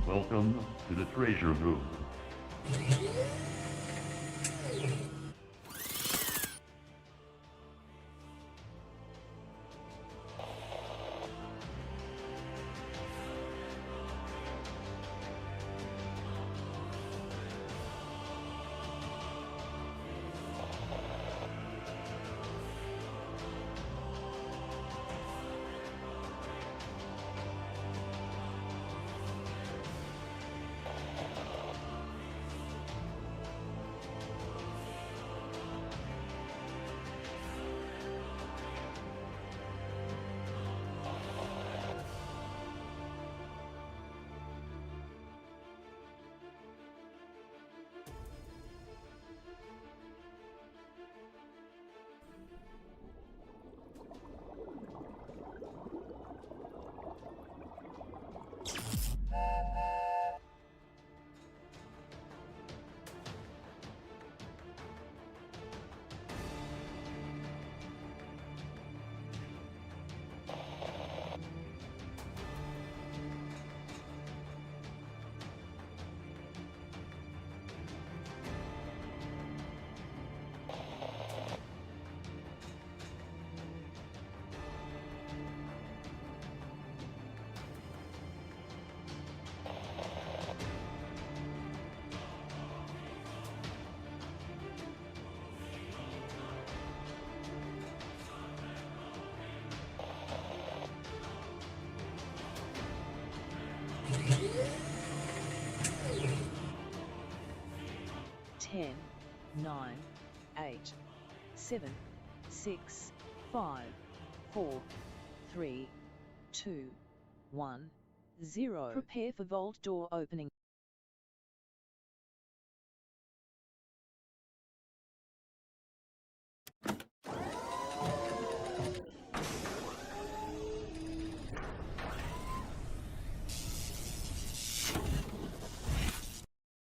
Welcome to the treasure room. Ten, 9, 8, 7, 6, 5, 4, 3, 2, 1, 0. Prepare for vault door opening.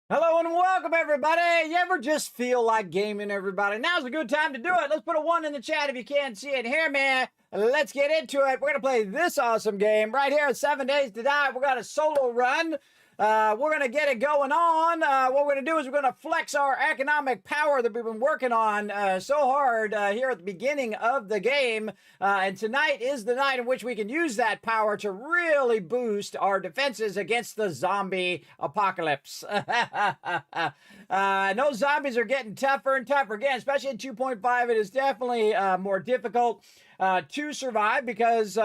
Hello and welcome, everybody. You ever just feel like gaming, everybody? Now's a good time to do it. Let's put a 1 in the chat if you can't see it. Hear me. Let's get into it. We're going to play this awesome game right here at 7 Days to Die. We've got a solo run. We're going to get it going on. What we're going to do is we're going to flex our economic power that we've been working on so hard here at the beginning of the game. And tonight is the night in which we can use that power to really boost our defenses against the zombie apocalypse. No, zombies are getting tougher and tougher again, especially in 2.5. It is definitely more difficult to survive because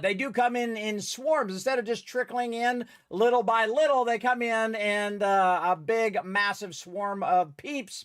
they do come in swarms. Instead of just trickling in little by little, they come in a big, massive swarm of peeps.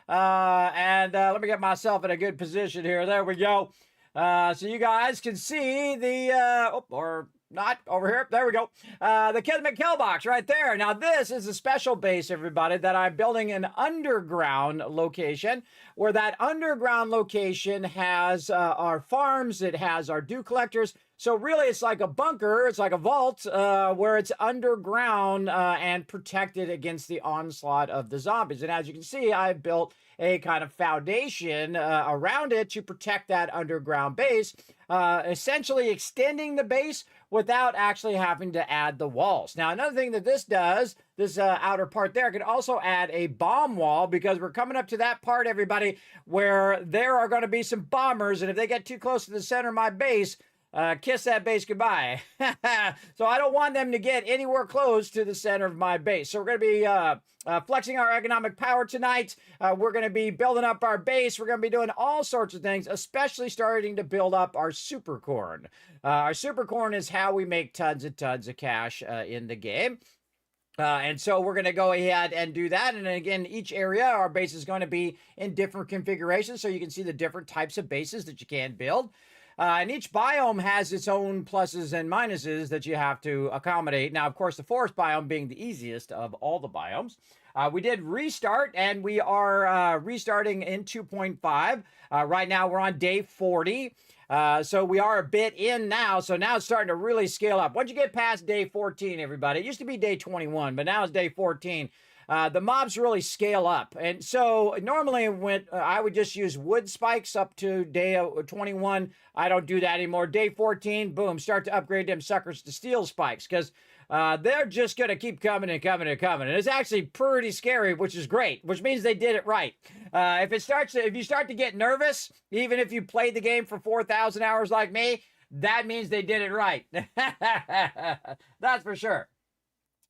Let me get myself in a good position here. There we go. So you guys can see the, or not over here. There we go. The Kismet kill box right there. Now this is a special base, everybody, that I'm building an underground location where that underground location has our farms. It has our dew collectors. So really, it's like a bunker. It's like a vault where it's underground and protected against the onslaught of the zombies. And as you can see, I've built a kind of foundation around it to protect that underground base, essentially extending the base without actually having to add the walls. Now, another thing that this does, this outer part there, could also add a bomb wall because we're coming up to that part, everybody, where there are going to be some bombers, and if they get too close to the center of my base, kiss that base goodbye. So I don't want them to get anywhere close to the center of my base. So we're going to be flexing our economic power tonight. We're going to be building up our base. We're going to be doing all sorts of things, especially starting to build up our super corn. Our super corn is how we make tons and tons of cash in the game. And so we're going to go ahead and do that. And again, each area, our base is going to be in different configurations. So you can see the different types of bases that you can build. And each biome has its own pluses and minuses that you have to accommodate. Now, of course, the forest biome being the easiest of all the biomes. We did restart, and we are restarting in 2.5. Right now, we're on day 40. So we are a bit in now. So now it's starting to really scale up. Once you get past day 14, everybody, it used to be day 21, but now it's day 14. The mobs really scale up. And so normally when I would just use wood spikes up to day 21. I don't do that anymore. Day 14, boom, start to upgrade them suckers to steel spikes because they're just going to keep coming and coming and coming. And it's actually pretty scary, which is great, which means they did it right. If you start to get nervous, even if you played the game for 4,000 hours like me, that means they did it right. That's for sure.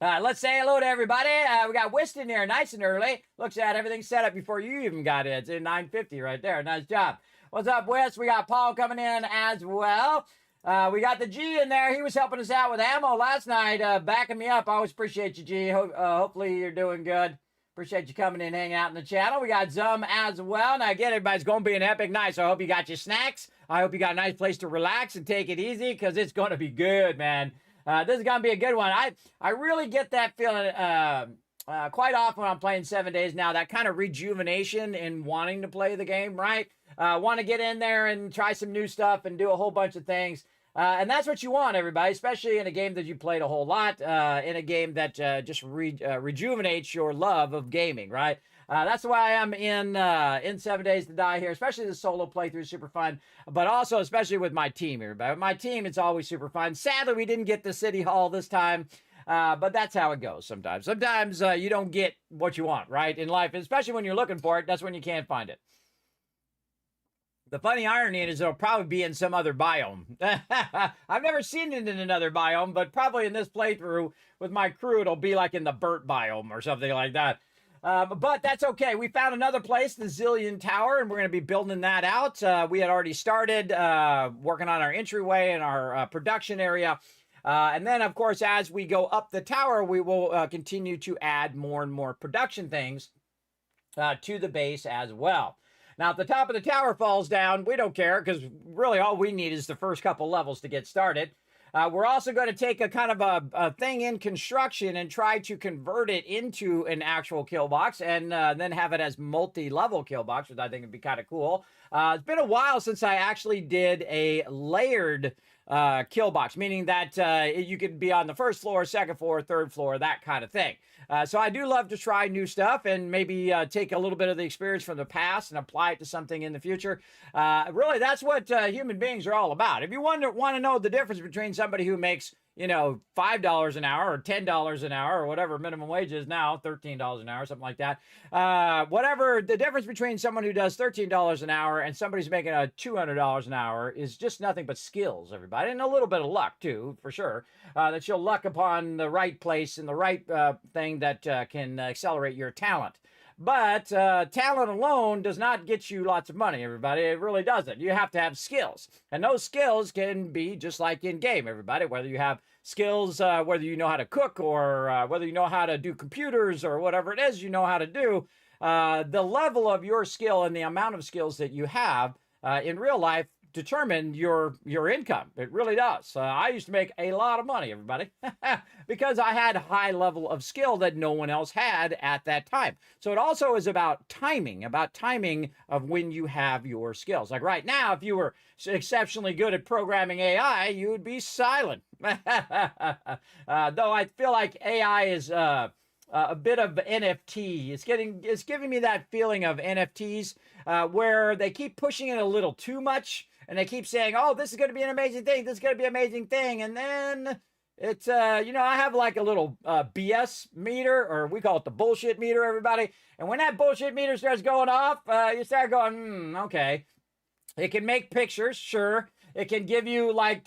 Let's say hello to everybody. We got Whiston here, nice and early. Looks at everything set up before you even got in. It's in 9:50 right there. Nice job. What's up, Wes? We got Paul coming in as well. We got the G in there. He was helping us out with ammo last night, backing me up. I always appreciate you, G. Hopefully you're doing good. Appreciate you coming in, hanging out in the channel. We got Zum as well. Now, again, everybody's going to be an epic night, so I hope you got your snacks. I hope you got a nice place to relax and take it easy, because it's going to be good, man. This is going to be a good one. I really get that feeling quite often when I'm playing 7 days now, that kind of rejuvenation in wanting to play the game, right? Want to get in there and try some new stuff and do a whole bunch of things. And that's what you want, everybody, especially in a game that you played a whole lot, in a game that just rejuvenates your love of gaming, right? That's why I'm in 7 Days to Die here, especially the solo playthrough is super fun, but also especially with my team, everybody. With my team, it's always super fun. Sadly, we didn't get the City Hall this time, but that's how it goes sometimes. Sometimes you don't get what you want, right, in life, especially when you're looking for it. That's when you can't find it. The funny irony is it'll probably be in some other biome. I've never seen it in another biome, but probably in this playthrough with my crew, it'll be like in the Burt biome or something like that. But that's okay. We found another place, the Zillion Tower, and we're going to be building that out. We had already started working on our entryway and our production area. And then, of course, as we go up the tower, we will continue to add more and more production things to the base as well. Now, if the top of the tower falls down, we don't care, because really all we need is the first couple levels to get started. We're also going to take a kind of a thing in construction and try to convert it into an actual kill box, and then have it as multi-level kill box, which I think would be kind of cool. It's been a while since I actually did a layered kill box, meaning that you could be on the first floor, second floor, third floor, that kind of thing. So I do love to try new stuff and maybe take a little bit of the experience from the past and apply it to something in the future. Really, that's what human beings are all about. If you want to know the difference between somebody who makes, $5 an hour or $10 an hour or whatever minimum wage is now, $13 an hour, something like that. Whatever the difference between someone who does $13 an hour and somebody's making a $200 an hour is just nothing but skills, everybody, and a little bit of luck too, for sure. That you'll luck upon the right place and the right thing that can accelerate your talent. But talent alone does not get you lots of money, everybody. It really doesn't. You have to have skills. And those skills can be just like in game, everybody. Whether you have skills, whether you know how to cook or whether you know how to do computers or whatever it is you know how to do, the level of your skill and the amount of skills that you have in real life determine your income. It really does. I used to make a lot of money, everybody, because I had a high level of skill that no one else had at that time. So it also is about timing of when you have your skills. Like right now, if you were exceptionally good at programming AI, you would be silent. Though I feel like AI is a bit of NFT. It's giving me that feeling of NFTs where they keep pushing it a little too much, and they keep saying, "Oh, this is going to be an amazing thing. This is going to be an amazing thing," and then it's I have like a little BS meter, or we call it the bullshit meter, everybody. And when that bullshit meter starts going off, you start going, okay. It can make pictures, sure. It can give you like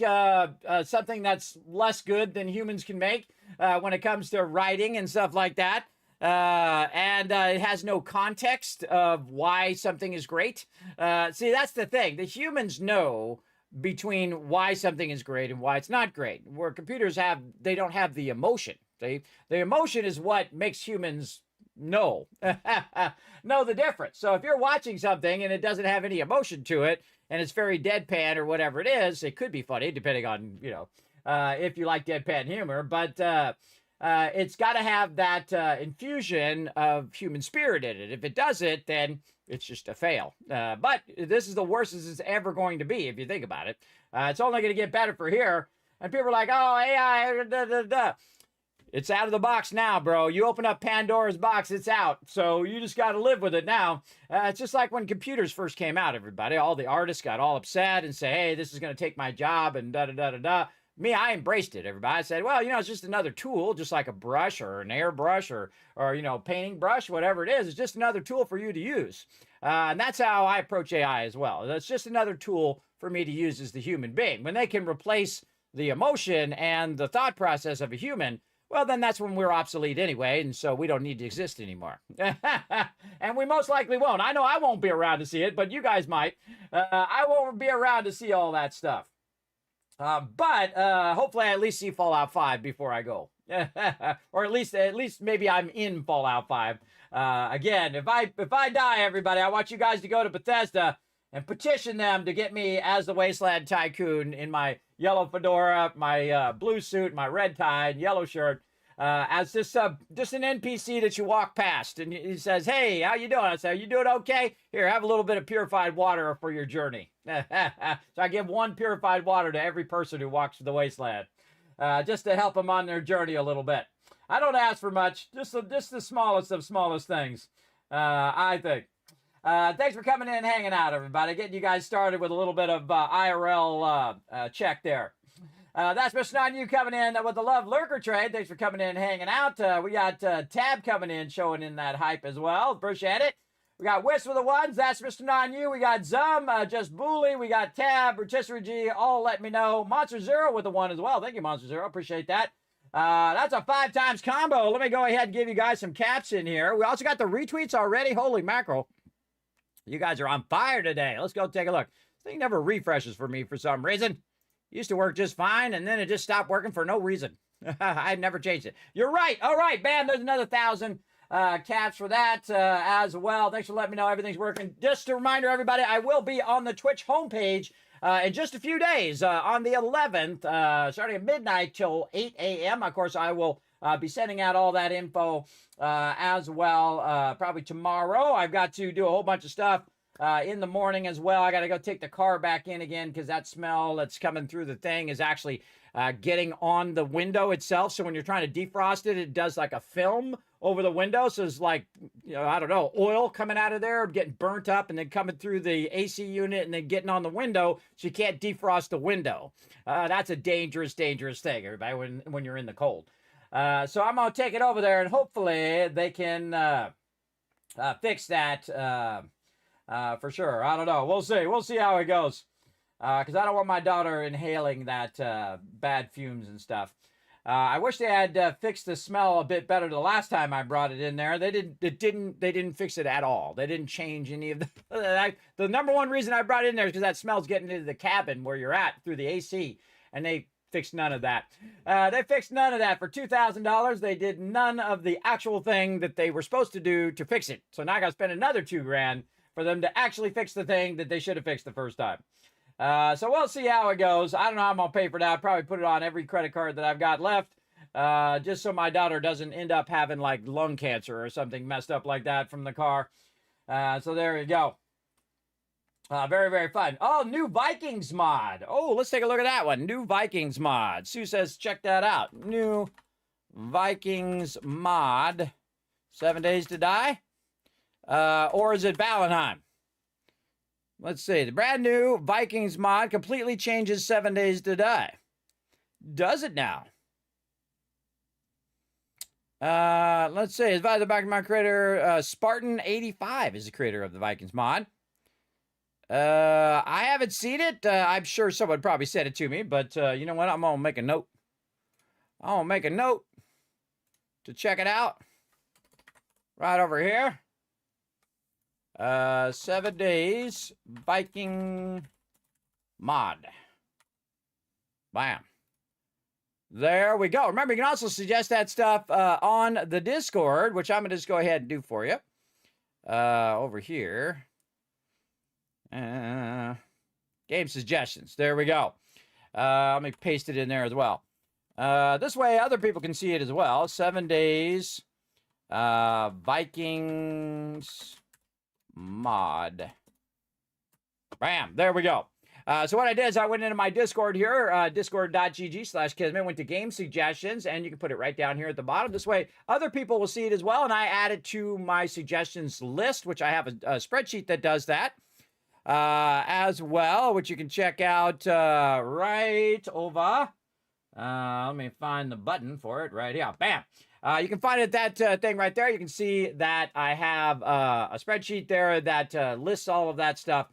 something that's less good than humans can make when it comes to writing and stuff like that. And it has no context of why something is great. See, that's the thing. The humans know between why something is great and why it's not great. Where computers they don't have the emotion. The emotion is what makes humans know the difference. So if you're watching something and it doesn't have any emotion to it, and it's very deadpan or whatever it is, it could be funny depending on, if you like deadpan humor, but it's got to have that infusion of human spirit in it. If it doesn't, then it's just a fail. But this is the worst this is ever going to be, if you think about it. It's only going to get better for here. And people are like, oh, AI, da, da, da. It's out of the box now, bro. You open up Pandora's box, it's out. So you just got to live with it now. It's just like when computers first came out, everybody. All the artists got all upset and say, hey, this is going to take my job and da-da-da-da-da. Me, I embraced it, everybody. I said, well, it's just another tool, just like a brush or an airbrush or painting brush, whatever it is. It's just another tool for you to use. And that's how I approach AI as well. That's just another tool for me to use as the human being. When they can replace the emotion and the thought process of a human, well, then that's when we're obsolete anyway, and so we don't need to exist anymore. And we most likely won't. I know I won't be around to see it, but you guys might. I won't be around to see all that stuff. But hopefully I at least see Fallout 5 before I go. Or at least maybe I'm in Fallout 5. Again, if I die, everybody, I want you guys to go to Bethesda and petition them to get me as the Wasteland Tycoon in my yellow fedora, my blue suit, my red tie, and yellow shirt, as just an NPC that you walk past, and he says, "Hey, how you doing?" I say, "You doing okay? Here, have a little bit of purified water for your journey." So I give 1 purified water to every person who walks the wasteland, just to help them on their journey a little bit. I don't ask for much, just the smallest of smallest things, I think. Thanks for coming in and hanging out, everybody. Getting you guys started with a little bit of IRL check there. That's Mr. Non-You coming in with the Love Lurker trade. Thanks for coming in and hanging out. We got Tab coming in, showing in that hype as well. Appreciate it. We got Wish with the ones. That's Mr. Non-You. We got Zum, Just Bully. We got Tab, Rotisserie G, all let me know. Monster Zero with the 1 as well. Thank you, Monster Zero. Appreciate that. That's a 5 times combo. Let me go ahead and give you guys some caps in here. We also got the retweets already. Holy mackerel. You guys are on fire today. Let's go take a look. This thing never refreshes for me for some reason. Used to work just fine, and then it just stopped working for no reason. I never changed it. You're right. All right, bam, there's another 1,000 caps for that as well. Thanks for letting me know everything's working. Just a reminder, everybody, I will be on the Twitch homepage in just a few days on the 11th, starting at midnight till 8 a.m. Of course, I will be sending out all that info as well, probably tomorrow. I've got to do a whole bunch of stuff in the morning as well. I got to go take the car back in again because that smell that's coming through the thing is actually getting on the window itself. So when you're trying to defrost it, it does like a film over the window. So it's like, I don't know, oil coming out of there, getting burnt up and then coming through the AC unit and then getting on the window. So you can't defrost the window. That's a dangerous, dangerous thing, everybody, when you're in the cold. So I'm going to take it over there and hopefully they can fix that for sure. I don't know. We'll see. We'll see how it goes. Because I don't want my daughter inhaling that bad fumes and stuff. I wish they had fixed the smell a bit better the last time I brought it in there. They didn't fix it at all. They didn't change any of the. The number one reason I brought it in there is because that smell's getting into the cabin where you're at through the AC, and they fixed none of that. They fixed none of that for $2,000. They did none of the actual thing that they were supposed to do to fix it. So now I got to spend another $2,000 for them to actually fix the thing that they should have fixed the first time. So we'll see how it goes. I don't know how I'm going to pay for that. I'll probably put it on every credit card that I've got left, just so my daughter doesn't end up having like lung cancer or something messed up like that from the car. So there you go. Very, very fun. Oh, new Vikings mod. Oh, let's take a look at that one. New Vikings mod. Sue says, check that out. New Vikings mod. 7 Days to Die? Or is it Valheim? Let's see. The brand new Vikings mod completely changes 7 Days to Die. Does it now? Let's see. It's by the back of my creator, Spartan85 is the creator of the Vikings mod. I haven't seen it. I'm sure someone probably said it to me, but you know what? I'm going to make a note. I'm going to make a note to check it out. Right over here. 7 Days Viking mod. Bam. There we go. Remember, you can also suggest that stuff on the Discord, which I'm going to just go ahead and do for you. Over here. Game suggestions. There we go. Let me paste it in there as well. This way other people can see it as well. 7 Days Vikings mod. Bam. There we go. So what I did is I went into my Discord here, discord.gg/Kismet, went to game suggestions, and you can put it right down here at the bottom. This way other people will see it as well, and I add it to my suggestions list, which I have a spreadsheet that does that. As well, which you can check out right over Let me find the button for it right here. Bam. You can find it that thing right there. You can see that I have a spreadsheet there that lists all of that stuff.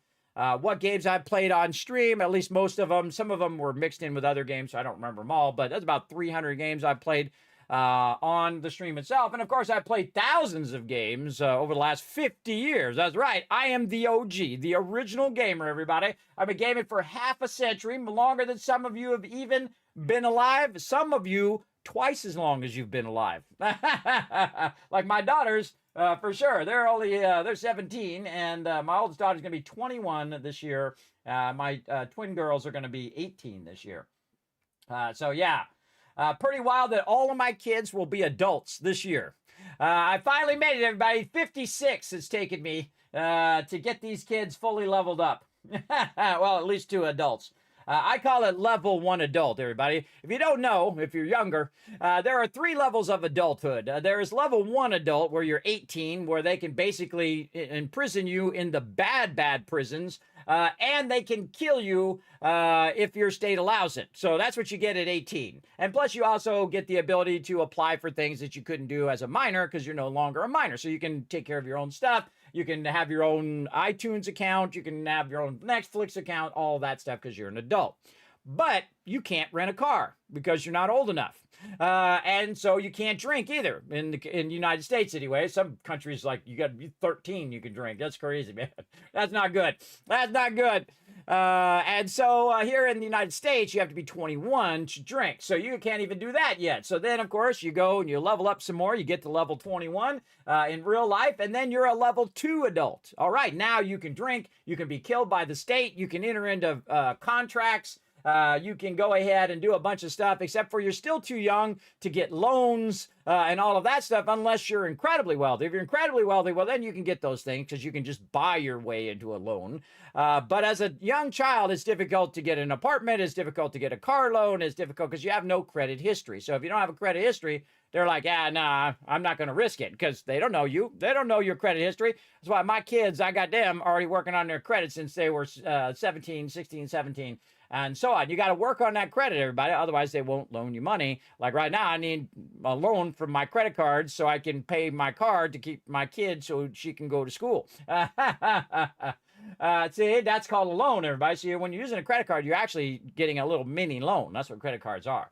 What games I've played on stream, at least most of them. Some of them were mixed in with other games, so I don't remember them all, but that's about 300 games I've played on the stream itself. And of course, I've played thousands of games over the last 50 years. That's right. I am the OG, the original gamer, everybody. I've been gaming for half a century, longer than some of you have even been alive. Some of you twice as long as you've been alive. Like my daughters, for sure. They're only they're 17, and my oldest daughter's going to be 21 this year. My twin girls are going to be 18 this year. So yeah, pretty wild that all of my kids will be adults this year. I finally made it, everybody. 56 it's taken me to get these kids fully leveled up. Well, at least 2 adults. I call it level 1 adult, everybody. If you don't know, if you're younger, there are 3 levels of adulthood. There is level 1 adult, where you're 18, where they can basically imprison you in the bad prisons, and they can kill you if your state allows it. So that's what you get at 18. And plus, you also get the ability to apply for things that you couldn't do as a minor because you're no longer a minor. So you can take care of your own stuff. You can have your own iTunes account. You can have your own Netflix account, all that stuff because you're an adult. But you can't rent a car because you're not old enough. And so you can't drink either in the United States anyway. Some countries, like, you got to be 13, you can drink. That's crazy, man. That's not good. That's not good. And so here in the United States, you have to be 21 to drink. So you can't even do that yet. So then, of course, you go and you level up some more. You get to level 21 in real life, and then you're a level 2 adult. All right, now you can drink. You can be killed by the state. You can enter into contracts. You can go ahead and do a bunch of stuff, except for you're still too young to get loans and all of that stuff unless you're incredibly wealthy. If you're incredibly wealthy, well, then you can get those things because you can just buy your way into a loan. But as a young child, it's difficult to get an apartment. It's difficult to get a car loan. It's difficult because you have no credit history. So if you don't have a credit history, they're like, nah, I'm not going to risk it because they don't know you. They don't know your credit history. That's why my kids, I got them already working on their credit since they were 16, 17. And so on. You got to work on that credit, everybody. Otherwise, they won't loan you money. Like right now, I need a loan from my credit cards so I can pay my card to keep my kid so she can go to school. See, that's called a loan, everybody. So when you're using a credit card, you're actually getting a little mini loan. That's what credit cards are.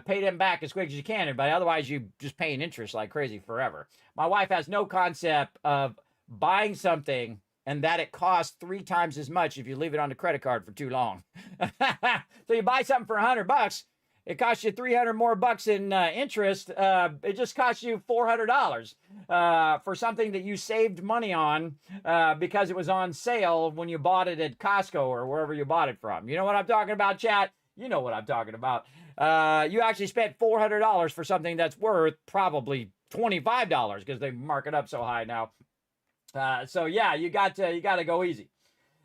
Pay them back as quick as you can, everybody. Otherwise, you just paying interest like crazy forever. My wife has no concept of buying something and that it costs 3 times as much if you leave it on the credit card for too long. So you buy something for $100, it costs you 300 more bucks in interest. It just costs you $400 for something that you saved money on because it was on sale when you bought it at Costco or wherever you bought it from. You know what I'm talking about, chat? You know what I'm talking about. You actually spent $400 for something that's worth probably $25 because they mark it up so high now. So yeah, you got to go easy.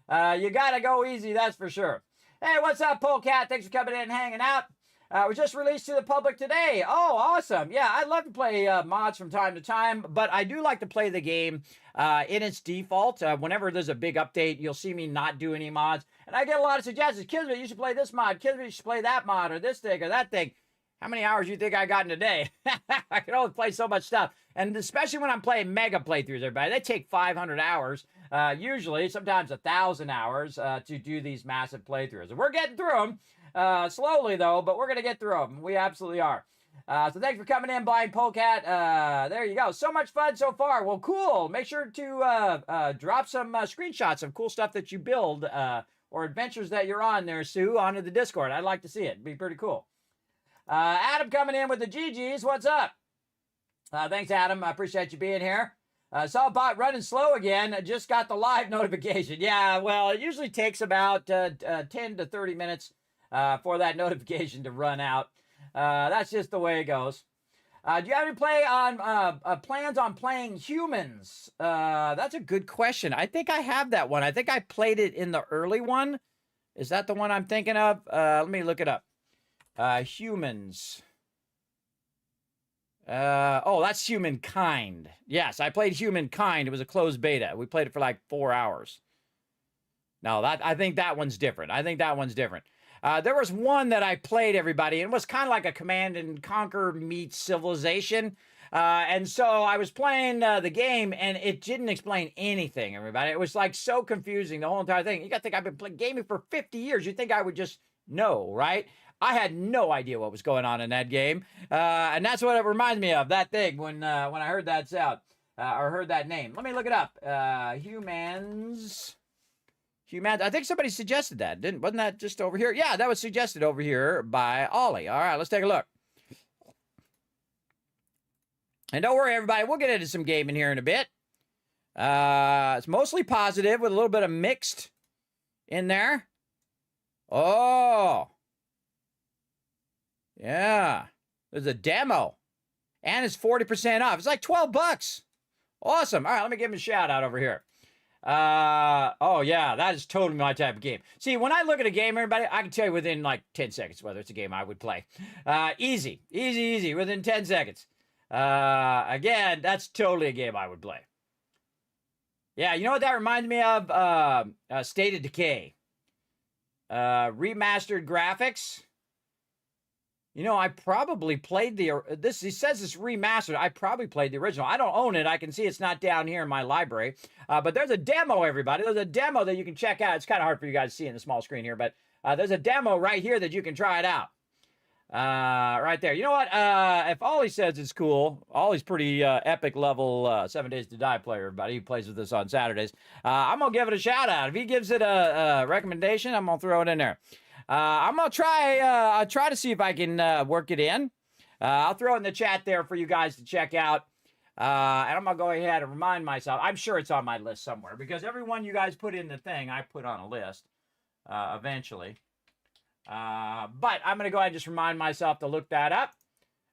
You got to go easy, that's for sure. Hey, what's up, Polecat? Thanks for coming in and hanging out. It was just released to the public today. Oh, awesome. Yeah, I love to play mods from time to time, but I do like to play the game in its default. Whenever there's a big update, you'll see me not do any mods. And I get a lot of suggestions. Kismet, you should play this mod. Kismet, you should play that mod or this thing or that thing. How many hours do you think I got in a day? I can only play so much stuff. And especially when I'm playing mega playthroughs, everybody, they take 500 hours, usually, sometimes 1,000 hours to do these massive playthroughs. And we're getting through them, slowly though, but we're going to get through them. We absolutely are. So thanks for coming in, Blind Polecat. There you go. So much fun so far. Well, cool. Make sure to drop some screenshots of cool stuff that you build or adventures that you're on there, Sue, onto the Discord. I'd like to see it. It'd be pretty cool. Adam coming in with the GGs. What's up? Thanks, Adam. I appreciate you being here. Saw bot running slow again. Just got the live notification. Yeah, well, it usually takes about 10 to 30 minutes for that notification to run out. That's just the way it goes. Do you have any plans on playing humans? That's a good question. I think I have that one. I think I played it in the early one. Is that the one I'm thinking of? Let me look it up. Humans. Oh, that's Humankind. Yes, I played Humankind. It was a closed beta. We played it for like 4 hours. No, I think that one's different. There was one that I played, everybody, and it was kind of like a Command and Conquer meets Civilization. And so I was playing the game, and it didn't explain anything, everybody. It was like so confusing, the whole entire thing. You got to think I've been gaming for 50 years. You'd think I would just know, right? I had no idea what was going on in that game. And that's what it reminds me of, that thing, when I heard that sound, or heard that name. Let me look it up. Humans. I think somebody suggested that. Wasn't that just over here? Yeah, that was suggested over here by Ollie. All right, let's take a look. And don't worry, everybody, we'll get into some gaming here in a bit. It's mostly positive with a little bit of mixed in there. Oh. Yeah. There's a demo. And it's 40% off. It's like 12 bucks. Awesome. All right, let me give him a shout out over here. Oh yeah, that is totally my type of game. See, when I look at a game, everybody, I can tell you within like 10 seconds whether it's a game I would play. Easy, within 10 seconds. Again, that's totally a game I would play. Yeah, you know what that reminds me of? State of Decay. Remastered graphics. You know, I probably played he says it's remastered. I probably played the original. I don't own it. I can see it's not down here in my library. But there's a demo, everybody. There's a demo that you can check out. It's kind of hard for you guys to see in the small screen here, but there's a demo right here that you can try it out. Right there. You know what? If Ollie says it's cool, Ollie's pretty epic level 7 Days to Die player, everybody. He plays with us on Saturdays. I'm going to give it a shout out. If he gives it a recommendation, I'm going to throw it in there. I'm going to try to see if I can work it in. I'll throw it in the chat there for you guys to check out. And I'm going to go ahead and remind myself. I'm sure it's on my list somewhere because every one you guys put in the thing, I put on a list eventually. But I'm going to go ahead and just remind myself to look that up.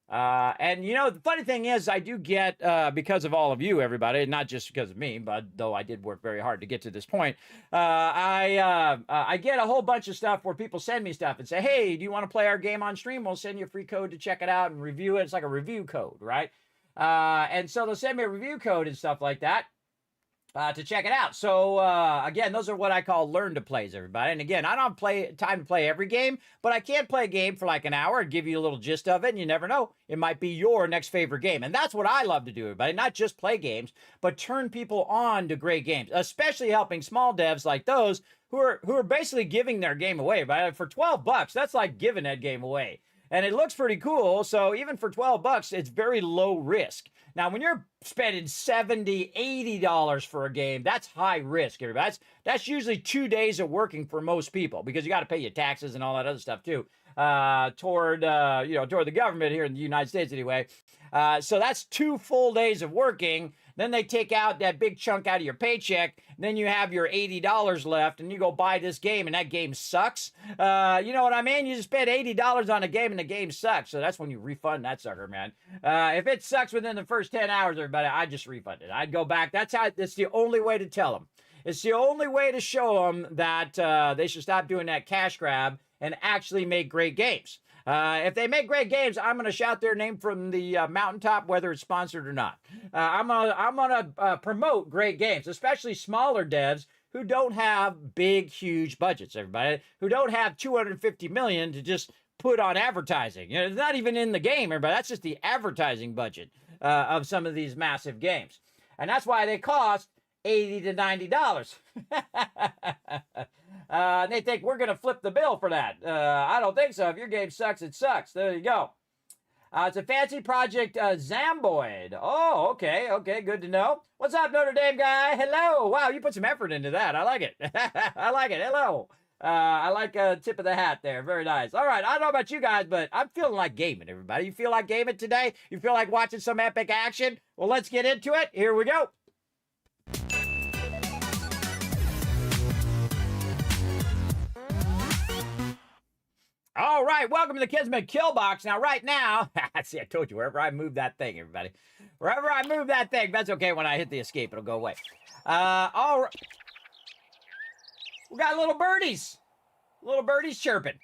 And, you know, the funny thing is I do get, because of all of you, everybody, not just because of me, but though I did work very hard to get to this point, I get a whole bunch of stuff where people send me stuff and say, hey, do you want to play our game on stream? We'll send you a free code to check it out and review it. It's like a review code, right? And so they'll send me a review code and stuff like that. To check it out. So, again, those are what I call learn to plays, everybody. And again, I don't have time to play every game, but I can play a game for like an hour and give you a little gist of it, and you never know. It might be your next favorite game. And that's what I love to do, everybody. Not just play games, but turn people on to great games, especially helping small devs like those who are basically giving their game away. But for 12 bucks, that's like giving that game away. And it looks pretty cool, so even for 12 bucks, it's very low risk. Now, when you're spending $70, $80 for a game, that's high risk, everybody. That's usually 2 days of working for most people because you got to pay your taxes and all that other stuff too toward the government here in the United States anyway. So that's 2 full days of working. Then they take out that big chunk out of your paycheck. Then you have your $80 left, and you go buy this game, and that game sucks. You know what I mean? You just spend $80 on a game, and the game sucks. So that's when you refund that sucker, man. If it sucks within the first 10 hours, everybody, I'd just refund it. I'd go back. That's the only way to tell them. It's the only way to show them that they should stop doing that cash grab and actually make great games. If they make great games, I'm going to shout their name from the mountaintop, whether it's sponsored or not. I'm gonna promote great games, especially smaller devs who don't have big, huge budgets, everybody, who don't have $250 million to just put on advertising. You know, it's not even in the game, everybody. That's just the advertising budget of some of these massive games. And that's why they cost $80 to $90. And they think we're going to flip the bill for that. I don't think so. If your game sucks, it sucks. There you go. It's a fancy project, Zamboid. Oh, okay, good to know. What's up, Notre Dame guy? Hello. Wow, you put some effort into that. I like it. I like it. Hello. I like a tip of the hat there. Very nice. All right, I don't know about you guys, but I'm feeling like gaming, everybody. You feel like gaming today? You feel like watching some epic action? Well, let's get into it. Here we go. All right, welcome to the Kismet Kill Box. Now, right now, see, I told you, wherever I move that thing, everybody. Wherever I move that thing, that's okay. When I hit the escape, it'll go away. All right. We got little birdies chirping.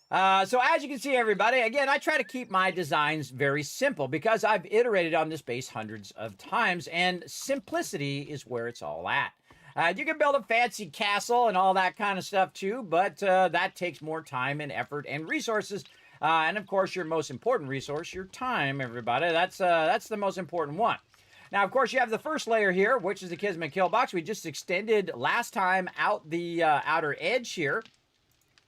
So as you can see, everybody, again, I try to keep my designs very simple because I've iterated on this base hundreds of times, and simplicity is where it's all at. You can build a fancy castle and all that kind of stuff too, but that takes more time and effort and resources. And of course, your most important resource, your time, everybody. That's the most important one. Now, of course, you have the first layer here, which is the Kismet kill box. We just extended last time out the outer edge here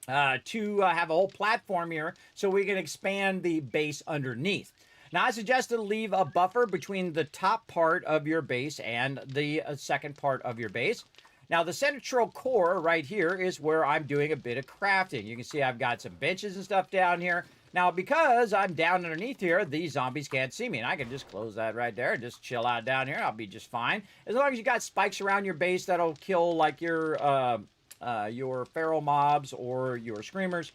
to have a whole platform here so we can expand the base underneath. Now, I suggest to leave a buffer between the top part of your base and the second part of your base. Now, the central core right here is where I'm doing a bit of crafting. You can see I've got some benches and stuff down here. Now, because I'm down underneath here, these zombies can't see me. And I can just close that right there and just chill out down here. I'll be just fine. As long as you got spikes around your base that'll kill, like, your feral mobs or your screamers,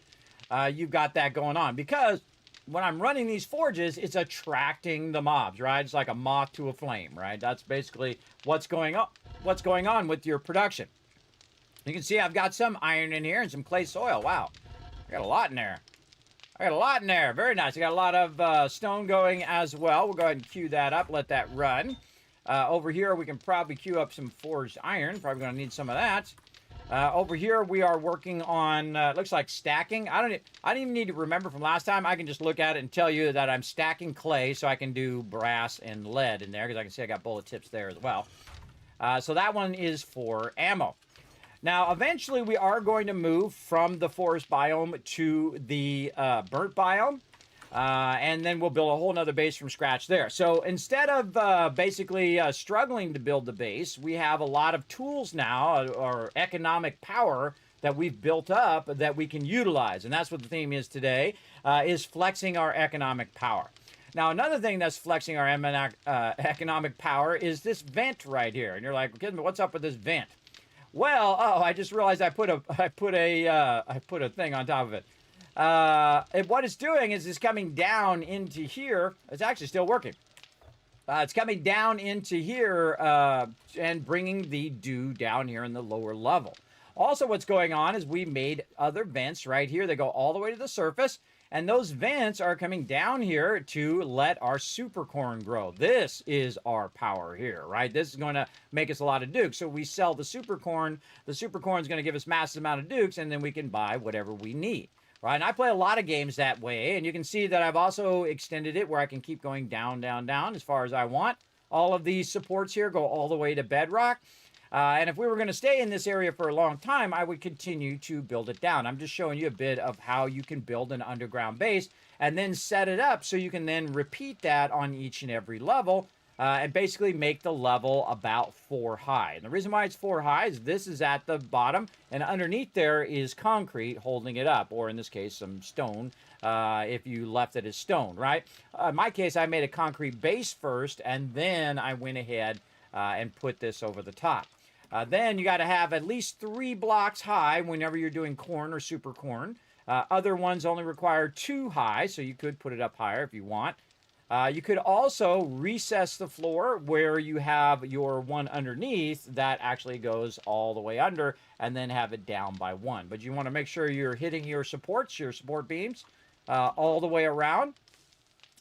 you've got that going on. Because when I'm running these forges, it's attracting the mobs, right? It's like a moth to a flame, right? That's basically what's going on with your production. You can see I've got some iron in here and some clay soil. Wow, I got a lot in there. Very nice. I got a lot of stone going as well. We'll go ahead and queue that up. Let that run. Over here, we can probably queue up some forged iron. Probably going to need some of that. Over here, we are working on, looks like stacking. I don't even need to remember from last time. I can just look at it and tell you that I'm stacking clay so I can do brass and lead in there, because I can see I got bullet tips there as well. So that one is for ammo. Now, eventually, we are going to move from the forest biome to the burnt biome. And then we'll build a whole nother base from scratch there. So instead of basically struggling to build the base, we have a lot of tools now, or economic power, that we've built up that we can utilize. And that's what the theme is today, is flexing our economic power. Now, another thing that's flexing our economic power is this vent right here. And you're like, what's up with this vent? Well, I just realized I put a thing on top of it. And what it's doing is it's coming down into here. It's actually still working. It's coming down into here and bringing the dew down here in the lower level. Also, what's going on is we made other vents right here. They go all the way to the surface. And those vents are coming down here to let our super corn grow. This is our power here, right? This is going to make us a lot of dukes. So we sell the super corn. The super corn is going to give us massive amount of dukes, and then we can buy whatever we need. Right, and I play a lot of games that way, and you can see that I've also extended it where I can keep going down, down, down as far as I want. All of these supports here go all the way to bedrock. And if we were going to stay in this area for a long time, I would continue to build it down. I'm just showing you a bit of how you can build an underground base and then set it up so you can then repeat that on each and every level and basically make the level about 4 high. And the reason why it's 4 high is this is at the bottom, and underneath there is concrete holding it up, or in this case, some stone, if you left it as stone, right? In my case, I made a concrete base first, and then I went ahead and put this over the top. Then you got to have at least 3 blocks high whenever you're doing corn or super corn. Other ones only require 2 high, so you could put it up higher if you want. You could also recess the floor where you have your one underneath that actually goes all the way under, and then have it down by 1. But you want to make sure you're hitting your supports, your support beams, all the way around.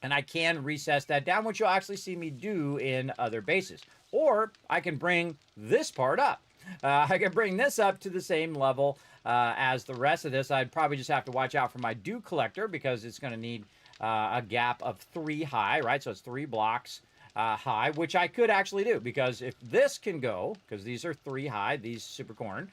And I can recess that down, which you'll actually see me do in other bases. Or I can bring this part up. I can bring this up to the same level as the rest of this. I'd probably just have to watch out for my dew collector, because it's going to need a gap of 3 high, right? So it's 3 blocks high, which I could actually do, because if this can go, because these are 3 high, these super corn,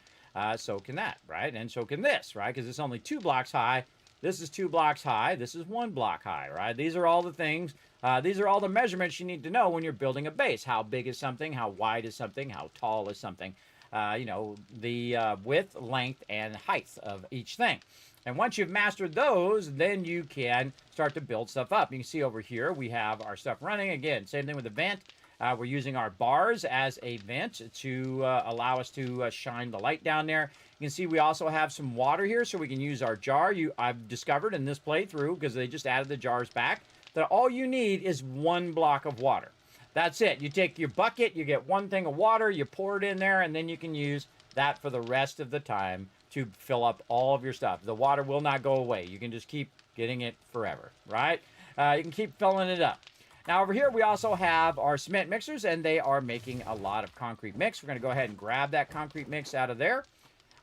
so can that, right? And so can this, right? Because it's only 2 blocks high. This is 2 blocks high. This is 1 block high, right? These are all the things. These are all the measurements you need to know when you're building a base. How big is something? How wide is something? How tall is something? You know, the width, length, and height of each thing. And once you've mastered those, then you can start to build stuff up. You can see over here, we have our stuff running. Again, same thing with the vent. We're using our bars as a vent to allow us to shine the light down there. You can see we also have some water here, so we can use our jar. I've discovered in this playthrough, because they just added the jars back, that all you need is 1 block of water. That's it. You take your bucket, you get 1 thing of water, you pour it in there, and then you can use that for the rest of the time to fill up all of your stuff. The water will not go away. You can just keep getting it forever, right? You can keep filling it up. Now over here we also have our cement mixers, and they are making a lot of concrete mix. We're going to go ahead and grab that concrete mix out of there.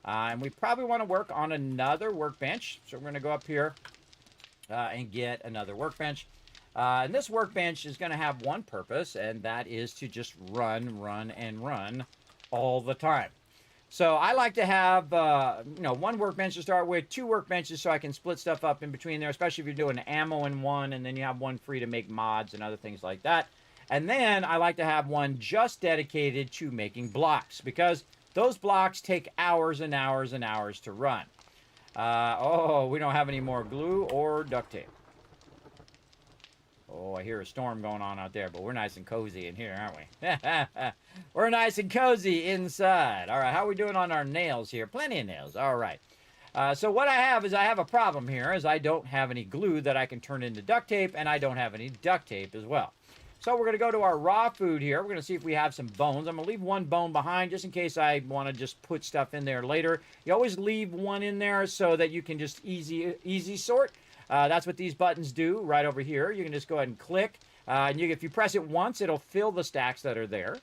And we probably want to work on another workbench. So we're going to go up here and get another workbench. And this workbench is going to have one purpose, and that is to just run, run, and run all the time. So I like to have, one workbench to start with, 2 workbenches so I can split stuff up in between there, especially if you're doing ammo in one, and then you have one free to make mods and other things like that. And then I like to have one just dedicated to making blocks, because those blocks take hours and hours and hours to run. We don't have any more glue or duct tape. Oh, I hear a storm going on out there, but we're nice and cozy in here, aren't we? We're nice and cozy inside. All right, how are we doing on our nails here? Plenty of nails. All right. So what I have is I have a problem here, is I don't have any glue that I can turn into duct tape, and I don't have any duct tape as well. So we're going to go to our raw food here. We're going to see if we have some bones. I'm going to leave one bone behind just in case I want to just put stuff in there later. You always leave one in there so that you can just easy sort. That's what these buttons do right over here. You can just go ahead and click. If you press it once, it'll fill the stacks that are there.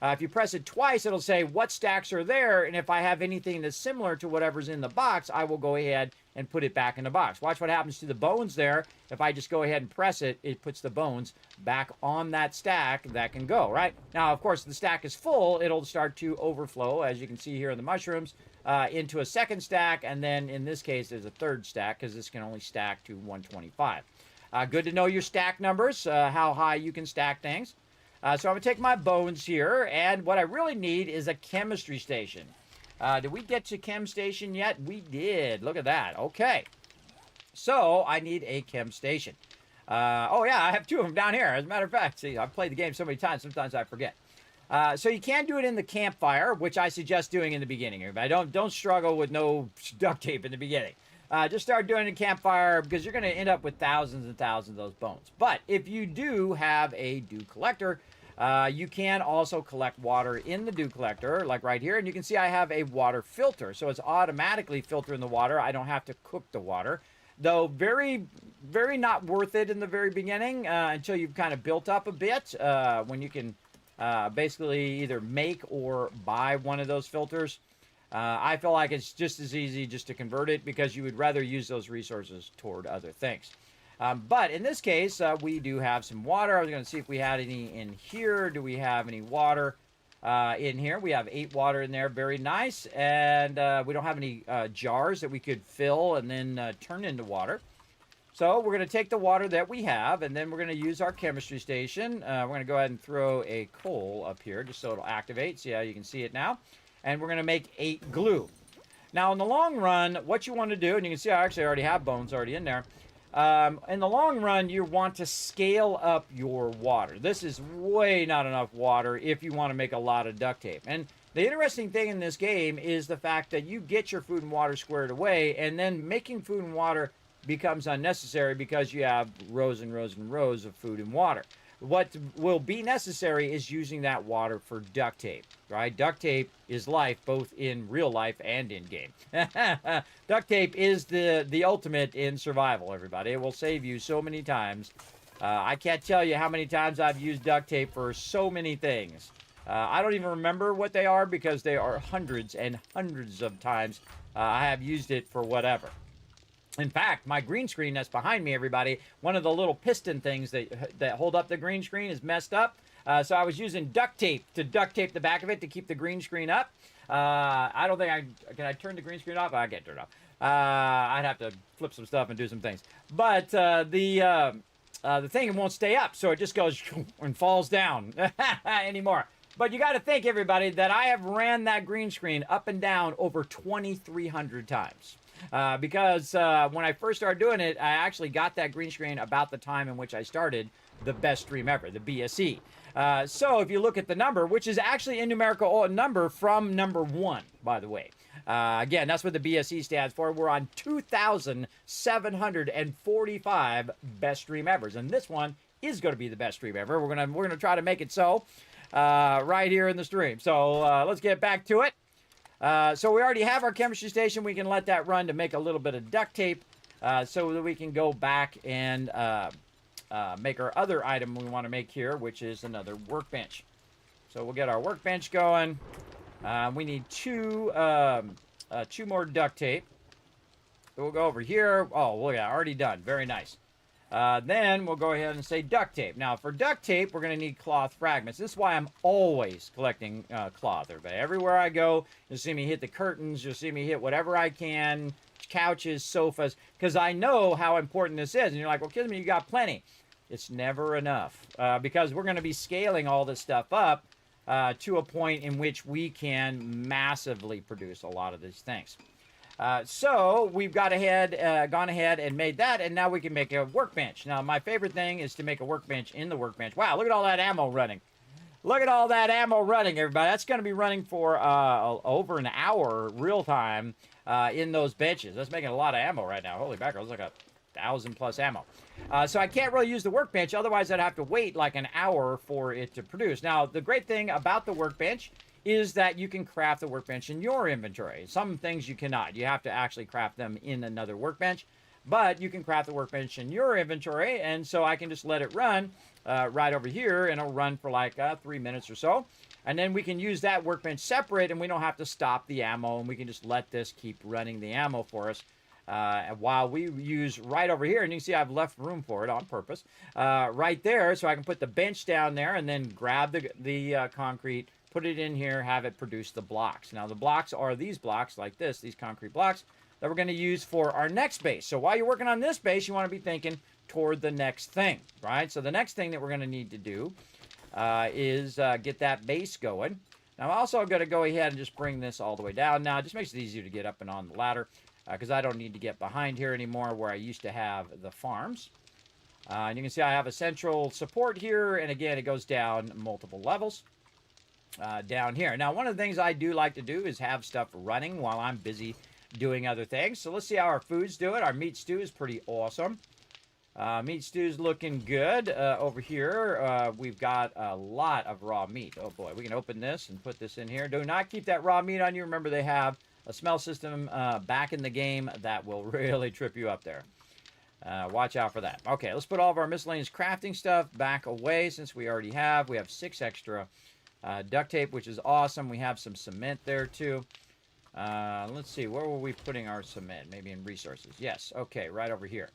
If you press it twice, it'll say what stacks are there, and if I have anything that's similar to whatever's in the box, I will go ahead and put it back in the box. Watch what happens to the bones there. If I just go ahead and press it, it puts the bones back on that stack that can go, right? Now, of course, the stack is full. It'll start to overflow, as you can see here in the mushrooms, into a second stack, and then in this case, there's a third stack, because this can only stack to 125. Good to know your stack numbers, how high you can stack things. So I'm going to take my bones here, and what I really need is a chemistry station. Did we get to chem station yet? We did. Look at that. Okay. So I need a chem station. I have 2 of them down here. As a matter of fact, see, I've played the game so many times, sometimes I forget. So you can do it in the campfire, which I suggest doing in the beginning. Everybody, don't struggle with no duct tape in the beginning. Just start doing it in campfire, because you're going to end up with thousands and thousands of those bones. But if you do have a dew collector, you can also collect water in the dew collector, like right here. And you can see I have a water filter, so it's automatically filtering the water. I don't have to cook the water. Though very, very not worth it in the very beginning until you've kind of built up a bit, when you can basically either make or buy one of those filters. I feel like it's just as easy just to convert it, because you would rather use those resources toward other things. But in this case, we do have some water. I was going to see if we had any in here. Do we have any water in here? We have 8 water in there. Very nice. And we don't have any jars that we could fill and then turn into water. So we're going to take the water that we have, and then we're going to use our chemistry station. We're going to go ahead and throw a coal up here just so it'll activate. See how you can see it now? And we're going to make 8 glue. Now, in the long run, what you want to do, and you can see I actually already have bones already in there. In the long run, you want to scale up your water. This is way not enough water if you want to make a lot of duct tape. And the interesting thing in this game is the fact that you get your food and water squared away, and then making food and water becomes unnecessary because you have rows and rows and rows of food and water. What will be necessary is using that water for duct tape, right? Duct tape is life, both in real life and in game. Duct tape is the ultimate in survival, everybody. It will save you so many times. I can't tell you how many times I've used duct tape for so many things. I don't even remember what they are, because they are hundreds and hundreds of times I have used it for whatever. In fact, my green screen that's behind me, everybody, one of the little piston things that hold up the green screen is messed up. So I was using duct tape to duct tape the back of it to keep the green screen up. I don't think can I turn the green screen off? I can't turn it off. I'd have to flip some stuff and do some things. But the thing won't stay up, so it just goes and falls down anymore. But you got to think, everybody, that I have ran that green screen up and down over 2,300 times. Because when I first started doing it, I actually got that green screen about the time in which I started the best stream ever, the BSE. So if you look at the number, which is actually a numerical number from number 1, by the way. Again, that's what the BSE stands for. We're on 2,745 best stream evers, and this one is going to be the best stream ever. We're gonna try to make it so right here in the stream. So let's get back to it. So we already have our chemistry station. We can let that run to make a little bit of duct tape so that we can go back and make our other item we want to make here, which is another workbench. So we'll get our workbench going. We need two more duct tape. So we'll go over here. Oh, well, yeah, already done. Very nice. Then we'll go ahead and say duct tape. Now, for duct tape, we're going to need cloth fragments. This is why I'm always collecting cloth, everybody. Everywhere I go, you'll see me hit the curtains. You'll see me hit whatever I can, couches, sofas, because I know how important this is. And you're like, well, Kismet, you got plenty. It's never enough because we're going to be scaling all this stuff up to a point in which we can massively produce a lot of these things. So we've gone ahead and made that, and now we can make a workbench. Now, my favorite thing is to make a workbench in the workbench. Wow, look at all that ammo running. Look at all that ammo running, everybody. That's going to be running for over an hour real time in those benches. That's making a lot of ammo right now. Holy mackerel, it's like 1,000 plus ammo. So I can't really use the workbench, otherwise I'd have to wait like an hour for it to produce. Now, the great thing about the workbench is that you can craft the workbench in your inventory. Some things you cannot. You have to actually craft them in another workbench, but you can craft the workbench in your inventory, and so I can just let it run right over here, and it'll run for like 3 minutes or so. And then we can use that workbench separate, and we don't have to stop the ammo, and we can just let this keep running the ammo for us. While we use right over here, and you can see I've left room for it on purpose, right there, so I can put the bench down there and then grab the concrete, put it in here, have it produce the blocks. Now, the blocks are these blocks like this, these concrete blocks that we're going to use for our next base. So while you're working on this base, you want to be thinking toward the next thing, right? So the next thing that we're going to need to do is get that base going. Now, I'm also going to go ahead and just bring this all the way down. Now, it just makes it easier to get up and on the ladder because I don't need to get behind here anymore where I used to have the farms. And you can see I have a central support here, and again, it goes down multiple levels. Down here. Now, one of the things I do like to do is have stuff running while I'm busy doing other things. So let's see how our food's doing. Our meat stew is pretty awesome. Meat stew's looking good. Over here, we've got a lot of raw meat. Oh boy, we can open this and put this in here. Do not keep that raw meat on you. Remember, they have a smell system back in the game that will really trip you up there. Watch out for that. Okay, let's put all of our miscellaneous crafting stuff back away since we already have. We have 6 extra duct tape, which is awesome. We have some cement there too. Let's see, where were we putting our cement? Maybe in resources. Yes, okay, right over here.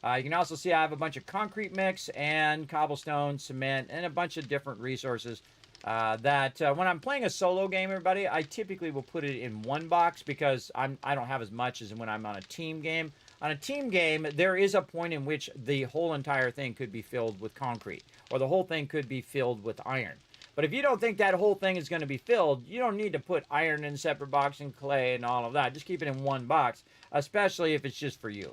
You can also see I have a bunch of concrete mix and cobblestone, cement, and a bunch of different resources that when I'm playing a solo game, everybody, I typically will put it in one box because I don't have as much as when I'm on a team game. On a team game, there is a point in which the whole entire thing could be filled with concrete, or the whole thing could be filled with iron. But if you don't think that whole thing is going to be filled, you don't need to put iron in a separate box and clay and all of that. Just keep it in one box, especially if it's just for you.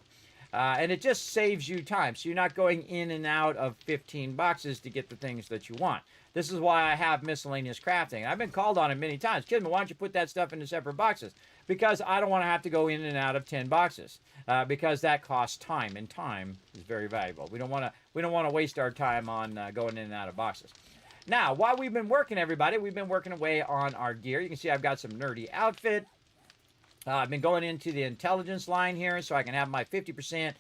And it just saves you time. So you're not going in and out of 15 boxes to get the things that you want. This is why I have miscellaneous crafting. I've been called on it many times. Kismet, why don't you put that stuff into separate boxes? Because I don't want to have to go in and out of 10 boxes. Because that costs time, and time is very valuable. We don't want to waste our time on going in and out of boxes. Now, while we've been working, everybody, we've been working away on our gear. You can see I've got some nerdy outfit. I've been going into the intelligence line here so I can have my 50%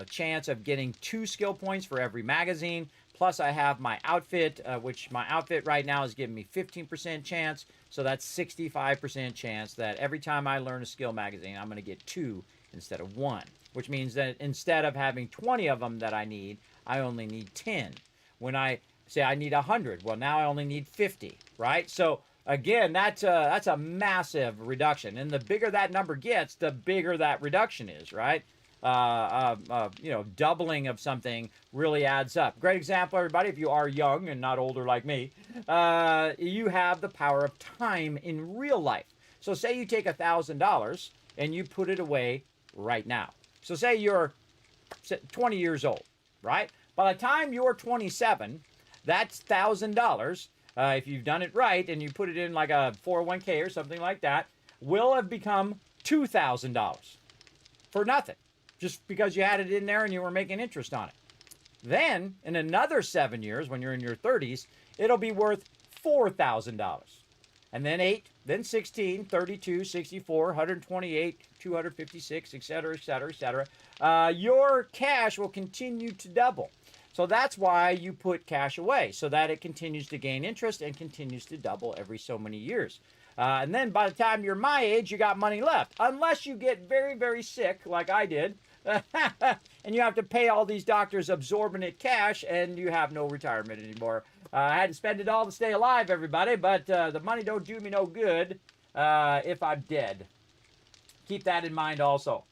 chance of getting 2 skill points for every magazine. Plus, I have my outfit, which my outfit right now is giving me 15% chance. So that's 65% chance that every time I learn a skill magazine, I'm going to get 2 instead of 1. Which means that instead of having 20 of them that I need, I only need 10. When I say I need 100, well, now I only need 50, right? So again, that's a massive reduction, and the bigger that number gets, the bigger that reduction is, right? Doubling of something really adds up. Great example, everybody. If you are young and not older like me, you have the power of time in real life. So say you take $1,000 and you put it away right now. So say you're 20 years old, right? By the time you're 27, that's $1,000. If you've done it right and you put it in like a 401k or something like that, will have become $2,000 for nothing, just because you had it in there and you were making interest on it. Then, in another 7 years, when you're in your 30s, it'll be worth $4,000. And then 8, then 16, 32, 64, 128, 256, etc., etc., etc., your cash will continue to double. So that's why you put cash away, so that it continues to gain interest and continues to double every so many years. And then by the time you're my age, you got money left. Unless you get very, very sick, like I did, and you have to pay all these doctors absorbent cash, and you have no retirement anymore. I had to spend it all to stay alive, everybody, but the money don't do me no good if I'm dead. Keep that in mind also.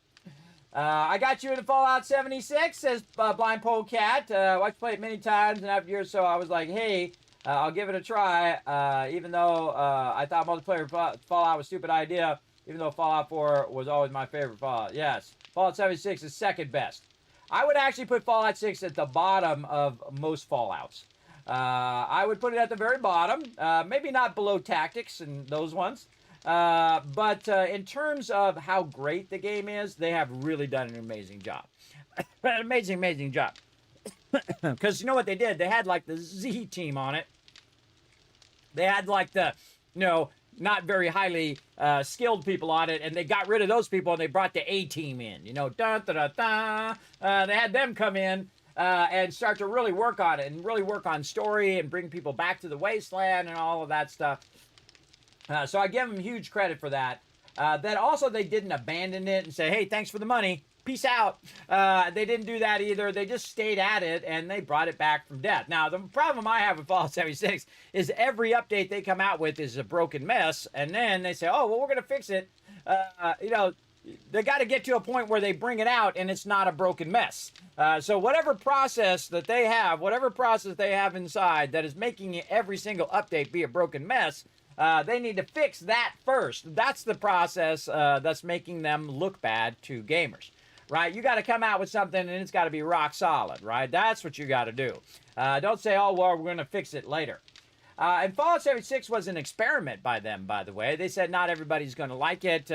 I got you into Fallout 76, says Blind Pole Cat. Watched play it many times, and after a year or so, I was like, hey, I'll give it a try, even though I thought multiplayer Fallout was a stupid idea, even though Fallout 4 was always my favorite Fallout. Yes, Fallout 76 is second best. I would actually put Fallout 6 at the bottom of most Fallouts. I would put it at the very bottom, maybe not below Tactics and those ones. But in terms of how great the game is, they have really done an amazing job. An amazing job. Because you know what they did? They had like the Z team on it. They had like the, not very highly skilled people on it, and they got rid of those people and they brought the A team in. They had them come in and start to really work on it and really work on story and bring people back to the wasteland and all of that stuff. So I give them huge credit for that. That also they didn't abandon it and say, hey, thanks for the money. Peace out. They didn't do that either. They just stayed at it, and they brought it back from death. Now, the problem I have with Fallout 76 is every update they come out with is a broken mess, and then they say, oh, well, we're going to fix it. They got to get to a point where they bring it out, and it's not a broken mess. So whatever process they have inside that is making every single update be a broken mess, they need to fix that first. That's the process that's making them look bad to gamers. Right? You got to come out with something and it's got to be rock solid, right? That's what you got to do. Don't say, oh, well, we're going to fix it later. And Fallout 76 was an experiment by them, by the way. They said not everybody's going to like it.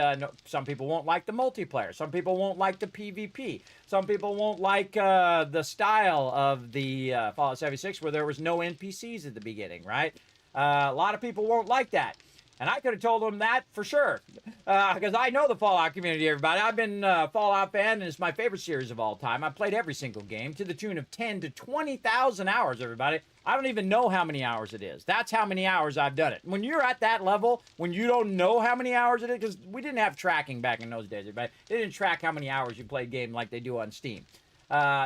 Some people won't like the multiplayer. Some people won't like the PvP. Some people won't like the style of the Fallout 76 where there was no NPCs at the beginning, right? A lot of people won't like that. And I could have told them that for sure. Because I know the Fallout community, everybody. I've been a Fallout fan, and it's my favorite series of all time. I've played every single game to the tune of 10 to 20,000 hours, everybody. I don't even know how many hours it is. That's how many hours I've done it. When you're at that level, when you don't know how many hours it is, because we didn't have tracking back in those days, everybody. They didn't track how many hours you played game like they do on Steam.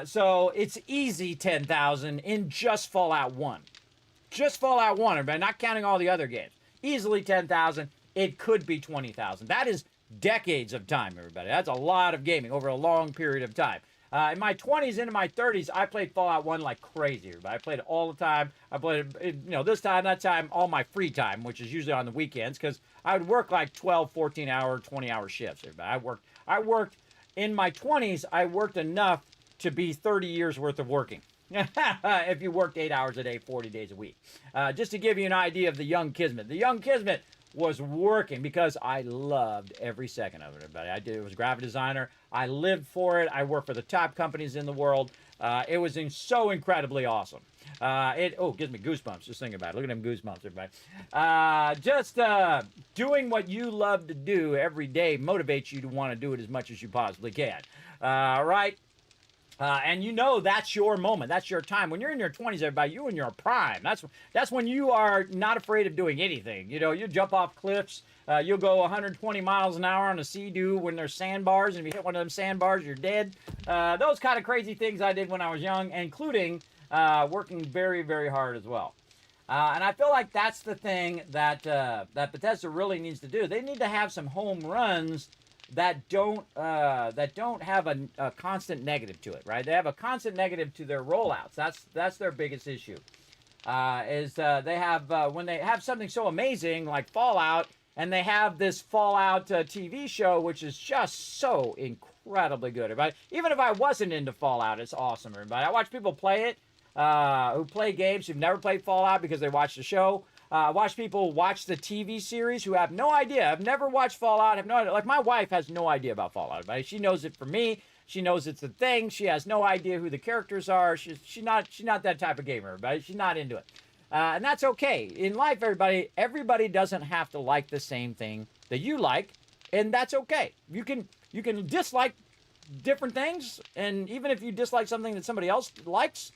So it's easy 10,000 in just Fallout 1. Just Fallout 1, everybody, not counting all the other games. Easily 10,000. It could be 20,000. That is decades of time, everybody. That's a lot of gaming over a long period of time. In my 20s into my 30s, I played Fallout 1 like crazy, everybody. I played it all the time. I played it, this time, that time, all my free time, which is usually on the weekends, because I would work like 12, 14-hour, 20-hour shifts, everybody. I worked, in my 20s, I worked enough to be 30 years worth of working. If you worked 8 hours a day, 40 days a week. Just to give you an idea of the young Kismet. The young Kismet was working because I loved every second of it, everybody. I was a graphic designer. I lived for it. I worked for the top companies in the world. It was so incredibly awesome. It gives me goosebumps just thinking about it. Look at them goosebumps, everybody. Just doing what you love to do every day motivates you to want to do it as much as you possibly can. Right? And that's your moment. That's your time. When you're in your 20s, everybody, you're in your prime. That's when you are not afraid of doing anything. You jump off cliffs. You'll go 120 miles an hour on a sea-doo when there's sandbars, and if you hit one of them sandbars, you're dead. Those kind of crazy things I did when I was young, including working very, very hard as well. And I feel like that's the thing that Bethesda really needs to do. They need to have some home runs that don't have a constant negative to it, right? They have a constant negative to their rollouts. That's their biggest issue. They have when they have something so amazing like Fallout, and they have this Fallout TV show, which is just so incredibly good. Everybody, even if I wasn't into Fallout, it's awesome. Everybody, I watch people play it who play games who've never played Fallout because they watch the show. Watch people watch the TV series who have no idea. I've never watched Fallout. Have no idea. Like my wife has no idea about Fallout. Right? She knows it from me. She knows it's a thing. She has no idea who the characters are. She's not that type of gamer. Right? She's not into it. And that's okay. In life, everybody doesn't have to like the same thing that you like, and that's okay. You can dislike different things, and even if you dislike something that somebody else likes,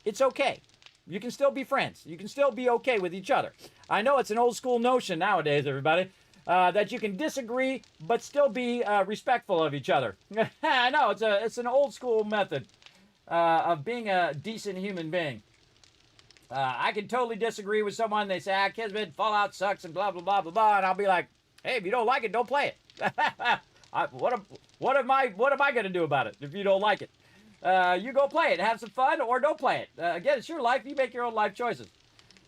it's okay. You can still be friends. You can still be okay with each other. I know it's an old school notion nowadays, everybody, that you can disagree but still be respectful of each other. I know it's an old school method of being a decent human being. I can totally disagree with someone. They say, Kismet, Fallout sucks and blah, blah, blah, blah, blah. And I'll be like, hey, if you don't like it, don't play it. What am I going to do about it if you don't like it? You go play it, have some fun, or don't play it. Again, it's your life. You make your own life choices.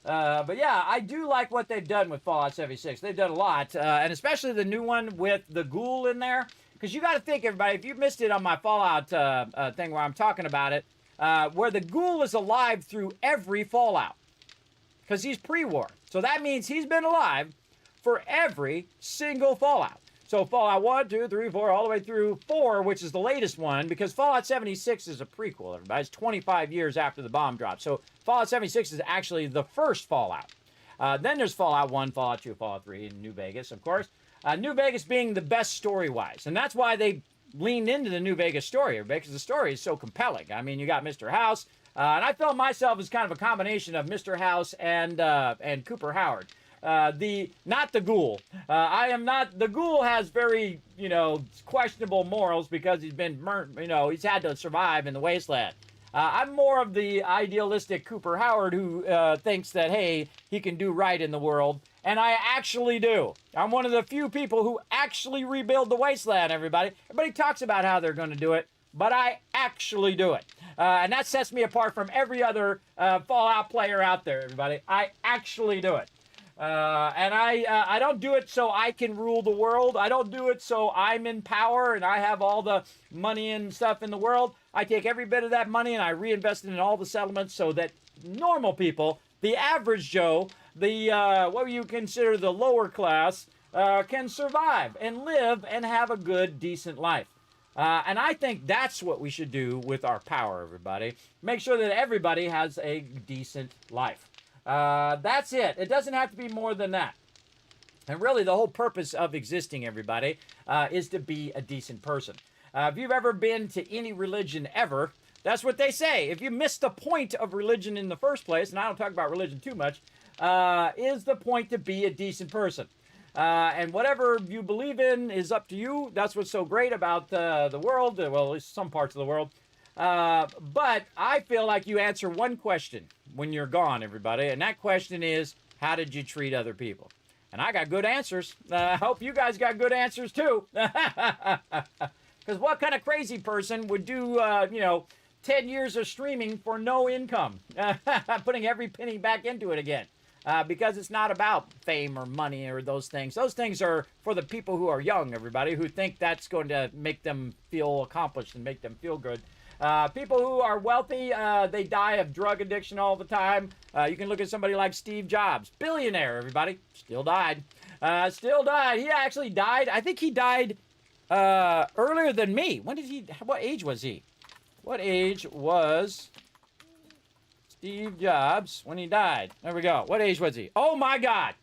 But yeah, I do like what they've done with Fallout 76. They've done a lot, and especially the new one with the ghoul in there. Because you got to think, everybody, if you missed it on my Fallout thing where I'm talking about it, where the ghoul is alive through every Fallout. Because he's pre-war. So that means he's been alive for every single Fallout. So Fallout 1, 2, 3, 4, all the way through 4, which is the latest one, because Fallout 76 is a prequel, everybody. It's 25 years after the bomb dropped. So Fallout 76 is actually the first Fallout. Then there's Fallout 1, Fallout 2, Fallout 3, and New Vegas, of course. New Vegas being the best story-wise. And that's why they leaned into the New Vegas story, because the story is so compelling. I mean, you got Mr. House, and I felt myself as kind of a combination of Mr. House and Cooper Howard. Not the ghoul. I am not, the ghoul has very, questionable morals because he's been burnt, he's had to survive in the wasteland. I'm more of the idealistic Cooper Howard who thinks that, hey, he can do right in the world. And I actually do. I'm one of the few people who actually rebuild the wasteland, everybody. Everybody talks about how they're going to do it, but I actually do it. And that sets me apart from every other Fallout player out there, everybody. I actually do it. And I don't do it so I can rule the world. I don't do it so I'm in power and I have all the money and stuff in the world. I take every bit of that money and I reinvest it in all the settlements so that normal people, the average Joe, the what you consider the lower class, can survive and live and have a good, decent life. And I think that's what we should do with our power, everybody. Make sure that everybody has a decent life. That's it. It doesn't have to be more than that. And really, the whole purpose of existing, everybody, is to be a decent person. If you've ever been to any religion ever, that's what they say. If you miss the point of religion in the first place, and I don't talk about religion too much, is the point to be a decent person. And whatever you believe in is up to you. That's what's so great about the world, well, at least some parts of the world. But I feel like you answer one question when you're gone, everybody, and that question is, how did you treat other people? And I got good answers. I hope you guys got good answers too. Because what kind of crazy person would do, 10 years of streaming for no income? Putting every penny back into it again. Because it's not about fame or money or those things. Those things are for the people who are young, everybody, who think that's going to make them feel accomplished and make them feel good. People who are wealthy, they die of drug addiction all the time. You can look at somebody like Steve Jobs, billionaire, everybody, still died. He actually died. I think he died earlier than me. What age was he? What age was Steve Jobs when he died? There we go. What age was he? Oh my God.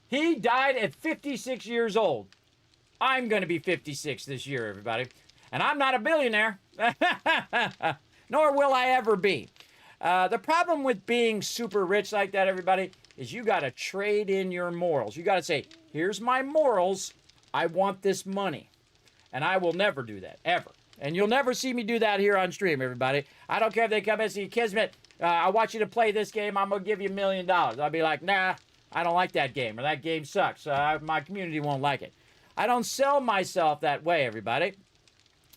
He died at 56 years old. I'm going to be 56 this year, everybody. And I'm not a billionaire. Nor will I ever be. The problem with being super rich like that, everybody, is you got to trade in your morals. You got to say, here's my morals. I want this money. And I will never do that, ever. And you'll never see me do that here on stream, everybody. I don't care if they come and say, Kismet, I want you to play this game. I'm going to give you $1 million. I'll be like, nah, I don't like that game. Or that game sucks. My community won't like it. I don't sell myself that way, everybody.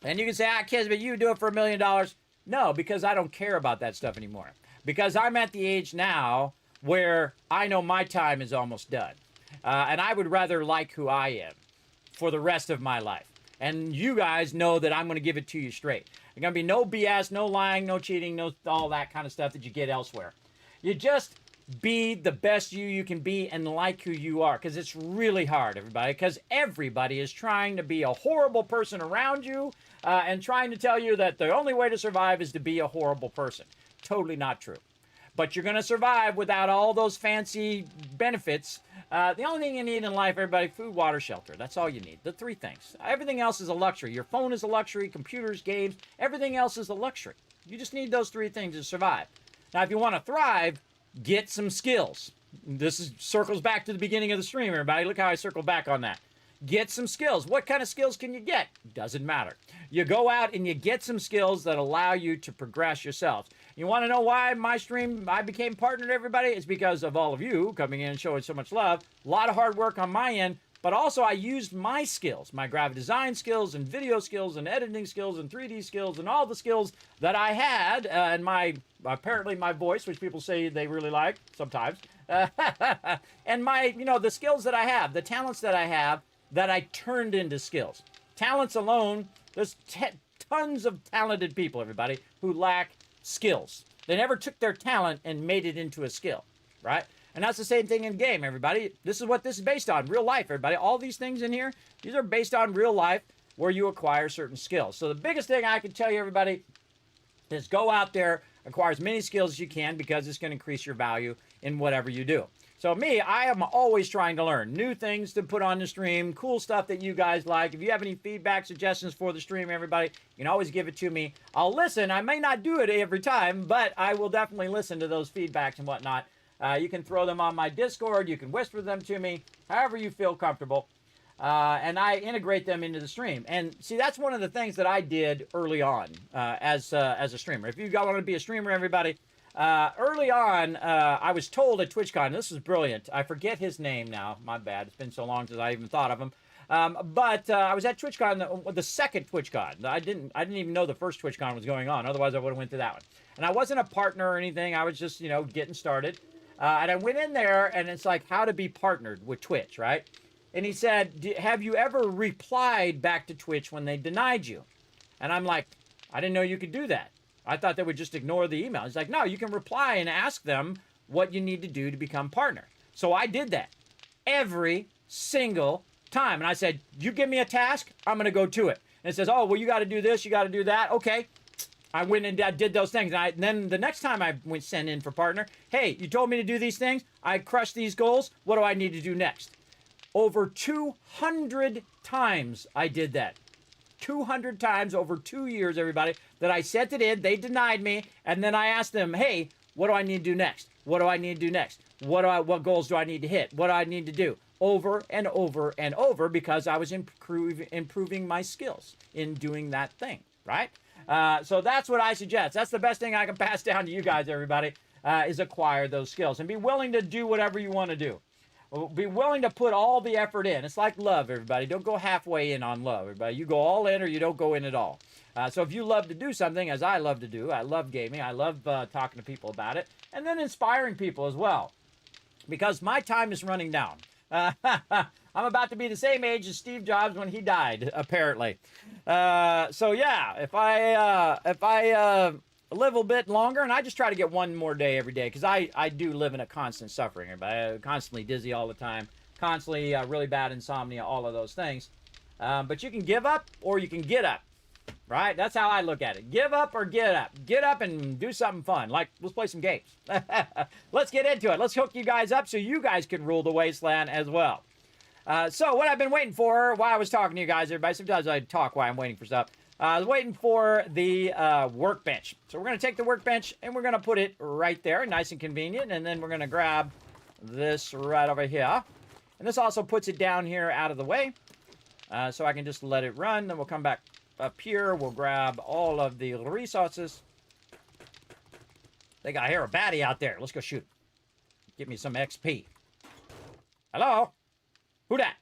And you can say, Kismet, you do it for $1 million. No, because I don't care about that stuff anymore. Because I'm at the age now where I know my time is almost done. And I would rather like who I am for the rest of my life. And you guys know that I'm going to give it to you straight. There's going to be no BS, no lying, no cheating, no all that kind of stuff that you get elsewhere. You just be the best you can be and like who you are. Because it's really hard, everybody. Because everybody is trying to be a horrible person around you and trying to tell you that the only way to survive is to be a horrible person. Totally not true. but you're going to survive without all those fancy benefits. The only thing you need in life, everybody, food, water, shelter. That's all you need. The 3 things. Everything else is a luxury. Your phone is a luxury, computers, games, everything else is a luxury. You just need those 3 things to survive. Now, if you want to thrive, get some skills. Circles back to the beginning of the stream, everybody. Look how I circle back on that. Get some skills. What kind of skills can you get? Doesn't matter. You go out and you get some skills that allow you to progress yourselves. You want to know why my stream, I became partnered, everybody? It's because of all of you coming in and showing so much love. A lot of hard work on my end, but also I used my skills, my graphic design skills and video skills and editing skills and 3D skills and all the skills that I had and apparently my voice, which people say they really like sometimes, and the skills that I have, the talents that I have, that I turned into skills. Talents alone, there's tons of talented people, everybody, who lack skills. They never took their talent and made it into a skill, right? And that's the same thing in game, everybody. This is what this is based on, real life, everybody. All these things in here, these are based on real life where you acquire certain skills. So the biggest thing I can tell you, everybody, is go out there, acquire as many skills as you can because it's going to increase your value in whatever you do. So me, I am always trying to learn new things to put on the stream, cool stuff that you guys like. If you have any feedback, suggestions for the stream, everybody, you can always give it to me. I'll listen. I may not do it every time, but I will definitely listen to those feedbacks and whatnot. You can throw them on my Discord. You can whisper them to me, however you feel comfortable. And I integrate them into the stream. And see, that's one of the things that I did early on as a streamer. If you want to be a streamer, everybody, early on, I was told at TwitchCon, this is brilliant. I forget his name now. My bad. It's been so long since I even thought of him. But I was at TwitchCon, the second TwitchCon. I didn't even know the first TwitchCon was going on. Otherwise, I would have went to that one. And I wasn't a partner or anything. I was just, getting started. And I went in there, and it's like how to be partnered with Twitch, right? And he said, have you ever replied back to Twitch when they denied you? And I'm like, I didn't know you could do that. I thought they would just ignore the email. He's like, no, you can reply and ask them what you need to do to become partner. So I did that every single time. And I said, you give me a task, I'm going to go to it. And it says, oh, well, you got to do this, you got to do that. Okay. I went and did those things. And then the next time I went send in for partner, hey, you told me to do these things. I crushed these goals. What do I need to do next? Over 200 times I did that. 200 times over 2 years, everybody, that I sent it in. They denied me. And then I asked them, hey, what do I need to do next? What do I need to do next? What goals do I need to hit? What do I need to do? Over and over and over because I was improving my skills in doing that thing, right? So that's what I suggest. That's the best thing I can pass down to you guys, everybody, is acquire those skills and be willing to do whatever you want to do. Be willing to put all the effort in. It's like love, everybody. Don't go halfway in on love, everybody. You go all in or you don't go in at all. So if you love to do something, as I love to do, I love gaming, I love talking to people about it, and then inspiring people as well. Because my time is running down. I'm about to be the same age as Steve Jobs when he died, apparently. So yeah, if I live a bit longer, and I just try to get one more day every day, because I do live in a constant suffering. I'm constantly dizzy all the time, constantly really bad insomnia, all of those things. But you can give up or you can get up, right? That's how I look at it. Give up or get up. Get up and do something fun, like let's play some games. Let's get into it. Let's hook you guys up so you guys can rule the wasteland as well. So what I've been waiting for while I was talking to you guys, everybody, sometimes I talk while I'm waiting for stuff. I was waiting for the workbench. So we're going to take the workbench and we're going to put it right there, nice and convenient. And then we're going to grab this right over here. And this also puts it down here out of the way. So I can just let it run. Then we'll come back up here. We'll grab all of the resources. Think I hear a baddie out there. Let's go shoot. Give me some XP. Hello? Who dat?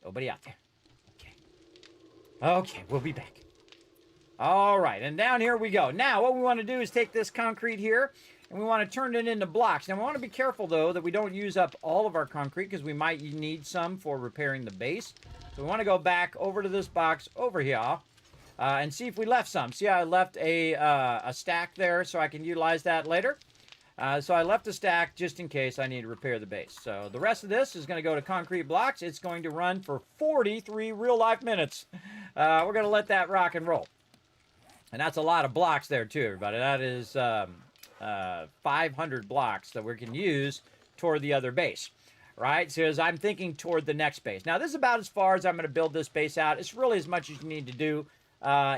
Nobody out there. Okay, we'll be back. All right, and down here we go. Now, what we want to do is take this concrete here, and we want to turn it into blocks. Now, we want to be careful, though, that we don't use up all of our concrete, because we might need some for repairing the base. So we want to go back over to this box over here, and see if we left some. See how I left a stack there, so I can utilize that later? So I left a stack just in case I need to repair the base. So the rest of this is going to go to concrete blocks. It's going to run for 43 real-life minutes. We're going to let that rock and roll. And that's a lot of blocks there too, everybody. That is 500 blocks that we can use toward the other base, right? So as I'm thinking toward the next base. Now, this is about as far as I'm going to build this base out. It's really as much as you need to do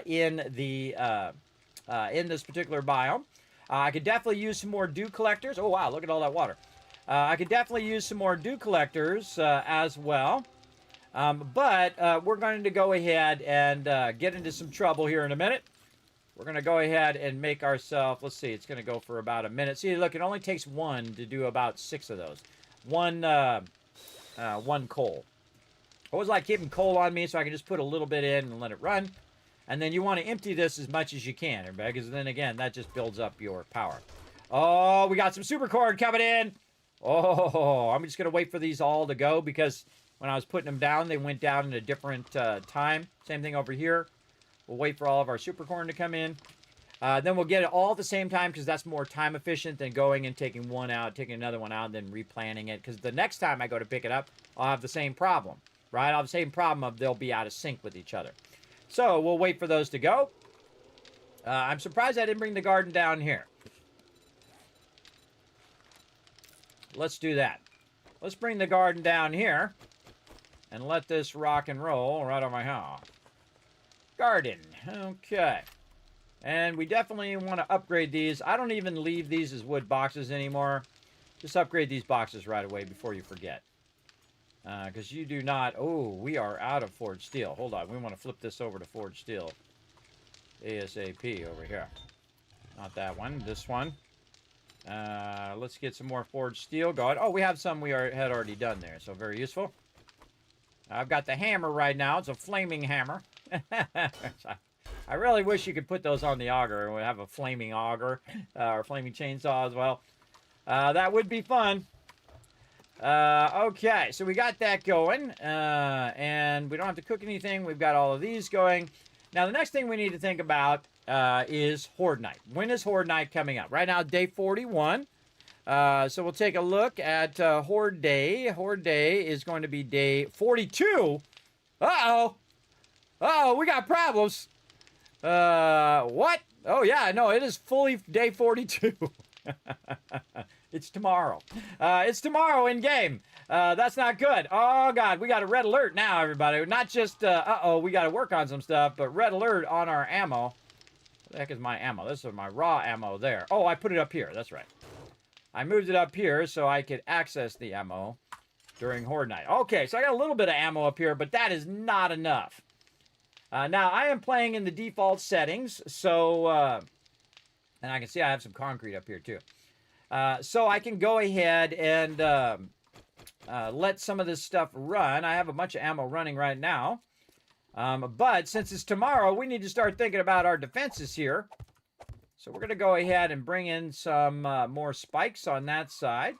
in this particular biome. I could definitely use some more dew collectors. Oh, wow, look at all that water. I could definitely use some more dew collectors as well. But we're going to go ahead and get into some trouble here in a minute. We're going to go ahead and make ourselves, let's see, it's going to go for about a minute. See, look, it only takes one to do about 6 of those. One coal. I always like keeping coal on me so I can just put a little bit in and let it run. And then you want to empty this as much as you can, everybody, because then, again, that just builds up your power. Oh, we got some super cord coming in. Oh, I'm just going to wait for these all to go because when I was putting them down, they went down in a different time. Same thing over here. We'll wait for all of our super corn to come in. Then we'll get it all at the same time because that's more time efficient than going and taking one out, taking another one out, and then replanting it. Because the next time I go to pick it up, I'll have the same problem, right? I'll have the same problem of they'll be out of sync with each other. So we'll wait for those to go. I'm surprised I didn't bring the garden down here. Let's do that. Let's bring the garden down here and let this rock and roll right on my house. Garden. Okay. And we definitely want to upgrade these. I don't even leave these as wood boxes anymore. Just upgrade these boxes right away before you forget. Because you do not... Oh, we are out of forged steel. Hold on. We want to flip this over to forged steel. ASAP over here. Not that one. This one. Let's get some more forged steel going. Oh, we have some we had already done there. So very useful. I've got the hammer right now. It's a flaming hammer. I really wish you could put those on the auger and we have a flaming auger or flaming chainsaw as well. That would be fun. Okay, so we got that going. And we don't have to cook anything. We've got all of these going. Now, the next thing we need to think about is Horde Night. When is Horde Night coming up? Right now, day 41. So we'll take a look at Horde Day. Horde Day is going to be day 42. Uh-oh. Uh-oh, we got problems. What? Oh, yeah, no, it is fully day 42. It's tomorrow. It's tomorrow in game. That's not good. Oh, God, we got a red alert now, everybody. Not just, uh-oh, we got to work on some stuff, but red alert on our ammo. What the heck is my ammo? This is my raw ammo there. Oh, I put it up here. That's right. I moved it up here so I could access the ammo during Horde Night. Okay, so I got a little bit of ammo up here, but that is not enough. Now, I am playing in the default settings, so, and I can see I have some concrete up here, too. So I can go ahead and let some of this stuff run. I have a bunch of ammo running right now. But since it's tomorrow, we need to start thinking about our defenses here. So we're going to go ahead and bring in some more spikes on that side.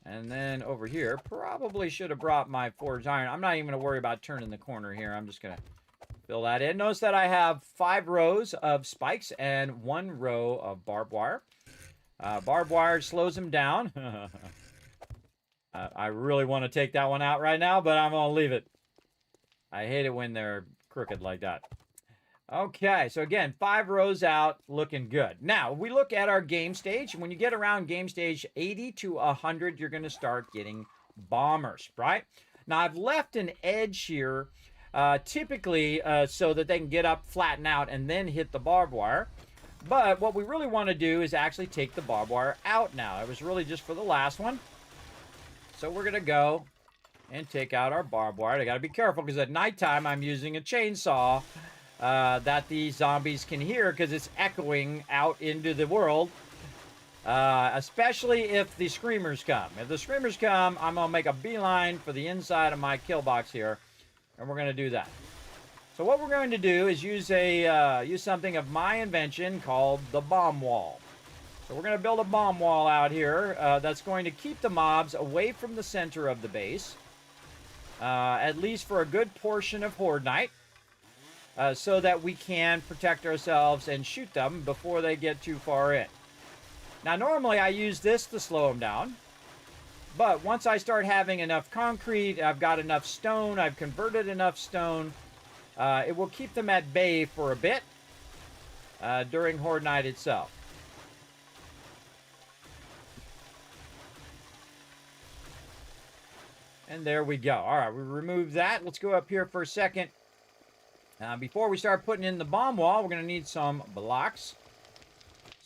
And then over here, probably should have brought my forged iron. I'm not even going to worry about turning the corner here. I'm just going to fill that in. Notice that I have 5 rows of spikes and 1 row of barbed wire. Barbed wire slows them down. I really want to take that one out right now, but I'm going to leave it. I hate it when they're crooked like that. Okay, so again, 5 rows out, looking good. Now, we look at our game stage. When you get around game stage 80 to 100, you're going to start getting bombers, right? Now, I've left an edge here, typically so that they can get up, flatten out, and then hit the barbed wire. But what we really want to do is actually take the barbed wire out now. It was really just for the last one. So we're going to go and take out our barbed wire. I got to be careful because at nighttime I'm using a chainsaw that the zombies can hear because it's echoing out into the world, especially if the screamers come. If the screamers come, I'm going to make a beeline for the inside of my kill box here, and we're going to do that. So what we're going to do is use something of my invention called the bomb wall. So we're going to build a bomb wall out here that's going to keep the mobs away from the center of the base, at least for a good portion of Horde Night. So that we can protect ourselves and shoot them before they get too far in. Now, normally I use this to slow them down. But once I start having enough concrete, I've got enough stone, I've converted enough stone, it will keep them at bay for a bit. during Horde Night itself. And there we go. All right, we removed that. Let's go up here for a second. Before we start putting in the bomb wall, we're going to need some blocks.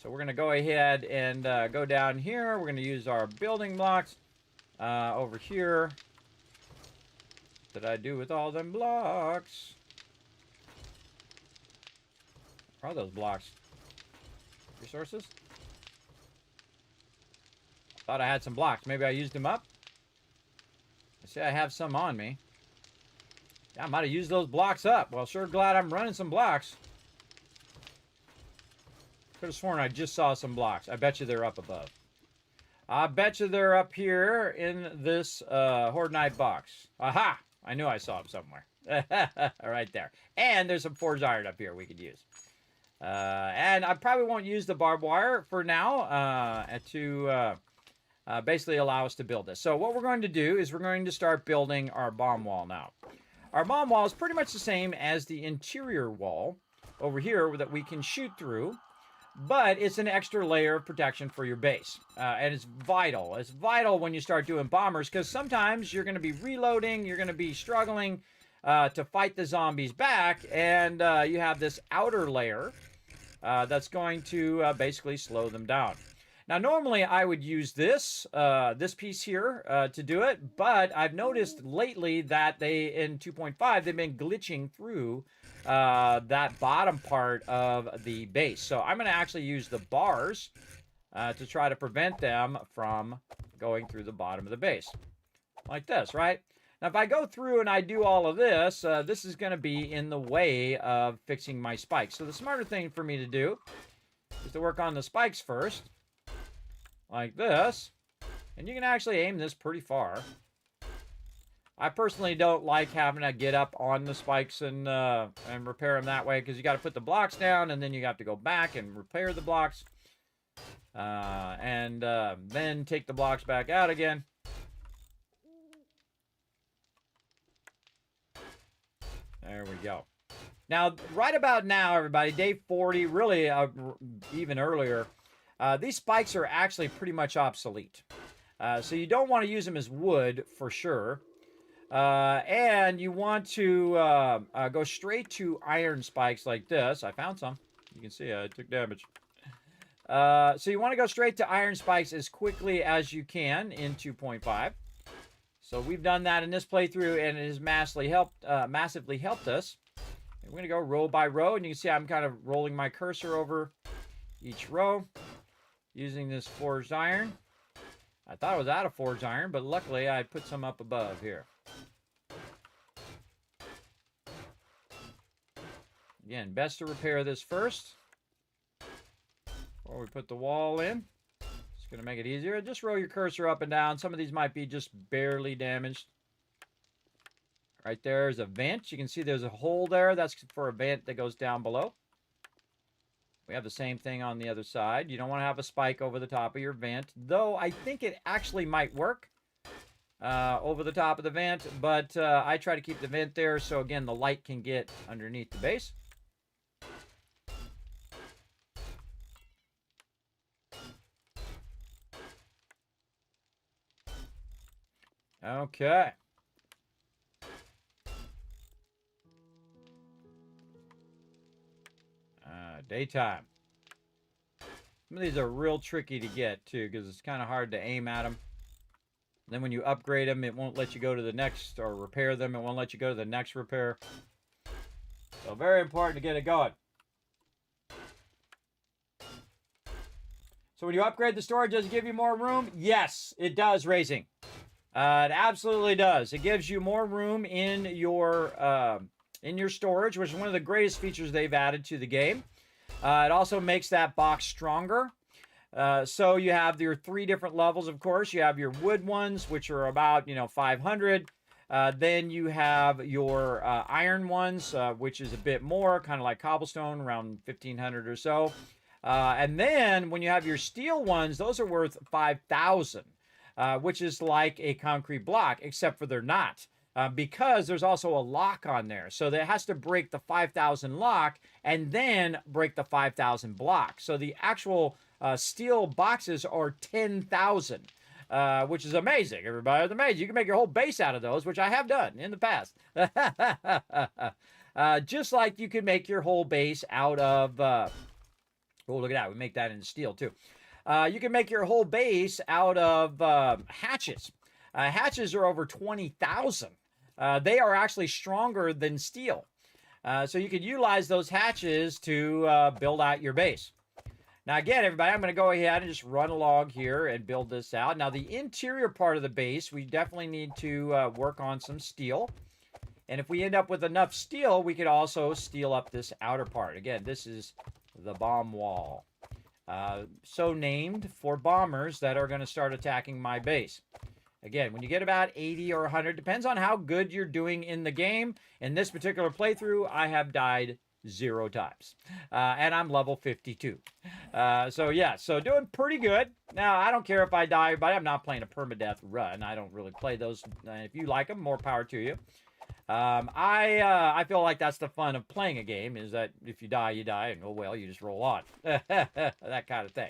So we're going to go ahead and go down here. We're going to use our building blocks over here. What did I do with all them blocks? Where are those blocks? Resources? Thought I had some blocks. Maybe I used them up? I say I have some on me. Yeah, I might have used those blocks up. Well, sure glad I'm running some blocks. Could have sworn I just saw some blocks. I bet you they're up above. I bet you they're up here in this Horde Night box. Aha! I knew I saw them somewhere. Right there. And there's some forged iron up here we could use. And I probably won't use the barbed wire for now to basically allow us to build this. So what we're going to do is we're going to start building our bomb wall now. Our bomb wall is pretty much the same as the interior wall over here that we can shoot through, but it's an extra layer of protection for your base. And it's vital. It's vital when you start doing bombers, because sometimes you're going to be reloading, you're going to be struggling to fight the zombies back, and you have this outer layer that's going to basically slow them down. Now, normally I would use this piece here to do it, but I've noticed lately that in 2.5, they've been glitching through that bottom part of the base. So I'm going to actually use the bars to try to prevent them from going through the bottom of the base. Like this, right? Now, if I go through and I do all of this, this is going to be in the way of fixing my spikes. So the smarter thing for me to do is to work on the spikes first. Like this, and you can actually aim this pretty far. I personally don't like having to get up on the spikes and repair them that way, because you got to put the blocks down, and then you have to go back and repair the blocks, and then take the blocks back out again. There we go. Now, right about now, everybody, day 40, really even earlier, these spikes are actually pretty much obsolete. So you don't want to use them as wood for sure. And you want to go straight to iron spikes like this. I found some. You can see I took damage. So you want to go straight to iron spikes as quickly as you can in 2.5. So we've done that in this playthrough, and it has massively helped us. And we're going to go row by row, and you can see I'm kind of rolling my cursor over each row, using this forged iron. I thought it was out of forged iron, but luckily I put some up above here. Again, best to repair this first before we put the wall in. It's going to make it easier. Just roll your cursor up and down. Some of these might be just barely damaged. Right there is a vent. You can see there's a hole there. That's for a vent that goes down below. We have the same thing on the other side. You don't want to have a spike over the top of your vent, though I think it actually might work over the top of the vent, but I try to keep the vent there so, again, the light can get underneath the base. Okay. Daytime. Some of these are real tricky to get, too, because it's kind of hard to aim at them. And then when you upgrade them, it won't let you go to the next, or repair them. It won't let you go to the next repair. So very important to get it going. So when you upgrade the storage, does it give you more room? Yes, it does, Racing. It absolutely does. It gives you more room in your storage, which is one of the greatest features they've added to the game. It also makes that box stronger. So you have your 3 different levels, of course. You have your wood ones, which are about, 500. Then you have your iron ones, which is a bit more, kind of like cobblestone, around 1,500 or so. And then when you have your steel ones, those are worth 5,000, which is like a concrete block, except for they're not. because there's also a lock on there. So that has to break the 5,000 lock and then break the 5,000 block. So the actual steel boxes are 10,000. Which is amazing, everybody. It's amazing. You can make your whole base out of those, which I have done in the past. Just like you can make your whole base out of... oh, look at that. We make that in steel, too. You can make your whole base out of hatches. Hatches are over 20,000. They are actually stronger than steel. So you can utilize those hatches to build out your base. Now, again, everybody, I'm going to go ahead and just run along here and build this out. Now, the interior part of the base, we definitely need to work on some steel. And if we end up with enough steel, we could also steel up this outer part. Again, this is the bomb wall. So named for bombers that are going to start attacking my base. Again, when you get about 80 or 100, depends on how good you're doing in the game. In this particular playthrough, I have died 0 times. And I'm level 52. So yeah, so doing pretty good. Now, I don't care if I die, but I'm not playing a permadeath run. I don't really play those. If you like them, more power to you. I feel like that's the fun of playing a game, is that if you die, you die, and oh well, you just roll on. That kind of thing.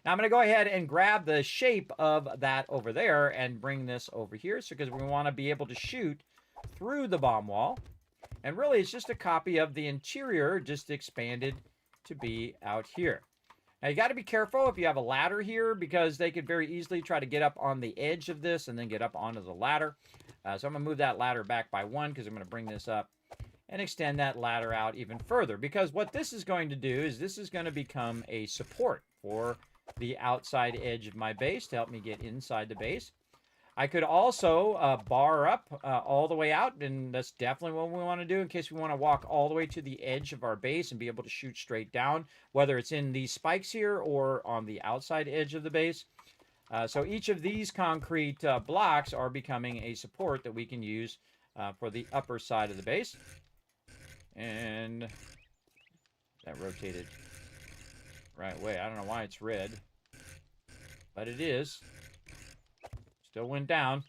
Now, I'm going to go ahead and grab the shape of that over there and bring this over here, so because we want to be able to shoot through the bomb wall. And really, it's just a copy of the interior, just expanded to be out here. Now, you got to be careful if you have a ladder here, because they could very easily try to get up on the edge of this and then get up onto the ladder. So I'm going to move that ladder back by 1, because I'm going to bring this up and extend that ladder out even further. Because what this is going to do is this is going to become a support for the outside edge of my base to help me get inside the base. I could also bar up all the way out, and that's definitely what we want to do in case we want to walk all the way to the edge of our base and be able to shoot straight down, whether it's in these spikes here or on the outside edge of the base. So each of these concrete blocks are becoming a support that we can use for the upper side of the base. And that rotated right way. I don't know why it's red, but it is. Still went down.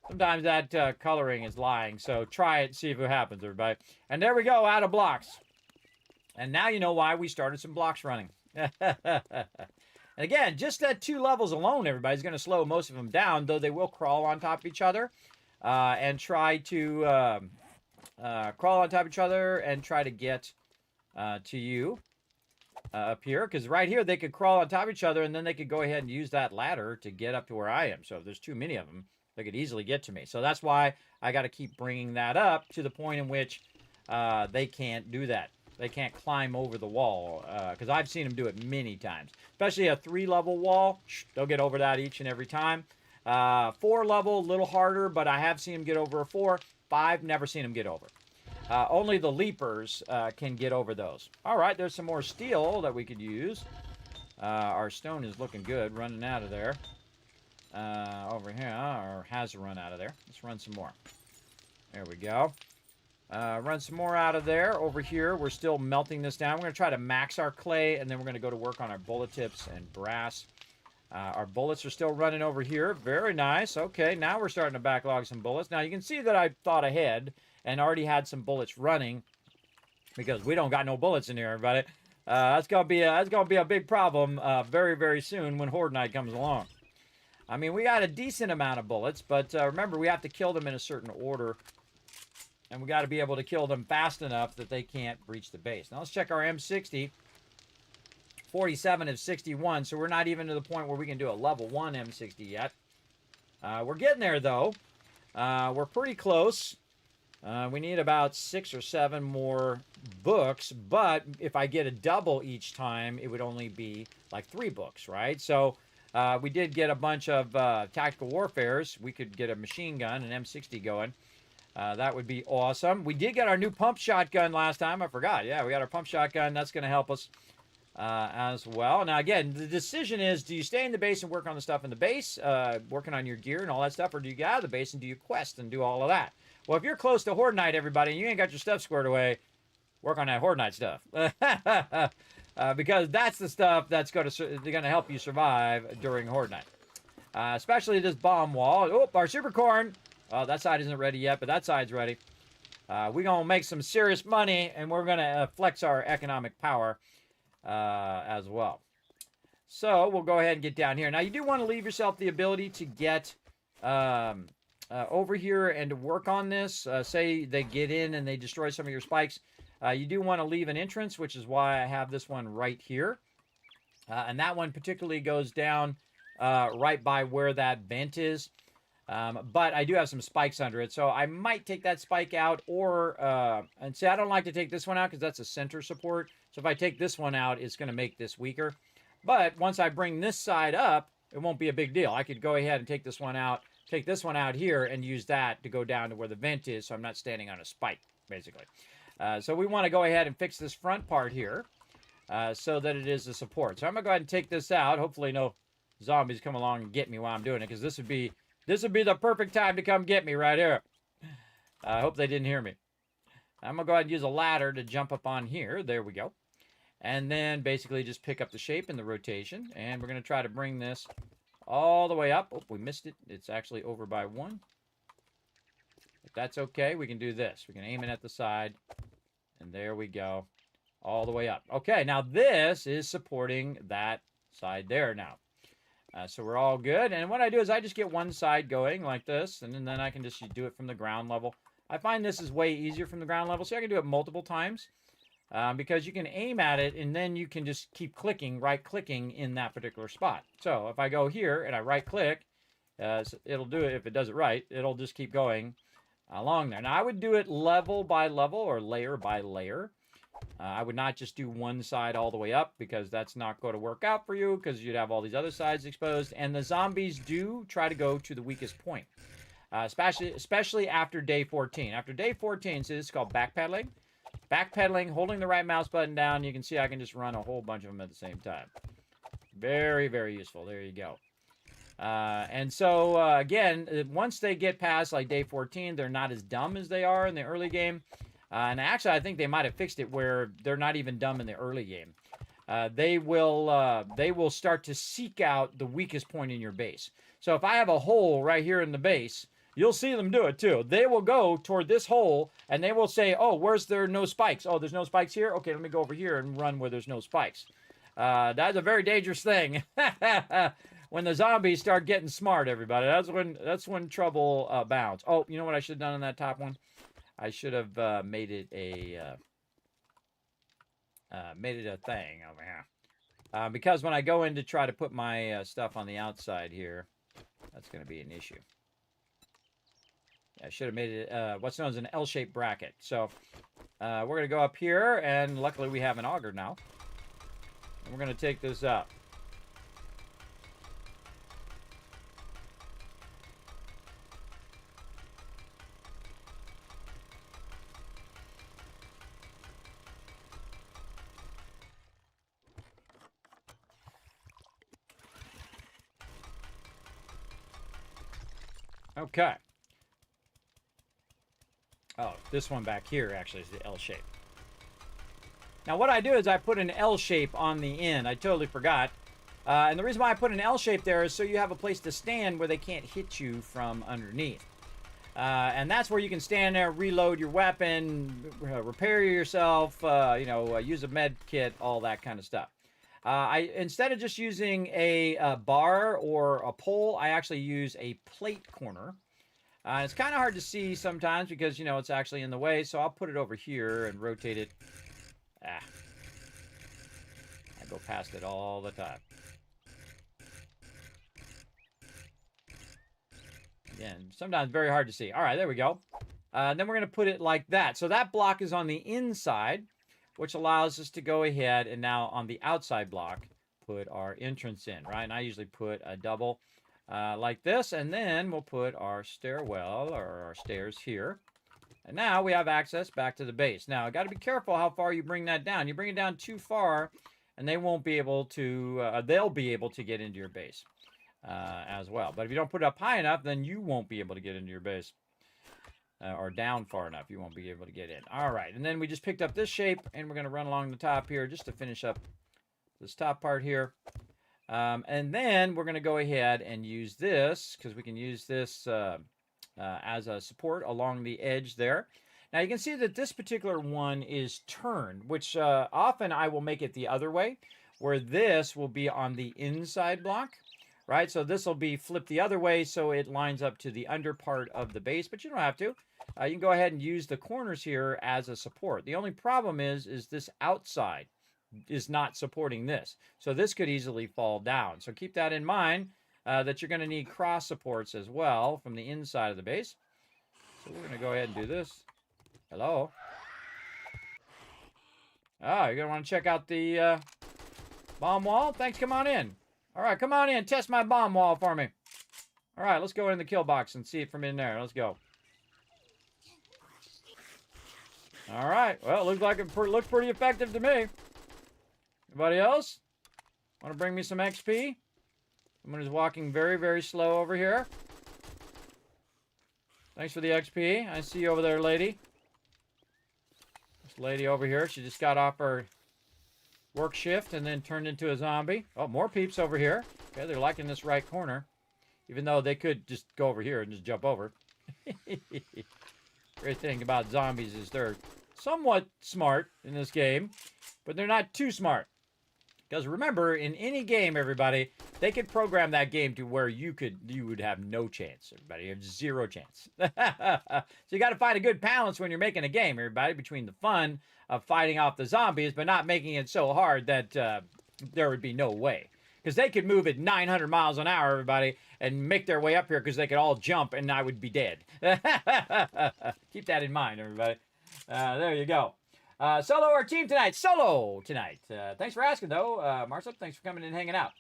Sometimes that coloring is lying, so try it, see if it happens, everybody. And there we go, out of blocks. And now you know why we started some blocks running. And again, just that 2 levels alone, everybody's going to slow most of them down, though they will crawl on top of each other and try to crawl on top of each other and try to get to you up here. Because right here, they could crawl on top of each other, and then they could go ahead and use that ladder to get up to where I am. So if there's too many of them, they could easily get to me. So that's why I got to keep bringing that up to the point in which they can't do that. They can't climb over the wall, because I've seen them do it many times. Especially a 3-level wall, they'll get over that each and every time. 4-level, a little harder, but I have seen them get over a 4. 5, never seen them get over. Only the leapers can get over those. All right, there's some more steel that we could use. Our stone is looking good, running out of there. Over here, or has run out of there. Let's run some more. There we go. Run some more out of there. Over here, we're still melting this down. We're going to try to max our clay, and then we're going to go to work on our bullet tips and brass. Our bullets are still running over here. Very nice. Okay, now we're starting to backlog some bullets. Now, you can see that I thought ahead and already had some bullets running, because we don't got no bullets in here, everybody. That's gonna be a big problem very, very soon when Horde Night comes along. I mean, we got a decent amount of bullets, but remember, we have to kill them in a certain order. And we got to be able to kill them fast enough that they can't breach the base. Now let's check our M60. 47 of 61, so we're not even to the point where we can do a level 1 M60 yet. We're getting there, though. We're pretty close. We need about 6 or 7 more books, but if I get a double each time, it would only be like 3 books, right? So we did get a bunch of tactical warfares. We could get a machine gun, an M60 going. That would be awesome. We did get our new pump shotgun last time. I forgot. Yeah, we got our pump shotgun. That's going to help us as well. Now, again, the decision is, do you stay in the base and work on the stuff in the base, working on your gear and all that stuff, or do you get out of the base and do you quest and do all of that? Well, if you're close to Horde Night, everybody, and you ain't got your stuff squared away, work on that Horde Night stuff. Because that's the stuff that's going to help you survive during Horde Night. Especially this bomb wall. Oh, our super corn. Oh, that side isn't ready yet, but that side's ready. We're going to make some serious money, and we're going to flex our economic power as well. So we'll go ahead and get down here. Now, you do want to leave yourself the ability to get over here and to work on this. Say they get in and they destroy some of your spikes. You do want to leave an entrance, which is why I have this one right here. And that one particularly goes down right by where that vent is. But I do have some spikes under it, so I might take that spike out, or, and see, I don't like to take this one out because that's a center support. So if I take this one out, it's going to make this weaker. But once I bring this side up, it won't be a big deal. I could go ahead and take this one out here, and use that to go down to where the vent is, so I'm not standing on a spike, basically. So we want to go ahead and fix this front part here, so that it is a support. So I'm going to go ahead and take this out. Hopefully no zombies come along and get me while I'm doing it, because this would be the perfect time to come get me right here. I hope they didn't hear me. I'm going to go ahead and use a ladder to jump up on here. There we go. And then basically just pick up the shape and the rotation. And we're going to try to bring this all the way up. Oh, we missed it. It's actually over by 1. But that's okay. We can do this. We can aim it at the side. And there we go. All the way up. Okay, now this is supporting that side there now. So we're all good. And what I do is I just get one side going like this, and then I can just do it from the ground level. I find this is way easier from the ground level, so I can do it multiple times. Because you can aim at it, and then you can just keep clicking, right-clicking in that particular spot. So if I go here and I right-click, it'll do it. If it does it right, it'll just keep going along there. Now, I would do it level by level or layer by layer. I would not just do one side all the way up, because that's not going to work out for you, because you'd have all these other sides exposed. And the zombies do try to go to the weakest point, especially after day 14. After day 14, so this is called backpedaling. Backpedaling, holding the right mouse button down, you can see I can just run a whole bunch of them at the same time. Very, very useful. There you go. And so, again, once they get past, like, day 14, they're not as dumb as they are in the early game. And actually, I think they might have fixed it where they're not even dumb in the early game. They will start to seek out the weakest point in your base. So if I have a hole right here in the base, you'll see them do it too. They will go toward this hole, and they will say, oh, where's there no spikes? Oh, there's no spikes here? Okay, let me go over here and run where there's no spikes. That's a very dangerous thing. When the zombies start getting smart, everybody, that's when trouble abounds. Oh, you know what I should have done on that top one? I should have made it a thing over here. Because when I go in to try to put my stuff on the outside here, that's going to be an issue. I should have made it what's known as an L-shaped bracket. So we're going to go up here, and luckily we have an auger now. And we're going to take this out. Okay. Oh, this one back here actually is the L shape. Now what I do is I put an L shape on the end. I totally forgot. And the reason why I put an L shape there is so you have a place to stand where they can't hit you from underneath. And that's where you can stand there, reload your weapon, repair yourself, use a med kit, all that kind of stuff. Instead of just using a bar or a pole, I actually use a plate corner. It's kind of hard to see sometimes because, it's actually in the way. So I'll put it over here and rotate it. I go past it all the time. Again, sometimes very hard to see. All right, there we go. Then we're going to put it like that. So that block is on the inside, which allows us to go ahead and now on the outside block, put our entrance in, right? And I usually put a double like this, and then we'll put our stairwell or our stairs here. And now we have access back to the base. Now, got to be careful how far you bring that down. You bring it down too far, and they won't be able to, they'll be able to get into your base as well. But if you don't put it up high enough, then you won't be able to get into your base. Or down far enough, you won't be able to get in. All right, and then we just picked up this shape, and we're going to run along the top here just to finish up this top part here. And then we're going to go ahead and use this, because we can use this as a support along the edge there. Now you can see that this particular one is turned, which often I will make it the other way, where this will be on the inside block, right? So this will be flipped the other way so it lines up to the under part of the base, but you don't have to. You can go ahead and use the corners here as a support. The only problem is this outside is not supporting this. So this could easily fall down. So keep that in mind that you're going to need cross supports as well from the inside of the base. So we're going to go ahead and do this. Hello. Oh, you're going to want to check out the bomb wall? Thanks, come on in. All right, come on in. Test my bomb wall for me. All right, let's go in the kill box and see it from in there. Let's go. All right, well, it looks like it looks pretty effective to me. Anybody else? Want to bring me some XP? Someone is walking very, very slow over here. Thanks for the XP. I see you over there, lady. This lady over here, she just got off her work shift and then turned into a zombie. Oh, more peeps over here. Okay, they're liking this right corner. Even though they could just go over here and just jump over. Great thing about zombies is they're somewhat smart in this game, but they're not too smart. Because remember, in any game, everybody, they could program that game to where you would have no chance. Everybody, you have zero chance. So you got to find a good balance when you're making a game, everybody, between the fun of fighting off the zombies, but not making it so hard that there would be no way. Because they could move at 900 miles an hour, everybody, and make their way up here because they could all jump and I would be dead. Keep that in mind, everybody. There you go. Solo or team tonight? Solo tonight. Thanks for asking, though. Marcel, thanks for coming and hanging out.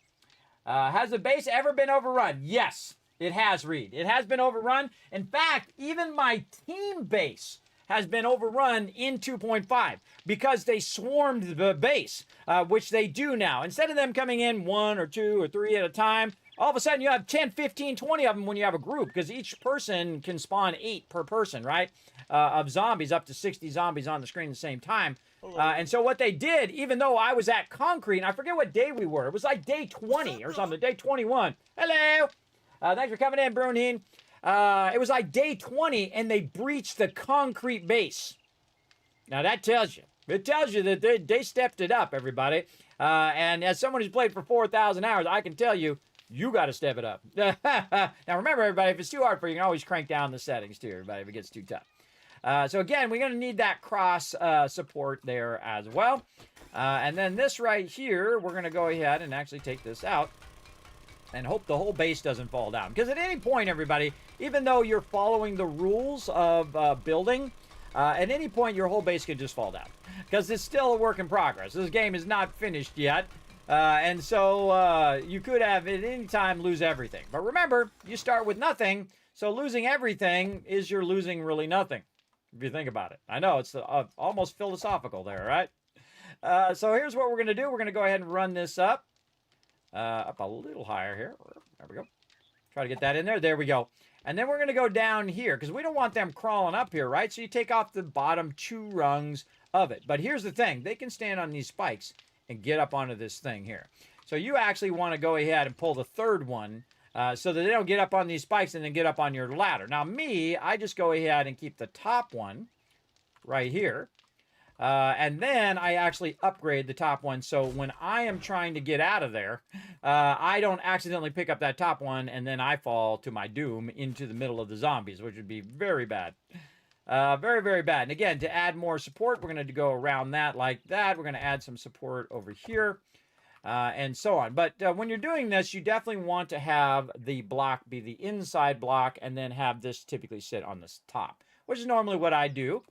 Has the base ever been overrun? Yes, it has, Reed. It has been overrun. In fact, even my team base has been overrun in 2.5 because they swarmed the base, which they do now. Instead of them coming in 1 or 2 or 3 at a time, all of a sudden you have 10, 15, 20 of them when you have a group because each person can spawn 8 per person, right? Of zombies, up to 60 zombies on the screen at the same time. And so what they did, even though I was at concrete, and I forget what day we were. It was like day 20 or something, day 21. Hello. Thanks for coming in, Brunheen. It was like day 20, and they breached the concrete base. Now, that tells you. It tells you that they stepped it up, everybody. And as someone who's played for 4,000 hours, I can tell you, you got to step it up. Now, remember, everybody, if it's too hard for you, you can always crank down the settings, too, everybody, if it gets too tough. So, again, we're going to need that cross support there as well. And then this right here, we're going to go ahead and actually take this out and hope the whole base doesn't fall down. Because at any point, everybody, even though you're following the rules of building, at any point, your whole base could just fall down. Because it's still a work in progress. This game is not finished yet. And so you could have at any time lose everything. But remember, you start with nothing. So losing everything is you're losing really nothing. If you think about it. I know, it's almost philosophical there, right? So here's what we're going to do. We're going to go ahead and run this up. Up a little higher here. There we go. Try to get that in there. There we go. And then we're going to go down here because we don't want them crawling up here, right? So you take off the bottom 2 rungs of it. But here's the thing. They can stand on these spikes and get up onto this thing here. So you actually want to go ahead and pull the 3rd one so that they don't get up on these spikes and then get up on your ladder. Now me, I just go ahead and keep the top one right here. And then I actually upgrade the top one. So when I am trying to get out of there, I don't accidentally pick up that top one and then I fall to my doom into the middle of the zombies, which would be very bad. Very, very bad. And again, to add more support, we're going to go around that like that. We're going to add some support over here. And so on. But when you're doing this, you definitely want to have the block be the inside block and then have this typically sit on the top, which is normally what I do.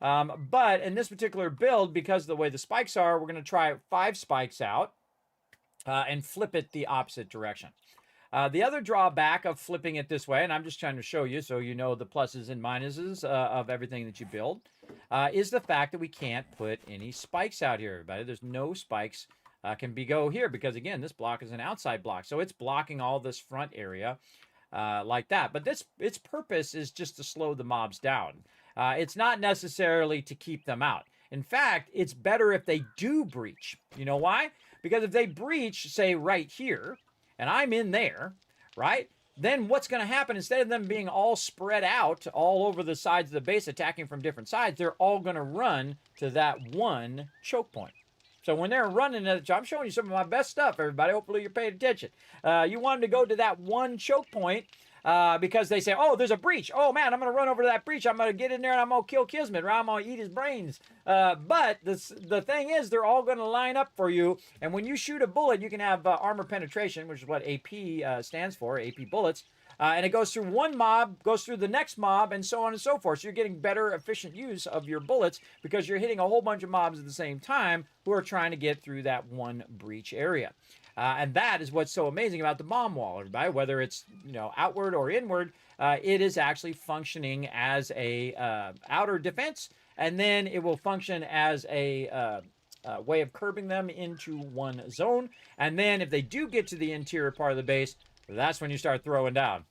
But in this particular build, because of the way the spikes are, we're going to try 5 spikes out and flip it the opposite direction. The other drawback of flipping it this way, and I'm just trying to show you so you know the pluses and minuses of everything that you build, is the fact that we can't put any spikes out here, everybody. There's no spikes can go here because, again, this block is an outside block. So it's blocking all this front area like that. But its purpose is just to slow the mobs down. It's not necessarily to keep them out. In fact, it's better if they do breach. You know why? Because if they breach, say, right here, and I'm in there, right? then what's going to happen, instead of them being all spread out all over the sides of the base attacking from different sides, they're all going to run to that one choke point. So when they're running at I'm showing you some of my best stuff, everybody. Hopefully you're paying attention. You want them to go to that one choke point because they say, oh, there's a breach. Oh, man, I'm going to run over to that breach. I'm going to get in there and I'm going to kill Kismet, or I'm going to eat his brains. But the thing is, they're all going to line up for you. And when you shoot a bullet, you can have armor penetration, which is what AP stands for, AP bullets. And it goes through one mob, goes through the next mob, and so on and so forth. So you're getting better, efficient use of your bullets because you're hitting a whole bunch of mobs at the same time who are trying to get through that one breach area. And that is what's so amazing about the bomb wall, everybody. Whether it's outward or inward, it is actually functioning as a outer defense, and then it will function as a way of curbing them into one zone. And then if they do get to the interior part of the base, that's when you start throwing down.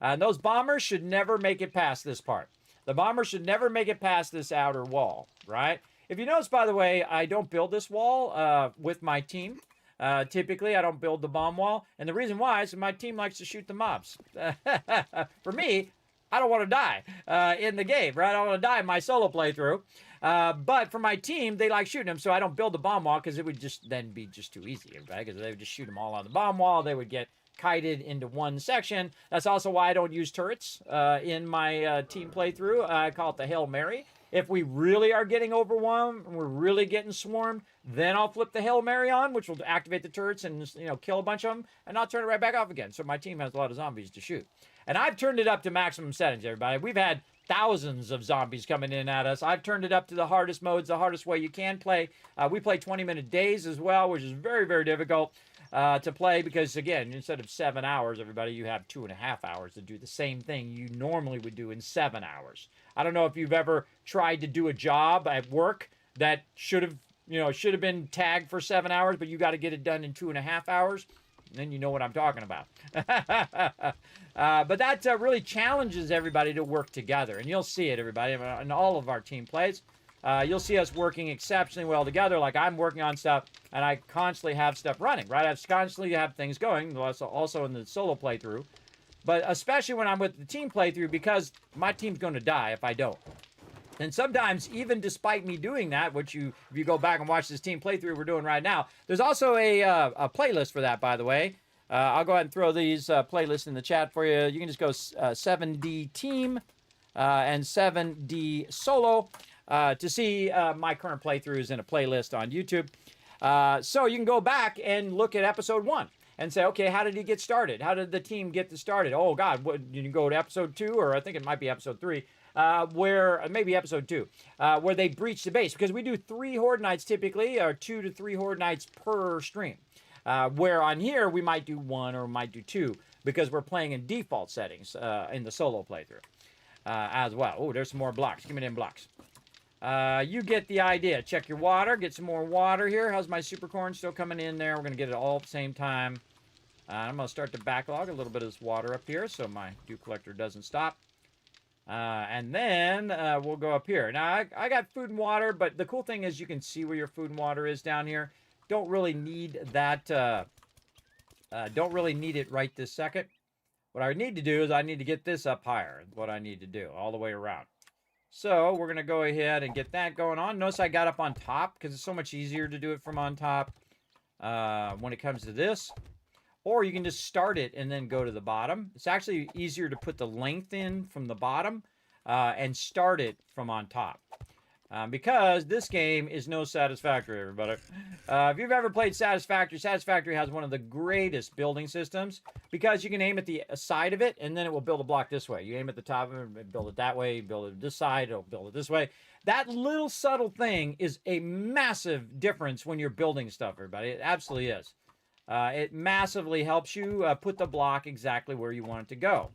And those bombers should never make it past this part. The bombers should never make it past this outer wall, right? If you notice, by the way, I don't build this wall with my team. Typically, I don't build the bomb wall. And the reason why is my team likes to shoot the mobs. For me, I don't want to die in the game, right? I don't want to die in my solo playthrough. But for my team, they like shooting them, so I don't build the bomb wall because it would just then be just too easy, right? Because they would just shoot them all on the bomb wall. They would get kited into one section. That's also why I don't use turrets in my team playthrough. I call it the Hail Mary. If we really are getting overwhelmed and we're really getting swarmed, then I'll flip the Hail Mary on, which will activate the turrets and kill a bunch of them, and I'll turn it right back off again. So my team has a lot of zombies to shoot. And I've turned it up to maximum settings, everybody. We've had thousands of zombies coming in at us. I've turned it up to the hardest modes, the hardest way you can play. We play 20-minute days as well, which is very, very difficult to play because, again, instead of 7 hours, everybody, you have 2.5 hours to do the same thing you normally would do in 7 hours. I don't know if you've ever tried to do a job at work that should have been tagged for 7 hours, but you got to get it done in 2.5 hours. Then you know what I'm talking about. But that really challenges everybody to work together. And you'll see it, everybody, in all of our team plays. You'll see us working exceptionally well together. Like I'm working on stuff, and I constantly have stuff running, right? I constantly have things going, also in the solo playthrough. But especially when I'm with the team playthrough, because my team's going to die if I don't. And sometimes, even despite me doing that, which if you go back and watch this team playthrough we're doing right now, there's also a playlist for that, by the way. I'll go ahead and throw these playlists in the chat for you. You can just go 7D Team and 7D Solo to see my current playthroughs in a playlist on YouTube. So you can go back and look at episode 1 and say, okay, how did he get started? How did the team get started? Oh, God, you can go to episode 2, or I think it might be episode 3. Where maybe episode 2, where they breach the base, because we do 3 Horde Nights typically, or 2 to 3 Horde Nights per stream. Where on here we might do 1 or might do 2 because we're playing in default settings in the solo playthrough as well. Oh, there's some more blocks. Give me them blocks. You get the idea. Check your water. Get some more water here. How's my super corn still coming in there? We're going to get it all at the same time. I'm going to start to backlog a little bit of this water up here so my dew collector doesn't stop. And then we'll go up here. Now, I got food and water, but the cool thing is you can see where your food and water is down here. Don't really need that. Don't really need it right this second. What I need to do is I need to get this up higher. What I need to do all the way around. So we're going to go ahead and get that going on. Notice I got up on top because it's so much easier to do it from on top when it comes to this. Or you can just start it and then go to the bottom. It's actually easier to put the length in from the bottom and start it from on top. Because this game is no Satisfactory, everybody. If you've ever played Satisfactory, Satisfactory has one of the greatest building systems because you can aim at the side of it and then it will build a block this way. You aim at the top of it, build it that way, you build it this side, it'll build it this way. That little subtle thing is a massive difference when you're building stuff, everybody. It absolutely is. It massively helps you put the block exactly where you want it to go.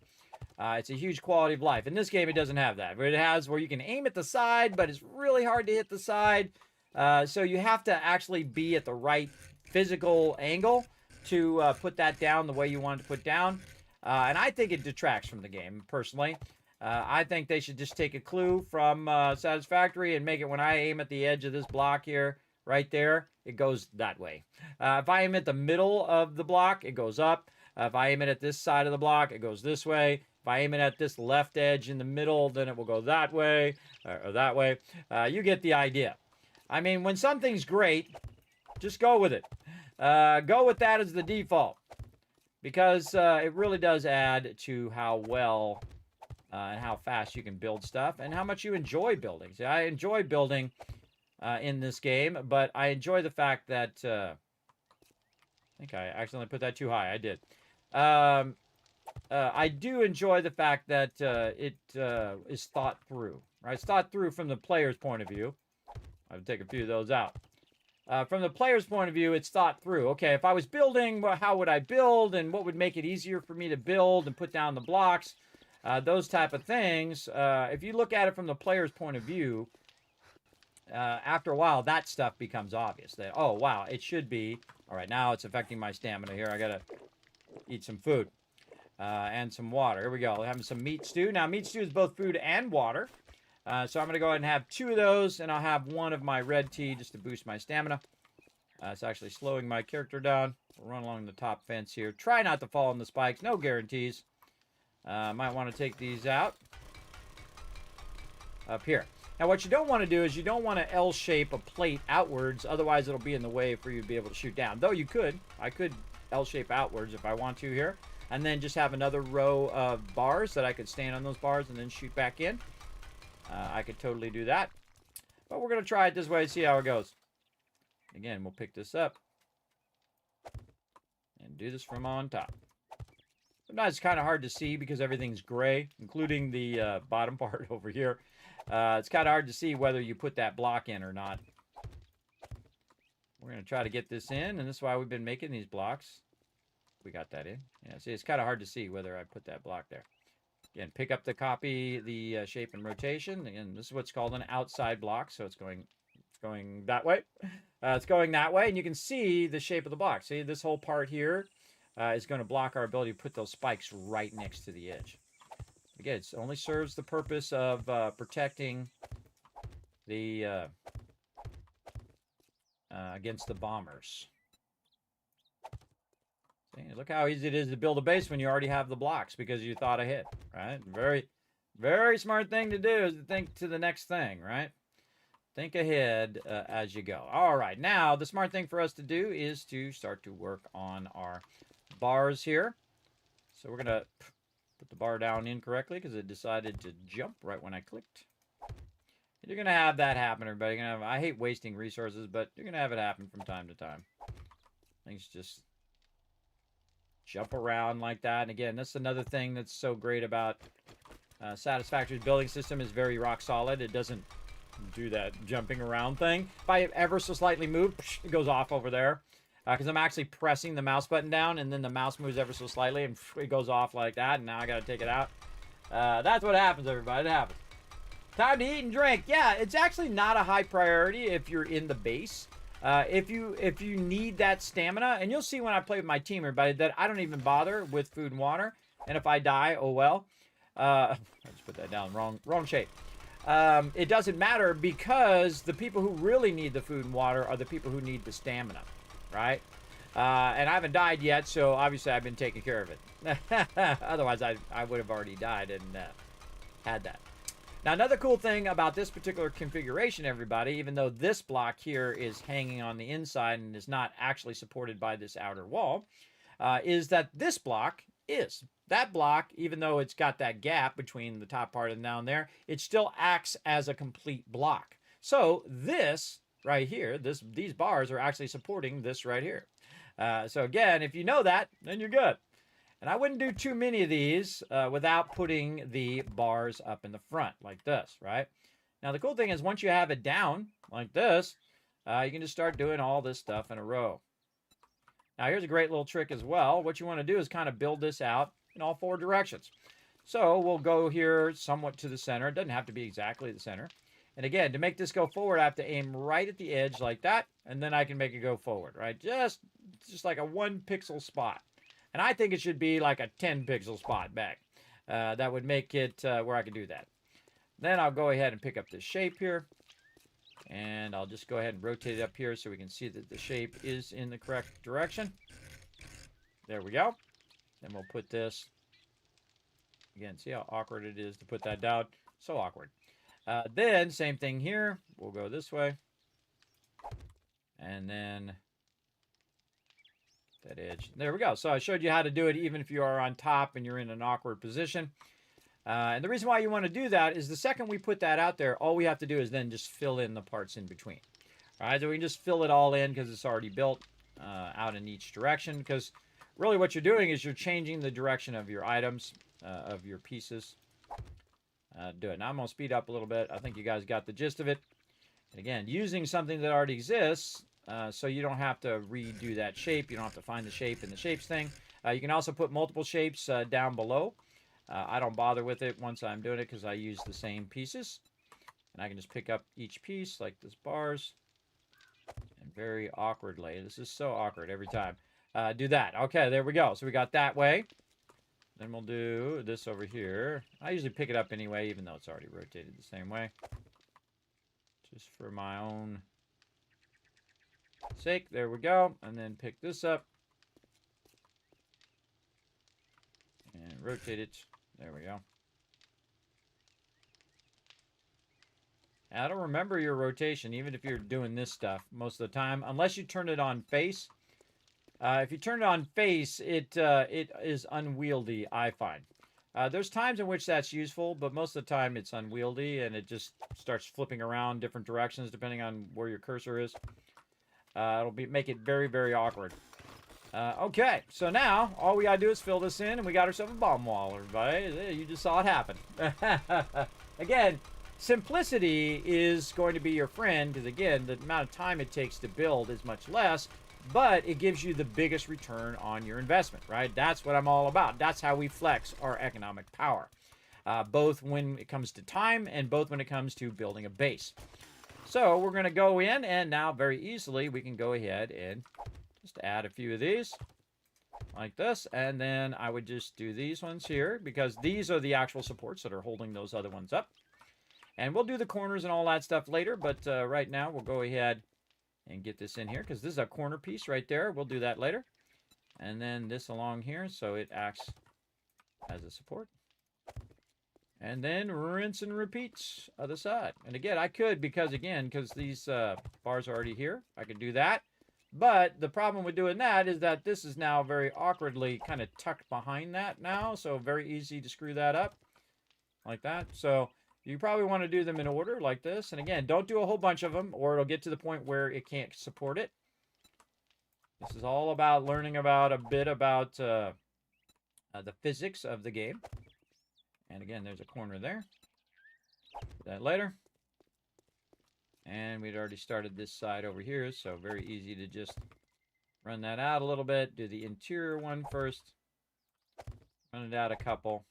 It's a huge quality of life. In this game, it doesn't have that. But it has where you can aim at the side, but it's really hard to hit the side. So you have to actually be at the right physical angle to put that down the way you want it to put down. And I think it detracts from the game, personally. I think they should just take a clue from Satisfactory and make it when I aim at the edge of this block here, right there, it goes that way. If I am at the middle of the block, it goes up. If I aim it at this side of the block, it goes this way. If I aim it at this left edge in the middle, then it will go that way or that way. You get the idea. I mean, when something's great, just go with it. Go with that as the default, because it really does add to how well and how fast you can build stuff and how much you enjoy building. See, I enjoy building in this game, but I enjoy the fact that I think I accidentally put that too high. I did. I do enjoy the fact that it is thought through. Right? It's thought through from the player's point of view. I would take a few of those out. From the player's point of view, it's thought through. Okay, if I was building, well, how would I build, and what would make it easier for me to build and put down the blocks? Those type of things. If you look at it from the player's point of view, after a while, that stuff becomes obvious. That, oh, wow, it should be. All right, now it's affecting my stamina here. I got to eat some food and some water. Here we go. We're having some meat stew. Now, meat stew is both food and water. So I'm going to go ahead and have 2 of those, and I'll have 1 of my red tea just to boost my stamina. It's actually slowing my character down. We'll run along the top fence here. Try not to fall on the spikes. No guarantees. Might want to take these out. Up here. Now, what you don't want to do is you don't want to L-shape a plate outwards. Otherwise, it'll be in the way for you to be able to shoot down. Though you could. I could L-shape outwards if I want to here. And then just have another row of bars that I could stand on those bars and then shoot back in. I could totally do that. But we're going to try it this way, see how it goes. Again, we'll pick this up. And do this from on top. Sometimes it's kind of hard to see because everything's gray, including the bottom part over here. It's kind of hard to see whether you put that block in or not. We're going to try to get this in, and this is why we've been making these blocks. We got that in. Yeah, see, it's kind of hard to see whether I put that block there. Again, pick up the copy, the shape and rotation. Again, this is what's called an outside block, so it's going that way. It's going that way, and you can see the shape of the block. See, this whole part here is going to block our ability to put those spikes right next to the edge. Again, it only serves the purpose of protecting the against the bombers. See, look how easy it is to build a base when you already have the blocks because you thought ahead, right? Very, very smart thing to do is to think to the next thing, right? Think ahead as you go. All right, now the smart thing for us to do is to start to work on our bars here. So we're going to put the bar down incorrectly because it decided to jump right when I clicked. And you're going to have that happen, everybody. You're gonna have, I hate wasting resources, but you're going to have it happen from time to time. Things just jump around like that. And again, that's another thing that's so great about Satisfactory's building system is very rock solid. It doesn't do that jumping around thing. If I ever so slightly move, it goes off over there. Because I'm actually pressing the mouse button down, and then the mouse moves ever so slightly, and it goes off like that, and now I got to take it out. That's what happens, everybody. It happens. Time to eat and drink. Yeah, it's actually not a high priority if you're in the base. If you need that stamina, and you'll see when I play with my team, everybody, that I don't even bother with food and water. And if I die, oh well. I just put that down wrong shape. It doesn't matter because the people who really need the food and water are the people who need the stamina, right? And I haven't died yet, so obviously I've been taking care of it. Otherwise, I would have already died and had that. Now, another cool thing about this particular configuration, everybody, even though this block here is hanging on the inside and is not actually supported by this outer wall, is that this block is. That block, even though it's got that gap between the top part and down there, it still acts as a complete block. So this right here, these bars are actually supporting this right here. So again, if you know that, then you're good. And I wouldn't do too many of these without putting the bars up in the front like this, right? Now, the cool thing is once you have it down like this, you can just start doing all this stuff in a row. Now, here's a great little trick as well. What you want to do is kind of build this out in all 4 directions. So we'll go here somewhat to the center. It doesn't have to be exactly the center. And again, to make this go forward, I have to aim right at the edge like that, and then I can make it go forward, right? Just like a 1 pixel spot. And I think it should be like a 10 pixel spot back. That would make it where I can do that. Then I'll go ahead and pick up this shape here. And I'll just go ahead and rotate it up here so we can see that the shape is in the correct direction. There we go. Then we'll put this. Again, see how awkward it is to put that down? So awkward. Then, same thing here. We'll go this way. And then that edge. There we go. So I showed you how to do it even if you are on top and you're in an awkward position. And the reason why you want to do that is the second we put that out there, all we have to do is then just fill in the parts in between. All right, so we can just fill it all in because it's already built out in each direction. Because really what you're doing is you're changing the direction of your items, of your pieces. Do it. Now I'm going to speed up a little bit. I think you guys got the gist of it. And again, using something that already exists, so you don't have to redo that shape. You don't have to find the shape in the shapes thing. You can also put multiple shapes down below. I don't bother with it once I'm doing it because I use the same pieces. And I can just pick up each piece like this bars. And very awkwardly, this is so awkward every time, do that. Okay, there we go. So we got that way. Then we'll do this over here. I usually pick it up anyway, even though it's already rotated the same way. Just for my own sake. There we go. And then pick this up. And rotate it. There we go. I don't remember your rotation, even if you're doing this stuff most of the time, unless you turn it on face. If you turn it on face, it is unwieldy, I find. There's times in which that's useful, but most of the time it's unwieldy, and it just starts flipping around different directions depending on where your cursor is. It'll make it very, very awkward. Okay, so now all we gotta do is fill this in, and we got ourselves a bomb wall, everybody. You just saw it happen. Again, simplicity is going to be your friend, because again, the amount of time it takes to build is much less, but it gives you the biggest return on your investment, right? That's what I'm all about. That's how we flex our economic power, both when it comes to time and both when it comes to building a base. So we're going to go in, and now very easily we can go ahead and just add a few of these like this, and then I would just do these ones here because these are the actual supports that are holding those other ones up. And we'll do the corners and all that stuff later, but right now we'll go ahead and get this in here because this is a corner piece right there. We'll do that later. And then this along here so it acts as a support. And then rinse and repeat other side. And again, I could because these bars are already here, I could do that. But the problem with doing that is that this is now very awkwardly kind of tucked behind that now. So very easy to screw that up like that. So you probably want to do them in order like this. And again, don't do a whole bunch of them or it'll get to the point where it can't support it. This is all about learning about a bit about the physics of the game. And again, there's a corner there. Do that later. And we'd already started this side over here, so very easy to just run that out a little bit. Do the interior one first. Run it out a couple.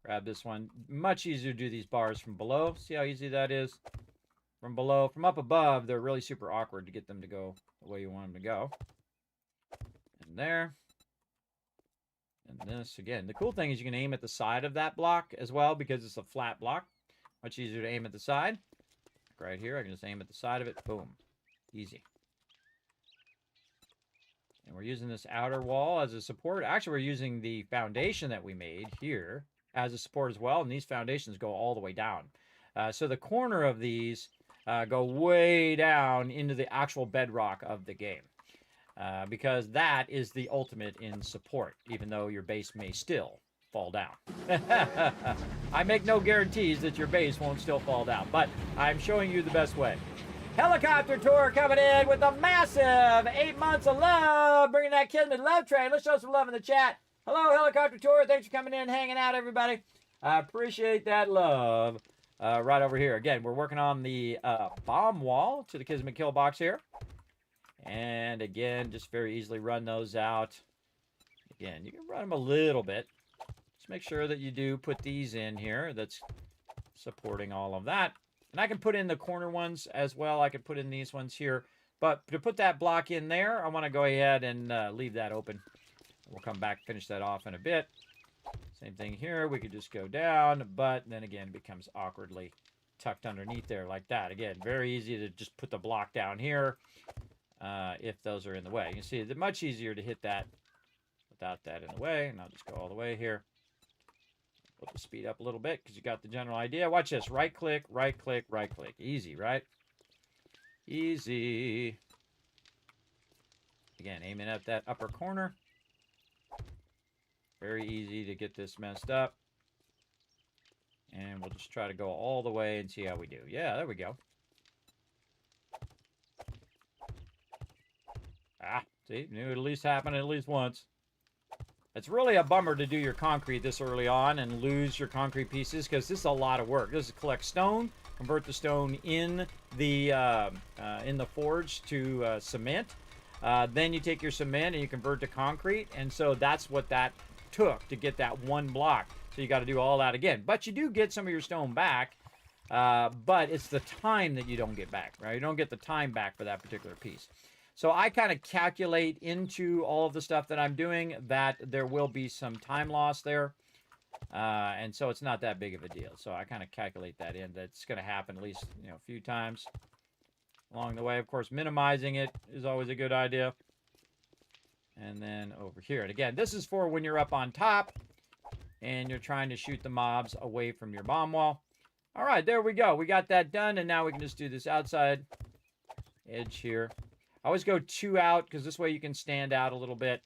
Grab this one. Much easier to do these bars from below. See how easy that is? From below. From up above, they're really super awkward to get them to go the way you want them to go. And there. And this, again. The cool thing is you can aim at the side of that block as well because it's a flat block. Much easier to aim at the side. Right here, I can just aim at the side of it. Boom. Easy. And we're using this outer wall as a support. Actually, we're using the foundation that we made here as a support as well. And these foundations go all the way down. So the corner of these go way down into the actual bedrock of the game. Because that is the ultimate in support, even though your base may still fall down. I make no guarantees that your base won't still fall down, but I'm showing you the best way. Helicopter Tour coming in with a massive 8 months of love, bringing that Kismet love train. Let's show some love in the chat. Hello, Helicopter Tour. Thanks for coming in, hanging out, everybody. I appreciate that love. Right over here. Again, we're working on the bomb wall to the Kismet kill box here. And again, just very easily run those out. Again, you can run them a little bit. Make sure that you do put these in here. That's supporting all of that. And I can put in the corner ones as well. I could put in these ones here. But to put that block in there, I want to go ahead and leave that open. We'll come back, finish that off in a bit. Same thing here. We could just go down, but then again, it becomes awkwardly tucked underneath there like that. Again, very easy to just put the block down here if those are in the way. You can see it's much easier to hit that without that in the way. And I'll just go all the way here. Put the speed up a little bit because you got the general idea. Watch this. Right click, right click, right click. Easy, right? Easy. Again, aiming at that upper corner. Very easy to get this messed up. And we'll just try to go all the way and see how we do. Yeah, there we go. Ah, see? Knew it at least happened at least once. It's really a bummer to do your concrete this early on and lose your concrete pieces because this is a lot of work. This is collect stone, convert the stone in the forge to cement. Then you take your cement and you convert to concrete. And so that's what that took to get that one block. So you got to do all that again. But you do get some of your stone back. But it's the time that you don't get back, right? You don't get the time back for that particular piece. So I kind of calculate into all of the stuff that I'm doing that there will be some time loss there. And so it's not that big of a deal. So I kind of calculate that in. That's going to happen at least, a few times along the way. Of course, minimizing it is always a good idea. And then over here. And again, this is for when you're up on top and you're trying to shoot the mobs away from your bomb wall. All right, there we go. We got that done. And now we can just do this outside edge here. I always go 2 out because this way you can stand out a little bit.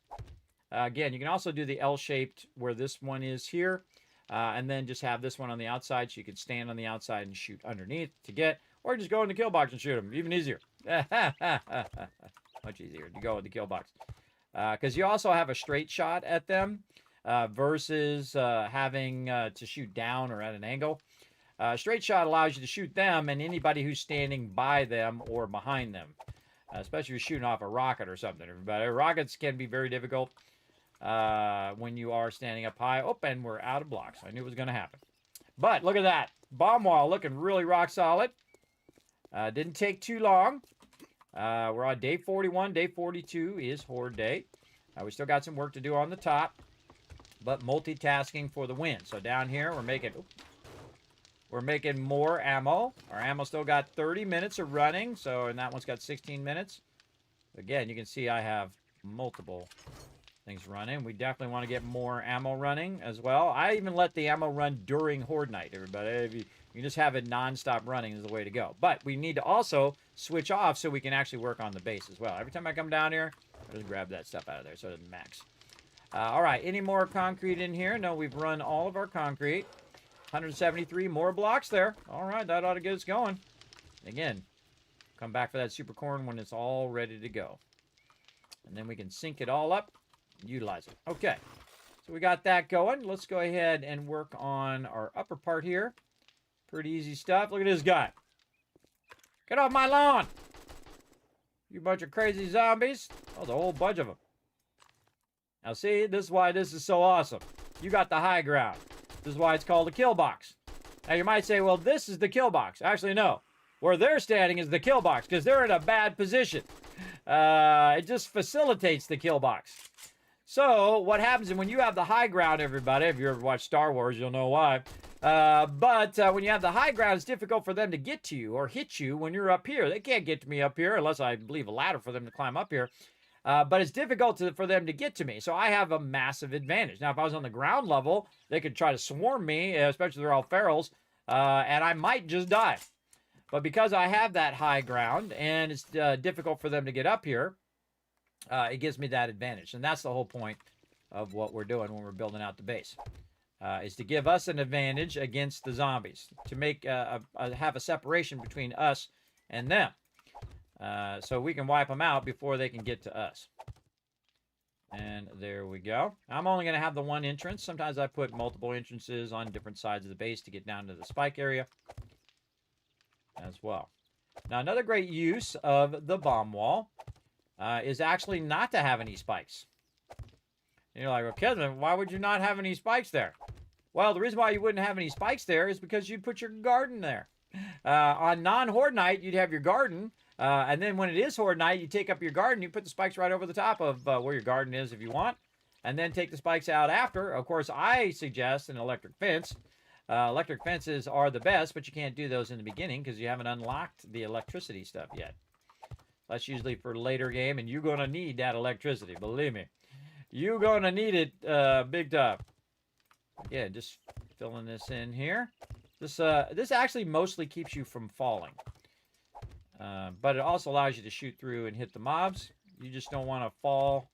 Again, you can also do the L-shaped where this one is here. And then just have this one on the outside so you can stand on the outside and shoot underneath to get. Or just go in the kill box and shoot them. Even easier. Much easier to go with the kill box. Because you also have a straight shot at them versus having to shoot down or at an angle. Straight shot allows you to shoot them and anybody who's standing by them or behind them. Especially if you're shooting off a rocket or something, everybody. Rockets can be very difficult when you are standing up high. Oh, and we're out of blocks. I knew it was going to happen. But look at that. Bomb wall looking really rock solid. Didn't take too long. We're on day 41. Day 42 is Horde Day. We still got some work to do on the top. But multitasking for the win. So down here, we're making more ammo. Our ammo still got 30 minutes of running. So, and that one's got 16 minutes. Again, you can see I have multiple things running. We definitely want to get more ammo running as well. I even let the ammo run during Horde Night, everybody. If you can just have it non-stop running is the way to go. But we need to also switch off so we can actually work on the base as well. Every time I come down here, I just grab that stuff out of there so it doesn't max. All right, any more concrete in here? No, we've run all of our concrete. 173 more blocks there. All right, that ought to get us going. Again, come back for that super corn when it's all ready to go. And then we can sync it all up and utilize it. Okay, so we got that going. Let's go ahead and work on our upper part here. Pretty easy stuff. Look at this guy. Get off my lawn. You bunch of crazy zombies. Oh, the whole bunch of them. Now see, this is why this is so awesome. You got the high ground. This is why it's called a kill box. Now you might say, well, this is the kill box. Actually, no. Where they're standing is the kill box because they're in a bad position. It just facilitates the kill box. So what happens is when you have the high ground, everybody, if you ever watched Star Wars, you'll know why. But when you have the high ground, it's difficult for them to get to you or hit you when you're up here. They can't get to me up here unless I leave a ladder for them to climb up here. But it's difficult for them to get to me. So I have a massive advantage. Now, if I was on the ground level, they could try to swarm me, especially if they're all ferals, and I might just die. But because I have that high ground and it's difficult for them to get up here, it gives me that advantage. And that's the whole point of what we're doing when we're building out the base, is to give us an advantage against the zombies, to make have a separation between us and them. So we can wipe them out before they can get to us. And there we go. I'm only going to have the one entrance. Sometimes I put multiple entrances on different sides of the base to get down to the spike area as well. Now, another great use of the bomb wall is actually not to have any spikes. And you're like, well, Kismet, why would you not have any spikes there? Well, the reason why you wouldn't have any spikes there is because you'd put your garden there. On non-Horde night, you'd have your garden. And then when it is Horde night, you take up your garden, you put the spikes right over the top of where your garden is if you want, and then take the spikes out after. Of course, I suggest an electric fence. Electric fences are the best, but you can't do those in the beginning because you haven't unlocked the electricity stuff yet. That's usually for later game, and you're going to need that electricity, believe me. You gonna need it, big time. Yeah, just filling this in here. This actually mostly keeps you from falling. But it also allows you to shoot through and hit the mobs. You just don't want to fall,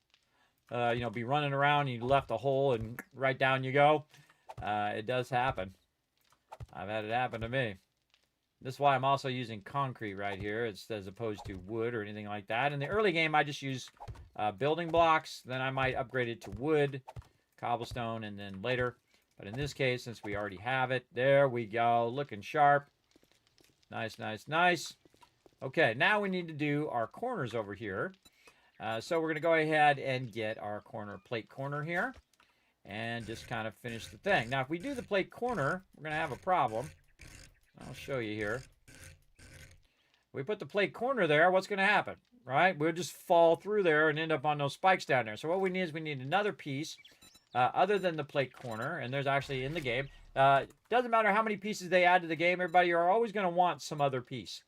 be running around and you left a hole and right down you go. It does happen. I've had it happen to me. This is why I'm also using concrete right here as opposed to wood or anything like that. In the early game, I just use building blocks. Then I might upgrade it to wood, cobblestone, and then later. But in this case, since we already have it, there we go. Looking sharp. Nice, nice, nice. Okay, now we need to do our corners over here. So we're going to go ahead and get our plate corner here. And just kind of finish the thing. Now, if we do the plate corner, we're going to have a problem. I'll show you here. We put the plate corner there, what's going to happen? Right? We'll just fall through there and end up on those spikes down there. So what we need is we need another piece other than the plate corner. And there's actually in the game. Doesn't matter how many pieces they add to the game. Everybody, you're always going to want some other piece.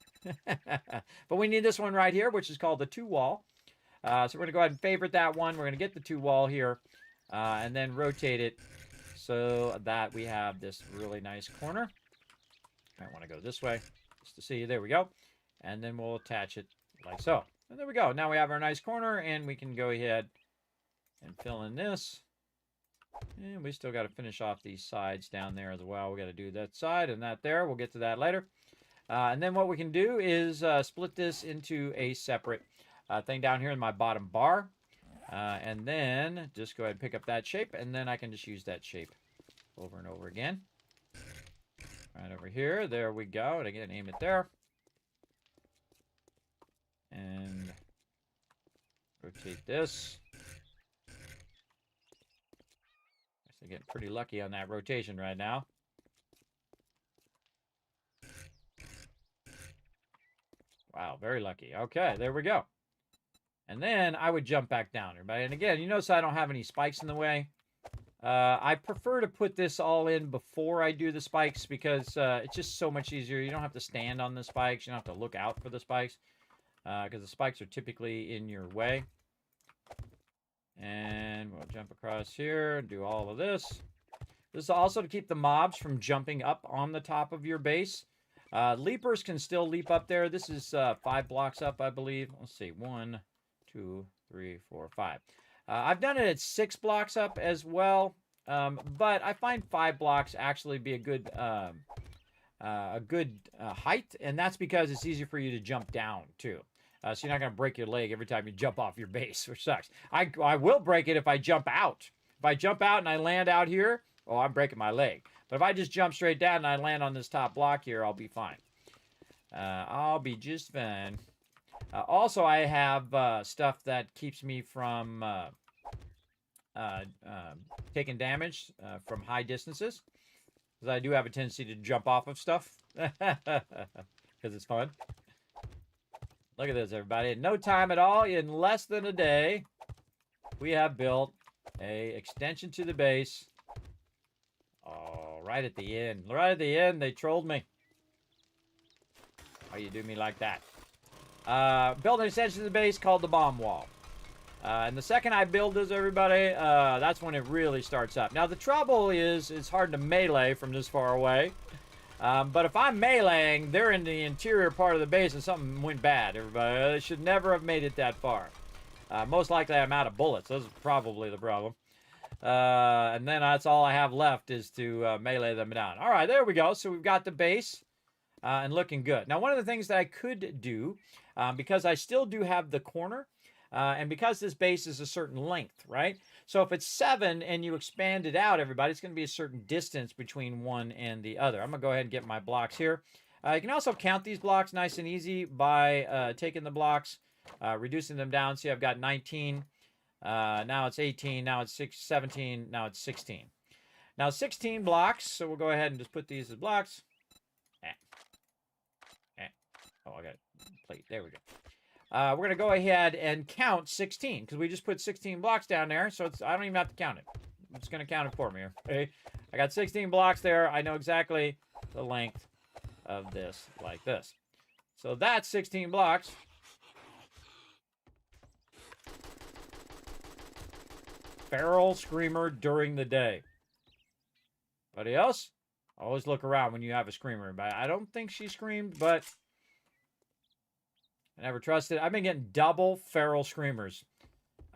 But we need this one right here, which is called the 2-wall. So we're going to go ahead and favorite that one. We're going to get the 2-wall here. And then rotate it so that we have this really nice corner. I want to go this way just to see. There we go. And then we'll attach it like so. And there we go. Now we have our nice corner, and we can go ahead and fill in this. And we still got to finish off these sides down there as well. We got to do that side and that there. We'll get to that later. And then what we can do is split this into a separate thing down here in my bottom bar. And then just go ahead and pick up that shape, and then I can just use that shape over and over again. Right over here. There we go. And again, aim it there. And rotate this. Actually getting pretty lucky on that rotation right now. Wow, very lucky. Okay, there we go. And then I would jump back down, everybody. And again, you notice I don't have any spikes in the way. I prefer to put this all in before I do the spikes because it's just so much easier. You don't have to stand on the spikes. You don't have to look out for the spikes because the spikes are typically in your way. And we'll jump across here and do all of this. This is also to keep the mobs from jumping up on the top of your base. Leapers can still leap up there. This is 5 blocks up, I believe. Let's see. 1, 2, 3, 4, 5. I've done it at 6 blocks up as well, but I find 5 blocks actually be a good height, and that's because it's easier for you to jump down too. So you're not going to break your leg every time you jump off your base, which sucks. I will break it if I jump out. If I jump out and I land out here, oh, I'm breaking my leg. But if I just jump straight down and I land on this top block here, I'll be fine. I'll be just fine. Also, I have stuff that keeps me from taking damage from high distances. Because I do have a tendency to jump off of stuff. Because it's fun. Look at this, everybody. In no time at all, in less than a day, we have built a extension to the base. Oh, right at the end. Right at the end, they trolled me. Why you do me like that? Build an extension to the base called the bomb wall. And the second I build this, everybody, that's when it really starts up. Now, the trouble is it's hard to melee from this far away. But if I'm meleeing, they're in the interior part of the base and something went bad, everybody. They should never have made it that far. Most likely I'm out of bullets. That's probably the problem. And then that's all I have left is to melee them down. All right, there we go. So we've got the base and looking good. Now, one of the things that I could do, because I still do have the corner, and because this base is a certain length, right? So if it's 7 and you expand it out, everybody, it's going to be a certain distance between one and the other. I'm going to go ahead and get my blocks here. You can also count these blocks nice and easy by taking the blocks, reducing them down. See, I've got 19. Now it's 18. Now it's 17. Now it's 16. Now 16 blocks. So we'll go ahead and just put these as blocks. Oh, I got a plate. There we go. We're going to go ahead and count 16 because we just put 16 blocks down there. So I don't even have to count it. It's going to count it for me. Okay? I got 16 blocks there. I know exactly the length of this like this. So that's 16 blocks. feral screamer during the day. Anybody else? Always look around when you have a screamer. But I don't think she screamed, but I never trusted. I've been getting double feral screamers,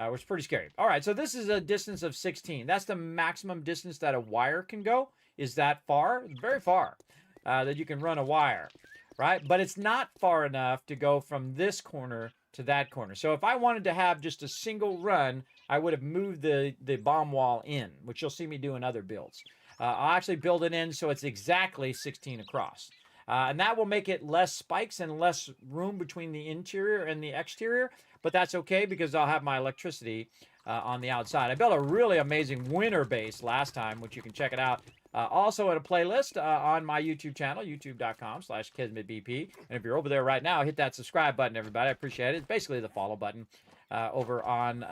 which is pretty scary. All right, so this is a distance of 16. That's the maximum distance that a wire can go. Is that far? Very far. That you can run a wire, right? But it's not far enough to go from this corner to that corner. So if I wanted to have just a single run, I would have moved the bomb wall in, which you'll see me do in other builds. I'll actually build it in so it's exactly 16 across. And that will make it less spikes and less room between the interior and the exterior. But that's okay because I'll have my electricity on the outside. I built a really amazing winter base last time, which you can check it out. Also in a playlist on my YouTube channel, youtube.com/KismetBP. And if you're over there right now, hit that subscribe button, everybody. I appreciate it. It's basically the follow button over on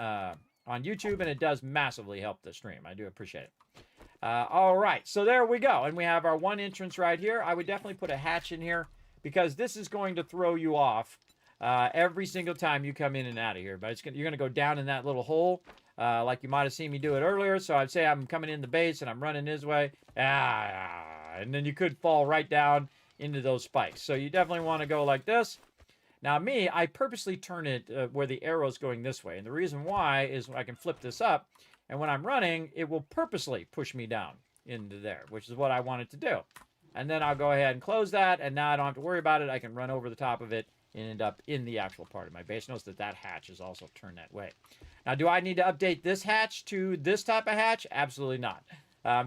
YouTube, and it does massively help the stream. I do appreciate it. All right, so there we go. And we have our one entrance right here. I would definitely put a hatch in here because this is going to throw you off every single time you come in and out of here. But you're going to go down in that little hole like you might have seen me do it earlier. So I'd say I'm coming in the base and I'm running this way. And then you could fall right down into those spikes. So you definitely want to go like this. Now me, I purposely turn it where the arrow's going this way. And the reason why is I can flip this up. And when I'm running, it will purposely push me down into there, which is what I wanted to do. And then I'll go ahead and close that, and now I don't have to worry about it. I can run over the top of it and end up in the actual part of my base. Notice that that hatch is also turned that way. Now, do I need to update this hatch to this type of hatch? Absolutely not.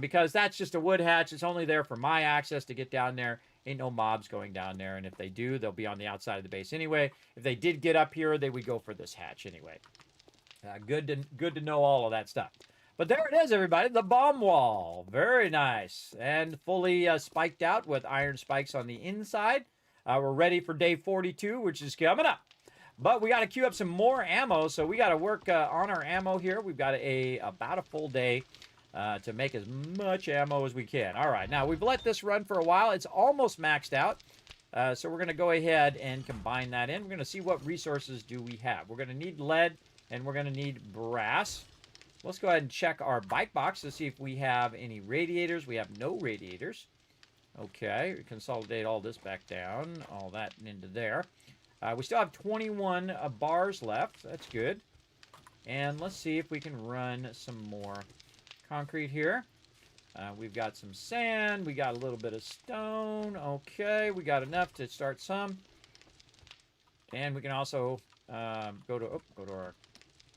Because that's just a wood hatch. It's only there for my access to get down there. Ain't no mobs going down there, and if they do, they'll be on the outside of the base anyway. If they did get up here, they would go for this hatch anyway. Good to know all of that stuff. But there it is, everybody. The bomb wall. Very nice. And fully spiked out with iron spikes on the inside. We're ready for day 42, which is coming up. But we got to queue up some more ammo. So we got to work on our ammo here. We've got about a full day to make as much ammo as we can. All right. Now, we've let this run for a while. It's almost maxed out. So we're going to go ahead and combine that in. We're going to see what resources do we have. We're going to need lead. And we're going to need brass. Let's go ahead and check our bike box to see if we have any radiators. We have no radiators. Okay, consolidate all this back down. All that into there. We still have 21 bars left. That's good. And let's see if we can run some more concrete here. We've got some sand. We got a little bit of stone. Okay, we got enough to start some. And we can also go to our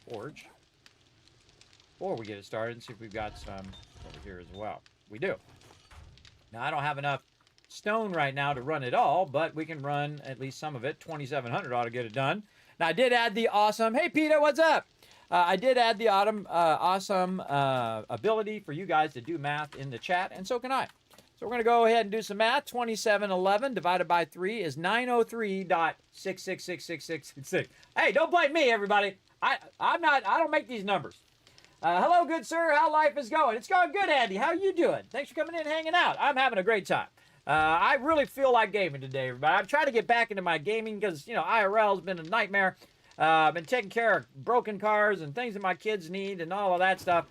forge before we get it started and see if we've got some over here as well. We do. Now, I don't have enough stone right now to run it all, but we can run at least some of it. 2,700 ought to get it done. Now, I did add the awesome, hey, Peter, what's up? I did add the awesome ability for you guys to do math in the chat, and so can I. So we're going to go ahead and do some math. 2711 divided by 3 is 903.666666. Hey, don't blame me, everybody. I don't make these numbers. Hello, good sir. How life is going? It's going good, Andy. How you doing? Thanks for coming in and hanging out. I'm having a great time. I really feel like gaming today, everybody. I'm trying to get back into my gaming because, IRL has been a nightmare. I've been taking care of broken cars and things that my kids need and all of that stuff.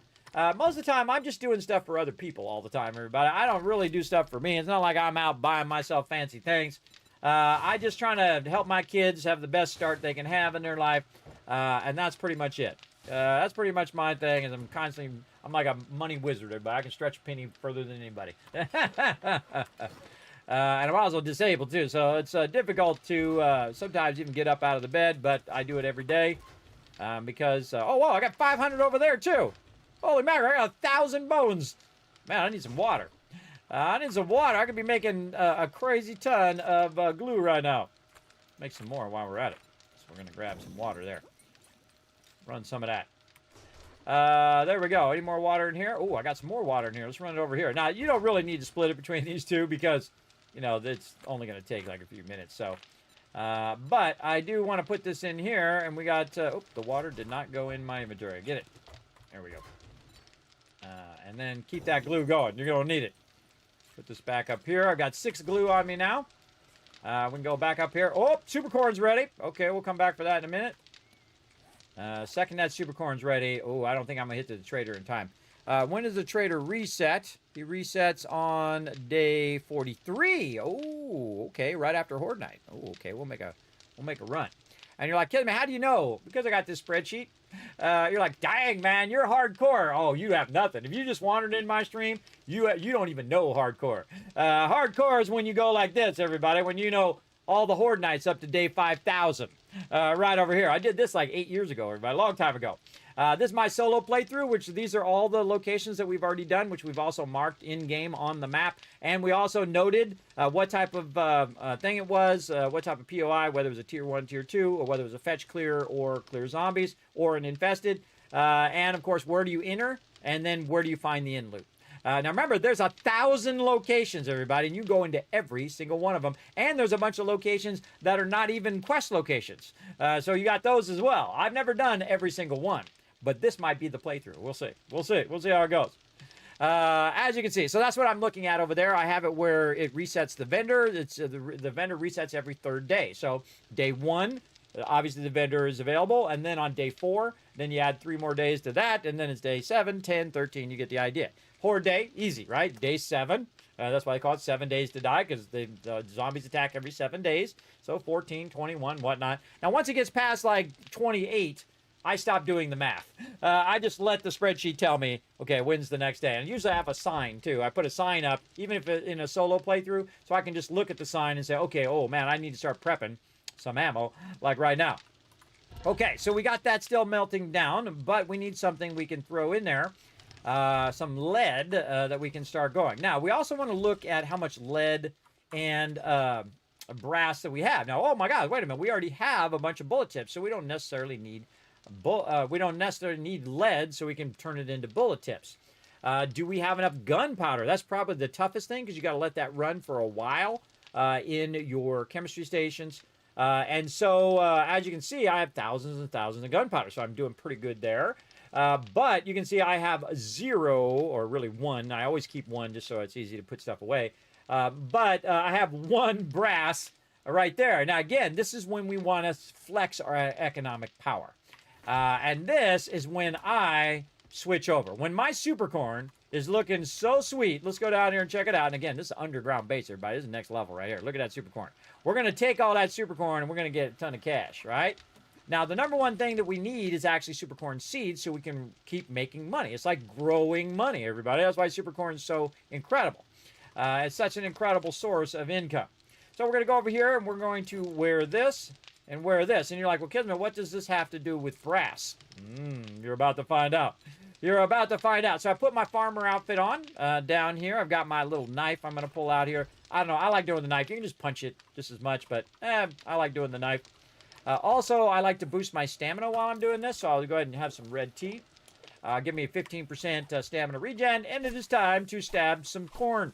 Most of the time, I'm just doing stuff for other people all the time, everybody. I don't really do stuff for me. It's not like I'm out buying myself fancy things. I just trying to help my kids have the best start they can have in their life, and that's pretty much it. That's pretty much my thing. Is I'm like a money wizard, everybody. I can stretch a penny further than anybody. And I'm also disabled too, so it's difficult to sometimes even get up out of the bed, but I do it every day because oh wow, I got 500 over there too. Holy mackerel, I got 1,000 bones. Man, I need some water. I need some water. I could be making a crazy ton of glue right now. Make some more while we're at it. So we're going to grab some water there. Run some of that. There we go. Any more water in here? Oh, I got some more water in here. Let's run it over here. Now, you don't really need to split it between these two because, it's only going to take like a few minutes. So, but I do want to put this in here. And we got, the water did not go in my inventory. Get it. There we go. And then keep that glue going. You're going to need it. Put this back up here. I've got 6 glue on me now. We can go back up here. Oh, super corn's ready. Okay, we'll come back for that in a minute. Second that supercorn's ready. Oh, I don't think I'm going to hit the trader in time. When does the trader reset? He resets on day 43. Oh, okay, right after Horde Night. Oh, okay, we'll make a run. And you're like, Kismet, how do you know? Because I got this spreadsheet. You're like, dang, man, you're hardcore. Oh, you have nothing. If you just wandered in my stream, you don't even know hardcore. Hardcore is when you go like this, everybody, when you know all the Horde Nights up to day 5,000. Right over here. I did this like 8 years ago, everybody, a long time ago. This is my solo playthrough, which these are all the locations that we've already done, which we've also marked in-game on the map. And we also noted what type of thing it was, what type of POI, whether it was a Tier 1, Tier 2, or whether it was a fetch clear or clear zombies, or an infested. And, of course, where do you enter? And then where do you find the end loot? Now, remember, there's 1,000 locations, everybody, and you go into every single one of them. And there's a bunch of locations that are not even quest locations. So you got those as well. I've never done every single one. But this might be the playthrough. We'll see. We'll see. We'll see how it goes. As you can see, so that's what I'm looking at over there. I have it where it resets the vendor. It's the vendor resets every third day. So day 1, obviously the vendor is available. And then on day 4, then you add 3 more days to that. And then it's day 7, 10, 13. You get the idea. Horde day, easy, right? Day 7. That's why they call it 7 days to die, because the zombies attack every 7 days. So 14, 21, whatnot. Now, once it gets past like 28, I stop doing the math. I just let the spreadsheet tell me, okay, when's the next day? And usually I have a sign, too. I put a sign up, even if in a solo playthrough, so I can just look at the sign and say, okay, oh, man, I need to start prepping some ammo, like right now. Okay, so we got that still melting down, but we need something we can throw in there. Some lead that we can start going. Now, we also want to look at how much lead and brass that we have. Now, oh, my God, wait a minute. We already have a bunch of bullet tips, so we don't necessarily need lead, so we can turn it into bullet tips. Do we have enough gunpowder? That's probably the toughest thing, because you got to let that run for a while in your chemistry stations. And so, as you can see, I have thousands and thousands of gunpowder, so I'm doing pretty good there. But you can see I have 0, or really 1. I always keep 1 just so it's easy to put stuff away. But I have 1 brass right there. Now, again, this is when we want to flex our economic power. And this is when I switch over. When my supercorn is looking so sweet, let's go down here and check it out. And again, this is underground base, everybody. This is the next level right here. Look at that supercorn. We're going to take all that supercorn and we're going to get a ton of cash, right? Now, the number one thing that we need is actually supercorn seeds so we can keep making money. It's like growing money, everybody. That's why supercorn is so incredible. It's such an incredible source of income. So we're going to go over here and we're going to wear this and wear this. And you're like, well, Kismet, what does this have to do with brass? You're about to find out. You're about to find out. So I put my farmer outfit on down here. I've got my little knife I'm going to pull out here. I don't know. I like doing the knife. You can just punch it just as much, but I like doing the knife. Also, I like to boost my stamina while I'm doing this, so I'll go ahead and have some red tea. Give me a 15% stamina regen, and it is time to stab some corn.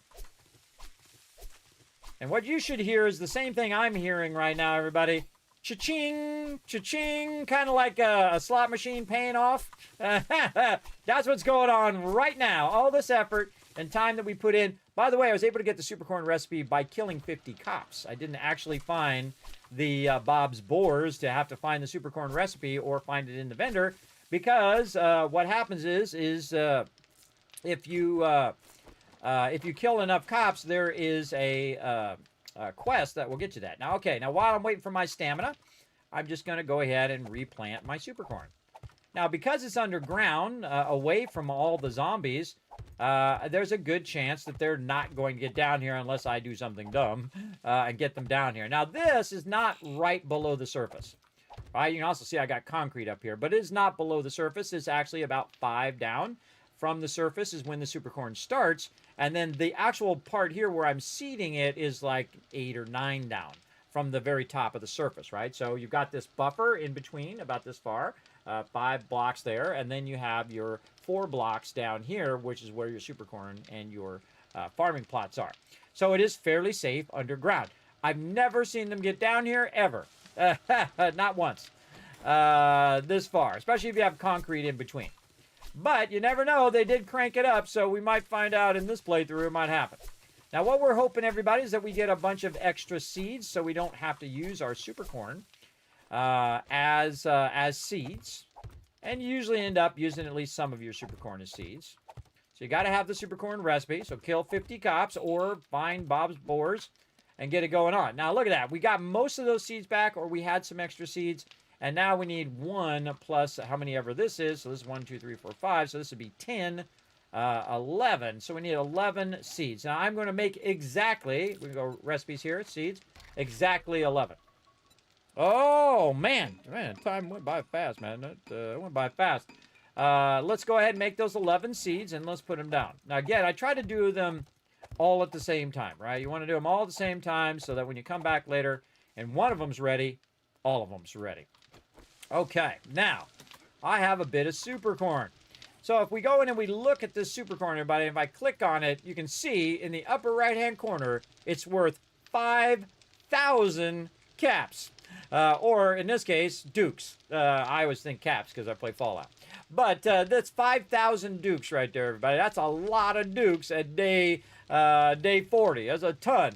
And what you should hear is the same thing I'm hearing right now, everybody. Cha-ching, cha-ching, kind of like a slot machine paying off. That's what's going on right now. All this effort and time that we put in. By the way, I was able to get the supercorn recipe by killing 50 cops. I didn't actually find the Bob's Boars to have to find the supercorn recipe or find it in the vendor, because what happens is if you kill enough cops, there is a quest that will get you that. Now, okay, now while I'm waiting for my stamina, I'm just going to go ahead and replant my supercorn. Now, because it's underground, away from all the zombies, there's a good chance that they're not going to get down here unless I do something dumb and get them down here. Now, this is not right below the surface. Right? You can also see I got concrete up here, but it is not below the surface. It's actually about 5 down. From the surface is when the supercorn starts, and then the actual part here where I'm seeding it is like 8 or 9 down from the very top of the surface, right? So you've got this buffer in between, about this far, 5 blocks there, and then you have your 4 blocks down here, which is where your supercorn and your farming plots are. So it is fairly safe underground. I've never seen them get down here, ever. Not once. This far, especially if you have concrete in between. But you never know, they did crank it up, so we might find out in this playthrough it might happen. Now, what we're hoping, everybody, is that we get a bunch of extra seeds so we don't have to use our supercorn as seeds. And you usually end up using at least some of your super corn as seeds. So you got to have the super corn recipe. So kill 50 cops or find Bob's boars and get it going on. Now look at that. We got most of those seeds back, or we had some extra seeds. And now we need 1 plus how many ever this is. So this is 1, 2, 3, 4, 5. So this would be 10, 11. So we need 11 seeds. Now I'm going to make exactly, we can go recipes here, seeds, exactly 11. Oh, man, time went by fast, man. It went by fast. Let's go ahead and make those 11 seeds, and let's put them down. Now, again, I try to do them all at the same time, right? You want to do them all at the same time so that when you come back later and one of them's ready, all of them's ready. Okay, now, I have a bit of super corn. So if we go in and we look at this super corn, everybody, if I click on it, you can see in the upper right-hand corner, it's worth 5,000 caps. Or in this case, dukes. I always think caps because I play Fallout. But that's 5,000 dukes right there, everybody. That's a lot of dukes at day 40. That's a ton.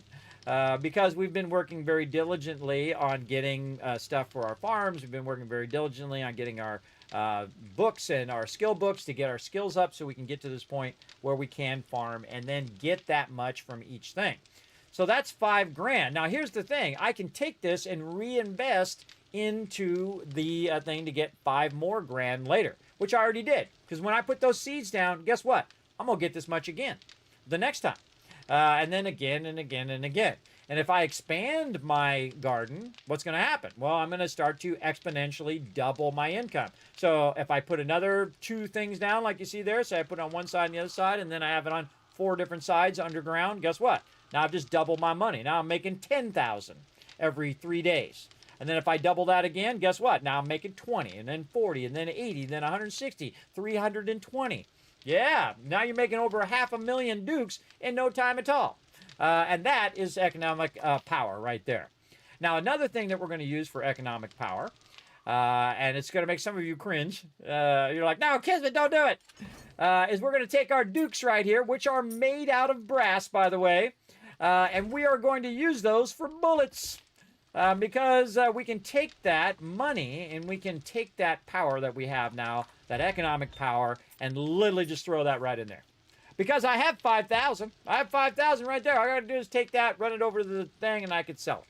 Because we've been working very diligently on getting stuff for our farms. We've been working very diligently on getting our books and our skill books to get our skills up so we can get to this point where we can farm and then get that much from each thing. So that's $5,000. Now here's the thing. I can take this and reinvest into the thing to get 5 more grand later, which I already did. Because when I put those seeds down, guess what? I'm going to get this much again the next time. And then again and again and again. And if I expand my garden, what's going to happen? Well, I'm going to start to exponentially double my income. So if I put another 2 things down like you see there, say I put it on one side and the other side, and then I have it on 4 different sides underground, guess what? Now I've just doubled my money. Now I'm making 10,000 every 3 days. And then if I double that again, guess what? Now I'm making 20, and then 40, and then 80, then 160, 320. Yeah, now you're making over 500,000 dukes in no time at all. And that is economic power right there. Now, another thing that we're going to use for economic power, and it's going to make some of you cringe. You're like, no, Kismet, don't do it. Is we're going to take our dukes right here, which are made out of brass, by the way, and we are going to use those for bullets. Because we can take that money and we can take that power that we have now, that economic power, and literally just throw that right in there. Because I have 5,000. I have 5,000 right there. All I got to do is take that, run it over to the thing, and I could sell it.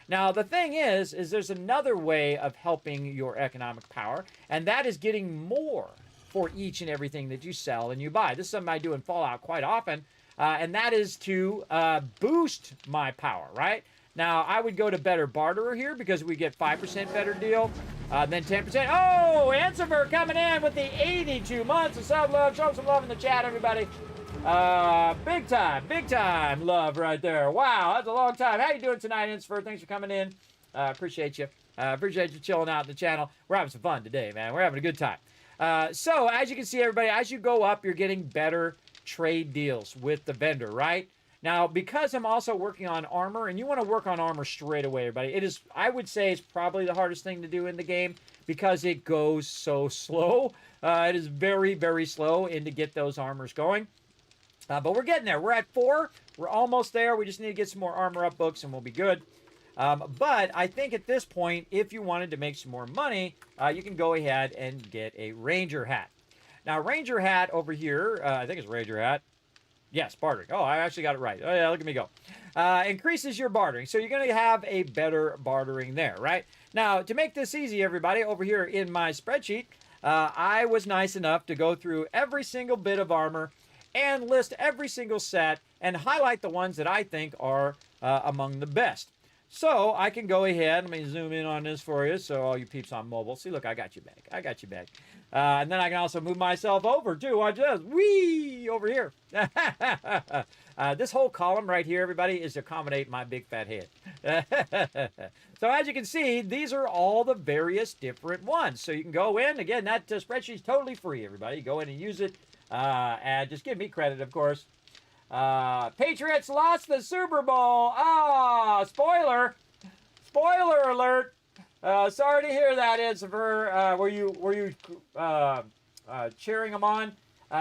Now, the thing is there's another way of helping your economic power, and that is getting more for each and everything that you sell and you buy. This is something I do in Fallout quite often, and that is to boost my power, right? Now, I would go to better barterer here because we get 5% better deal, then 10%. Oh, Ansifer coming in with the 82 months of sub-love. Show some love in the chat, everybody. Big time love right there. Wow, that's a long time. How you doing tonight, Ansifer? Thanks for coming in. Appreciate you. Appreciate you chilling out in the channel. We're having some fun today, man. We're having a good time. So, as you can see, everybody, as you go up, you're getting better trade deals with the vendor, right? Now, because I'm also working on armor, and you want to work on armor straight away, everybody, it is, I would say, it's probably the hardest thing to do in the game because it goes so slow. It is very, very slow to get those armors going. But we're getting there. We're at 4. We're almost there. We just need to get some more armor up books, and we'll be good. But I think at this point, if you wanted to make some more money, you can go ahead and get a Ranger hat. Now, Ranger hat over here, I think it's Ranger hat. Yes, bartering. Oh, I actually got it right. Oh, yeah, look at me go. Increases your bartering. So you're going to have a better bartering there, right? Now, to make this easy, everybody, over here in my spreadsheet, I was nice enough to go through every single bit of armor and list every single set and highlight the ones that I think are among the best. So I can go ahead, let me zoom in on this for you so all you peeps on mobile. See, look, I got you back. I got you back. And then I can also move myself over, too. Watch this. Whee! Over here. This whole column right here, everybody, is to accommodate my big fat head. So as you can see, these are all the various different ones. So you can go in. Again, that spreadsheet's totally free, everybody. Go in and use it. And just give me credit, of course. Patriots lost the Super Bowl. Ah, spoiler. Spoiler alert. Sorry to hear that, Isver. Were you cheering them on?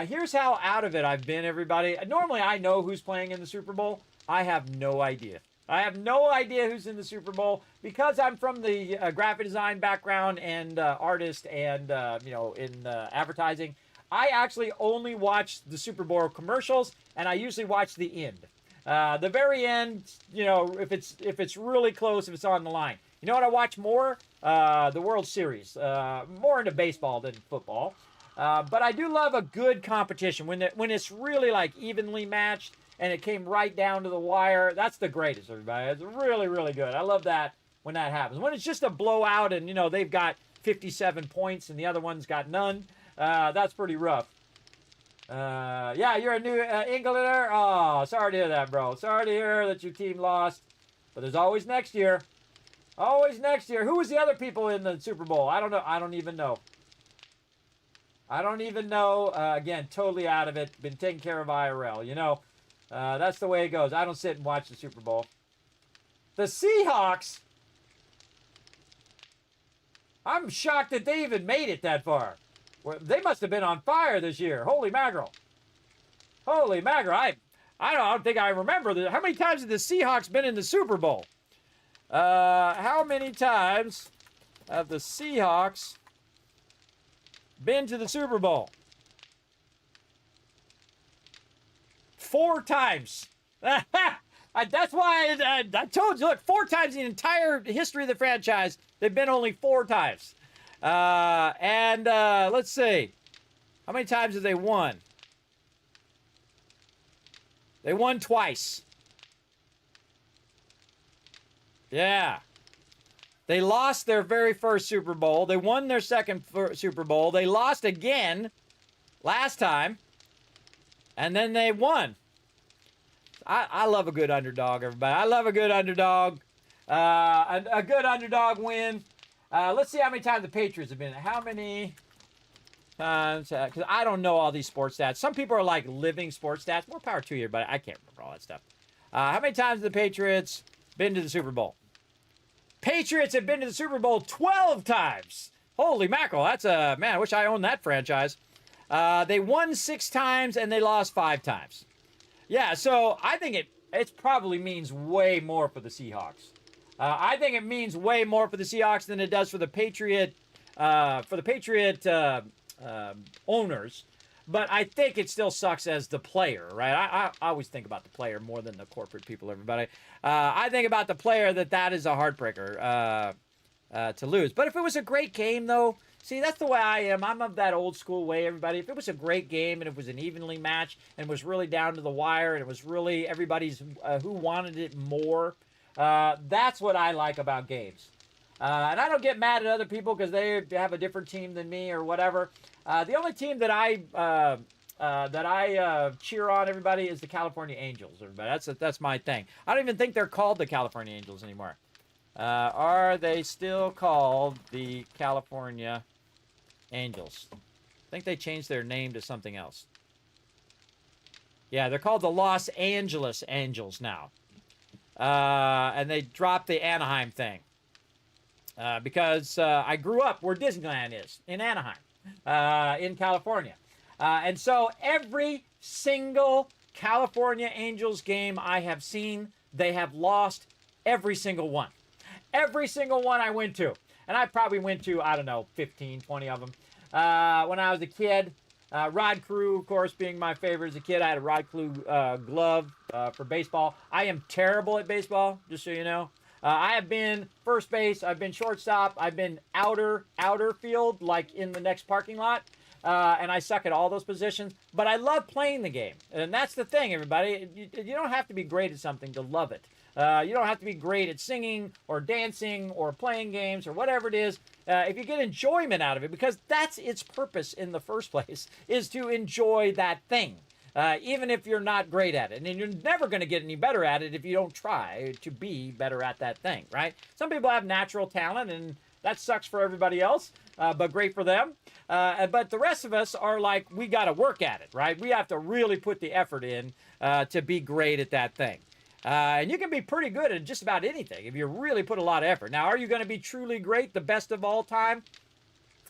Here's how out of it I've been, everybody. Normally, I know who's playing in the Super Bowl. I have no idea. I have no idea who's in the Super Bowl because I'm from the graphic design background and artist and in advertising. I actually only watch the Super Bowl commercials, and I usually watch the end. The very end, if it's really close, if it's on the line. You know what I watch more? The World Series. More into baseball than football. But I do love a good competition when it's really like evenly matched and it came right down to the wire. That's the greatest, everybody. It's really, really good. I love that when that happens. When it's just a blowout and they've got 57 points and the other one's got none, that's pretty rough. Yeah, you're a New Englander. Oh, sorry to hear that, bro. Sorry to hear that your team lost. But there's always next year. Always next year. Who was the other people in the Super Bowl? I don't know. I don't even know. Again, totally out of it. Been taking care of IRL. That's the way it goes. I don't sit and watch the Super Bowl. The Seahawks. I'm shocked that they even made it that far. Well, they must have been on fire this year. Holy mackerel. Holy mackerel. I don't think I remember. How many times have the Seahawks been in the Super Bowl? How many times have the Seahawks been to the Super Bowl? 4 times. That's why I told you, look, 4 times in the entire history of the franchise, they've been only 4 times. Let's see. How many times have they won? They won twice. Yeah. They lost their very first Super Bowl. They won their second Super Bowl. They lost again last time. And then they won. I love a good underdog, everybody. I love a good underdog. A good underdog win. Let's see how many times the Patriots have been. How many times? Because I don't know all these sports stats. Some people are like living sports stats. More power to you, but I can't remember all that stuff. How many times have the Patriots been to the Super Bowl? Patriots have been to the Super Bowl 12 times. Holy mackerel. That's man, I wish I owned that franchise. They won 6 times and they lost 5 times. Yeah, so I think it probably means way more for the Seahawks. I think it means way more for the Seahawks than it does for the Patriot owners. But I think it still sucks as the player, right? I always think about the player more than the corporate people, everybody. I think about the player that is a heartbreaker to lose. But if it was a great game, though, see, that's the way I am. I'm of that old school way, everybody. If it was a great game and it was an evenly matched and was really down to the wire and it was really everybody's who wanted it more, that's what I like about games. And I don't get mad at other people because they have a different team than me or whatever. The only team that I cheer on, everybody, is the California Angels. Everybody, that's my thing. I don't even think they're called the California Angels anymore. Are they still called the California Angels? I think they changed their name to something else. Yeah, they're called the Los Angeles Angels now. And they dropped the Anaheim thing. Because I grew up where Disneyland is, in Anaheim, in California. And so every single California Angels game I have seen, they have lost every single one. Every single one I went to. And I probably went to, 15, 20 of them. When I was a kid, Rod Crew, of course, being my favorite as a kid. I had a Rod Crew glove for baseball. I am terrible at baseball, just so you know. I have been first base, I've been shortstop, I've been outer field, like in the next parking lot, and I suck at all those positions, but I love playing the game, and that's the thing, everybody. You don't have to be great at something to love it. You don't have to be great at singing or dancing or playing games or whatever it is. If you get enjoyment out of it, because that's its purpose in the first place, is to enjoy that thing. Even if you're not great at it. And you're never going to get any better at it if you don't try to be better at that thing, right? Some people have natural talent, and that sucks for everybody else, but great for them. But the rest of us are like, we got to work at it, right? We have to really put the effort in to be great at that thing. And you can be pretty good at just about anything if you really put a lot of effort. Now, are you going to be truly great, the best of all time?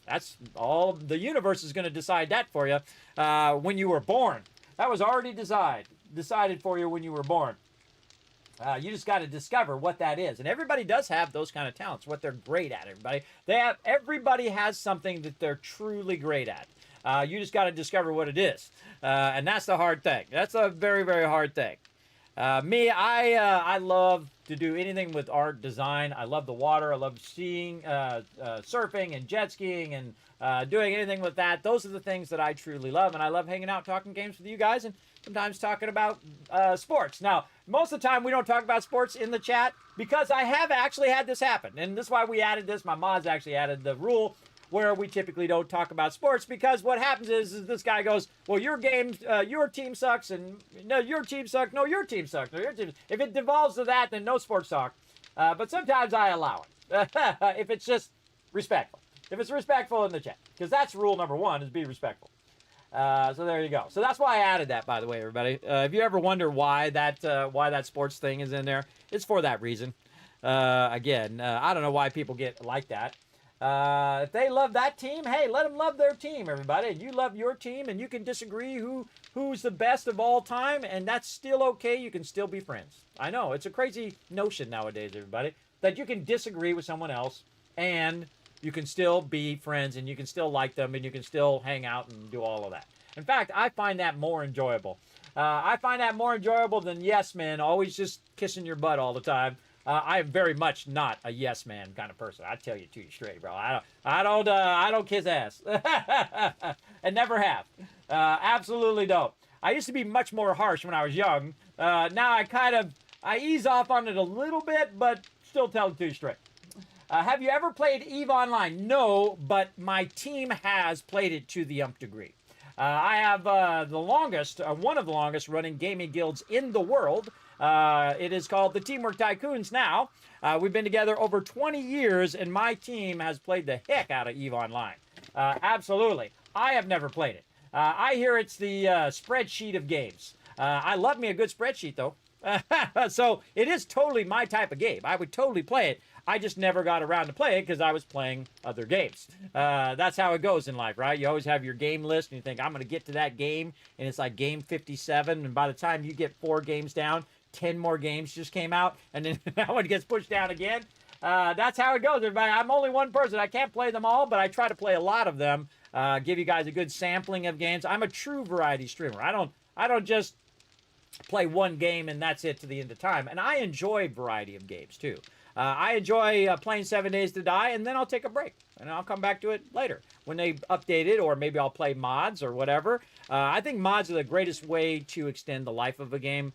That's all. The universe is going to decide that for you when you were born. That was already decided for you when you were born. You just got to discover what that is. And everybody does have those kind of talents, what they're great at, everybody has something that they're truly great at. You just got to discover what it is. And that's the hard thing. That's a very, very hard thing. I love to do anything with art, design. I love the water. I love skiing, surfing, and jet skiing, and doing anything with that. Those are the things that I truly love. And I love hanging out, talking games with you guys, and sometimes talking about sports. Now, most of the time we don't talk about sports in the chat because I have actually had this happen. And this is why we added this. My mods actually added the rule where we typically don't talk about sports, because what happens is this guy goes, well, your team sucks, and no, your team sucks, no, your team sucks, no, your team. If it devolves to that, then no sports talk. But sometimes I allow it if it's just respectful. If it's respectful in the chat, because that's rule number one, is be respectful. So there you go. So that's why I added that, by the way, everybody. If you ever wonder why that sports thing is in there, it's for that reason. Again, I don't know why people get like that. If they love that team, hey, let them love their team, everybody. You love your team, and you can disagree who's the best of all time, and that's still okay. You can still be friends. I know, it's a crazy notion nowadays, everybody, that you can disagree with someone else, and you can still be friends, and you can still like them, and you can still hang out and do all of that. In fact, I find that more enjoyable. I find that more enjoyable than yes men, always just kissing your butt all the time. I am very much not a yes man kind of person. I tell you to you straight, bro. I don't kiss ass, and never have. Absolutely don't. I used to be much more harsh when I was young. Now I ease off on it a little bit, but still tell it to you straight. Have you ever played EVE Online? No, but my team has played it to the nth degree. I have one of the longest running gaming guilds in the world. It is called the Teamwork Tycoons now. We've been together over 20 years, and my team has played the heck out of EVE Online. Absolutely. I have never played it. I hear it's the spreadsheet of games. I love me a good spreadsheet, though. So it is totally my type of game. I would totally play it. I just never got around to play it because I was playing other games. That's how it goes in life, right? You always have your game list, and you think, I'm going to get to that game, and it's like game 57, and by the time you get 4 games down, 10 more games just came out, and then that one gets pushed down again. That's how it goes, everybody. I'm only one person. I can't play them all, but I try to play a lot of them, give you guys a good sampling of games. I'm a true variety streamer. I don't just play one game and that's it to the end of time. And I enjoy variety of games, too. I enjoy playing 7 Days to Die, and then I'll take a break, and I'll come back to it later when they update it, or maybe I'll play mods or whatever. I think mods are the greatest way to extend the life of a game,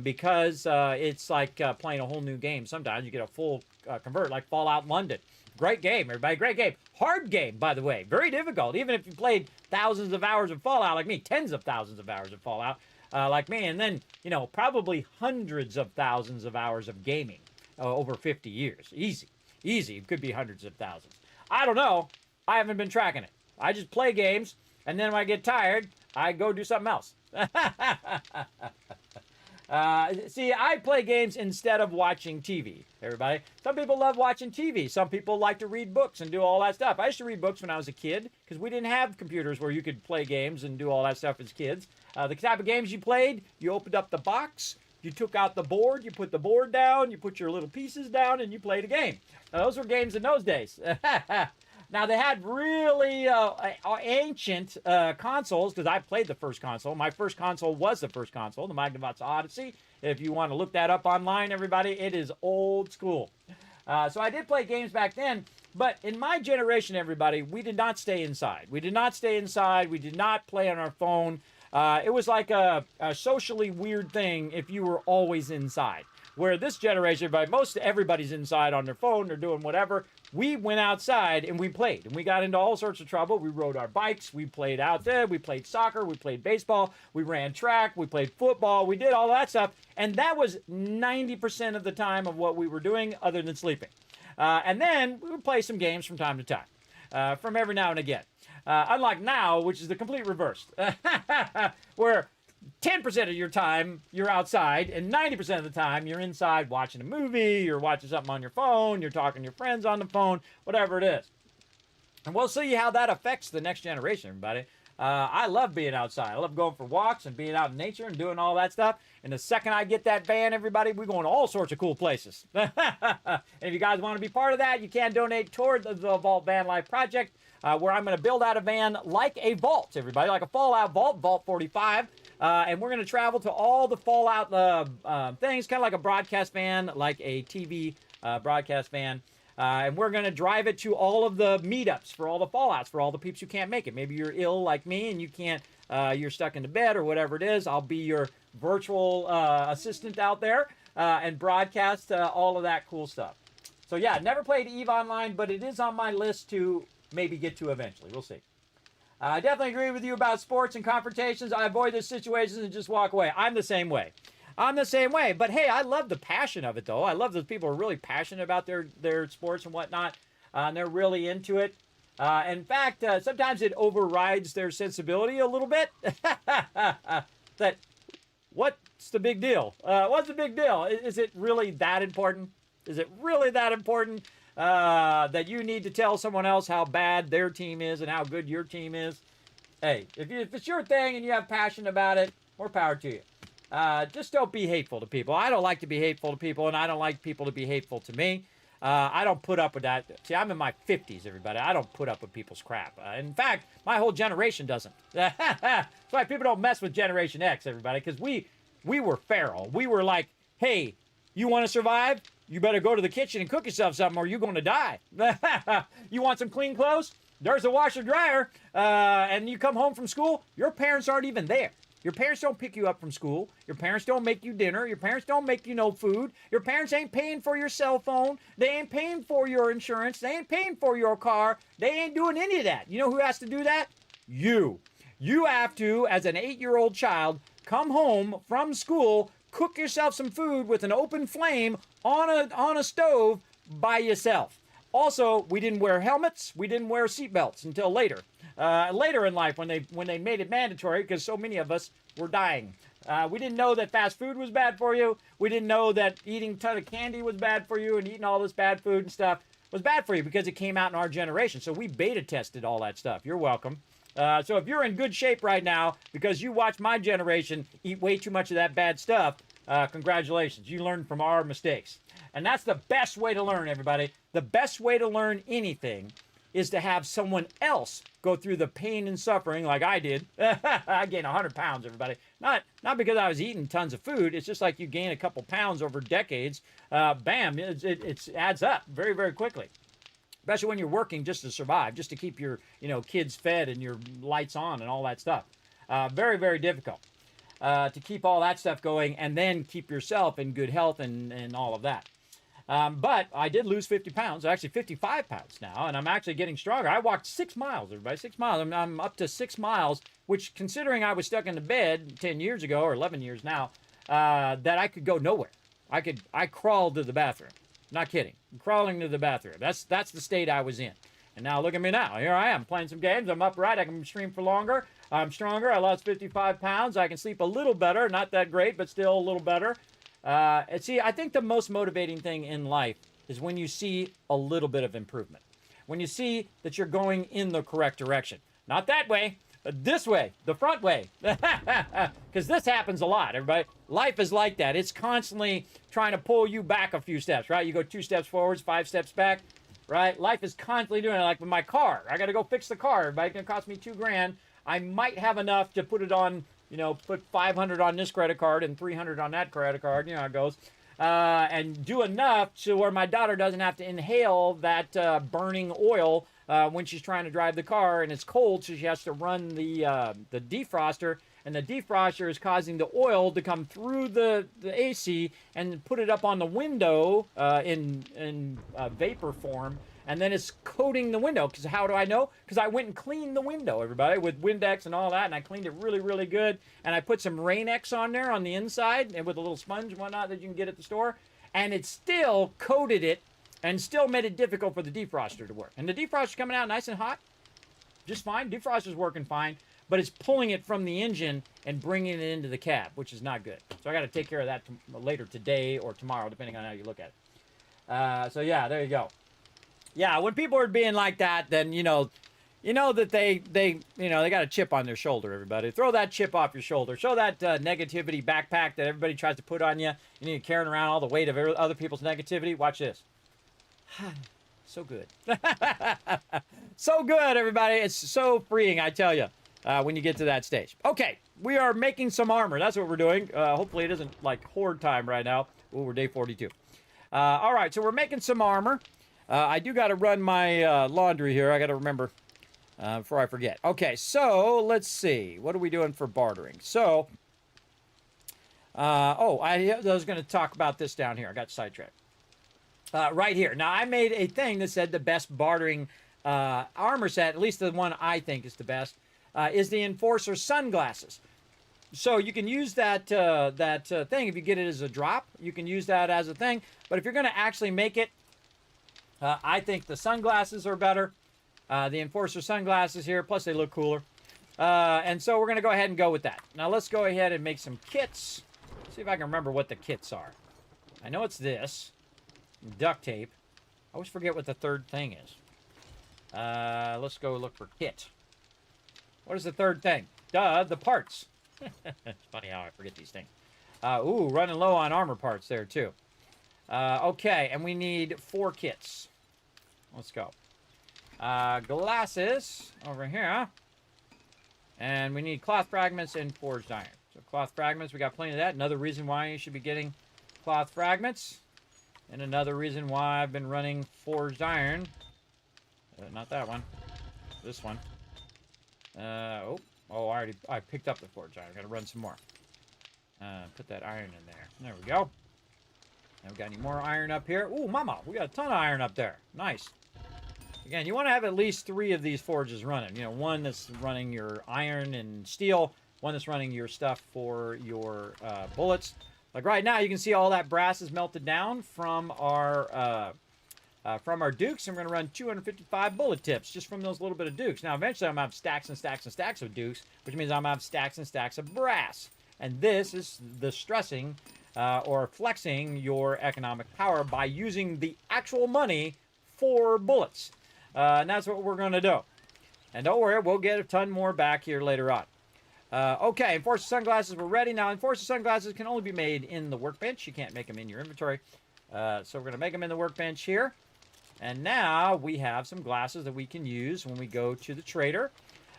because it's like playing a whole new game. Sometimes you get a full convert, like Fallout London. Great game, everybody. Great game. Hard game, by the way. Very difficult. Even if you played thousands of hours of Fallout like me, tens of thousands of hours of Fallout like me, and then, probably hundreds of thousands of hours of gaming. Over 50 years. Easy. It could be hundreds of thousands. I don't know. I haven't been tracking it. I just play games, and then when I get tired, I go do something else. See, I play games instead of watching TV, everybody. Some people love watching TV. Some people like to read books and do all that stuff. I used to read books when I was a kid because we didn't have computers where you could play games and do all that stuff as kids. The type of games you played, you opened up the box, you took out the board, you put the board down, you put your little pieces down, and you played a game. Now, those were games in those days. Now, they had really ancient consoles, because I played the first console. My first console was the first console, the Magnavox Odyssey. If you want to look that up online, everybody, it is old school. So I did play games back then, but in my generation, everybody, we did not stay inside. We did not stay inside. We did not play on our phone. It was like a socially weird thing if you were always inside. Where this generation, most everybody's inside on their phone, they're doing whatever. We went outside and we played, and we got into all sorts of trouble. We rode our bikes, we played out there, we played soccer, we played baseball, we ran track, we played football, we did all that stuff, and that was 90% of the time of what we were doing other than sleeping. And then we would play some games from time to time, from every now and again. Unlike now, which is the complete reverse, where 10% of your time you're outside, and 90% of the time you're inside watching a movie, you're watching something on your phone, you're talking to your friends on the phone, whatever it is. And we'll see how that affects the next generation, everybody. I love being outside. I love going for walks and being out in nature and doing all that stuff. And the second I get that van, everybody, we're going to all sorts of cool places. And if you guys want to be part of that, you can donate toward the Vault Van Life Project, where I'm going to build out a van like a vault, everybody, like a Fallout vault, Vault 45. And we're going to travel to all the Fallout things, kind of like a broadcast van, like a TV broadcast van. And we're going to drive it to all of the meetups for all the Fallouts, for all the peeps who can't make it. Maybe you're ill like me and you can't, you're stuck in the bed or whatever it is. I'll be your virtual assistant out there and broadcast all of that cool stuff. So yeah, never played EVE Online, but it is on my list to maybe get to eventually. We'll see. I definitely agree with you about sports and confrontations. I avoid those situations and just walk away. I'm the same way. But hey, I love the passion of it, though. I love those people who are really passionate about their sports and whatnot, and they're really into it. In fact, sometimes it overrides their sensibility a little bit. That, what's the big deal? What's the big deal? Is it really that important? Is it really that important that you need to tell someone else how bad their team is and how good your team is? Hey, if it's your thing and you have passion about it, more power to you. Just don't be hateful to people. I don't like to be hateful to people, and I don't like people to be hateful to me. I don't put up with that. See, I'm in my 50s, everybody. I don't put up with people's crap. In fact, my whole generation doesn't. That's why people don't mess with Generation X, everybody, because we were feral. We were like, hey, you want to survive? You better go to the kitchen and cook yourself something or you're going to die. You want some clean clothes? There's a washer dryer. And you come home from school, your parents aren't even there. Your parents don't pick you up from school. Your parents don't make you dinner. Your parents don't make you no food. Your parents ain't paying for your cell phone. They ain't paying for your insurance. They ain't paying for your car. They ain't doing any of that. You know who has to do that? You. You have to, as an 8-year-old child, come home from school, cook yourself some food with an open flame on a stove by yourself. Also, we didn't wear helmets. We didn't wear seatbelts until later. Later in life when they made it mandatory because so many of us were dying. We didn't know that fast food was bad for you. We didn't know that eating a ton of candy was bad for you and eating all this bad food and stuff was bad for you because it came out in our generation. So we beta tested all that stuff. You're welcome. So if you're in good shape right now because you watched my generation eat way too much of that bad stuff, congratulations. You learned from our mistakes. And that's the best way to learn, everybody. The best way to learn anything is to have someone else go through the pain and suffering like I did. I gained 100 pounds, everybody. Not because I was eating tons of food. It's just like you gain a couple pounds over decades. Bam, it adds up very, very quickly. Especially when you're working just to survive, just to keep your kids fed and your lights on and all that stuff. Very, very difficult to keep all that stuff going and then keep yourself in good health and all of that. But I did lose 50 pounds, actually 55 pounds now, and I'm actually getting stronger. I walked 6 miles, everybody, 6 miles. I'm up to 6 miles, which considering I was stuck in the bed 10 years ago, or 11 years now, that I could go nowhere. I crawled to the bathroom. Not kidding. I'm crawling to the bathroom. That's the state I was in. And now look at me now. Here I am playing some games. I'm upright. I can stream for longer. I'm stronger. I lost 55 pounds. I can sleep a little better. Not that great, but still a little better. See, I think the most motivating thing in life is when you see a little bit of improvement. When you see that you're going in the correct direction. Not that way, but this way, the front way. Because this happens a lot, everybody. Life is like that. It's constantly trying to pull you back a few steps, right? You go 2 steps forwards, 5 steps back, right? Life is constantly doing it. Like with my car. I got to go fix the car. Everybody, it's going to cost me $2,000. I might have enough to put it on, put 500 on this credit card and 300 on that credit card, how it goes, and do enough to where my daughter doesn't have to inhale that burning oil when she's trying to drive the car and it's cold, so she has to run the defroster, and the defroster is causing the oil to come through the AC and put it up on the window in vapor form. And then it's coating the window. Because how do I know? Because I went and cleaned the window, everybody, with Windex and all that. And I cleaned it really, really good. And I put some Rain-X on there on the inside and with a little sponge and whatnot that you can get at the store. And it still coated it and still made it difficult for the defroster to work. And the defroster's coming out nice and hot. Just fine. Defroster's working fine. But it's pulling it from the engine and bringing it into the cab, which is not good. So I got to take care of that later today or tomorrow, depending on how you look at it. So, yeah, there you go. Yeah, when people are being like that, then, you know that they got a chip on their shoulder, everybody. Throw that chip off your shoulder. Show that negativity backpack that everybody tries to put on you. You need to carry around all the weight of other people's negativity. Watch this. So good. So good, everybody. It's so freeing, I tell you, when you get to that stage. Okay, we are making some armor. That's what we're doing. Hopefully it isn't like horde time right now. Ooh, we're day 42. All right, so we're making some armor. I do got to run my laundry here. I got to remember before I forget. Okay, so let's see. What are we doing for bartering? So, I was going to talk about this down here. I got sidetracked. Right here. Now, I made a thing that said the best bartering armor set, at least the one I think is the best, is the Enforcer sunglasses. So you can use that thing if you get it as a drop. You can use that as a thing. But if you're going to actually make it, I think the sunglasses are better. The Enforcer sunglasses here, plus they look cooler. And so we're going to go ahead and go with that. Now let's go ahead and make some kits. See if I can remember what the kits are. I know it's this. Duct tape. I always forget what the third thing is. Let's go look for kit. What is the third thing? Duh, the parts. It's funny how I forget these things. Ooh, running low on armor parts there too. Okay, and we need 4 kits. Let's go. Glasses over here. And we need cloth fragments and forged iron. So cloth fragments, we got plenty of that. Another reason why you should be getting cloth fragments. And another reason why I've been running forged iron. Not that one. This one. I picked up the forged iron. I've got to run some more. Put that iron in there. There we go. Now we got any more iron up here? Ooh, mama, we got a ton of iron up there. Nice. Again, you want to have at least 3 of these forges running. You know, one that's running your iron and steel, one that's running your stuff for your bullets. Like right now, you can see all that brass is melted down from our dukes. And we're going to run 255 bullet tips just from those little bit of dukes. Now, eventually, I'm going to have stacks and stacks and stacks of dukes, which means I'm going to have stacks and stacks of brass. And this is the stressing or flexing your economic power by using the actual money for bullets. And that's what we're going to do. And don't worry, we'll get a ton more back here later on. Okay, Enforcer sunglasses were ready. Now, Enforcer sunglasses can only be made in the workbench. You can't make them in your inventory. So we're going to make them in the workbench here. And now we have some glasses that we can use when we go to the trader.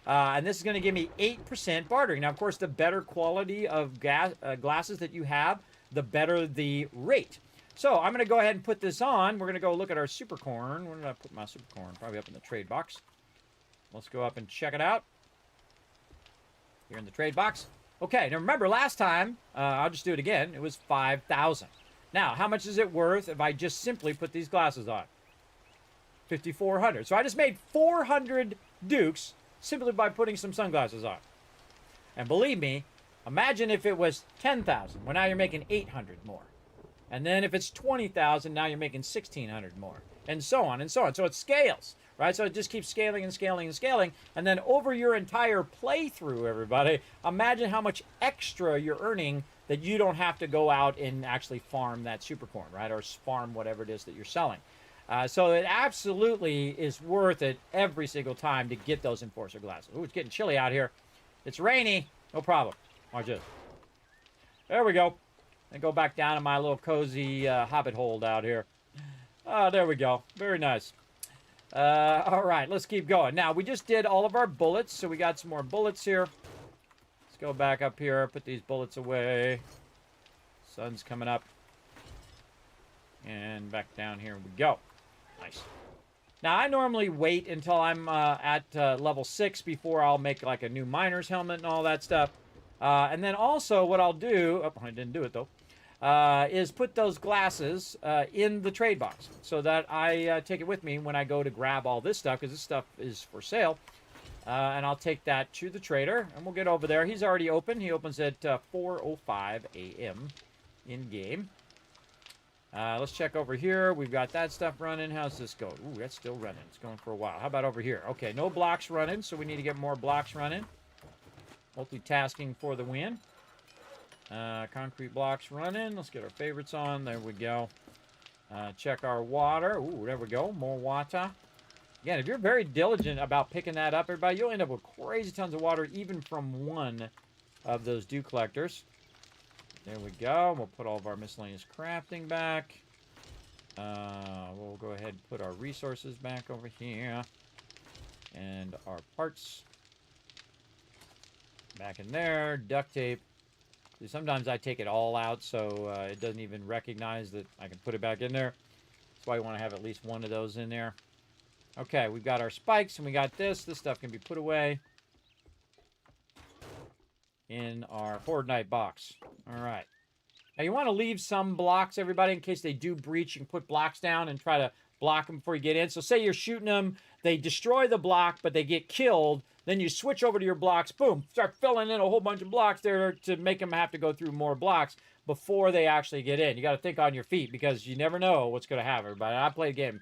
And this is going to give me 8% bartering. Now, of course, the better quality of glasses that you have, the better the rate. So I'm going to go ahead and put this on. We're going to go look at our super corn. Where did I put my super corn? Probably up in the trade box. Let's go up and check it out. Here in the trade box. Okay, now remember last time, I'll just do it again, it was 5,000. Now, how much is it worth if I just simply put these glasses on? 5,400. So I just made 400 dukes simply by putting some sunglasses on. And believe me, imagine if it was 10,000. Well, now you're making 800 more. And then if it's 20,000, now you're making 1,600 more. And so on and so on. So it scales. Right, so it just keeps scaling and scaling and scaling. And then over your entire playthrough, everybody, imagine how much extra you're earning that you don't have to go out and actually farm that super corn, right? Or farm whatever it is that you're selling. So it absolutely is worth it every single time to get those Enforcer glasses. Ooh, it's getting chilly out here. It's rainy. No problem. Watch this. There we go. And go back down to my little cozy hobbit hole out here. Oh, there we go. Very nice. All right, let's keep going. Now, we just did all of our bullets, so we got some more bullets here. Let's go back up here, put these bullets away. Sun's coming up. And back down here we go. Nice. Now, I normally wait until I'm at level 6 before I'll make like a new miner's helmet and all that stuff. And then also what I'll do, oh, I didn't do it though, is put those glasses in the trade box so that I take it with me when I go to grab all this stuff, because this stuff is for sale. And I'll take that to the trader, and we'll get over there. He's already open. He opens at 4:05 a.m. in-game. Let's check over here. We've got that stuff running. How's this go? Ooh, that's still running. It's going for a while. How about over here? Okay, no blocks running, so we need to get more blocks running. Multitasking for the win. Concrete blocks running. Let's get our favorites on. There we go. Check our water. Ooh, there we go. More water. Again, if you're very diligent about picking that up, everybody, you'll end up with crazy tons of water, even from one of those dew collectors. There we go. We'll put all of our miscellaneous crafting back. We'll go ahead and put our resources back over here. And our parts back in there. Duct tape. See, sometimes I take it all out so it doesn't even recognize that I can put it back in there. That's why you want to have at least one of those in there. Okay, we've got our spikes and we got this. This stuff can be put away in our Horde Night box. All right. Now, you want to leave some blocks, everybody, in case they do breach. You can put blocks down and try to block them before you get in. So say you're shooting them, they destroy the block, but they get killed. Then you switch over to your blocks, boom, start filling in a whole bunch of blocks there to make them have to go through more blocks before they actually get in. You got to think on your feet because you never know what's going to happen, everybody. I played a game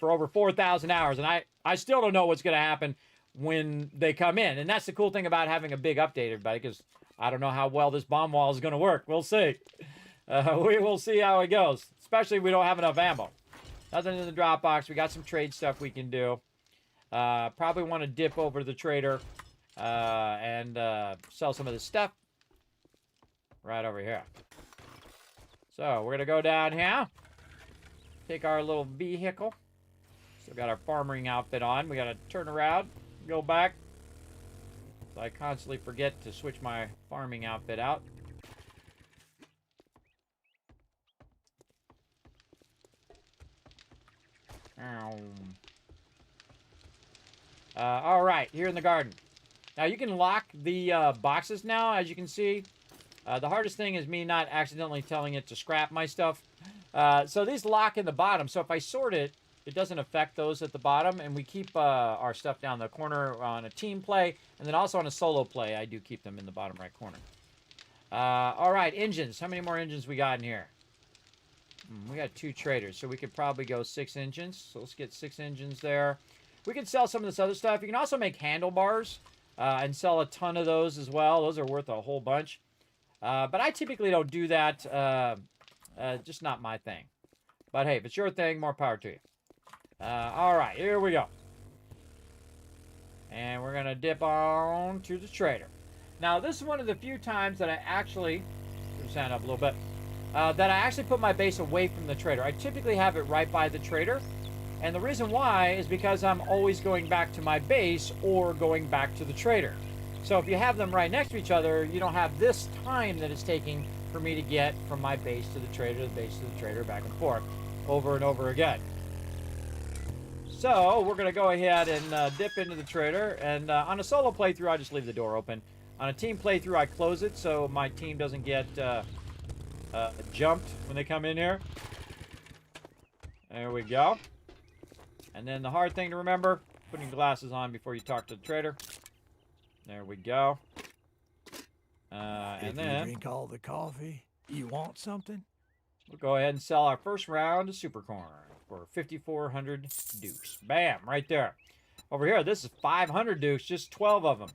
for over 4,000 hours, and I still don't know what's going to happen when they come in. And that's the cool thing about having a big update, everybody, because I don't know how well this bomb wall is going to work. We'll see. We will see how it goes, especially if we don't have enough ammo. Nothing in the drop box. We got some trade stuff we can do. Probably want to dip over to the trader and sell some of this stuff right over here. So we're going to go down here. Take our little vehicle. Still got our farming outfit on. We got to turn around, go back. So I constantly forget to switch my farming outfit out. All right, here in the garden. Now, you can lock the boxes now, as you can see. The hardest thing is me not accidentally telling it to scrap my stuff. So these lock in the bottom. So if I sort it, it doesn't affect those at the bottom. And we keep our stuff down the corner on a team play. And then also on a solo play, I do keep them in the bottom right corner. All right, engines. How many more engines we got in here? We got 2 traders, so we could probably go 6 engines. So let's get 6 engines there. We can sell some of this other stuff. You can also make handlebars and sell a ton of those as well. Those are worth a whole bunch. But I typically don't do that. Just not my thing. But hey, if it's your thing, more power to you. All right, here we go. And we're going to dip on to the trader. Now, this is one of the few times that I actually... stand up a little bit. That I actually put my base away from the trader. I typically have it right by the trader. And the reason why is because I'm always going back to my base or going back to the trader. So if you have them right next to each other, you don't have this time that it's taking for me to get from my base to the trader, the base to the trader, back and forth, over and over again. So we're going to go ahead and dip into the trader. And on a solo playthrough, I just leave the door open. On a team playthrough, I close it so my team doesn't get jumped when they come in here. There we go. And then the hard thing to remember, putting glasses on before you talk to the trader. There we go. And then you drink all the coffee, you want something? We'll go ahead and sell our first round of super corn for 5,400 dukes. Bam, right there. Over here, this is 500 dukes, just 12 of them.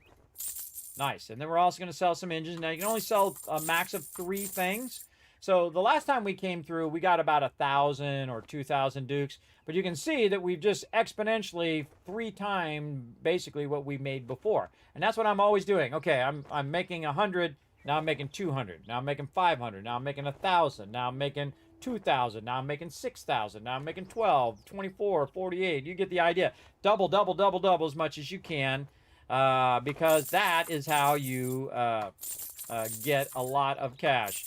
Nice. And then we're also going to sell some engines. Now, you can only sell a max of 3 things. So the last time we came through, we got about 1,000 or 2,000 dukes. But you can see that we've just exponentially 3 times basically what we made before. And that's what I'm always doing. Okay, I'm making 100. Now I'm making 200. Now I'm making 500. Now I'm making 1,000. Now I'm making 2,000. Now I'm making 6,000. Now I'm making 12, 24, 48. You get the idea. Double, double, double, double as much as you can. Because that is how you get a lot of cash.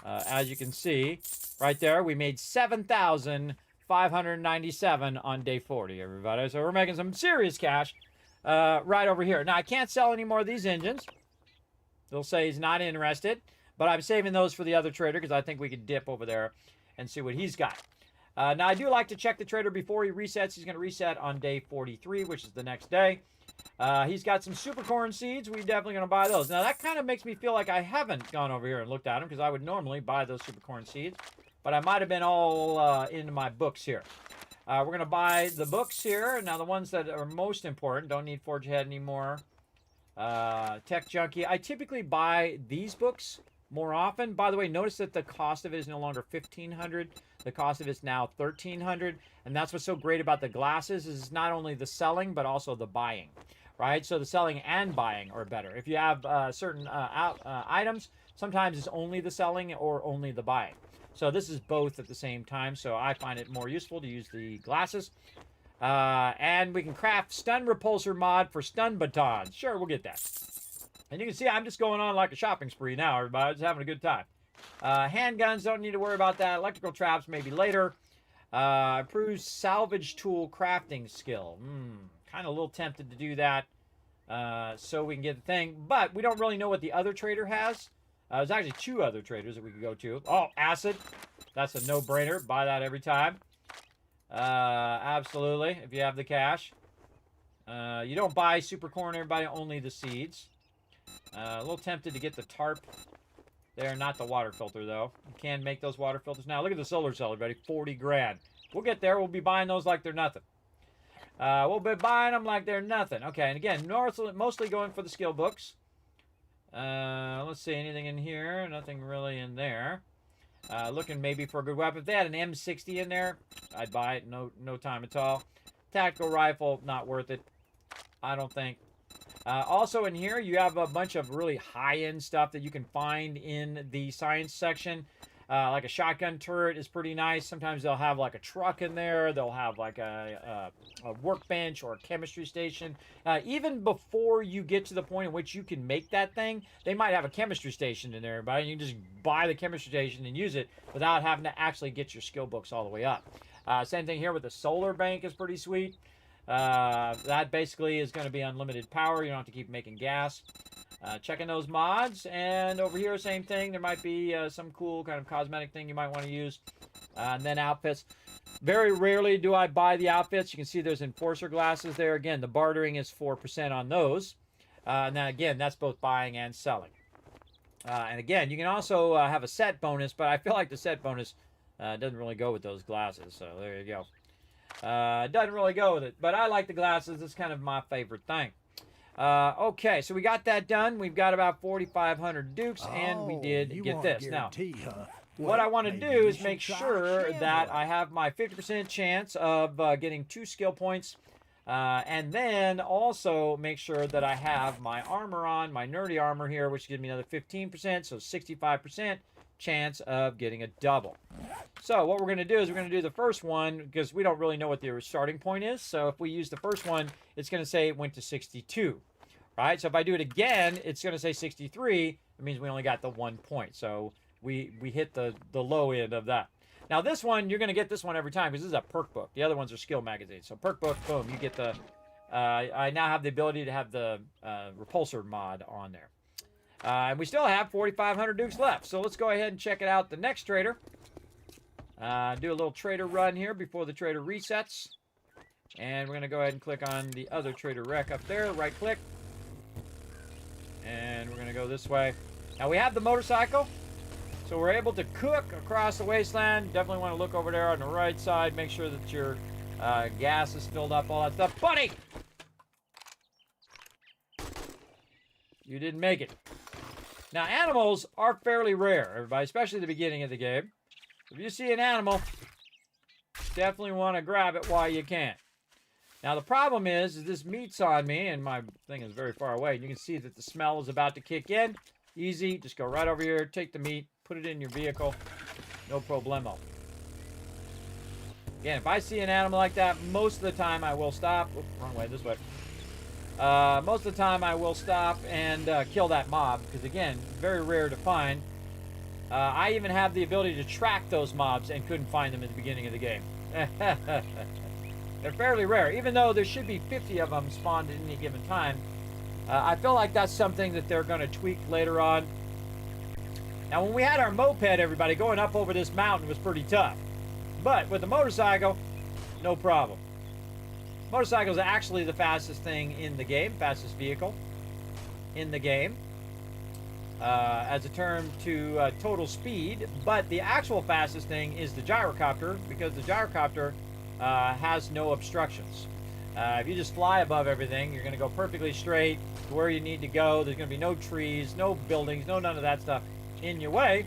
As you can see, right there, we made 7,597 on day 40, everybody. So we're making some serious cash right over here. Now, I can't sell any more of these engines. They'll say he's not interested, but I'm saving those for the other trader because I think we could dip over there and see what he's got. Now, I do like to check the trader before he resets. He's going to reset on day 43, which is the next day. He's got some super corn seeds. We're definitely going to buy those. Now, that kind of makes me feel like I haven't gone over here and looked at them because I would normally buy those super corn seeds. But I might have been all into my books here. We're going to buy the books here. Now, the ones that are most important. Don't need Forge Ahead anymore. Tech Junkie. I typically buy these books more often. By the way, notice that the cost of it is no longer $1,500. The cost of it is now $1,300. And that's what's so great about the glasses is not only the selling, but also the buying, right? So the selling and buying are better. If you have certain items, sometimes it's only the selling or only the buying. So this is both at the same time. So I find it more useful to use the glasses. And we can craft stun repulsor mod for stun batons. Sure, we'll get that. And you can see I'm just going on like a shopping spree now, everybody. Just having a good time. Handguns, don't need to worry about that. Electrical traps, maybe later. Improves salvage tool crafting skill. Kind of a little tempted to do that so we can get the thing. But we don't really know what the other trader has. There's actually 2 other traders that we could go to. Oh, acid. That's a no-brainer. Buy that every time. Absolutely, if you have the cash. You don't buy super corn, everybody, only the seeds. A little tempted to get the tarp there, not the water filter, though. You can make those water filters now. Look at the solar cell, everybody. 40 grand. We'll get there. We'll be buying those like they're nothing. We'll be buying them like they're nothing. Okay, and again, mostly going for the skill books. Let's see, anything in here? Nothing really in there. Looking maybe for a good weapon. If they had an M60 in there, I'd buy it. No time at all. Tactical rifle, not worth it. I don't think. Also in here, you have a bunch of really high-end stuff that you can find in the science section. Like a shotgun turret is pretty nice. Sometimes they'll have like a truck in there. They'll have like a workbench or a chemistry station. Even before you get to the point in which you can make that thing, they might have a chemistry station in there, but you can just buy the chemistry station and use it without having to actually get your skill books all the way up. Same thing here with the solar bank is pretty sweet. That basically is going to be unlimited power. You don't have to keep making gas. Checking those mods, and over here, same thing. There might be some cool kind of cosmetic thing you might want to use. And then outfits. Very rarely do I buy the outfits. You can see there's enforcer glasses there. Again, the bartering is 4% on those. And then again, that's both buying and selling. And again, you can also have a set bonus, but I feel like the set bonus doesn't really go with those glasses. So there you go. Doesn't really go with it, but I like the glasses. It's kind of my favorite thing. Okay, so we got that done. We've got about 4,500 dukes, and we did get this. Now, what I want to do is make sure that I have my 50% chance of getting 2 skill points, and then also make sure that I have my armor on, my nerdy armor here, which gives me another 15%, so 65% chance of getting a double. So what we're going to do is we're going to do the first one because we don't really know what the starting point is. So if we use the first one, it's going to say it went to 62, right? So if I do it again, it's going to say 63. It means we only got the 1 point. So we hit the low end of that. Now this one, you're going to get this one every time because this is a perk book. The other ones are skill magazines. So perk book, boom, you get the, I now have the ability to have the repulsor mod on there. And we still have 4,500 dukes left. So let's go ahead and check it out. The next trader. Do a little trader run here before the trader resets. And we're going to go ahead and click on the other trader rec up there. Right click. And we're going to go this way. Now we have the motorcycle. So we're able to cook across the wasteland. Definitely want to look over there on the right side. Make sure that your gas is filled up. All that stuff. Buddy! You didn't make it. Now, animals are fairly rare, everybody, especially at the beginning of the game. If you see an animal, definitely want to grab it while you can. Now, the problem is this meat's on me, and my thing is very far away. You can see that the smell is about to kick in. Easy. Just go right over here, take the meat, put it in your vehicle. No problemo. Again, if I see an animal like that, most of the time I will stop. Oops, wrong way, this way. Most of the time I will stop and kill that mob because, again, very rare to find. I even have the ability to track those mobs and couldn't find them at the beginning of the game. They're fairly rare. Even though there should be 50 of them spawned at any given time, I feel like that's something that they're going to tweak later on. Now, when we had our moped, everybody, going up over this mountain was pretty tough. But with the motorcycle, no problem. Motorcycle is actually the fastest thing in the game, fastest vehicle in the game, as a term to total speed. But the actual fastest thing is the gyrocopter, because the gyrocopter has no obstructions. If you just fly above everything, you're going to go perfectly straight to where you need to go. There's going to be no trees, no buildings, no none of that stuff. in your way,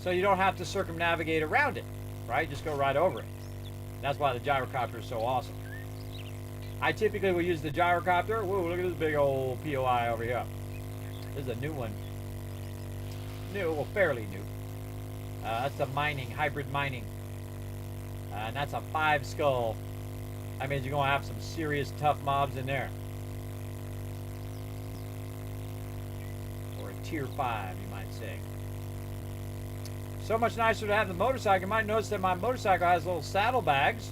so you don't have to circumnavigate around it, right? Just go right over it. That's why the gyrocopter is so awesome. I typically will use the gyrocopter. Whoa, look at this big old POI over here. This is a new one. New, well, fairly new. That's the mining, hybrid mining. And that's a 5 skull. That means you're going to have some serious tough mobs in there. Or a tier 5, you might say. So much nicer to have the motorcycle. You might notice that my motorcycle has little saddlebags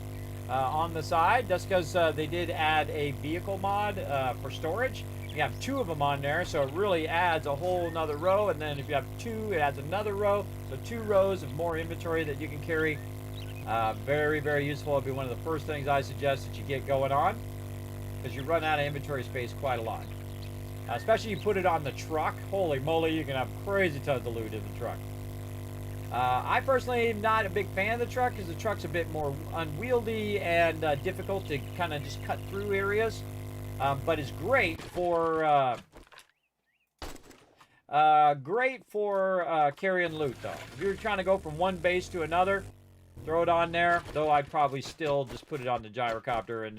on the side. That's because they did add a vehicle mod for storage. You have 2 of them on there, so it really adds a whole nother row. And then if you have 2, it adds another row. So 2 rows of more inventory that you can carry. Very, very useful. It'll be one of the first things I suggest that you get going on, because you run out of inventory space quite a lot. Especially you put it on the truck. Holy moly, you can have crazy tons of loot in the truck. I personally am not a big fan of the truck, because the truck's a bit more unwieldy and difficult to kind of just cut through areas. But it's great for carrying loot, though. If you're trying to go from one base to another, throw it on there. Though I'd probably still just put it on the gyrocopter and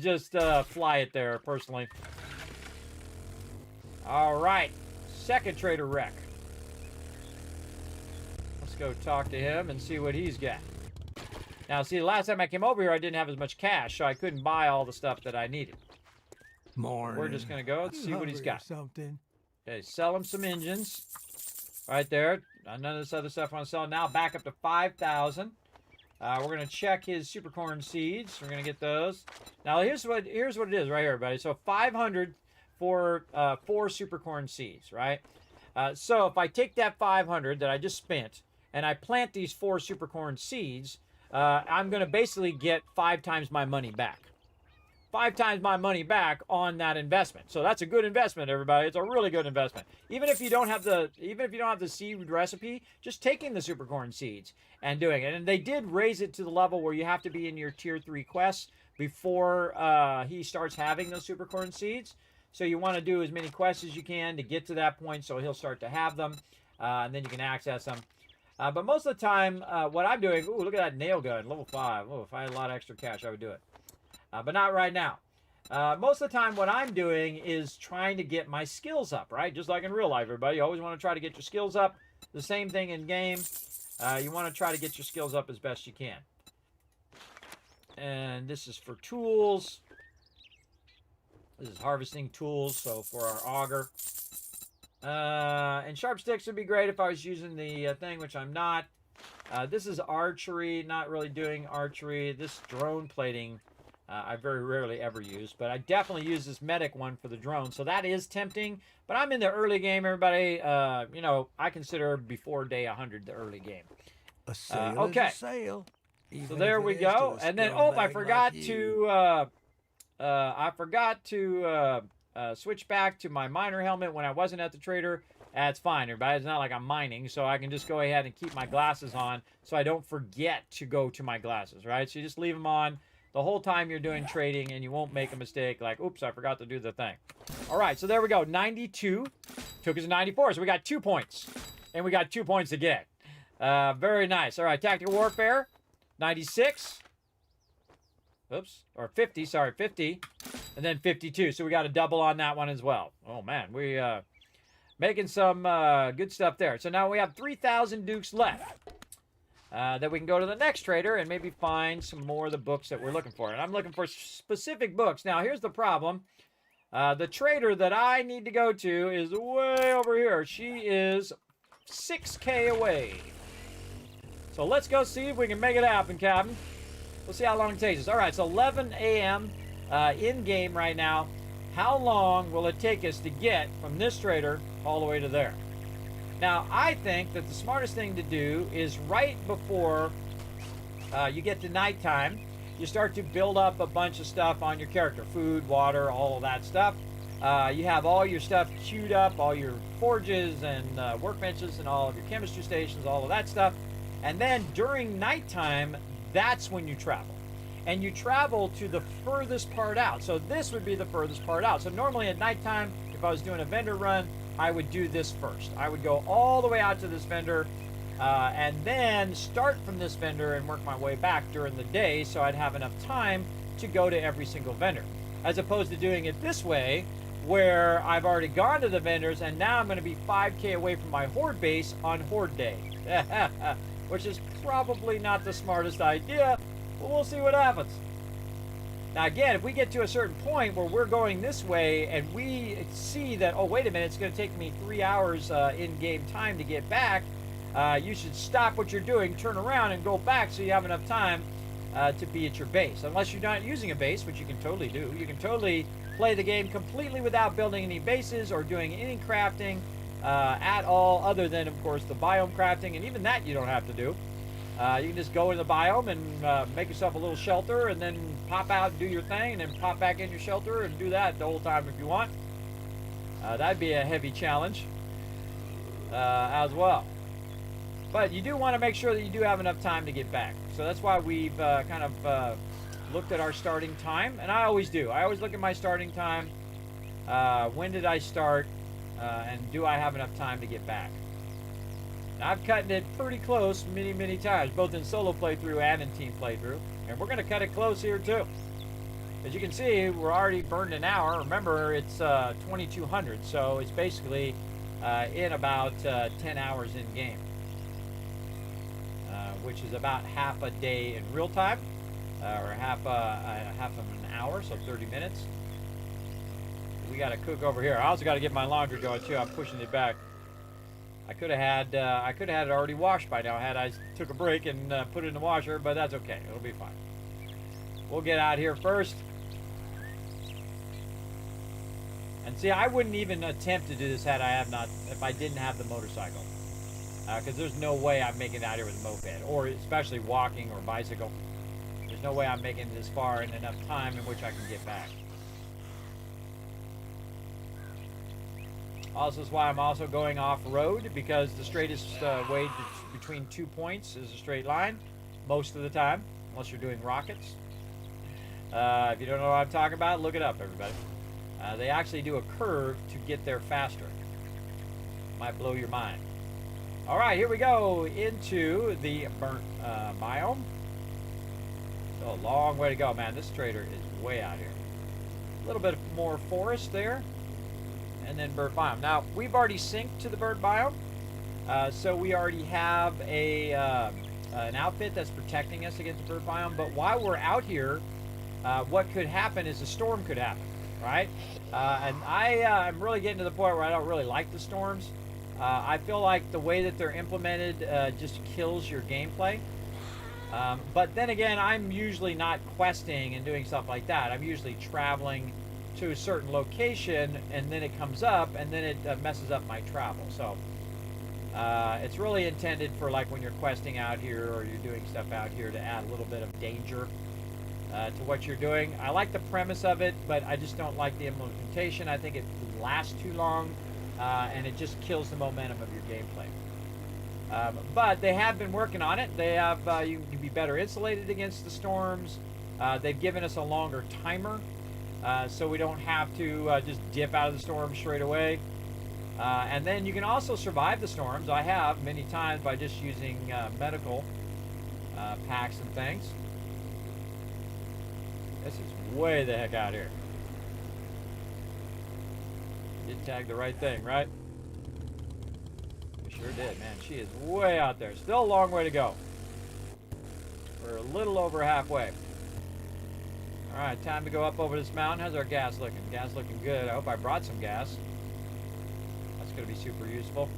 just fly it there personally. All right, second trader wreck. Let's go talk to him and see what he's got. Now, see, the last time I came over here, I didn't have as much cash, so I couldn't buy all the stuff that I needed. Morning. We're just going to go and see what he's got. Something. Okay, sell him some engines. Right there. None of this other stuff I want to sell. Now back up to 5,000. We're going to check his supercorn seeds. We're going to get those. Now, here's what it is right here, everybody. So 500 for 4 supercorn seeds, right? So if I take that 500 that I just spent and I plant these 4 supercorn seeds, I'm going to basically get 5 times my money back. 5 times my money back on that investment. So that's a good investment, everybody. It's a really good investment. Even if you don't have the seed recipe, just taking the supercorn seeds and doing it. And they did raise it to the level where you have to be in your tier 3 quests before he starts having those supercorn seeds. So you want to do as many quests as you can to get to that point, so he'll start to have them, and then you can access them. But most of the time, what I'm doing, ooh, look at that nail gun, level 5. Oh, if I had a lot of extra cash, I would do it. But not right now. Most of the time, what I'm doing is trying to get my skills up, right? Just like in real life, everybody. You always want to try to get your skills up. The same thing in game. You want to try to get your skills up as best you can. And this is for tools. This is harvesting tools, so for our auger. And sharp sticks would be great if I was using the thing, which I'm not. This is archery, not really doing archery. This drone plating, I very rarely ever use, but I definitely use this medic one for the drone, so that is tempting. But I'm in the early game, everybody. You know, I consider before day 100 the early game. A sale okay. is a sale. So there we go. And then, oh, I forgot to switch back to my miner helmet when I wasn't at the trader. That's fine, everybody. It's not like I'm mining, so I can just go ahead and keep my glasses on so I don't forget to go to my glasses, right? So you just leave them on the whole time you're doing trading, and you won't make a mistake like, oops, I forgot to do the thing. All right, so there we go. 92 took us to 94, so we got 2 points, and we got 2 points to get. Very nice. All right, tactical warfare, 96. Oops, or 50, sorry, 50, and then 52. So we got a double on that one as well. Oh, man, we making some good stuff there. So now we have 3,000 dukes left. That we can go to the next trader and maybe find some more of the books that we're looking for. And I'm looking for specific books. Now, here's the problem. The trader that I need to go to is way over here. She is 6K away. So let's go see if we can make it happen, Captain. We'll see how long it takes us. All right, so 11 a.m. In-game right now. How long will it take us to get from this trader all the way to there? Now, I think that the smartest thing to do is right before you get to nighttime, you start to build up a bunch of stuff on your character. Food, water, all of that stuff. You have all your stuff queued up, all your forges and workbenches and all of your chemistry stations, all of that stuff. And then during nighttime, that's when you travel. And you travel to the furthest part out. So this would be the furthest part out. So normally at nighttime, if I was doing a vendor run, I would do this first. I would go all the way out to this vendor and then start from this vendor and work my way back during the day so I'd have enough time to go to every single vendor. As opposed to doing it this way, where I've already gone to the vendors and now I'm going to be 5K away from my horde base on horde day. Which is probably not the smartest idea, but we'll see what happens. Now again, if we get to a certain point where we're going this way and we see that, oh wait a minute, it's going to take me 3 hours in-game time to get back, you should stop what you're doing, turn around and go back so you have enough time to be at your base. Unless you're not using a base, which you can totally do. You can totally play the game completely without building any bases or doing any crafting at all, other than, of course, the biome crafting, and even that you don't have to do. You can just go in the biome and make yourself a little shelter and then pop out and do your thing and then pop back in your shelter and do that the whole time if you want. That'd be a heavy challenge as well. But you do want to make sure that you do have enough time to get back. So that's why we've kind of looked at our starting time. And I always do. I always look at my starting time. When did I start? And do I have enough time to get back? Now, I've cut it pretty close many times, both in solo playthrough and in team playthrough. And we're going to cut it close here too. As you can see, we're already burned an hour. Remember, it's 2200, so it's basically in about 10 hours in game. Which is about half a day in real time, or half of an hour, so 30 minutes. We got to cook over here. I also got to get my laundry going too. I'm pushing it back. I could have had it already washed by now had I took a break and put it in the washer, but that's okay. It'll be fine. We'll get out here first. And see, I wouldn't even attempt to do this if I didn't have the motorcycle. Because there's no way I'm making it out here with a moped, or especially walking or bicycle. There's no way I'm making it this far in enough time in which I can get back. Also, is why I'm also going off-road, because the straightest way between 2 points is a straight line, most of the time, unless you're doing rockets. If you don't know what I'm talking about, look it up, everybody. They actually do a curve to get there faster. Might blow your mind. All right, here we go into the burnt biome. So a long way to go, man. This trader is way out here. A little bit more forest there, and then burnt biome. Now, we've already synced to the burnt biome, so we already have an outfit that's protecting us against the burnt biome. But while we're out here, what could happen is a storm could happen, right? And I'm really getting to the point where I don't really like the storms. I feel like the way that they're implemented just kills your gameplay. But then again, I'm usually not questing and doing stuff like that. I'm usually traveling to a certain location, and then it comes up, and then it messes up my travel. So it's really intended for like when you're questing out here or you're doing stuff out here to add a little bit of danger to what you're doing. I like the premise of it, but I just don't like the implementation. I think it lasts too long. And it just kills the momentum of your gameplay. But they have been working on it. They have you can be better insulated against the storms. They've given us a longer timer, so we don't have to just dip out of the storm straight away. And then you can also survive the storms. I have many times by just using medical packs and things. This is way the heck out here. Did tag the right thing, right? We sure did, man. She is way out there. Still a long way to go. We're a little over halfway. All right, time to go up over this mountain. How's our gas looking? Gas looking good. I hope I brought some gas. That's going to be super useful.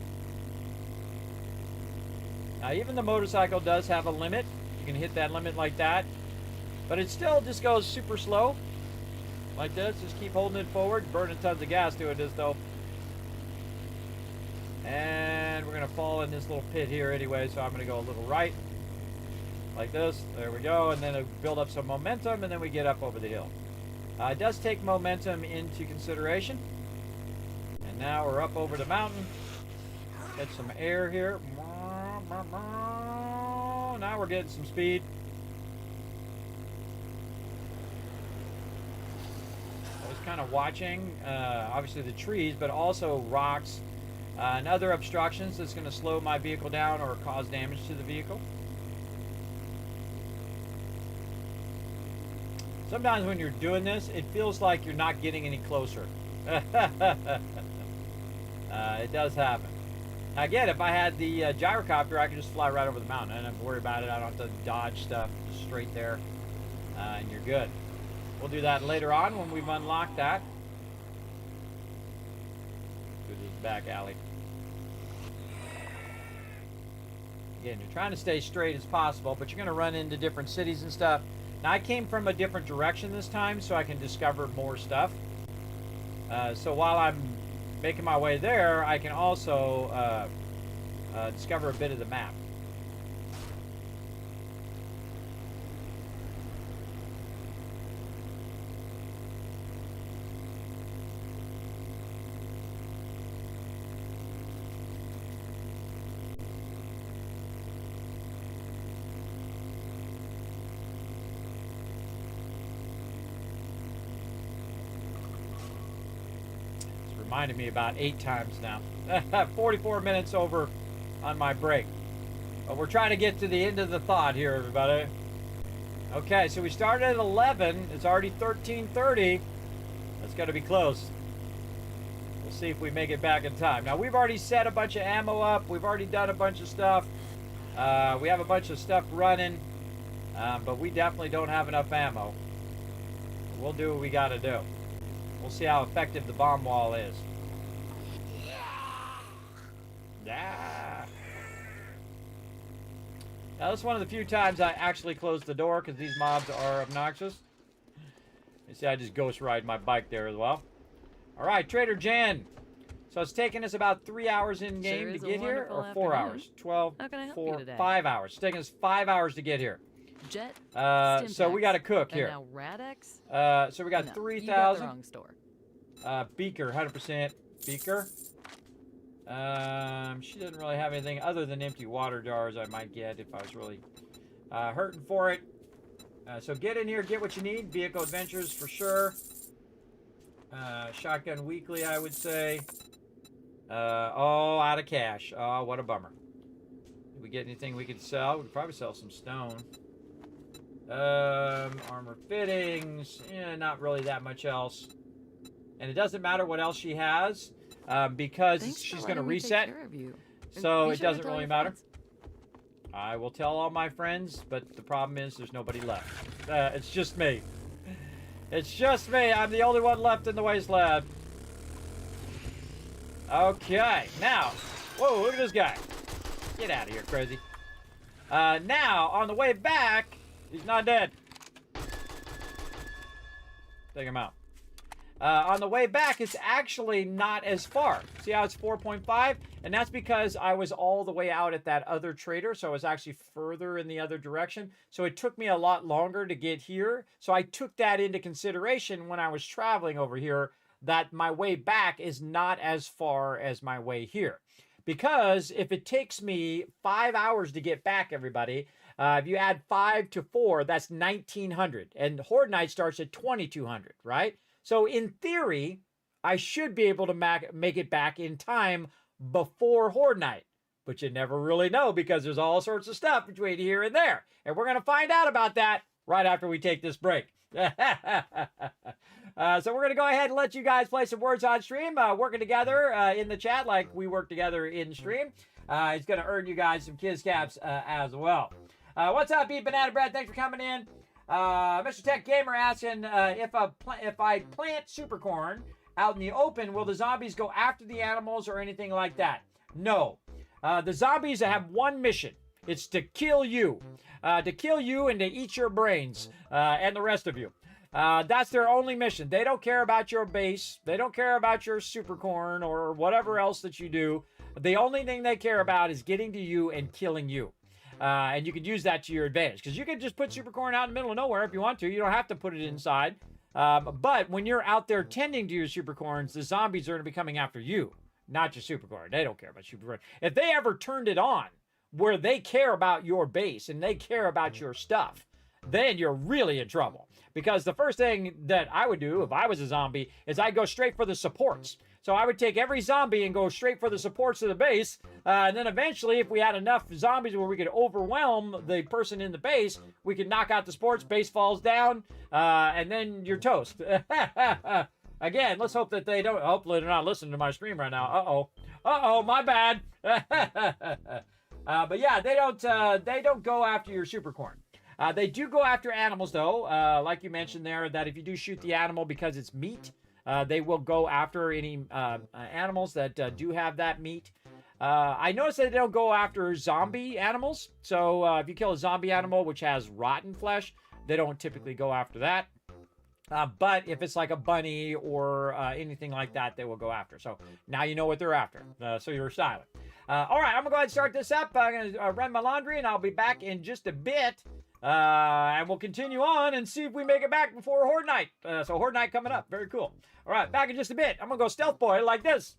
Now, even the motorcycle does have a limit. You can hit that limit like that. But it still just goes super slow. Like this, just keep holding it forward, burning tons of gas doing this though. And we're gonna fall in this little pit here anyway, so I'm gonna go a little right. Like this, there we go, and then it'll build up some momentum, and then we get up over the hill. It does take momentum into consideration. And now we're up over the mountain. Get some air here. Now we're getting some speed. kind of watching, obviously the trees, but also rocks and other obstructions that's going to slow my vehicle down or cause damage to the vehicle. Sometimes when you're doing this, it feels like you're not getting any closer. It does happen. Now again, if I had the gyrocopter, I could just fly right over the mountain. I don't have to worry about it. I don't have to dodge stuff. Just straight there, and you're good. We'll do that later on when we've unlocked that. Go to the back alley. Again, you're trying to stay straight as possible, but you're going to run into different cities and stuff. Now, I came from a different direction this time, so I can discover more stuff. So while I'm making my way there, I can also discover a bit of the map. Reminded me about 8 times now. 44 minutes over on my break. But we're trying to get to the end of the thought here, everybody. Okay, so we started at 11. It's already 13:30. That's got to be close. We'll see if we make it back in time. Now, we've already set a bunch of ammo up. We've already done a bunch of stuff. We have a bunch of stuff running. But we definitely don't have enough ammo. We'll do what we got to do. We'll see how effective the bomb wall is. Yeah. Now, this is one of the few times I actually closed the door because these mobs are obnoxious. You see, I just ghost ride my bike there as well. All right, Trader Jan. So it's taking us about 3 hours in game to get here, or 4 hours? 12, How can I help 4, you today? 5 hours. It's taking us 5 hours to get here. Jet. So we got to cook and here. now Radex. So we got No, 3,000. You got the wrong store. Beaker, 100% Beaker. She doesn't really have anything other than empty water jars I might get if I was really hurting for it. So get in here, get what you need. Vehicle adventures for sure. Shotgun weekly, I would say. Oh, out of cash. Oh, what a bummer. Did we get anything we could sell? We could probably sell some stone. Armor fittings. Not really that much else. And it doesn't matter what else she has, because Thanks she's for going to letting me take reset. care of you. And So be it sure to doesn't tell really your matter. friends. I will tell all my friends, but the problem is there's nobody left. It's just me. It's just me. I'm the only one left in the wasteland. Okay, now. Whoa, look at this guy. Get out of here, crazy. Now, on the way back, he's not dead. Take him out. On the way back, it's actually not as far. See how it's 4.5? And that's because I was all the way out at that other trader, so I was actually further in the other direction. So it took me a lot longer to get here. So I took that into consideration when I was traveling over here, that my way back is not as far as my way here. Because if it takes me 5 hours to get back, everybody, if you add 5 to 4, that's 1,900. And Horde Night starts at 2,200, right? So in theory, I should be able to make it back in time before Horde Night. But you never really know because there's all sorts of stuff between here and there. And we're going to find out about that right after we take this break. So we're going to go ahead and let you guys play some words on stream, working together in the chat like we work together in stream. It's going to earn you guys some Kiz Caps as well. What's up, Eat Banana Bread? Thanks for coming in. Mr. Tech Gamer asking if I plant super corn out in the open, will the zombies go after the animals or anything like that? No. The zombies have one mission. It's to kill you. And to eat your brains and the rest of you. That's their only mission. They don't care about your base. They don't care about your super corn or whatever else that you do. The only thing they care about is getting to you and killing you. And you can use that to your advantage. Because you can just put super corn out in the middle of nowhere if you want to. You don't have to put it inside. But when you're out there tending to your super corns, the zombies are going to be coming after you, not your super corn. They don't care about super corn. If they ever turned it on where they care about your base and they care about your stuff, then you're really in trouble. Because the first thing that I would do if I was a zombie is I'd go straight for the supports. So I would take every zombie and go straight for the supports of the base. And then eventually, if we had enough zombies where we could overwhelm the person in the base, we could knock out the supports, base falls down, and then you're toast. Again, let's hope that they don't, hopefully they're not listening to my stream right now. Uh-oh, my bad. But yeah, they don't go after your super corn. They do go after animals, though, like you mentioned there, that if you do shoot the animal because it's meat, they will go after any animals that do have that meat. I noticed that they don't go after zombie animals. So if you kill a zombie animal which has rotten flesh, they don't typically go after that. But if it's like a bunny or anything like that, they will go after. So now you know what they're after. So you're silent. All right, I'm going to go ahead and start this up. I'm going to run my laundry, and I'll be back in just a bit. And we'll continue on and see if we make it back before Horde Night. So Horde Night coming up. Very cool. All right, back in just a bit. I'm going to go Stealth Boy like this.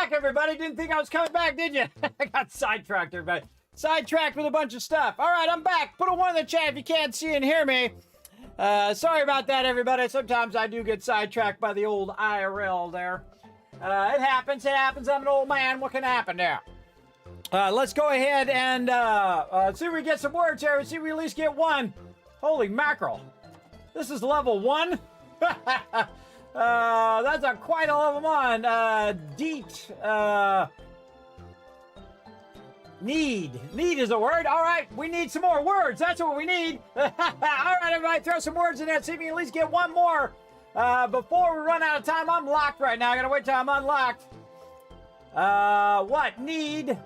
back, everybody. Didn't think I was coming back, did you? I got sidetracked, everybody. Sidetracked with a bunch of stuff. All right, I'm back. Put a 1 in the chat if you can't see and hear me. Sorry about that, everybody. Sometimes I do get sidetracked by the old IRL there. It happens. It happens. I'm an old man. What can happen there? Let's go ahead and see if we get some words here. See if we at least get one. Holy mackerel. This is level 1. That's quite a level 1. Deet. Need is a word. All right, we need some more words. That's what we need. All right, everybody, throw some words in there. See if we can at least get one more before we run out of time. I'm locked right now. I gotta wait till I'm unlocked. What? Need.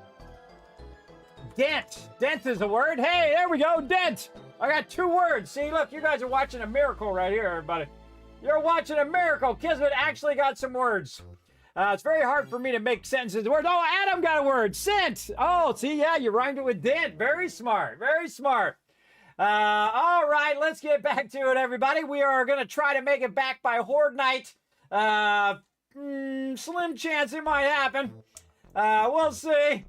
Dent. Dent is a word. Hey, there we go. Dent. I got 2 words. See, look, you guys are watching a miracle right here, everybody. You're watching a miracle. Kismet actually got some words. It's very hard for me to make sentences with words. Oh, Adam got a word. Scent. Oh, see, yeah, you rhymed it with dent. Very smart. Very smart. All right, let's get back to it, everybody. We are going to try to make it back by Horde Night. Slim chance it might happen. We'll see.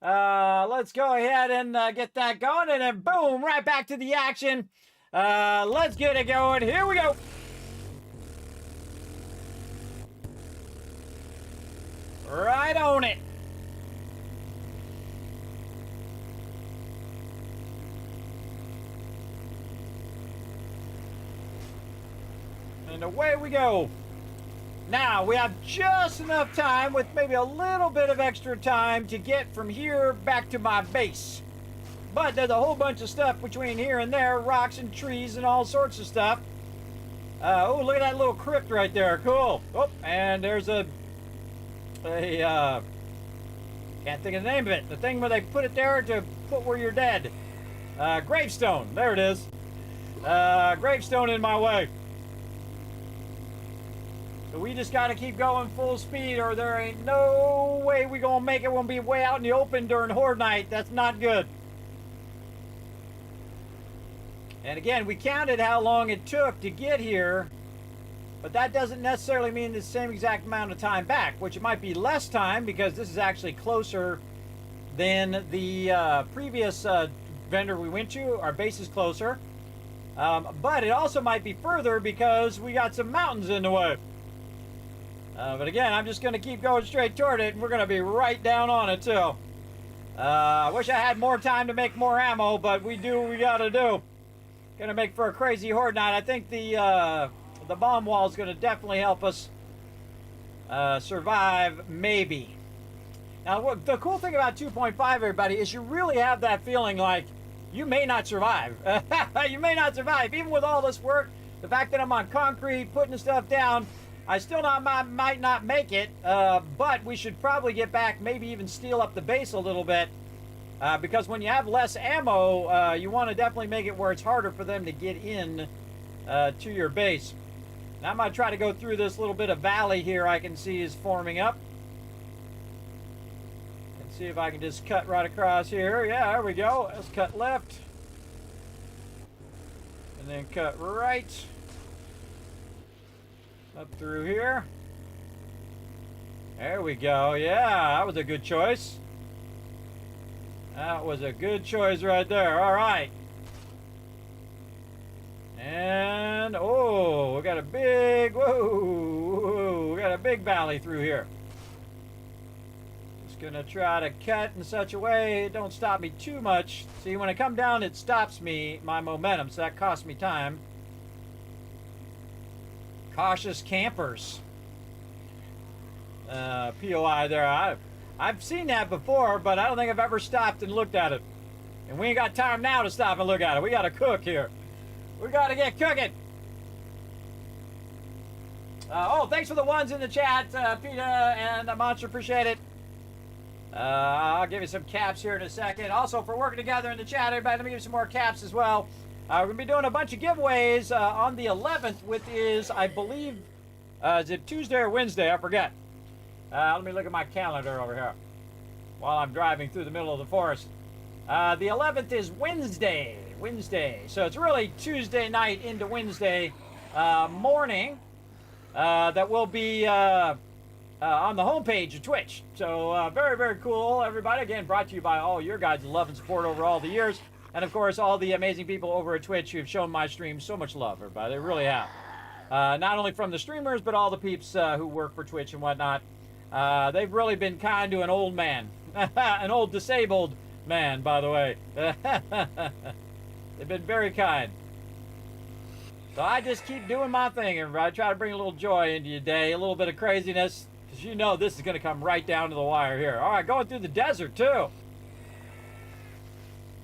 Let's go ahead and get that going, and then boom, right back to the action. Let's get it going. Here we go. Right on it. And away we go. Now, we have just enough time, with maybe a little bit of extra time, to get from here back to my base. But there's a whole bunch of stuff between here and there, rocks and trees and all sorts of stuff. Oh, look at that little crypt right there. Cool. Oh, and there's a can't think of the name of it. The thing where they put it there to put where you're dead. Gravestone. There it is. Gravestone in my way. So we just got to keep going full speed, or there ain't no way we gonna make it. We'll be way out in the open during Horde Night. That's not good. And again, we counted how long it took to get here, but that doesn't necessarily mean the same exact amount of time back, which it might be less time because this is actually closer than the previous vendor we went to. Our base is closer. But it also might be further because we got some mountains in the way. But again, I'm just going to keep going straight toward it, and we're going to be right down on it, too. I wish I had more time to make more ammo, but we do what we got to do. Going to make for a crazy Horde Night. I think the bomb wall is going to definitely help us survive, maybe. Now, what, the cool thing about 2.5, everybody, is you really have that feeling like you may not survive. You may not survive. Even with all this work, the fact that I'm on concrete, putting the stuff down, I still might not make it, but we should probably get back, maybe even steal up the base a little bit, because when you have less ammo, you want to definitely make it where it's harder for them to get in to your base. Now I'm going to try to go through this little bit of valley here I can see is forming up. And see if I can just cut right across here. Yeah, there we go. Let's cut left. And then cut right. Up through here. There we go. Yeah, that was a good choice. That was a good choice right there. All right. And, oh, we got a big, whoa, we got a big valley through here. Just gonna try to cut in such a way it don't stop me too much. See, when I come down, it stops me, my momentum, so that costs me time. Cautious campers. POI there. I've seen that before, but I don't think I've ever stopped and looked at it. And we ain't got time now to stop and look at it. We gotta cook here. We gotta get cooking. Oh, thanks for the ones in the chat, PETA and Monster. Appreciate it. I'll give you some caps here in a second. Also, for working together in the chat, everybody, let me give you some more caps as well. We're going to be doing a bunch of giveaways on the 11th, which is, I believe, is it Tuesday or Wednesday? I forget. Let me look at my calendar over here while I'm driving through the middle of the forest. The 11th is Wednesday. So it's really Tuesday night into Wednesday morning that we'll be on the homepage of Twitch. So very, very cool, everybody. Again, brought to you by all your guys' love and support over all the years. And, of course, all the amazing people over at Twitch who have shown my streams so much love, everybody. They really have. Not only from the streamers, but all the peeps who work for Twitch and whatnot. They've really been kind to an old man. An old disabled man, by the way. They've been very kind. So I just keep doing my thing, everybody. Try to bring a little joy into your day, a little bit of craziness, because you know this is going to come right down to the wire here. All right, going through the desert, too.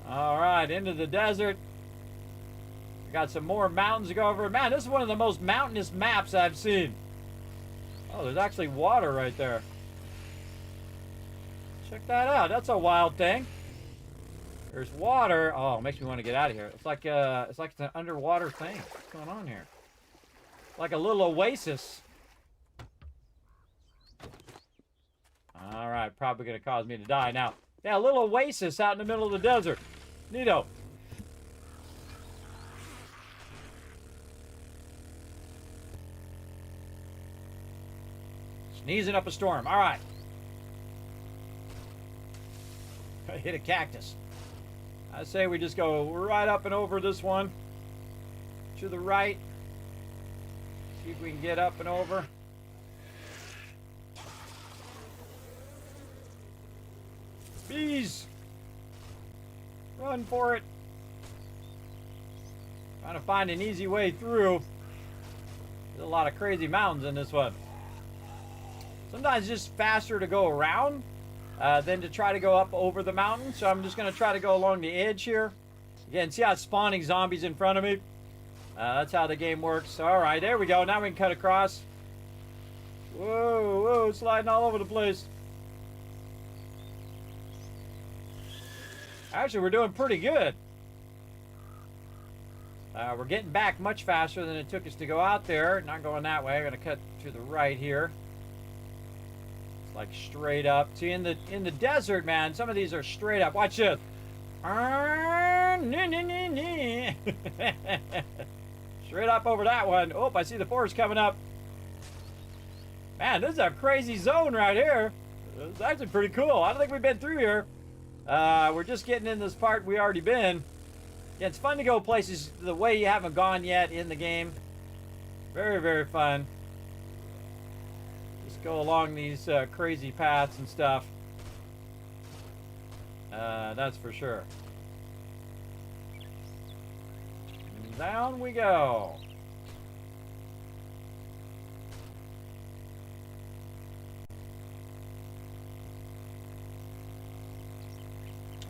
All right, into the desert. We got some more mountains to go over. Man, this is one of the most mountainous maps I've seen. Oh, there's actually water right there. Check that out. That's a wild thing. There's water. Oh, it makes me want to get out of here. It's like it's an underwater thing. What's going on here? Like a little oasis. All right, probably going to cause me to die now. Yeah, a little oasis out in the middle of the desert. Neato. Sneezing up a storm. All right. I hit a cactus. I say we just go right up and over this one. To the right. See if we can get up and over. Bees! Run for it. Trying to find an easy way through. There's a lot of crazy mountains in this one. Sometimes it's just faster to go around than to try to go up over the mountain. So I'm just going to try to go along the edge here. Again, see how it's spawning zombies in front of me? That's how the game works. All right, there we go. Now we can cut across. Whoa, whoa, sliding all over the place. Actually, we're doing pretty good. We're getting back much faster than it took us to go out there. Not going that way. I'm going to cut to the right here. It's like straight up. See, in the desert, man, some of these are straight up. Watch this. Straight up over that one. Oh, I see the forest coming up. Man, this is a crazy zone right here. It's actually pretty cool. I don't think we've been through here. We're just getting in this part we already been. Yeah, it's fun to go places the way you haven't gone yet in the game. Very, very fun. Just go along these crazy paths and stuff. That's for sure. And down we go.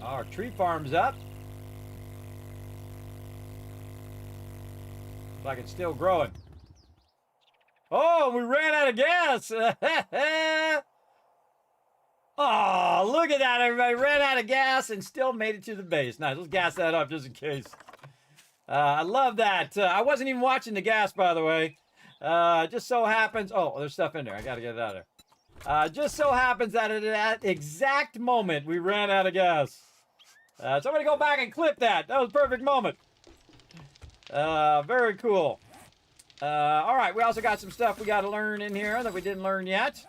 Our tree farm's up. Looks like it's still growing. Oh, we ran out of gas. Oh, look at that, everybody. Ran out of gas and still made it to the base. Nice. Let's gas that up just in case. I love that. I wasn't even watching the gas, by the way. Just so happens. Oh, there's stuff in there. I got to get it out of there. Just so happens that at that exact moment, we ran out of gas. Somebody go back and clip that. That was a perfect moment. Very cool. All right, we also got some stuff we got to learn in here that we didn't learn yet.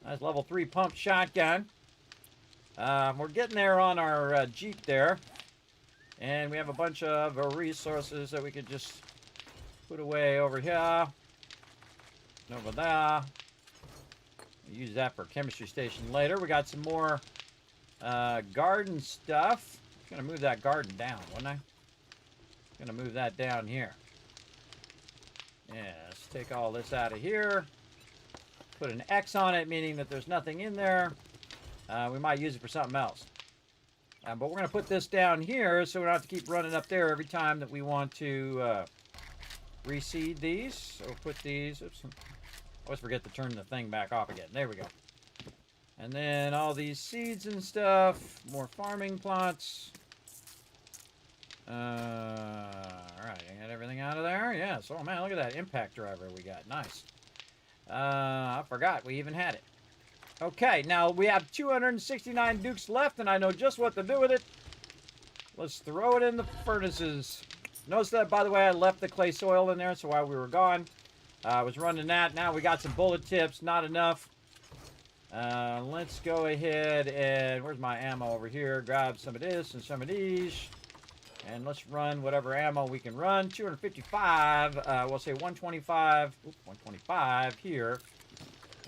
Nice level 3 pump shotgun. We're getting there on our Jeep there. And we have a bunch of resources that we could just put away over here. Over there. Use that for chemistry station later. We got some more garden stuff. I'm going to move that garden down, wouldn't I? Going to move that down here. Yeah, let's take all this out of here. Put an X on it, meaning that there's nothing in there. We might use it for something else. But we're going to put this down here so we don't have to keep running up there every time that we want to reseed these. So we'll put these. Oops, I always forget to turn the thing back off again. There we go. And then all these seeds and stuff. More farming plots. All right, I got everything out of there. Yes. Oh man, look at that impact driver we got. Nice. I forgot we even had it. Okay, now we have 269 Dukes left, and I know just what to do with it. Let's throw it in the furnaces. Notice that, by the way, I left the clay soil in there, so while we were gone, I was running that. Now we got some bullet tips, not enough. Let's go ahead and, where's my ammo over here? Grab some of this and some of these. And let's run whatever ammo we can run. 255, we'll say 125, 125 here.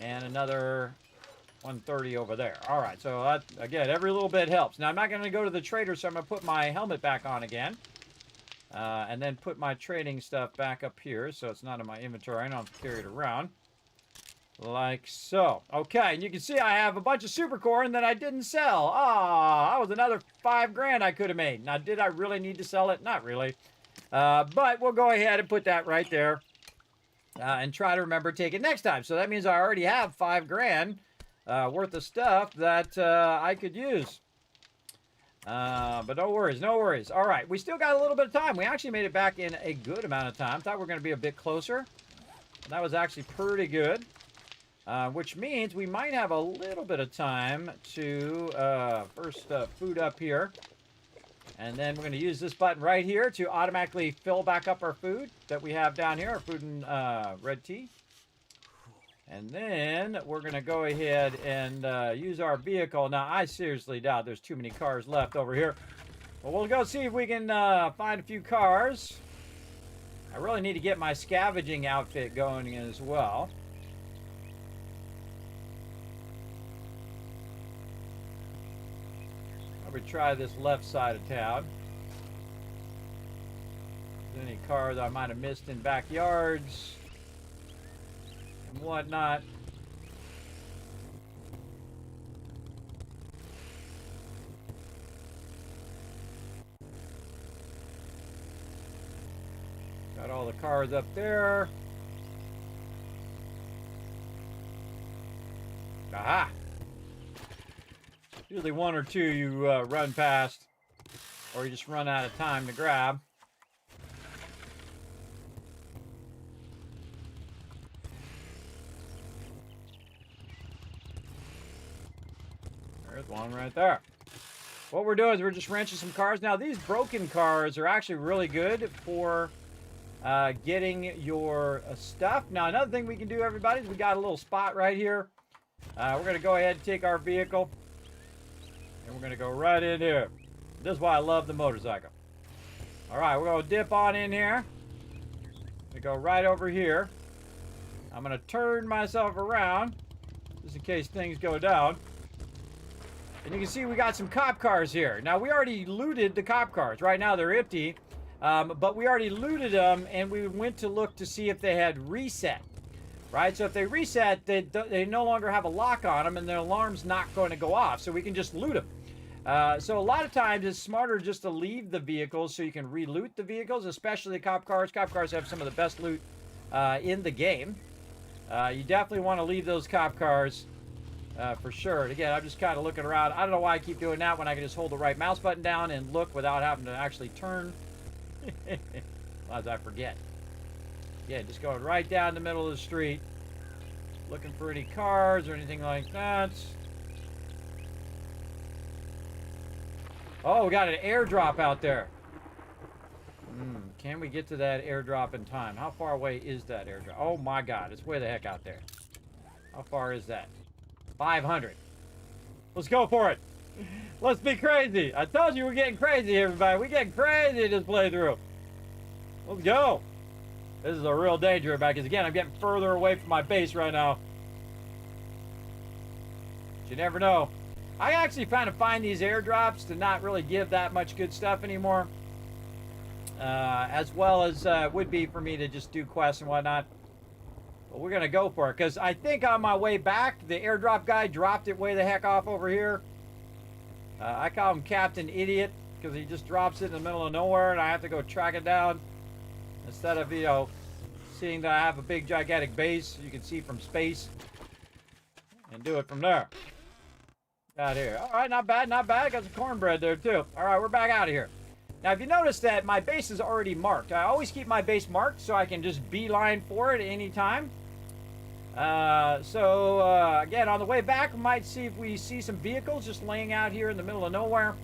And another 130 over there. All right, so that, again, every little bit helps. Now, I'm not going to go to the trader, so I'm going to put my helmet back on again. And then put my trading stuff back up here, so it's not in my inventory. I don't have to carry it around. Like so. Okay, and you can see I have a bunch of super corn that I didn't sell. Ah, that was another 5 grand I could have made. Now, did I really need to sell it? Not really. But we'll go ahead and put that right there. And try to remember to take it next time. So that means I already have 5 grand worth of stuff that I could use. But no worries, no worries. All right, we still got a little bit of time. We actually made it back in a good amount of time. Thought we were going to be a bit closer. That was actually pretty good. Which means we might have a little bit of time to first food up here. And then we're going to use this button right here to automatically fill back up our food that we have down here, our food and red tea. And then we're going to go ahead and use our vehicle. Now, I seriously doubt there's too many cars left over here. But we'll go see if we can find a few cars. I really need to get my scavenging outfit going as well. Probably try this left side of town. Any cars I might have missed in backyards and whatnot. Got all the cars up there. Aha! Usually 1 or 2 you run past, or you just run out of time to grab. There's one right there. What we're doing is we're just wrenching some cars. Now, these broken cars are actually really good for getting your stuff. Now, another thing we can do, everybody, is we got a little spot right here. We're going to go ahead and take our vehicle. And we're going to go right in here. This is why I love the motorcycle. All right, we're going to dip on in here. We go right over here. I'm going to turn myself around just in case things go down. And you can see we got some cop cars here. Now, we already looted the cop cars. Right now, they're empty. But we already looted them, and we went to look to see if they had reset. Right? So if they reset, they no longer have a lock on them, and their alarm's not going to go off. So we can just loot them. So a lot of times it's smarter just to leave the vehicles so you can re-loot the vehicles, especially the cop cars. Cop cars have some of the best loot in the game. You definitely want to leave those cop cars for sure. And again, I'm just kind of looking around. I don't know why I keep doing that when I can just hold the right mouse button down and look without having to actually turn. As I forget. Yeah, just going right down the middle of the street. Looking for any cars or anything like that. Oh, we got an airdrop out there. Can we get to that airdrop in time? How far away is that airdrop? Oh my God, it's way the heck out there. How far is that? 500. Let's go for it. Let's be crazy. I told you we're getting crazy, everybody. We're getting crazy in this playthrough. Let's go. This is a real danger, everybody, because again, I'm getting further away from my base right now. But you never know. I actually kind of find these airdrops to not really give that much good stuff anymore. As well as would be for me to just do quests and whatnot. But we're going to go for it. Because I think on my way back, the airdrop guy dropped it way the heck off over here. I call him Captain Idiot. Because he just drops it in the middle of nowhere. And I have to go track it down. Instead of, you know, seeing that I have a big gigantic base. You can see from space. And do it from there. Out here. All right, not bad, not bad. Got some cornbread there, too. All right, we're back out of here. Now, if you notice that my base is already marked, I always keep my base marked so I can just beeline for it at any time. Again, on the way back, we might see if we see some vehicles just laying out here in the middle of nowhere.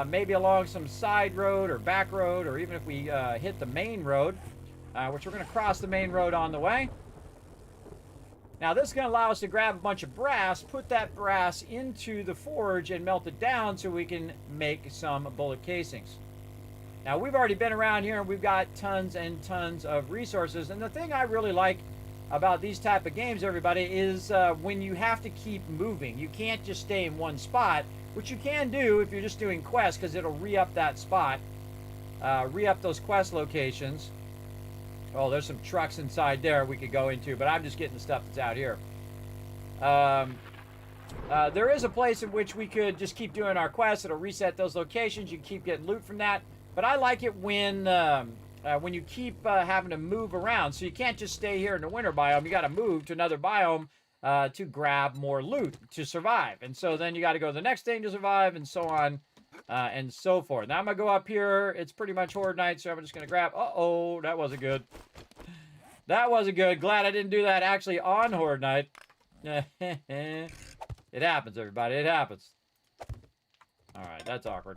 Maybe along some side road or back road, or even if we hit the main road, which we're going to cross the main road on the way. Now this is going to allow us to grab a bunch of brass, put that brass into the forge and melt it down so we can make some bullet casings. Now we've already been around here and we've got tons and tons of resources, and the thing I really like about these type of games, everybody, is when you have to keep moving. You can't just stay in one spot, which you can do if you're just doing quests, because it'll re-up that spot, re-up those quest locations. Oh, there's some trucks inside there we could go into, but I'm just getting the stuff that's out here. There is a place in which we could just keep doing our quests. It'll reset those locations. You can keep getting loot from that. But I like it when you keep having to move around. So you can't just stay here in the winter biome. You got to move to another biome to grab more loot to survive. And so then you got to go to the next thing to survive, and so on and so forth. Now I'm going to go up here. It's pretty much Horde Night, so I'm just going to grab... Uh-oh, that wasn't good. That wasn't good. Glad I didn't do that actually on Horde Night. It happens, everybody. It happens. All right, that's awkward.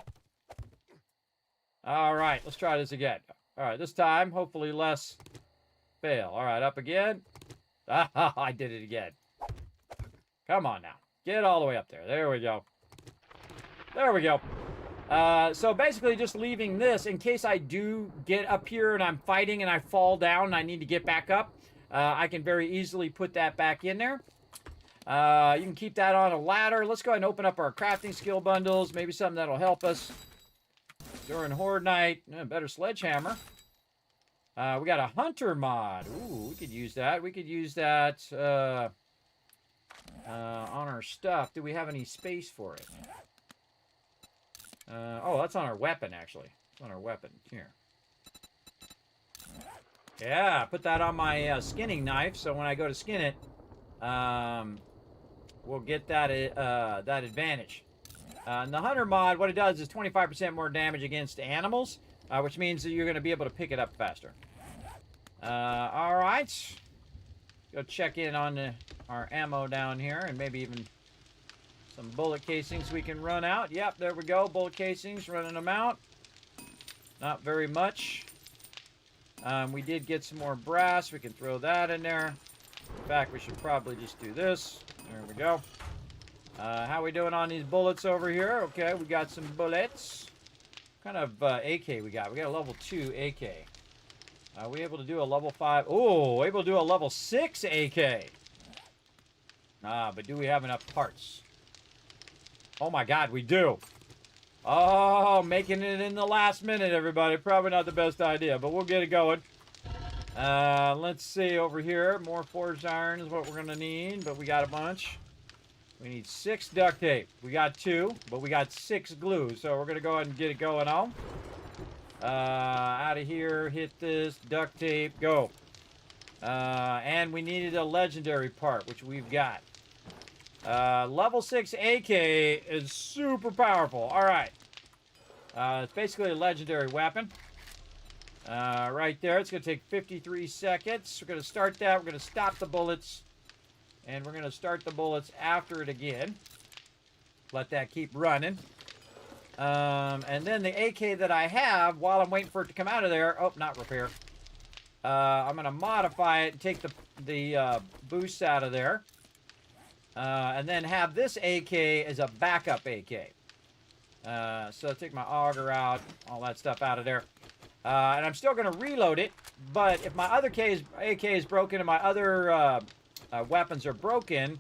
All right, let's try this again. All right, this time, hopefully less fail. All right, up again. Ah, I did it again. Come on now. Get all the way up there. There we go. There we go. So basically just leaving this in case I do get up here and I'm fighting and I fall down and I need to get back up. I can very easily put that back in there. You can keep that on a ladder. Let's go ahead and open up our crafting skill bundles. Maybe something that'll help us during Horde Night. Better sledgehammer. We got a hunter mod. Ooh, we could use that. We could use that on our stuff. Do we have any space for it? Oh, that's on our weapon, actually. It's on our weapon. Here. Yeah, put that on my skinning knife, so when I go to skin it, we'll get that that advantage. And the hunter mod, what it does is 25% more damage against animals, which means that you're going to be able to pick it up faster. All right. Go check in on our ammo down here, and maybe even some bullet casings we can run out. Yep, there we go. Bullet casings, running them out. Not very much. We did get some more brass. We can throw that in there. In fact, we should probably just do this. There we go. How we doing on these bullets over here? Okay, we got some bullets. What kind of AK we got? We got a level 2 AK. Are we able to do a level 5? Oh, able to do a level 6 AK. But do we have enough parts? Oh my god, we do. Oh, making it in the last minute, everybody. Probably not the best idea, but we'll get it going. Let's see over here. More forged iron is what we're going to need, but we got a bunch. We need 6 duct tape. We got 2, but we got 6 glue, so we're going to go ahead and get it going on. Out of here, hit this, duct tape, go. And we needed a legendary part, which we've got. Level 6 AK is super powerful. All right. It's basically a legendary weapon. Right there. It's going to take 53 seconds. We're going to start that. We're going to stop the bullets. And we're going to start the bullets after it again. Let that keep running. And then the AK that I have, while I'm waiting for it to come out of there... Oh, not repair. I'm going to modify it and take the boosts out of there. And then have this AK as a backup AK. So take my auger out, all that stuff out of there. And I'm still going to reload it, but if my other AK is broken and my other weapons are broken,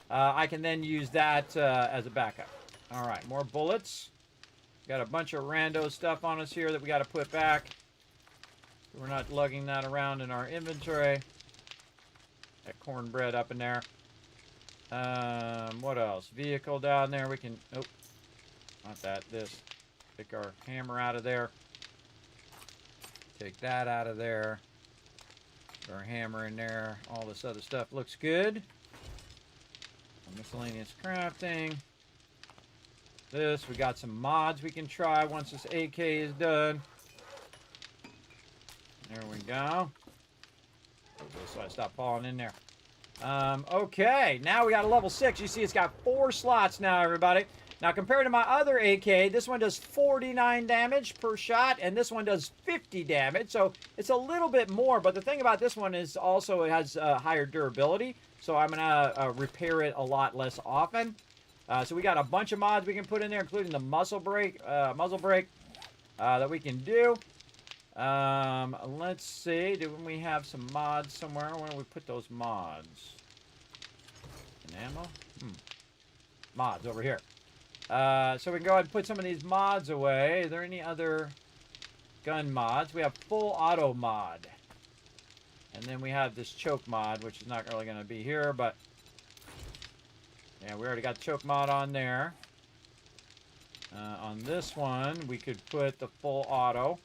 I can then use that as a backup. All right, more bullets. Got a bunch of rando stuff on us here that we got to put back. We're not lugging that around in our inventory. That cornbread up in there. What else? Vehicle down there. We can... Oh, not that. This. Take our hammer out of there. Take that out of there. Put our hammer in there. All this other stuff looks good. Miscellaneous crafting. This. We got some mods we can try once this AK is done. There we go. So I stop falling in there. Okay, now we got a level 6. You see it's got 4 slots now, everybody. Now, compared to my other AK, this one does 49 damage per shot, and this one does 50 damage. So it's a little bit more, but the thing about this one is also it has higher durability. So I'm going to repair it a lot less often. So we got a bunch of mods we can put in there, including the muzzle brake that we can do. Let's see. Do we have some mods somewhere? Where do we put those mods? An ammo? Mods over here. So we can go ahead and put some of these mods away. Are there any other gun mods? We have full auto mod. And then we have this choke mod, which is not really going to be here, but yeah, we already got choke mod on there. On this one, we could put the full auto.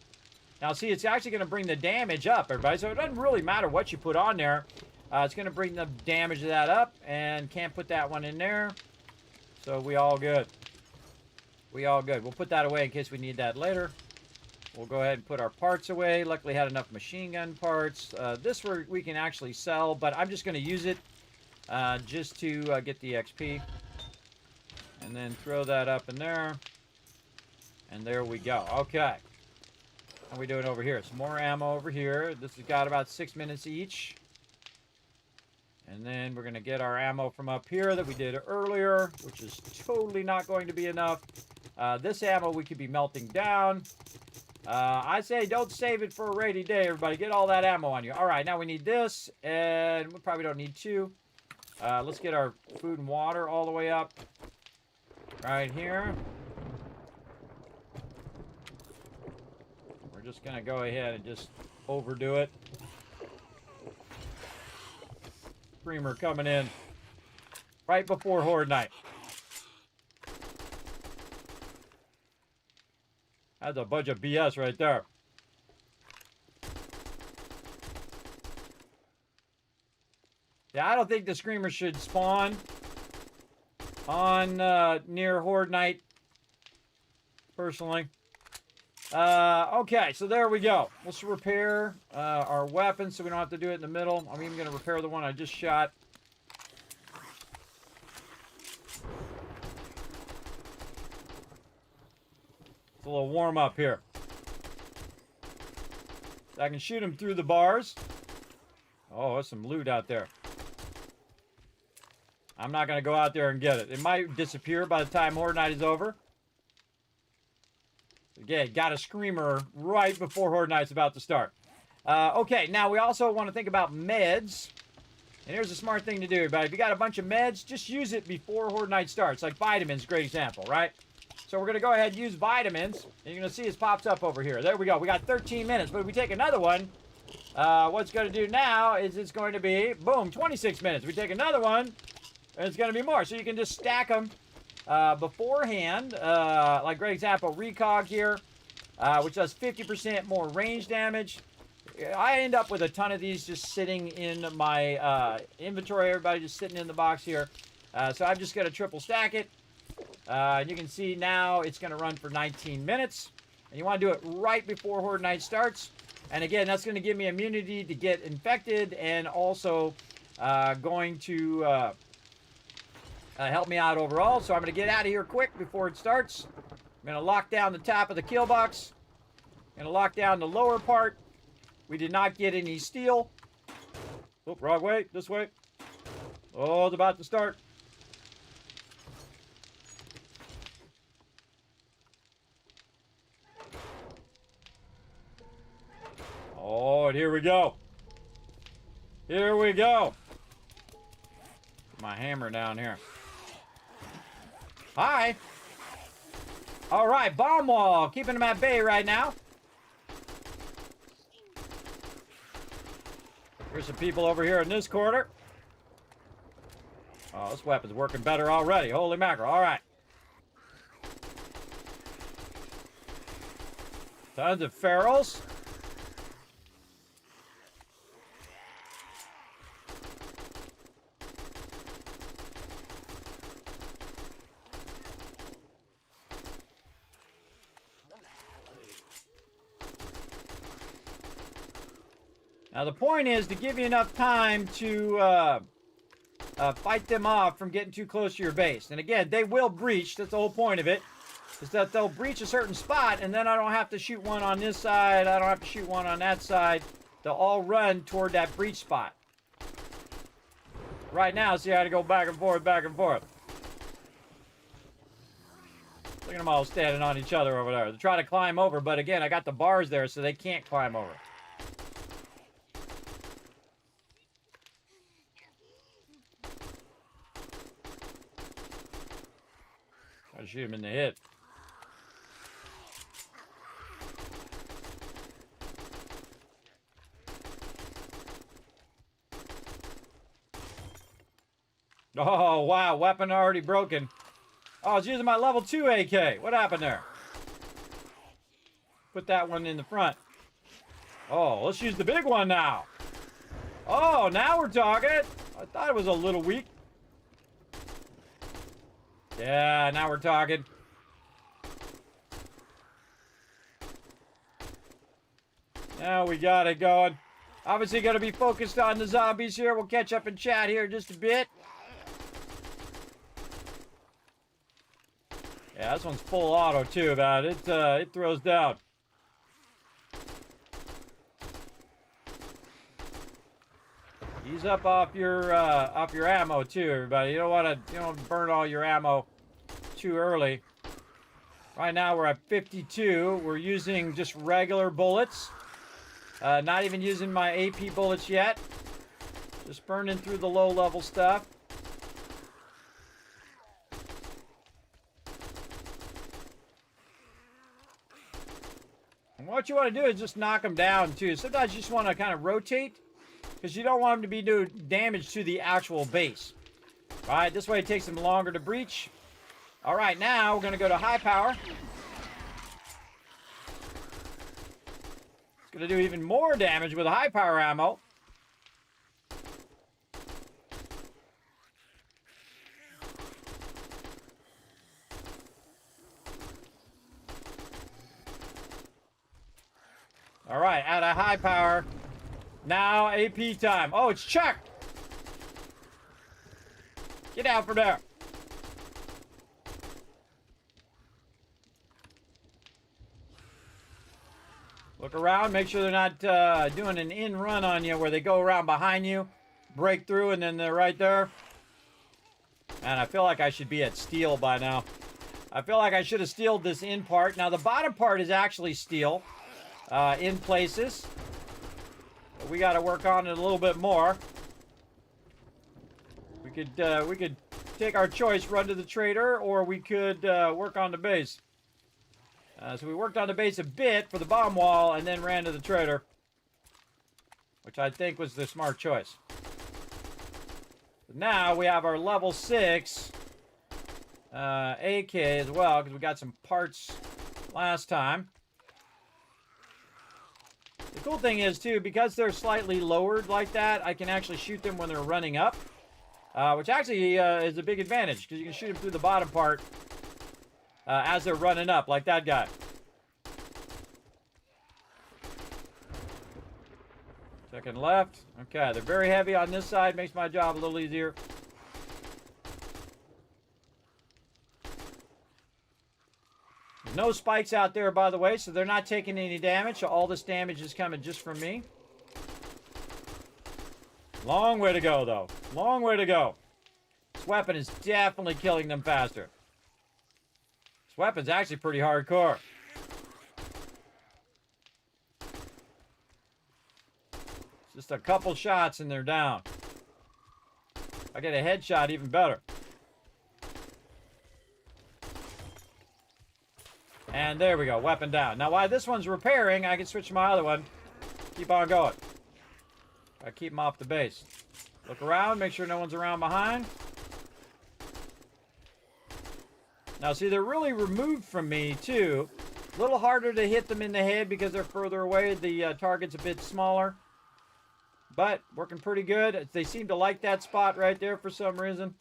Now, see, it's actually going to bring the damage up, everybody. So it doesn't really matter what you put on there. It's going to bring the damage of that up, and can't put that one in there. So we all good. We all good. We'll put that away in case we need that later. We'll go ahead and put our parts away. Luckily, had enough machine gun parts. This we can actually sell, but I'm just going to use it just to get the XP. And then throw that up in there. And there we go. Okay. How are we doing over here? Some more ammo over here. This has got about 6 minutes each. And then we're going to get our ammo from up here that we did earlier, which is totally not going to be enough. This ammo we could be melting down. I say don't save it for a rainy day, everybody. Get all that ammo on you. All right, now we need this, and we probably don't need two. Let's get our food and water all the way up right here. We're just going to go ahead and just overdo it. Screamer coming in right before Horde Night. That's a bunch of BS right there. Yeah, I don't think the Screamer should spawn on near Horde Night, personally. Okay, so there we go. Let's repair our weapons so we don't have to do it in the middle. I'm even going to repair the one I just shot. It's a little warm up here. So I can shoot him through the bars. Oh, there's some loot out there. I'm not going to go out there and get it. It might disappear by the time Horde Night is over. Again, got a Screamer right before Horde Night's about to start. Okay, now we also want to think about meds. And here's a smart thing to do, everybody. If you got a bunch of meds, just use it before Horde Night starts. Like vitamins, great example, right? So we're going to go ahead and use vitamins. And you're going to see it pops up over here. There we go. We got 13 minutes. But if we take another one, what's going to do now is it's going to be, boom, 26 minutes. We take another one, and it's going to be more. So you can just stack them beforehand. Like, great example, Recog here, which does 50% more range damage. I end up with a ton of these just sitting in my inventory. Everybody just sitting in the box here. So I'm just going to triple stack it. You can see now it's going to run for 19 minutes. And you want to do it right before Horde Night starts. And again, that's going to give me immunity to get infected and also going to help me out overall. So I'm going to get out of here quick before it starts. I'm going to lock down the top of the kill box. I'm going to lock down the lower part. We did not get any steel. Oh, wrong way. This way. Oh, it's about to start. Oh, and here we go. Here we go. Put my hammer down here. Hi. All right, bomb wall. Keeping them at bay right now. Here's some people over here in this corner. Oh, this weapon's working better already. Holy mackerel. All right. Tons of ferals. Now the point is to give you enough time to fight them off from getting too close to your base. And again, they will breach. That's the whole point of it. Is that they'll breach a certain spot, and then I don't have to shoot one on this side. I don't have to shoot one on that side. They'll all run toward that breach spot. Right now, see how to go back and forth, back and forth. Look at them all standing on each other over there. They're trying to climb over, but again, I got the bars there, so they can't climb over. Try to shoot him in the head. Oh, wow. Weapon already broken. Oh, I was using my level 2 AK. What happened there? Put that one in the front. Oh, let's use the big one now. Oh, now we're talking. I thought it was a little weak. Yeah, now we're talking. Now we got it going. Obviously going to be focused on the zombies here. We'll catch up in chat here in just a bit. Yeah, this one's full auto too, man. It throws down. Ease up off your ammo too, everybody. You don't want to burn all your ammo too early. Right now we're at 52. We're using just regular bullets. Not even using my AP bullets yet. Just burning through the low level stuff. What you want to do is just knock them down too. Sometimes you just want to kind of rotate because you don't want them to be doing damage to the actual base. All right, this way it takes them longer to breach. All right, now we're going to go to high power. It's going to do even more damage with high power ammo. All right, at a high power. Now AP time. Oh, it's Chuck. Get out from there. Look around. Make sure they're not doing an in run on you where they go around behind you, break through, and then they're right there. And I feel like I should be at steel by now. I feel like I should have steeled this in part. Now, the bottom part is actually steel. In places. But we got to work on it a little bit more. We could take our choice, run to the trader, or we could work on the base. So we worked on the base a bit for the bomb wall and then ran to the trader, which I think was the smart choice. But now we have our level 6 AK as well, because we got some parts last time. The cool thing is, too, because they're slightly lowered like that, I can actually shoot them when they're running up, which actually is a big advantage, because you can shoot them through the bottom part as they're running up, like that guy. Second left. Okay, they're very heavy on this side, makes my job a little easier. No spikes out there, by the way, so they're not taking any damage. So all this damage is coming just from me. Long way to go, though. Long way to go. This weapon is definitely killing them faster. This weapon's actually pretty hardcore. Just a couple shots and they're down. If I get a headshot, even better. And there we go, weapon down. Now, while this one's repairing, I can switch to my other one. Keep on going. I keep them off the base. Look around, make sure no one's around behind. Now, see, they're really removed from me, too. A little harder to hit them in the head because they're further away. The target's a bit smaller. But working pretty good. They seem to like that spot right there for some reason.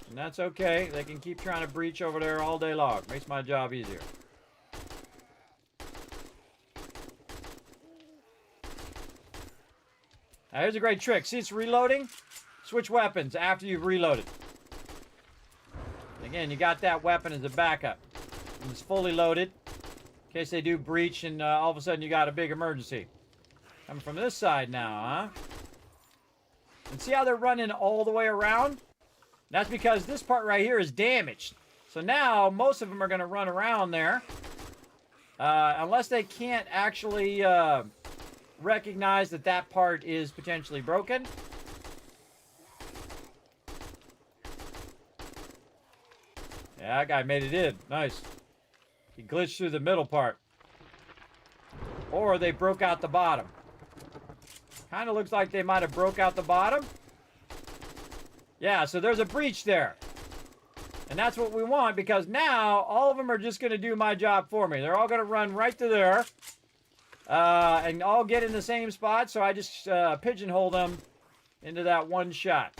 And that's okay. They can keep trying to breach over there all day long. Makes my job easier. Now, here's a great trick. See, it's reloading. Switch weapons after you've reloaded. Again, you got that weapon as a backup. And it's fully loaded in case they do breach and all of a sudden you got a big emergency. Coming from this side now, huh? And see how they're running all the way around? That's because this part right here is damaged. So now, most of them are going to run around there. Unless they can't actually recognize that that part is potentially broken. Yeah, that guy made it in. Nice. He glitched through the middle part. Or they broke out the bottom. Kind of looks like they might have broke out the bottom. Yeah, so there's a breach there. And that's what we want, because now all of them are just going to do my job for me. They're all going to run right to there. And all get in the same spot, so I just pigeonhole them into that one shot.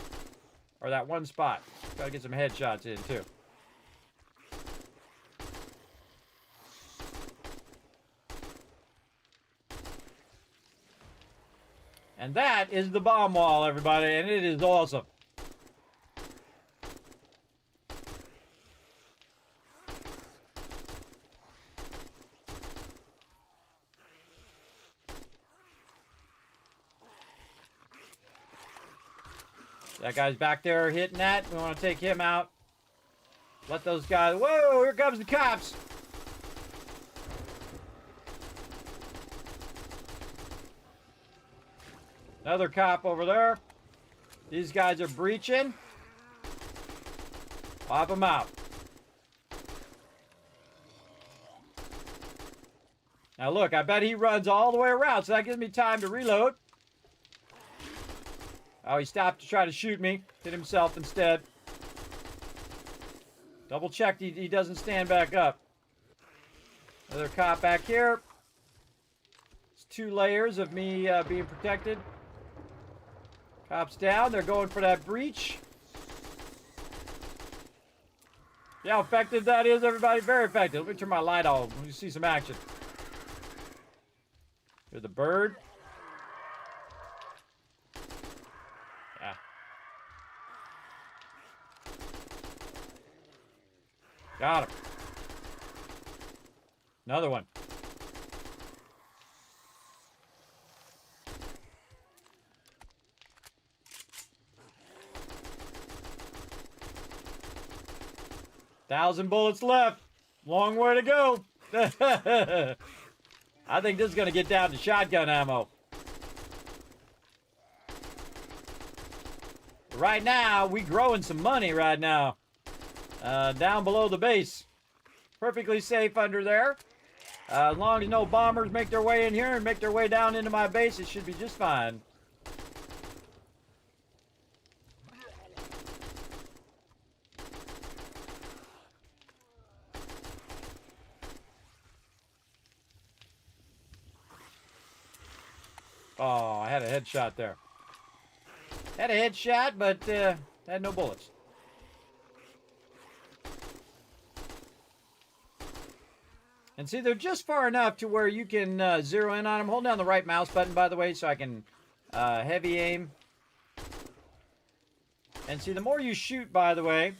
Or that one spot. Got to get some headshots in, too. And that is the bomb wall, everybody, and it is awesome. That guy's back there hitting that. We want to take him out. Let those guys... Whoa, here comes the cops. Another cop over there. These guys are breaching. Pop them out. Now look, I bet he runs all the way around, so that gives me time to reload. Oh, he stopped to try to shoot me. Hit himself instead. Double checked he doesn't stand back up. Another cop back here. It's 2 layers of me being protected. Cops down. They're going for that breach. See how effective that is, everybody? Very effective. Let me turn my light on. Let me see some action. Here's the bird. Yeah. Got him. Another one. Thousand bullets left. Long way to go. I think this is going to get down to shotgun ammo. Right now, we growing some money right now. Down below the base. Perfectly safe under there. As long as no bombers make their way in here and make their way down into my base, it should be just fine. Oh, I had a headshot there. Had a headshot, but had no bullets. And see, they're just far enough to where you can zero in on them. Hold down the right mouse button, by the way, so I can heavy aim. And see, the more you shoot, by the way,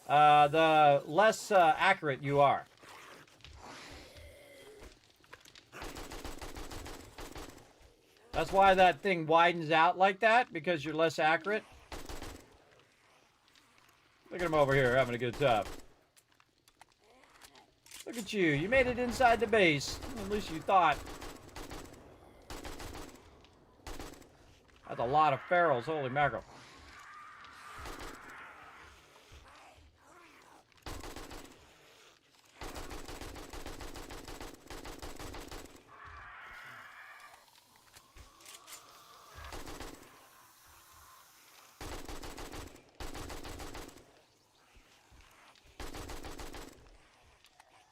the less accurate you are. That's why that thing widens out like that, because you're less accurate. Look at him over here having a good time. Look at you. You made it inside the base. At least you thought. That's a lot of ferals. Holy mackerel.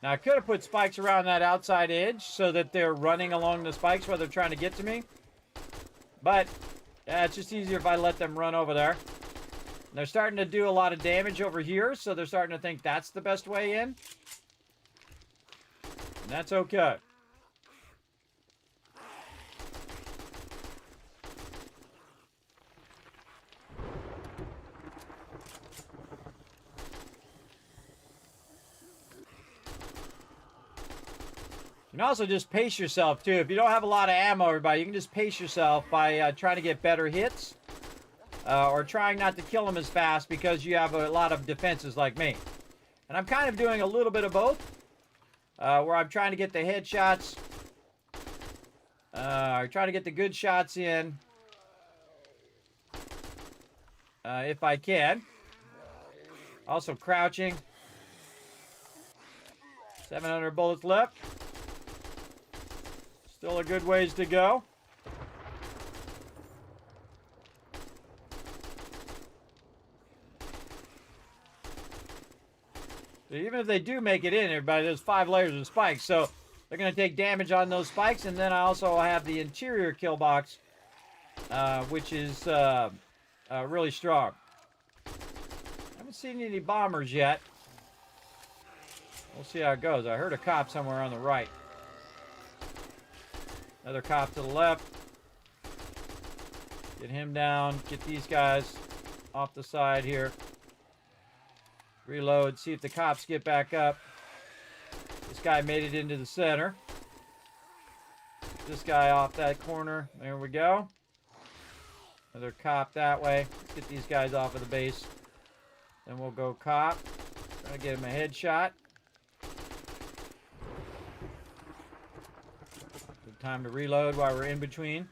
Now, I could have put spikes around that outside edge so that they're running along the spikes while they're trying to get to me. But, yeah, it's just easier if I let them run over there. And they're starting to do a lot of damage over here, so they're starting to think that's the best way in. And that's okay. You can also just pace yourself, too. If you don't have a lot of ammo, everybody, you can just pace yourself by trying to get better hits. Or trying not to kill them as fast because you have a lot of defenses like me. And I'm kind of doing a little bit of both. Where I'm trying to get the headshots. I'm trying to get the good shots in. If I can. Also crouching. 700 bullets left. Still a good ways to go. So even if they do make it in, everybody, there's 5 layers of spikes. So they're going to take damage on those spikes. And then I also have the interior kill box, which is really strong. I haven't seen any bombers yet. We'll see how it goes. I heard a cop somewhere on the right. Another cop to the left. Get him down. Get these guys off the side here. Reload. See if the cops get back up. This guy made it into the center. This guy off that corner. There we go. Another cop that way. Let's get these guys off of the base. Then we'll go cop. Try to get him a headshot. Good time to reload while we're in between.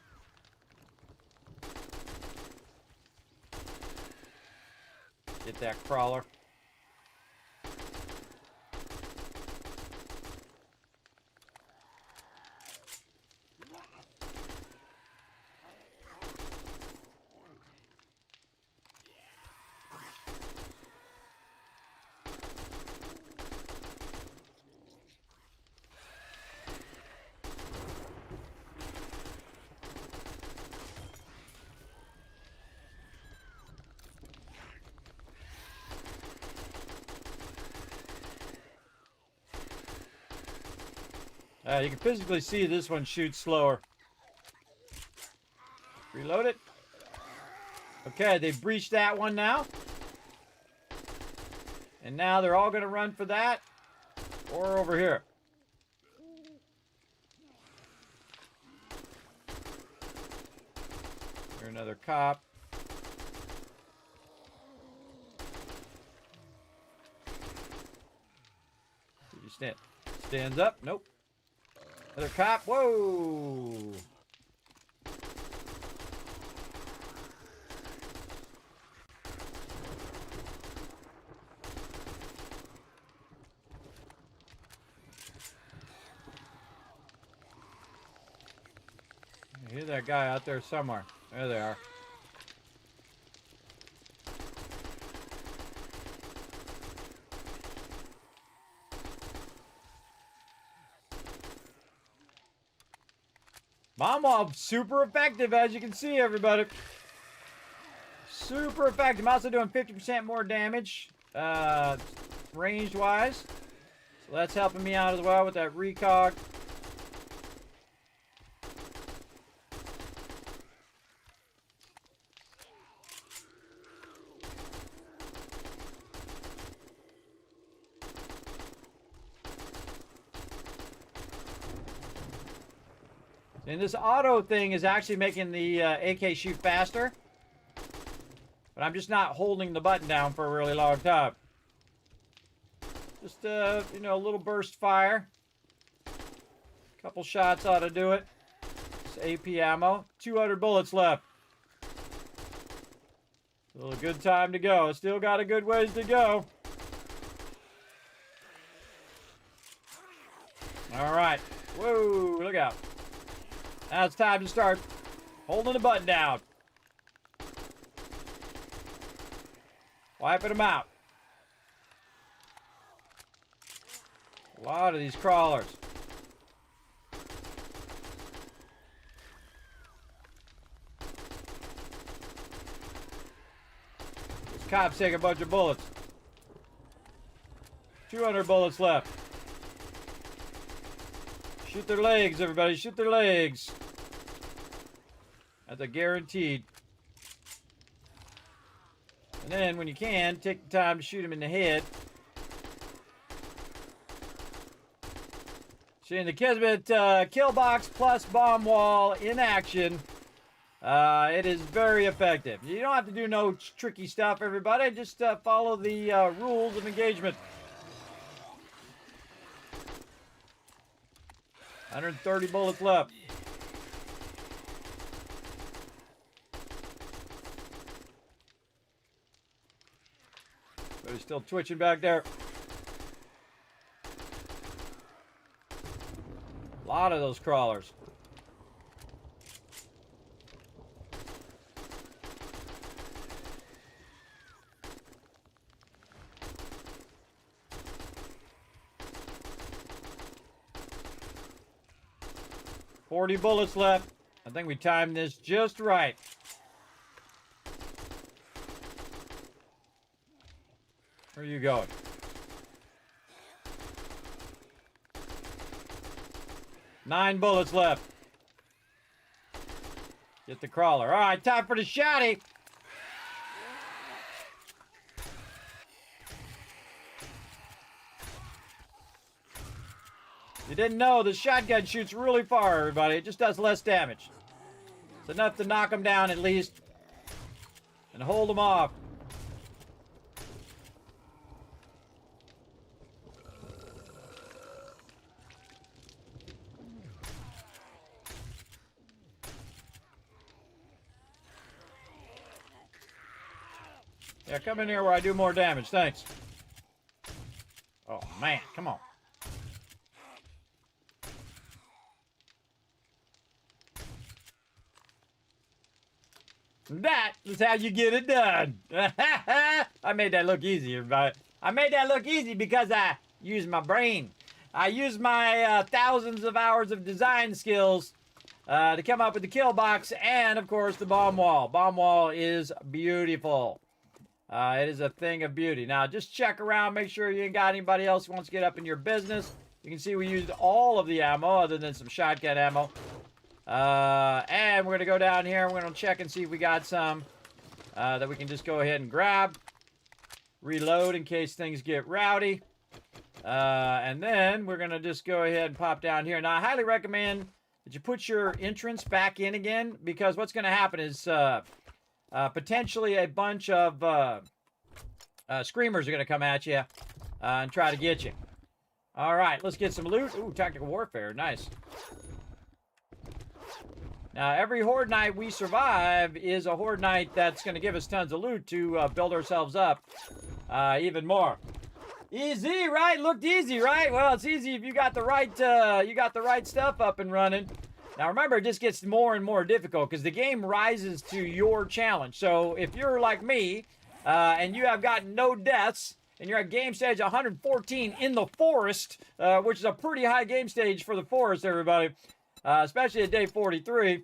Get that crawler. You can physically see this one shoots slower. Reload it. Okay, they breached that one now. And now they're all going to run for that or over here. Here's another cop. Did you stands up? Nope. Another cop. Whoa. I hear that guy out there somewhere. There they are. Bomb wall, super effective, as you can see, everybody. Super effective. I'm also doing 50% more damage, ranged-wise. So that's helping me out as well with that recog. And this auto thing is actually making the AK shoot faster. But I'm just not holding the button down for a really long time. Just, you know, a little burst fire. Couple shots ought to do it. It's AP ammo. 200 bullets left. Still a good time to go. Still got a good ways to go. All right. Whoa, look out. Now it's time to start holding the button down. Wiping them out. A lot of these crawlers. This cop's taking a bunch of bullets. 200 bullets left. Shoot their legs, everybody. Shoot their legs. That's a guaranteed. And then, when you can, take the time to shoot them in the head. It's Seeing the Kismet kill box plus bomb wall in action. It is very effective. You don't have to do no tricky stuff, everybody. Just follow the rules of engagement. 130 bullets left. But he's still twitching back there. A lot of those crawlers. $40 bullets left. I think we timed this just right. Where are you going? Nine bullets left. Get the crawler. All right, time for the shotty. You didn't know the shotgun shoots really far, everybody. It just does less damage. It's enough to knock them down at least and hold them off. Yeah, come in here where I do more damage. Thanks. Oh, man. Come on. That is how you get it done. I made that look easy, everybody. I made that look easy because I used my brain. I used my thousands of hours of design skills to come up with the kill box and, of course, the bomb wall. Bomb wall is beautiful. It is a thing of beauty. Now, just check around. Make sure you ain't got anybody else who wants to get up in your business. You can see we used all of the ammo other than some shotgun ammo. And we're going to go down here. We're going to check and see if we got some that we can just go ahead and grab. Reload in case things get rowdy. And then we're going to just go ahead and pop down here. Now, I highly recommend that you put your entrance back in again, because what's going to happen is potentially a bunch of screamers are going to come at you and try to get you. All right, let's get some loot. Ooh, tactical warfare. Nice. Now, every Horde night we survive is a Horde night that's going to give us tons of loot to build ourselves up even more. Easy, right? Looked easy, right? Well, it's easy if you got the right stuff up and running. Now, remember, it just gets more and more difficult because the game rises to your challenge. So, if you're like me and you have gotten no deaths and you're at game stage 114 in the forest, which is a pretty high game stage for the forest, everybody. Especially at day 43,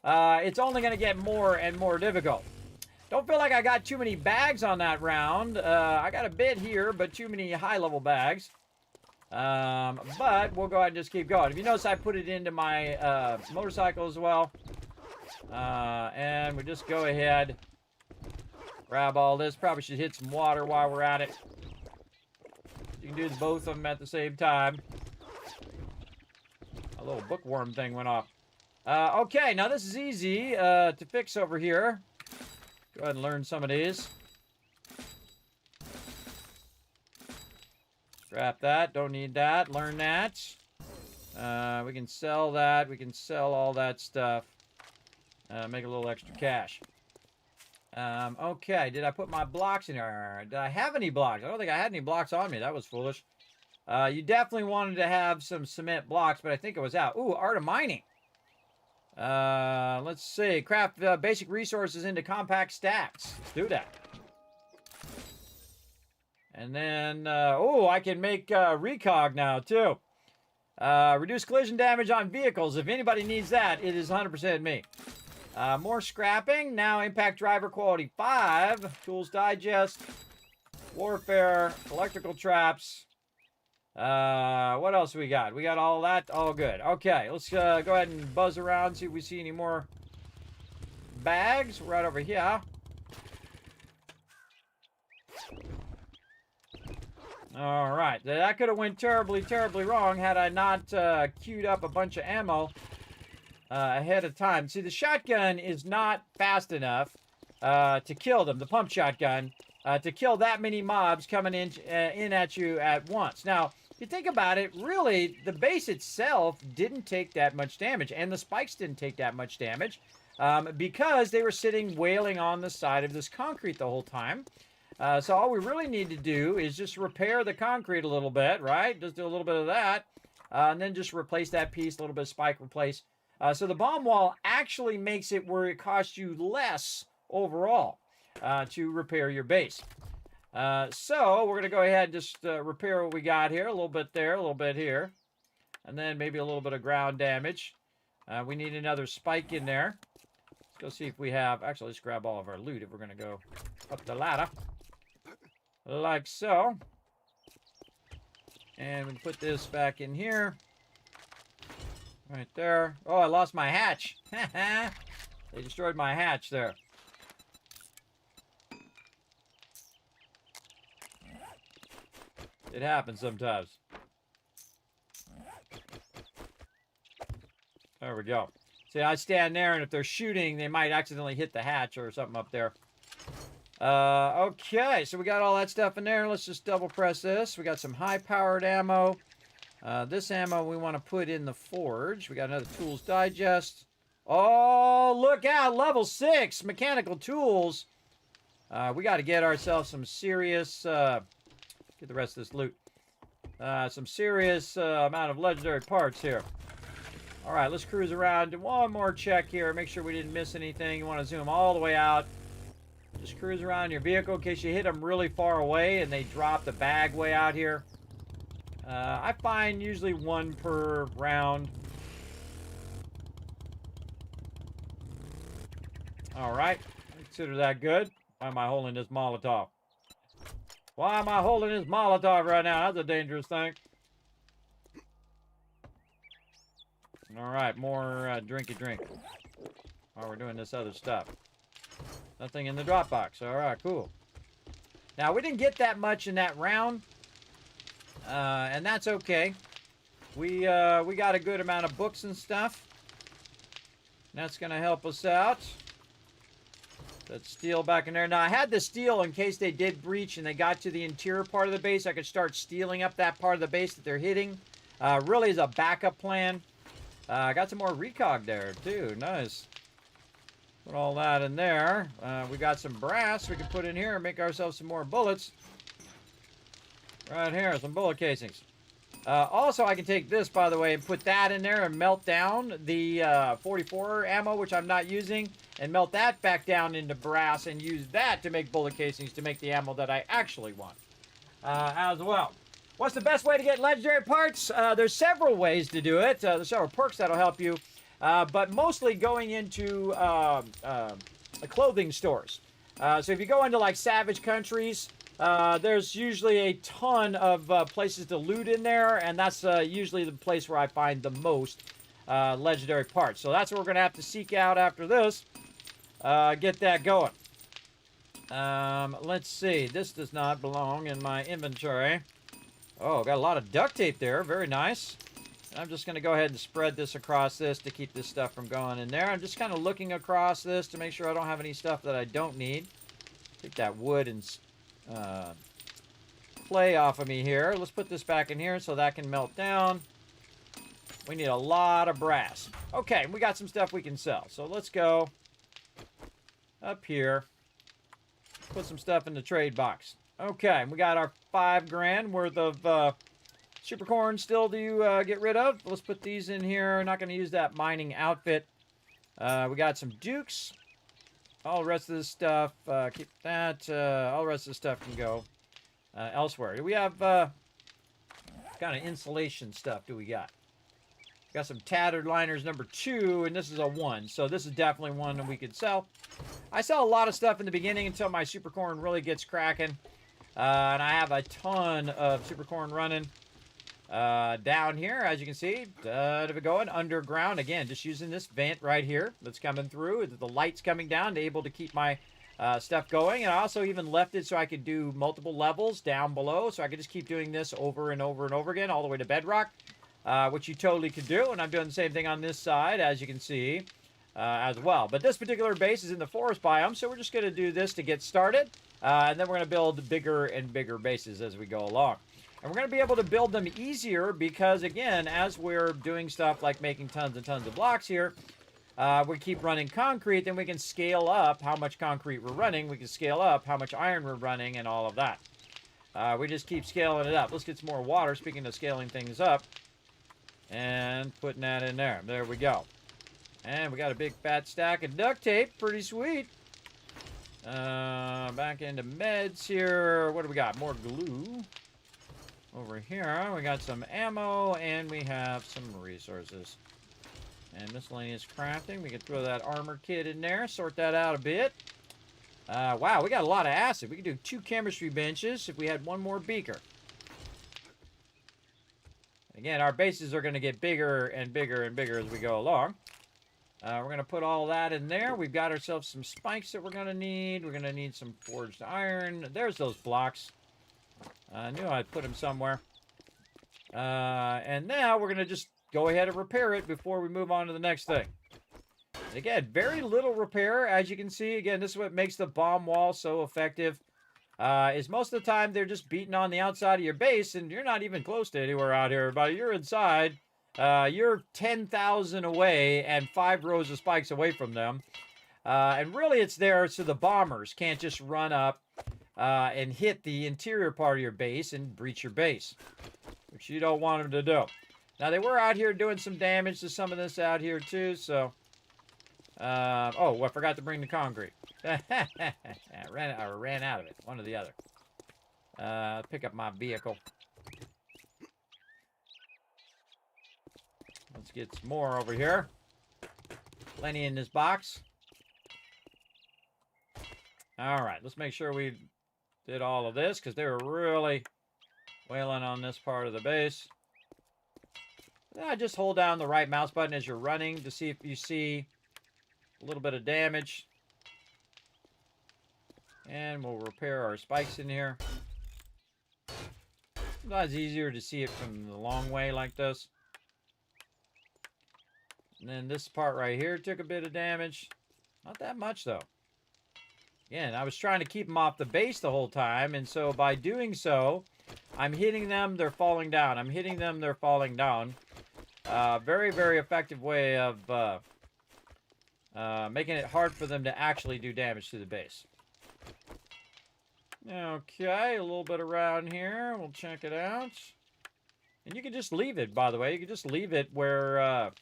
it's only going to get more and more difficult. Don't feel like I got too many bags on that round. I got a bit here, but too many high-level bags. But we'll go ahead and just keep going. If you notice, I put it into my motorcycle as well. And we just go ahead, grab all this. Probably should hit some water while we're at it. You can do both of them at the same time. A little bookworm thing went off. Okay, now this is easy to fix over here. Go ahead and learn some of these. Scrap that. Don't need that. Learn that. We can sell that. We can sell all that stuff. Make a little extra cash. Okay, did I put my blocks in here? Did I have any blocks? I don't think I had any blocks on me. That was foolish. You definitely wanted to have some cement blocks, but I think it was out. Ooh, art of mining. Let's see. Craft basic resources into compact stacks. Let's do that. And then, oh, I can make recog now, too. Reduce collision damage on vehicles. If anybody needs that, it is 100% me. More scrapping. Now, impact driver quality 5. Tools digest. Warfare. Electrical traps. What else we got? We got all that. All good. Okay, let's go ahead and buzz around, see if we see any more bags right over here. All right, that could have went terribly, terribly wrong had I not queued up a bunch of ammo ahead of time. See, the shotgun is not fast enough to kill them, the pump shotgun, to kill that many mobs coming in at you at once. Now, if you think about it, really, the base itself didn't take that much damage, and the spikes didn't take that much damage because they were sitting wailing on the side of this concrete the whole time. So all we really need to do is just repair the concrete a little bit, right? Just do a little bit of that, and then just replace that piece, a little bit of spike replace. So the bomb wall actually makes it where it costs you less overall to repair your base. So we're going to go ahead and just repair what we got here. A little bit there, a little bit here. And then maybe a little bit of ground damage. We need another spike in there. Let's go see if we have... Actually, let's grab all of our loot if we're going to go up the ladder. Like so. And we can put this back in here. Right there. Oh, I lost my hatch. They destroyed my hatch there. It happens sometimes. There we go. See, I stand there, and if they're shooting, they might accidentally hit the hatch or something up there. Okay, so we got all that stuff in there. Let's just double press this. We got some high-powered ammo. This ammo we want to put in the forge. We got another Tools Digest. Oh, look out! Level 6 mechanical tools. We got to get ourselves some serious... get the rest of this loot. Some serious amount of legendary parts here. All right, let's cruise around. Do one more check here. Make sure we didn't miss anything. You want to zoom all the way out. Just cruise around your vehicle in case you hit them really far away and they drop the bag way out here. I find usually one per round. All right, consider that good. Why am I holding this Molotov? Why am I holding this Molotov right now? That's a dangerous thing. All right, more drinky drink. While we're doing this other stuff. Nothing in the drop box. All right, cool. Now, we didn't get that much in that round. And that's okay. We got a good amount of books and stuff. That's going to help us out. That steel back in there. Now, I had the steel in case they did breach and they got to the interior part of the base. I could start stealing up that part of the base that they're hitting. Really is a backup plan. I got some more recog there, too. Nice. Put all that in there. We got some brass we can put in here and make ourselves some more bullets. Right here, some bullet casings. Also, I can take this, by the way, and put that in there and melt down the 44 ammo, which I'm not using, and melt that back down into brass and use that to make bullet casings to make the ammo that I actually want as well. What's the best way to get legendary parts? There's several ways to do it. There's several perks that'll help you, but mostly going into clothing stores. So if you go into like savage countries, there's usually a ton of places to loot in there, and that's usually the place where I find the most legendary parts. So that's what we're going to have to seek out after this. Get that going. Let's see. This does not belong in my inventory. Oh, got a lot of duct tape there. Very nice. I'm just going to go ahead and spread this across this to keep this stuff from going in there. I'm just kind of looking across this to make sure I don't have any stuff that I don't need. Take that wood and clay off of me here. Let's put this back in here so that can melt down. We need a lot of brass. Okay, we got some stuff we can sell. So let's go up here. Put some stuff in the trade box. Okay, we got our 5 grand worth of super corn still to get rid of. Let's put these in here. Not going to use that mining outfit. We got some dukes. All the rest of this stuff, keep that. All the rest of the stuff can go elsewhere. Do we have kind of insulation stuff? Do we got? Got some tattered liners number 2, and this is a 1. So this is definitely one that we could sell. I sell a lot of stuff in the beginning until my super corn really gets cracking. And I have a ton of super corn running down here, as you can see. Going underground. Again, just using this vent right here that's coming through. The light's coming down to able to keep my stuff going. And I also even left it so I could do multiple levels down below, so I could just keep doing this over and over and over again, all the way to bedrock, which you totally could do. And I'm doing the same thing on this side, as you can see, as well. But this particular base is in the forest biome, so we're just going to do this to get started. And then we're going to build bigger and bigger bases as we go along. And we're going to be able to build them easier because, again, as we're doing stuff like making tons and tons of blocks here, we keep running concrete, then we can scale up how much concrete we're running. We can scale up how much iron we're running and all of that. We just keep scaling it up. Let's get some more water, speaking of scaling things up. And putting that in there. There we go. And we got a big fat stack of duct tape. Pretty sweet. Back into meds here. What do we got? More glue. Over here, we got some ammo, and we have some resources. And miscellaneous crafting. We can throw that armor kit in there, sort that out a bit. Wow, we got a lot of acid. We could do 2 chemistry benches if we had 1 more beaker. Again, our bases are going to get bigger and bigger and bigger as we go along. We're going to put all that in there. We've got ourselves some spikes that we're going to need. We're going to need some forged iron. There's those blocks. I knew I'd put them somewhere. And now we're going to just go ahead and repair it before we move on to the next thing. And again, very little repair, as you can see. Again, this is what makes the bomb wall so effective. Is most of the time they're just beating on the outside of your base, and you're not even close to anywhere out here. But you're inside. You're 10,000 away and 5 rows of spikes away from them. And really it's there so the bombers can't just run up and hit the interior part of your base and breach your base, which you don't want them to do. Now, they were out here doing some damage to some of this out here, too, so... oh, I forgot to bring the concrete. I ran out of it, one or the other. Pick up my vehicle. Let's get some more over here. Plenty in this box. All right, let's make sure we did all of this, because they were really wailing on this part of the base. Just hold down the right mouse button as you're running to see if you see a little bit of damage. And we'll repair our spikes in here. Sometimes easier to see it from the long way like this. And then this part right here took a bit of damage. Not that much, though. Again, I was trying to keep them off the base the whole time, and so by doing so, I'm hitting them, they're falling down. I'm hitting them, they're falling down. Very, very effective way of making it hard for them to actually do damage to the base. Okay, a little bit around here. We'll check it out. And you can just leave it, by the way. You can just leave it where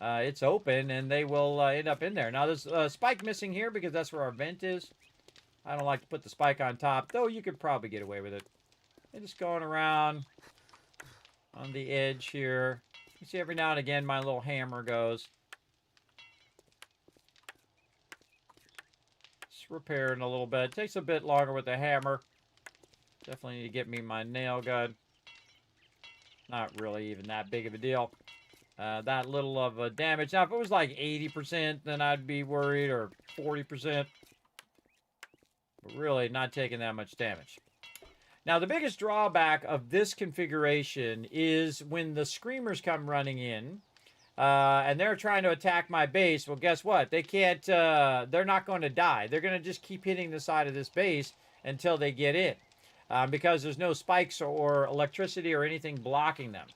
it's open, and they will end up in there. Now, there's a spike missing here because that's where our vent is. I don't like to put the spike on top, though you could probably get away with it. And just going around on the edge here. You see every now and again my little hammer goes. Just repairing a little bit. It takes a bit longer with the hammer. Definitely need to get me my nail gun. Not really even that big of a deal. That little of damage. Now, if it was like 80%, then I'd be worried, or 40%. But really, not taking that much damage. Now, the biggest drawback of this configuration is when the screamers come running in, and they're trying to attack my base. Well, guess what? They can't, they're not going to die. They're going to just keep hitting the side of this base until they get in, because there's no spikes or electricity or anything blocking them.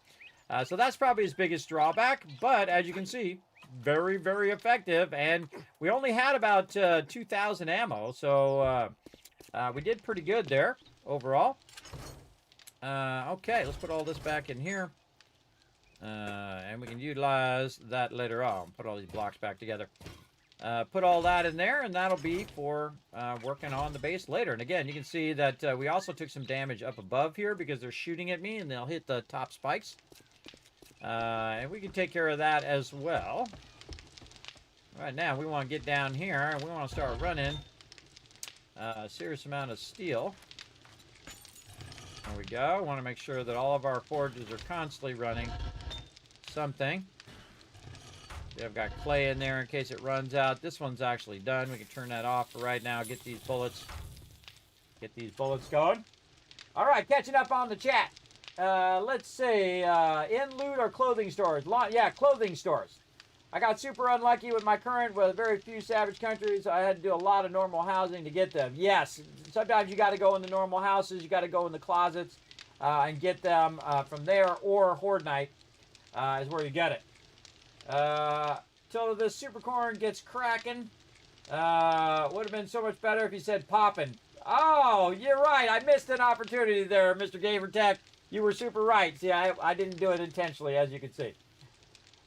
So that's probably his biggest drawback, but as you can see, very, very effective, and we only had about 2,000 ammo, so we did pretty good there overall. Okay, let's put all this back in here, and we can utilize that later on. Put all these blocks back together. Put all that in there, and that'll be for working on the base later. And again, you can see that we also took some damage up above here because they're shooting at me, and they'll hit the top spikes. And we can take care of that as well. Right now, we want to get down here, and we want to start running a serious amount of steel. There we go. We want to make sure that all of our forges are constantly running something. See, I've got clay in there in case it runs out. This one's actually done. We can turn that off for right now. Get these bullets. Get these bullets going. All right, catching up on the chat. Let's see. In loot or clothing stores? Yeah, clothing stores. I got super unlucky with my current with very few savage countries. I had to do a lot of normal housing to get them. Yes, sometimes you got to go in the normal houses. You got to go in the closets and get them from there, or Horde Night is where you get it. Till the super corn gets cracking. Would have been so much better if you said poppin'. Oh, you're right. I missed an opportunity there, Mr. Gamer Tech. You were super right. See, I didn't do it intentionally, as you can see.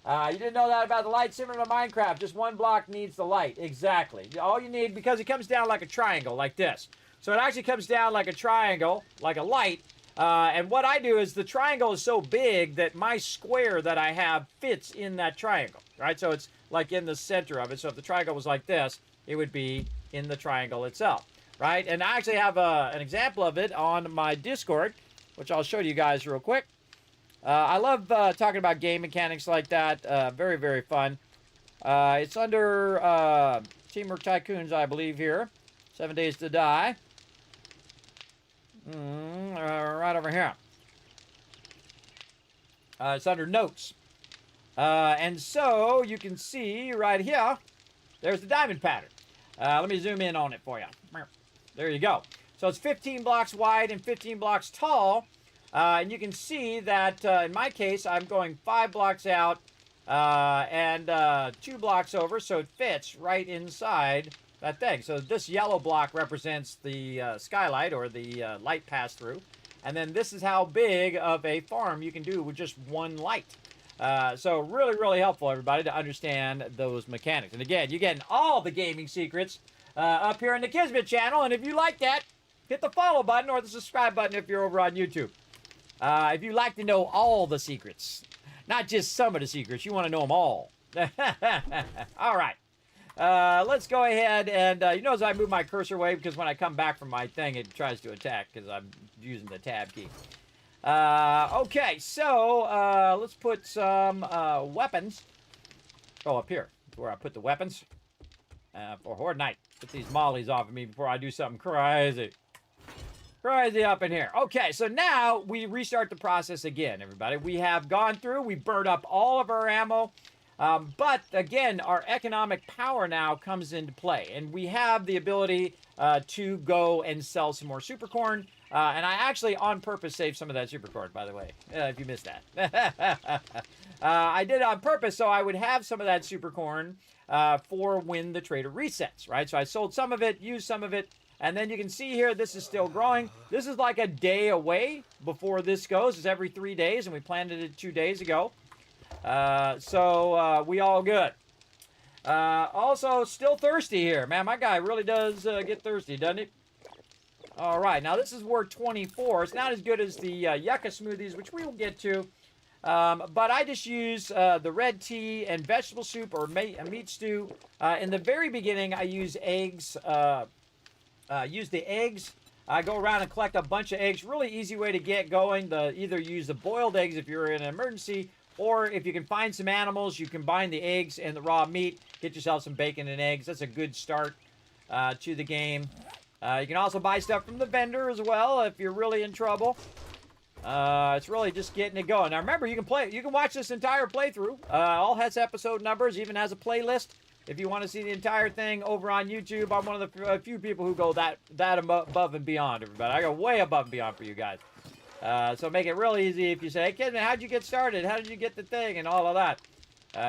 You didn't know that about the light, similar to Minecraft. Just one block needs the light. Exactly. All you need, because it comes down like a triangle, like this. So it actually comes down like a triangle, like a light. And what I do is the triangle is so big that my square that I have fits in that triangle, right? So it's like in the center of it. So if the triangle was like this, it would be in the triangle itself, right? And I actually have an example of it on my Discord, which I'll show you guys real quick. I love talking about game mechanics like that. Very, very fun. It's under Teamwork Tycoons, I believe, here. 7 Days to Die. Right over here. It's under Notes. And so you can see right here, there's the diamond pattern. Let me zoom in on it for you. There you go. So it's 15 blocks wide and 15 blocks tall. And you can see that in my case, I'm going 5 blocks out and 2 blocks over, so it fits right inside that thing. So this yellow block represents the skylight or the light pass-through. And then this is how big of a farm you can do with just one light. So really, really helpful, everybody, to understand those mechanics. And again, you're getting all the gaming secrets up here in the Kismet channel. And if you like that, hit the follow button or the subscribe button if you're over on YouTube. If you like to know all the secrets, not just some of the secrets, you want to know them all. All right. Let's go ahead and, you notice I move my cursor away because when I come back from my thing, it tries to attack because I'm using the tab key. Okay, so let's put some weapons. Oh, up here. That's where I put the weapons for Horde Night. Get these mollies off of me before I do something crazy. Crazy up in here. Okay, so now we restart the process again, everybody. We have gone through, we burned up all of our ammo, but again, our economic power now comes into play, and we have the ability to go and sell some more super corn, and I actually on purpose saved some of that super corn, by the way, if you missed that. I did it on purpose so I would have some of that super corn for when the trader resets, right? So I sold some of it, used some of it. And then you can see here, this is still growing. This is like a day away before this goes. It's every 3 days, and we planted it 2 days ago. So we all good. Also, still thirsty here. Man, my guy really does get thirsty, doesn't he? All right, now this is word 24. It's not as good as the yucca smoothies, which we will get to. But I just use the red tea and vegetable soup or meat stew. In the very beginning, I use eggs. Use the eggs. I go around and collect a bunch of eggs. Really easy way to get going. Either use the boiled eggs if you're in an emergency, or if you can find some animals, you combine the eggs and the raw meat. Get yourself some bacon and eggs. That's a good start to the game. You can also buy stuff from the vendor as well if you're really in trouble. It's really just getting it going. Now remember, you can watch this entire playthrough. All has episode numbers, even has a playlist. If you want to see the entire thing over on YouTube, I'm one of the few people who go that above and beyond, everybody. I go way above and beyond for you guys. So make it real easy if you say, hey, Kismet, how'd you get started? How did you get the thing? And all of that.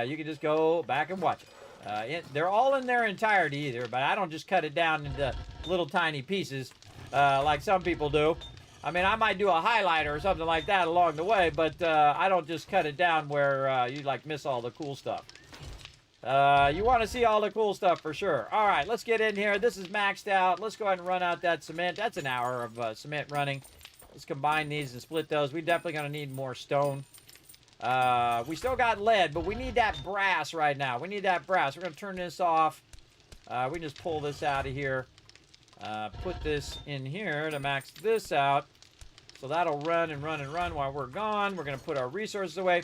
You can just go back and watch it. They're all in their entirety either, but I don't just cut it down into little tiny pieces like some people do. I mean, I might do a highlighter or something like that along the way, but I don't just cut it down where you like miss all the cool stuff. You want to see all the cool stuff for sure. All right, let's get in here. This is maxed out. Let's go ahead and run out that cement. That's an hour of cement running. Let's combine these and split those. We're definitely going to need more stone. We still got lead, but we need that brass right now. We need that brass. We're going to turn this off. We can just pull this out of here. Put this in here to max this out. So that'll run and run and run while we're gone. We're going to put our resources away.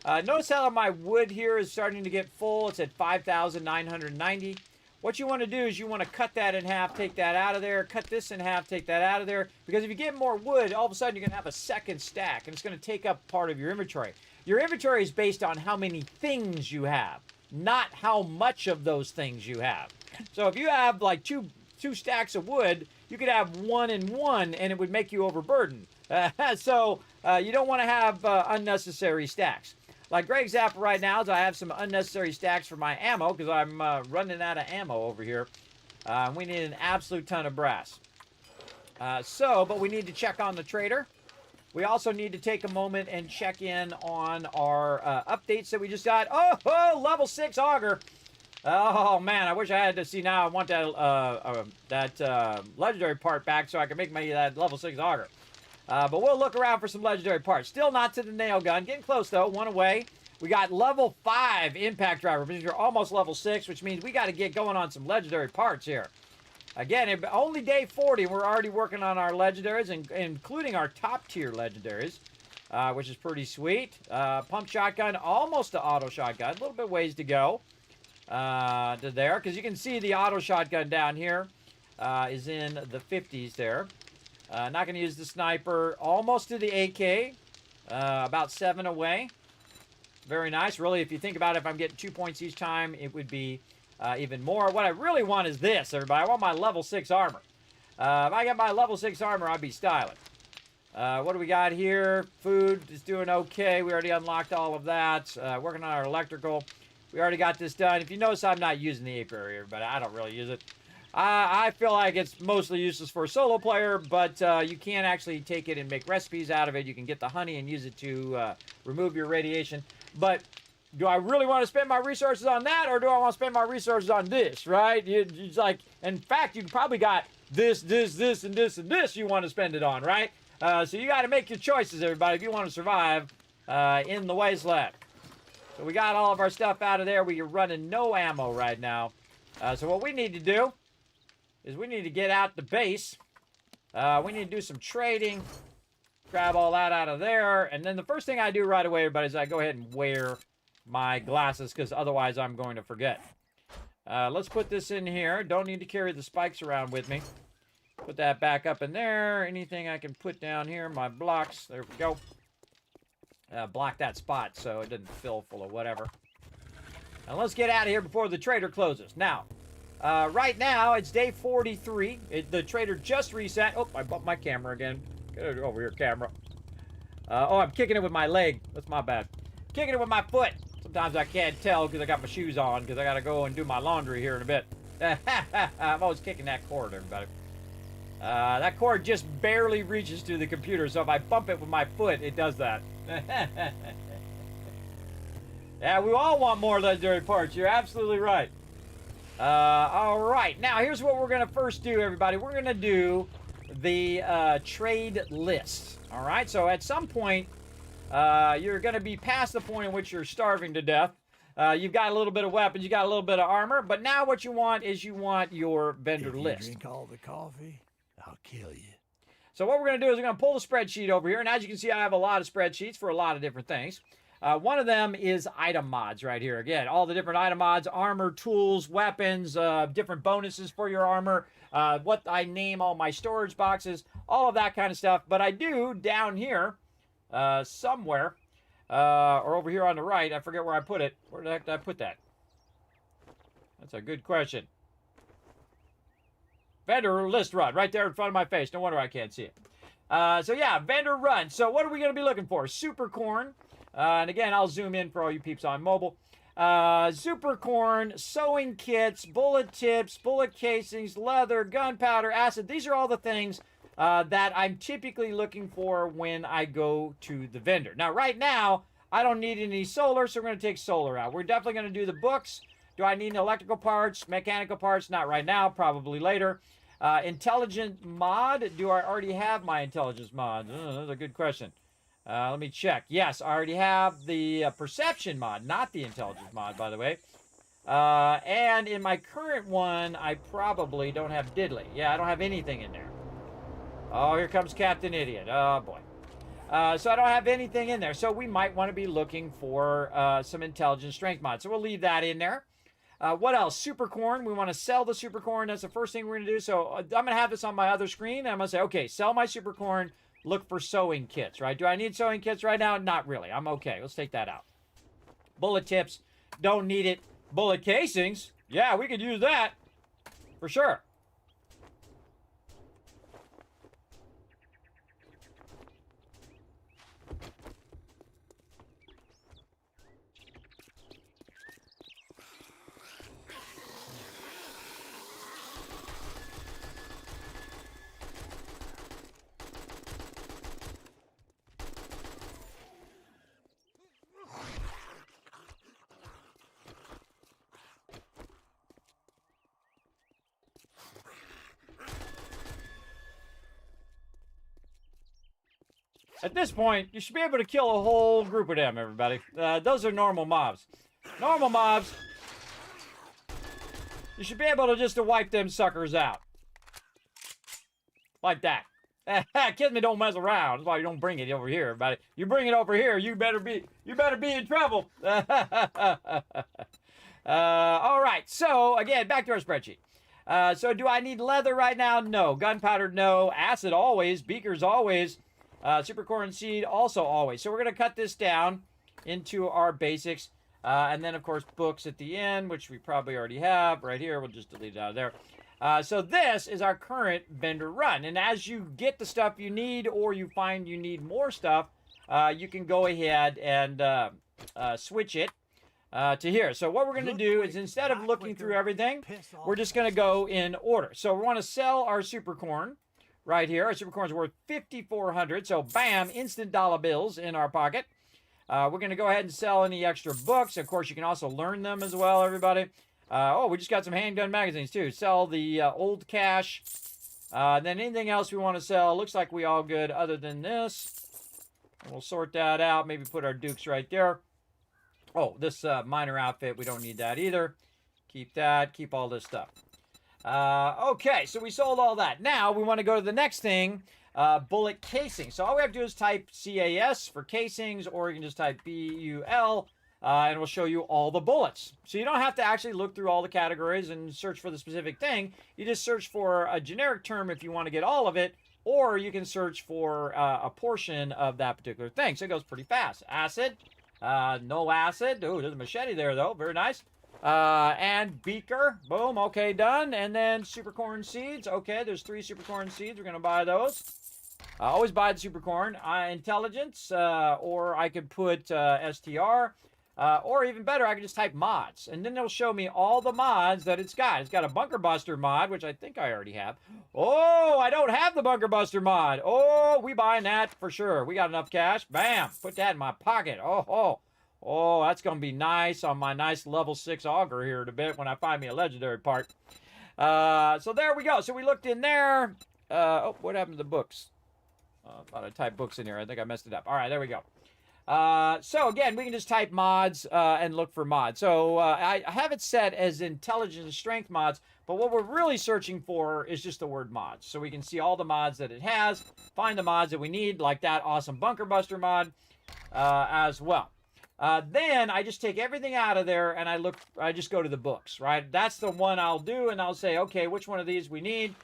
Notice how my wood here is starting to get full. It's at 5,990. What you want to do is you want to cut that in half, take that out of there, cut this in half, take that out of there. Because if you get more wood, all of a sudden you're going to have a second stack, and it's going to take up part of your inventory. Your inventory is based on how many things you have, not how much of those things you have. So if you have like two stacks of wood, you could have 1 and 1, and it would make you overburdened. So you don't want to have unnecessary stacks. Like Greg's app right now is I have some unnecessary stacks for my ammo because I'm running out of ammo over here. We need an absolute ton of brass. But we need to check on the trader. We also need to take a moment and check in on our updates that we just got. Oh, level 6 auger. Oh man, I wish I had to see now. I want that legendary part back so I can make that level 6 auger. But we'll look around for some legendary parts. Still not to the nail gun. Getting close, though. One away. We got level 5 impact driver, which are almost level 6, which means we got to get going on some legendary parts here. Again, only day 40. We're already working on our legendaries, including our top-tier legendaries, which is pretty sweet. Pump shotgun, almost to auto shotgun. A little bit ways to go to there, because you can see the auto shotgun down here is in the 50s there. Not going to use the sniper. Almost to the AK. About 7 away. Very nice. Really, if you think about it, if I'm getting 2 points each time, it would be even more. What I really want is this, everybody. I want my level 6 armor. If I get my level 6 armor, I'd be styling. What do we got here? Food is doing okay. We already unlocked all of that. Working on our electrical. We already got this done. If you notice, I'm not using the apiary here, but I don't really use it. I feel like it's mostly useless for a solo player, but you can actually take it and make recipes out of it. You can get the honey and use it to remove your radiation. But do I really want to spend my resources on that, or do I want to spend my resources on this, right? It's like, in fact, you probably got this, and this, and this you want to spend it on, right? So you got to make your choices, everybody, if you want to survive in the wasteland. So we got all of our stuff out of there. We are running no ammo right now. So what we need to do is we need to get out the base. We need to do some trading. Grab all that out of there. And then the first thing I do right away, everybody, is I go ahead and wear my glasses, because otherwise I'm going to forget. Let's put this in here. Don't need to carry the spikes around with me. Put that back up in there. Anything I can put down here, my blocks. There we go. Block that spot so it doesn't fill full of whatever. And let's get out of here before the trader closes. Now, right now, it's day 43. The trader just reset. Oh, I bumped my camera again. Get it over here, camera. I'm kicking it with my leg. That's my bad. Kicking it with my foot. Sometimes I can't tell because I got my shoes on, because I got to go and do my laundry here in a bit. I'm always kicking that cord, everybody. That cord just barely reaches to the computer, so if I bump it with my foot, it does that. Yeah, we all want more legendary parts. You're absolutely right. All right, now here's what we're going to first do, everybody. We're going to do the trade list. All right, so at some point, you're going to be past the point in which you're starving to death. You've got a little bit of weapons, you got a little bit of armor, but now what you want is you want your vendor list. Drink all the coffee, I'll kill you. So what we're going to do is we're going to pull the spreadsheet over here, and as you can see, I have a lot of spreadsheets for a lot of different things. One of them is item mods right here. Again, all the different item mods, armor, tools, weapons, different bonuses for your armor, what I name all my storage boxes, all of that kind of stuff. But I do down here somewhere, or over here on the right, I forget where I put it. Where the heck did I put that? That's a good question. Vendor list run, right there in front of my face. No wonder I can't see it. So yeah, vendor run. So what are we going to be looking for? Super corn. And again, I'll zoom in for all you peeps on mobile. Super corn, sewing kits, bullet tips, bullet casings, leather, gunpowder, acid. These are all the things that I'm typically looking for when I go to the vendor. Now, right now, I don't need any solar, so we're going to take solar out. We're definitely going to do the books. Do I need electrical parts, mechanical parts? Not right now, probably later. Intelligent mod. Do I already have my intelligence mod? That's a good question. Let me check. Yes, I already have the perception mod, not the intelligence mod, by the way. And in my current one, I probably don't have diddly. Yeah, I don't have anything in there. Oh, here comes Captain Idiot. Oh, boy. So I don't have anything in there. So we might want to be looking for some intelligence strength mods. So we'll leave that in there. What else? Super corn. We want to sell the super corn. That's the first thing we're going to do. So I'm going to have this on my other screen. And I'm going to say, okay, sell my super corn. Look for sewing kits, right? Do I need sewing kits right now? Not really. I'm okay. Let's take that out. Bullet tips. Don't need it. Bullet casings. Yeah, we could use that. For sure. At this point, you should be able to kill a whole group of them, everybody. Those are normal mobs. Normal mobs, you should be able to just wipe them suckers out. Like that. Kismet don't mess around. That's why you don't bring it over here, everybody. You bring it over here, you better be in trouble. All right, so again, back to our spreadsheet. So do I need leather right now? No. Gunpowder, no. Acid, always. Beakers, always. Super corn seed, also always. So we're going to cut this down into our basics. And then, of course, books at the end, which we probably already have right here. We'll just delete it out of there. So this is our current vendor run. And as you get the stuff you need or you find you need more stuff, you can go ahead and switch it to here. So what we're going to do is instead of looking through everything, we're just going to go in order. So we want to sell our super corn. Right here, our super corn's worth 5,400. So, bam, instant dollar bills in our pocket. We're going to go ahead and sell any extra books. Of course, you can also learn them as well, everybody. We just got some handgun magazines, too. Sell the old cash. Then anything else we want to sell. Looks like we all good other than this. And we'll sort that out. Maybe put our dukes right there. Oh, this miner outfit, we don't need that either. Keep that. Keep all this stuff. Okay, so we sold all that. Now we want to go to the next thing, bullet casing. So all we have to do is type CAS for casings, or you can just type BUL, and it will show you all the bullets. So you don't have to actually look through all the categories and search for the specific thing. You just search for a generic term if you want to get all of it, or you can search for a portion of that particular thing. So it goes pretty fast. Acid, no acid. Oh, there's a machete there, though. Very nice. And beaker, boom, okay, done. And then super corn seeds, okay, there's 3 super corn seeds, we're gonna buy those. I always buy the super corn. Intelligence, or I could put STR, or even better, I could just type mods, and then it'll show me all the mods that it's got. It's got a bunker buster mod, which I think I already have. Oh, I don't have the bunker buster mod. Oh, we buying that for sure. We got enough cash. Bam, put that in my pocket. Oh, that's going to be nice on my nice level 6 auger here in a bit when I find me a legendary part. So there we go. So we looked in there. What happened to the books? Thought I typed books in here. I think I messed it up. All right, there we go. So again, we can just type mods and look for mods. So I have it set as intelligence and strength mods, but what we're really searching for is just the word mods. So we can see all the mods that it has, find the mods that we need, like that awesome bunker buster mod as well. Then I just take everything out of there and I just go to the books, right? That's the one I'll do, and I'll say, okay, which one of these we need?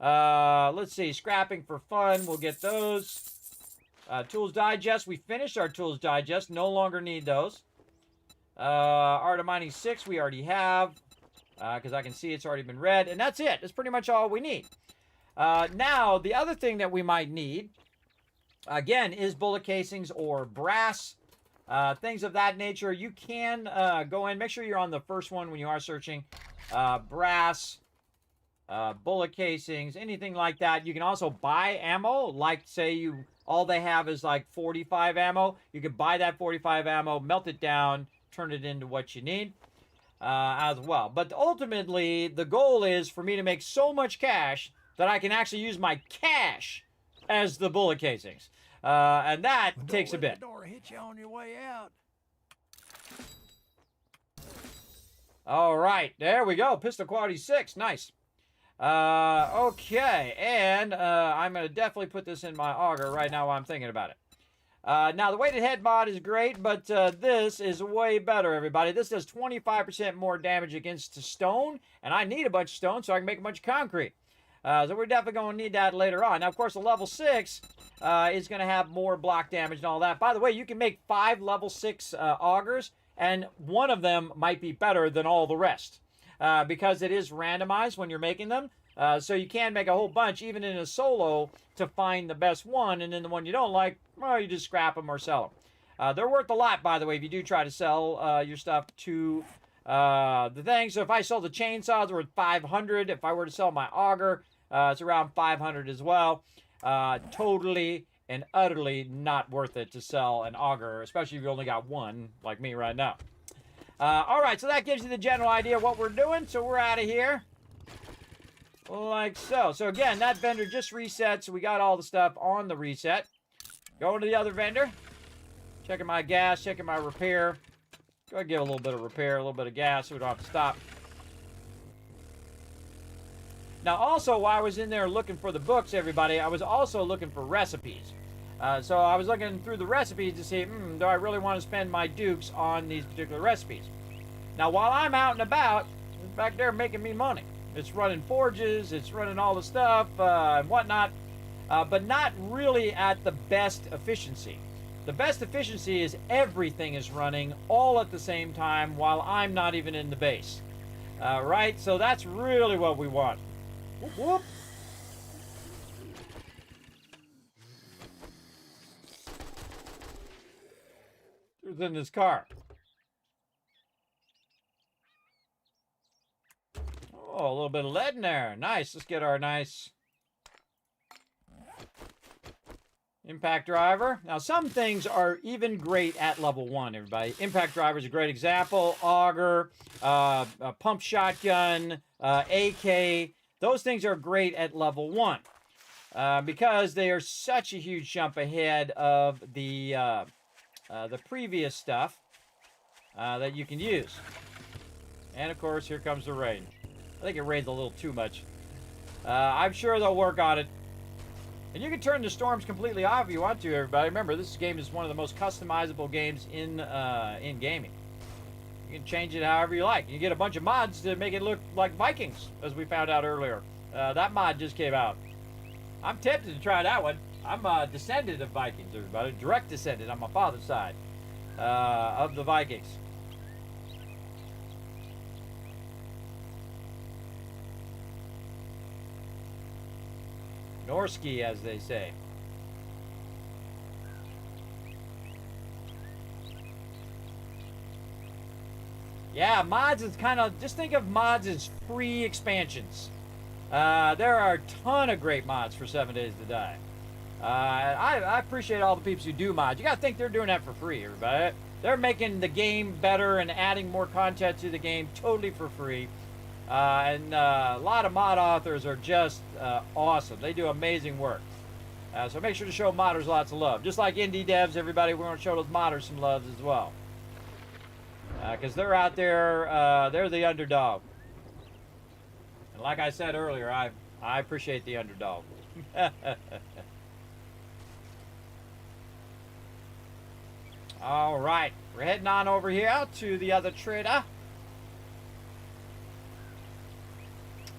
Let's see, scrapping for fun, we'll get those. Tools Digest, we finished our Tools Digest, no longer need those. Art of Mining 6, we already have, because I can see it's already been read, and that's it. That's pretty much all we need. Now, the other thing that we might need, again, is bullet casings or brass. Things of that nature. You can go in. Make sure you're on the first one when you are searching. Brass, bullet casings, anything like that. You can also buy ammo. Like, say, all they have is like 45 ammo. You can buy that 45 ammo, melt it down, turn it into what you need as well. But ultimately, the goal is for me to make so much cash that I can actually use my cash as the bullet casings. And that takes a bit. Door hit you on your way out. All right, there we go. Pistol quality 6, nice. Okay, and I'm going to definitely put this in my auger right now while I'm thinking about it. Now, the weighted head mod is great, but this is way better, everybody. This does 25% more damage against stone, and I need a bunch of stone so I can make a bunch of concrete. So we're definitely going to need that later on. Now, of course, the level 6 is going to have more block damage and all that. By the way, you can make 5 level 6 augers, and one of them might be better than all the rest because it is randomized when you're making them. So you can make a whole bunch, even in a solo, to find the best one, and then the one you don't like, well, you just scrap them or sell them. They're worth a lot, by the way, if you do try to sell your stuff to the thing. So if I sold the chainsaw, it's worth 500. If I were to sell my auger, it's around 500 as well. Totally and utterly not worth it to sell an auger, especially if you only got one, like me right now. All right, so that gives you the general idea of what we're doing. So we're out of here. Like so. So again, that vendor just reset, so we got all the stuff on the reset. Going to the other vendor. Checking my gas, checking my repair. Go ahead and give a little bit of repair, a little bit of gas, so we don't have to stop. Now also, while I was in there looking for the books, everybody, I was also looking for recipes. So I was looking through the recipes to see, do I really want to spend my dukes on these particular recipes? Now, while I'm out and about, it's back there making me money. It's running forges, it's running all the stuff and whatnot, but not really at the best efficiency. The best efficiency is everything is running all at the same time while I'm not even in the base. Right? So that's really what we want. Whoop, whoop. Who's in this car? Oh, a little bit of lead in there. Nice. Let's get our nice impact driver. Now, some things are even great at level 1, everybody. Impact driver is a great example. Auger, a pump shotgun, AK. Those things are great at level 1 because they are such a huge jump ahead of the previous stuff that you can use. And, of course, here comes the rain. I think it rains a little too much. I'm sure they'll work on it. And you can turn the storms completely off if you want to, everybody. Remember, this game is one of the most customizable games in gaming. You can change it however you like. You get a bunch of mods to make it look like Vikings, as we found out earlier. That mod just came out. I'm tempted to try that one. I'm a descendant of Vikings, everybody. Direct descendant on my father's side of the Vikings. Norski, as they say. Yeah, mods is kind of, just think of mods as free expansions. There are a ton of great mods for 7 Days to Die. I appreciate all the peeps who do mods. You gotta think they're doing that for free, everybody. They're making the game better and adding more content to the game totally for free. And a lot of mod authors are just awesome. They do amazing work. So make sure to show modders lots of love. Just like indie devs, everybody, we're going to show those modders some love as well. Because they're out there, they're the underdog. And like I said earlier, I appreciate the underdog. All right, we're heading on over here to the other trader.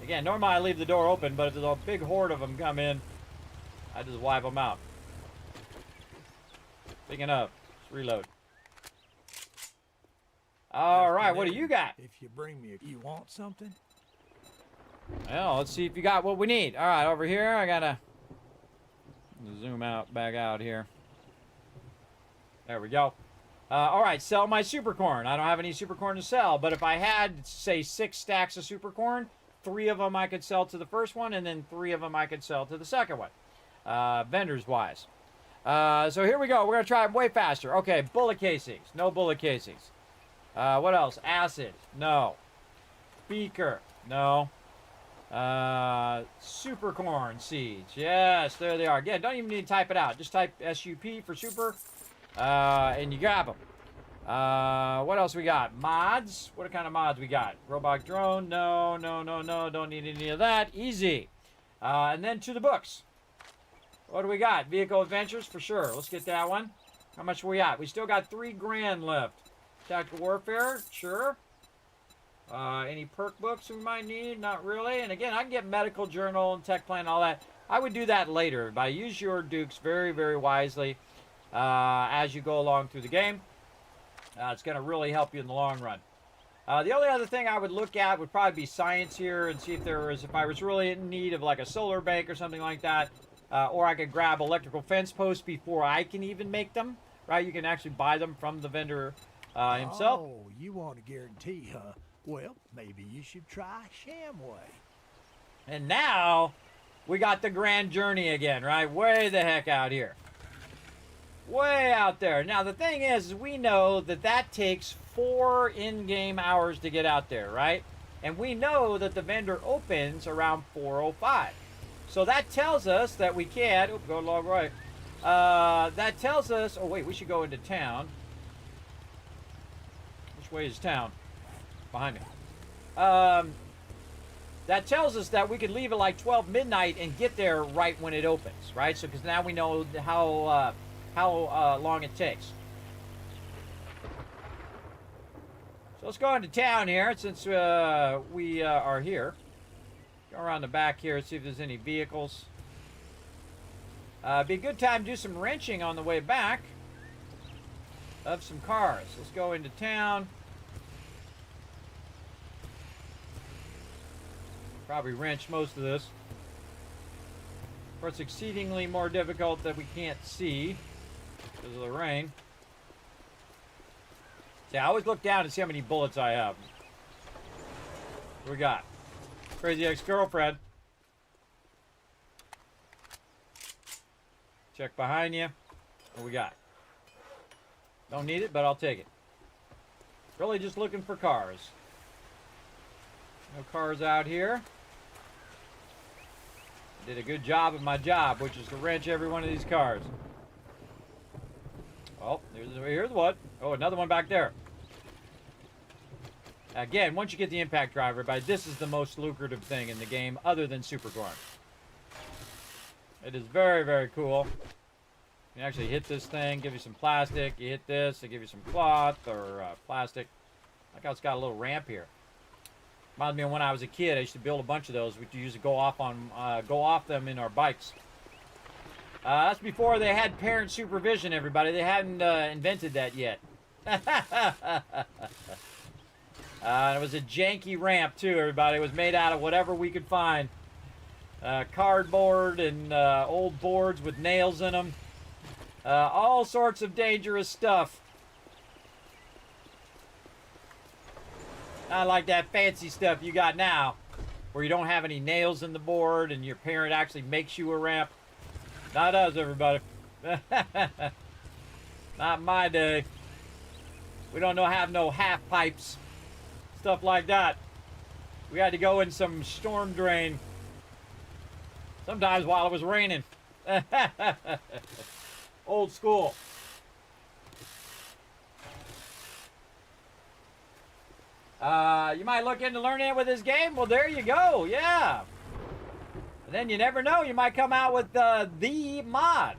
Again, normally I leave the door open, but if there's a big horde of them come in, I just wipe them out. Picking up. Let's reload. All right, what do you got? If you bring me, you want something? Well, let's see if you got what we need. All right, over here, I gotta zoom out, back out here. There we go. All right, sell my super corn. I don't have any super corn to sell, but if I had, say, 6 stacks of super corn, 3 of them I could sell to the first one, and then 3 of them I could sell to the second one, vendors-wise. So here we go. We're going to try it way faster. Okay, bullet casings. No bullet casings. What else? Acid. No. Beaker. No. Super corn seeds. Yes, there they are. Again, don't even need to type it out. Just type SUP for super, and you grab them. What else we got? Mods. What kind of mods we got? Robot drone. No, no, no, no. Don't need any of that. Easy. And then to the books. What do we got? Vehicle adventures for sure. Let's get that one. How much we at? We still got 3 grand left. Tactical warfare, sure. Any perk books we might need? Not really. And again, I can get medical journal and tech plan and all that. I would do that later. But use your dukes very, very wisely as you go along through the game. It's going to really help you in the long run. The only other thing I would look at would probably be science here and see if I was really in need of like a solar bank or something like that. Or I could grab electrical fence posts before I can even make them. Right? You can actually buy them from the vendor himself. Oh, you want a guarantee, huh? Well, maybe you should try Shamway. And now we got the grand journey again, right? Way the heck out here. Way out there. Now, the thing is we know that takes 4 in-game hours to get out there, right? And we know that the vendor opens around 4:05. So that tells us that we can't... Oop, go log right. That tells us... Oh, wait, we should go into town. Which way is town? Behind me. That tells us that we could leave at like 12 midnight and get there right when it opens, right? So, because now we know how long it takes. So let's go into town here since we are here. Go around the back here and see if there's any vehicles. Be a good time to do some wrenching on the way back of some cars. Let's go into town. Probably wrench most of this. Of course, exceedingly more difficult that we can't see because of the rain. See, I always look down and see how many bullets I have. What we got? Crazy ex-girlfriend. Check behind you. What we got? Don't need it, but I'll take it. Really just looking for cars. No cars out here. Did a good job of my job, which is to wrench every one of these cars. Oh, here's one. Oh, another one back there. Again, once you get the impact driver, everybody, this is the most lucrative thing in the game other than Supercorn. It is very, very cool. You can actually hit this thing, give you some plastic. You hit this, they give you some cloth or plastic. Like how it's got a little ramp here. Reminds me of when I was a kid. I used to build a bunch of those. We used to go off them in our bikes. That's before they had parent supervision, everybody. They hadn't invented that yet. It was a janky ramp, too, everybody. It was made out of whatever we could find. Cardboard and old boards with nails in them. All sorts of dangerous stuff. Not like that fancy stuff you got now, where you don't have any nails in the board and your parent actually makes you a ramp. Not us, everybody. Not my day. We don't have no half pipes. Stuff like that. We had to go in some storm drain. Sometimes while it was raining. Old school. You might look into learning it with this game. Well, there you go. Yeah. And then you never know. You might come out with the mod.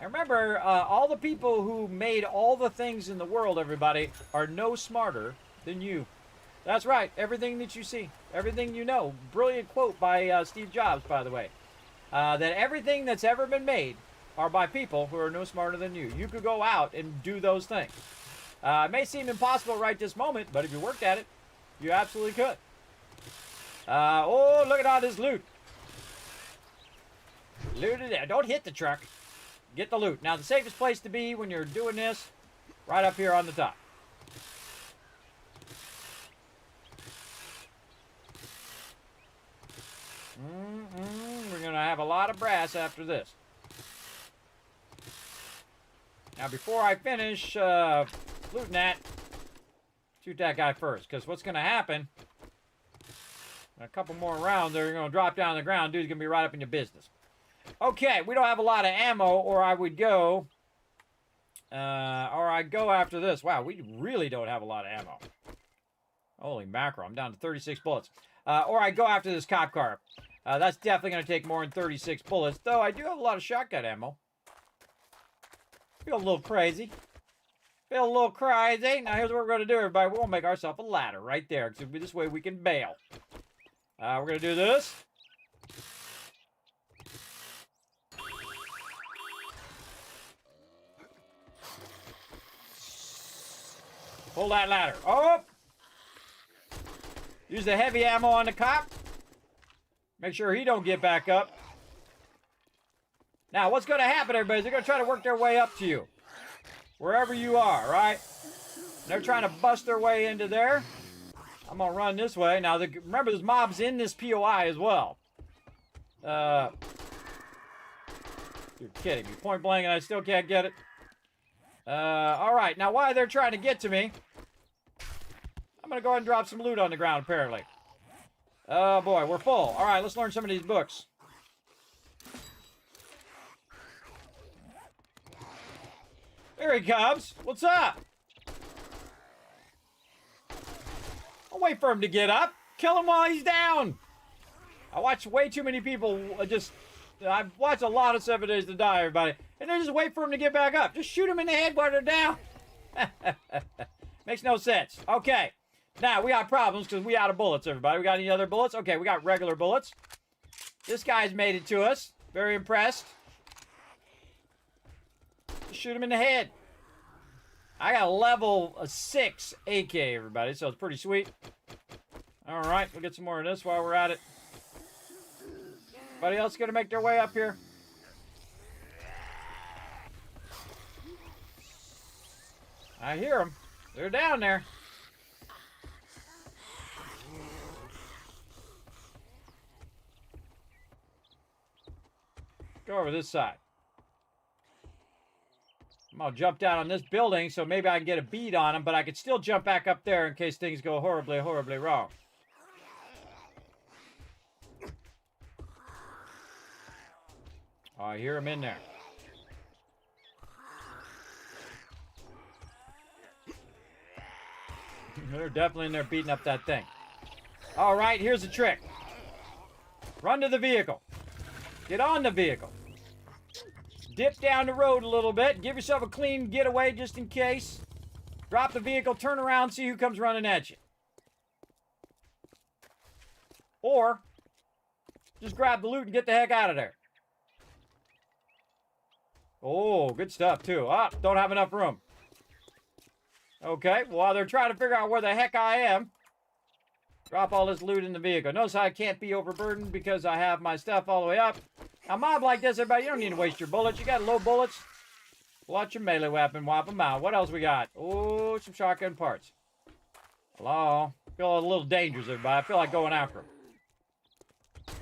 And remember, all the people who made all the things in the world, everybody, are no smarter than you. That's right. Everything that you see. Everything you know. Brilliant quote by Steve Jobs, by the way. That everything that's ever been made are by people who are no smarter than you. You could go out and do those things. It may seem impossible right this moment, but if you worked at it, you absolutely could. Oh, look at all this loot. Loot it. Don't hit the truck. Get the loot. Now, the safest place to be when you're doing this, right up here on the top. We're going to have a lot of brass after this. Now, before I finish looting that, shoot that guy first. Because what's going to happen, a couple more rounds, they're going to drop down on the ground. Dude's going to be right up in your business. Okay, we don't have a lot of ammo, or I would go... or I'd go after this. Wow, we really don't have a lot of ammo. Holy mackerel, I'm down to 36 bullets. Or I'd go after this cop car. That's definitely going to take more than 36 bullets, though I do have a lot of shotgun ammo. Feel a little crazy. Feel a little crazy. Now here's what we're going to do, everybody. We're going to make ourselves a ladder right there. So this way we can bail. We're going to do this. Pull that ladder. Oh! Use the heavy ammo on the cop. Make sure he don't get back up. Now, what's going to happen, everybody, is they're going to try to work their way up to you. Wherever you are, right? They're trying to bust their way into there. I'm going to run this way. Now, remember, there's mobs in this POI as well. You're kidding me. Point blank, and I still can't get it. All right. Now, while they're trying to get to me, I'm going to go ahead and drop some loot on the ground, apparently. Oh, boy. We're full. All right. Let's learn some of these books. Here he comes. What's up? I'll wait for him to get up. Kill him while he's down. I watch way too many people I've watched a lot of 7 Days to Die, everybody. And they just wait for him to get back up. Just shoot him in the head while they're down. Makes no sense. Okay. Now, we got problems because we out of bullets, everybody. We got any other bullets? Okay, we got regular bullets. This guy's made it to us. Very impressed. Shoot him in the head. I got a level 6 AK, everybody, so it's pretty sweet. All right, we'll get some more of this while we're at it. Anybody else gonna make their way up here? I hear them. They're down there. Go over this side. I'm going to jump down on this building so maybe I can get a bead on him, but I could still jump back up there in case things go horribly, horribly wrong. Oh, I hear him in there. They're definitely in there beating up that thing. All right, here's the trick. Run to the vehicle. Get on the vehicle. Dip down the road a little bit. Give yourself a clean getaway just in case. Drop the vehicle, turn around, see who comes running at you. Or, just grab the loot and get the heck out of there. Oh, good stuff, too. Ah, don't have enough room. Okay, while they're trying to figure out where the heck I am, drop all this loot in the vehicle. Notice how I can't be overburdened because I have my stuff all the way up. Now, mob like this, everybody, you don't need to waste your bullets. You got low bullets. Watch your melee weapon, whop them out. What else we got? Oh, some shotgun parts. Hello? Feel a little dangerous, everybody. I feel like going after them.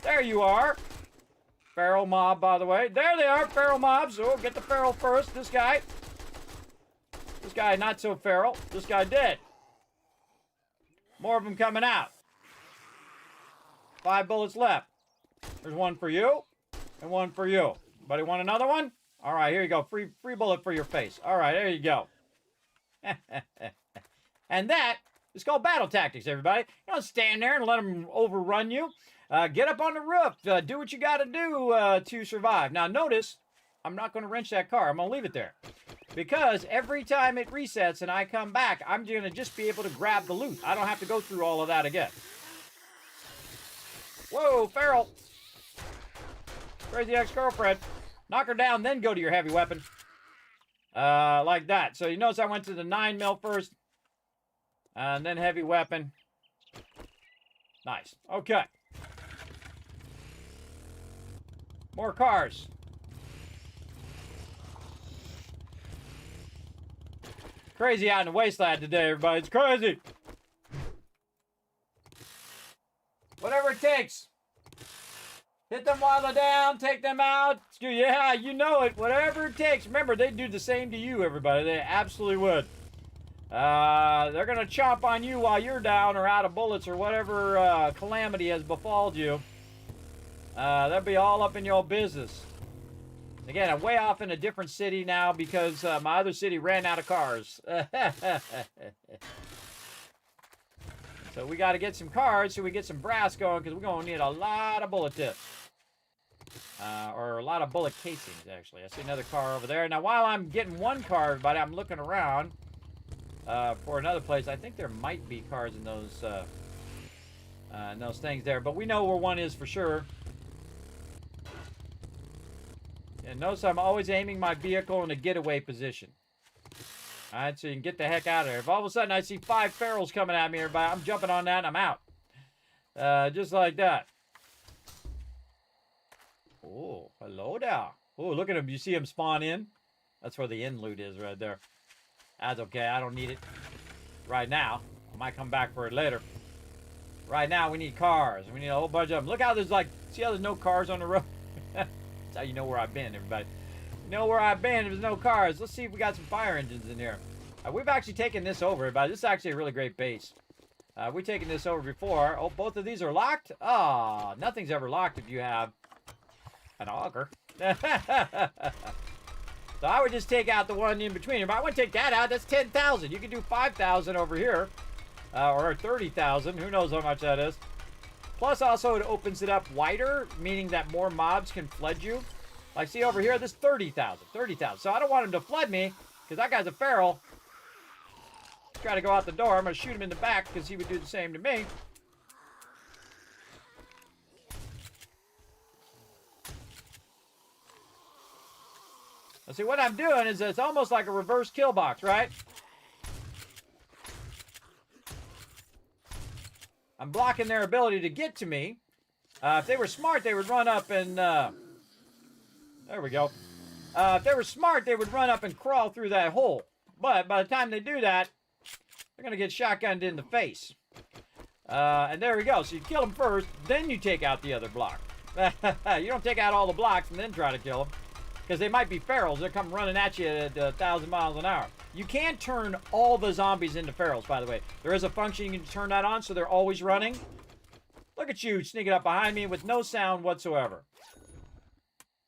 There you are. Feral mob, by the way. There they are, feral mobs. Oh, get the feral first. This guy. This guy, not so feral. This guy dead. More of them coming out. 5 bullets left. There's one for you. And one for you. Anybody want another one? All right, here you go. Free bullet for your face. All right, there you go. And that is called battle tactics, everybody. You don't stand there and let them overrun you. Get up on the roof. Do what you got to do to survive. Now, notice, I'm not going to wrench that car. I'm going to leave it there. Because every time it resets and I come back, I'm going to just be able to grab the loot. I don't have to go through all of that again. Whoa, feral. Crazy ex-girlfriend. Knock her down, then go to your heavy weapon. Like that. So you notice I went to the 9mm first. And then heavy weapon. Nice. Okay. More cars. Crazy out in the wasteland today, everybody. It's crazy. Whatever it takes. Hit them while they're down, take them out. Yeah, you know it. Whatever it takes. Remember, they do the same to you, everybody. They absolutely would. They're going to chomp on you while you're down or out of bullets or whatever calamity has befalled you. They'll be all up in your business. Again, I'm way off in a different city now because my other city ran out of cars. So we got to get some cars so we get some brass going because we're going to need a lot of bullet tips. or a lot of bullet casings, actually. I see another car over there. Now, while I'm getting one car, everybody, I'm looking around for another place. I think there might be cars in those things there, but we know where one is for sure. And notice I'm always aiming my vehicle in a getaway position. All right, so you can get the heck out of there. If all of a sudden I see 5 ferals coming at me, everybody, I'm jumping on that and I'm out. Just like that. Oh, hello there. Oh, look at him. You see him spawn in? That's where the end loot is right there. That's okay. I don't need it right now. I might come back for it later. Right now, we need cars. We need a whole bunch of them. Look how there's like, see how there's no cars on the road? That's how you know where I've been, everybody. You know where I've been if there's no cars. Let's see if we got some fire engines in here. We've actually taken this over, everybody. This is actually a really great base. We've taken this over before. Oh, both of these are locked? Oh, nothing's ever locked if you have an auger. So I would just take out the one in between. But I wouldn't take that out. That's 10,000. You can do 5,000 over here. Or 30,000. Who knows how much that is. Plus, also, it opens it up wider, meaning that more mobs can flood you. Like, see over here, this 30,000. 30,000. So I don't want him to flood me, because that guy's a feral. Try to go out the door. I'm going to shoot him in the back, because he would do the same to me. Now, see, what I'm doing is it's almost like a reverse kill box, right? I'm blocking their ability to get to me. If they were smart, they would run up and... there we go. If they were smart, they would run up and crawl through that hole. But by the time they do that, they're going to get shotgunned in the face. And there we go. So you kill them first, then you take out the other block. You don't take out all the blocks and then try to kill them. Because they might be ferals. They'll come running at you at 1,000 miles an hour. You can turn all the zombies into ferals, by the way. There is a function you can turn that on so they're always running. Look at you sneaking up behind me with no sound whatsoever.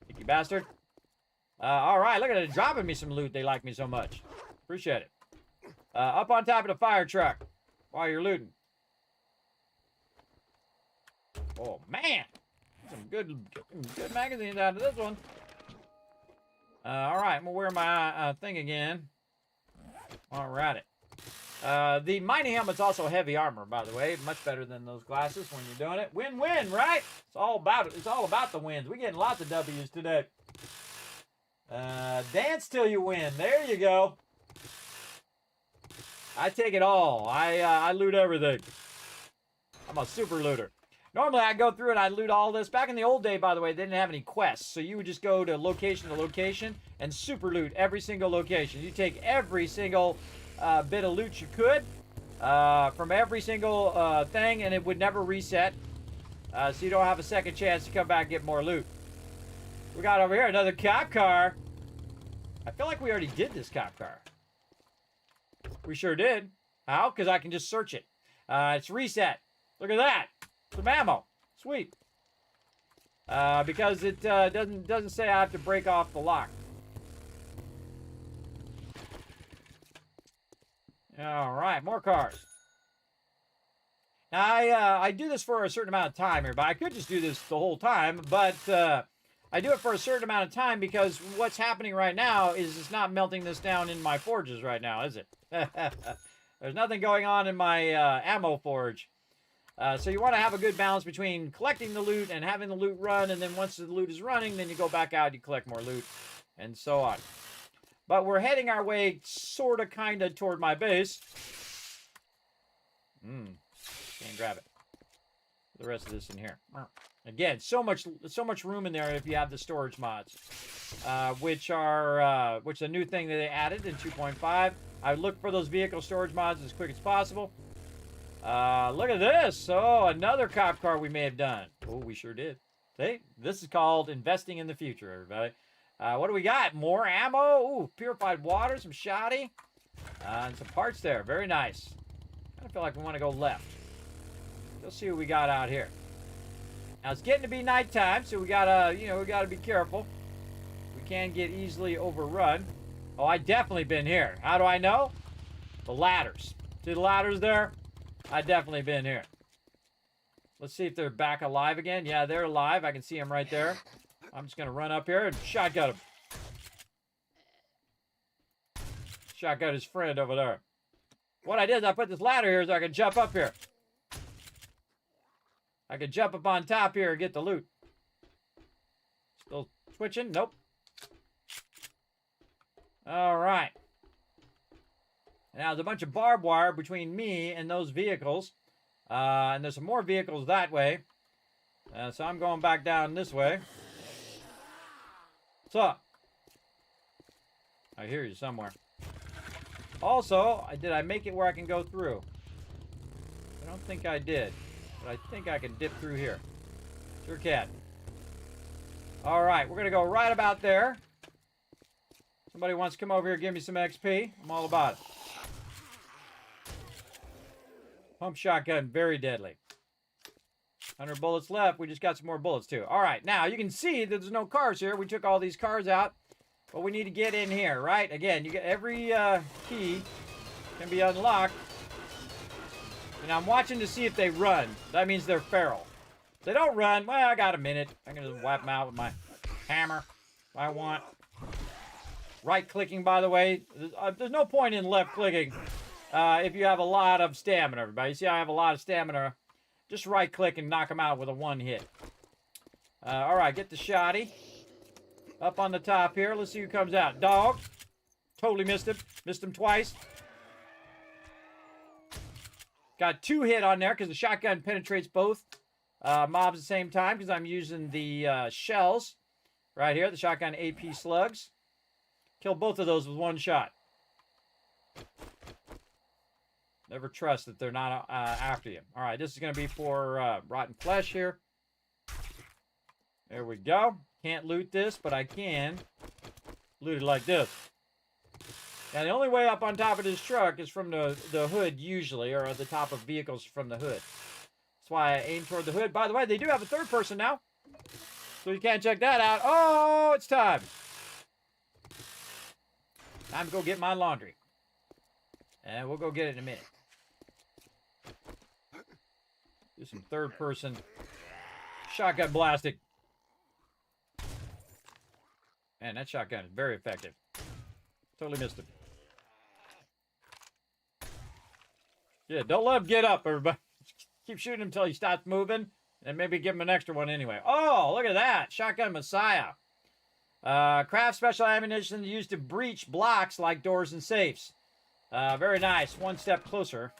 Sneaky bastard. All right, look at it. Dropping me some loot. They like me so much. Appreciate it. Up on top of the fire truck while you're looting. Oh, man. Some good magazines out of this one. All right, I'm going to wear my thing again. All right. The mining helmet's also heavy armor, by the way. Much better than those glasses when you're doing it. Win-win, right? It's all about it. It's all about the wins. We're getting lots of W's today. Dance till you win. There you go. I take it all. I loot everything. I'm a super looter. Normally, I go through and I loot all this. Back in the old day, by the way, they didn't have any quests. So you would just go to location and super loot every single location. You take every single bit of loot you could from every single thing, and it would never reset. So you don't have a second chance to come back and get more loot. We got over here another cop car. I feel like we already did this cop car. We sure did. How? Because I can just search it. It's reset. Look at that. Some ammo. Sweet. Because it doesn't say I have to break off the lock. All right, more cars. Now, I do this for a certain amount of time here, but I could just do this the whole time, but I do it for a certain amount of time because what's happening right now is it's not melting this down in my forges right now, is it? There's nothing going on in my ammo forge. So you want to have a good balance between collecting the loot and having the loot run, and then once the loot is running, then you go back out, you collect more loot, and so on. But we're heading our way sort of, kind of toward my base. Can't grab it. The rest of this in here. Again, so much room in there if you have the storage mods, which is a new thing that they added in 2.5. I look for those vehicle storage mods as quick as possible. Look at this. Oh, another cop car we may have done. Oh, we sure did. See, this is called investing in the future, everybody. What do we got? More ammo. Ooh, purified water, some shoddy, and some parts there. Very nice. I feel like we want to go left. Let's see what we got out here. Now it's getting to be nighttime, so we gotta be careful. We can get easily overrun. Oh, I definitely been here. How do I know? The ladders. See the ladders there? I definitely been here. Let's see if they're back alive again. Yeah, they're alive. I can see them right there. I'm just going to run up here and shotgun him. Shotgun his friend over there. What I did is I put this ladder here so I can jump up here. I can jump up on top here and get the loot. Still switching? Nope. All right. Now, there's a bunch of barbed wire between me and those vehicles. And there's some more vehicles that way. So I'm going back down this way. What's up? I hear you somewhere. Also, did I make it where I can go through? I don't think I did. But I think I can dip through here. Sure can. All right, we're going to go right about there. Somebody wants to come over here and give me some XP. I'm all about it. Pump shotgun, very deadly. 100 bullets left. We just got some more bullets, too. All right, now you can see that there's no cars here. We took all these cars out. But we need to get in here, right? Again, you get every key can be unlocked. And I'm watching to see if they run. That means they're feral. If they don't run, well, I got a minute. I'm going to wipe them out with my hammer if I want. Right-clicking, by the way. There's no point in left-clicking if you have a lot of stamina, everybody. You see, I have a lot of stamina. Just right-click and knock them out with a one hit. All right, get the shotty. Up on the top here. Let's see who comes out. Dog. Totally missed him. Missed him twice. Got 2 hit on there because the shotgun penetrates both mobs at the same time because I'm using the shells right here. The shotgun AP slugs. Kill both of those with 1 shot. Never trust that they're not after you. All right, this is going to be for rotten flesh here. There we go. Can't loot this, but I can loot it like this. Now, the only way up on top of this truck is from the hood, usually, or at the top of vehicles from the hood. That's why I aim toward the hood. By the way, they do have a third person now, so you can't check that out. Oh, it's time. Time to go get my laundry. And we'll go get it in a minute. Do some third person shotgun blasting. Man, that shotgun is very effective. Totally missed him. Yeah, don't let him get up, everybody. Keep shooting him until he stops moving, and maybe give him an extra one anyway. Oh, look at that. Shotgun Messiah. Craft special ammunition used to breach blocks like doors and safes. Very nice. One step closer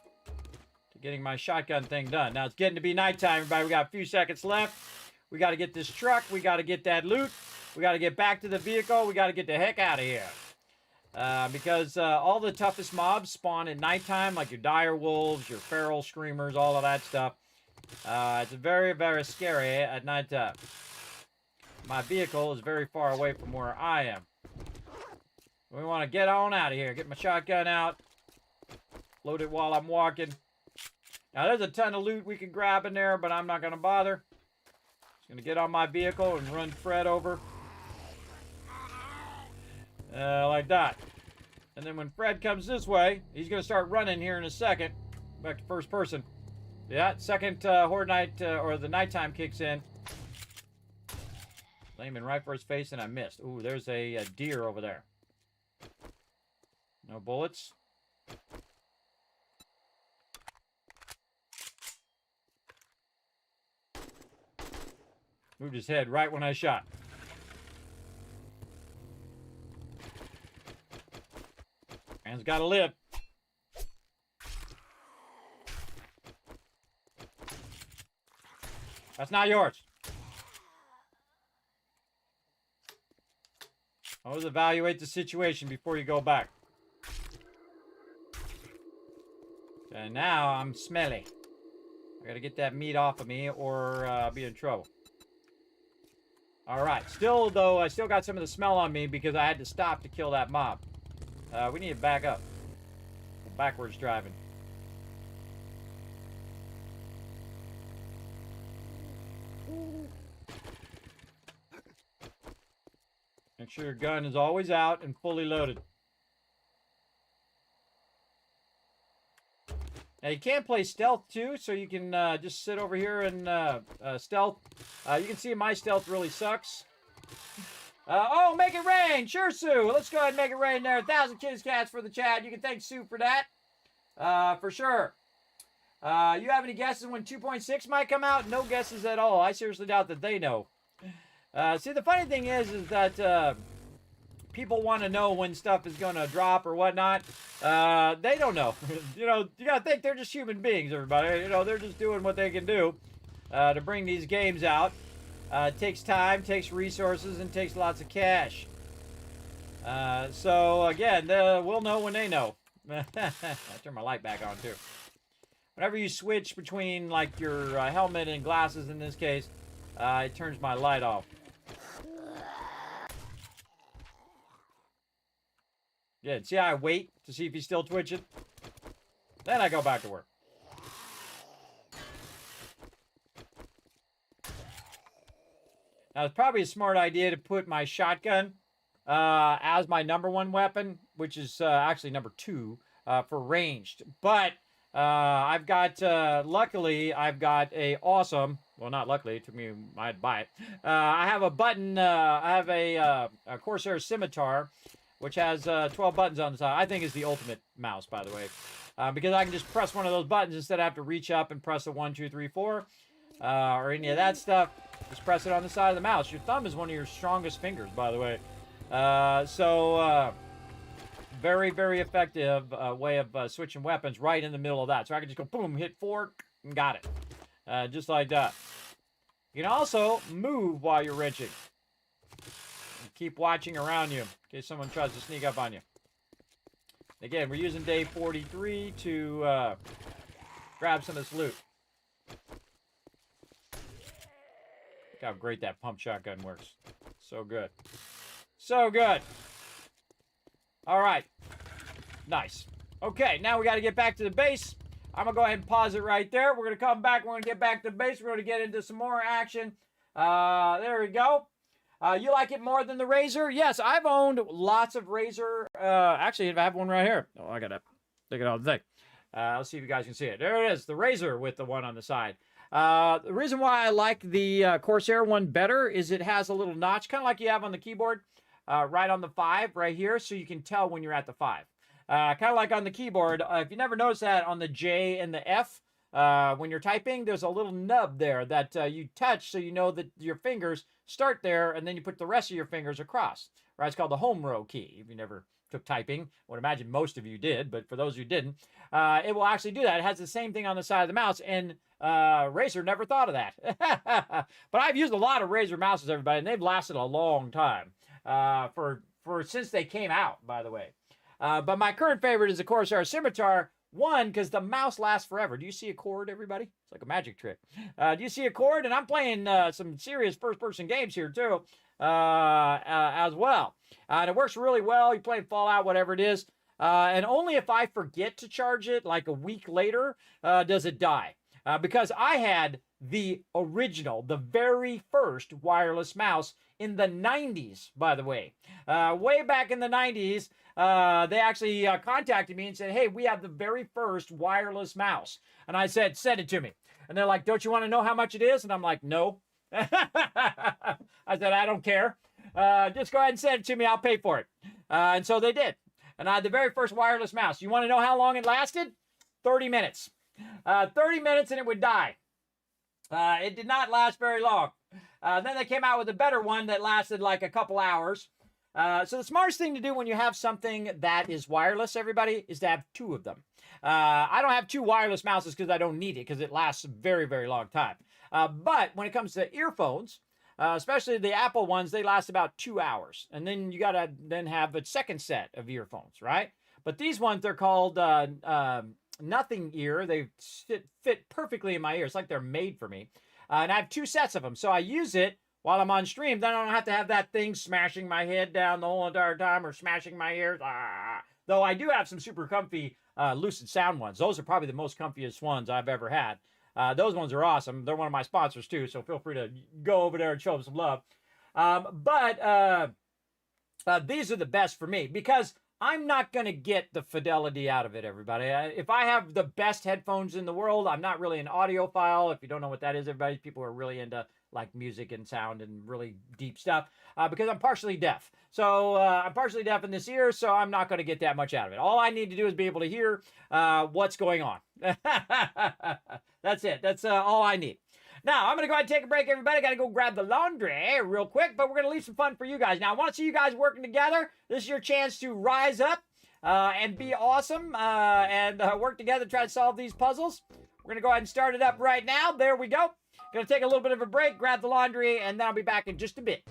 to getting my shotgun thing done. Now, it's getting to be nighttime, everybody. We got a few seconds left. We got to get this truck. We got to get that loot. We got to get back to the vehicle. We got to get the heck out of here. Because all the toughest mobs spawn at nighttime, like your dire wolves, your feral screamers, all of that stuff. It's very, very scary at nighttime. My vehicle is very far away from where I am. We want to get on out of here. Get my shotgun out. Load it while I'm walking. Now, there's a ton of loot we can grab in there, but I'm not going to bother. Just going to get on my vehicle and run Fred over. Like that. And then when Fred comes this way, he's going to start running here in a second. Back to first person. Yeah, second Horde Night, or the nighttime kicks in. Aiming right for his face, and I missed. Ooh, there's a deer over there. No bullets. Moved his head right when I shot. Man's gotta live. That's not yours. Always evaluate the situation before you go back. And now I'm smelly. I gotta get that meat off of me or I'll be in trouble. Alright, still though, I still got some of the smell on me because I had to stop to kill that mob. We need to back up. Backwards driving. Make sure your gun is always out and fully loaded. Now you can play stealth too, so you can just sit over here and stealth. You can see my stealth really sucks. Oh, make it rain. Sure, Sue. Let's go ahead and make it rain there. 1,000 kitties cats for the chat. You can thank Sue for that. For sure. You have any guesses when 2.6 might come out? No guesses at all. I seriously doubt that they know. See, the funny thing is that people want to know when stuff is going to drop or whatnot. They don't know. You got to think they're just human beings, everybody. They're just doing what they can do to bring these games out. It takes time, takes resources, and takes lots of cash. So, again, we'll know when they know. I turn my light back on, too. Whenever you switch between, like, your helmet and glasses, in this case, it turns my light off. Yeah, see how I wait to see if he's still twitching? Then I go back to work. Now, it's probably a smart idea to put my shotgun as my #1 weapon, which is actually #2 for ranged. But I've got, luckily, I've got a awesome, well, not luckily, it took me, I had to buy it. I have a button, I have a Corsair Scimitar, which has 12 buttons on the side. I think is the ultimate mouse, by the way. Because I can just press one of those buttons instead of have to reach up and press a 1, 2, 3, 4, or any of that stuff. Just press it on the side of the mouse. Your thumb is one of your strongest fingers, by the way. Very, very effective way of switching weapons right in the middle of that. So I can just go boom, hit 4, and got it. Just like that. You can also move while you're wrenching. And keep watching around you in case someone tries to sneak up on you. Again, we're using day 43 to grab some of this loot. Look how great that pump shotgun works. So good. So good. All right. Nice. Okay, now we got to get back to the base. I'm going to go ahead and pause it right there. We're going to come back. We're going to get back to the base. We're going to get into some more action. There we go. You like it more than the Razor? Yes, I've owned lots of Razor. Actually, I have one right here. Oh, I got to look at all the thing. Let's see if you guys can see it. There it is, the Razor with the one on the side. The reason why I like the Corsair one better is it has a little notch, kind of like you have on the keyboard, right on the 5 right here, so you can tell when you're at the 5. Kind of like on the keyboard. If you never noticed that on the J and the F, when you're typing, there's a little nub there that you touch so you know that your fingers start there, and then you put the rest of your fingers across. Right? It's called the home row key. If you never took typing, I would imagine most of you did, but for those who didn't, it will actually do that. It has the same thing on the side of the mouse, and Razer never thought of that. But I've used a lot of Razer mouses, everybody, and they've lasted a long time for since they came out, by the way. But my current favorite is the Corsair Scimitar. One, because the mouse lasts forever. Do you see a cord, everybody? It's like a magic trick. Do you see a cord? And I'm playing some serious first-person games here, too, as well. And it works really well. You play Fallout, whatever it is. And only if I forget to charge it, like a week later, does it die. Because I had the original, the very first wireless mouse in the 90s, by the way. Way back in the 90s, they actually contacted me and said, hey, we have the very first wireless mouse. And I said, send it to me. And they're like, don't you want to know how much it is? And I'm like, no. I said, I don't care. Just go ahead and send it to me. I'll pay for it. And so they did. And I had the very first wireless mouse. You want to know how long it lasted? 30 minutes. 30 minutes and it would die. It did not last very long. Then they came out with a better one that lasted like a couple hours. So the smartest thing to do when you have something that is wireless, everybody, is to have 2 of them. I don't have 2 wireless mouses because I don't need it because it lasts a very, very long time. But when it comes to earphones, especially the Apple ones, they last about 2 hours. And then you got to then have a second set of earphones, right? But these ones, they're called Nothing Ear. They fit perfectly in my ear. It's like they're made for me. And I have 2 sets of them. So I use it while I'm on stream. Then I don't have to have that thing smashing my head down the whole entire time or smashing my ears. Though I do have some super comfy Lucid Sound ones. Those are probably the most comfiest ones I've ever had. Those ones are awesome. They're one of my sponsors too, so feel free to go over there and show them some love. But these are the best for me because I'm not going to get the fidelity out of it, everybody. If I have the best headphones in the world, I'm not really an audiophile. If you don't know what that is, everybody, people are really into like music and sound and really deep stuff because I'm partially deaf. So I'm partially deaf in this ear, so I'm not going to get that much out of it. All I need to do is be able to hear what's going on. That's it. That's all I need. Now, I'm going to go ahead and take a break, everybody. Got to go grab the laundry real quick, but we're going to leave some fun for you guys. Now, I want to see you guys working together. This is your chance to rise up and be awesome and work together to try to solve these puzzles. We're going to go ahead and start it up right now. There we go. Going to take a little bit of a break, grab the laundry, and then I'll be back in just a bit.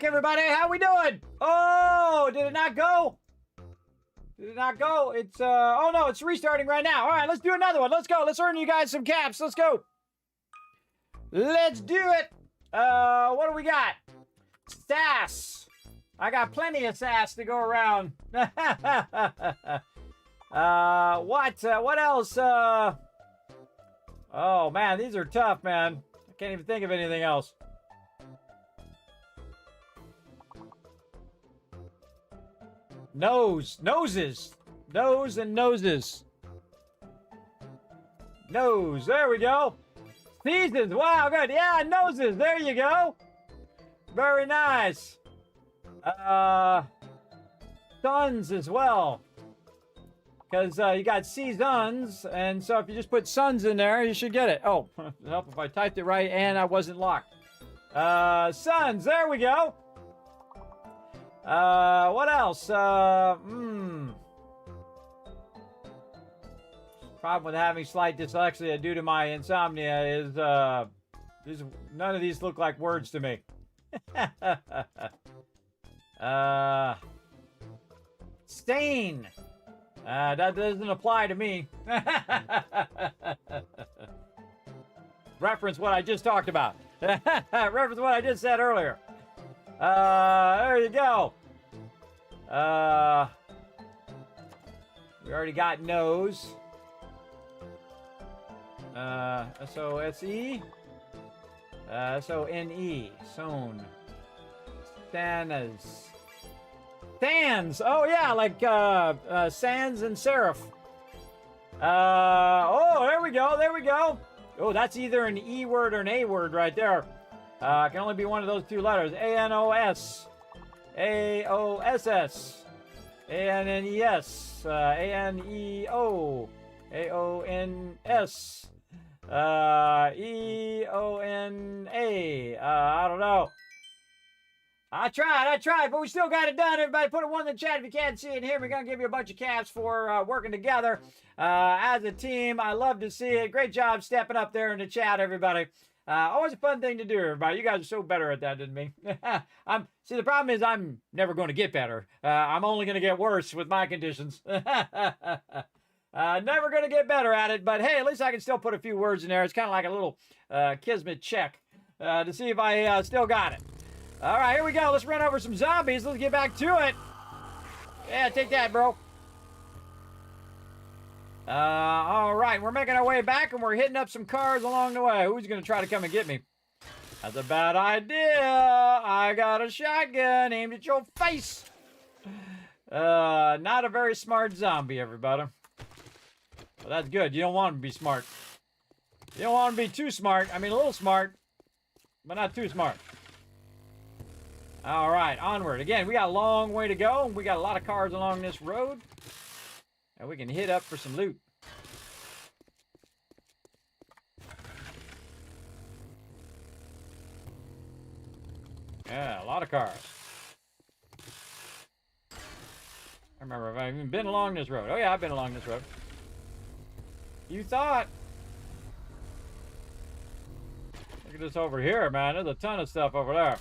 everybody, how we doing? Oh, did it not go? Did it not go? It's, oh no, it's restarting right now. All right, let's do another one. Let's go. Let's earn you guys some caps. Let's go. Let's do it. What do we got? Sass. I got plenty of sass to go around. What else? Oh man, these are tough, man. I can't even think of anything else. Noses. Nose and noses. Nose. There we go. Seasons. Wow, good. Yeah, noses. There you go. Very nice. Suns as well. Because you got seasons, and so if you just put suns in there, you should get it. Oh, it'd help if I typed it right and I wasn't locked. Suns. There we go. What else? Problem with having slight dyslexia due to my insomnia is, none of these look like words to me. Stain. That doesn't apply to me. Reference what I just talked about. Reference what I just said earlier. There you go. We already got nose. S-O-S-E. S-O-N-E. Sown. Sanas. Sans. Oh, yeah, like sans and serif. Oh, there we go. There we go. Oh, that's either an E word or an A word right there. It can only be one of those two letters. A-N-O-S. A-O-S-S. A-N-N-E-S. A-N-E-O. A-O-N-S. E-O-N-A. I don't know. I tried, but we still got it done. Everybody put a 1 in the chat if you can't see it here. We're going to give you a bunch of caps for working together as a team. I love to see it. Great job stepping up there in the chat, everybody. Always a fun thing to do, everybody. You guys are so better at that than me. See, the problem is I'm never going to get better. I'm only going to get worse with my conditions. Never going to get better at it, but hey, at least I can still put a few words in there. It's kind of like a little Kismet check to see if I still got it. All right, here we go. Let's run over some zombies. Let's get back to it. Yeah, take that, bro. All right, we're making our way back, and we're hitting up some cars along the way. Who's going to try to come and get me? That's a bad idea. I got a shotgun aimed at your face. Not a very smart zombie, everybody. Well, that's good. You don't want him to be smart. You don't want him to be too smart. I mean, a little smart, but not too smart. All right, onward. Again, we got a long way to go. We got a lot of cars along this road. And we can hit up for some loot. Yeah, a lot of cars. I remember if I've even been along this road. Oh yeah, I've been along this road. You thought. Look at this over here, man. There's a ton of stuff over there.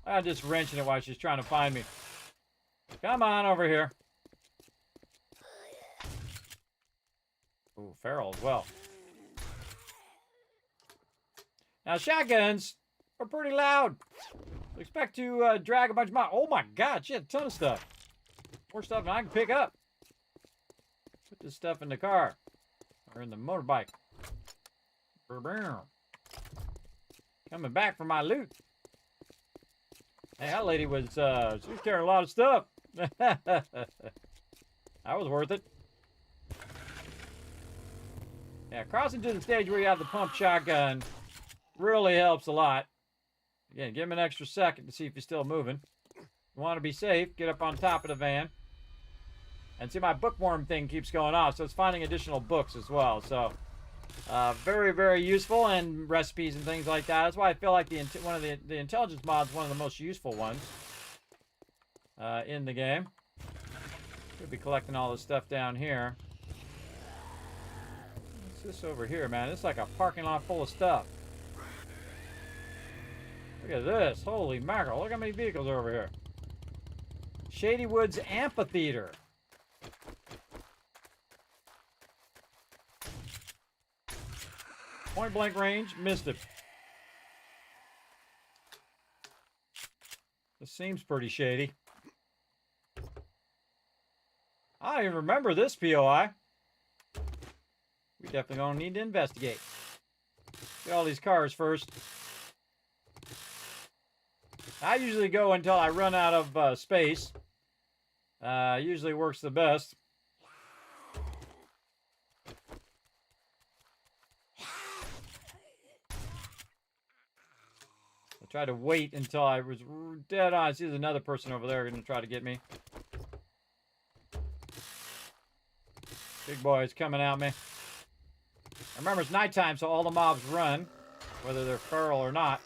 I'm just wrenching it while she's trying to find me. Come on over here. Ooh, feral as well. Now, shotguns are pretty loud. Expect to drag a bunch of oh my god, she had a ton of stuff. More stuff than I can pick up. Put this stuff in the car. Or in the motorbike. Coming back for my loot. Hey, that lady was, she was carrying a lot of stuff. That was worth it. Yeah, crossing to the stage where you have the pump shotgun really helps a lot. Again, give him an extra second to see if he's still moving. You want to be safe, get up on top of the van. And see, my bookworm thing keeps going off, so it's finding additional books as well. So, very, very useful, and recipes and things like that. That's why I feel like the intelligence mod is one of the most useful ones in the game. Could be collecting all this stuff down here. What's this over here, man? It's like a parking lot full of stuff. Look at this. Holy mackerel. Look how many vehicles are over here. Shady Woods Amphitheater. Point blank range. Missed it. This seems pretty shady. I don't even remember this POI. We definitely gonna need to investigate. Get all these cars first. I usually go until I run out of space. Usually works the best. I tried to wait until I was dead on. I see there's another person over there going to try to get me. Big boy's coming at me. Remember, it's nighttime, so all the mobs run, whether they're feral or not.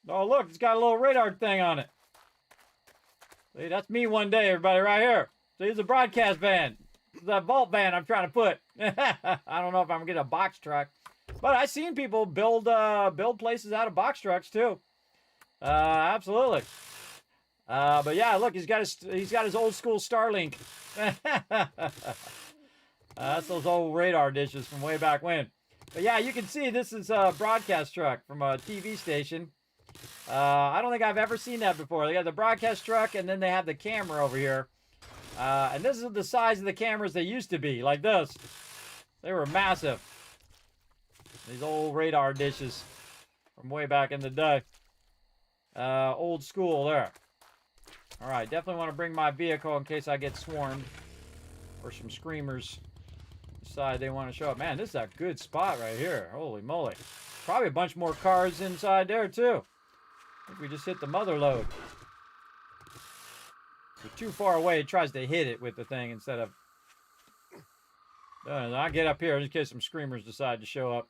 Oh, look, it's got a little radar thing on it. See, that's me one day, everybody, right here. See, it's a broadcast van. It's that vault van I'm trying to put. I don't know if I'm going to get a box truck. But I've seen people build places out of box trucks, too. Absolutely. But yeah, look, he's got his old school Starlink. That's those old radar dishes from way back when. But yeah, you can see this is a broadcast truck from a TV station. I don't think I've ever seen that before. They got the broadcast truck, and then they have the camera over here. And this is the size of the cameras they used to be, like this. They were massive. These old radar dishes from way back in the day. Old school there. All right, definitely want to bring my vehicle in case I get swarmed. Or some screamers decide they want to show up. Man, this is a good spot right here. Holy moly. Probably a bunch more cars inside there, too. I think we just hit the mother lode. If you're too far away, it tries to hit it with the thing instead of... I'll get up here in case some screamers decide to show up.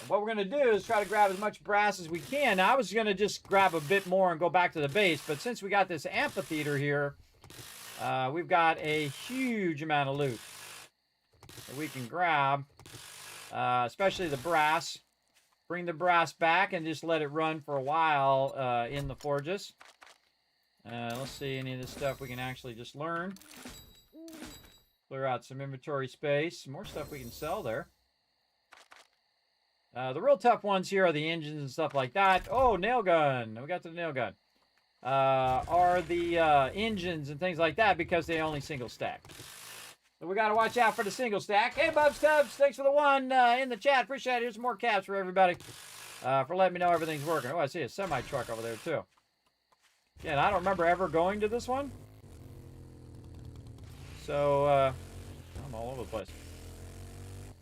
And what we're going to do is try to grab as much brass as we can. Now, I was going to just grab a bit more and go back to the base, but since we got this amphitheater here, we've got a huge amount of loot that we can grab, especially the brass. Bring the brass back and just let it run for a while in the forges. Let's see any of this stuff we can actually just learn. Clear out some inventory space. Some more stuff we can sell there. The real tough ones here are the engines and stuff like that. Oh, nail gun. We got to the nail gun. Are the engines and things like that because they only single stack. So we got to watch out for the single stack. Hey, Bub Stubbs, thanks for the one in the chat. Appreciate it. Here's some more caps for everybody for letting me know everything's working. Oh, I see a semi-truck over there, too. Again, I don't remember ever going to this one. So, I'm all over the place.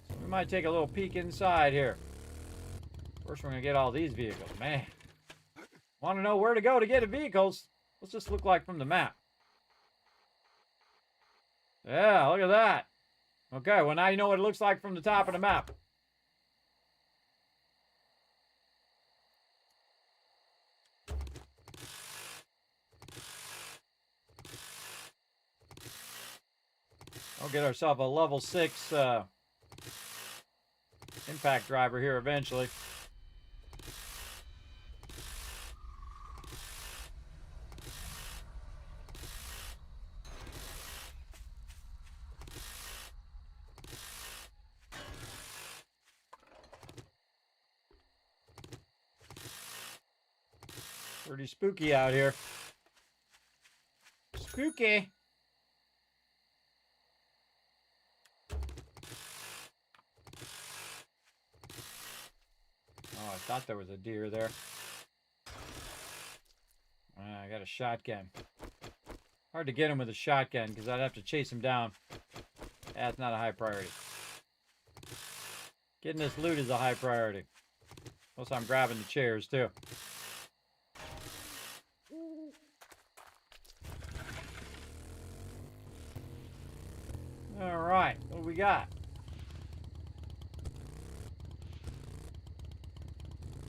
So we might take a little peek inside here. First, we're going to get all these vehicles. Man. Want to know where to go to get the vehicles? What's this look like from the map? Yeah, look at that. Okay, well now you know what it looks like from the top of the map. We'll get ourselves a level 6 impact driver here eventually. Pretty spooky out here. Spooky. Oh, I thought there was a deer there. I got a shotgun. Hard to get him with a shotgun because I'd have to chase him down. That's not a high priority. Getting this loot is a high priority. Plus, I'm grabbing the chairs too. All right, what do we got?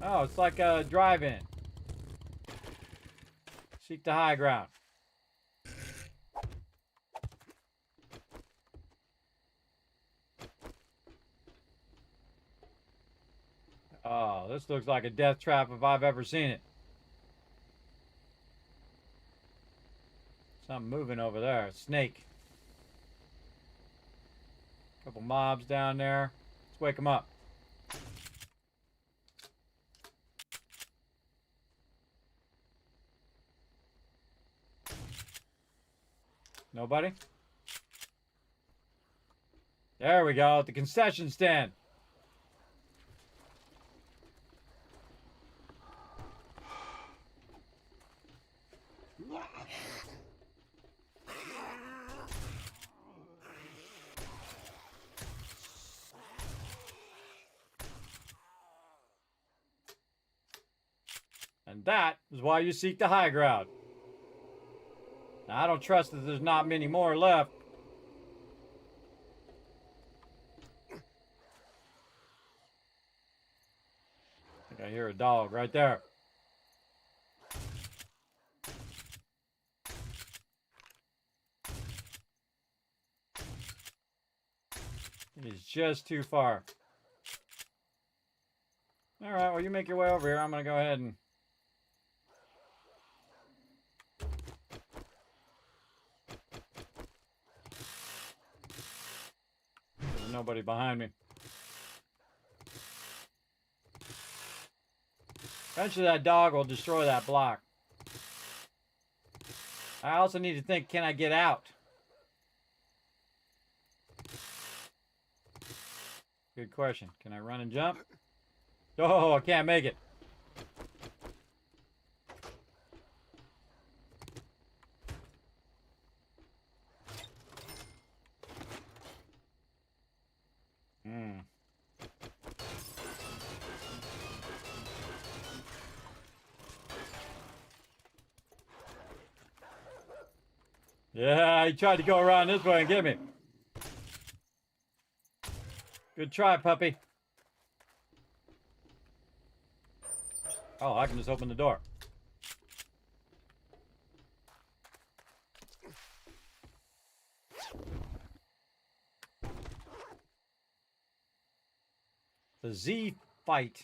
Oh, it's like a drive-in. Seek the high ground. Oh, this looks like a death trap if I've ever seen it. Something moving over there. A snake. Couple mobs down there. Let's wake them up. Nobody? There we go, at the concession stand. And that is why you seek the high ground. Now, I don't trust that there's not many more left. I think I hear a dog right there. He's just too far. All right, well, you make your way over here. I'm going to go ahead and... There's nobody behind me. Eventually that dog will destroy that block. I also need to think, can I get out? Good question. Can I run and jump? Oh, I can't make it. Yeah, he tried to go around this way and get me. Good try, puppy. Oh, I can just open the door. The Z fight.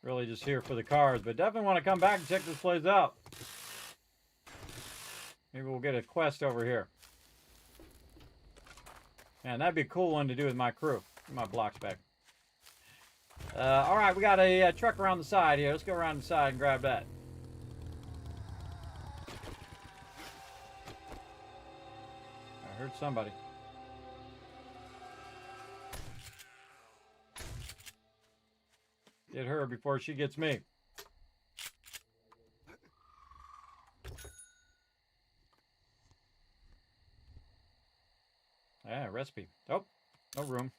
Really just here for the cards, but definitely want to come back and check this place out. Maybe we'll get a quest over here. Man, that'd be a cool one to do with my crew. Get my blocks back. All right, we got a truck around the side here. Let's go around the side and grab that. I heard somebody. Get her before she gets me. Yeah, recipe. Oh, no room.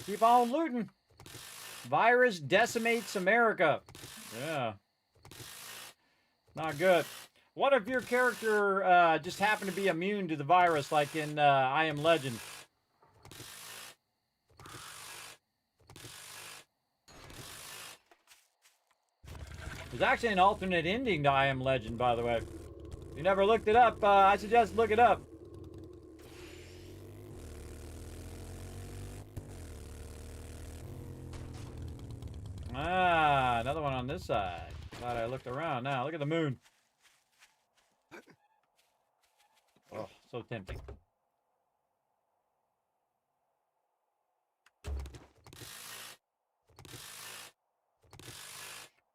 Keep on looting. Virus decimates America. Yeah. Not good. What if your character just happened to be immune to the virus like in I Am Legend? There's actually an alternate ending to I Am Legend, by the way. If you never looked it up, I suggest look it up. Ah, another one on this side. Glad I looked around now. Look at the moon. Oh, so tempting.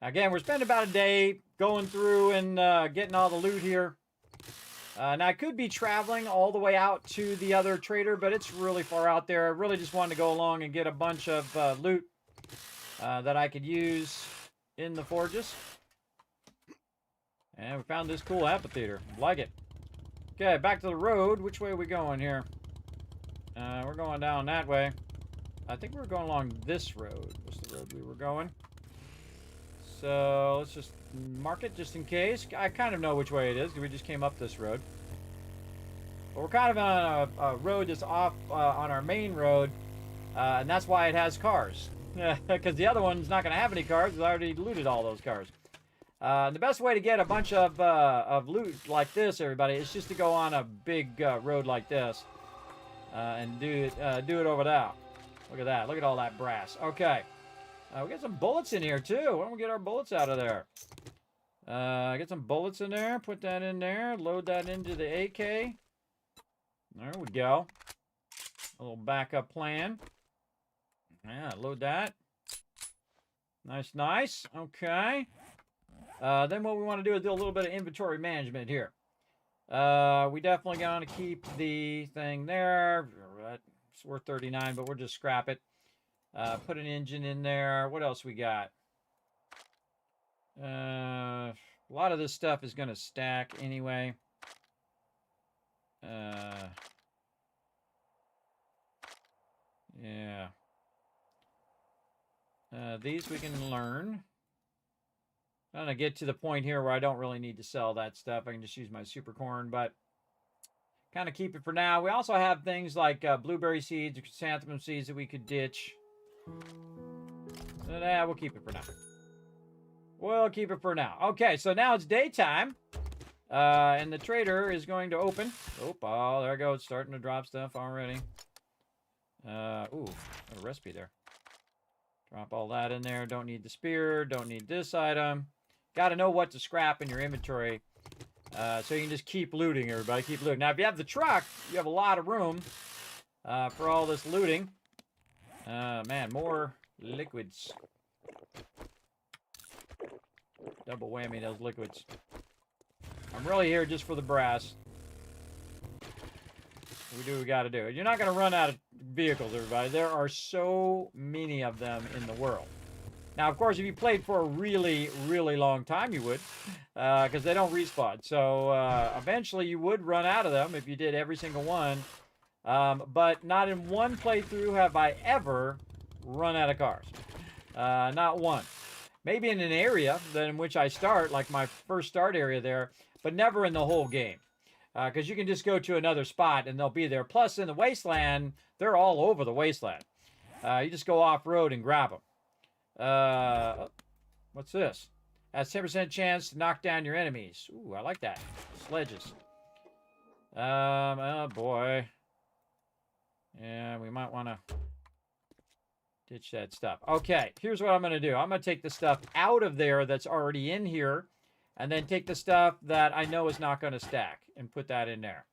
Again, we're spending about a day going through and getting all the loot here. Now, I could be traveling all the way out to the other trader, but it's really far out there. I really just wanted to go along and get a bunch of loot that I could use in the forges. And we found this cool amphitheater. Like it. Okay, back to the road. Which way are we going here? We're going down that way. I think we were going along this road. Was the road we were going. So let's just mark it just in case. I kind of know which way it is because we just came up this road. But we're kind of on a road that's off on our main road, and that's why it has cars. Because the other one's not going to have any cars. It's already looted all those cars. The best way to get a bunch of loot like this, everybody, is just to go on a big road like this and do it over there. Look at that. Look at all that brass. Okay. We got some bullets in here, too. Why don't we get our bullets out of there? Get some bullets in there. Put that in there. Load that into the AK. There we go. A little backup plan. Yeah, load that. Nice, nice. Okay. Then what we want to do is do a little bit of inventory management here. We definitely going to keep the thing there. It's worth 39, but we'll just scrap it. Put an engine in there. What else we got? A lot of this stuff is going to stack anyway. Yeah. These we can learn. I'm going to get to the point here where I don't really need to sell that stuff. I can just use my super corn, but kind of keep it for now. We also have things like blueberry seeds or chrysanthemum seeds that we could ditch. We'll keep it for now. We'll keep it for now. Okay, so now it's daytime. And the trader is going to open. Oh, there it goes. Starting to drop stuff already. Ooh, a recipe there. Drop all that in there. Don't need the spear. Don't need this item. Got to know what to scrap in your inventory. So you can just keep looting, everybody. Keep looting. Now, if you have the truck, you have a lot of room for all this looting. Man, more liquids. Double whammy, those liquids. I'm really here just for the brass. We do what we got to do. You're not going to run out of vehicles, everybody. There are so many of them in the world. Now, of course, if you played for a really, really long time, you would. Because they don't respawn. So, eventually you would run out of them if you did every single one. But not in one playthrough have I ever run out of cars. Not one. Maybe in an area in which I start, like my first start area there, but never in the whole game. Because you can just go to another spot and they'll be there. Plus, in the wasteland, they're all over the wasteland. You just go off-road and grab them. What's this? Has 10% chance to knock down your enemies. Ooh, I like that. Sledges. Oh boy. Yeah, we might want to ditch that stuff. Okay, here's what I'm going to do. I'm going to take the stuff out of there that's already in here, and then take the stuff that I know is not going to stack and put that in there.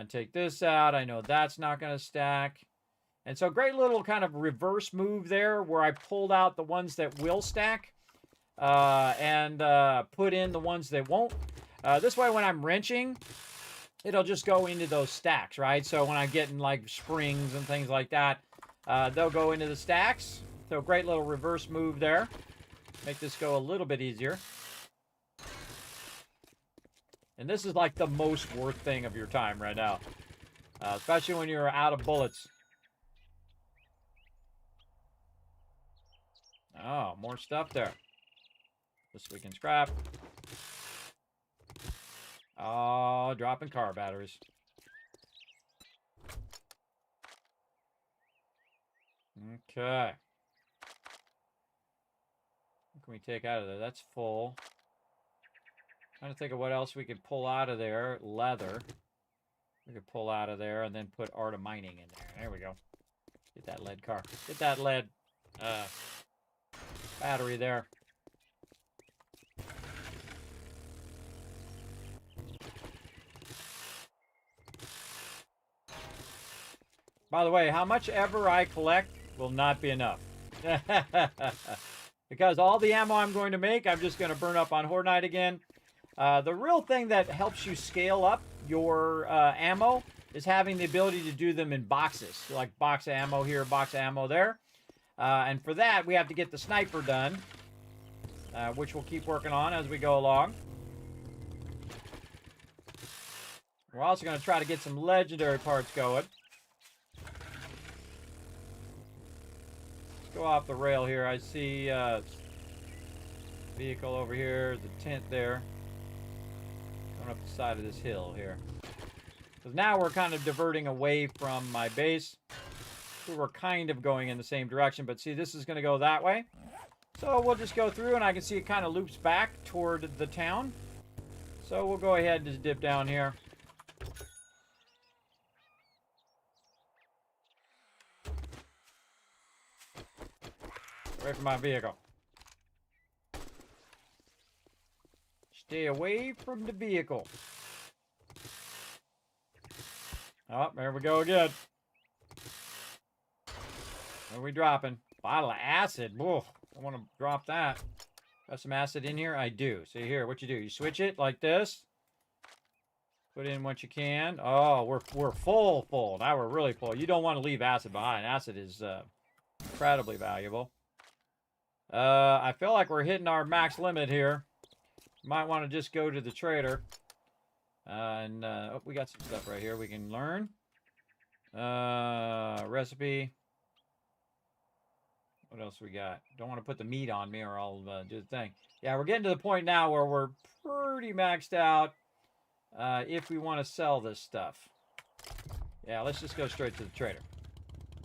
Take this out. I know that's not going to stack. And so great little kind of reverse move there where I pulled out the ones that will stack and put in the ones that won't. This way, when I'm wrenching, it'll just go into those stacks, right? So when I'm getting like springs and things like that, they'll go into the stacks. So great little reverse move there. Make this go a little bit easier. And this is like the most worth thing of your time right now. Especially when you're out of bullets. Oh, more stuff there. This we can scrap. Oh, dropping car batteries. Okay. What can we take out of there? That's full. Trying to think of what else we could pull out of there. Leather. We could pull out of there and then put Art of Mining in there. There we go. Get that lead car. Get that lead battery there. By the way, how much ever I collect will not be enough. Because all the ammo I'm going to make, I'm just going to burn up on Horde Night again. The real thing that helps you scale up your ammo is having the ability to do them in boxes. Like box of ammo here, box of ammo there. And for that, we have to get the sniper done. Which we'll keep working on as we go along. We're also going to try to get some legendary parts going. go off the rail here. I see vehicle over here, the tent there. Going up the side of this hill here. Because now we're kind of diverting away from my base. So we're kind of going in the same direction. But see, this is going to go that way. So we'll just go through, and I can see it kind of loops back toward the town. So we'll go ahead and just dip down here. Away from my vehicle. Stay away from the vehicle. Oh, there we go again. Where are we dropping? Bottle of acid. Whoa, I want to drop that. Got some acid in here? I do. See here, what you do? You switch it like this. Put in what you can. Oh, we're full. Now we're really full. You don't want to leave acid behind. Acid is incredibly valuable. I feel like we're hitting our max limit here. Might want to just go to the trader. Oh, we got some stuff right here we can learn. Recipe. What else we got? Don't want to put the meat on me or I'll do the thing. Yeah, we're getting to the point now where we're pretty maxed out if we want to sell this stuff. Yeah, let's just go straight to the trader.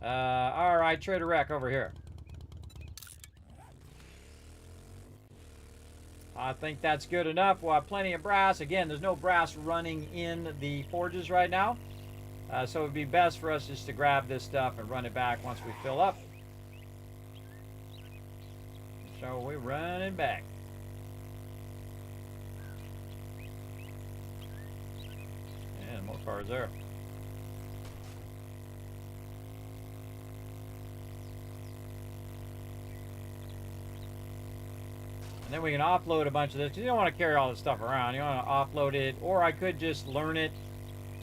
All right, Trader Rec over here. I think that's good enough. We'll have plenty of brass. Again, there's no brass running in the forges right now. So it would be best for us just to grab this stuff and run it back once we fill up. So we're running back. And more cars there. And then we can offload a bunch of this. You don't want to carry all this stuff around. You want to offload it, or I could just learn it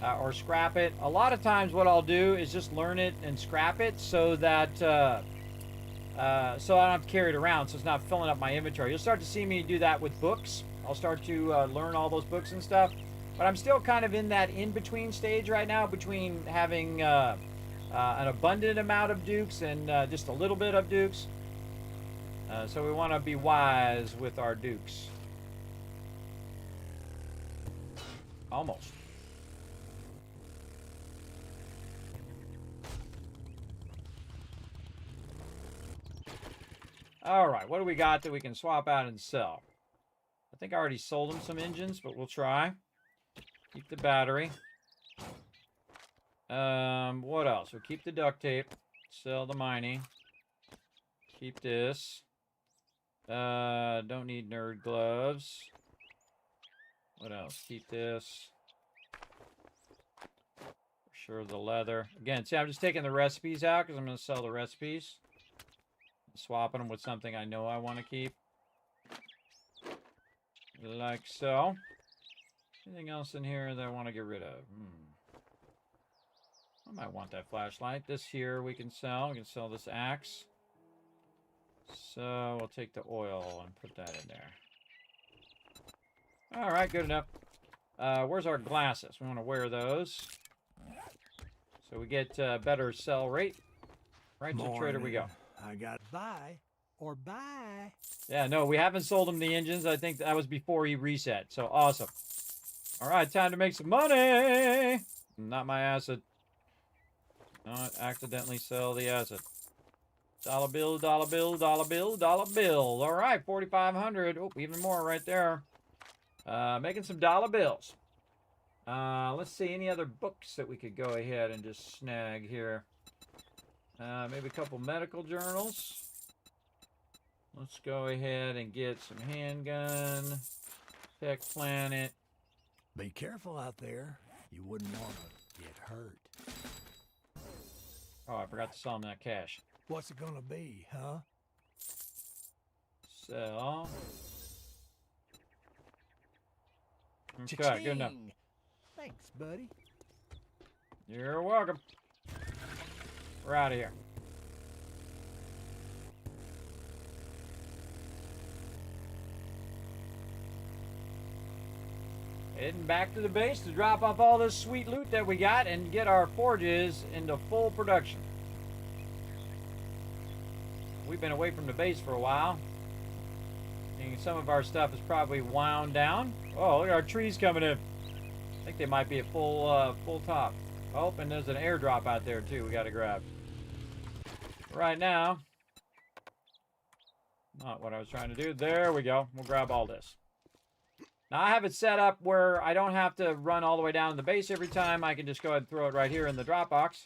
or scrap it. A lot of times what I'll do is just learn it and scrap it so that so I don't have to carry it around, so it's not filling up my inventory. You'll start to see me do that with books. I'll start to learn all those books and stuff. But I'm still kind of in that in-between stage right now between having an abundant amount of dukes and just a little bit of dukes. So we want to be wise with our dukes. Almost. All right, what do we got that we can swap out and sell? I think I already sold them some engines, but we'll try. Keep the battery. What else? We'll keep the duct tape. Sell the mining. Keep this. Don't need nerd gloves. What else? Keep this. For sure, the leather. Again, see, I'm just taking the recipes out because I'm going to sell the recipes. Swapping them with something I know I want to keep. Like so. Anything else in here that I want to get rid of? I might want that flashlight. This here we can sell. We can sell this axe. So we'll take the oil and put that in there. All right, good enough. Where's our glasses? We want to wear those. So we get better sell rate. Right to the trader we go. I got buy or buy. Yeah, no, we haven't sold him the engines. I think that was before he reset. So awesome. All right, time to make some money. Not my acid. Not accidentally sell the acid. Dollar bill, dollar bill, dollar bill, dollar bill. All right, 4,500. Oh, even more right there. Making some dollar bills. Let's see, any other books that we could go ahead and just snag here. Maybe a couple medical journals. Let's go ahead and get some handgun. Tech Planet. Be careful out there. You wouldn't want to get hurt. Oh, I forgot to sell him that cash. What's it gonna be, huh? Sell. Okay, Cha-ching! good enough. Thanks, buddy. You're welcome. We're out of here. Heading back to the base to drop off all this sweet loot that we got and get our forges into full production. We've been away from the base for a while. And some of our stuff is probably wound down. Oh, look at our trees coming in. I think they might be at full top. Oh, and there's an airdrop out there too we got to grab. Right now, not what I was trying to do. There we go. We'll grab all this. Now I have it set up where I don't have to run all the way down to the base every time. I can just go ahead and throw it right here in the drop box.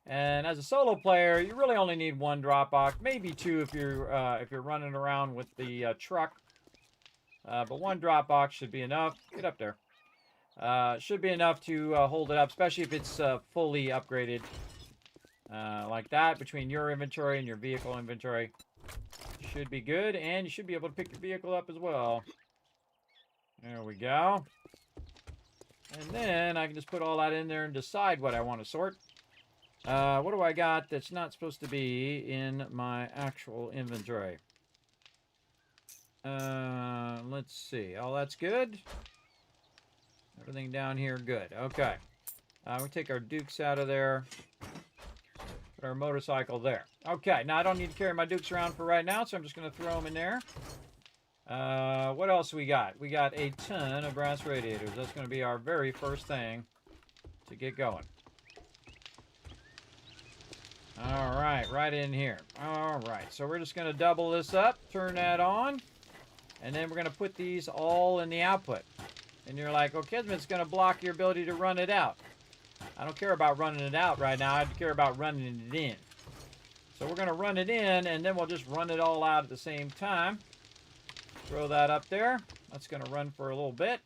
And as a solo player, you really only need one drop box, maybe two if you're running around with the truck. But one drop box should be enough. Get up there. Should be enough to hold it up, especially if it's fully upgraded like that between your inventory and your vehicle inventory. Should be good, and you should be able to pick your vehicle up as well. There we go. And then I can just put all that in there and decide what I want to sort. What do I got that's not supposed to be in my actual inventory? Let's see. Oh, that's good. Everything down here good. Okay. We'll take our Dukes out of there. Put our motorcycle there. Okay. Now, I don't need to carry my Dukes around for right now, so I'm just going to throw them in there. What else we got? We got a ton of brass radiators. That's going to be our very first thing to get going. All right, right in here. All right, so we're just going to double this up, turn that on, and then we're going to put these all in the output. And you're like, oh, Kismet's going to block your ability to run it out. I don't care about running it out right now. I care about running it in. So we're going to run it in, and then we'll just run it all out at the same time. Throw that up there. That's going to run for a little bit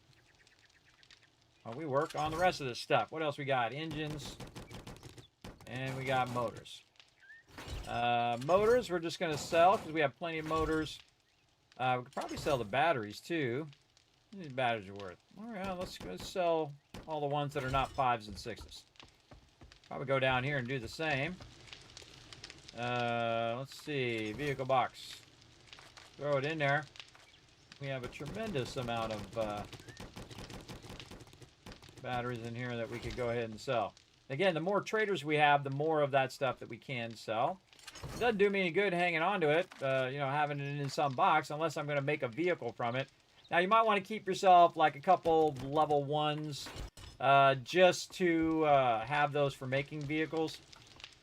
while we work on the rest of this stuff. What else we got? Engines. And we got motors. Motors we're just going to sell because we have plenty of motors. We could probably sell the batteries too. How many batteries are worth? All right, let's sell all the ones that are not 5s and 6s. Probably go down here and do the same. Let's see. Vehicle box. Throw it in there. We have a tremendous amount of batteries in here that we could go ahead and sell. Again, the more traders we have, the more of that stuff that we can sell. It doesn't do me any good hanging on to it, you know, having it in some box, unless I'm going to make a vehicle from it. Now, you might want to keep yourself like a couple level 1s just to have those for making vehicles.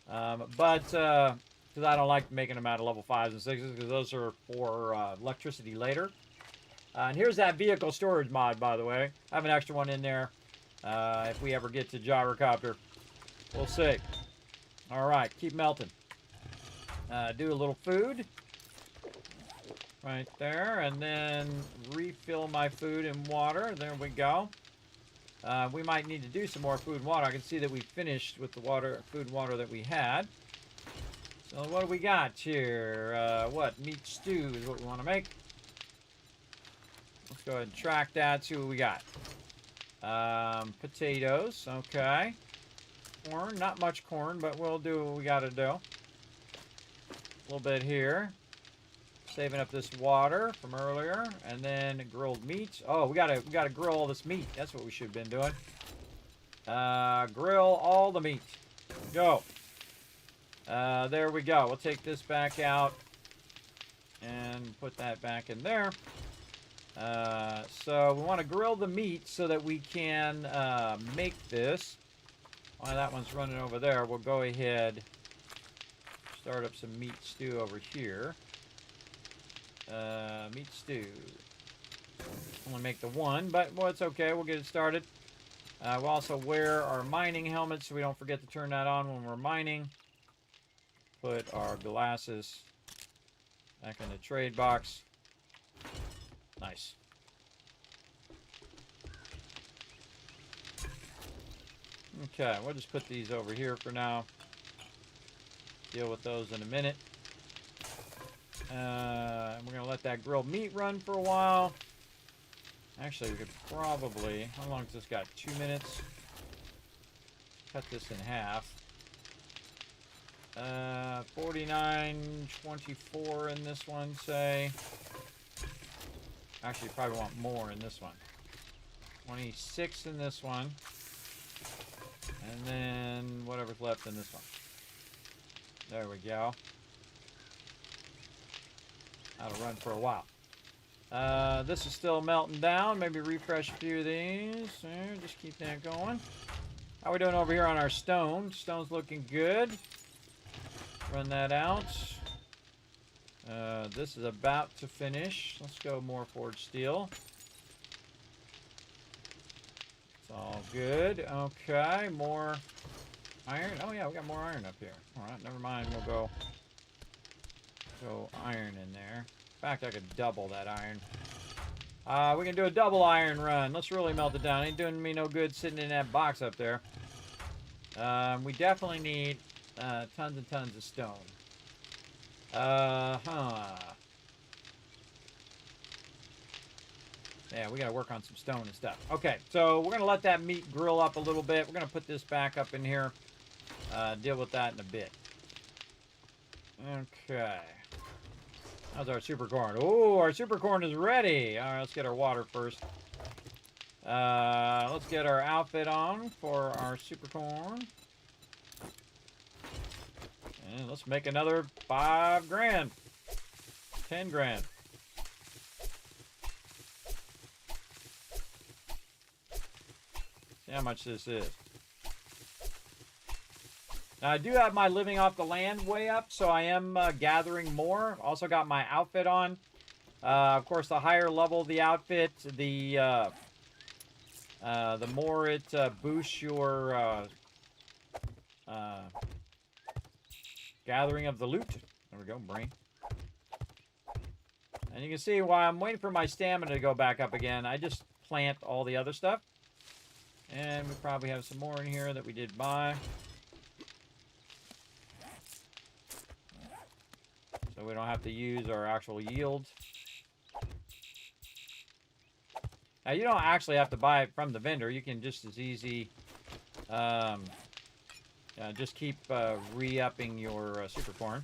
But because I don't like making them out of level 5s and 6s, because those are for electricity later. And here's that vehicle storage mod, by the way. I have an extra one in there if we ever get to gyrocopter. We'll see. All right, keep melting. Do a little food right there, and then refill my food and water. There we go. We might need to do some more food and water. I can see that we finished with the food and water that we had. So what do we got here? What? Meat stew is what we want to make. Let's go ahead and track that, see what we got. Potatoes, okay. Corn, not much corn, but we'll do what we got to do. A little bit here. Saving up this water from earlier, and then grilled meat. Oh, we gotta grill all this meat. That's what we should have been doing. Grill all the meat. Go. There we go. We'll take this back out and put that back in there. So we want to grill the meat so that we can make this. While that one's running over there, we'll go ahead, start up some meat stew over here. Meat stew. I'm gonna make the one, but well, it's okay. We'll get it started. We'll also wear our mining helmets so we don't forget to turn that on when we're mining. Put our glasses back in the trade box. Nice. Okay, we'll just put these over here for now. Deal with those in a minute. We're going to let that grilled meat run for a while. Actually, we could probably... How long has this got? 2 minutes? Cut this in half. 49.24 in this one, say. Actually, you probably want more in this one. 26 in this one. And then whatever's left in this one. There we go. out of run for a while. This is still melting down. Maybe refresh a few of these. There, just keep that going. How are we doing over here on our stone? Stone's looking good. Run that out. This is about to finish. Let's go more forged steel. It's all good. Okay, more iron. Oh yeah, we got more iron up here. All right, never mind. We'll go iron in there. In fact, I could double that iron. We can do a double iron run. Let's really melt it down. Ain't doing me no good sitting in that box up there. We definitely need tons and tons of stone. Yeah, we gotta work on some stone and stuff. Okay, so we're gonna let that meat grill up a little bit. We're gonna put this back up in here. Deal with that in a bit. Okay. How's our super corn? Oh, our super corn is ready. All right, let's get our water first. Let's get our outfit on for our super corn. And let's make another 5 grand. 10 grand. See how much this is. Now, I do have my living off the land way up, so I am gathering more. Also got my outfit on. Of course, the higher level the outfit, the more it boosts your gathering of the loot. There we go, brain. And you can see while I'm waiting for my stamina to go back up again, I just plant all the other stuff. And we probably have some more in here that we did buy. So we don't have to use our actual yield. Now, you don't actually have to buy it from the vendor. You can just as easy just keep re-upping your super corn.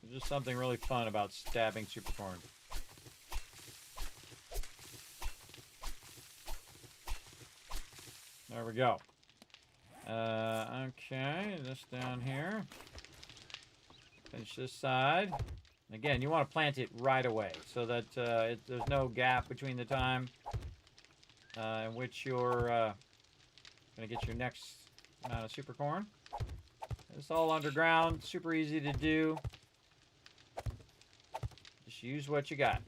There's just something really fun about stabbing super corn. There we go. Okay, this down here. Finish this side. Again, you want to plant it right away so that there's no gap between the time in which you're going to get your next amount of super corn. It's all underground, super easy to do. Just use what you got.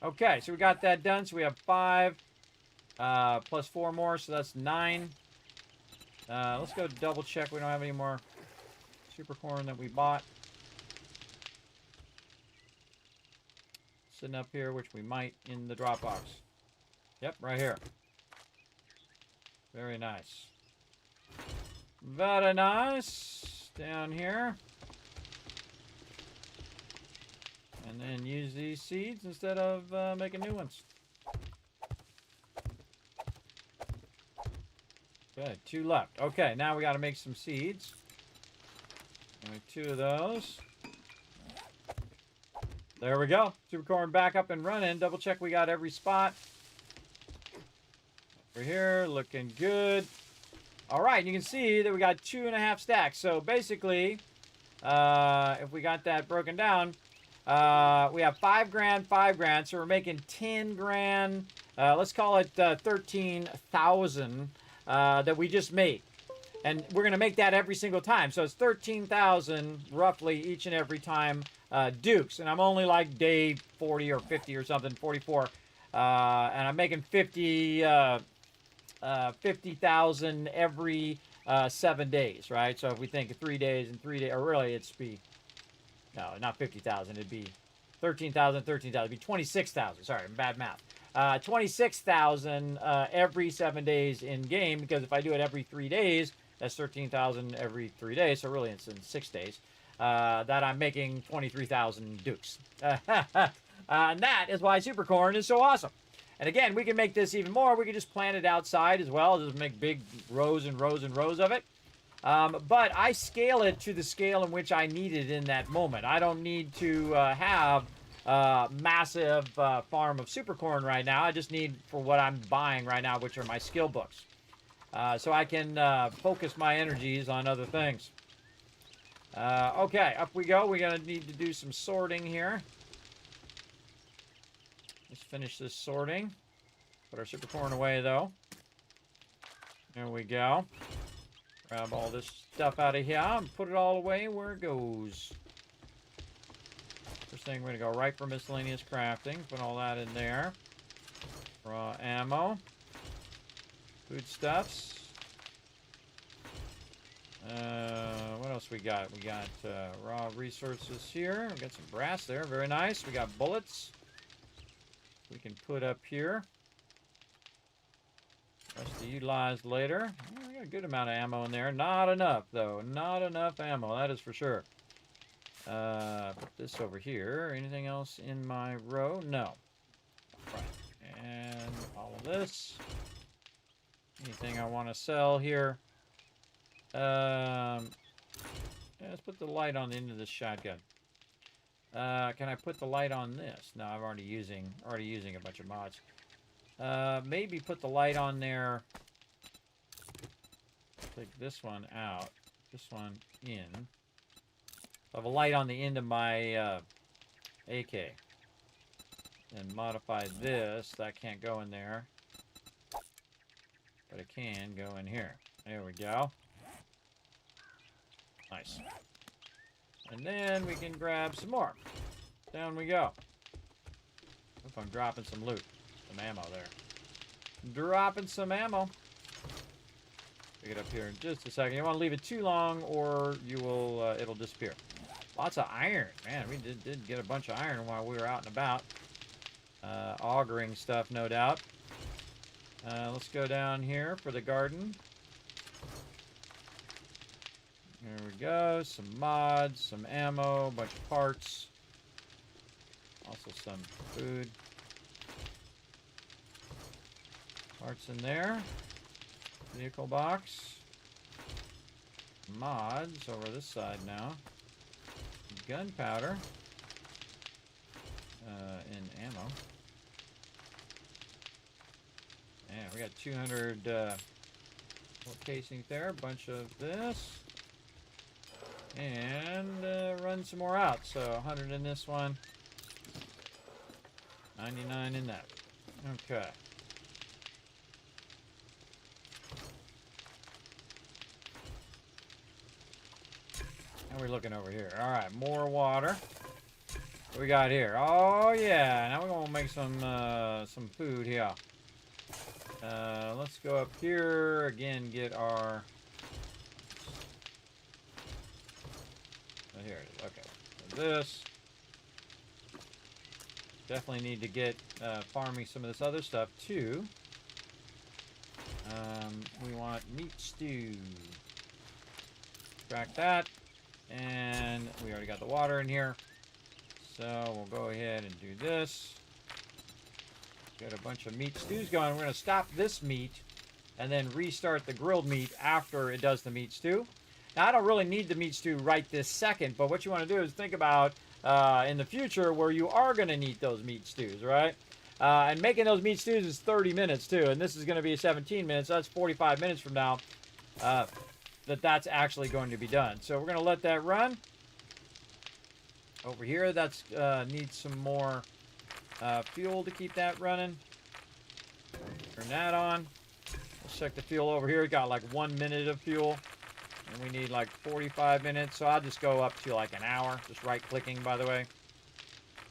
Okay, so we got that done. So we have 5 plus 4 more, so that's 9. Let's go double check we don't have any more super corn that we bought. Sitting up here, which we might in the drop box. Yep, right here. Very nice. Very nice. Down here. And then use these seeds instead of making new ones. Okay, 2 left. Okay, now we got to make some seeds. Make 2 of those. There we go. Super corn back up and running. Double check we got every spot. Over here, looking good. All right, you can see that we got 2.5 stacks. So basically, if we got that broken down, we have 5 grand, 5 grand. So we're making 10 grand. Let's call it 13,000 that we just made. And we're going to make that every single time. So it's 13,000 roughly each and every time dukes. And I'm only like day 40 or 50 or something, 44. And I'm making 50,000 every 7 days, right? So if we think of 3 days and 3 days, or really it's be, no, not 50,000. It'd be 13,000, 13,000. It'd be 26,000. Sorry, bad math. 26,000 every 7 days in game, because if I do it every 3 days, that's 13,000 every 3 days. So really it's in 6 days that I'm making 23,000 dukes. And that is why super corn is so awesome. And again, we can make this even more. We can just plant it outside as well. Just make big rows and rows and rows of it. But I scale it to the scale in which I need it in that moment. I don't need to have massive farm of super corn right now. I just need for what I'm buying right now, which are my skill books. so I can focus my energies on other things. Okay, up we go. We're going to need to do some sorting here. Let's finish this sorting. Put our super corn away, though. There we go. Grab all this stuff out of here and put it all away where it goes. First thing, we're going to go right for miscellaneous crafting. Put all that in there. Raw ammo. Foodstuffs. What else we got? We got raw resources here. We got some brass there. Very nice. We got bullets. We can put up here. Rest to utilize later. We got a good amount of ammo in there. Not enough, though. Not enough ammo, that is for sure. Put this over here. Anything else in my row? No. Right. And all of this. Anything I want to sell here? Yeah, let's put the light on the end of this shotgun. Can I put the light on this? No, I'm already using a bunch of mods. Maybe put the light on there. Take this one out. This one in. I have a light on the end of my AK. And modify this. That can't go in there. But it can go in here. There we go. Nice. And then we can grab some more. Down we go. Hope I'm dropping some loot. Some ammo there. Dropping some ammo. Pick it up here in just a second. You don't want to leave it too long or you will it'll disappear. Lots of iron. Man, we did get a bunch of iron while we were out and about. Augering stuff, no doubt. Let's go down here for the garden. There we go. Some mods, some ammo, a bunch of parts. Also some food. Parts in there. Vehicle box. Mods over this side now. Gunpowder. And ammo. Yeah, we got 200 casings there. A bunch of this. And run some more out. So 100 in this one. 99 in that. Okay. How are we looking over here? All right, more water. What we got here? Oh yeah, now we're gonna make some food here. Let's go up here again. Get our. Oh, here it is. Okay. So this. Definitely need to get farming some of this other stuff too. We want meat stew. Extract that. And we already got the water in here. So we'll go ahead and do this. Got a bunch of meat stews going. We're going to stop this meat and then restart the grilled meat after it does the meat stew. Now, I don't really need the meat stew right this second, but what you want to do is think about in the future where you are going to need those meat stews, right? And making those meat stews is 30 minutes too, and this is going to be 17 minutes. So that's 45 minutes from now. That's actually going to be done. So we're going to let that run. Over here, that's needs some more fuel to keep that running. Turn that on. Let's check the fuel over here. We got like 1 minute of fuel. And we need like 45 minutes. So I'll just go up to like an hour. Just right-clicking, by the way.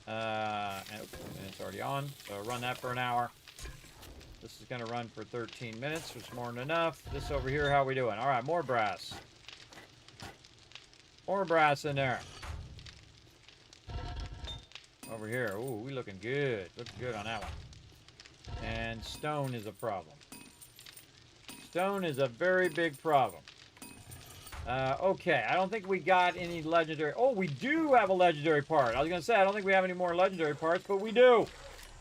And it's already on. So run that for an hour. This is going to run for 13 minutes, which is more than enough. This over here, how are we doing? All right, more brass. More brass in there. Over here. Ooh, we looking good. Looking good on that one. And stone is a problem. Stone is a very big problem. Okay, I don't think we got any legendary... Oh, we do have a legendary part. I was going to say, I don't think we have any more legendary parts, but we do.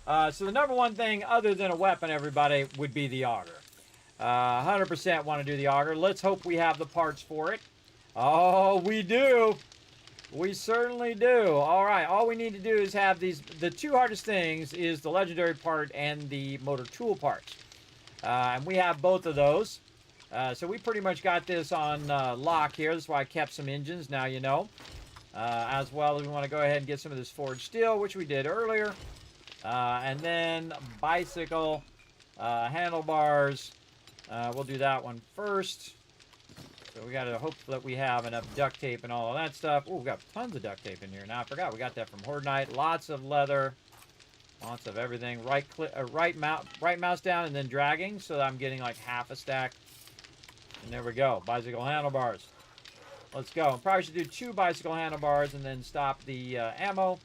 So the number one thing, other than a weapon, everybody, would be the auger. 100% want to do the auger. Let's hope we have the parts for it. Oh, we do. We certainly do. All right, all we need to do is have these. The two hardest things is the legendary part and the motor tool parts. And we have both of those. So we pretty much got this on lock here. That's why I kept some engines, now you know. As well as we want to go ahead and get some of this forged steel, which we did earlier. And then bicycle, handlebars. We'll do that one first. So we got to hope that we have enough duct tape and all of that stuff. Oh, we got tons of duct tape in here. Now, I forgot we got that from Horde Night. Lots of leather. Lots of everything. Right mouse down and then dragging. So that I'm getting like half a stack. And there we go. Bicycle handlebars. Let's go. Probably should do 2 bicycle handlebars and then stop the ammo.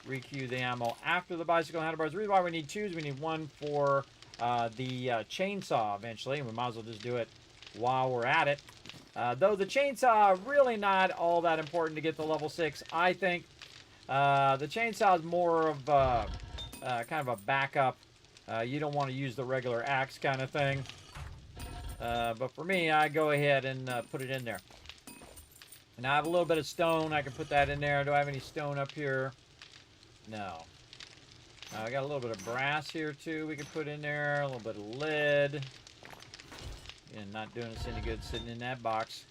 Requeue the ammo after the bicycle handlebars. The reason why we need 2 is we need 1 for the chainsaw eventually. And we might as well just do it while we're at it. Though the chainsaw, really not all that important to get to level 6, I think. The chainsaw is more of kind of a backup. You don't want to use the regular axe kind of thing. But for me, I go ahead and put it in there. And I have a little bit of stone. I can put that in there. Do I have any stone up here? No. I got a little bit of brass here, too, we can put in there. A little bit of lead. And not doing us any good sitting in that box.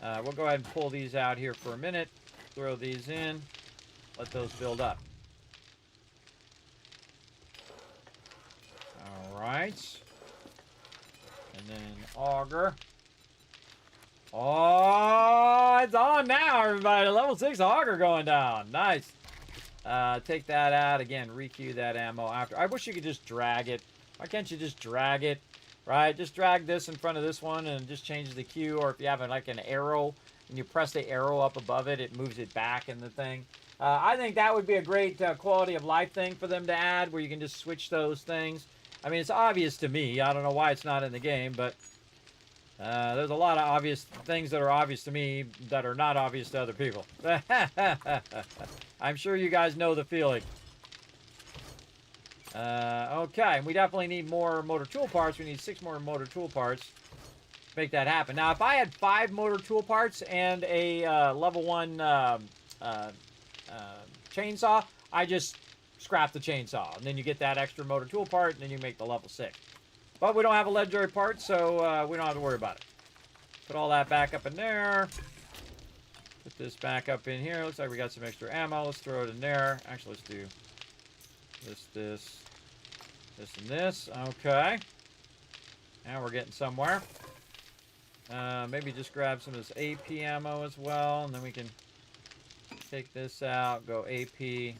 We'll go ahead and pull these out here for a minute. Throw these in. Let those build up. Alright. And then auger. Oh, it's on now, everybody. Level 6 auger going down. Nice. Take that out. Again, requeue that ammo after. I wish you could just drag it. Why can't you just drag it? Right? Just drag this in front of this one and it just changes the queue. Or if you have like an arrow and you press the arrow up above it, it moves it back in the thing. I think that would be a great quality of life thing for them to add, where you can just switch those things. I mean, it's obvious to me. I don't know why it's not in the game, but there's a lot of obvious things that are obvious to me that are not obvious to other people. I'm sure you guys know the feeling. Okay, and we definitely need more motor tool parts. We need 6 more motor tool parts to make that happen. Now, if I had 5 motor tool parts and a level 1 chainsaw, I just scrap the chainsaw. And then you get that extra motor tool part, and then you make the level 6. But we don't have a legendary part, so we don't have to worry about it. Put all that back up in there. Put this back up in here. Looks like we got some extra ammo. Let's throw it in there. Actually, let's do this, and this. Okay. Now we're getting somewhere. Maybe just grab some of this AP ammo as well, and then we can take this out, go AP,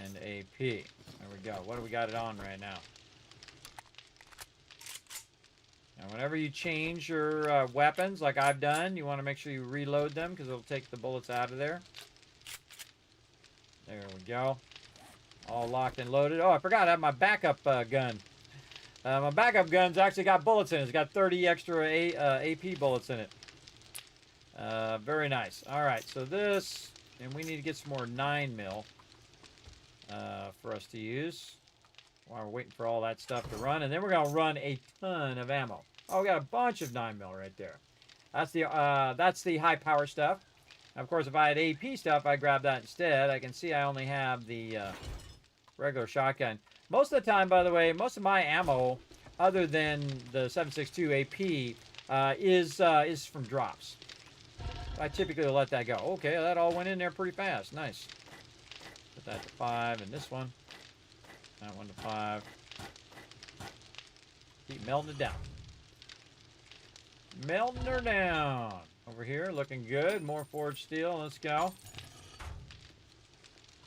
and AP. There we go. What do we got it on right now? Now, whenever you change your weapons, like I've done, you want to make sure you reload them, because it'll take the bullets out of there. There we go. All locked and loaded. Oh, I forgot I have my backup gun. My backup gun's actually got bullets in it. It's got 30 extra AP bullets in it. Very nice. All right, so this, and we need to get some more 9mm for us to use while we're waiting for all that stuff to run. And then we're going to run a ton of ammo. Oh, we got a bunch of 9mm right there. That's the high power stuff. Of course, if I had AP stuff, I'd grab that instead. I can see I only have the regular shotgun. Most of the time, by the way, most of my ammo, other than the 7.62 AP, is from drops. I typically let that go. Okay, that all went in there pretty fast. Nice. Put that to 5, and this one. That one to 5. Keep melting it down. Melting her down. Over here, looking good. More forged steel. Let's go.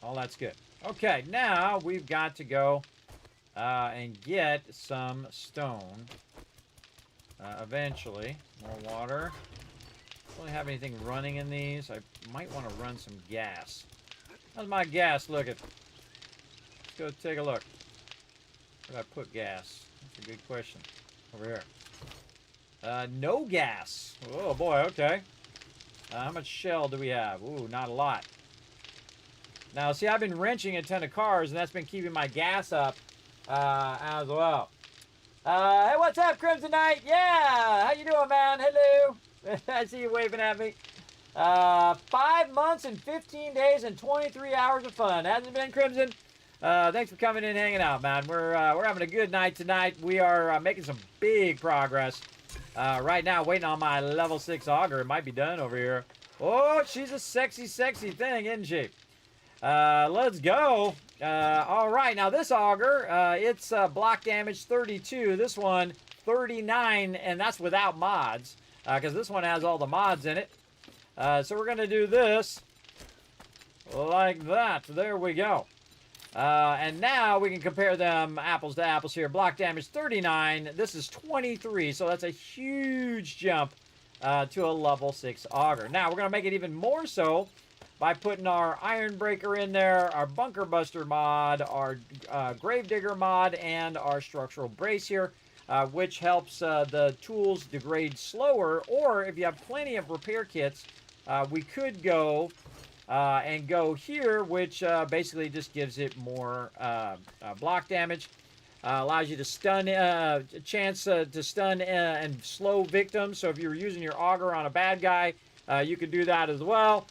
All that's good. Okay, now we've got to go and get some stone. Eventually. More water. Don't really have anything running in these. I might want to run some gas. How's my gas looking? Let's go take a look. Where did I put gas? That's a good question. Over here. No gas. Oh boy, okay. How much shell do we have? Ooh, not a lot. Now, see, I've been wrenching a ton of cars, and that's been keeping my gas up as well. Hey, what's up, Crimson Knight? Yeah, how you doing, man? Hello. I see you waving at me. 5 months and 15 days and 23 hours of fun. Hasn't it been, Crimson? Thanks for coming in, hanging out, man. We're having a good night tonight. We are making some big progress. Right now, waiting on my level 6 auger. It might be done over here. Oh, she's a sexy, sexy thing, isn't she? Let's go. All right, now this auger, it's block damage 32. This one, 39, and that's without mods, because this one has all the mods in it. So we're going to do this like that. There we go. And now we can compare them apples to apples here. Block damage 39. This is 23, so that's a huge jump to a level 6 auger. Now, we're going to make it even more so by putting our Iron Breaker in there, our Bunker Buster mod, our Gravedigger mod, and our Structural Brace here, which helps the tools degrade slower. Or if you have plenty of repair kits, we could go and go here, which basically just gives it more block damage. Allows you to stun, chance to stun and slow victims. So if you're using your auger on a bad guy, you could do that as well.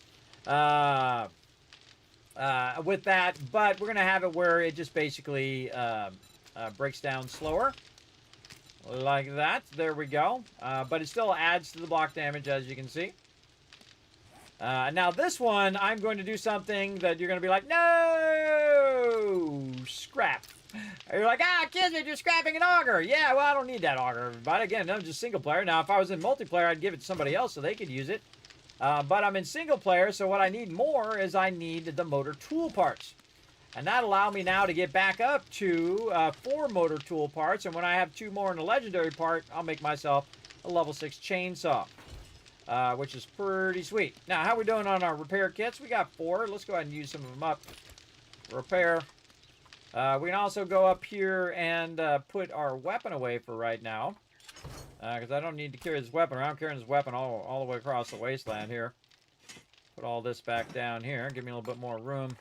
With that, but we're going to have it where it just basically breaks down slower. Like that. There we go. But it still adds to the block damage, as you can see. Now this one, I'm going to do something that you're going to be like, no! Scrap. You're like, Kismet, you're scrapping an auger. Yeah, well, I don't need that auger, everybody. Again, I'm just single player. Now, if I was in multiplayer, I'd give it to somebody else so they could use it. But I'm in single player, so what I need more is I need the motor tool parts. And that allow me now to get back up to 4 motor tool parts. And when I have 2 more in the legendary part, I'll make myself a level 6 chainsaw. Which is pretty sweet. Now, how we doing on our repair kits? We got 4. Let's go ahead and use some of them up. Repair. We can also go up here and put our weapon away for right now. Because I don't need to carry this weapon around. I'm carrying this weapon all the way across the wasteland here. Put all this back down here. Give me a little bit more room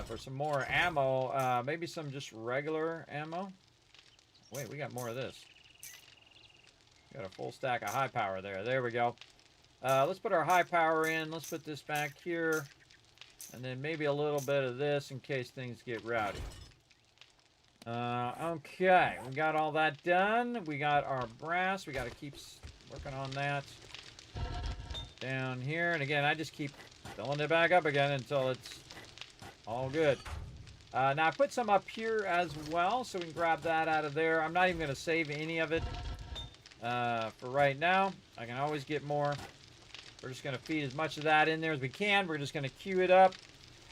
for some more ammo. Maybe some just regular ammo. Wait, we got more of this. Got a full stack of high power there. There we go. Let's put our high power in. Let's put this back here. And then maybe a little bit of this in case things get rowdy. Okay, we got all that done. We got our brass. We got to keep working on that. Down here. And again, I just keep filling it back up again until it's all good. Now, I put some up here as well, so we can grab that out of there. I'm not even going to save any of it for right now. I can always get more. We're just going to feed as much of that in there as we can. We're just going to queue it up.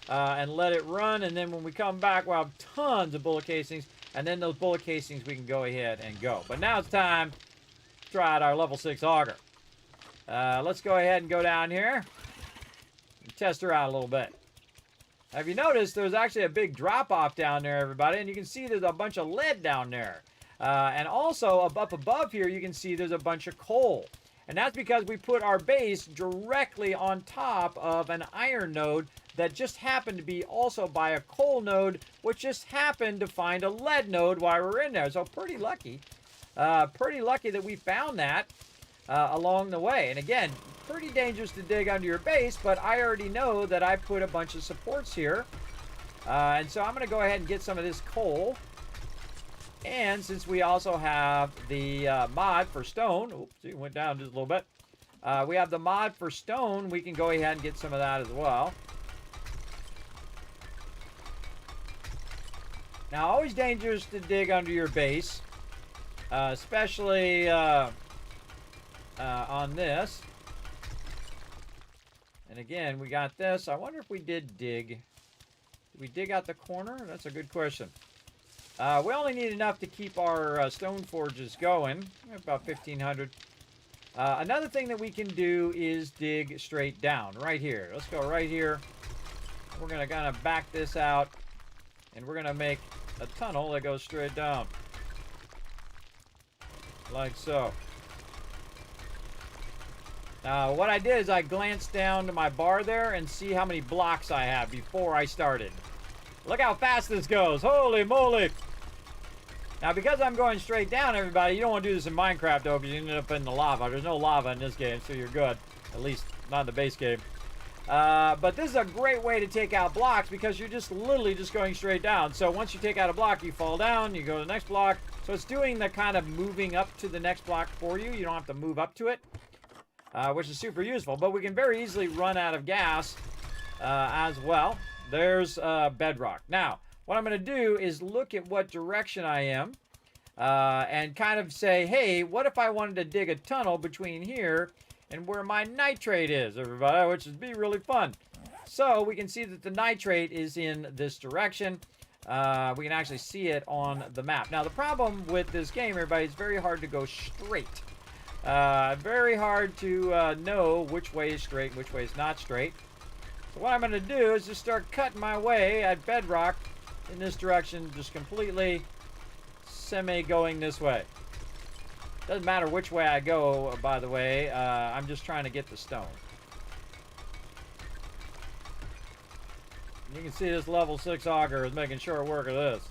And let it run, and then when we come back, we'll have tons of bullet casings, and then those bullet casings we can go ahead and go. But now it's time to try out our level 6 auger. Let's go ahead and go down here and test her out a little bit. Have you noticed there's actually a big drop-off down there, everybody, and you can see there's a bunch of lead down there. And also, up above here, you can see there's a bunch of coal. And that's because we put our base directly on top of an iron node that just happened to be also by a coal node, which just happened to find a lead node while we were in there. So pretty lucky. Pretty lucky that we found that along the way. And again, pretty dangerous to dig under your base, but I already know that I put a bunch of supports here. And so I'm going to go ahead and get some of this coal. And since we also have the mod for stone, oops, it went down just a little bit. We have the mod for stone, we can go ahead and get some of that as well. Now, always dangerous to dig under your base, especially on this. And again, we got this. I wonder if we did dig. Did we dig out the corner? That's a good question. We only need enough to keep our stone forges going. About 1,500. Another thing that we can do is dig straight down. Right here. Let's go right here. We're going to kind of back this out. And we're going to make a tunnel that goes straight down. Like so. Now, what I did is I glanced down to my bar there and see how many blocks I have before I started. Look how fast this goes. Holy moly. Now, because I'm going straight down, everybody, you don't want to do this in Minecraft, though, because you end up in the lava. There's no lava in this game, so you're good. At least not in the base game. But this is a great way to take out blocks because you're just literally just going straight down. So once you take out a block, you fall down, you go to the next block. So it's doing the kind of moving up to the next block for you. You don't have to move up to it, which is super useful. But we can very easily run out of gas as well. There's bedrock. Now, what I'm going to do is look at what direction I am and kind of say, hey, what if I wanted to dig a tunnel between here and where my nitrate is, everybody, which would be really fun. So we can see that the nitrate is in this direction. We can actually see it on the map. Now, the problem with this game, everybody, it's very hard to go straight. Very hard to know which way is straight, which way is not straight. So what I'm going to do is just start cutting my way at bedrock in this direction, just completely semi-going this way. Doesn't matter which way I go, by the way. I'm just trying to get the stone. You can see this level 6 auger is making short work of this.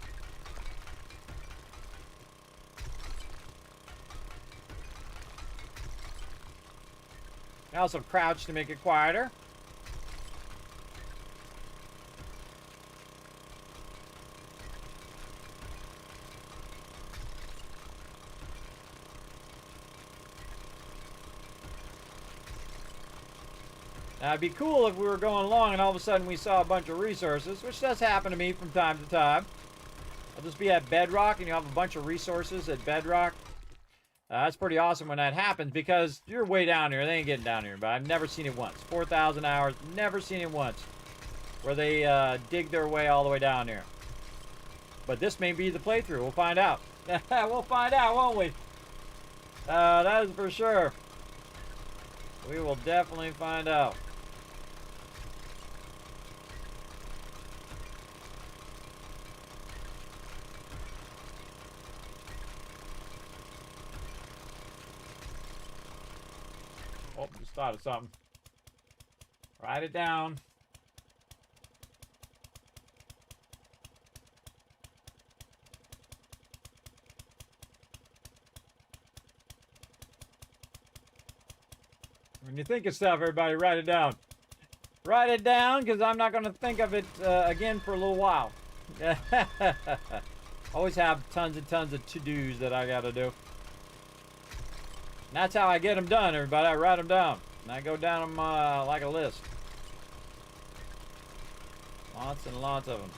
I also crouch to make it quieter. Now, it'd be cool if we were going along and all of a sudden we saw a bunch of resources, which does happen to me from time to time. I'll just be at bedrock and you have a bunch of resources at bedrock. That's pretty awesome when that happens because you're way down here. They ain't getting down here, but I've never seen it once. 4,000 hours, never seen it once where they dig their way all the way down here. But this may be the playthrough. We'll find out. We'll find out, won't we? That is for sure. We will definitely find out. Oh, just thought of something. Write it down. When you think of stuff, everybody, write it down. Write it down, because I'm not going to think of it again for a little while. Always have tons and tons of to-dos that I got to do. And that's how I get them done, everybody. I write them down. And I go down them like a list. Lots and lots of them.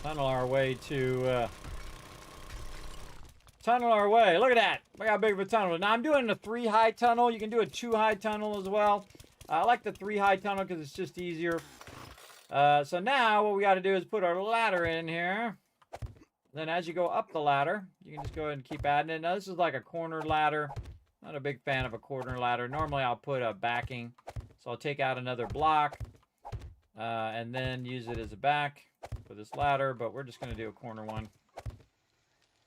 Tunnel our way to tunnel our way. Look at that. Look how big of a tunnel. Now I'm doing a 3 high tunnel. You can do a 2 high tunnel as well. I like the 3 high tunnel because it's just easier. So now what we got to do is put our ladder in here. Then as you go up the ladder, you can just go ahead and keep adding it. Now this is like a corner ladder. Not a big fan of a corner ladder. Normally I'll put a backing. So I'll take out another block and then use it as a back for this ladder, but we're just going to do a corner one.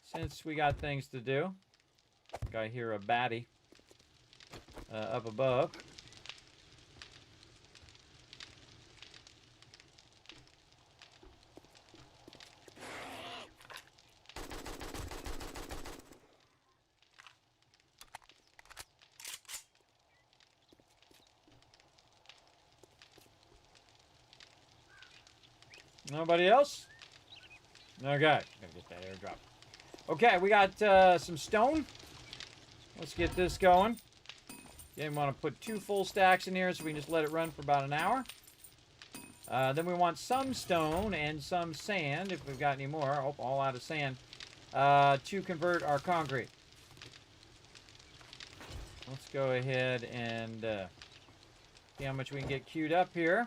Since we got things to do. I hear a baddie up above. Nobody else? Okay. Gotta get that airdrop. Okay, we got some stone. Let's get this going. Again, we want to put 2 full stacks in here so we can just let it run for about an hour. Then we want some stone and some sand, if we've got any more. Oh, all out of sand. To convert our concrete. Let's go ahead and see how much we can get queued up here.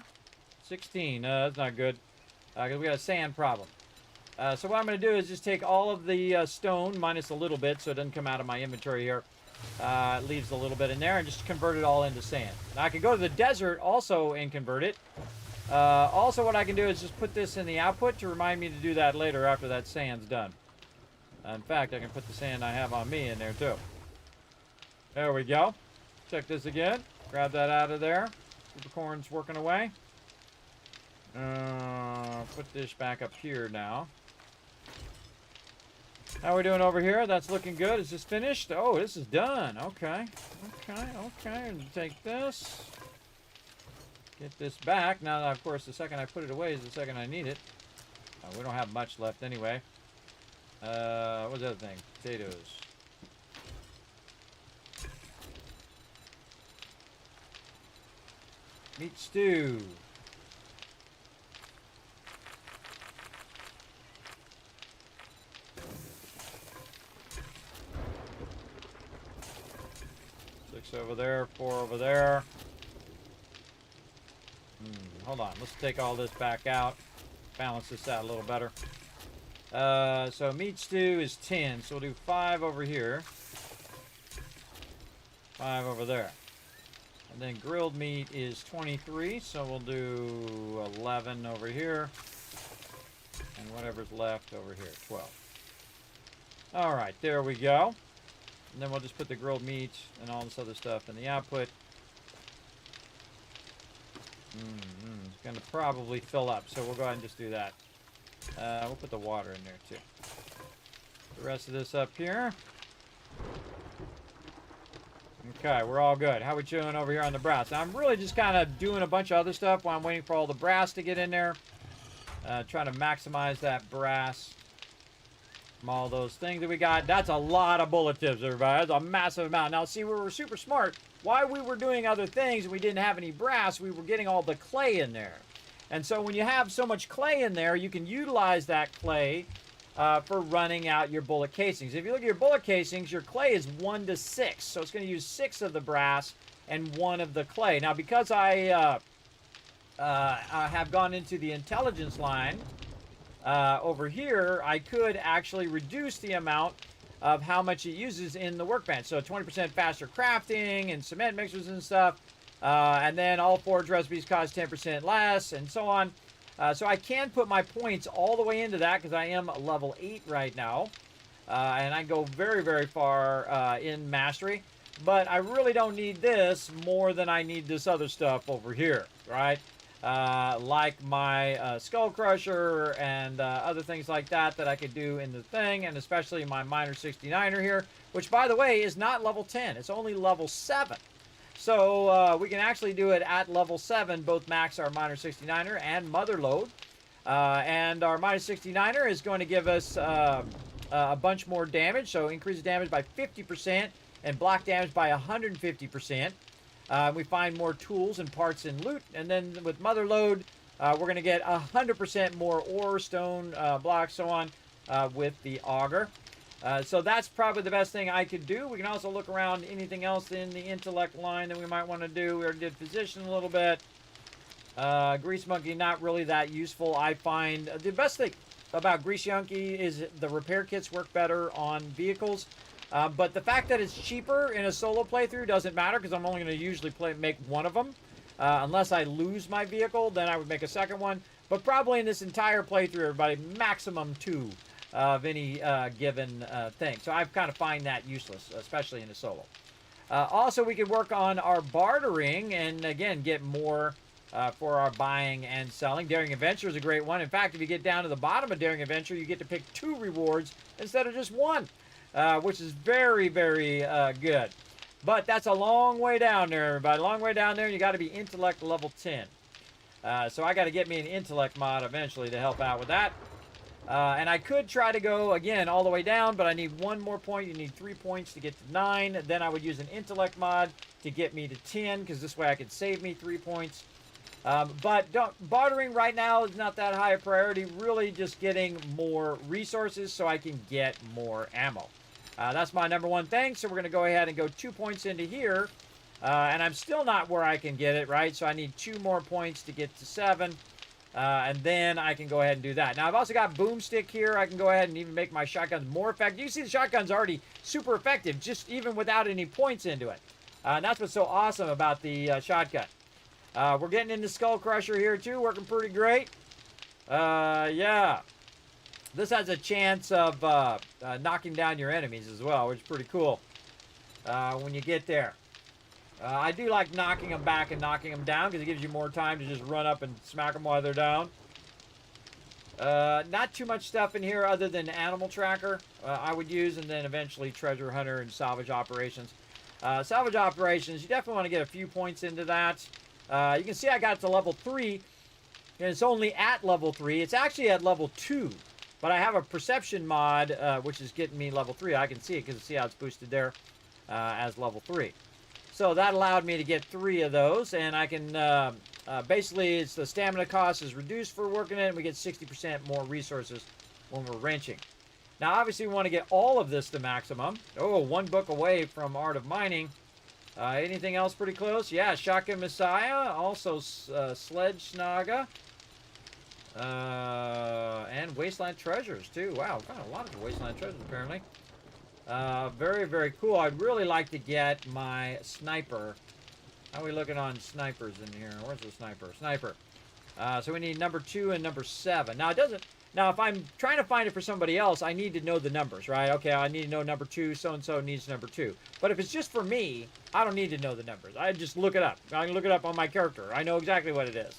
16. That's not good. Because we got a sand problem. So what I'm going to do is just take all of the stone, minus a little bit, so it doesn't come out of my inventory here. It leaves a little bit in there, and just convert it all into sand. Now I can go to the desert also and convert it. Also, what I can do is just put this in the output to remind me to do that later after that sand's done. In fact, I can put the sand I have on me in there too. There we go. Check this again. Grab that out of there. Keep the corn's working away. Put this back up here now. How are we doing over here? That's looking good. Is this finished? Oh, this is done. Okay. Okay. And take this. Get this back. Now, of course, the second I put it away is the second I need it. We don't have much left anyway. What's the other thing? Potatoes. Meat stew. Over there, 4 over there. Hold on, let's take all this back out. Balance this out a little better. So meat stew is 10, so we'll do 5 over here. 5 over there. And then grilled meat is 23, so we'll do 11 over here. And whatever's left over here, 12. All right, there we go. And then we'll just put the grilled meat and all this other stuff in the output. It's going to probably fill up, so we'll go ahead and just do that. We'll put the water in there too. The rest of this up here. Okay, we're all good. How we chewing over here on the brass? Now, I'm really just kind of doing a bunch of other stuff while I'm waiting for all the brass to get in there. Trying to maximize that brass. All those things that we got. That's a lot of bullet tips, everybody. That's a massive amount. Now, see, we were super smart. While we were doing other things and we didn't have any brass, we were getting all the clay in there. And so when you have so much clay in there, you can utilize that clay for running out your bullet casings. If you look at your bullet casings, your clay is 1 to 6. So it's going to use 6 of the brass and 1 of the clay. Now, because I have gone into the intelligence line, over here, I could actually reduce the amount of how much it uses in the workbench. So 20% faster crafting and cement mixers and stuff. And then all forge recipes cost 10% less and so on. So I can put my points all the way into that because I am level 8 right now. And I go very, very far in mastery. But I really don't need this more than I need this other stuff over here, right? Like my Skull Crusher and other things like that I could do in the thing, and especially my Miner 69er here, which, by the way, is not level 10. It's only level 7. So we can actually do it at level 7, both max our Miner 69er and Mother Load. And our Miner 69er is going to give us a bunch more damage, so increase damage by 50% and block damage by 150%. We find more tools and parts and loot, and then with Mother Load, we're going to get 100% more ore, stone, blocks, so on, with the auger. So that's probably the best thing I could do. We can also look around anything else in the intellect line that we might want to do. We already did physician a little bit. Grease Monkey, not really that useful. I find the best thing about Grease Monkey is the repair kits work better on vehicles. But the fact that it's cheaper in a solo playthrough doesn't matter because I'm only going to usually make one of them. Unless I lose my vehicle, then I would make a second one. But probably in this entire playthrough, everybody, maximum 2 of any given thing. So I kind of find that useless, especially in a solo. Also, we could work on our bartering and, again, get more for our buying and selling. Daring Adventure is a great one. In fact, if you get down to the bottom of Daring Adventure, you get to pick 2 rewards instead of just 1. Which is very, very good. But that's a long way down there, everybody. Long way down there, you got to be intellect level 10. So I got to get me an intellect mod eventually to help out with that. And I could try to go, again, all the way down, but I need 1 more point. You need 3 points to get to 9. Then I would use an intellect mod to get me to 10, because this way I could save me 3 points. But bartering right now is not that high a priority. Really just getting more resources so I can get more ammo. That's my number 1 thing, so we're going to go ahead and go 2 points into here. And I'm still not where I can get it, right? So I need 2 more points to get to 7. And then I can go ahead and do that. Now, I've also got boomstick here. I can go ahead and even make my shotguns more effective. You see the shotgun's already super effective, just even without any points into it. And that's what's so awesome about the shotgun. We're getting into Skull Crusher here, too. Working pretty great. Yeah. This has a chance of knocking down your enemies as well, which is pretty cool when you get there. I do like knocking them back and knocking them down because it gives you more time to just run up and smack them while they're down. Not too much stuff in here other than Animal Tracker I would use, and then eventually Treasure Hunter and Salvage Operations. Salvage Operations, you definitely want to get a few points into that. You can see I got to level 3, and it's only at level 3. It's actually at level 2, but I have a Perception mod, which is getting me level 3. I can see it because see how it's boosted there as level 3. So that allowed me to get 3 of those, and I can, basically, it's the stamina cost is reduced for working it, and we get 60% more resources when we're wrenching. Now, obviously, we want to get all of this to maximum. Oh, 1 book away from Art of Mining. Anything else pretty close? Yeah, Shotgun Messiah, also Sledge Snaga, and Wasteland Treasures, too. Wow, got a lot of Wasteland Treasures, apparently. Very, very cool. I'd really like to get my sniper. How are we looking on snipers in here? Where's the sniper? Sniper. So we need number 2 and number 7. Now, it doesn't... Now, if I'm trying to find it for somebody else, I need to know the numbers, right? Okay, I need to know number 2, so-and-so needs number 2. But if it's just for me, I don't need to know the numbers. I just look it up. I can look it up on my character. I know exactly what it is.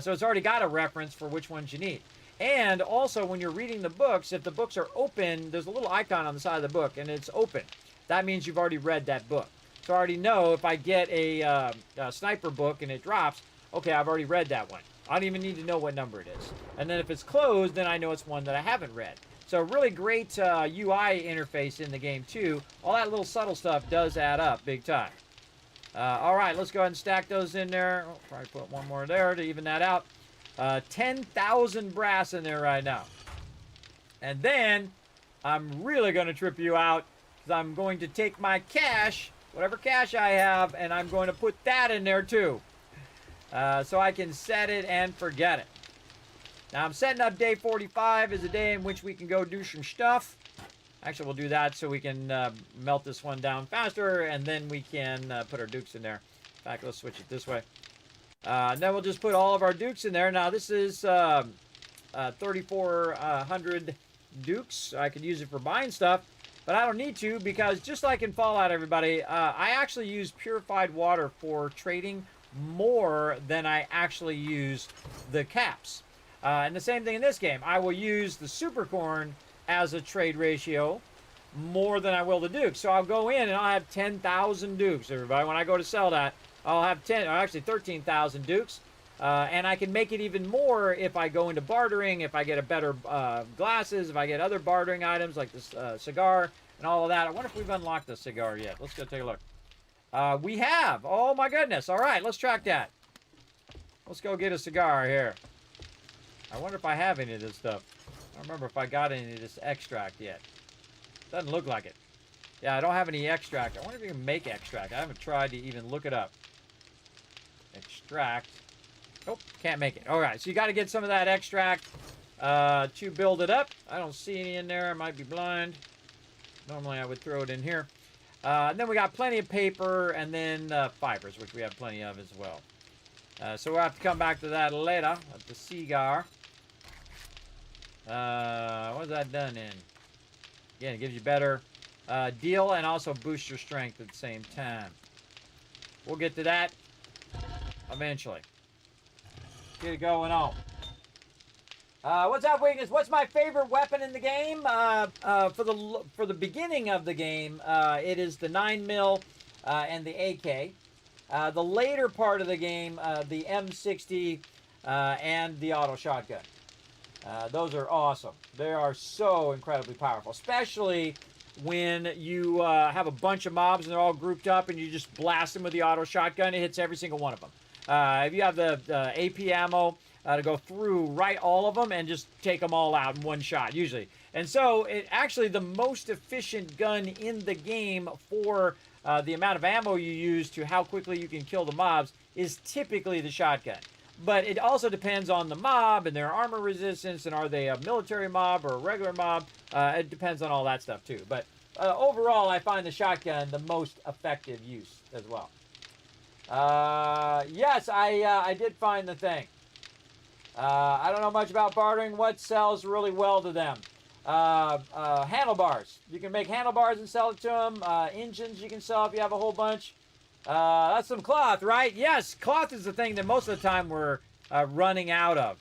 So it's already got a reference for which ones you need. And also, when you're reading the books, if the books are open, there's a little icon on the side of the book, and it's open. That means you've already read that book. So I already know if I get a sniper book and it drops, okay, I've already read that one. I don't even need to know what number it is. And then if it's closed, then I know it's one that I haven't read. So really great UI interface in the game, too. All that little subtle stuff does add up big time. All right, let's go ahead and stack those in there. Oh, probably put one more there to even that out. 10,000 brass in there right now. And then I'm really going to trip you out because I'm going to take my cash, whatever cash I have, and I'm going to put that in there, too. So I can set it and forget it. Now, I'm setting up day 45 as a day in which we can go do some stuff. Actually, we'll do that so we can melt this one down faster, and then we can put our dukes in there. In fact, let's switch it this way. And then we'll just put all of our dukes in there. Now, this is 3,400 dukes. I could use it for buying stuff, but I don't need to because just like in Fallout, everybody, I actually use purified water for trading more than I actually use the caps. And the same thing in this game. I will use the super corn as a trade ratio more than I will the dukes. So I'll go in and I'll have 10,000 dukes, everybody. When I go to sell that, I'll have 13,000 dukes. And I can make it even more if I go into bartering, if I get a better glasses, if I get other bartering items like this cigar and all of that. I wonder if we've unlocked the cigar yet. Let's go take a look. We have. Oh, my goodness. All right, let's track that. Let's go get a cigar here. I wonder if I have any of this stuff. I don't remember if I got any of this extract yet. Doesn't look like it. Yeah, I don't have any extract. I wonder if you can make extract. I haven't tried to even look it up. Extract. Nope, can't make it. All right, so you got to get some of that extract to build it up. I don't see any in there. I might be blind. Normally, I would throw it in here. And then we got plenty of paper and then fibers, which we have plenty of as well. So we'll have to come back to that later. The cigar. What's that done in? Again, it gives you better deal and also boosts your strength at the same time. We'll get to that eventually. Get it going on. What's that weakness? What's my favorite weapon in the game? For the beginning of the game, it is the 9mm and the AK. The later part of the game, the M60 and the auto shotgun. Those are awesome. They are so incredibly powerful, especially when you have a bunch of mobs and they're all grouped up and you just blast them with the auto shotgun. It hits every single one of them. If you have the AP ammo to go through, right, all of them and just take them all out in one shot, usually. And so, it actually the most efficient gun in the game for the amount of ammo you use to how quickly you can kill the mobs is typically the shotgun. but it also depends on the mob and their armor resistance, and are they a military mob or a regular mob? It depends on all that stuff too. But overall, I find the shotgun the most effective use as well. Yes, I did find the thing. I don't know much about bartering. What sells really well to them? Handlebars. You can make handlebars and sell it to them. Engines you can sell if you have a whole bunch. That's some cloth, right? Yes, cloth is the thing that most of the time we're running out of.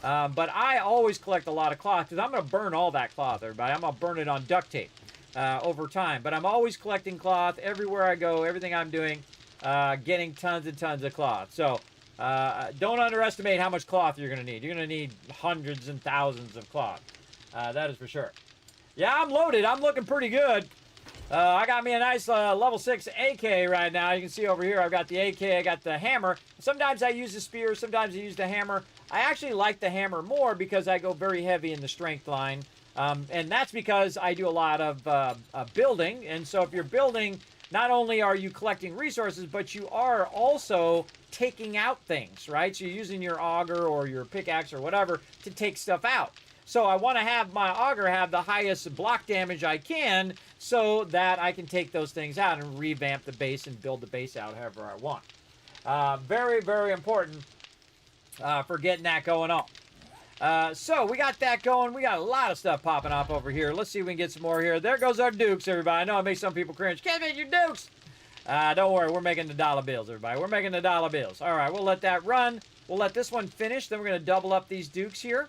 But I always collect a lot of cloth because I'm going to burn all that cloth, everybody. I'm going to burn it on duct tape over time. But I'm always collecting cloth everywhere I go, everything I'm doing, getting tons and tons of cloth. So don't underestimate how much cloth you're going to need. You're going to need hundreds and thousands of cloth. That is for sure. Yeah, I'm loaded. I'm looking pretty good. I got me a nice level 6 AK right now. You can see over here I've got the AK, I got the hammer. Sometimes I use the spear, sometimes I use the hammer. I actually like the hammer more because I go very heavy in the strength line. And that's because I do a lot of building. And so if you're building, not only are you collecting resources, but you are also taking out things, right? So you're using your auger or your pickaxe or whatever to take stuff out. So I want to have my auger have the highest block damage I can so that I can take those things out and revamp the base and build the base out however I want. Very, very important for getting that going on. So we got that going. We got a lot of stuff popping up over here. Let's see if we can get some more here. There goes our dukes, everybody. I know it makes some people cringe. Can't make your dukes. Don't worry. We're making the dollar bills, everybody. We're making the dollar bills. All right. We'll let that run. We'll let this one finish. Then we're going to double up these dukes here.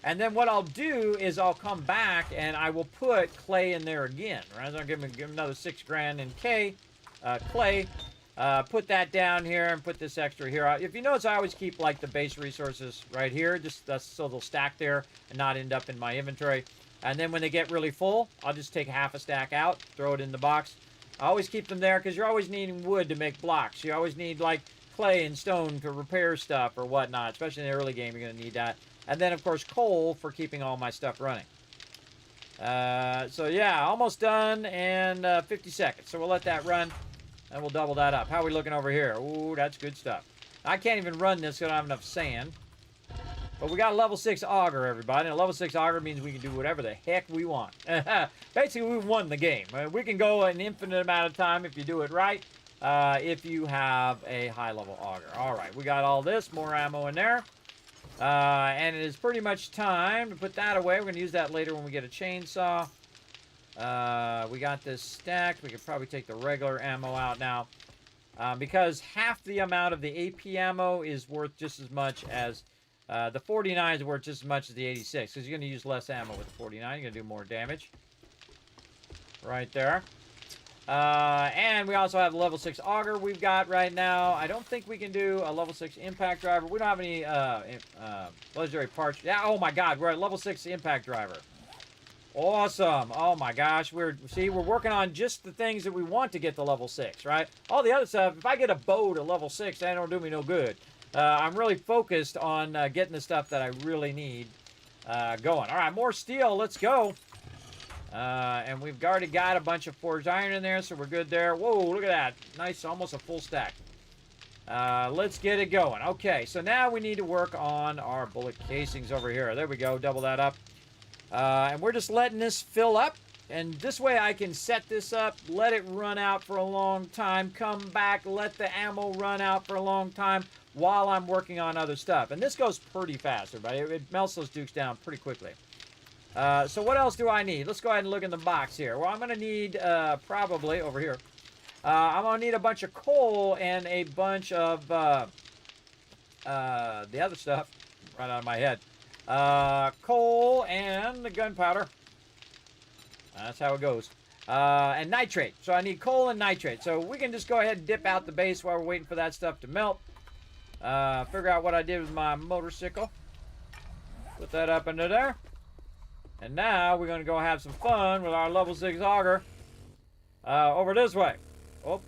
And then what I'll do is I'll come back and I will put clay in there again. Right? I'll give him another 6 grand in clay. Put that down here and put this extra here. If you notice, I always keep like the base resources right here, just so they'll stack there and not end up in my inventory. And then when they get really full, I'll just take half a stack out, throw it in the box. I always keep them there because you're always needing wood to make blocks. You always need like clay and stone to repair stuff or whatnot, especially in the early game. You're going to need that. And then, of course, coal for keeping all my stuff running. So, yeah, almost done and 50 seconds. So we'll let that run, and we'll double that up. How are we looking over here? Ooh, that's good stuff. I can't even run this because I don't have enough sand. But we got a level 6 auger, everybody. And a level 6 auger means we can do whatever the heck we want. Basically, we won the game. We can go an infinite amount of time if you do it right, if you have a high-level auger. All right, we got all this. More ammo in there. And it is pretty much time to put that away. We're going to use that later when we get a chainsaw. We got this stacked. We could probably take the regular ammo out now. Because half the amount of the AP ammo is worth just as much as... the 49 is worth just as much as the 86. Because you're going to use less ammo with the 49. You're going to do more damage. Right there. And we also have the level 6 auger we've got right now. I don't think we can do a level 6 impact driver. We don't have any legendary parts. Yeah, oh my god, we're at level 6 impact driver. Awesome. Oh my gosh, we're working on just the things that we want to get to level 6, right? All the other stuff, if I get a bow to level 6, that don't do me no good. I'm really focused on getting the stuff that I really need going. All right, more steel. Let's go. And we've already got a bunch of forged iron in there, so we're good there. Whoa, look at that. Nice, almost a full stack. Let's get it going. Okay, so now we need to work on our bullet casings over here. There we go, double that up. And we're just letting this fill up. And this way I can set this up, let it run out for a long time, come back, let the ammo run out for a long time while I'm working on other stuff. And this goes pretty fast, everybody. It melts those dukes down pretty quickly. So what else do I need? Let's go ahead and look in the box here. Well, I'm going to need, probably, over here, I'm going to need a bunch of coal and a bunch of, the other stuff, right out of my head. Coal and the gunpowder. That's how it goes. And nitrate. So I need coal and nitrate. So we can just go ahead and dip out the base while we're waiting for that stuff to melt. Figure out what I did with my motorcycle. Put that up into there. And now we're going to go have some fun with our level 6 auger over this way. Oh,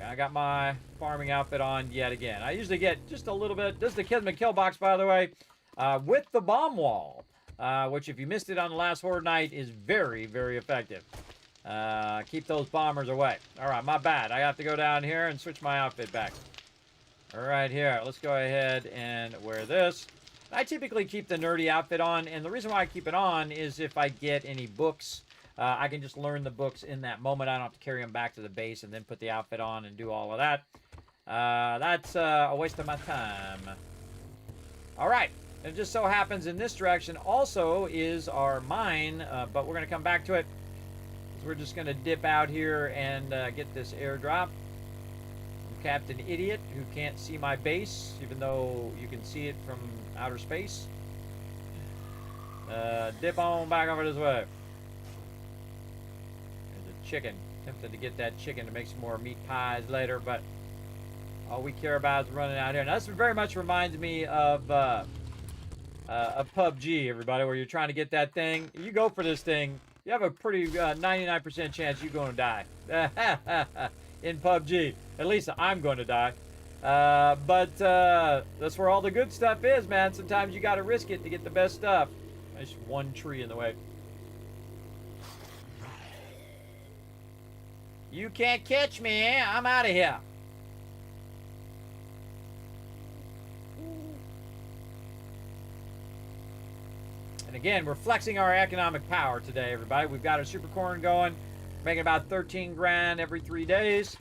I got my farming outfit on yet again. I usually get just a little bit. This is the Kismet kill box, by the way, with the bomb wall, which if you missed it on the last Horde night is very, very effective. Keep those bombers away. All right, my bad. I have to go down here and switch my outfit back. All right, here. Let's go ahead and wear this. I typically keep the nerdy outfit on, and the reason why I keep it on is if I get any books, I can just learn the books in that moment. I don't have to carry them back to the base and then put the outfit on and do all of that. That's a waste of my time. All right. It just so happens in this direction also is our mine, but we're going to come back to it. We're just going to dip out here and get this airdrop. I'm Captain Idiot, who can't see my base, even though you can see it from outer space. Dip on back over this way. There's a chicken. Tempted to get that chicken to make some more meat pies later, but all we care about is running out here. Now, this very much reminds me of PUBG, everybody, where you're trying to get that thing. You go for this thing, you have a pretty 99% chance you're going to die. In PUBG. At least I'm going to die. But that's where all the good stuff is, man. Sometimes you got to risk it to get the best stuff. There's one tree in the way. You can't catch me. I'm out of here. And again, we're flexing our economic power today, everybody. We've got our super corn going, making about 13 grand every 3 days.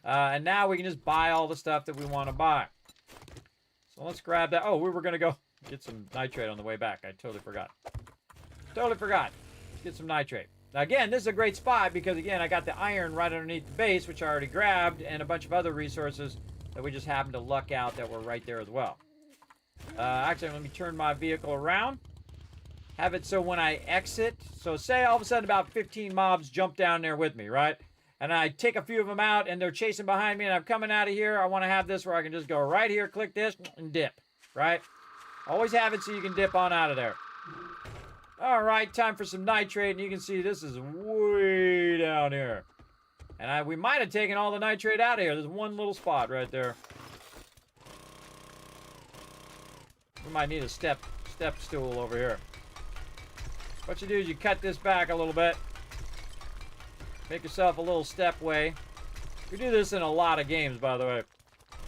And now we can just buy all the stuff that we want to buy. So let's grab that. Oh, we were going to go get some nitrate on the way back. I totally forgot. Totally forgot. Let's get some nitrate. Now, again, this is a great spot because, again, I got the iron right underneath the base, which I already grabbed, and a bunch of other resources that we just happened to luck out that were right there as well. Actually, let me turn my vehicle around. Have it so when I exit, so say all of a sudden about 15 mobs jump down there with me, right? And I take a few of them out and they're chasing behind me and I'm coming out of here. I want to have this where I can just go right here, click this, and dip, right? Always have it so you can dip on out of there. All right, time for some nitrate. And you can see this is way down here. And we might have taken all the nitrate out of here. There's one little spot right there. We might need a step stool over here. What you do is you cut this back a little bit. Make yourself a little step way. We do this in a lot of games, by the way.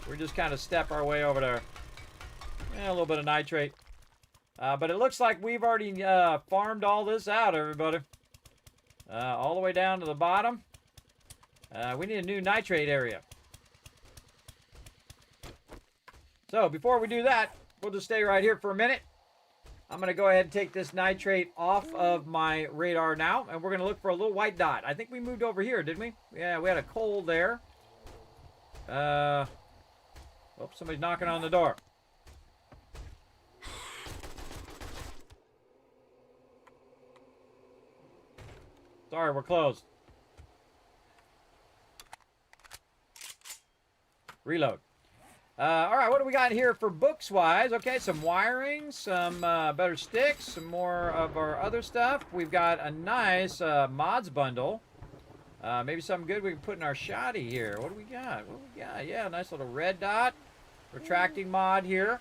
We just kind of step our way over there. And a little bit of nitrate. But it looks like we've already farmed all this out, everybody. All the way down to the bottom. We need a new nitrate area. So, before we do that, we'll just stay right here for a minute. I'm going to go ahead and take this nitrate off of my radar now, and we're going to look for a little white dot. I think we moved over here, didn't we? Yeah, we had a coal there. Oops, somebody's knocking on the door. Sorry, we're closed. Reload. All right, what do we got here for books-wise? Okay, some wiring, some better sticks, some more of our other stuff. We've got a nice mods bundle. Maybe something good we can put in our shoddy here. What do we got? What do we got? Yeah, a nice little red dot. Retracting mod here.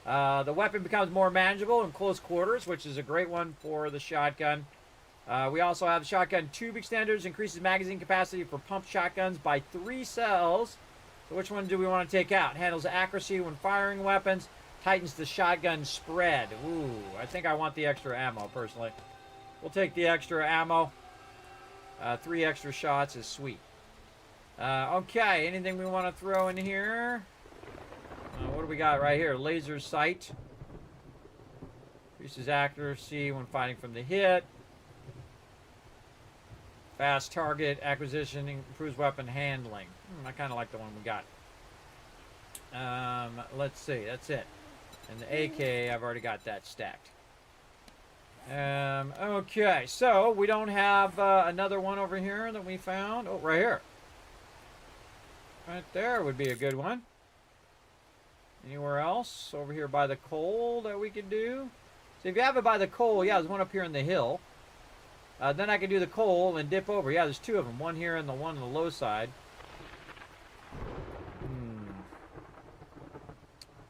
The weapon becomes more manageable in close quarters, which is a great one for the shotgun. We also have the shotgun tube extenders. Increases magazine capacity for pump shotguns by 3 cells. So which one do we want to take out? Handles accuracy when firing weapons. Tightens the shotgun spread. Ooh, I think I want the extra ammo, personally. We'll take the extra ammo. 3 extra shots is sweet. Okay, anything we want to throw in here? What do we got right here? Laser sight. Increases accuracy when fighting from the hit. Fast target acquisition improves weapon handling. I kind of like the one we got. Let's see. That's it. And the AK, I've already got that stacked. Okay, so we don't have another one over here that we found. Oh, right here. Right there would be a good one. Anywhere else? Over here by the coal that we could do? So if you have it by the coal, yeah, there's one up here in the hill. Then I can do the coal and dip over. Yeah, there's 2 of them. One here and the one on the low side.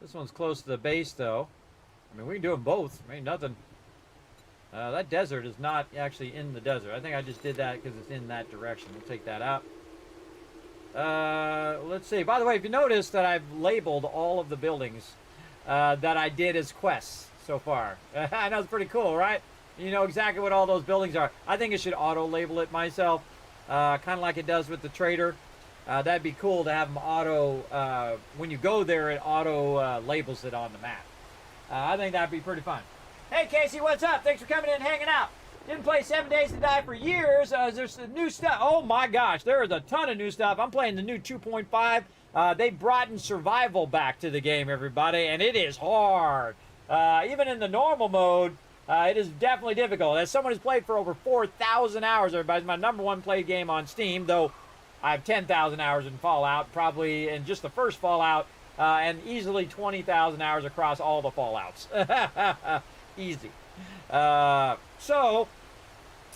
This one's close to the base, though. I mean, we can do them both. I mean, nothing. That desert is not actually in the desert. I think I just did that because it's in that direction. We'll take that out. Let's see. By the way, if you notice that I've labeled all of the buildings that I did as quests so far. I know it's pretty cool, right? You know exactly what all those buildings are. I think I should auto-label it myself, kind of like it does with the trader. That'd be cool to have them auto, when you go there, it auto labels it on the map. I think that'd be pretty fun. Hey, Casey, what's up? Thanks for coming in and hanging out. Didn't play 7 Days to Die for years. There's some new stuff. Oh, my gosh. There is a ton of new stuff. I'm playing the new 2.5. They brought in survival back to the game, everybody, and it is hard. Even in the normal mode, it is definitely difficult. As someone who's played for over 4,000 hours, everybody, it's my #1 played game on Steam, though I have 10,000 hours in Fallout, probably in just the first Fallout, and easily 20,000 hours across all the Fallouts. Easy. I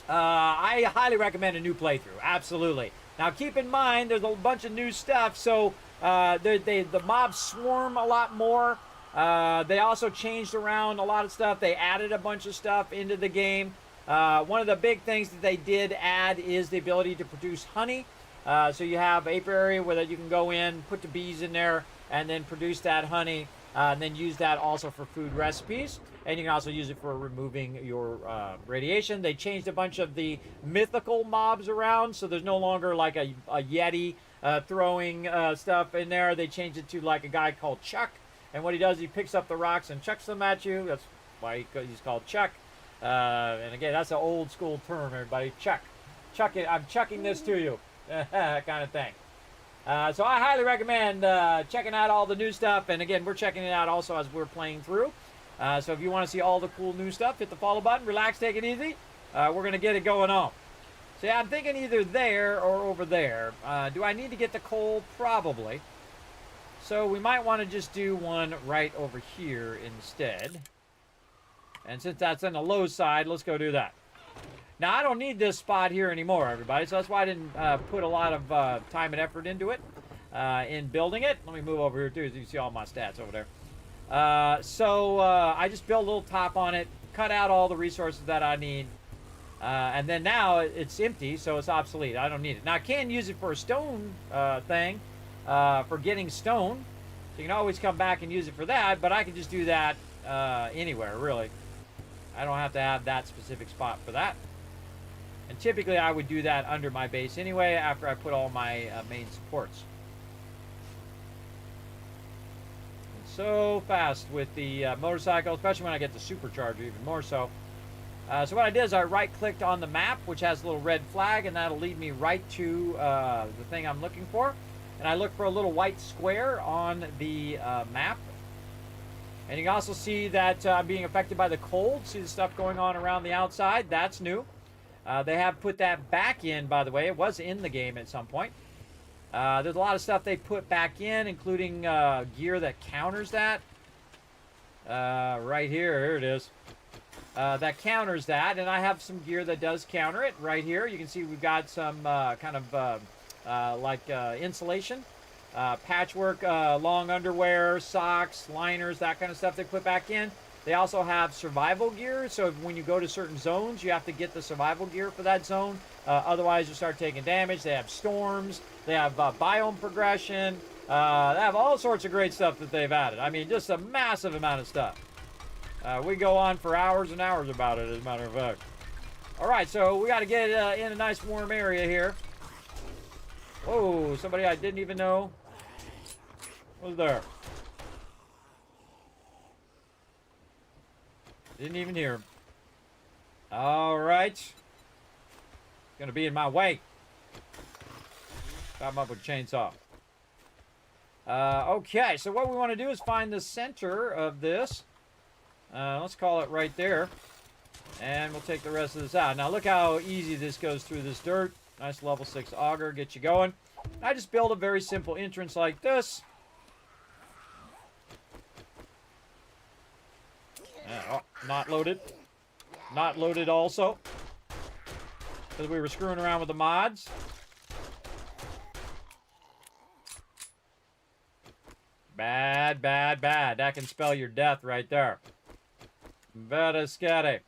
highly recommend a new playthrough. Absolutely. Now, keep in mind, there's a bunch of new stuff, so the mobs swarm a lot more. They also changed around a lot of stuff. They added a bunch of stuff into the game. One of the big things that they did add is the ability to produce honey. So you have apiary where you can go in, put the bees in there, and then produce that honey, and then use that also for food recipes. And you can also use it for removing your radiation. They changed a bunch of the mythical mobs around, so there's no longer like a Yeti throwing stuff in there. They changed it to like a guy called Chuck. And what he does, he picks up the rocks and chucks them at you. That's why he's called Chuck. And again, that's an old school term, everybody. Chuck. Chuck it. I'm chucking this to you. Kind of thing. So I highly recommend checking out all the new stuff. And again, we're checking it out also as we're playing through. So if you want to see all the cool new stuff, hit the follow button. Relax, take it easy. We're going to get it going on. So yeah, I'm thinking either there or over there. Do I need to get the coal? Probably. So we might want to just do one right over here instead. And since that's on the low side, let's go do that. Now, I don't need this spot here anymore, everybody. So that's why I didn't put a lot of time and effort into it in building it. Let me move over here, too, so you can see all my stats over there. I just built a little top on it, cut out all the resources that I need. And then now it's empty, so it's obsolete. I don't need it. Now, I can use it for a stone thing. For getting stone. So you can always come back and use it for that, but I can just do that anywhere, really. I don't have to have that specific spot for that. And typically I would do that under my base anyway after I put all my main supports. And so fast with the motorcycle, especially when I get the supercharger even more so. So what I did is I right-clicked on the map, which has a little red flag, and that'll lead me right to the thing I'm looking for. And I look for a little white square on the map. And you can also see that I'm being affected by the cold. See the stuff going on around the outside? That's new. They have put that back in, by the way. It was in the game at some point. There's a lot of stuff they put back in, including gear that counters that. Right here. Here it is. That counters that. And I have some gear that does counter it right here. You can see we've got some kind of... insulation, patchwork, long underwear, socks, liners, that kind of stuff they put back in. They also have survival gear, so when you go to certain zones, you have to get the survival gear for that zone. Otherwise, you start taking damage. They have storms. They have biome progression. They have all sorts of great stuff that they've added. I mean, just a massive amount of stuff. We go on for hours and hours about it, as a matter of fact. All right, so we got to get in a nice warm area here. Whoa, somebody I didn't even know was there. Didn't even hear him. All right. Gonna be in my way. Chop him up with a chainsaw. Okay, so what we want to do is find the center of this. Let's call it right there. And we'll take the rest of this out. Now look how easy this goes through this dirt. Nice level 6 auger, get you going. I just build a very simple entrance like this. Oh, not loaded. Not loaded also. Because we were screwing around with the mods. Bad, bad, bad. That can spell your death right there. Very scary.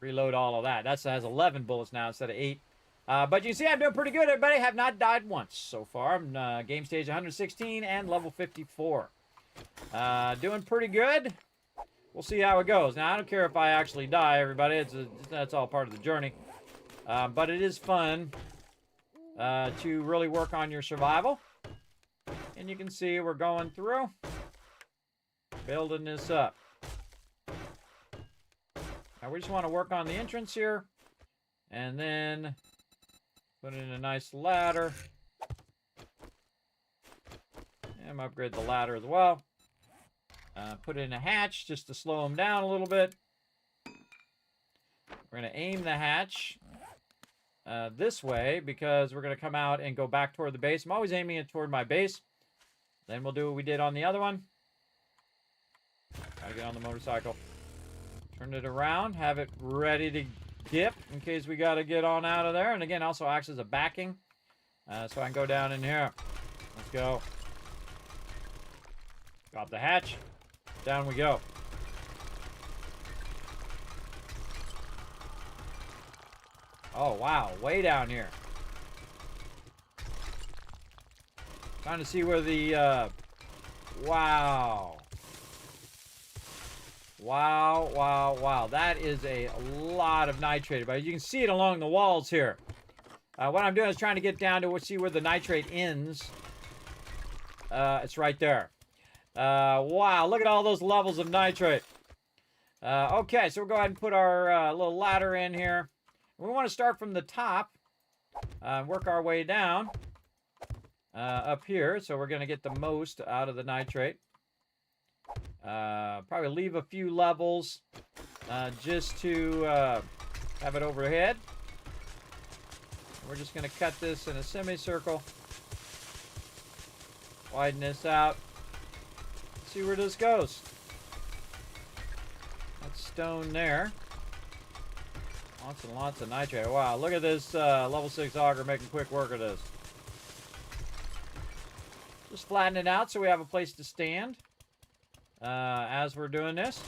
Reload all of that. That has 11 bullets now instead of 8. But you see I'm doing pretty good, everybody. Have not died once so far. I'm game stage 116 and level 54. Doing pretty good. We'll see how it goes. Now, I don't care if I actually die, everybody. That's all part of the journey. But it is fun to really work on your survival. And you can see we're going through, building this up. Now, we just want to work on the entrance here. And then put in a nice ladder. And upgrade the ladder as well. Put in a hatch just to slow them down a little bit. We're going to aim the hatch this way because we're going to come out and go back toward the base. I'm always aiming it toward my base. Then we'll do what we did on the other one. Gotta get on the motorcycle. Turn it around. Have it ready to dip in case we got to get on out of there. And again, also acts as a backing. So I can go down in here. Let's go. Drop the hatch. Down we go. Oh, wow. Way down here. Trying to see where the, wow. Wow, wow, wow. That is a lot of nitrate. But you can see it along the walls here. What I'm doing is trying to get down to see where the nitrate ends. It's right there. Wow, look at all those levels of nitrate. Okay, so we'll go ahead and put our little ladder in here. We want to start from the top. Work our way down. Up here, so we're going to get the most out of the nitrate. Probably leave a few levels just to have it overhead. We're just going to cut this in a semicircle. Widen this out. See where this goes. That's stone there. Lots and lots of nitrate. Wow, look at this level 6 auger making quick work of this. Just flatten it out so we have a place to stand as we're doing this.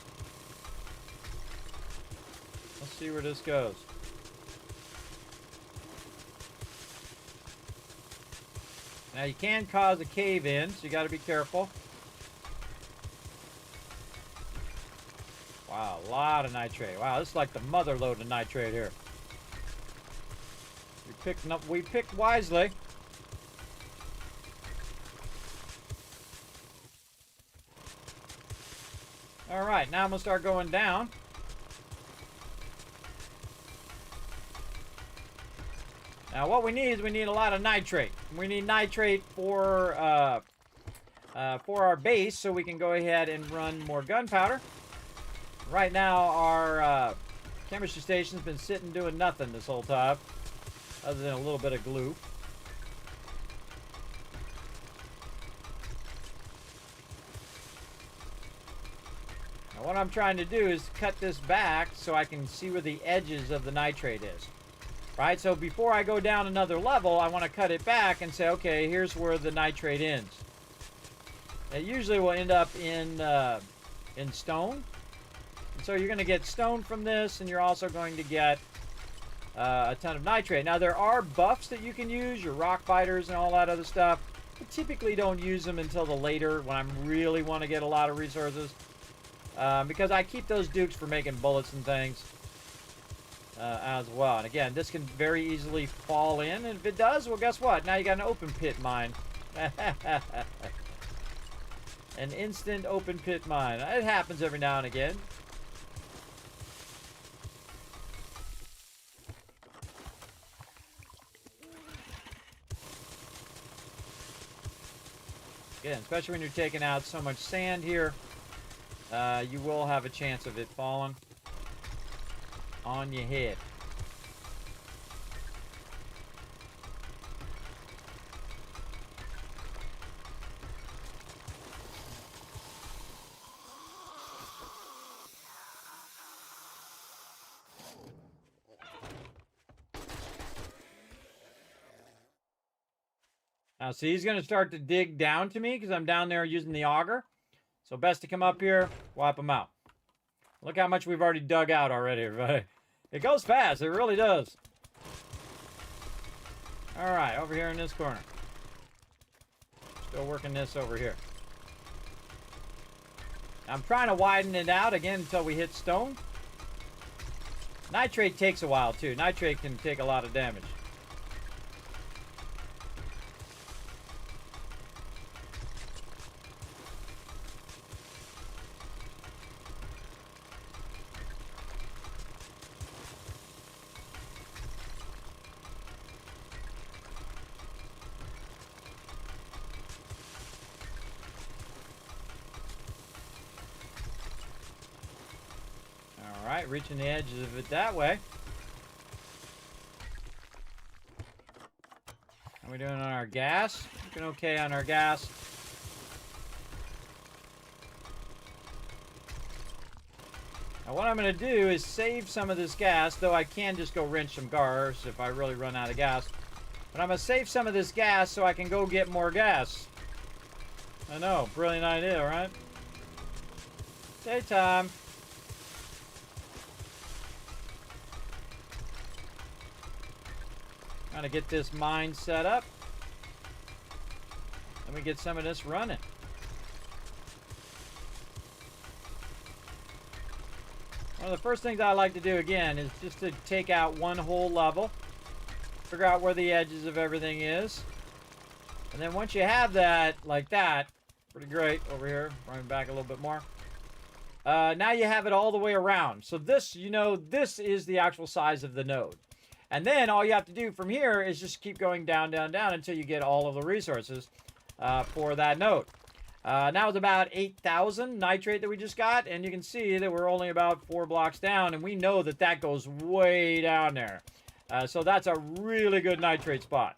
Let's see where this goes. Now you can cause a cave in, so you got to be careful. Wow, a lot of nitrate. Wow, this is like the mother load of nitrate here. We picked wisely. All right, now I'm gonna start going down. Now what we need is a lot of nitrate. We need nitrate for our base so we can go ahead and run more gunpowder. Right now our chemistry station's been sitting doing nothing this whole time other than a little bit of glue. Now what I'm trying to do is cut this back so I can see where the edges of the nitrate is. Right, so before I go down another level, I want to cut it back and say, okay, here's where the nitrate ends. It usually will end up in stone. And so you're going to get stone from this, and you're also going to get a ton of nitrate. Now, there are buffs that you can use, your rock fighters and all that other stuff. I typically don't use them until the later when I really want to get a lot of resources. Because I keep those dukes for making bullets and things. As well. And again, this can very easily fall in, and if it does, well, guess what? Now you got an open pit mine. An instant open pit mine. It happens every now and again. Again, especially when you're taking out so much sand here, you will have a chance of it falling on your head. Now, see, he's going to start to dig down to me because I'm down there using the auger. So best to come up here, wipe him out. Look how much we've already dug out already, everybody. It goes fast. It really does. All right, over here in this corner. Still working this over here. I'm trying to widen it out again until we hit stone. Nitrate takes a while too. Nitrate can take a lot of damage. Alright, reaching the edges of it that way. How are we doing on our gas? Looking okay on our gas. Now what I'm going to do is save some of this gas, though I can just go wrench some cars if I really run out of gas. But I'm going to save some of this gas so I can go get more gas. I know, brilliant idea, right? Daytime. Trying to get this mine set up. Let me get some of this running. One of the first things I like to do again is just to take out one whole level. Figure out where the edges of everything is. And then once you have that, like that, pretty great over here. Running back a little bit more. Now you have it all the way around. So this, you know, this is the actual size of the node. And then all you have to do from here is just keep going down, down, down until you get all of the resources for that node. Now it's about 8,000 nitrate that we just got. And you can see that we're only about 4 blocks down. And we know that that goes way down there. So that's a really good nitrate spot.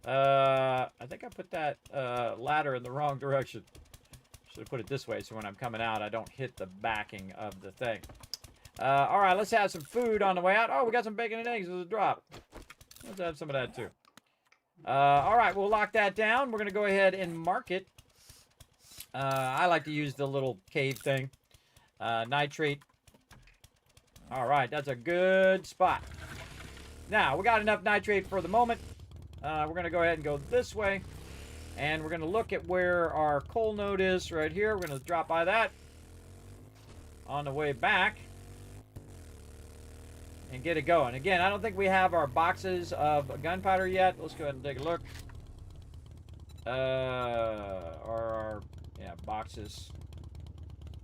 I think I put that ladder in the wrong direction. Should have put it this way so when I'm coming out, I don't hit the backing of the thing. All right, let's have some food on the way out. Oh, we got some bacon and eggs as a drop. Let's have some of that too. All right, we'll lock that down. We're going to go ahead and mark it. I like to use the little cave thing. Nitrate. All right, that's a good spot. Now, we got enough nitrate for the moment. We're going to go ahead and go this way. And we're going to look at where our coal node is right here. We're going to drop by that on the way back. And get it going. Again, I don't think we have our boxes of gunpowder yet. Let's go ahead and take a look. Yeah, boxes.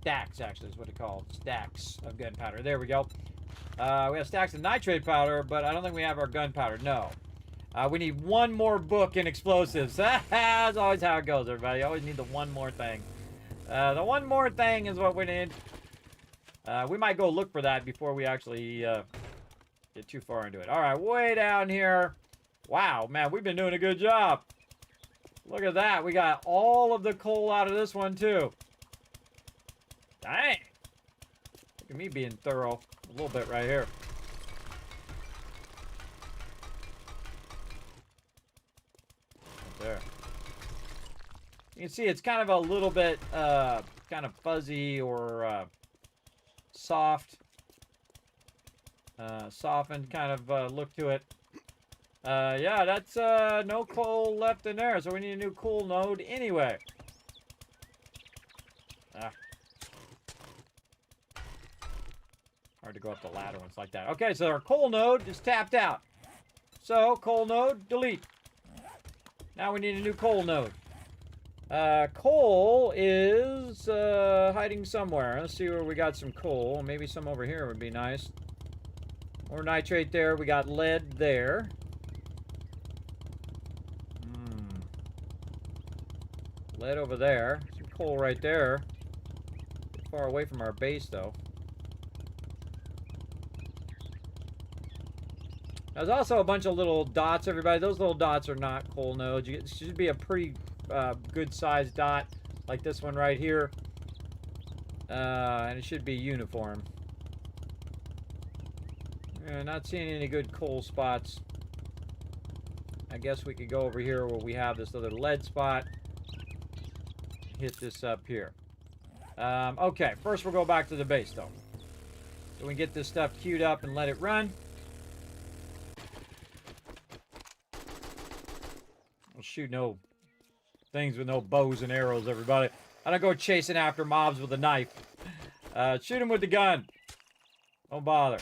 Stacks, actually, is what it's called. Stacks of gunpowder. There we go. We have stacks of nitrate powder, but I don't think we have our gunpowder. No. We need one more book in explosives. That's always how it goes, everybody. You always need the one more thing. The one more thing is what we need. We might go look for that before we actually get too far into it. All right, way down here. Wow, man, we've been doing a good job. Look at that. We got all of the coal out of this one, too. Dang. Look at me being thorough a little bit right here. Right there. You can see it's kind of a little bit kind of fuzzy or soft. Softened kind of look to it. Yeah, that's no coal left in there, so we need a new coal node anyway. Hard to go up the ladder when it's like that. Okay, so our coal node is tapped out. So, coal node, delete. Now we need a new coal node. Coal is hiding somewhere. Let's see where we got some coal. Maybe some over here would be nice. More nitrate there. We got lead there. Lead over there. Some coal right there. A bit far away from our base, though. There's also a bunch of little dots, everybody. Those little dots are not coal nodes. It should be a pretty good-sized dot, like this one right here. And it should be uniform. Not seeing any good coal spots. I guess we could go over here where we have this other lead spot. Hit this up here. Okay, first we'll go back to the base, though. So we can get this stuff queued up and let it run. I'll shoot no things with no bows and arrows, everybody. I don't go chasing after mobs with a knife. Shoot them with the gun. Don't bother.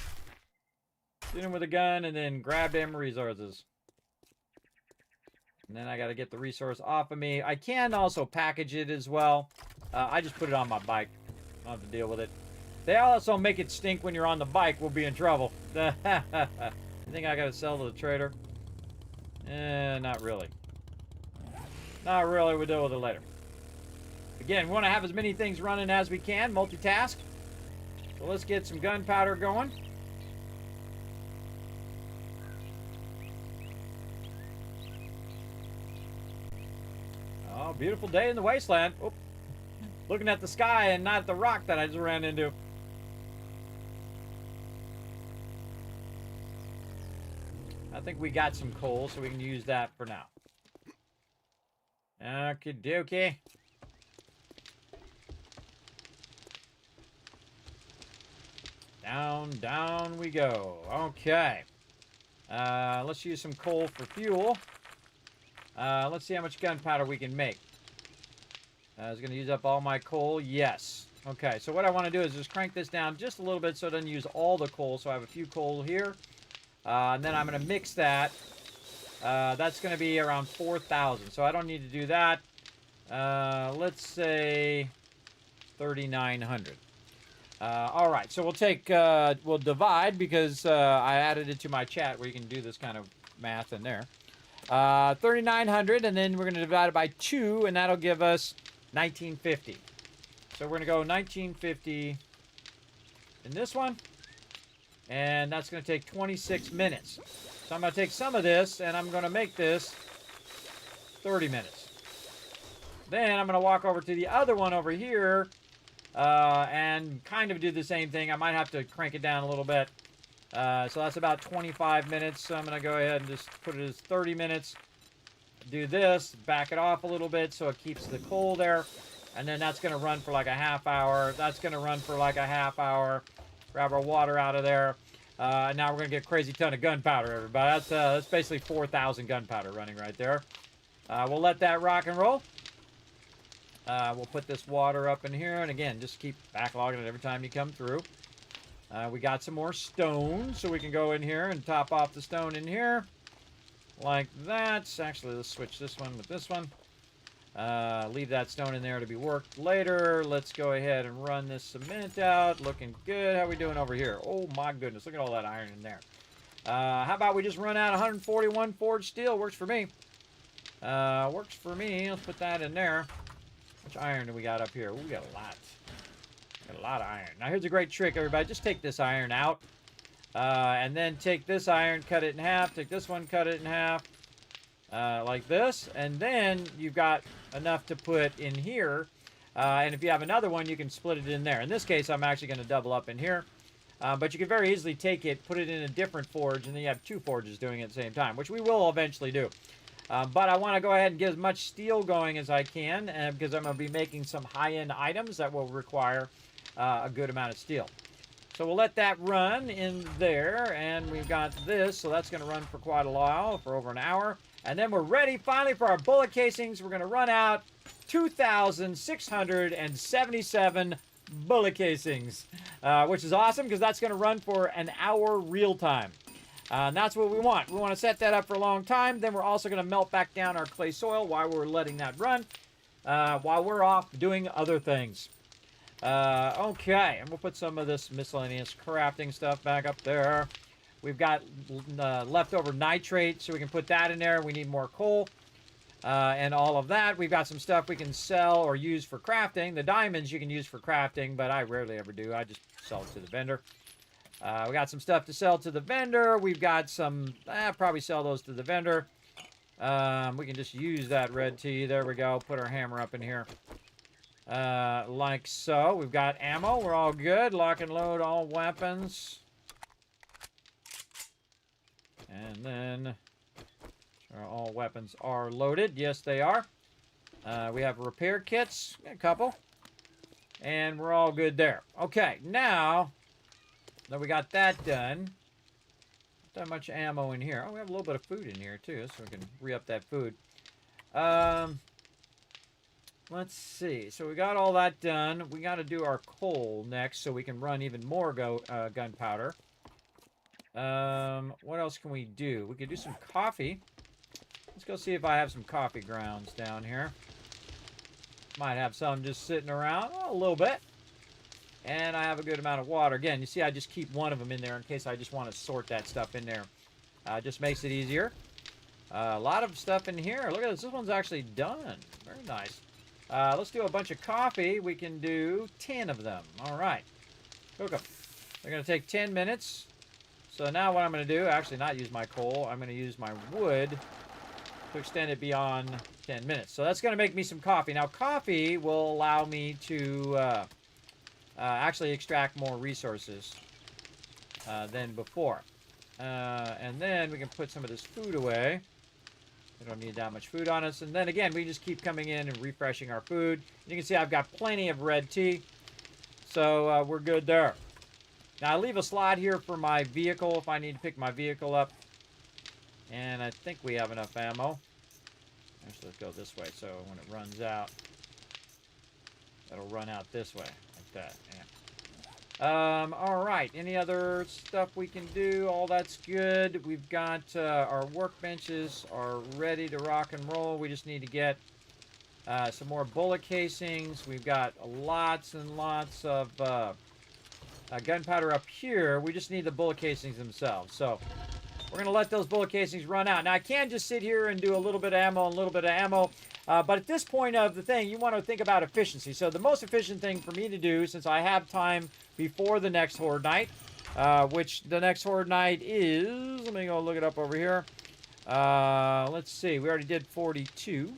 Shoot them with a gun and then grab them resources. And then I got to get the resource off of me. I can also package it as well. I just put it on my bike. I don't have to deal with it. They also make it stink when you're on the bike. We'll be in trouble. You think I got to sell to the trader? Not really. Not really. We'll deal with it later. Again, we want to have as many things running as we can. Multitask. So let's get some gunpowder going. Oh, beautiful day in the wasteland. Oh, looking at the sky and not the rock that I just ran into. I think we got some coal, so we can use that for now. Okie dokie. Down we go. Okay. Let's use some coal for fuel. Let's see how much gunpowder we can make. I was going to use up all my coal. Yes. Okay, so what I want to do is just crank this down just a little bit so it doesn't use all the coal. So I have a few coal here. And then I'm going to mix that. That's going to be around 4,000. So I don't need to do that. Let's say 3,900. All right, so we'll take, we'll divide because I added it to my chat where you can do this kind of math in there. 3,900, and then we're going to divide it by 2, and that'll give us 1950. So we're going to go 1950 in this one, and that's going to take 26 minutes. So I'm going to take some of this, and I'm going to make this 30 minutes. Then I'm going to walk over to the other one over here and kind of do the same thing. I might have to crank it down a little bit. So that's about 25 minutes. So I'm going to go ahead and just put it as 30 minutes. Do this, back it off a little bit so it keeps the coal there. And then that's going to run for like a half hour. That's going to run for like a half hour. Grab our water out of there. Now we're going to get a crazy ton of gunpowder, everybody. That's basically 4,000 gunpowder running right there. We'll let that rock and roll. We'll put this water up in here. And again, just keep backlogging it every time you come through. We got some more stone, so we can go in here and top off the stone in here. Like that. Actually, let's switch this one with this one. Leave that stone in there to be worked later. Let's go ahead and run this cement out. Looking good. How we doing over here? Oh my goodness, look at all that iron in there. How about we just run out 141 forged steel? Works for me. Works for me. Let's put that in there. How much iron do we got up here? Ooh, we got a lot. Got a lot of iron. Now here's a great trick, everybody. Just take this iron out. And then take this iron, cut it in half. Take this one, cut it in half. Like this. And then you've got enough to put in here. And if you have another one, you can split it in there. In this case, I'm actually going to double up in here. But you can very easily take it, put it in a different forge, and then you have two forges doing it at the same time, which we will eventually do. But I want to go ahead and get as much steel going as I can, because I'm going to be making some high-end items that will require a good amount of steel. So we'll let that run in there, and we've got this, so that's going to run for quite a while, for over an hour. And then we're ready finally for our bullet casings. We're going to run out 2,677 bullet casings, which is awesome because that's going to run for an hour real time. And that's what we want. We want to set that up for a long time. Then we're also going to melt back down our clay soil while we're letting that run, while we're off doing other things. Okay, and we'll put some of this miscellaneous crafting stuff back up there. We've got leftover nitrate, so we can put that in there. We need more coal and all of that. We've got some stuff we can sell or use for crafting. The diamonds you can use for crafting, but I rarely ever do. I just sell it to the vendor. We got some stuff to sell to the vendor. We've got some, probably sell those to the vendor. We can just use that red tea. There we go. Put our hammer up in here. Like so. We've got ammo. We're all good. Lock and load all weapons. And then all weapons are loaded. Yes, they are. We have repair kits, a couple. And we're all good there. Okay, now that we got that done, not that much ammo in here. Oh, we have a little bit of food in here too, so we can re-up that food. Let's see. So we got all that done. We got to do our coal next so we can run even more gunpowder. What else can we do? We could do some coffee. Let's go see if I have some coffee grounds down here. Might have some just sitting around. Oh, a little bit. And I have a good amount of water. Again, you see I just keep one of them in there in case I just want to sort that stuff in there. Just makes it easier. A lot of stuff in here. Look at this. This one's actually done. Very nice. Let's do a bunch of coffee. We can do 10 of them. All right. Cook them. They're going to take 10 minutes. So now what I'm going to do, actually not use my coal, I'm going to use my wood to extend it beyond 10 minutes. So that's going to make me some coffee. Now coffee will allow me to actually extract more resources than before. And then we can put some of this food away. We don't need that much food on us. And then again, we just keep coming in and refreshing our food. You can see I've got plenty of red tea. So we're good there. Now I leave a slot here for my vehicle if I need to pick my vehicle up. And I think we have enough ammo. Actually, let's go this way. So when it runs out, it'll run out this way. Like that. Yeah. All right. Any other stuff we can do? All that's good. We've got our workbenches are ready to rock and roll. We just need to get some more bullet casings. We've got lots and lots of gunpowder up here. We just need the bullet casings themselves. So we're going to let those bullet casings run out. Now, I can just sit here and do a little bit of ammo and a little bit of ammo. But at this point of the thing, you want to think about efficiency. So the most efficient thing for me to do, since I have time before the next Horde Night, which the next Horde Night is, let me go look it up over here. Let's see, we already did 42.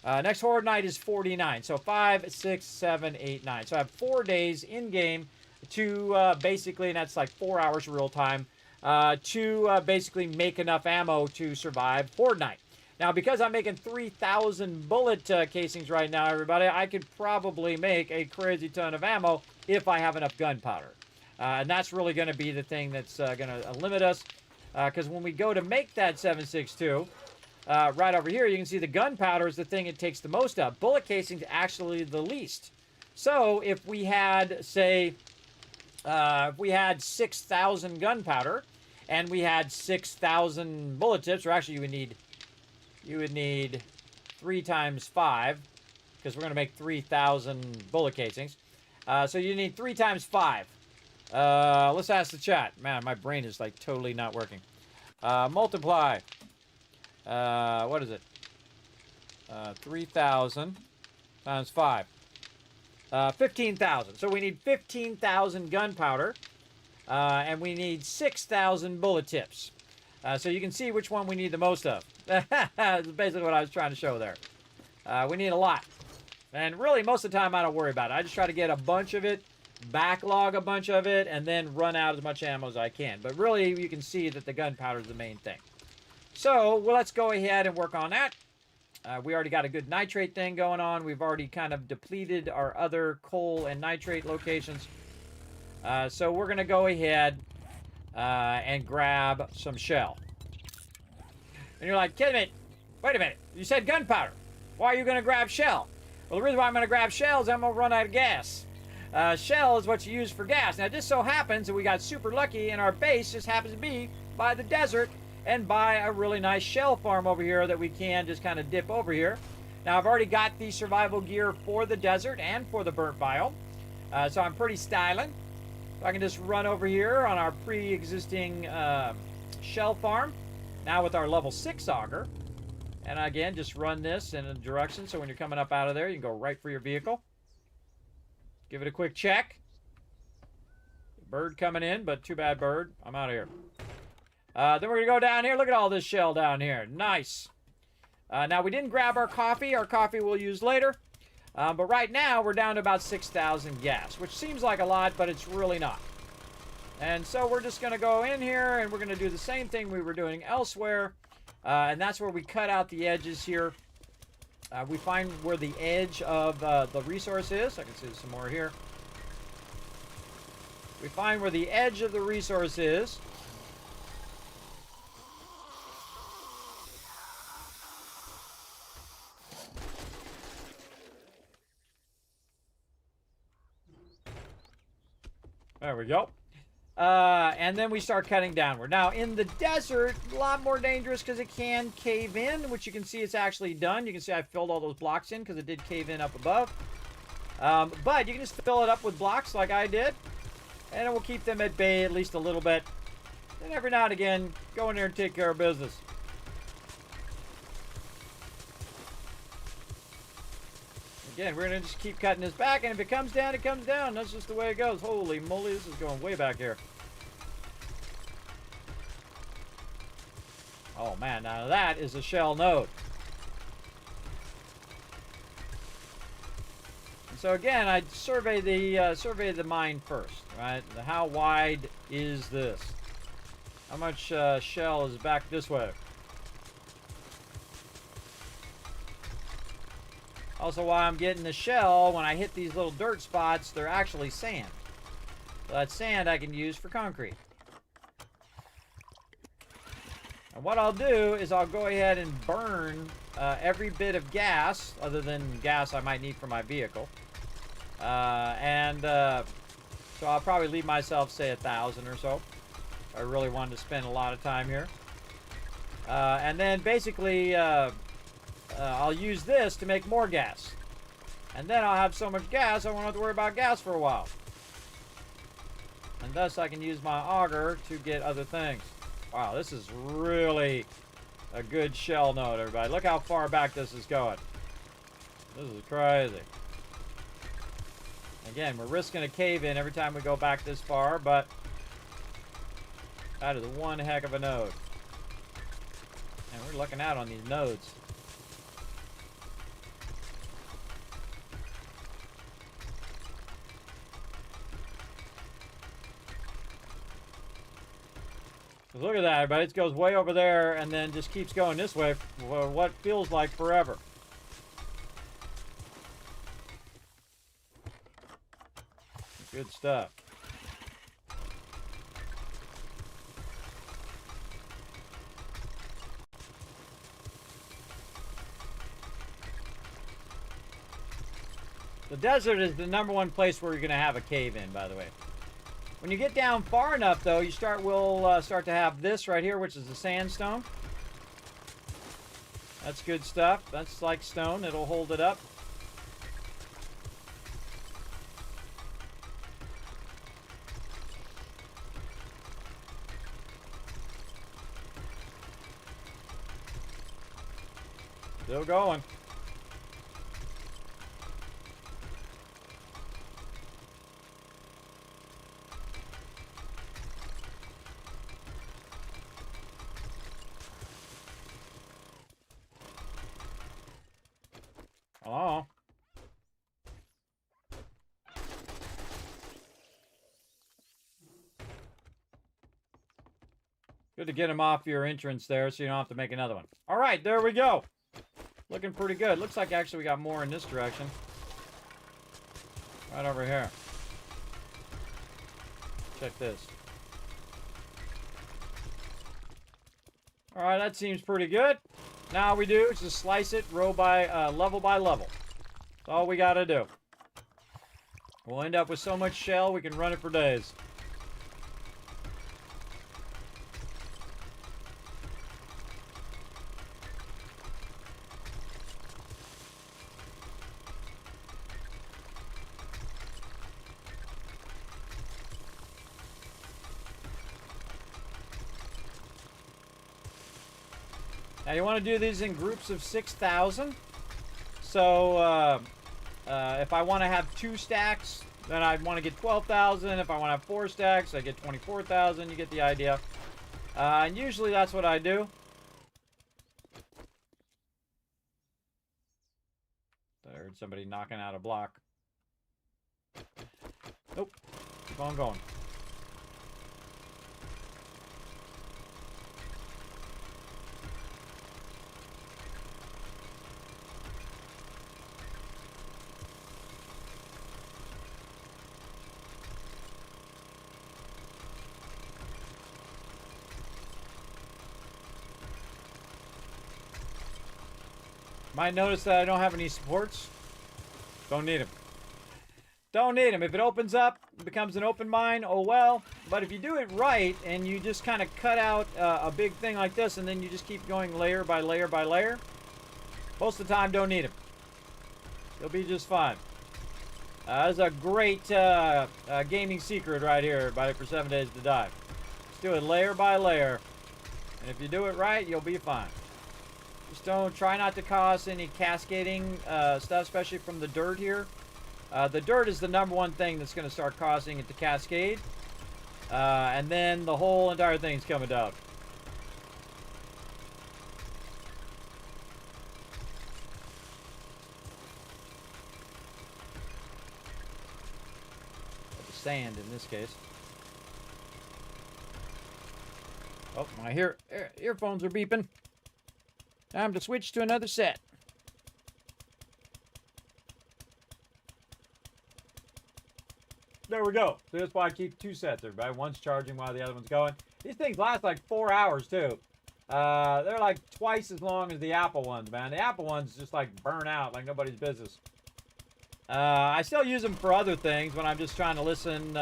Next Horde Night is 49. So 5, 6, 7, 8, 9. So I have 4 days in-game to basically, and that's like 4 hours real time, to basically make enough ammo to survive Horde Night. Now, because I'm making 3,000 bullet casings right now, everybody, I could probably make a crazy ton of ammo if I have enough gunpowder. And that's really going to be the thing that's going to limit us. Because when we go to make that 7.62, right over here, you can see the gunpowder is the thing it takes the most of. Bullet casings actually the least. So if we had, say, if we had 6,000 gunpowder and we had 6,000 bullet tips, or actually you would need 3 times 5, because we're going to make 3,000 bullet casings. So you need 3 times 5. Let's ask the chat. Man, my brain is like totally not working. Multiply. What is it? 3,000 times 5. 15,000. So we need 15,000 gunpowder. And we need 6,000 bullet tips. So you can see which one we need the most of. That's basically what I was trying to show there. We need a lot. And really, most of the time, I don't worry about it. I just try to get a bunch of it, backlog a bunch of it, and then run out as much ammo as I can. But really, you can see that the gunpowder is the main thing. So, well, let's go ahead and work on that. We already got a good nitrate thing going on. We've already kind of depleted our other coal and nitrate locations. So we're going to go ahead and grab some shell. And you're like, Kismet, wait a minute. You said gunpowder. Why are you going to grab shell? Well, the reason why I'm going to grab shell is I'm going to run out of gas. Shell is what you use for gas. Now, it just so happens that we got super lucky and our base just happens to be by the desert and by a really nice shell farm over here that we can just kind of dip over here. Now, I've already got the survival gear for the desert and for the burnt biome. So I'm pretty styling. So I can just run over here on our pre-existing shell farm. Now with our level 6 auger. And again, just run this in a direction so when you're coming up out of there, you can go right for your vehicle. Give it a quick check. Bird coming in, but too bad, bird. I'm out of here. Then we're going to go down here. Look at all this shell down here. Nice. Now, we didn't grab our coffee. Our coffee we'll use later. But right now, we're down to about 6,000 gas, which seems like a lot, but it's really not. And so we're just going to go in here, and we're going to do the same thing we were doing elsewhere. And that's where we cut out the edges here. We find where the edge of the resource is. I can see some more here. We find where the edge of the resource is. There we go. And then we start cutting downward. Now, in the desert, a lot more dangerous because it can cave in, which you can see it's actually done. You can see I filled all those blocks in because it did cave in up above. But you can just fill it up with blocks like I did, and it will keep them at bay at least a little bit. And every now and again, go in there and take care of business. Again, we're going to just keep cutting this back, and if it comes down, it comes down. That's just the way it goes. Holy moly, this is going way back here. Oh man, now that is a shell node. And so again, I survey the mine first, right? How wide is this? How much shell is back this way? Also, while I'm getting the shell, when I hit these little dirt spots, they're actually sand. So that sand I can use for concrete. And what I'll do is I'll go ahead and burn every bit of gas, other than gas I might need for my vehicle. So I'll probably leave myself, say, 1,000 or so. If I really wanted to spend a lot of time here. And then basically, I'll use this to make more gas. And then I'll have so much gas, I won't have to worry about gas for a while. And thus I can use my auger to get other things. Wow, this is really a good shell node, everybody. Look how far back this is going. This is crazy. Again, we're risking a cave-in every time we go back this far, but that is one heck of a node. And we're looking out on these nodes. Look at that, everybody. It goes way over there and then just keeps going this way for what feels like forever. Good stuff. The desert is the #1 place where you're going to have a cave-in, by the way. When you get down far enough, though, we'll start to have this right here, which is the sandstone. That's good stuff. That's like stone. It'll hold it up. Still going. Hello? Good to get them off your entrance there so you don't have to make another one. All right, there we go. Looking pretty good. Looks like actually we got more in this direction. Right over here. Check this. All right, that seems pretty good. Now all we do is just slice it row by level by level. That's all we got to do. We'll end up with so much shell we can run it for days. Now you want to do these in groups of 6,000. So if I want to have 2 stacks, then I'd want to get 12,000. If I want to have 4 stacks, I get 24,000. You get the idea. And usually that's what I do. I heard somebody knocking out a block. Nope. Keep on going. Might notice that I don't have any supports. Don't need them. Don't need them. If it opens up, it becomes an open mine, oh well. But if you do it right and you just kind of cut out a big thing like this and then you just keep going layer by layer by layer, most of the time don't need them. You'll be just fine. That's a great gaming secret right here, everybody, for 7 Days to Die. Just do it layer by layer. And if you do it right, you'll be fine. Just don't try not to cause any cascading stuff, especially from the dirt here. The dirt is the #1 thing that's going to start causing it to cascade. And then the whole entire thing's coming down. The sand in this case. Oh, my earphones are beeping. Time to switch to another set. There we go. So that's why I keep 2 sets, everybody. One's charging while the other one's going. These things last like 4 hours, too. They're like twice as long as the Apple ones, man. The Apple ones just like burn out like nobody's business. I still use them for other things when I'm just trying to listen,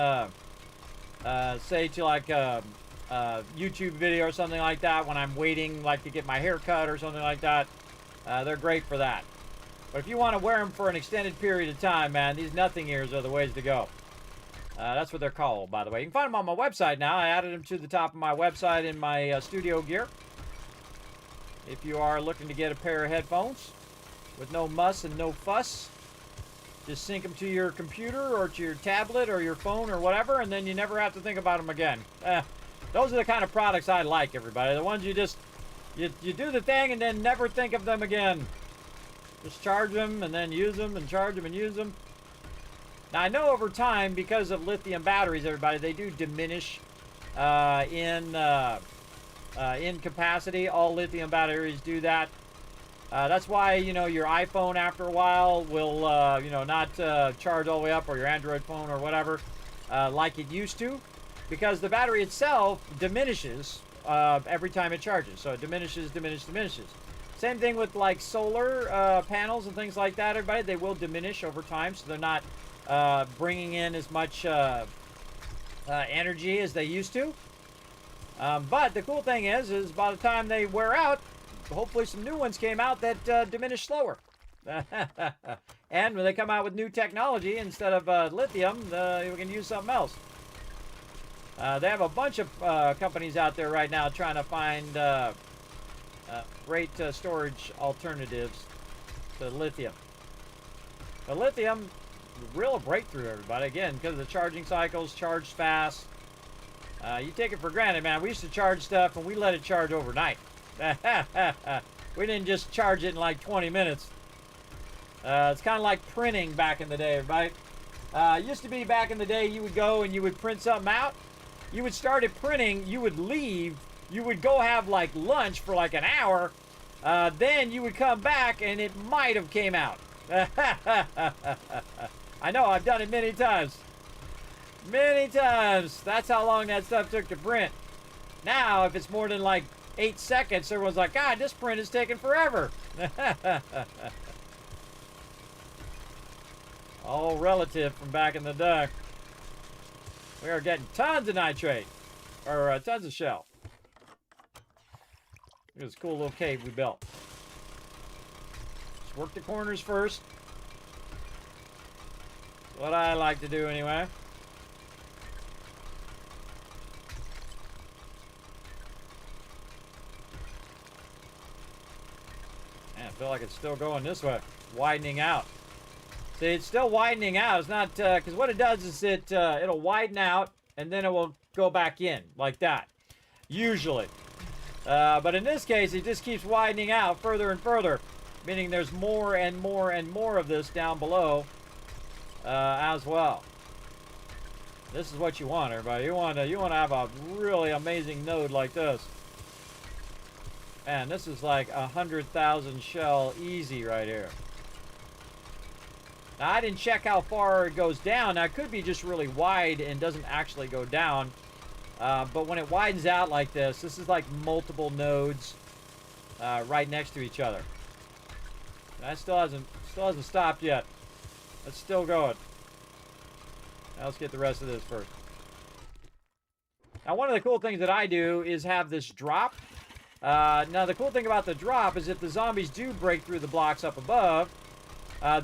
say to like YouTube video or something like that, when I'm waiting like to get my hair cut or something like that. They're great for that. But if you want to wear them for an extended period of time, man, these nothing ears are the ways to go. That's what they're called, by the way. You can find them on my website now. I added them to the top of my website in my studio gear. If you are looking to get a pair of headphones with no muss and no fuss, just sync them to your computer or to your tablet or your phone or whatever, and then you never have to think about them again. Those are the kind of products I like, everybody. The ones you just, you do the thing and then never think of them again. Just charge them and then use them and charge them and use them. Now, I know over time, because of lithium batteries, everybody, they do diminish in capacity. All lithium batteries do that. That's why, you know, your iPhone after a while will, you know, not charge all the way up, or your Android phone or whatever, like it used to, because the battery itself diminishes every time it charges. So it diminishes. Same thing with like solar panels and things like that, everybody. They will diminish over time, so they're not bringing in as much energy as they used to. But the cool thing is by the time they wear out, hopefully some new ones came out that diminish slower. And when they come out with new technology, instead of lithium, we can use something else. They have a bunch of companies out there right now trying to find great storage alternatives to lithium. But lithium, real breakthrough, everybody. Again, because of the charging cycles, charged fast. You take it for granted, man. We used to charge stuff and we let it charge overnight. We didn't just charge it in like 20 minutes. It's kind of like printing back in the day, everybody. It used to be back in the day, you would go and you would print something out. You would start it printing, you would leave, you would go have like lunch for like an hour, then you would come back and it might have came out. I know, I've done it many times. Many times. That's how long that stuff took to print. Now, if it's more than like 8 seconds, everyone's like, God, this print is taking forever. All relative from back in the day. We are getting tons of nitrate. Or tons of shell. Look at this cool little cave we built. Let's work the corners first. That's what I like to do anyway. Man, I feel like it's still going this way. Widening out. See, it's still widening out. It's not, because what it does is it'll widen out and then it will go back in like that. Usually. But in this case, it just keeps widening out further and further, meaning there's more and more and more of this down below as well. This is what you want, everybody. You want to have a really amazing node like this. And this is like 100,000 shell easy right here. Now, I didn't check how far it goes down. Now, it could be just really wide and doesn't actually go down. But when it widens out like this is like multiple nodes right next to each other. And that still hasn't stopped yet. It's still going. Now let's get the rest of this first. Now, one of the cool things that I do is have this drop. Now, the cool thing about the drop is if the zombies do break through the blocks up above,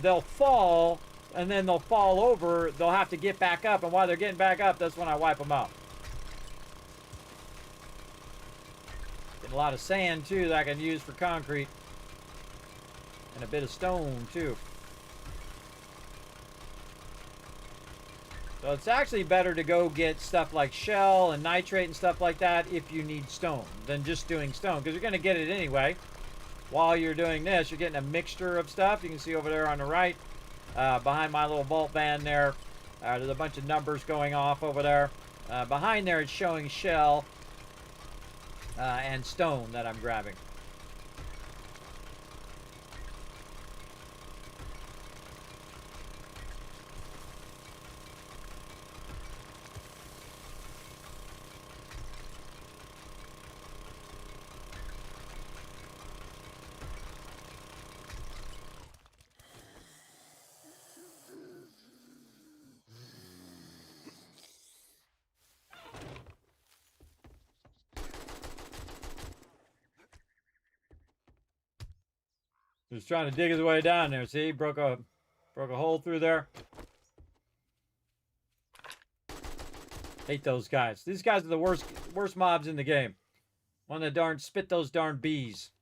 they'll fall, and then they'll fall over. They'll have to get back up, and while they're getting back up, that's when I wipe them out. Getting a lot of sand, too, that I can use for concrete. And a bit of stone, too. So it's actually better to go get stuff like shell and nitrate and stuff like that if you need stone than just doing stone, because you're going to get it anyway. While you're doing this, you're getting a mixture of stuff. You can see over there on the right, behind my little vault band there, there's a bunch of numbers going off over there. Behind there, it's showing shell and stone that I'm grabbing. Just trying to dig his way down there. See, broke a hole through there. Hate those guys. These guys are the worst mobs in the game. Want to darn spit those darn bees.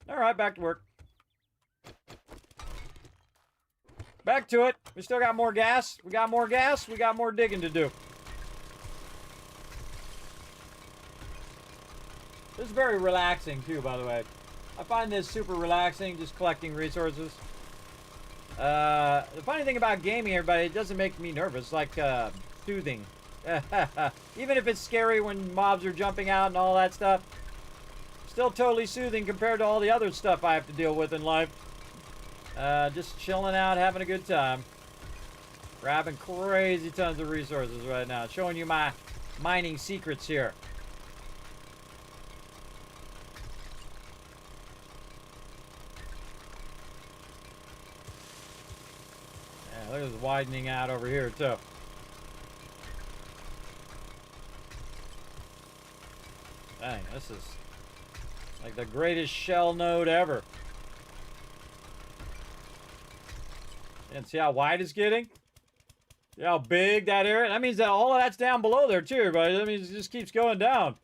All right, back to work. Back to it. We still got more gas. We got more gas. We got more digging to do. This is very relaxing too, by the way. I find this super relaxing, just collecting resources. The funny thing about gaming, everybody, it doesn't make me nervous. Like, soothing. Even if it's scary when mobs are jumping out and all that stuff, still totally soothing compared to all the other stuff I have to deal with in life. Just chilling out, having a good time. Grabbing crazy tons of resources right now. Showing you my mining secrets here. Look at this widening out over here, too. Dang, this is like the greatest shell node ever. And see how wide it's getting? See how big that area? That means that all of that's down below there, too, everybody. That means it just keeps going down.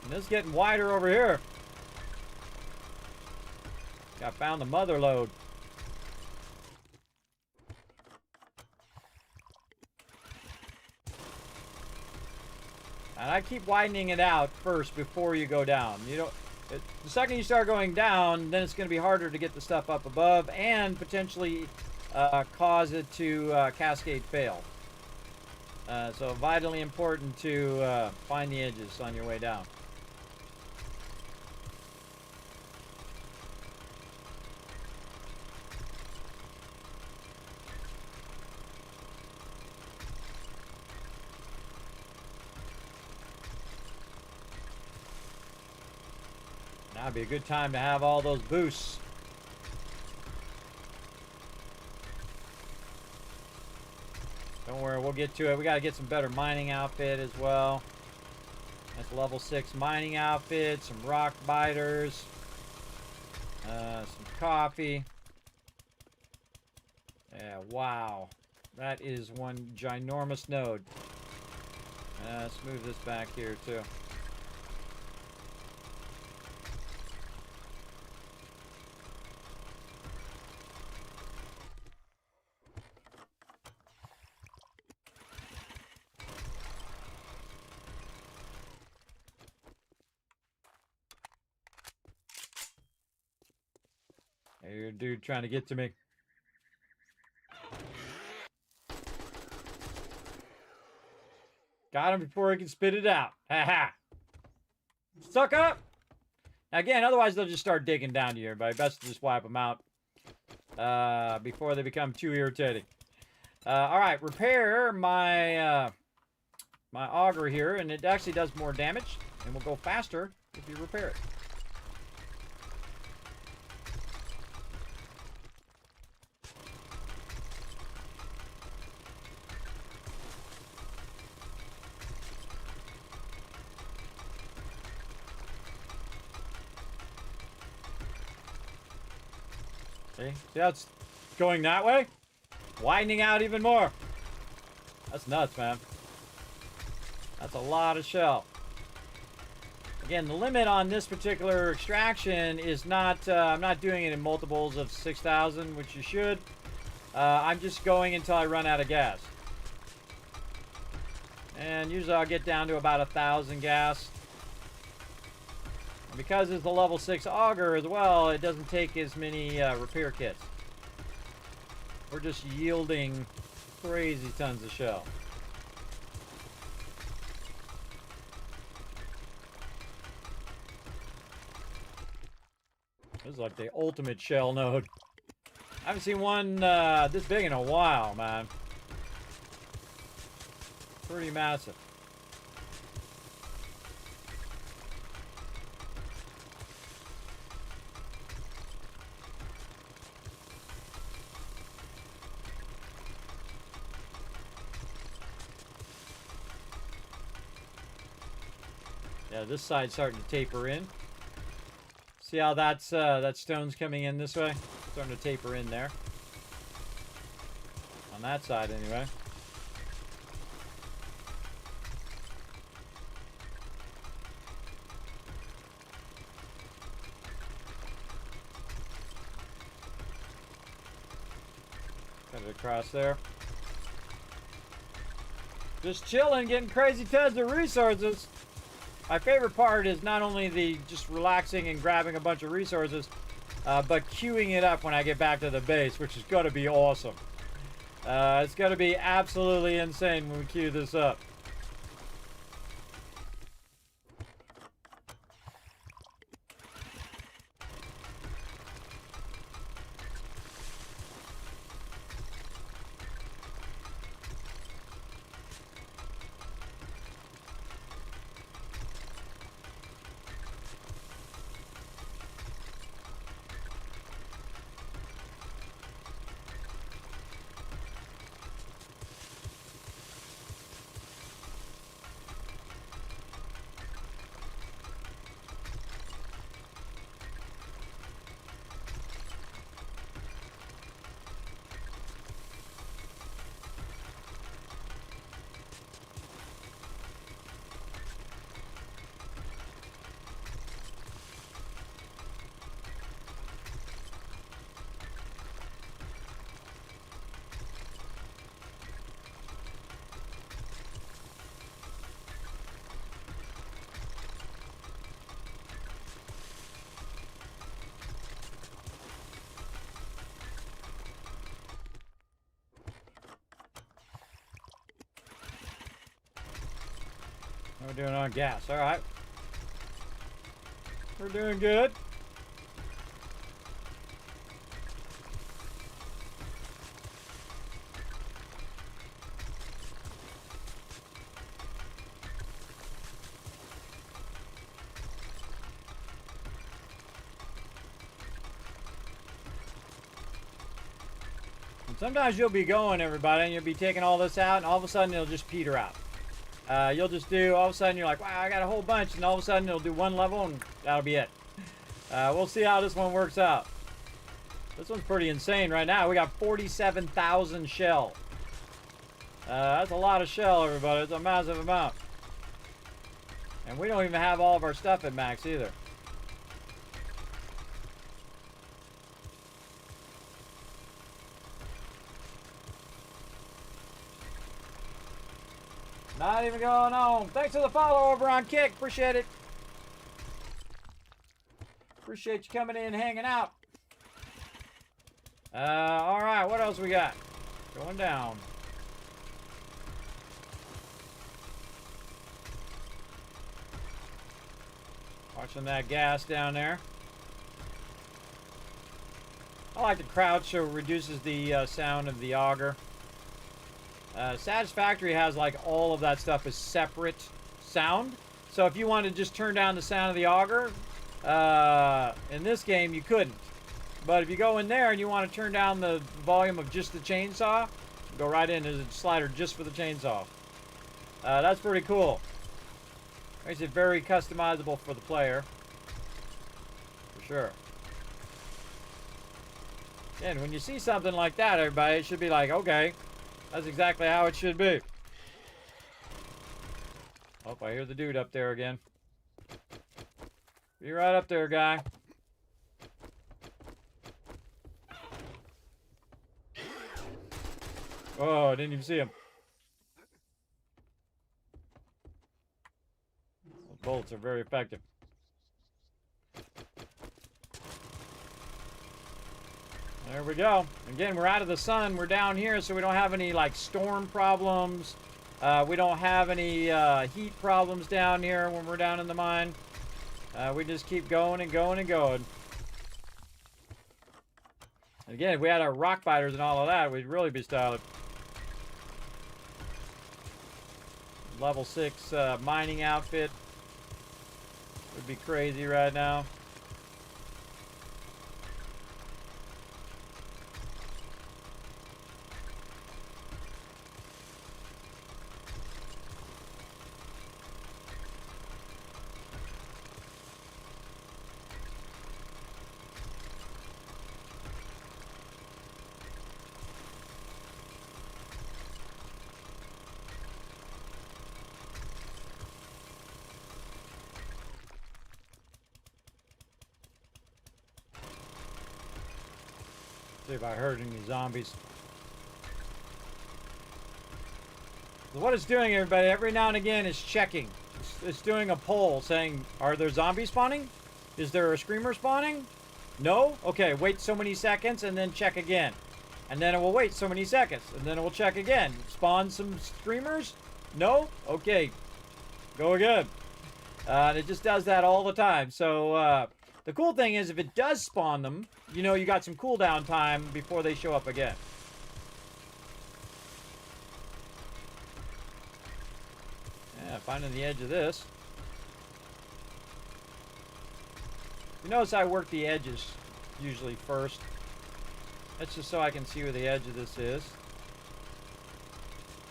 And it's getting wider over here. I found the mother lode. And I keep widening it out first before you go down. You don't. The second you start going down, then it's going to be harder to get the stuff up above and potentially cause it to cascade fail. So vitally important to find the edges on your way down. Now would be a good time to have all those boosts. Don't worry, we'll get to it. We got to get some better mining outfit as well. That's level 6 mining outfit, some rock biters, some coffee. Yeah, wow. That is one ginormous node. Let's move this back here too. Hey, dude trying to get to me. Got him before he can spit it out. Ha ha. Suck up. Now again, otherwise they'll just start digging down to you, everybody. Best to just wipe them out before they become too irritating. All right, repair my my auger here, and it actually does more damage, and will go faster if you repair it. See how it's going that way? Widening out even more. That's nuts, man. That's a lot of shell. Again, the limit on this particular extraction is not, I'm not doing it in multiples of 6,000, which you should. I'm just going until I run out of gas. And usually I'll get down to about 1,000 gas. And because it's a level 6 auger as well, it doesn't take as many repair kits. We're just yielding crazy tons of shell. This is like the ultimate shell node. I haven't seen one this big in a while, man. Pretty massive. Yeah, this side's starting to taper in. See how that's that stone's coming in this way? Starting to taper in there. On that side, anyway. Cut it across there. Just chilling, getting crazy tons of resources. My favorite part is not only the just relaxing and grabbing a bunch of resources, but queuing it up when I get back to the base, which is going to be awesome. It's going to be absolutely insane when we queue this up. We're doing on gas. All right. We're doing good. And sometimes you'll be going, everybody, and you'll be taking all this out, and all of a sudden it'll just peter out. You'll just do, all of a sudden you're like, wow, I got a whole bunch, and all of a sudden it'll do one level, and that'll be it. We'll see how this one works out. This one's pretty insane right now. We got 47,000 shell. That's a lot of shell, everybody. It's a massive amount. And we don't even have all of our stuff at max either. Not even going on. Thanks for the follow over on Kick. Appreciate it. Appreciate you coming in and hanging out. All right, what else we got? Going down. Watching that gas down there. I like to crouch so it reduces the sound of the auger. Satisfactory has like all of that stuff as separate sound. So if you want to just turn down the sound of the auger, in this game you couldn't. But if you go in there and you want to turn down the volume of just the chainsaw, go right in. There's a slider just for the chainsaw. That's pretty cool. Makes it very customizable for the player. For sure. And when you see something like that, everybody, it should be like, okay, that's exactly how it should be. Oh, I hear the dude up there again. Be right up there, guy. Oh, I didn't even see him. Those bolts are very effective. There we go. Again, we're out of the sun. We're down here, so we don't have any, like, storm problems. We don't have any heat problems down here when we're down in the mine. We just keep going and going and going. Again, if we had our rock biters and all of that, we'd really be stylish. Level 6 mining outfit would be crazy right now. See if I heard any zombies. So what it's doing, everybody, every now and again is checking. It's doing a poll saying, are there zombies spawning? Is there a screamer spawning? No? Okay, wait so many seconds and then check again. And then it will wait so many seconds and then it will check again. Spawn some screamers? No? Okay. Go again. And it just does that all the time. So, the cool thing is if it does spawn them, you know you got some cooldown time before they show up again. Yeah, finding the edge of this. You notice I work the edges usually first. That's just so I can see where the edge of this is.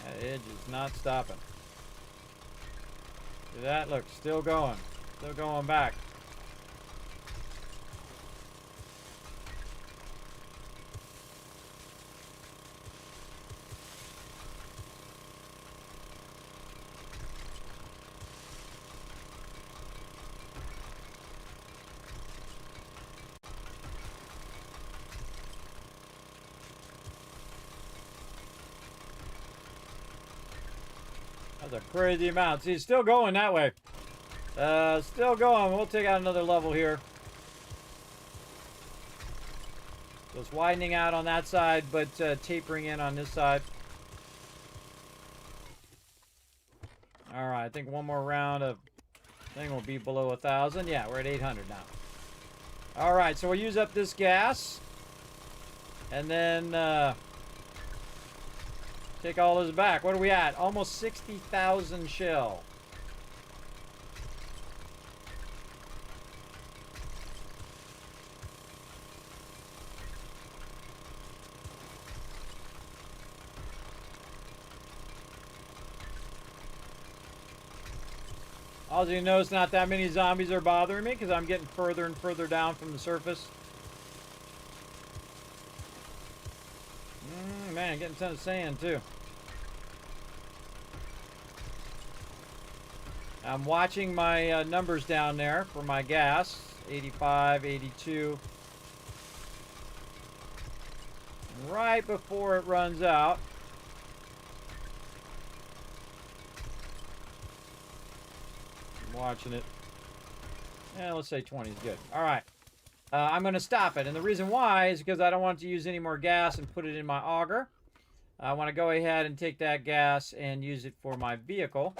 That edge is not stopping. See that? Look, still going. Still going back. That's a crazy amount. See, it's still going that way. Still going. We'll take out another level here. So it's widening out on that side, but tapering in on this side. All right, I think one more round of thing will be below 1,000. Yeah, we're at 800 now. All right, so we'll use up this gas. And then take all this back. What are we at? Almost 60,000 shell. Also, you notice not that many zombies are bothering me because I'm getting further and further down from the surface. Man, getting a ton of sand too. I'm watching my numbers down there for my gas. 85, 82. And right before it runs out, I'm watching it. Yeah, let's say 20 is good. All right. I'm going to stop it. And the reason why is because I don't want to use any more gas and put it in my auger. I want to go ahead and take that gas and use it for my vehicle.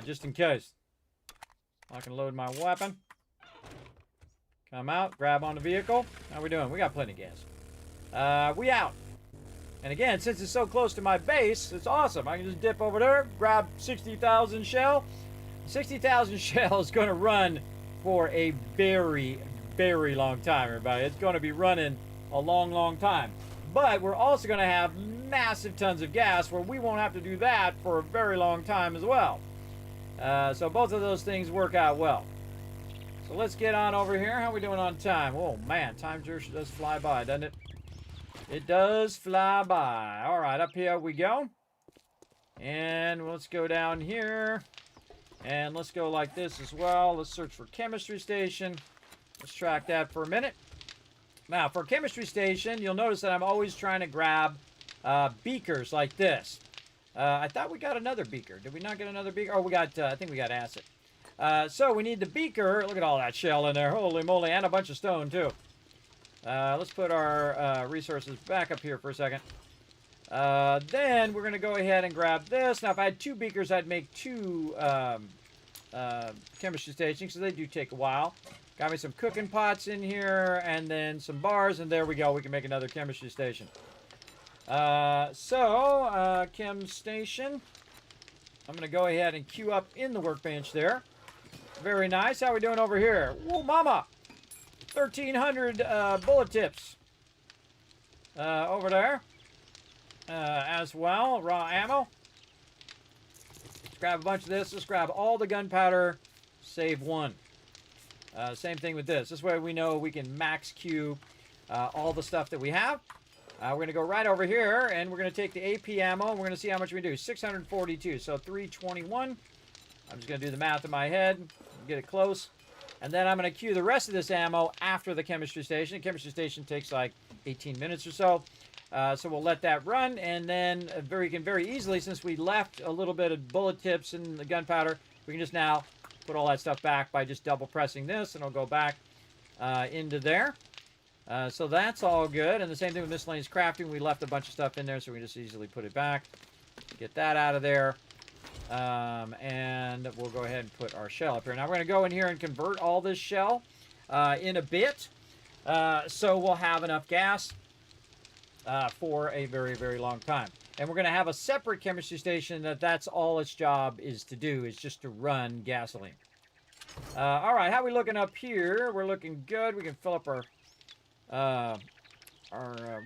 Just in case. I can load my weapon. Come out, grab on the vehicle. How we doing? We got plenty of gas. We out. And again, since it's so close to my base, it's awesome. I can just dip over there, grab 60,000 shell. 60,000 shell is going to run for a very, very long time, everybody. It's going to be running a long, long time. But we're also going to have massive tons of gas where we won't have to do that for a very long time as well. So both of those things work out well. So let's get on over here. How are we doing on time? Oh, man, time sure does fly by, doesn't it? It does fly by. All right, up here we go. And let's go down here. And let's go like this as well. Let's search for chemistry station. Let's track that for a minute. Now, for chemistry station, you'll notice that I'm always trying to grab beakers like this. I thought we got another beaker. Did we not get another beaker? Oh, we got, I think we got acid. So we need the beaker. Look at all that shell in there. Holy moly, and a bunch of stone, too. Let's put our resources back up here for a second. Then we're going to go ahead and grab this. Now, if I had 2 beakers, I'd make 2 chemistry stations, because they do take a while. Got me some cooking pots in here, and then some bars, and there we go. We can make another chemistry station. Chem station. I'm going to go ahead and queue up in the workbench there. Very nice. How we doing over here? Whoa, mama! 1,300 bullet tips over there. As well, raw ammo. Let's grab a bunch of this. Let's grab all the gunpowder. Save 1. Same thing with this. This way we know we can max queue all the stuff that we have. We're going to go right over here, and we're going to take the AP ammo, and we're going to see how much we do. 642, so 321. I'm just going to do the math in my head, get it close. And then I'm going to queue the rest of this ammo after the chemistry station. The chemistry station takes like 18 minutes or so. So we'll let that run, and then we can very easily, since we left a little bit of bullet tips in the gunpowder, we can just now put all that stuff back by just double pressing this, and it'll go back into there. So that's all good. And the same thing with miscellaneous crafting. We left a bunch of stuff in there, so we can just easily put it back. Get that out of there. And we'll go ahead and put our shell up here. Now we're going to go in here and convert all this shell in a bit. So we'll have enough gas for a very, very long time. And we're going to have a separate chemistry station that's all its job is to do, is just to run gasoline. All right, how are we looking up here? We're looking good. We can fill up our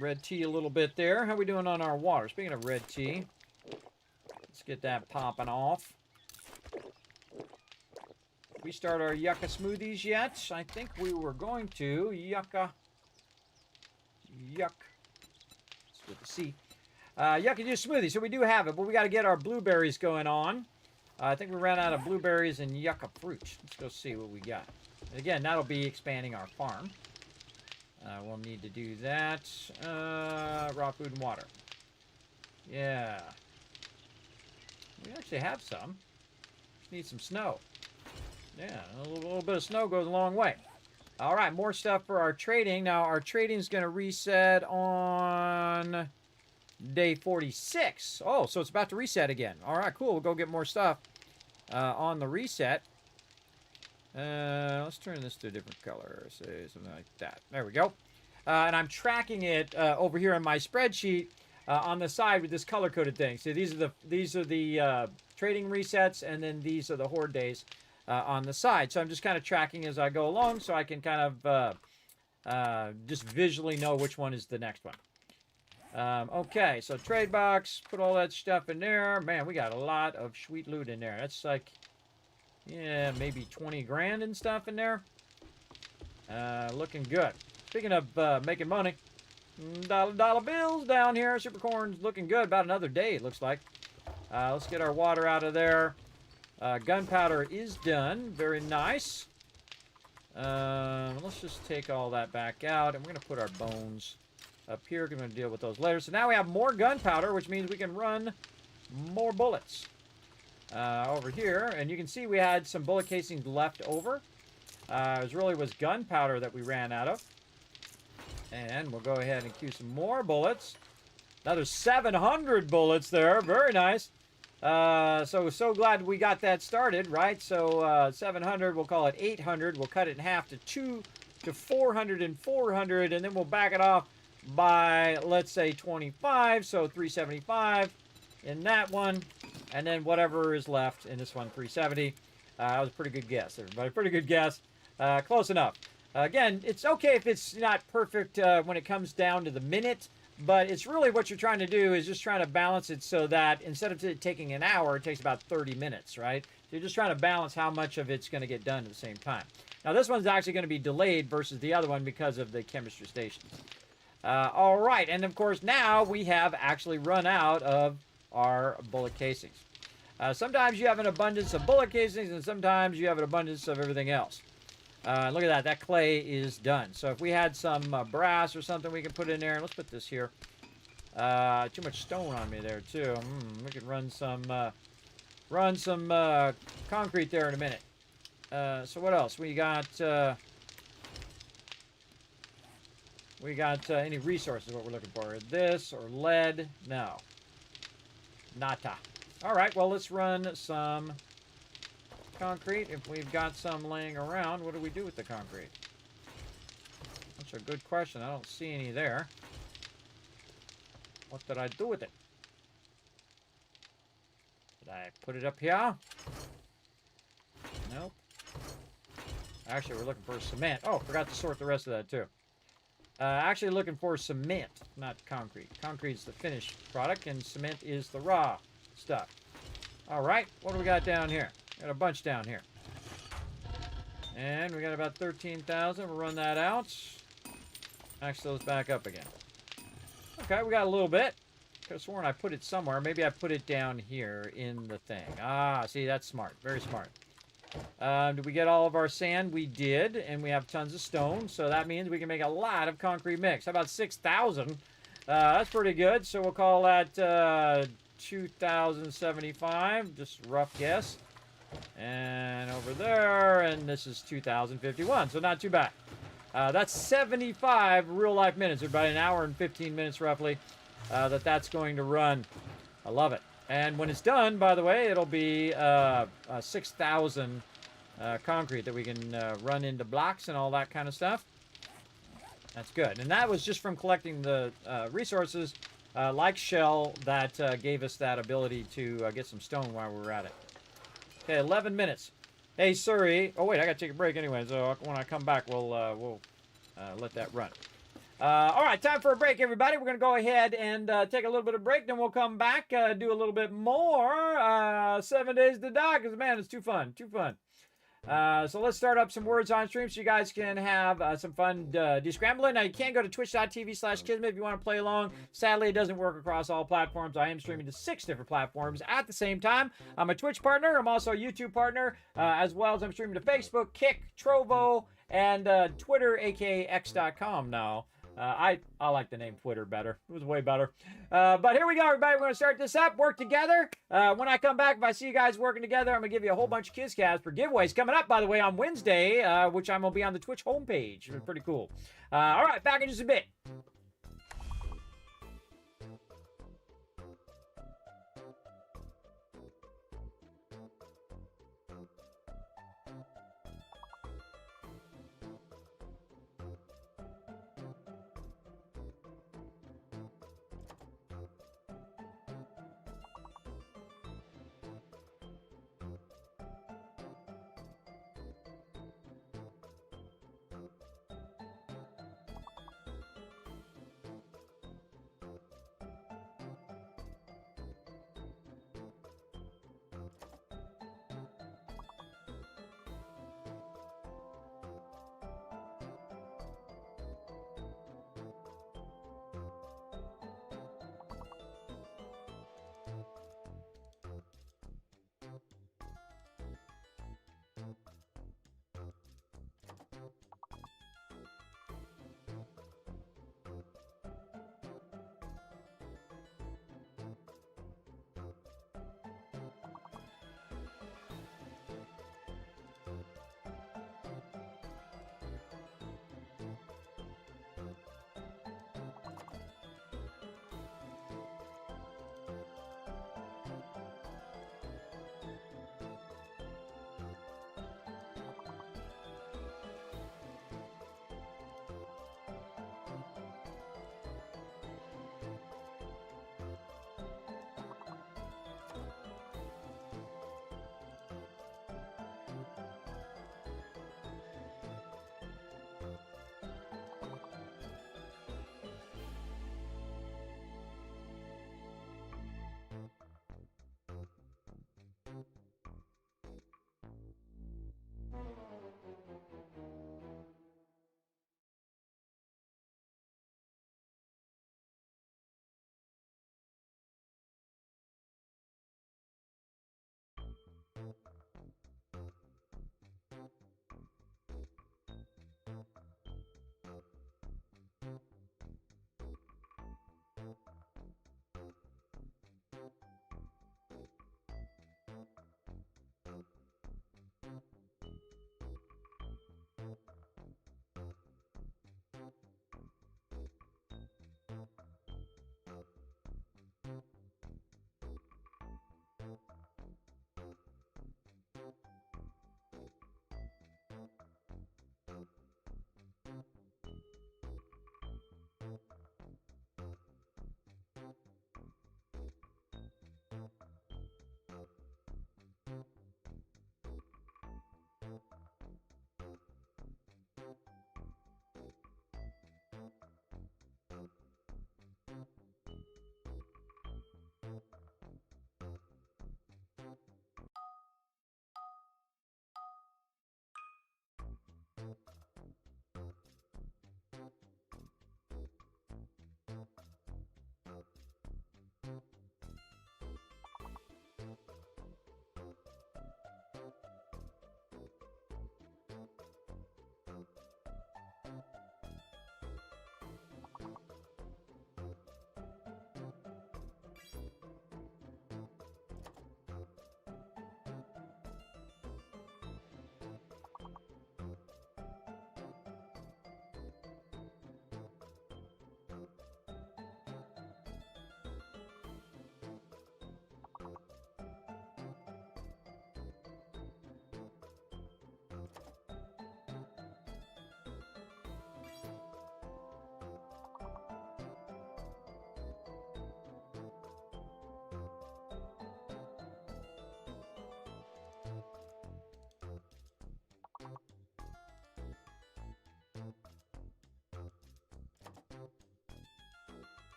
red tea a little bit there. How are we doing on our water? Speaking of red tea, let's get that popping off. Did we start our yucca smoothies yet? I think we were going to. Yucca. Yuck. It's with the C. Yucca juice smoothie. So we do have it, but we got to get our blueberries going on. I think we ran out of blueberries and yucca fruit. Let's go see what we got. And again, that'll be expanding our farm. We'll need to do that. Raw food and water. Yeah. We actually have some. Just need some snow. Yeah, a little bit of snow goes a long way. All right, more stuff for our trading. Now, our trading is going to reset on day 46. Oh, so it's about to reset again. All right, cool. We'll go get more stuff on the reset. Let's turn this to a different color. Say something like that. There we go. And I'm tracking it over here on my spreadsheet on the side with this color-coded thing. So these are the trading resets, and then these are the horde days on the side. So I'm just kind of tracking as I go along, so I can kind of just visually know which one is the next one. Okay, so trade box, put all that stuff in there. Man, we got a lot of sweet loot in there. That's like, yeah, maybe 20 grand and stuff in there. Looking good. Speaking of making money, dollar bills down here. Supercorn's looking good. About another day, it looks like. Let's get our water out of there. Gunpowder is done. Very nice. Let's just take all that back out, and we're going to put our bones up here. We're going to deal with those later. So now we have more gunpowder, which means we can run more bullets over here. And you can see we had some bullet casings left over. It really was gunpowder that we ran out of. And we'll go ahead and queue some more bullets. Another 700 bullets there. Very nice. So glad we got that started, right? So 700, we'll call it 800. We'll cut it in half to 2 to 400 and 400, and then we'll back it off by, let's say, 25. So 375 in that one, and then whatever is left in this one, 370. That was a pretty good guess, everybody. Pretty good guess. Close enough. Again, it's okay if it's not perfect when it comes down to the minute, but it's really what you're trying to do is just trying to balance it so that instead of it taking an hour, it takes about 30 minutes, right? So you're just trying to balance how much of it's going to get done at the same time. Now, this one's actually going to be delayed versus the other one because of the chemistry stations. All right, and of course now we have actually run out of our bullet casings. Sometimes you have an abundance of bullet casings, and sometimes you have an abundance of everything else. Look at that. That clay is done. So if we had some brass or something we can put in there. Let's put this here. Too much stone on me there, too. We could run some concrete there in a minute. So what else? We got any resources, what we're looking for. This or lead? No. Nata. All right, well, let's run some concrete. If we've got some laying around, what do we do with the concrete? That's a good question. I don't see any there. What did I do with it? Did I put it up here? Nope. Actually, we're looking for cement. Oh, forgot to sort the rest of that, too. Actually looking for cement, not concrete. Concrete is the finished product, and cement is the raw stuff. All right, what do we got down here? Got a bunch down here. And we got about 13,000. We'll run that out. Max those back up again. Okay, we got a little bit. Could have sworn I put it somewhere. Maybe I put it down here in the thing. Ah, see, that's smart. Very smart. Did we get all of our sand? We did, and we have tons of stone, so that means we can make a lot of concrete mix. How about 6,000? That's pretty good, so we'll call that 2,075, just rough guess. And over there, and this is 2,051, so not too bad. That's 75 real-life minutes, about an hour and 15 minutes roughly, that's going to run. I love it. And when it's done, by the way, it'll be 6,000 concrete that we can run into blocks and all that kind of stuff. That's good. And that was just from collecting the resources like Shell that gave us that ability to get some stone while we were at it. Okay, 11 minutes. Hey, Suri. Oh, wait, I got to take a break anyway, so when I come back, we'll let that run. All right, time for a break, everybody. We're going to go ahead and take a little bit of break, then we'll come back, do a little bit more 7 days to die, because, man, it's too fun, too fun. So let's start up some words on stream so you guys can have some fun descrambling. Now, you can go to twitch.tv/Kismet if you want to play along. Sadly, it doesn't work across all platforms. I am streaming to 6 different platforms at the same time. I'm a Twitch partner. I'm also a YouTube partner, as well as I'm streaming to Facebook, Kick, Trovo, and Twitter, aka X.com now. I like the name Twitter better. It was way better. But here we go, everybody. We're going to start this up. Work together. When I come back, if I see you guys working together, I'm going to give you a whole bunch of KizCast for giveaways coming up, by the way, on Wednesday, which I'm going to be on the Twitch homepage. It's pretty cool. All right, back in just a bit.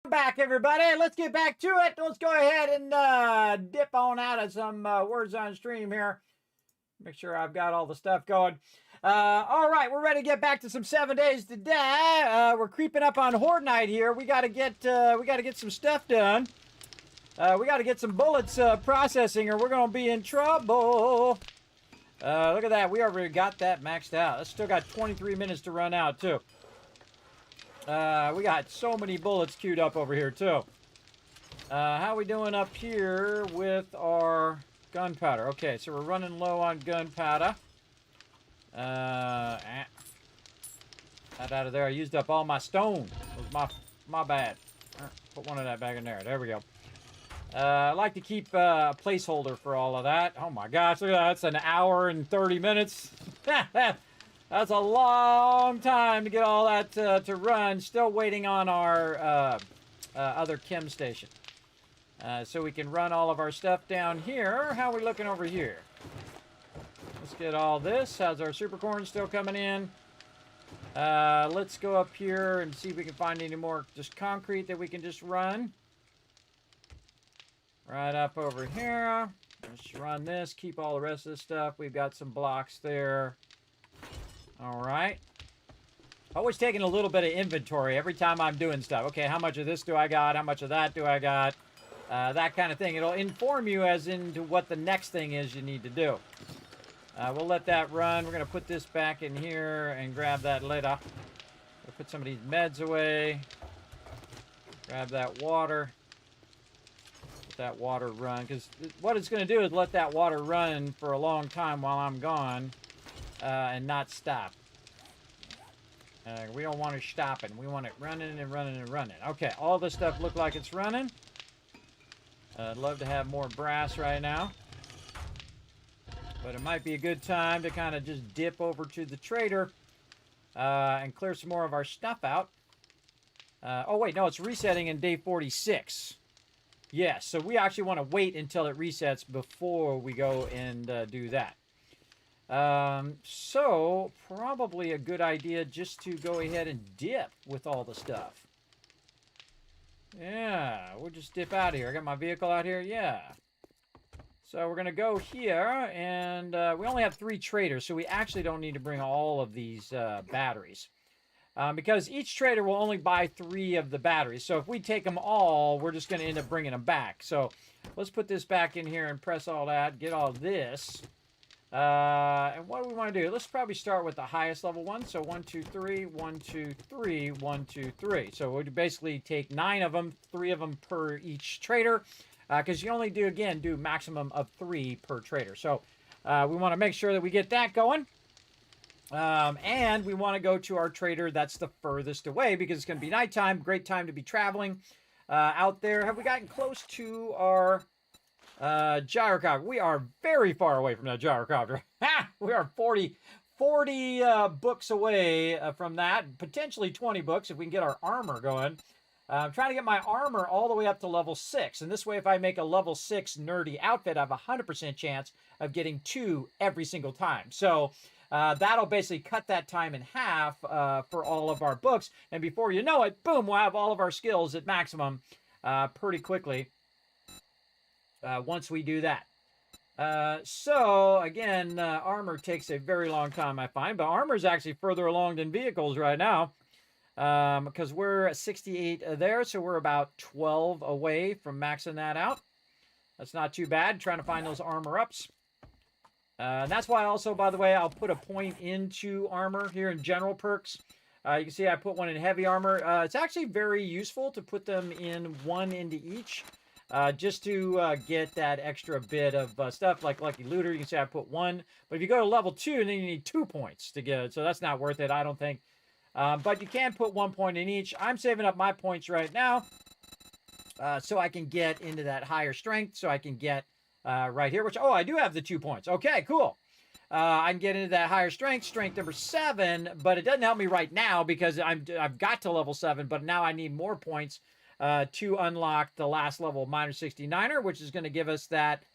Back, everybody. Let's get back to it. Let's go ahead and dip on out of some words on stream here. Make sure I've got all the stuff going. All right, we're ready to get back to some 7 days today. We're creeping up on Horde Night here. We got to get some stuff done. We got to get some bullets processing, or we're gonna be in trouble. Look at that. We already got that maxed out. That's still got 23 minutes to run out too. We got so many bullets queued up over here too. How we doing up here with our gunpowder? Okay, so we're running low on gunpowder. That out of there. I used up all my stone. It was my bad. Put one of that back in there. There we go. I like to keep a placeholder for all of that. Oh my gosh, look at that. That's an hour and 30 minutes. That's a long time to get all that to run. Still waiting on our other chem station. So we can run all of our stuff down here. How are we looking over here? Let's get all this. How's our super corn still coming in? Let's go up here and see if we can find any more just concrete that we can just run. Right up over here. Let's run this. Keep all the rest of the stuff. We've got some blocks there. All right. Always taking a little bit of inventory every time I'm doing stuff. Okay, how much of this do I got? How much of that do I got? That kind of thing. It'll inform you as into what the next thing is you need to do. We'll let that run. We're going to put this back in here and grab that later. We'll put some of these meds away. Grab that water. Let that water run. Because what it's going to do is let that water run for a long time while I'm gone and not stop. We don't want it stopping. We want it running and running and running. Okay, all this stuff look like it's running. I'd love to have more brass right now. But it might be a good time to kind of just dip over to the trader and clear some more of our stuff out. Oh, wait, no, it's resetting in day 46. Yes, so we actually want to wait until it resets before we go and do that. So, probably a good idea just to go ahead and dip with all the stuff. Yeah, we'll just dip out of here. I got my vehicle out here. Yeah. So we're going to go here, and we only have 3 traders, so we actually don't need to bring all of these batteries. Because each trader will only buy 3 of the batteries. So if we take them all, we're just going to end up bringing them back. So let's put this back in here and press all that, get all this. And what do we want to do? Let's probably start with the highest level one. So 1, 2, 3, 1, 2, 3, 1, 2, 3. So we'll basically take 9 of them, 3 of them per each trader. Because you only do maximum of 3 per trader. So we want to make sure that we get that going. And we want to go to our trader that's the furthest away because it's going to be nighttime. Great time to be traveling out there. Have we gotten close to our gyrocopter? We are very far away from that gyrocopter. We are 40 books away from that. Potentially 20 books if we can get our armor going. I'm trying to get my armor all the way up to level 6. And this way, if I make a level 6 nerdy outfit, I have a 100% chance of getting 2 every single time. So that'll basically cut that time in half for all of our books. And before you know it, boom, we'll have all of our skills at maximum pretty quickly once we do that. So, again, armor takes a very long time, I find. But armor is actually further along than vehicles right now. Because we're at 68 there, so we're about 12 away from maxing that out. That's not too bad, trying to find those armor ups. And that's why also, by the way, I'll put a point into armor here in general perks. You can see I put one in heavy armor. It's actually very useful to put them in 1 into each. Just to get that extra bit of stuff like Lucky Looter. You can see I put 1. But if you go to level 2, then you need 2 points to get it. So that's not worth it, I don't think. But you can put 1 point in each. I'm saving up my points right now so I can get into that higher strength. So I can get right here, which, oh, I do have the 2 points. Okay, cool. I can get into that higher strength number 7, but it doesn't help me right now because I've got to level 7, but now I need more points to unlock the last level minus 69er, which is going to give us that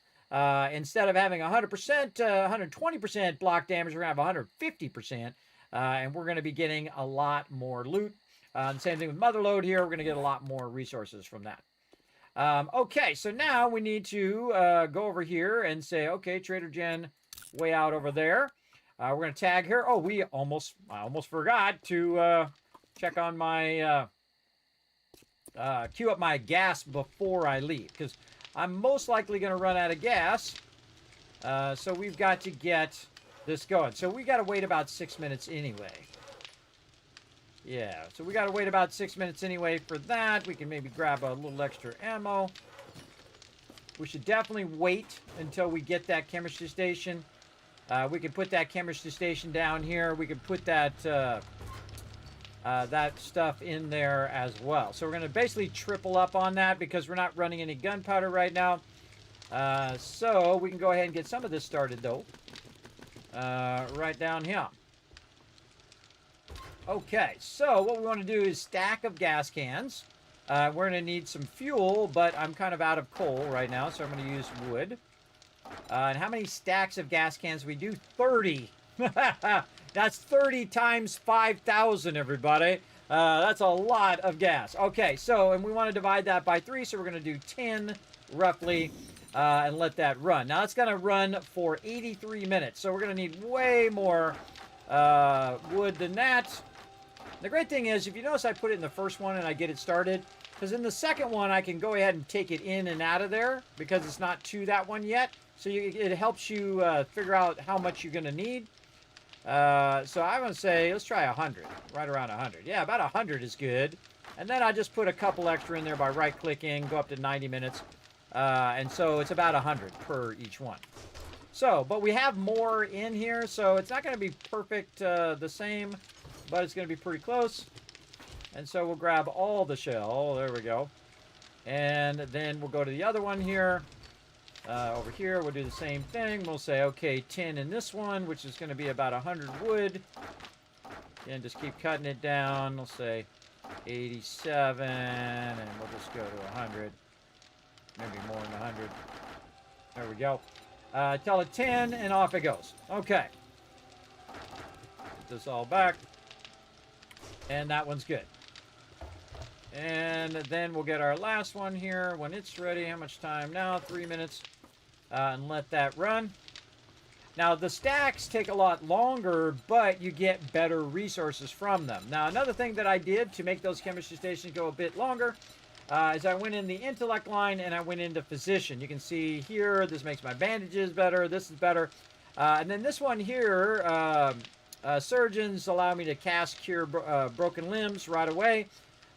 instead of having 100%, 120% block damage, we're going to have 150%. And we're going to be getting a lot more loot. And same thing with Motherlode here. We're going to get a lot more resources from that. Okay, so now we need to go over here and say, okay, Trader Jen way out over there. We're going to tag her. Oh, I almost forgot to check on my, queue up my gas before I leave, because I'm most likely going to run out of gas. So we've got to get this going. So we got to wait about 6 minutes anyway. Yeah, so we got to wait about 6 minutes anyway for that. We can maybe grab a little extra ammo. We should definitely wait until we get that chemistry station. We can put that chemistry station down here. We can put that that stuff in there as well. So we're going to basically triple up on that because we're not running any gunpowder right now. So we can go ahead and get some of this started though. Right down here. Okay, so what we want to do is stack of gas cans. We're going to need some fuel, but I'm kind of out of coal right now, so I'm going to use wood. And how many stacks of gas cans we do? 30. That's 30 times 5,000, everybody. That's a lot of gas. Okay, so, and we want to divide that by 3, so we're going to do 10, roughly, and let that run. Now, it's going to run for 83 minutes, so we're going to need way more wood than that. The great thing is, if you notice, I put it in the first one and I get it started, because in the second one, I can go ahead and take it in and out of there, because it's not to that one yet. So it helps you figure out how much you're going to need. So I'm going to say, let's try 100, right around 100. Yeah, about 100 is good. And then I just put a couple extra in there by right-clicking, go up to 90 minutes. And so it's about 100 per each one. So, but we have more in here, so it's not going to be perfect the same, but it's going to be pretty close. And so we'll grab all the shell. There we go. And then we'll go to the other one here. Over here, we'll do the same thing. We'll say, okay, 10 in this one, which is going to be about 100 wood. And just keep cutting it down. We'll say 87, and we'll just go to 100. Maybe more than 100. There we go. Tell it 10, and off it goes. Okay. Put this all back. And that one's good. And then we'll get our last one here when it's ready. How much time now? 3 minutes. And let that run. Now, the stacks take a lot longer, but you get better resources from them. Now, another thing that I did to make those chemistry stations go a bit longer is I went in the intellect line and I went into physician. You can see here, this makes my bandages better. This is better. And then this one here, surgeons allow me to cure broken limbs right away.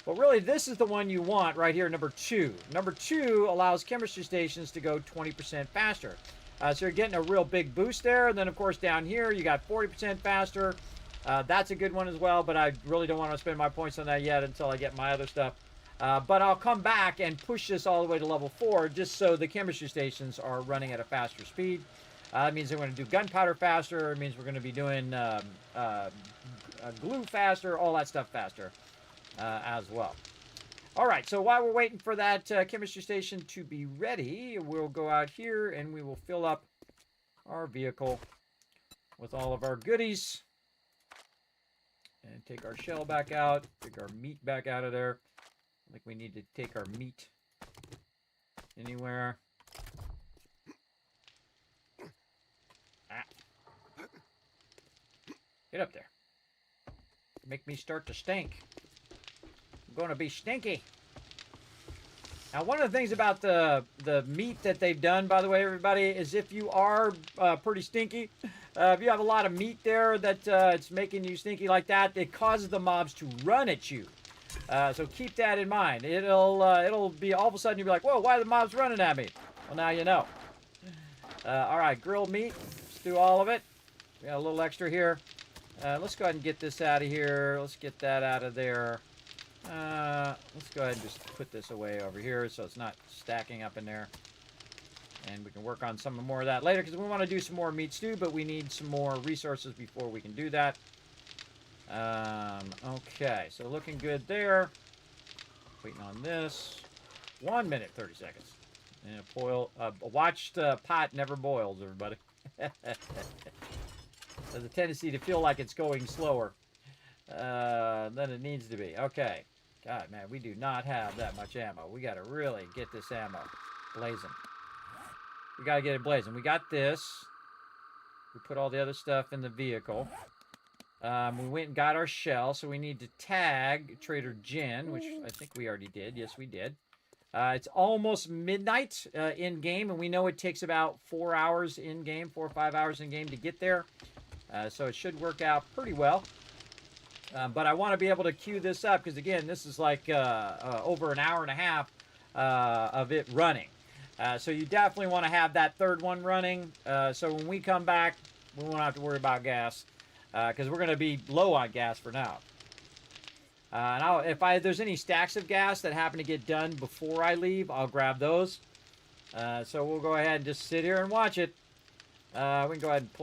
But really, this is the one you want right here, number 2. Number 2 allows chemistry stations to go 20% faster. So you're getting a real big boost there. And then, of course, down here, you got 40% faster. That's a good one as well, but I really don't want to spend my points on that yet until I get my other stuff. But I'll come back and push this all the way to level 4 just so the chemistry stations are running at a faster speed. That means we're going to do gunpowder faster. It means we're going to be doing glue faster, all that stuff faster. As well. All right, so while we're waiting for that chemistry station to be ready, we'll go out here and we will fill up our vehicle with all of our goodies. And take our shell back out, take our meat back out of there. I think we need to take our meat anywhere. Get up there. Make me start to stink. Going to be stinky. Now, one of the things about the meat that they've done, by the way, everybody, is if you are pretty stinky, if you have a lot of meat there that it's making you stinky like that, it causes the mobs to run at you. So keep that in mind. It'll be all of a sudden you'll be like, whoa, why are the mobs running at me? Well, now you know. All right, grilled meat. Let's do all of it. We got a little extra here. Let's go ahead and get this out of here. Let's get that out of there. Let's go ahead and just put this away over here so it's not stacking up in there. And we can work on some more of that later because we want to do some more meat stew, but we need some more resources before we can do that. Okay, so looking good there. Waiting on this. 1 minute, 30 seconds. And a watched pot never boils, everybody. There's a tendency to feel like it's going slower. than it needs to be. Okay. God, man, we do not have that much ammo. We got to really get this ammo blazing. We got to get it blazing. We got this. We put all the other stuff in the vehicle. We went and got our shell, so we need to tag Trader Jen, which I think we already did. Yes, we did. It's almost midnight in-game, and we know it takes about 4 hours in-game, 4 or 5 hours in-game to get there. So it should work out pretty well. But I want to be able to queue this up, because, again, this is like over an hour and a half of it running. So you definitely want to have that third one running. So when we come back, we won't have to worry about gas, because we're going to be low on gas for now. And if there's any stacks of gas that happen to get done before I leave, I'll grab those. So we'll go ahead and just sit here and watch it. We can go ahead and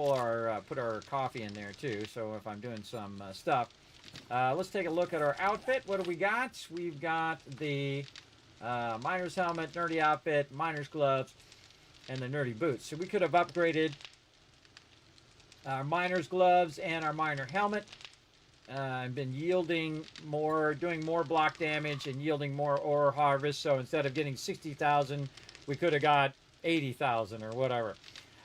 put our coffee in there too. So if I'm doing some stuff, let's take a look at our outfit. What do we got? We've got the miner's helmet, nerdy outfit, miner's gloves, and the nerdy boots. So we could have upgraded our miner's gloves and our miner helmet. I've been yielding more, doing more block damage and yielding more ore harvest. So instead of getting 60,000, we could have got 80,000 or whatever.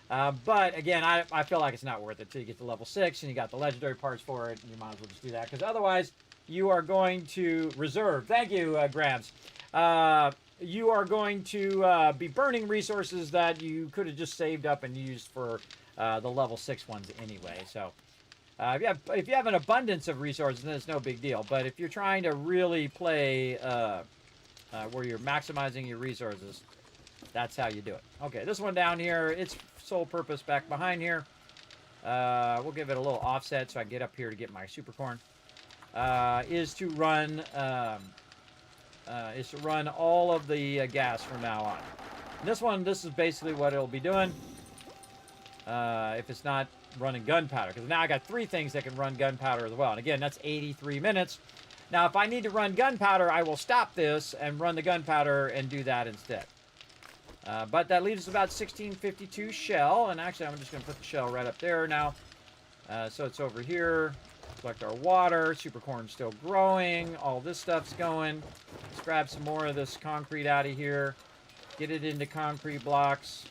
But again, I feel like it's not worth it till you get to level 6 and you got the legendary parts for it. And you might as well just do that, because otherwise you are going to reserve. Thank you, Grams. You are going to be burning resources that you could have just saved up and used for the level 6 ones anyway. So if you have an abundance of resources, then it's no big deal. But if you're trying to really play where you're maximizing your resources, that's how you do it. Okay, this one down here, its sole purpose back behind here. We'll give it a little offset so I can get up here to get my super corn. Is to run all of the gas from now on. And this is basically what it'll be doing. If it's not running gunpowder, because now I got 3 things that can run gunpowder as well. And again, that's 83 minutes. Now, if I need to run gunpowder, I will stop this and run the gunpowder and do that instead. But that leaves us about 1652 shell, and actually I'm just going to put the shell right up there now. So it's over here. Collect our water. Super corn's still growing. All this stuff's going. Let's grab some more of this concrete out of here. Get it into concrete blocks.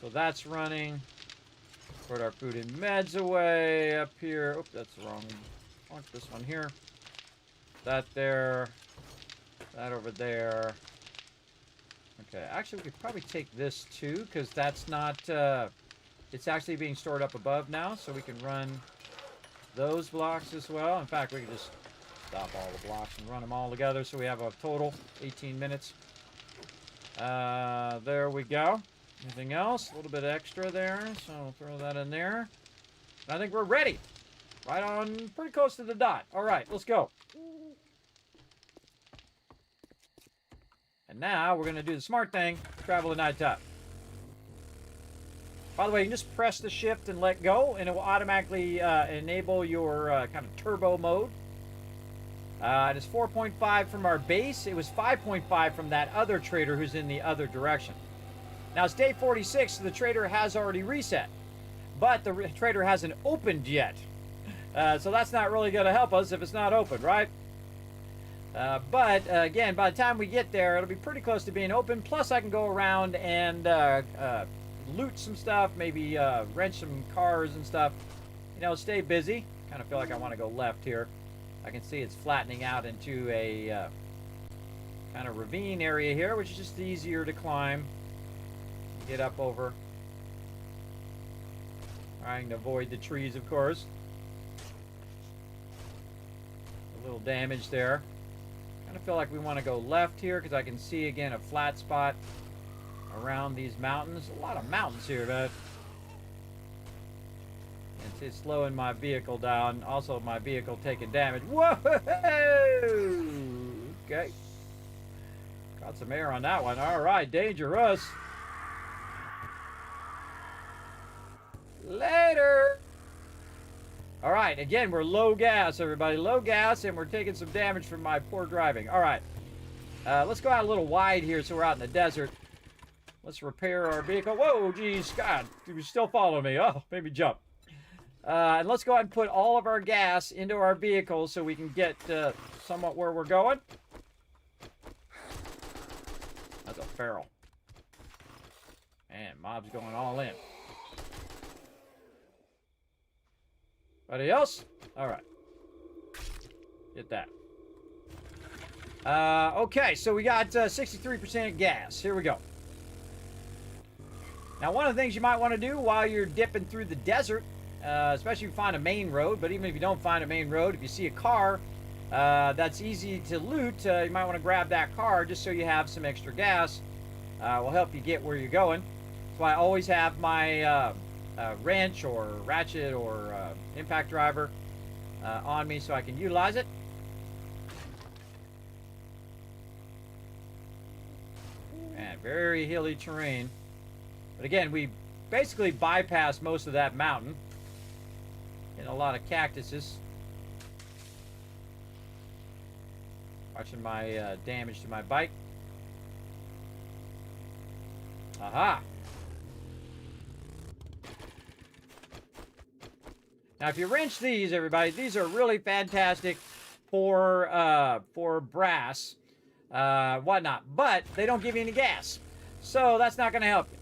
So that's running. Put our food and meds away up here. Oops, that's the wrong. Launch this one here. That there. That over there. Okay, actually we could probably take this too, because that's not, it's actually being stored up above now, so we can run those blocks as well. In fact, we can just stop all the blocks and run them all together, so we have a total 18 minutes. There we go. Anything else? A little bit extra there, so we'll throw that in there. I think we're ready. Right on, pretty close to the dot. All right, let's go. And now we're going to do the smart thing, travel at nighttime. By the way, you can just press the shift and let go, and it will automatically enable your kind of turbo mode. And it's 4.5 from our base. It was 5.5 from that other trader who's in the other direction. Now, it's day 46, so the trader has already reset. But the trader hasn't opened yet. So that's not really going to help us if it's not open, right? But again, by the time we get there, it'll be pretty close to being open. Plus, I can go around and loot some stuff, maybe wrench some cars and stuff. You know, stay busy. Kind of feel like I want to go left here. I can see it's flattening out into a kind of ravine area here, which is just easier to climb. Get up over. Trying to avoid the trees, of course. A little damage there. Kind of feel like we want to go left here because I can see again a flat spot around these mountains. A lot of mountains here, but it's slowing my vehicle down. Also, my vehicle taking damage. Whoa! Okay. Got some air on that one. All right, dangerous. Later. All right, again, we're low gas, everybody. Low gas, and we're taking some damage from my poor driving. All right. Let's go out a little wide here so we're out in the desert. Let's repair our vehicle. Whoa, geez, God, you're still following me. Oh, maybe jump. And let's go ahead and put all of our gas into our vehicles so we can get somewhat where we're going. That's a feral. And mob's going all in. Anybody else? All right. Get that. Okay, so we got 63% gas. Here we go. Now, one of the things you might want to do while you're dipping through the desert, especially if you find a main road, but even if you don't find a main road, if you see a car that's easy to loot, you might want to grab that car just so you have some extra gas. Will help you get where you're going. So I always have my wrench or ratchet or impact driver on me so I can utilize it. Man, very hilly terrain. But again, we basically bypassed most of that mountain. And a lot of cactuses. Watching my damage to my bike. Aha! Now, if you wrench these, everybody, these are really fantastic for brass, whatnot. But they don't give you any gas, so that's not going to help you.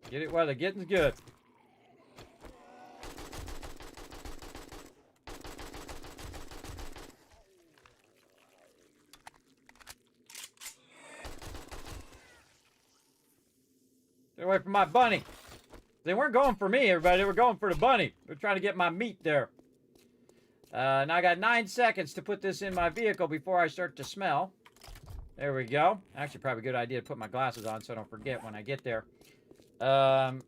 Get it while the getting's good. Stay away from my bunny. They weren't going for me, everybody. They were going for the bunny. They're trying to get my meat there. Now I got 9 seconds to put this in my vehicle before I start to smell. There we go. Actually, probably a good idea to put my glasses on so I don't forget when I get there. To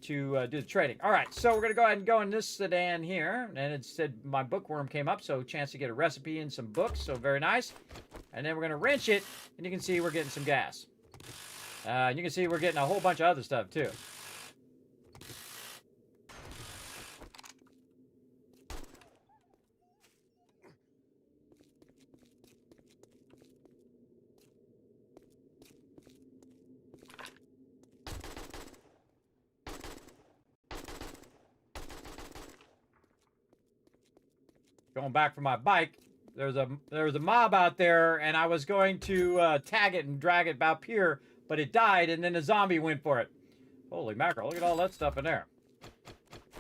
do the trading. All right, so we're going to go ahead and go in this sedan here. And it said my bookworm came up, so chance to get a recipe and some books. So very nice. And then we're going to wrench it, and you can see we're getting some gas. You can see we're getting a whole bunch of other stuff, too. Going back for my bike, there was a mob out there, and I was going to tag it and drag it up here, but it died, and then a zombie went for it. Holy mackerel, look at all that stuff in there.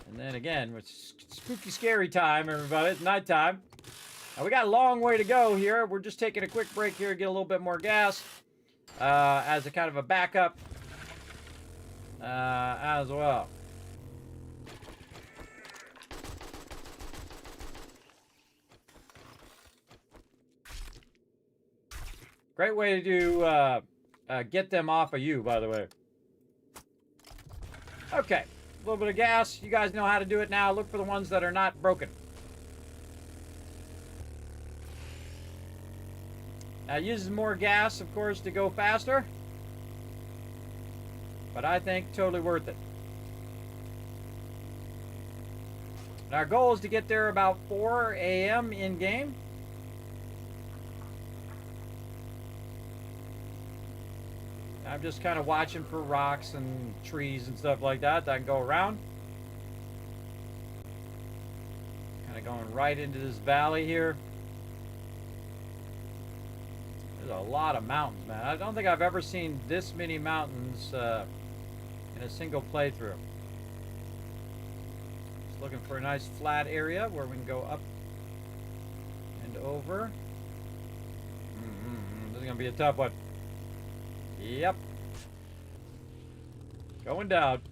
And then again, it's spooky, scary time, everybody. It's nighttime. Now, we got a long way to go here. We're just taking a quick break here to get a little bit more gas as a kind of a backup as well. Great way to do get them off of you, by the way. Okay, a little bit of gas. You guys know how to do it now. Look for the ones that are not broken. Now, it uses more gas, of course, to go faster. But I think totally worth it. And our goal is to get there about 4 a.m. in-game. I'm just kind of watching for rocks and trees and stuff like that I can go around. Kind of going right into this valley here. There's a lot of mountains, man. I don't think I've ever seen this many mountains in a single playthrough. Just looking for a nice flat area where we can go up and over. This is going to be a tough one. Yep. Going down.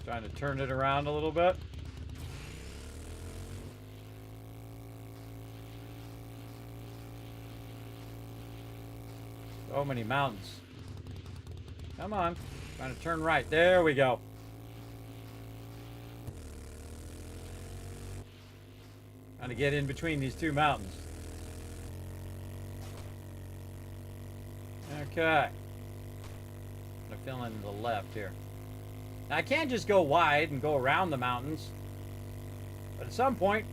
Trying to turn it around a little bit. So many mountains. Come on. Trying to turn right. There we go. Trying to get in between these two mountains. Okay. I'm gonna fill in to the left here. Now, I can't just go wide and go around the mountains. But at some point,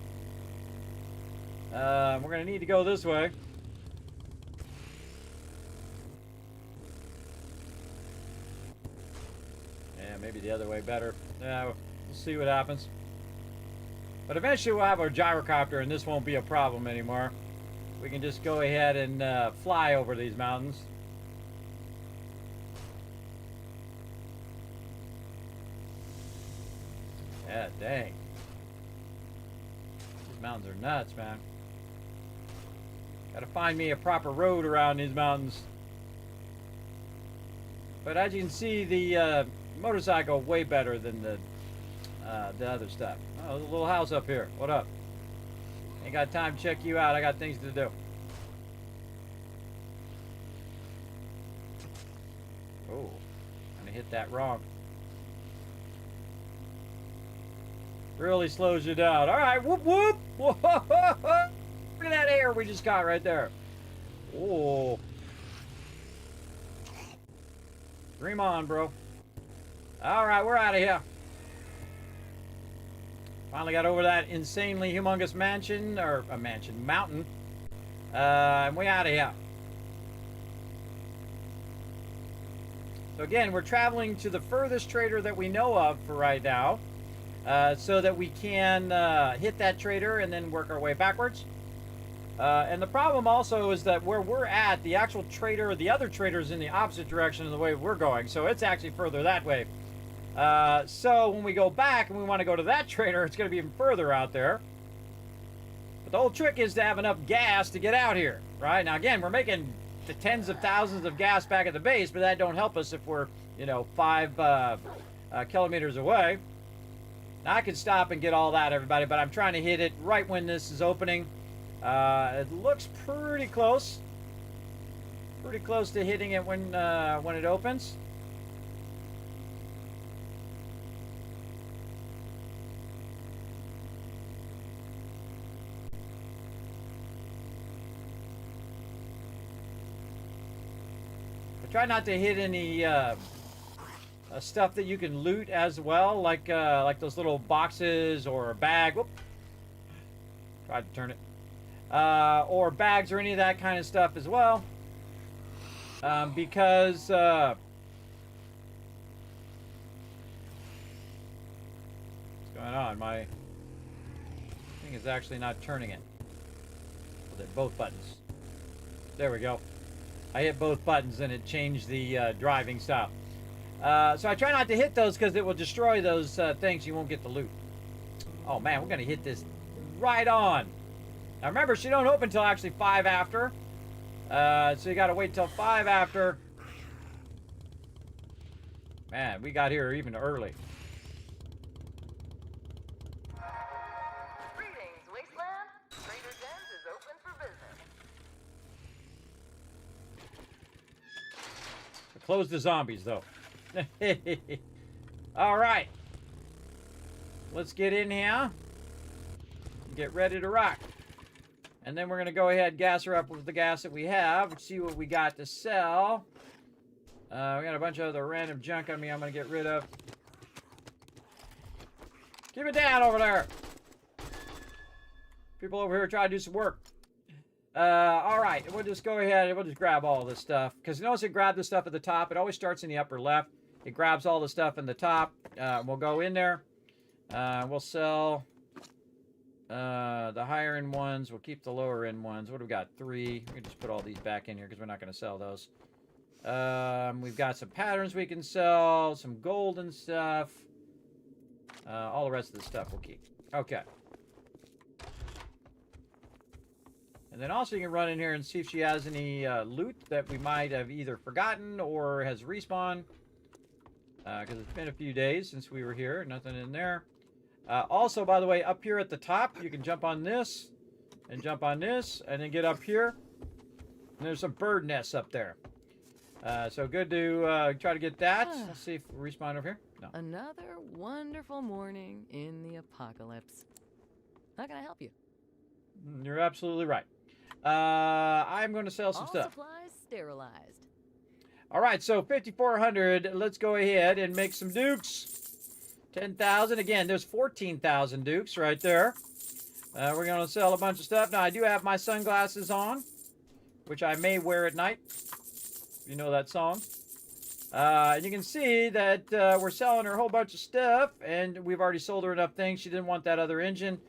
we're gonna need to go this way. Yeah, maybe the other way better. Yeah, we'll see what happens. But eventually we'll have our gyrocopter and this won't be a problem anymore. We can just go ahead and fly over these mountains. Yeah, dang. These mountains are nuts, man. Gotta find me a proper road around these mountains. But as you can see, the motorcycle way better than the other stuff. Oh, there's a little house up here. What up? Ain't got time to check you out. I got things to do. Oh, I'm gonna hit that wrong. Really slows you down. All right, whoop whoop. Whoa, look at that air we just got right there. Oh, dream on, bro. All right, we're out of here. Finally got over that insanely humongous mansion, or a mountain. And we out of here. So again, we're traveling to the furthest trader that we know of for right now, so that we can hit that trader and then work our way backwards. And the problem also is that where we're at, the actual trader, the other trader is in the opposite direction of the way we're going, so it's actually further that way. So when we go back and we want to go to that trader, it's going to be even further out there. But the whole trick is to have enough gas to get out here, right? Now again, we're making the tens of thousands of gas back at the base, but that don't help us if we're, you know, 5 kilometers away. Now I could stop and get all that, everybody, but I'm trying to hit it right when this is opening. It looks pretty close. Pretty close to hitting it when it opens. Try not to hit any stuff that you can loot as well, like those little boxes or a bag. Whoop. Tried to turn it. Or bags or any of that kind of stuff as well. Because what's going on? My thing is actually not turning it. Hold it, both buttons. There we go. I hit both buttons and it changed the driving style. So I try not to hit those because it will destroy those things. You won't get the loot. Oh man, we're going to hit this right on. Now remember, she don't open until actually 5 after. So you got to wait till 5 after. Man, we got here even early. Greetings, Wasteland. Trader Jen's is open for business. Close the zombies, though. All right. Let's get in here. Get ready to rock. And then we're going to go ahead and gas her up with the gas that we have. See what we got to sell. We got a bunch of other random junk on me I'm going to get rid of. Keep it down over there. People over here try to do some work. All right, we'll just go ahead and we'll just grab all this stuff. Because notice it grabbed the stuff at the top. It always starts in the upper left. It grabs all the stuff in the top. We'll go in there. We'll sell the higher end ones. We'll keep the lower end ones. What do we got? 3. We can just put all these back in here because we're not going to sell those. We've got some patterns we can sell. Some golden stuff. All the rest of the stuff we'll keep. Okay. And then also you can run in here and see if she has any loot that we might have either forgotten or has respawned. Because it's been a few days since we were here. Nothing in there. Also, by the way, up here at the top, you can jump on this and jump on this and then get up here. And there's some bird nests up there. So good to try to get that. Let's see if we respawn over here. No. Another wonderful morning in the apocalypse. How can I help you? You're absolutely right. I'm going to sell some All stuff. supplies sterilized. All right, so 5,400. Let's go ahead and make some dukes. 10,000. Again, there's 14,000 dukes right there. We're going to sell a bunch of stuff. Now, I do have my sunglasses on, which I may wear at night. You know that song. And you can see that we're selling her a whole bunch of stuff, and we've already sold her enough things. She didn't want that other engine.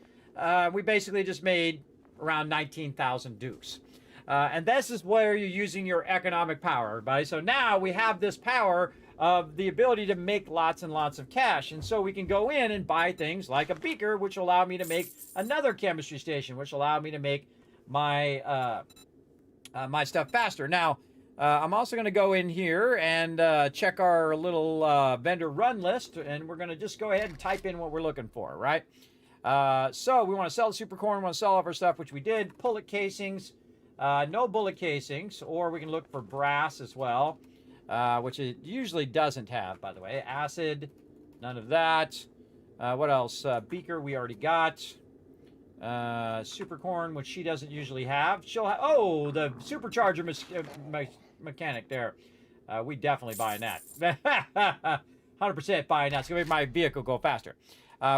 We basically just made around 19,000 dukes. And this is where you're using your economic power, everybody. So now we have this power of the ability to make lots and lots of cash. And so we can go in and buy things like a beaker, which will allow me to make another chemistry station, which will allow me to make my my stuff faster. Now, I'm also going to go in here and check our little vendor run list, and we're going to just go ahead and type in what we're looking for, right? So we want to sell the supercorn, we want to sell all of our stuff, which we did. Bullet casings, no bullet casings, or we can look for brass as well, which it usually doesn't have, by the way. Acid, none of that. What else? Beaker, we already got. Supercorn, which she doesn't usually have. She'll have, oh, the supercharger mechanic there. We definitely buying that. 100% buying that. It's going to make my vehicle go faster.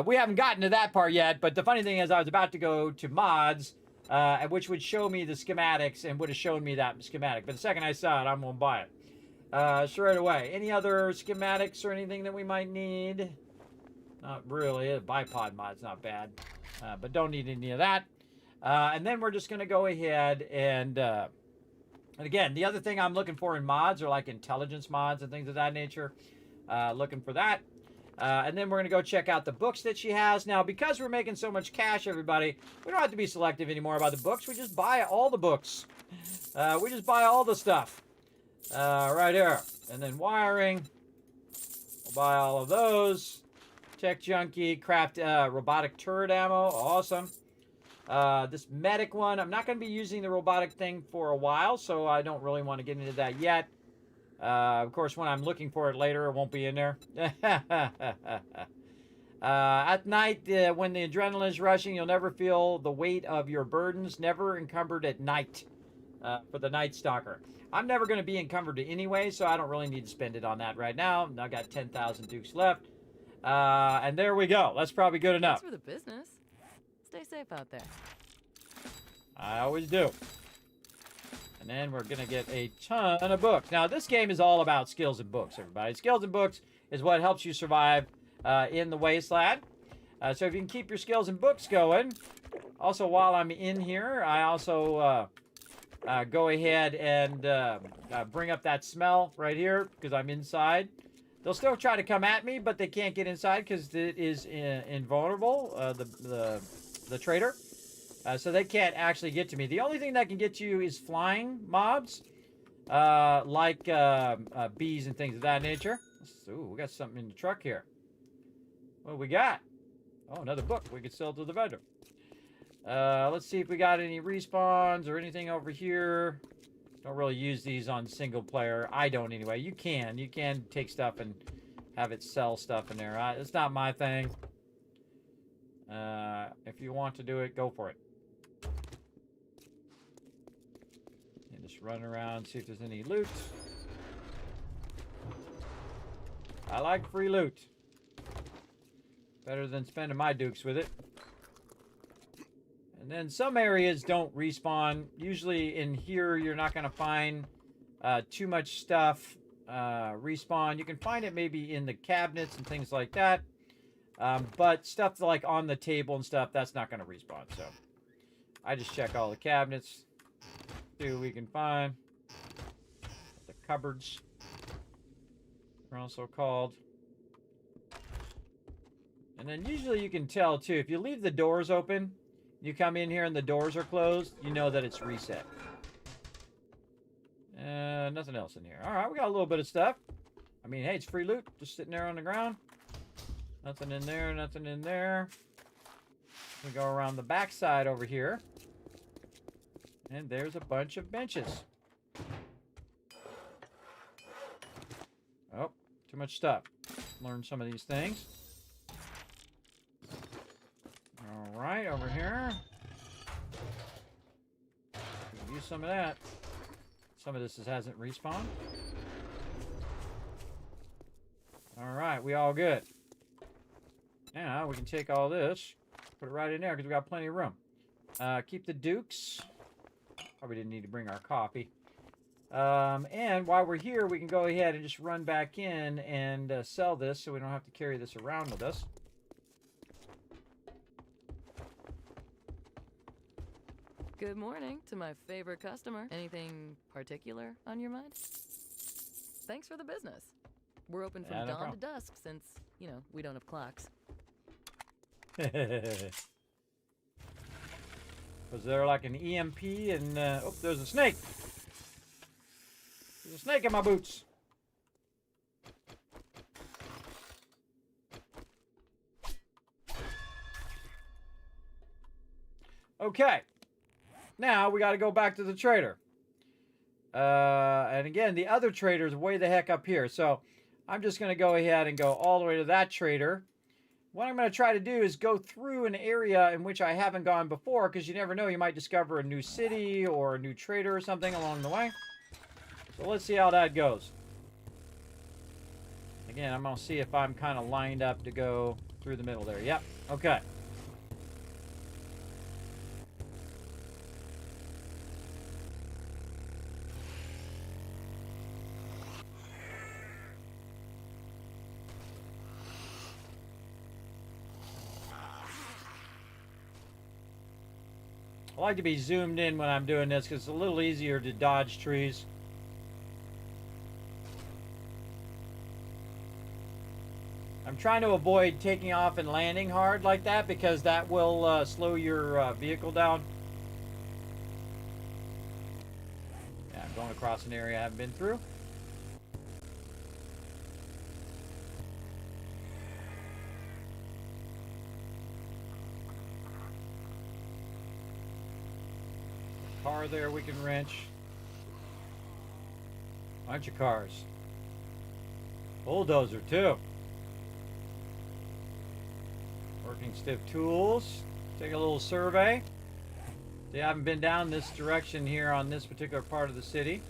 We haven't gotten to that part yet, but the funny thing is I was about to go to mods, which would show me the schematics and would have shown me that schematic. But the second I saw it, I'm going to buy it. Straight away. Any other schematics or anything that we might need? Not really. A bipod mod's not bad. But don't need any of that. And then we're just going to go ahead and again, the other thing I'm looking for in mods are like intelligence mods and things of that nature. Looking for that. And then we're going to go check out the books that she has. Now, because we're making so much cash, everybody, we don't have to be selective anymore about the books. We just buy all the books. We just buy all the stuff. Right here. And then wiring. We'll buy all of those. Tech junkie, craft robotic turret ammo. Awesome. This medic one, I'm not going to be using the robotic thing for a while, so I don't really want to get into that yet. Of course, when I'm looking for it later, it won't be in there. At night, when the adrenaline is rushing, you'll never feel the weight of your burdens. Never encumbered at night for the Night Stalker. I'm never going to be encumbered anyway, so I don't really need to spend it on that right now. I've got 10,000 dukes left. And there we go. That's probably good enough. Thanks for the business. Stay safe out there. I always do. And then we're going to get a ton of books. Now, this game is all about skills and books, everybody. Skills and books is what helps you survive in the wasteland. So if you can keep your skills and books going. Also, while I'm in here, I also go ahead and bring up that smell right here because I'm inside. They'll still try to come at me, but they can't get inside because it is invulnerable, the trader. So they can't actually get to me. The only thing that can get to you is flying mobs, like bees and things of that nature. Ooh, we got something in the truck here. What do we got? Oh, another book we could sell to the vendor. Let's see if we got any respawns or anything over here. Don't really use these on single player. I don't anyway. You can take stuff and have it sell stuff in there. It's not my thing. If you want to do it, go for it. And just run around, see if there's any loot. I like free loot. Better than spending my dukes with it. And then some areas don't respawn. Usually in here, you're not going to find too much stuff respawn. You can find it maybe in the cabinets and things like that. But stuff like on the table and stuff, that's not going to respawn. So I just check all the cabinets. See what we can find. The cupboards are also called. And then usually you can tell too, if you leave the doors open, you come in here and the doors are closed, you know that it's reset. Nothing else in here. All right, we got a little bit of stuff. I mean, hey, it's free loot. Just sitting there on the ground. Nothing in there, nothing in there. We go around the back side over here. And there's a bunch of benches. Oh, too much stuff. Learn some of these things. All right, over here. Use some of that. Some of this hasn't respawned. All right, we all good. Now we can take all this, put it right in there because we got plenty of room. Keep the dukes. Probably didn't need to bring our coffee. And while we're here, we can go ahead and just run back in and sell this so we don't have to carry this around with us. Good morning to my favorite customer. Anything particular on your mind? Thanks for the business. We're open from Yeah, no dawn problem. to dusk since, you know, we don't have clocks. Was there like an EMP and... oh, there's a snake. There's a snake in my boots. Okay. Now we got to go back to the trader. And again, the other trader is way the heck up here. So I'm just going to go ahead and go all the way to that trader. What I'm going to try to do is go through an area in which I haven't gone before, because you never know, you might discover a new city or a new trader or something along the way. So let's see how that goes. Again, I'm going to see if I'm kind of lined up to go through the middle there. Yep. Okay. I like to be zoomed in when I'm doing this because it's a little easier to dodge trees. I'm trying to avoid taking off and landing hard like that because that will slow your vehicle down. Yeah, I'm going across an area I haven't been through. Car there we can wrench. Bunch of cars. Bulldozer too. Working stiff tools. Take a little survey. See, I haven't been down this direction here on this particular part of the city.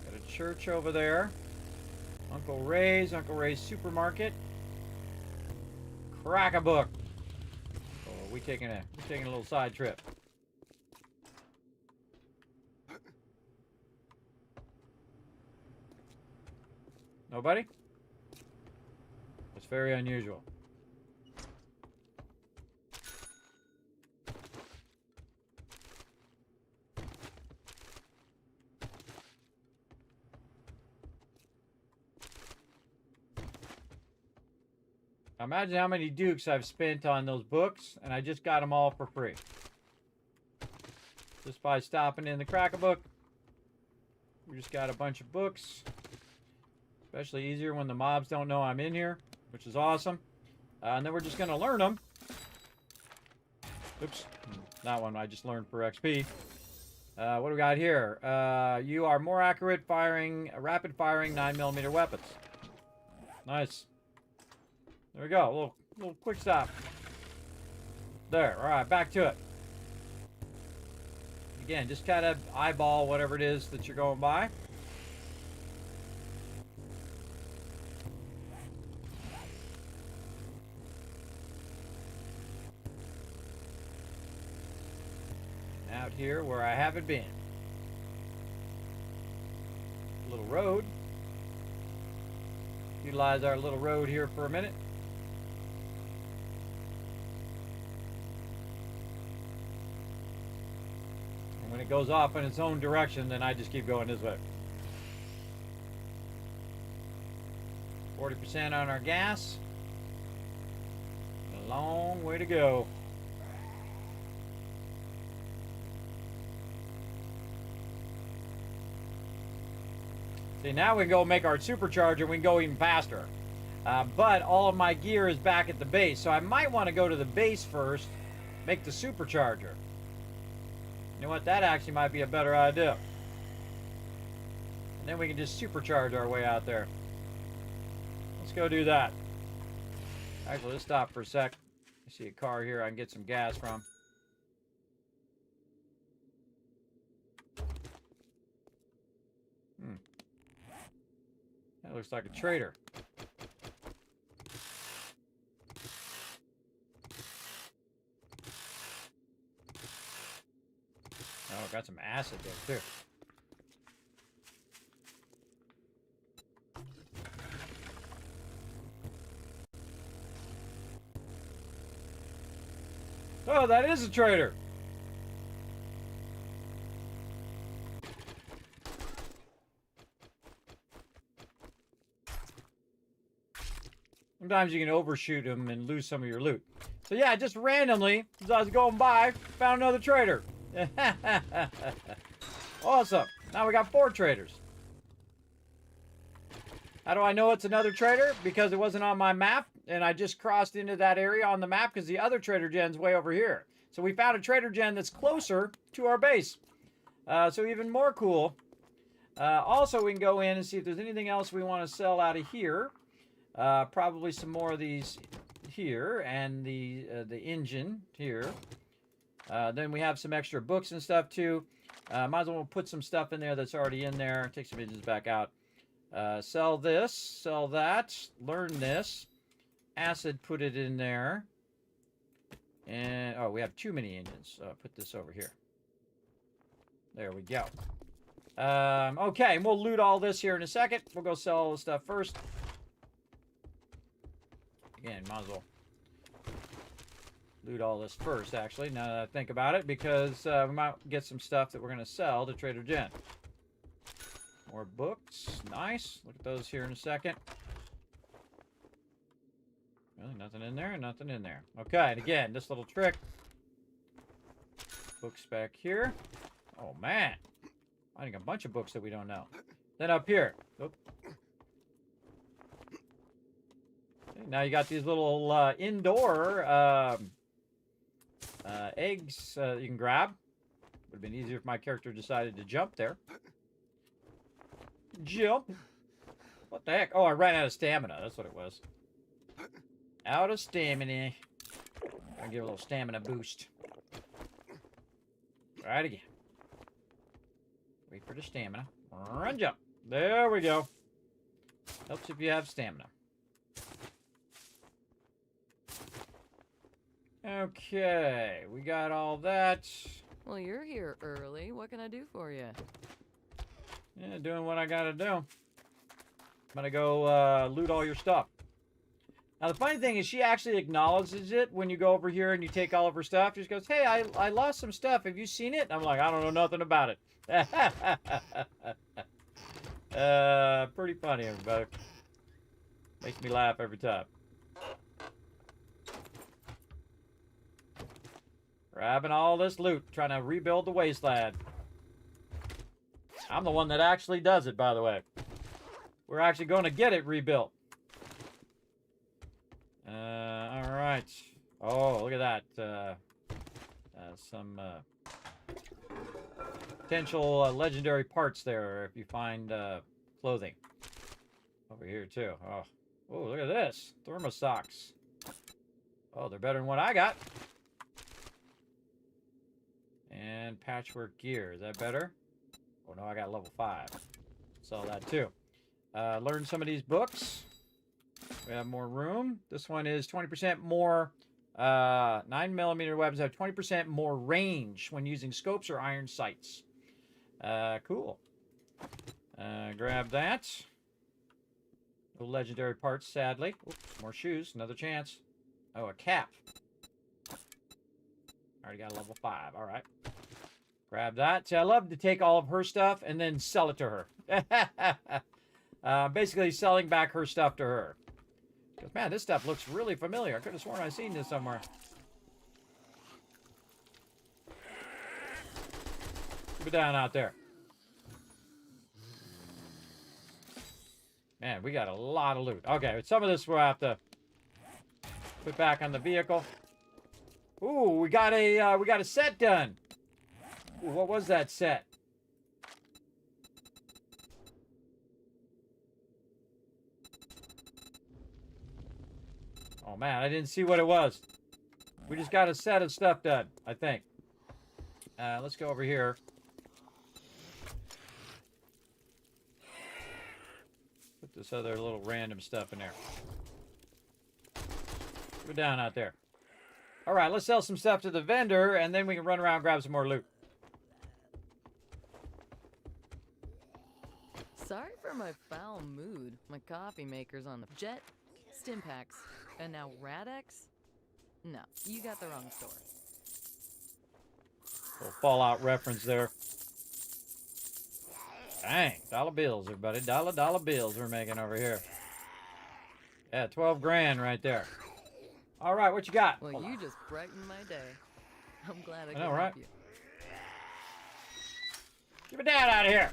Got a church over there. Uncle Ray's supermarket. Crack a book. Oh, we're taking a little side trip. Nobody? It's very unusual. Now imagine how many dukes I've spent on those books, and I just got them all for free. Just by stopping in the Crack-A-Book. We just got a bunch of books. Especially easier when the mobs don't know I'm in here, which is awesome. And then we're just going to learn them. Oops. That one I just learned for XP. What do we got here? You are more accurate firing, rapid firing 9mm weapons. Nice. There we go. A little quick stop. There. All right, back to it. Again, just kind of eyeball whatever it is that you're going by. Out here where I haven't been. Little road. Utilize our little road here for a minute. And when it goes off in its own direction, then I just keep going this way. 40% on our gas. A long way to go. See, now we can go make our supercharger. We can go even faster. But all of my gear is back at the base. So I might want to go to the base first. Make the supercharger. You know what? That actually might be a better idea. And then we can just supercharge our way out there. Let's go do that. Actually, let's stop for a sec. I see a car here I can get some gas from. That looks like a trader. got some acid there, too. Oh, that is a trader. Sometimes you can overshoot them and lose some of your loot. So yeah, just randomly, as I was going by, found another trader. Awesome. Now we got 4 traders. How do I know it's another trader? Because it wasn't on my map, and I just crossed into that area on the map because the other trader gen's way over here. So we found a trader gen that's closer to our base. So even more cool. Also, we can go in and see if there's anything else we want to sell out of here. Probably some more of these here, and the engine here. Then we have some extra books and stuff too. Might as well put some stuff in there that's already in there. Take some engines back out. Sell this, sell that, learn this. Acid, put it in there. And, oh, we have too many engines. Put this over here. There we go. Okay, and we'll loot all this here in a second. We'll go sell all the stuff first. Again, might as well loot all this first, actually, now that I think about it, because we might get some stuff that we're going to sell to Trader Jen. More books. Nice. Look at those here in a second. Really, nothing in there? Nothing in there. Okay, and again, this little trick. Books back here. Oh, man. Finding a bunch of books that we don't know. Then up here. Oop. Okay, now you got these little indoor eggs you can grab. Would have been easier if my character decided to jump there. Jump. What the heck? Oh, I ran out of stamina. That's what it was. Out of stamina. I'll give a little stamina boost. Try it again. Wait for the stamina. Run, jump. There we go. Helps if you have stamina. Okay, we got all that. Well, you're here early. What can I do for you? Yeah, doing what I gotta do. I'm gonna go loot all your stuff. Now, the funny thing is she actually acknowledges it when you go over here and you take all of her stuff. She just goes, hey, I lost some stuff. Have you seen it? And I'm like, I don't know nothing about it. Pretty funny, everybody. Makes me laugh every time. Grabbing all this loot, trying to rebuild the wasteland. I'm the one that actually does it, by the way. We're actually going to get it rebuilt. All right. Oh, look at that. Some potential legendary parts there if you find clothing. Over here, too. Oh, look at this. Thermosocks. Oh, they're better than what I got. And patchwork gear. Is that better? Oh, no, I got level 5. Sell that, too. Learn some of these books. We have more room. This one is 20% more. 9mm weapons have 20% more range when using scopes or iron sights. Cool. Grab that. No legendary parts, sadly. Oops, more shoes. Another chance. Oh, a cap. Already got a level 5. All right. Grab that. See, I love to take all of her stuff and then sell it to her. Basically selling back her stuff to her. Because, man, this stuff looks really familiar. I could have sworn I've seen this somewhere. Keep it down out there. Man, we got a lot of loot. Okay, some of this we'll have to put back on the vehicle. Ooh, we got a set done. Ooh, what was that set? Oh man, I didn't see what it was. We just got a set of stuff done, I think. Let's go over here. Put this other little random stuff in there. Go down out there. All right, let's sell some stuff to the vendor, and then we can run around and grab some more loot. my foul mood. My coffee maker's on the jet, Stimpaks, and now Radex? No, you got the wrong store. Little Fallout reference there. Dang, dollar bills, everybody. Dollar bills we're making over here. Yeah, 12 grand right there. All right, what you got? Well, you just brightened my day. I'm glad I could know, help right? you. Get my dad out of here.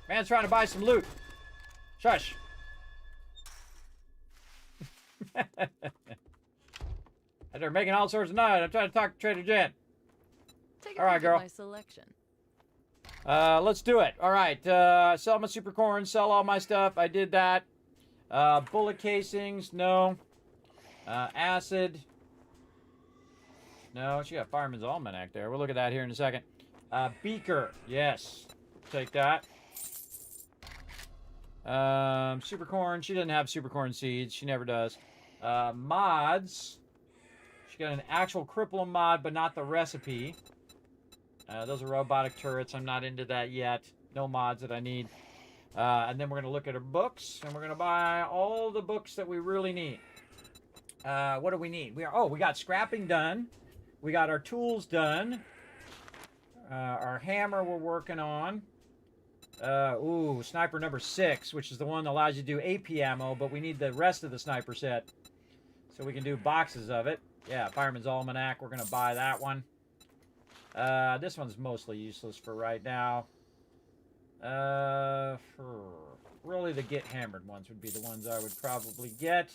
Man's trying to buy some loot. Shush. They're making all sorts of noise. I'm trying to talk to Trader Jen. Take a All right, peek girl. at my selection. Let's do it. All right. Sell my super corn. Sell all my stuff. I did that. Bullet casings. No. Acid. No. She got Fireman's Almanac there. We'll look at that here in a second. Beaker. Yes. Take that. Super corn. She doesn't have super corn seeds. She never does. Mods. She got an actual cripple mod, but not the recipe. Those are robotic turrets. I'm not into that yet. No mods that I need. And then we're going to look at her books, and we're going to buy all the books that we really need. What do we need? We got scrapping done. We got our tools done. Our hammer we're working on. Sniper number 6, which is the one that allows you to do AP ammo, but we need the rest of the sniper set. So we can do boxes of it. Yeah, Fireman's Almanac. We're going to buy that one. This one's mostly useless for right now. Really, the get hammered ones would be the ones I would probably get.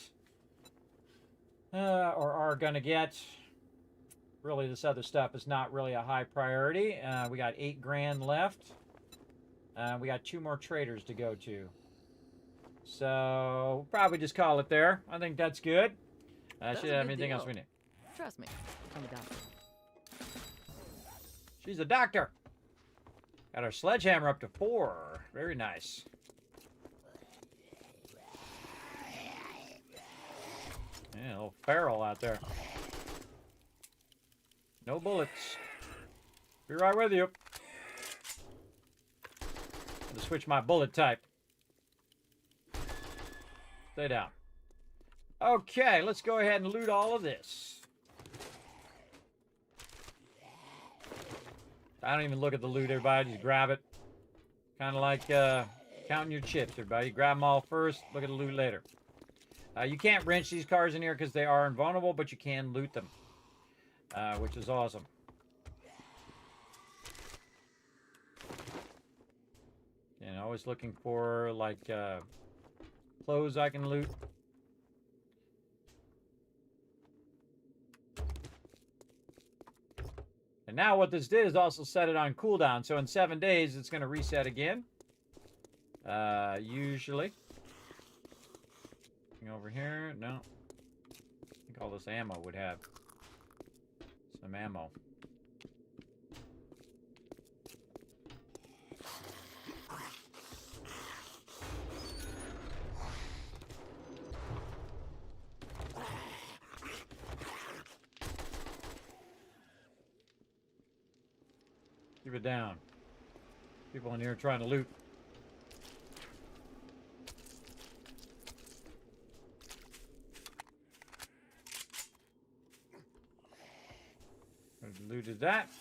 Or are going to get. Really, this other stuff is not really a high priority. We got 8 grand left. We got 2 more traders to go to. So, we'll probably just call it there. I think that's good. That's Should a have good anything deal. else we need. Trust me, I'm a doctor. She's a doctor. Got our sledgehammer up to 4. Very nice. Yeah, a little feral out there. No bullets. Be right with you. Had to switch my bullet type. Stay down. Okay, let's go ahead and loot all of this. I don't even look at the loot, everybody. Just grab it. Kind of like counting your chips, everybody. You grab them all first, look at the loot later. You can't wrench these cars in here because they are invulnerable, but you can loot them, which is awesome. And always looking for, like, clothes I can loot. And now what this did is also set it on cooldown. So in 7 days, it's going to reset again. Usually. Anything over here? No. I think all this ammo would have some ammo. Keep it down. People in here trying to loot. Looted that.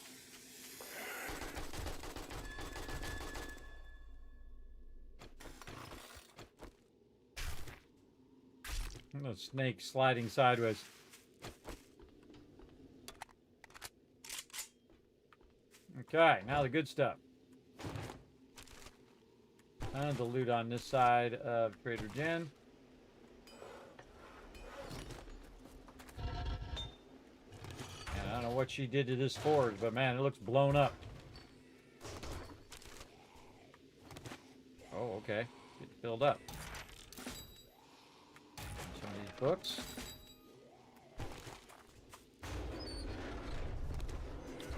And the snake sliding sideways. Okay, now the good stuff. And the loot on this side of Trader Jen. And I don't know what she did to this forge, but man, it looks blown up. Oh, okay. Get filled up. Some of these books.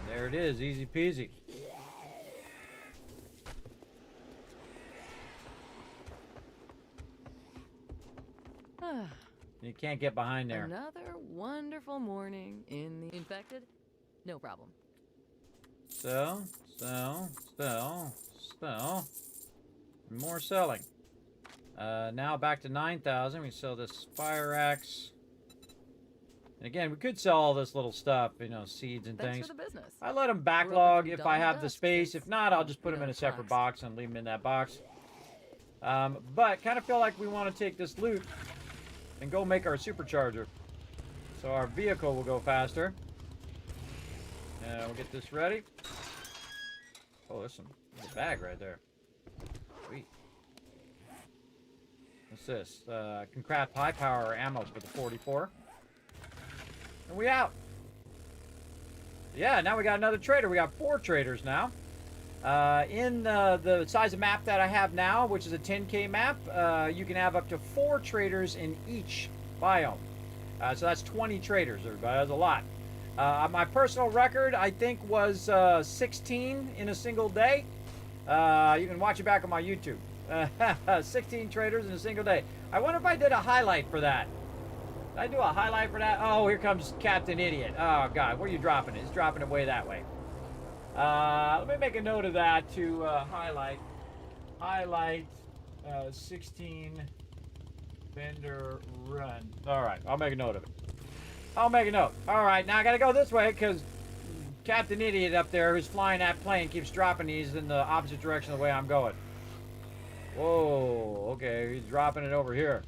There it is, easy peasy. You can't get behind there. Another wonderful morning in the infected. No problem. Sell. More selling. Now back to 9,000. We sell this fire axe. And again, we could sell all this little stuff, you know, seeds and Thanks things. for the business. I let them backlog from if dawn I to have the dusk space. since, If not, I'll well, just put you them know in a the separate cracks. box and leave them in that box. But kind of feel like we want to take this loot and go make our supercharger. So our vehicle will go faster. We'll get this ready. Oh, there's a bag right there. Sweet. What's this? Can craft high power ammo for the 44. And we out. Yeah, now we got another trader. We got 4 traders now. In the size of map that I have now, which is a 10K map, you can have up to 4 traders in each biome. So that's 20 traders, everybody. That's a lot. My personal record, I think, was 16 in a single day. You can watch it back on my YouTube. 16 traders in a single day. I wonder if I did a highlight for that. Did I do a highlight for that? Oh, here comes Captain Idiot. Oh, God. Where are you dropping it? He's dropping it way that way. Let me make a note of that to highlight. Highlight 16 vendor run. All right. I'll make a note of it. I'll make a note. All right. Now I got to go this way because Captain Idiot up there who's flying that plane keeps dropping these in the opposite direction of the way I'm going. Whoa. Okay. He's dropping it over here.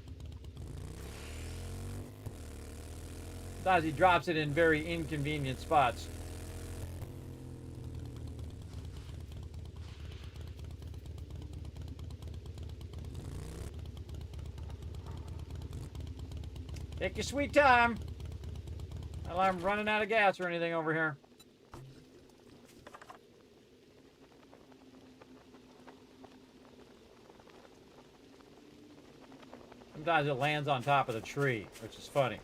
Sometimes he drops it in very inconvenient spots. Take your sweet time. Well, I'm running out of gas or anything over here. Sometimes it lands on top of the tree, which is funny.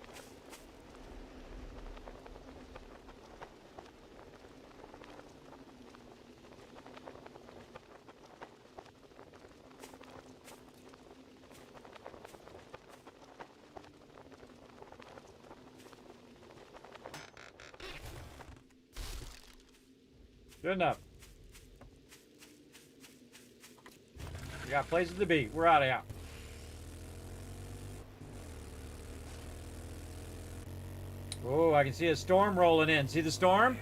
Good enough. We got places to be. We're out of here. Oh, I can see a storm rolling in. See the storm?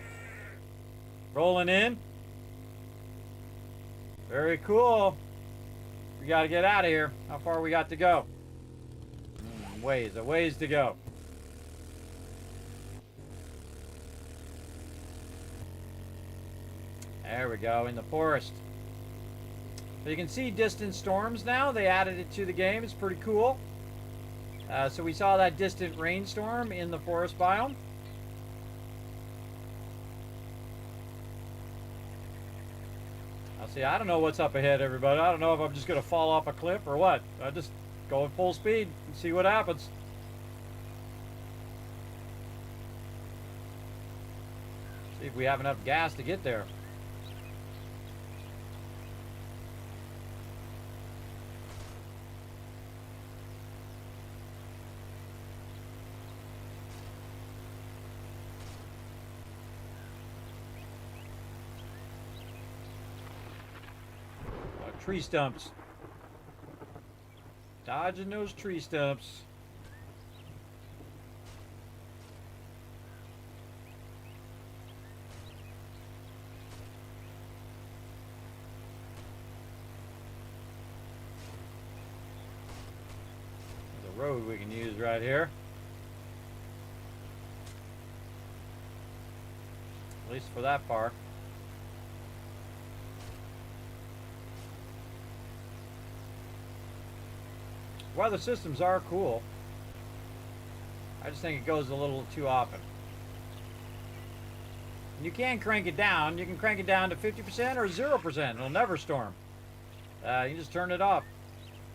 Rolling in. Very cool. We got to get out of here. How far we got to go? A ways to go. There we go, in the forest. So you can see distant storms now. They added it to the game. It's pretty cool. So we saw that distant rainstorm in the forest biome. I'll see. I don't know what's up ahead, everybody. I don't know if I'm just going to fall off a cliff or what. I just go at full speed and see what happens. See if we have enough gas to get there. Tree stumps. Dodging those tree stumps. There's a road we can use right here. At least for that part. Weather systems are cool. I just think it goes a little too often. You can crank it down. You can crank it down to 50% or 0%. It'll never storm. You can just turn it off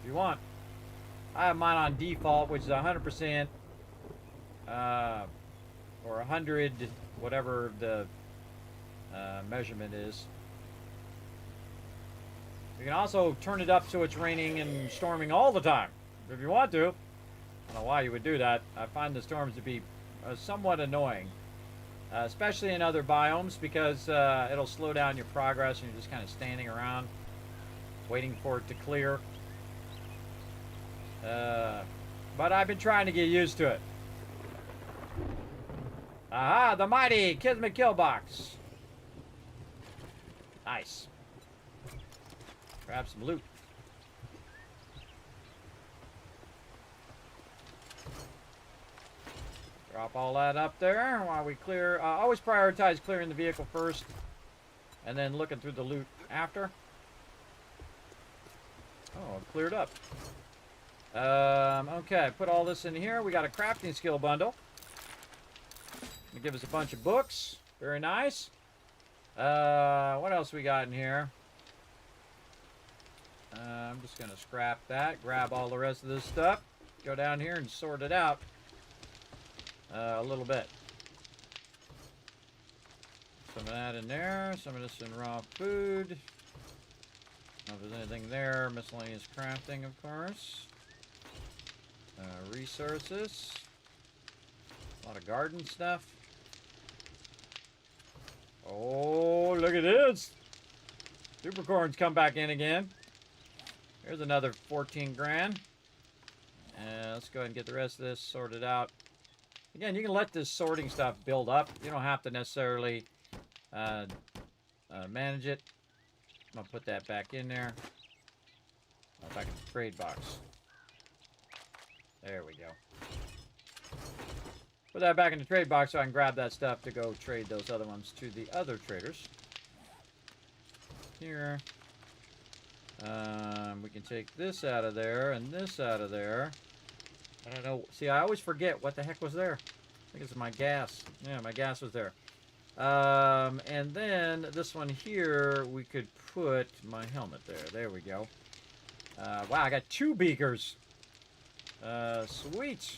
if you want. I have mine on default, which is 100% or 100, whatever the measurement is. You can also turn it up so it's raining and storming all the time. If you want to. I don't know why you would do that. I find the storms to be somewhat annoying. Especially in other biomes because it'll slow down your progress and you're just kind of standing around waiting for it to clear. But I've been trying to get used to it. Aha, the mighty Kismet kill box. Nice. Grab some loot. Drop all that up there while we clear. Always prioritize clearing the vehicle first and then looking through the loot after. Oh, it cleared up. Okay, put all this in here. We got a crafting skill bundle. Gonna give us a bunch of books. Very nice. What else we got in here? I'm just gonna scrap that. Grab all the rest of this stuff. Go down here and sort it out. A little bit. Some of that in there. Some of this in raw food. If there's anything there. Miscellaneous crafting, of course. Resources. A lot of garden stuff. Oh, look at this. Supercorns come back in again. Here's another 14 grand. Let's go ahead and get the rest of this sorted out. Again, you can let this sorting stuff build up. You don't have to necessarily manage it. I'm going to put that back in there. Back in the trade box. There we go. Put that back in the trade box so I can grab that stuff to go trade those other ones to the other traders. Here. We can take this out of there and this out of there. I don't know. See, I always forget what the heck was there. I think it's my gas. Yeah, my gas was there. And then this one here, we could put my helmet there. There we go. Wow, I got 2 beakers. Sweet.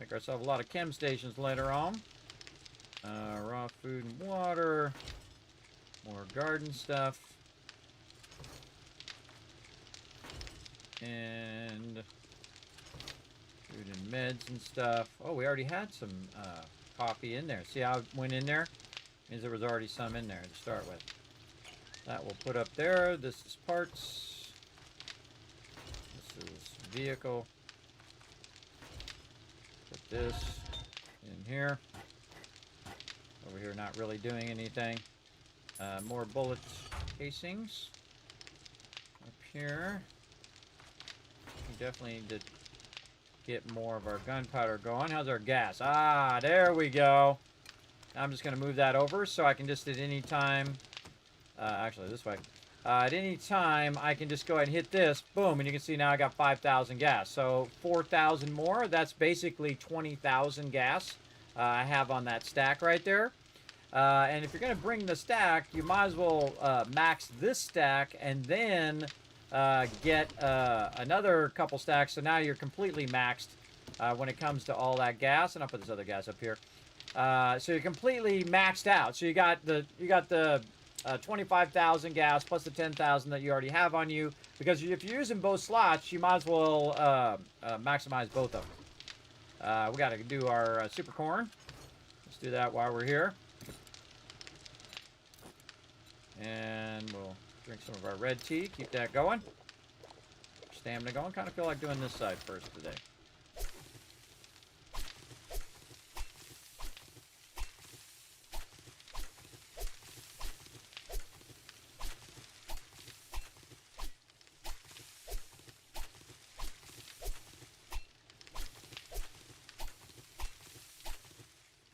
Make ourselves a lot of chem stations later on. Raw food and water. More garden stuff. And food and meds and stuff. Oh, we already had some coffee in there. See how it went in there? Means there was already some in there to start with. That we'll put up there. This is parts. This is vehicle. Put this in here. Over here not really doing anything. More bullet casings. Up here. We definitely need to get more of our gunpowder going. How's our gas? Ah, there we go. I'm just going to move that over so I can just at any time, actually this way, at any time I can just go ahead and hit this, boom, and you can see now I got 5,000 gas. So 4,000 more, that's basically 20,000 gas I have on that stack right there. And if you're going to bring the stack, you might as well max this stack and then get another couple stacks. So now you're completely maxed when it comes to all that gas. And I'll put this other gas up here. So you're completely maxed out. So you got the 25,000 gas plus the 10,000 that you already have on you. Because if you're using both slots, you might as well maximize both of them. We got to do our super corn. Let's do that while we're here. And we'll drink some of our red tea. Keep that going. Stamina going. Kind of feel like doing this side first today.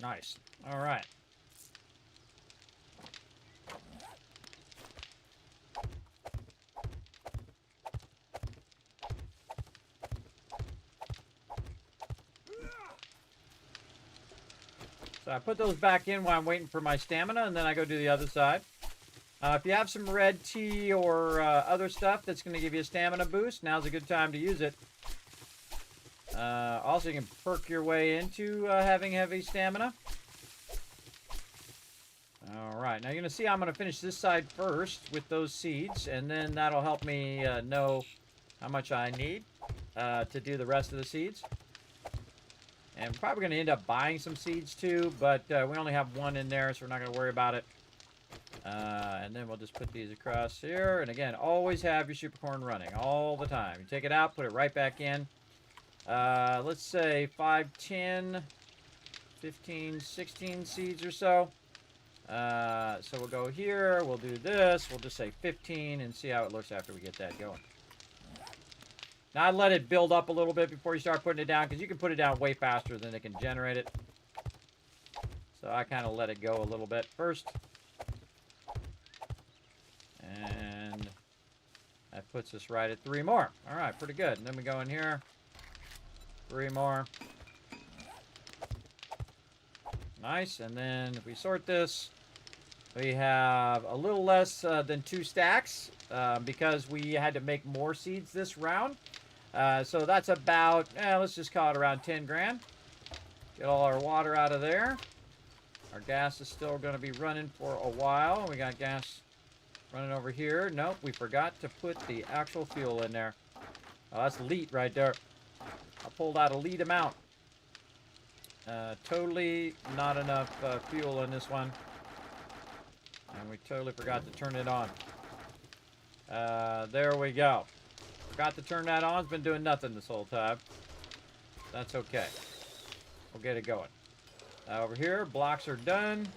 Nice. All right. So I put those back in while I'm waiting for my stamina, and then I go do the other side. If you have some red tea or other stuff that's going to give you a stamina boost, now's a good time to use it. Also, you can perk your way into having heavy stamina. Alright, now you're going to see I'm going to finish this side first with those seeds, and then that'll help me know how much I need to do the rest of the seeds. And we're probably going to end up buying some seeds too, but we only have one in there, so we're not going to worry about it. And then we'll just put these across here. And again, always have your super corn running all the time. You take it out, put it right back in. Let's say 5, 10, 15, 16 seeds or so. So we'll go here, we'll do this, we'll just say 15 and see how it looks after we get that going. Now I let it build up a little bit before you start putting it down, because you can put it down way faster than it can generate it. So I kind of let it go a little bit first. And that puts us right at 3 more. Alright, pretty good. And then we go in here. 3 more. Nice. And then if we sort this, we have a little less than 2 stacks because we had to make more seeds this round. So that's about, let's just call it around 10 grand. Get all our water out of there. Our gas is still going to be running for a while. We got gas running over here. Nope, we forgot to put the actual fuel in there. Oh, that's lead right there. I pulled out a lead amount. Totally not enough fuel in this one. And we totally forgot to turn it on. There we go. Forgot to turn that on. It's been doing nothing this whole time. That's okay. We'll get it going. Over here, blocks are done.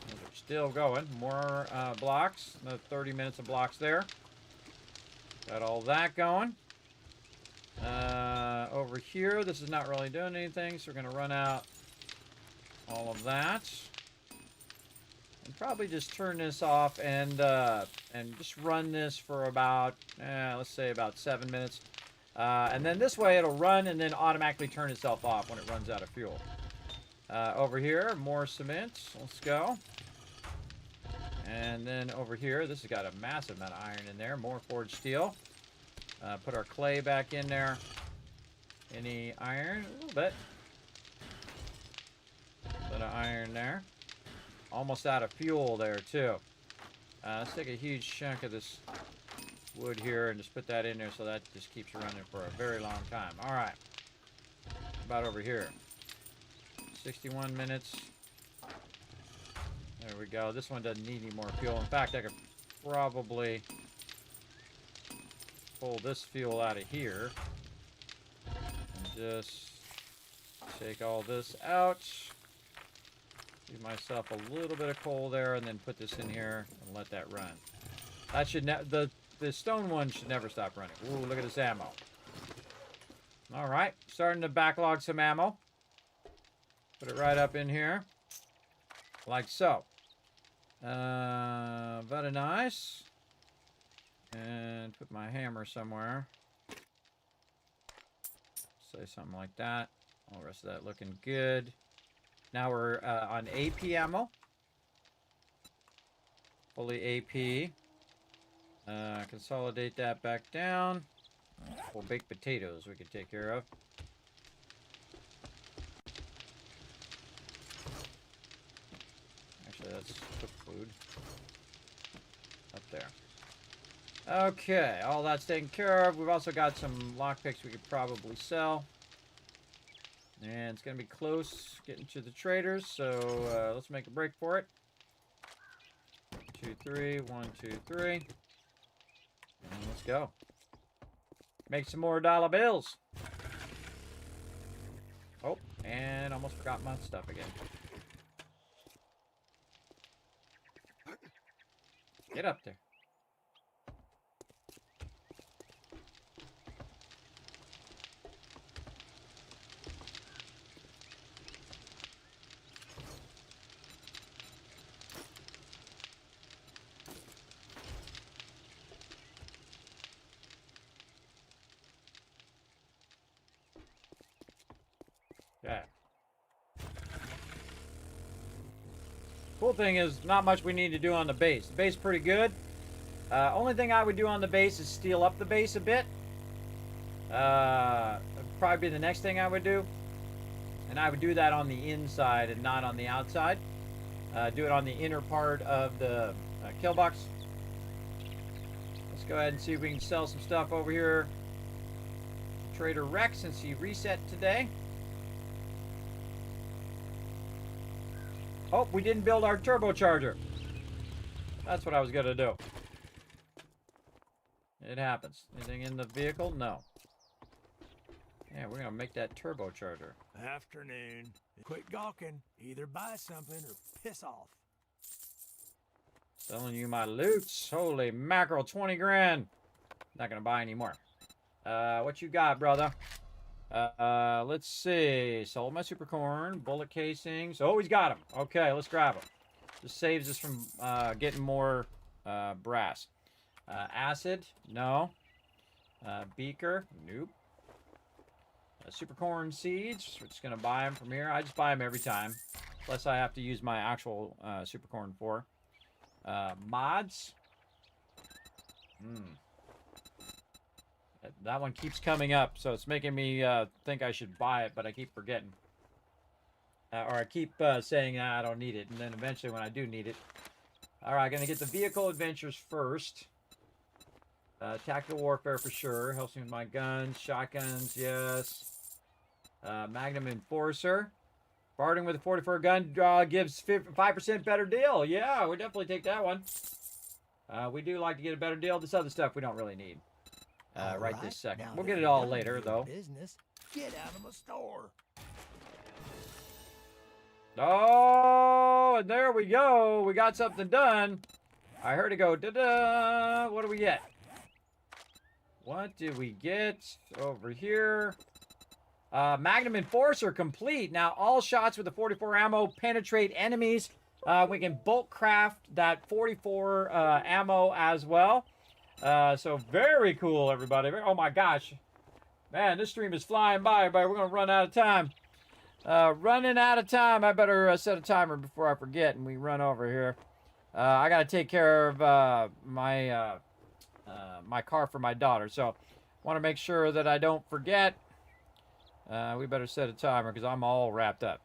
Those are still going. More blocks. Another 30 minutes of blocks there. Got all that going. Over here, this is not really doing anything, so we're going to run out all of that. And probably just turn this off and just run this for about, let's say about 7 minutes. And then this way it'll run and then automatically turn itself off when it runs out of fuel. Over here, more cement. Let's go. And then over here, this has got a massive amount of iron in there. More forged steel. Put our clay back in there. Any iron? A little bit. Bit of iron there. Almost out of fuel there, too. Let's take a huge chunk of this wood here and just put that in there so that just keeps running for a very long time. All right. About over here. 61 minutes. There we go. This one doesn't need any more fuel. In fact, I could probably pull this fuel out of here and just take all this out. Give myself a little bit of coal there and then put this in here and let that run. That should the stone one should never stop running. Ooh, look at this ammo. All right, starting to backlog some ammo. Put it right up in here, like so. Very nice. And put my hammer somewhere. Say something like that. All the rest of that looking good. Now we're on AP ammo. Fully AP. Consolidate that back down. Well, baked potatoes we can take care of. Actually, that's cooked food. Up there. Okay, all that's taken care of. We've also got some lockpicks we could probably sell. And it's going to be close getting to the traders, so let's make a break for it. 2, 3, 1, 2, 3. And let's go. Make some more dollar bills. Oh, and almost forgot my stuff again. Get up there. Yeah. Cool thing is, not much we need to do on the base. The base is pretty good. Only thing I would do on the base is steel up the base a bit. Probably be the next thing I would do. And I would do that on the inside and not on the outside. Do it on the inner part of the kill box. Let's go ahead and see if we can sell some stuff over here. Trader Rex, since he reset today. Oh, we didn't build our turbocharger. That's what I was going to do. It happens. Anything in the vehicle? No. Yeah, we're going to make that turbocharger. Afternoon. Quit gawking. Either buy something or piss off. Selling you my loots. Holy mackerel, 20 grand. Not going to buy any more. What you got, brother? Let's see. Sold my super corn. Bullet casings. Oh, he's got them. Okay, let's grab them. This saves us from getting more brass. Acid? No. Beaker? Nope. Super corn seeds. We're just going to buy them from here. I just buy them every time. Unless I have to use my actual super corn for. Mods? That one keeps coming up, so it's making me think I should buy it, but I keep forgetting. Or I keep saying I don't need it, and then eventually when I do need it. Alright, gonna get the vehicle adventures first. Tactical warfare for sure. Helps me with my guns. Shotguns, yes. Magnum Enforcer. Bartering with a 44 gun gives 5% better deal. Yeah, we definitely take that one. We do like to get a better deal. This other stuff we don't really need. Right this second. We'll get it all later, though. Business. Get out of my store. Oh, and there we go. We got something done. I heard it go da-da. What do we get? What did we get over here? Magnum Enforcer complete. Now, all shots with the 44 ammo penetrate enemies. We can bulk craft that 44 ammo as well. So very cool, everybody. Oh my gosh. Man, this stream is flying by, everybody. We're going to run out of time. Running out of time. I better set a timer before I forget and we run over here. I got to take care of my car for my daughter. So want to make sure that I don't forget. We better set a timer because I'm all wrapped up.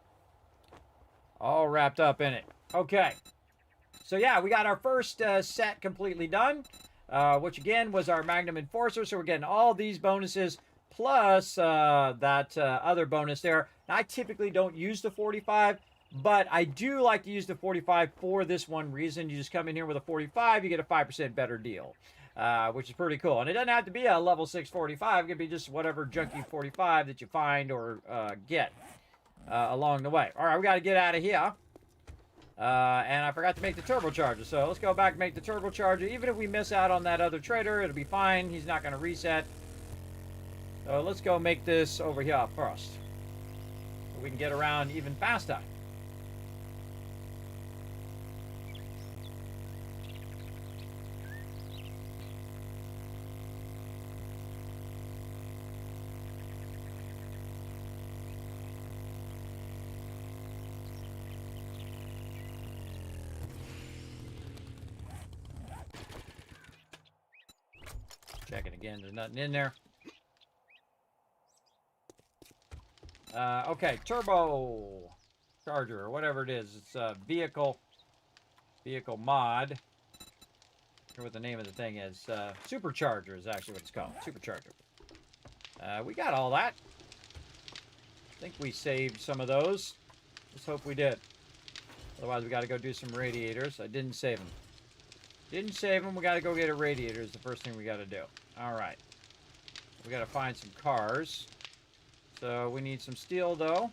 All wrapped up in it. Okay. So yeah, we got our first set completely done. Which again was our Magnum Enforcer. So we're getting all these bonuses plus that other bonus there. Now, I typically don't use the 45, but I do like to use the 45 for this one reason. You just come in here with a 45, you get a 5% better deal, which is pretty cool. And it doesn't have to be a level 6 45. It can be just whatever junky 45 that you find or get along the way. All right, we got to get out of here. And I forgot to make the turbocharger, so let's go back and make the turbocharger. Even if we miss out on that other trader, it'll be fine. He's not going to reset. So let's go make this over here first. So we can get around even faster. Check it again. There's nothing in there. Okay, turbo charger or whatever it is. It's a vehicle mod. I forget what the name of the thing is. Supercharger is actually what it's called. Supercharger. We got all that. I think we saved some of those. Let's hope we did. Otherwise, we got to go do some radiators. I didn't save them. Didn't save them. We got to go get a radiator is the first thing we got to do. All right. We got to find some cars. So we need some steel, though.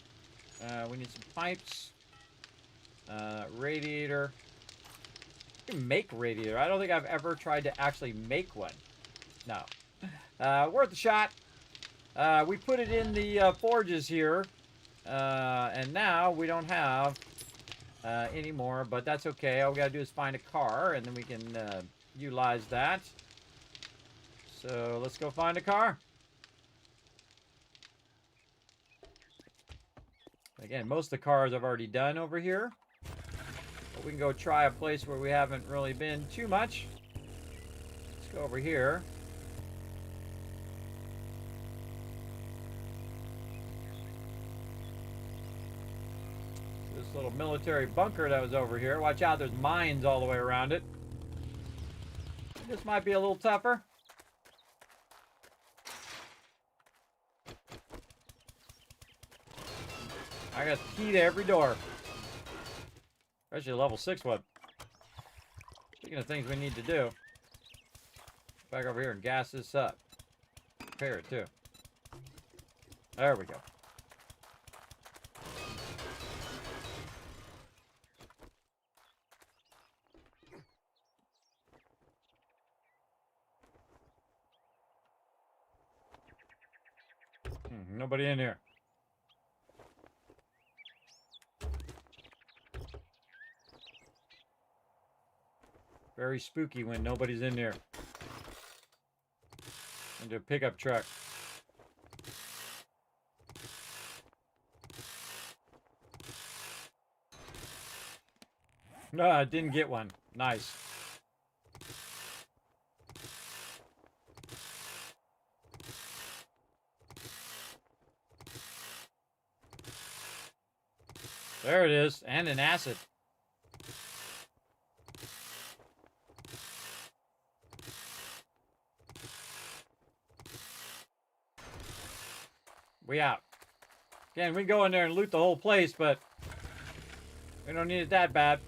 We need some pipes. Radiator. You can make radiator. I don't think I've ever tried to actually make one. No. Worth a shot. We put it in the forges here. And now we don't have anymore, but that's okay. All we gotta do is find a car, and then we can utilize that. So let's go find a car. Again, most of the cars I've already done over here. But we can go try a place where we haven't really been too much. Let's go over here. This little military bunker that was over here. Watch out, there's mines all the way around it. This might be a little tougher. I got the key to every door. Especially a level 6 one. Speaking of things we need to do. Back over here and gas this up. Repair it too. There we go. Nobody in here. Very spooky when nobody's in there. Into a pickup truck. No, I didn't get one. Nice. There it is, and an acid. We out. Again, we go in there and loot the whole place, but we don't need it that bad.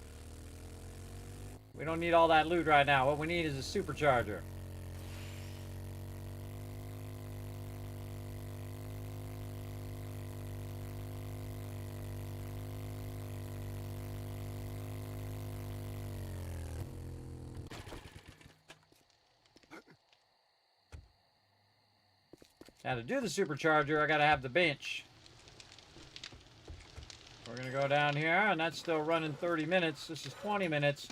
We don't need all that loot right now. What we need is a supercharger. Now to do the supercharger, I gotta have the bench. We're gonna go down here, and that's still running 30 minutes. This is 20 minutes.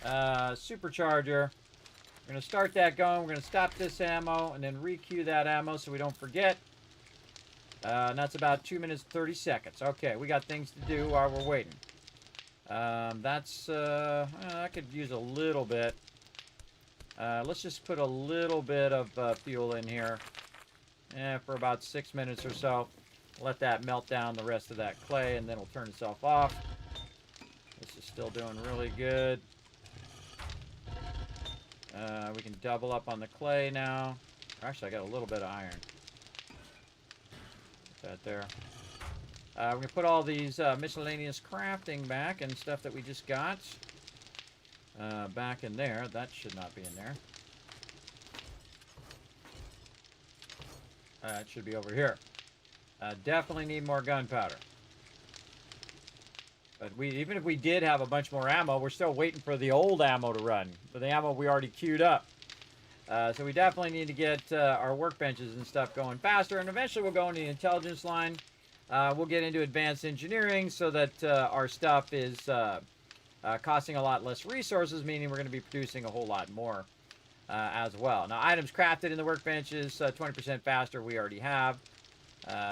Supercharger. We're gonna start that going. We're gonna stop this ammo and then re-queue that ammo so we don't forget. And that's about 2 minutes 30 seconds. Okay, we got things to do while we're waiting. I could use a little bit. Let's just put a little bit of fuel in here. For about 6 minutes or so. Let that melt down the rest of that clay, and then it'll turn itself off. This is still doing really good. We can double up on the clay now. Actually, I got a little bit of iron. Put that there. We're going to put all these miscellaneous crafting back and stuff that we just got back in there. That should not be in there. It should be over here. Definitely need more gunpowder. But even if we did have a bunch more ammo, we're still waiting for the old ammo to run. For the ammo we already queued up. So we definitely need to get our workbenches and stuff going faster. And eventually we'll go into the intelligence line. We'll get into advanced engineering so that our stuff is costing a lot less resources, meaning we're going to be producing a whole lot more. As well. Now, items crafted in the workbenches, 20% faster we already have.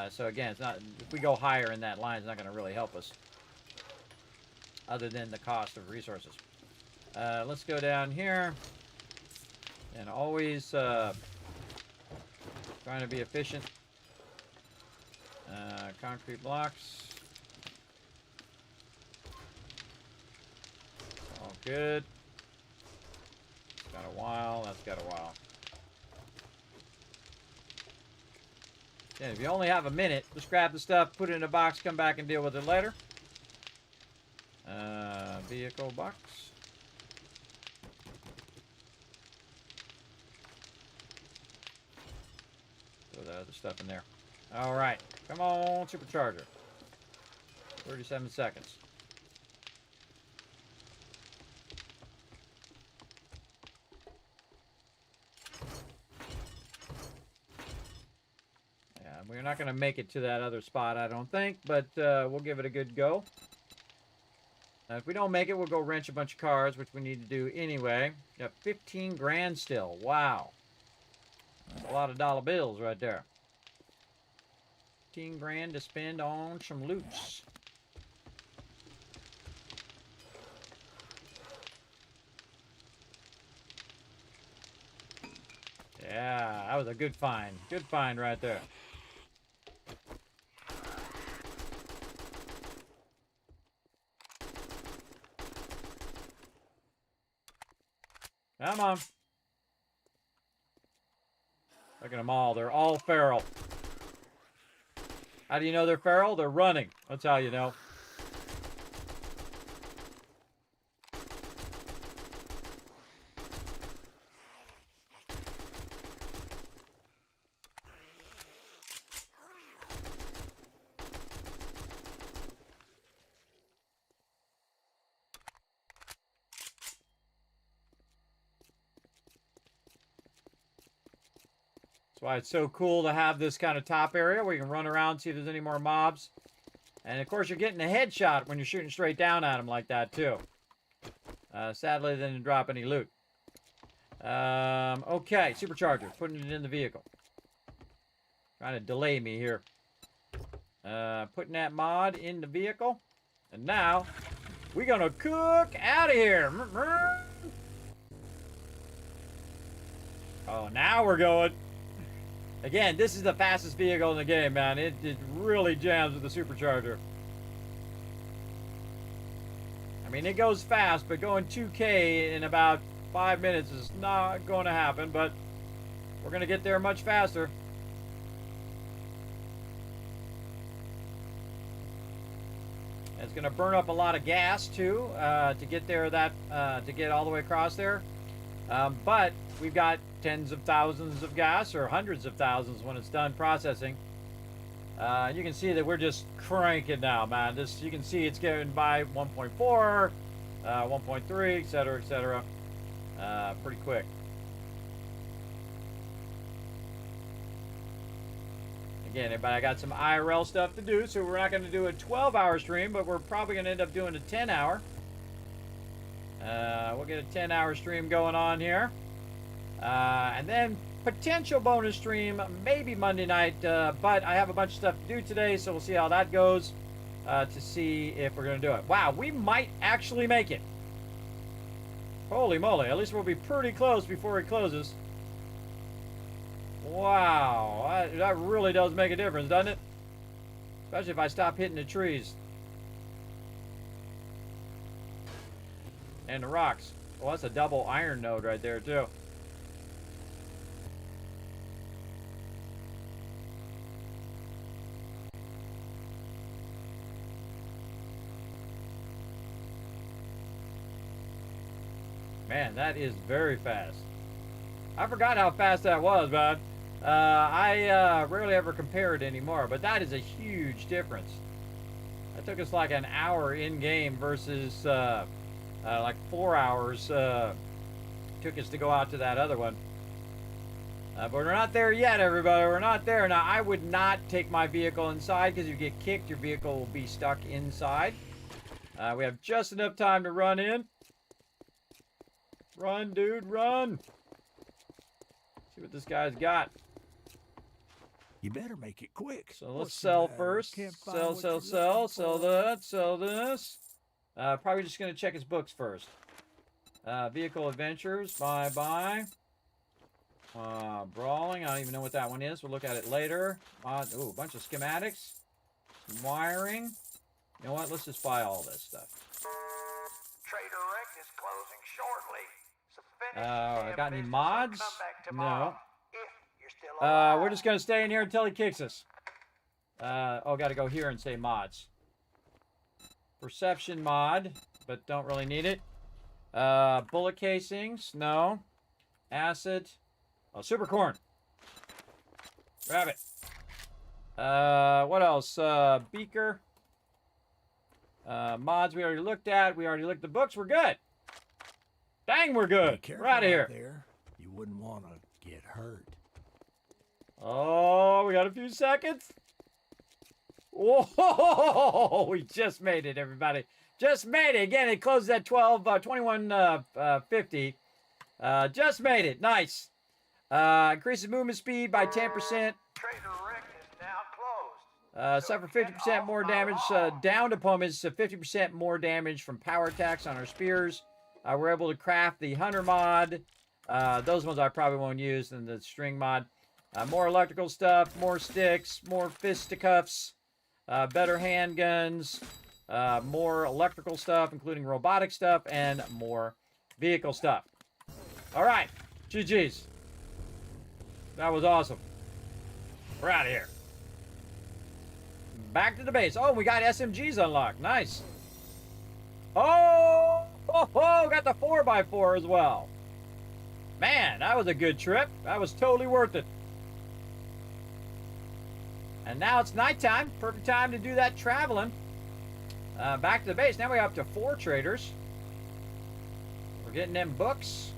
So again, it's not, if we go higher in that line, it's not going to really help us. Other than the cost of resources. Let's go down here. And always trying to be efficient. Concrete blocks. All good. Got a while. That's got a while. Okay, if you only have a minute, just grab the stuff, put it in a box, come back and deal with it later. Vehicle box. Throw that other stuff in there. All right. Come on, supercharger. 37 seconds. We're not going to make it to that other spot, I don't think, but we'll give it a good go. If we don't make it, we'll go wrench a bunch of cars, which we need to do anyway. Got 15 grand still. Wow. That's a lot of dollar bills right there. 15 grand to spend on some loots. Yeah, that was a good find. Good find right there. Come on. Look at them all. They're all feral. How do you know they're feral? They're running. That's how you know. why it's so cool to have this kind of top area where you can run around, see if there's any more mobs. And of course, you're getting a headshot when you're shooting straight down at them like that, too. Sadly, they didn't drop any loot. Okay, supercharger. Putting it in the vehicle. Trying to delay me here. Putting that mod in the vehicle. And now, we're going to cook out of here. Oh, now we're going. Again, this is the fastest vehicle in the game, man. It really jams with the supercharger. I mean, it goes fast, but going 2K in about 5 minutes is not going to happen, but we're going to get there much faster. It's going to burn up a lot of gas, too, to get there, to get all the way across there. But we've got tens of thousands of gas, or hundreds of thousands when it's done processing. You can see that we're just cranking now, man. You can see it's getting by 1.4, 1.3, etc., etc. Pretty quick. Again, everybody, I got some IRL stuff to do, so we're not going to do a 12-hour stream, but we're probably going to end up doing a 10-hour. We'll get a 10-hour stream going on here. And then potential bonus stream, maybe Monday night, but I have a bunch of stuff to do today, so we'll see how that goes to see if we're going to do it. Wow, we might actually make it. Holy moly, at least we'll be pretty close before he closes. Wow, that really does make a difference, doesn't it? Especially if I stop hitting the trees. And the rocks. Well, that's a double iron node right there, too. Man, that is very fast. I forgot how fast that was, man. I rarely ever compare it anymore, but that is a huge difference. That took us like an hour in-game versus like 4 hours took us to go out to that other one. But we're not there yet, everybody. We're not there. Now, I would not take my vehicle inside because if you get kicked, your vehicle will be stuck inside. We have just enough time to run in. Run, dude, run. See what this guy's got. You better make it quick. So let's What's the sell matter? first. Can't find Sell, what sell, you're sell. looking Sell for? that. Sell this. Probably just going to check his books first. Vehicle adventures. Bye-bye. Brawling. I don't even know what that one is. We'll look at it later. Ooh, a bunch of schematics. Some wiring. You know what? Let's just buy all this stuff. Trader Wreck is closing shortly. So finish I got any business and mods? come back No. tomorrow, if you're still alive. We're just going to stay in here until he kicks us. Oh, got to go here and say mods. Perception mod, but don't really need it. Bullet casings, no. Acid. Oh, super corn. Grab it. What else? Beaker. Mods we already looked at. We already looked at the books. We're good. Dang, we're Be good. careful We're out of here. there. You wouldn't want to get hurt. Oh, we got a few seconds. Whoa, we just made it, everybody. Just made it. Again, it closes at 21:50. Just made it. Nice. Increases movement speed by 10%. Trader Wreck is now closed. Suffer 50% more damage. Downed opponents, 50% more damage from power attacks on our spears. We're able to craft the hunter mod. Those ones I probably won't use in the string mod. More electrical stuff, more sticks, more fisticuffs, better handguns, more electrical stuff, including robotic stuff, and more vehicle stuff. All right, GG's. That was awesome. We're out of here. Back to the base. Oh, we got SMGs unlocked. Nice. Oh, got the 4x4 as well. Man, that was a good trip. That was totally worth it. And now it's nighttime. Perfect time to do that traveling. Back to the base. Now we're up to 4 traders. We're getting them books.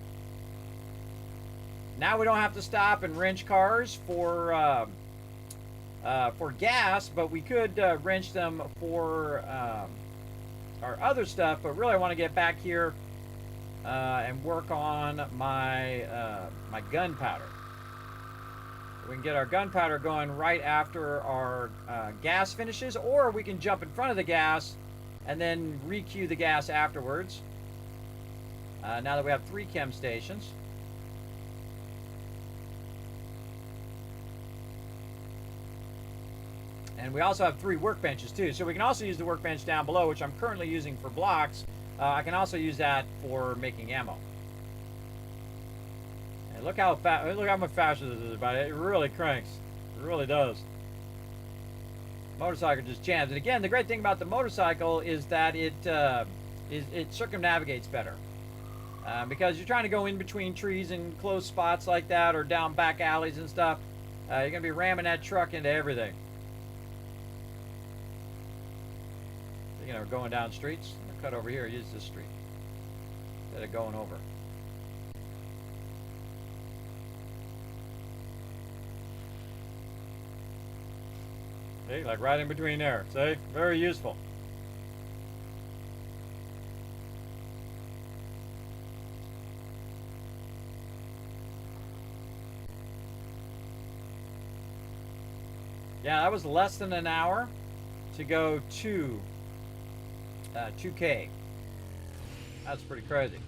Now we don't have to stop and wrench cars for gas, but we could wrench them for our other stuff. But really, I want to get back here and work on my my gunpowder. We can get our gunpowder going right after our gas finishes, or we can jump in front of the gas and then requeue the gas afterwards. Now that we have 3 chem stations. And we also have 3 workbenches too. So we can also use the workbench down below, which I'm currently using for blocks. I can also use that for making ammo. And look how fast! Look how much faster this is, buddy. It really cranks. It really does. Motorcycle just jams. And again, the great thing about the motorcycle is that it circumnavigates better. Because you're trying to go in between trees and close spots like that, or down back alleys and stuff. You're gonna be ramming that truck into everything. You know, going down streets. Cut over here. Use this street instead of going over. See, like right in between there. See, very useful. Yeah, that was less than an hour to go to 2K. That's pretty crazy.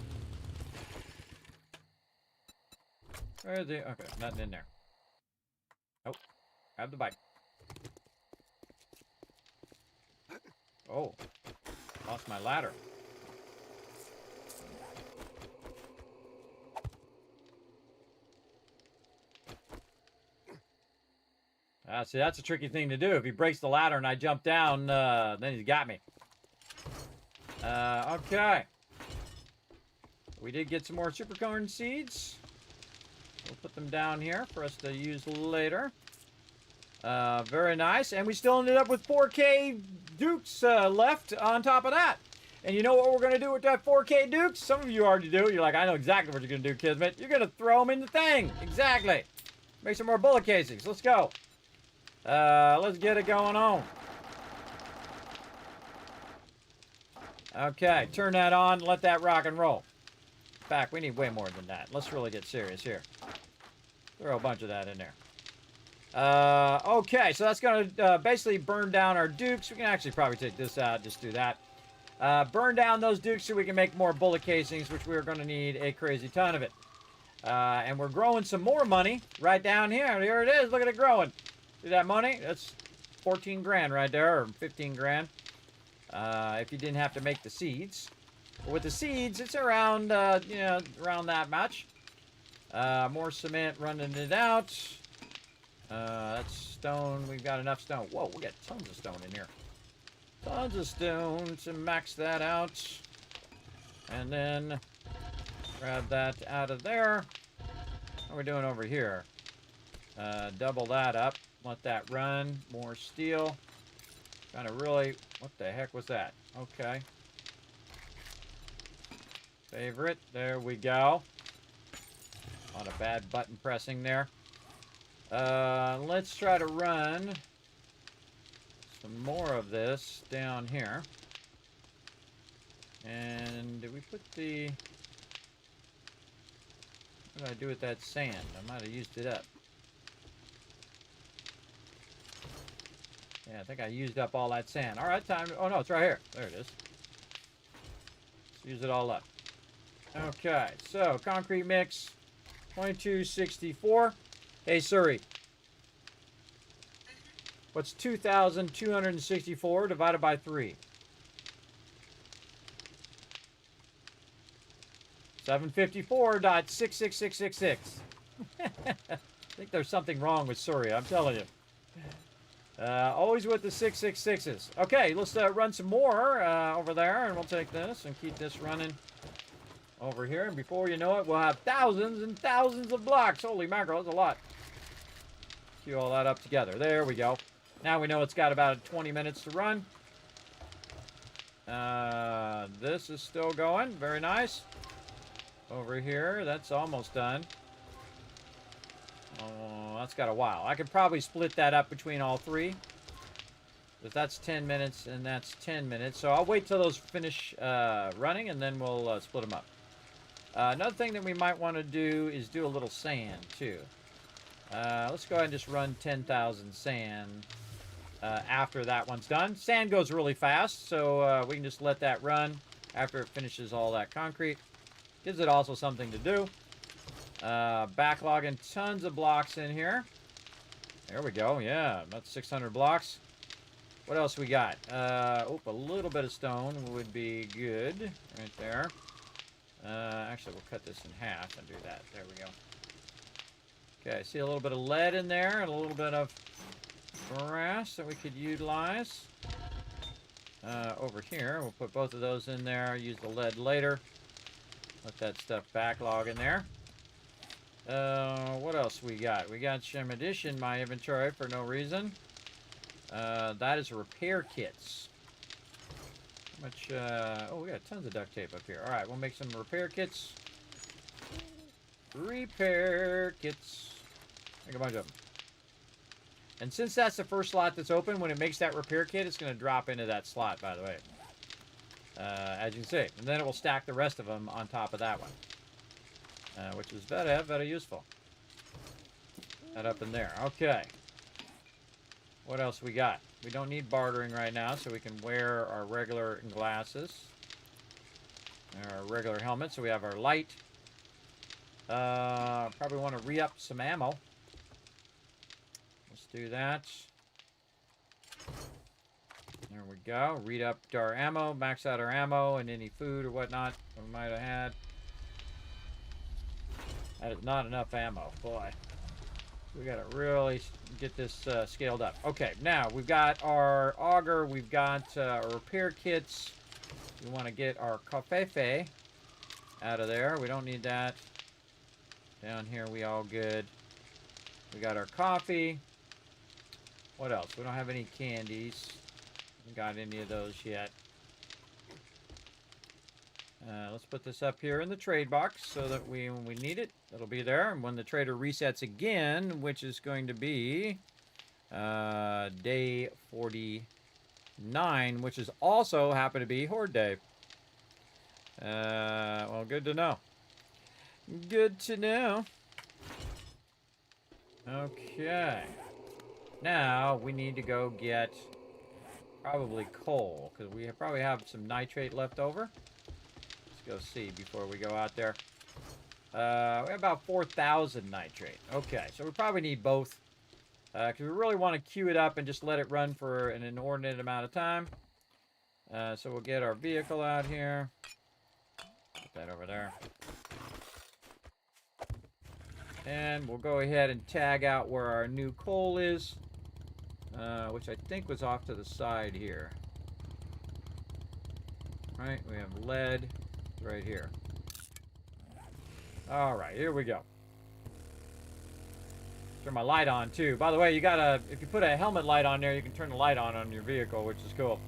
Where is the... Okay, nothing in there. Oh, grab the bike. Oh, lost my ladder. See, that's a tricky thing to do. If he breaks the ladder and I jump down, then he's got me. Okay. We did get some more supercorn seeds. We'll put them down here for us to use later. Very nice. And we still ended up with 4K Dukes left on top of that. And you know what we're going to do with that 4K Dukes? Some of you already do. You're like, I know exactly what you're going to do, Kismet. You're going to throw them in the thing. Exactly. Make some more bullet casings. Let's go. Let's get it going on. Okay, turn that on. Let that rock and roll. In fact, we need way more than that. Let's really get serious here. Throw a bunch of that in there. Okay, so that's going to basically burn down our Dukes. We can actually probably take this out. Just do that. Burn down those Dukes so we can make more bullet casings, which we're going to need a crazy ton of it. And we're growing some more money right down here. Here it is. Look at it growing. See that money? That's 14 grand right there, or 15 grand. If you didn't have to make the seeds. But with the seeds, it's around, you know, around that much. More cement running it out. That's stone. We've got enough stone. Whoa, we got tons of stone in here. Tons of stone to max that out. And then grab that out of there. What are we doing over here? Double that up. Let that run. More steel. Kind of really... What the heck was that? Okay. Favorite. There we go. Not a bad button pressing there. Let's try to run some more of this down here. And did we put the... What did I do with that sand? I might have used it up. Yeah, I think I used up all that sand. All right, time. Oh, no, it's right here. There it is. Let's use it all up. Okay, so concrete mix 2264. Hey, Suri. What's 2,264 divided by 3? 754.66666. I think there's something wrong with Suri, I'm telling you. Always with the 666s. Okay, let's run some more over there, and we'll take this and keep this running over here. And before you know it, we'll have thousands and thousands of blocks. Holy mackerel, that's a lot. Queue all that up together. There we go. Now we know it's got about 20 minutes to run. This is still going. Very nice. Over here, that's almost done. Oh, that's got a while. I could probably split that up between all three. But that's 10 minutes, and that's 10 minutes. So I'll wait till those finish running, and then we'll split them up. Another thing that we might want to do is do a little sand, too. Let's go ahead and just run 10,000 sand after that one's done. Sand goes really fast, so we can just let that run after it finishes all that concrete. Gives it also something to do. Backlogging tons of blocks in here. There we go. Yeah, that's 600 blocks. What else we got? A little bit of stone would be good right there. Actually, we'll cut this in half and do that. There we go. Okay, see a little bit of lead in there and a little bit of brass that we could utilize. Over here, we'll put both of those in there. Use the lead later. Let that stuff backlog in there. What else we got? We got some addition in my inventory for no reason. That is repair kits. How much, we got tons of duct tape up here. Alright, we'll make some repair kits. Repair kits. Make a bunch of them. And since that's the first slot that's open, when it makes that repair kit, it's going to drop into that slot, by the way. As you can see. And then it will stack the rest of them on top of that one. Which is very useful. That up in there. Okay. What else we got? We don't need bartering right now, so we can wear our regular glasses. Our regular helmet, so we have our light. Probably want to re-up some ammo. Let's do that. There we go. Read up our ammo, max out our ammo, and any food or whatnot we might have had. That is not enough ammo, boy. We gotta really get this scaled up. Okay, now we've got our auger, we've got our repair kits. We want to get our covfefe out of there. We don't need that. Down here, we all good. We got our coffee. What else? We don't have any candies. Haven't got any of those yet. Let's put this up here in the trade box so that when we need it, it'll be there. And when the trader resets again, which is going to be day 49, which is also happen to be Horde Day. Well, good to know. Good to know. Okay. Now we need to go get probably coal, because we probably have some nitrate left over. Go see before we go out there. We have about 4,000 nitrate. Okay, so we probably need both. Because we really want to queue it up and just let it run for an inordinate amount of time. So we'll get our vehicle out here. Put that over there. And we'll go ahead and tag out where our new coal is. Which I think was off to the side here. Right, we have lead. Right here. Alright, here we go. Turn my light on too. By the way, you gotta, if you put a helmet light on there, you can turn the light on your vehicle, which is cool.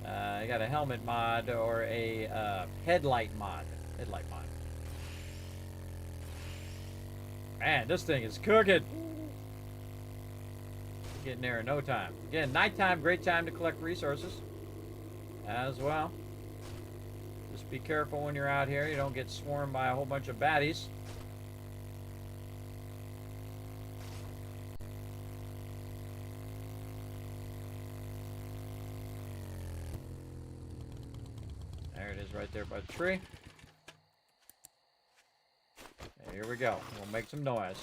You got a helmet mod or a headlight mod. Headlight mod. Man, this thing is cooking. Getting there in no time. Again, nighttime, great time to collect resources as well. Just be careful when you're out here. You don't get swarmed by a whole bunch of baddies. There it is right there by the tree. Okay, here we go. We'll make some noise.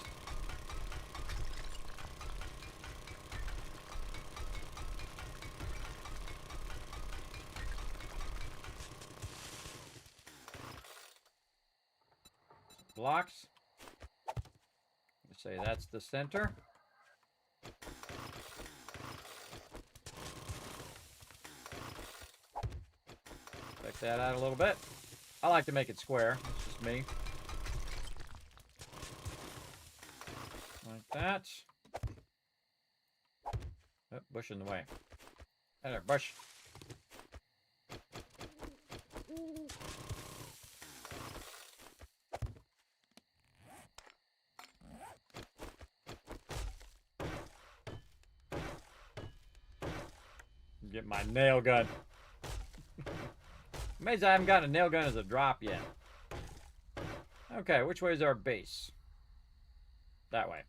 Blocks. Say that's the center. Check that out a little bit. I like to make it square. It's just me. Like that. Oh, bush in the way. Hey there, bush. Get my nail gun. Amazed I haven't gotten a nail gun as a drop yet. Okay, which way is our base? That way.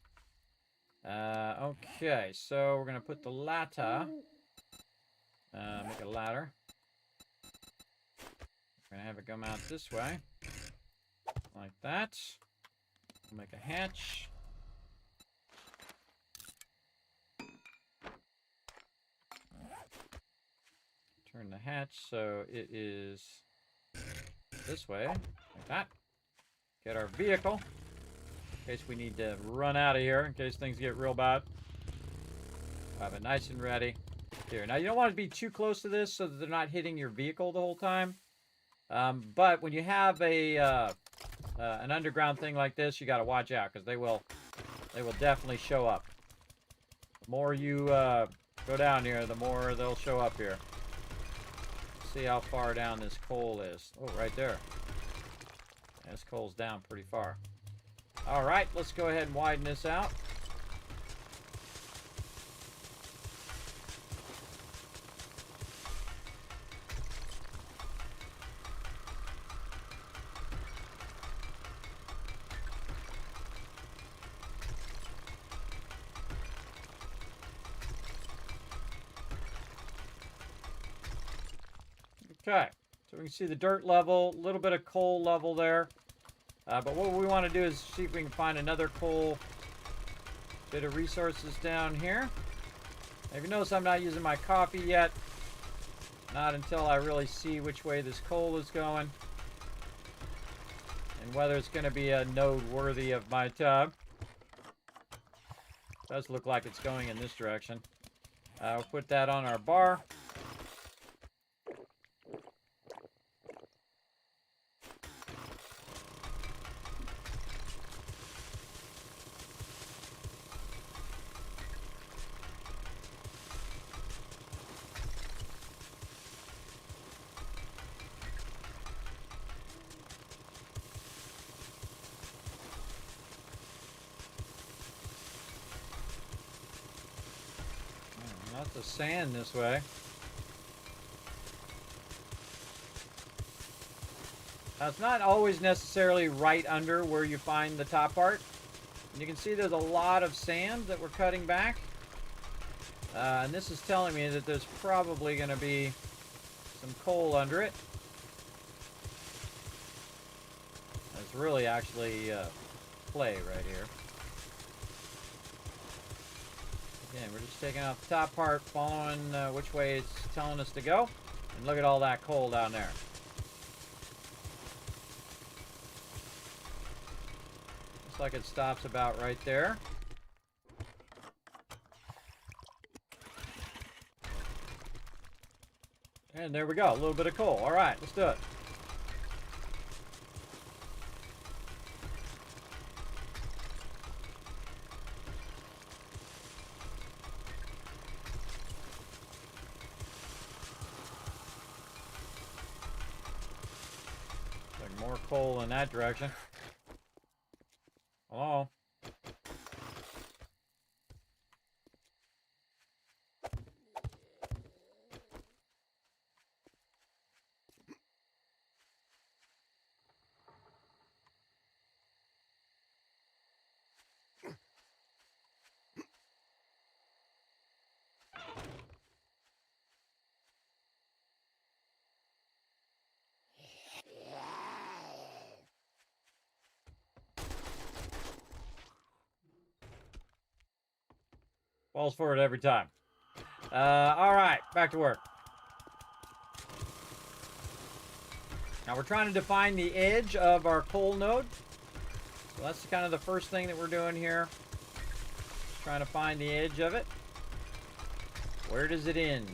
Okay, so we're gonna put the ladder. Make a ladder. We're gonna have it come out this way. Like that. We'll make a hatch. Turn the hatch so it is this way, like that. Get our vehicle, in case we need to run out of here, in case things get real bad. Have it nice and ready. Here, now you don't want to be too close to this so that they're not hitting your vehicle the whole time. But when you have a an underground thing like this, you got to watch out because they will definitely show up. The more you go down here, the more they'll show up here. See how far down this coal is. Oh, right there. Yeah, this coal's down pretty far. All right, let's go ahead and widen this out. Okay, so we can see the dirt level, a little bit of coal level there. But what we want to do is see if we can find another coal bit of resources down here. If you notice, I'm not using my coffee yet. Not until I really see which way this coal is going. And whether it's going to be a node worthy of my time. Does look like it's going in this direction. We'll put that on our bar. Lots of sand this way. Now, it's not always necessarily right under where you find the top part. And you can see there's a lot of sand that we're cutting back. And this is telling me that there's probably going to be some coal under it. It's really actually clay right here. Again, we're just taking out the top part, following which way it's telling us to go. And look at all that coal down there. Looks like it stops about right there. And there we go, a little bit of coal. All right, let's do it. More coal in that direction. Hello? Falls forward every time. All right, back to work. Now we're trying to define the edge of our coal node. So that's kind of the first thing that we're doing here. Just trying to find the edge of it. Where does it end?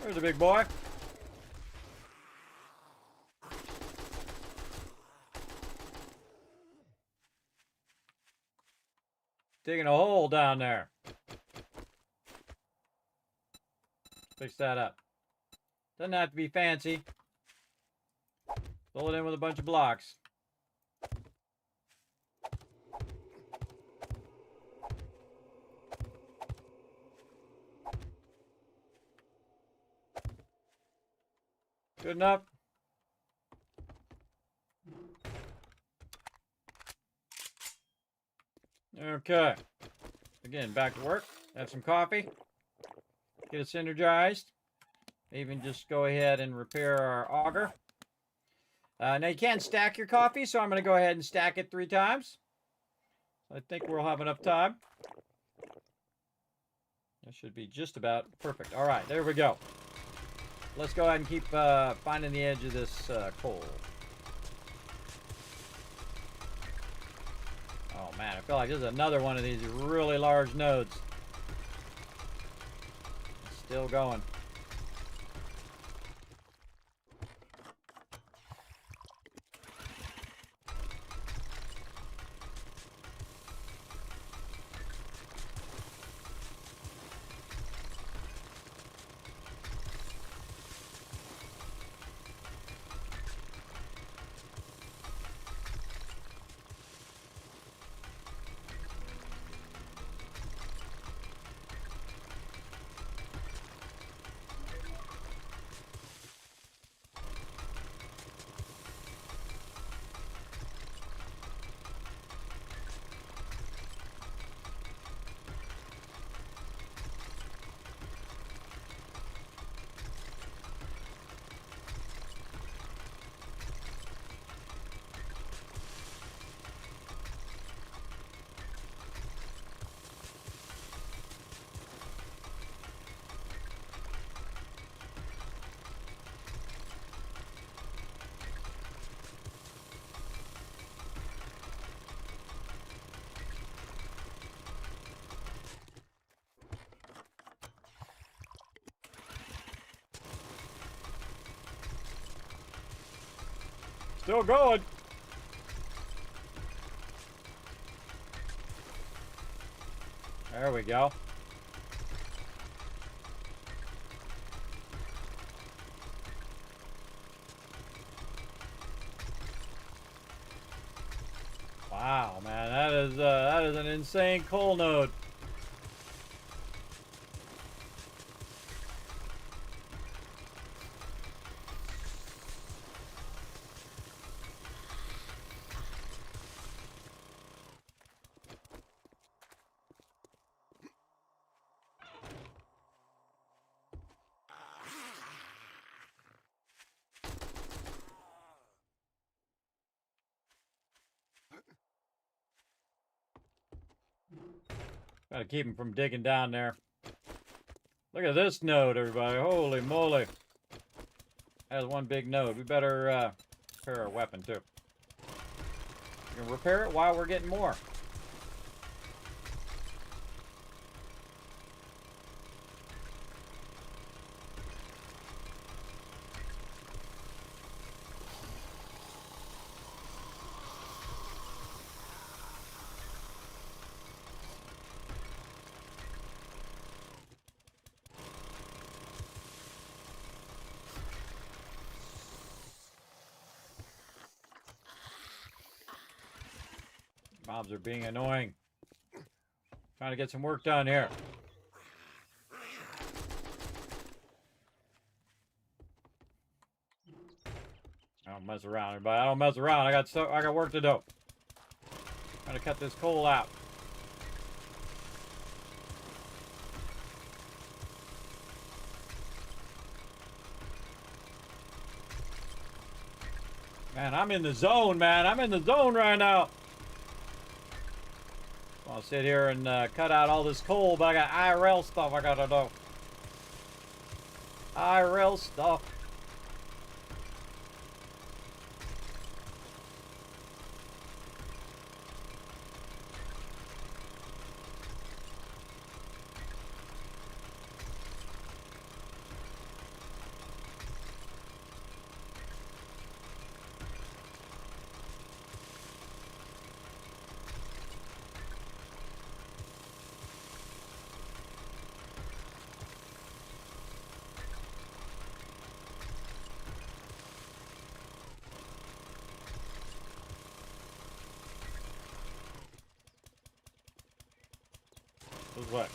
There's a big boy. Digging a hole down there. Fix that up. Doesn't have to be fancy. Fill it in with a bunch of blocks. Good enough. Okay. Again, back to work. Have some coffee. Get us energized. Even just go ahead and repair our auger. Now you can't stack your coffee, so I'm going to go ahead and stack it 3 times. I think we'll have enough time. That should be just about perfect. All right, there we go. Let's go ahead and keep finding the edge of this coal. Oh man, I feel like this is another one of these really large nodes. It's still going. Still going. There we go. Wow, man, that is an insane coal node. Gotta keep him from digging down there. Look at this node, everybody. Holy moly. That is one big node. We better repair our weapon, too. We can repair it while we're getting more. Mobs are being annoying. Trying to get some work done here. I don't mess around, everybody. I don't mess around. I got work to do. Trying to cut this coal out. Man, I'm in the zone, man. I'm in the zone right now. I'll sit here and cut out all this coal, but I got IRL stuff I gotta do. IRL stuff. This way.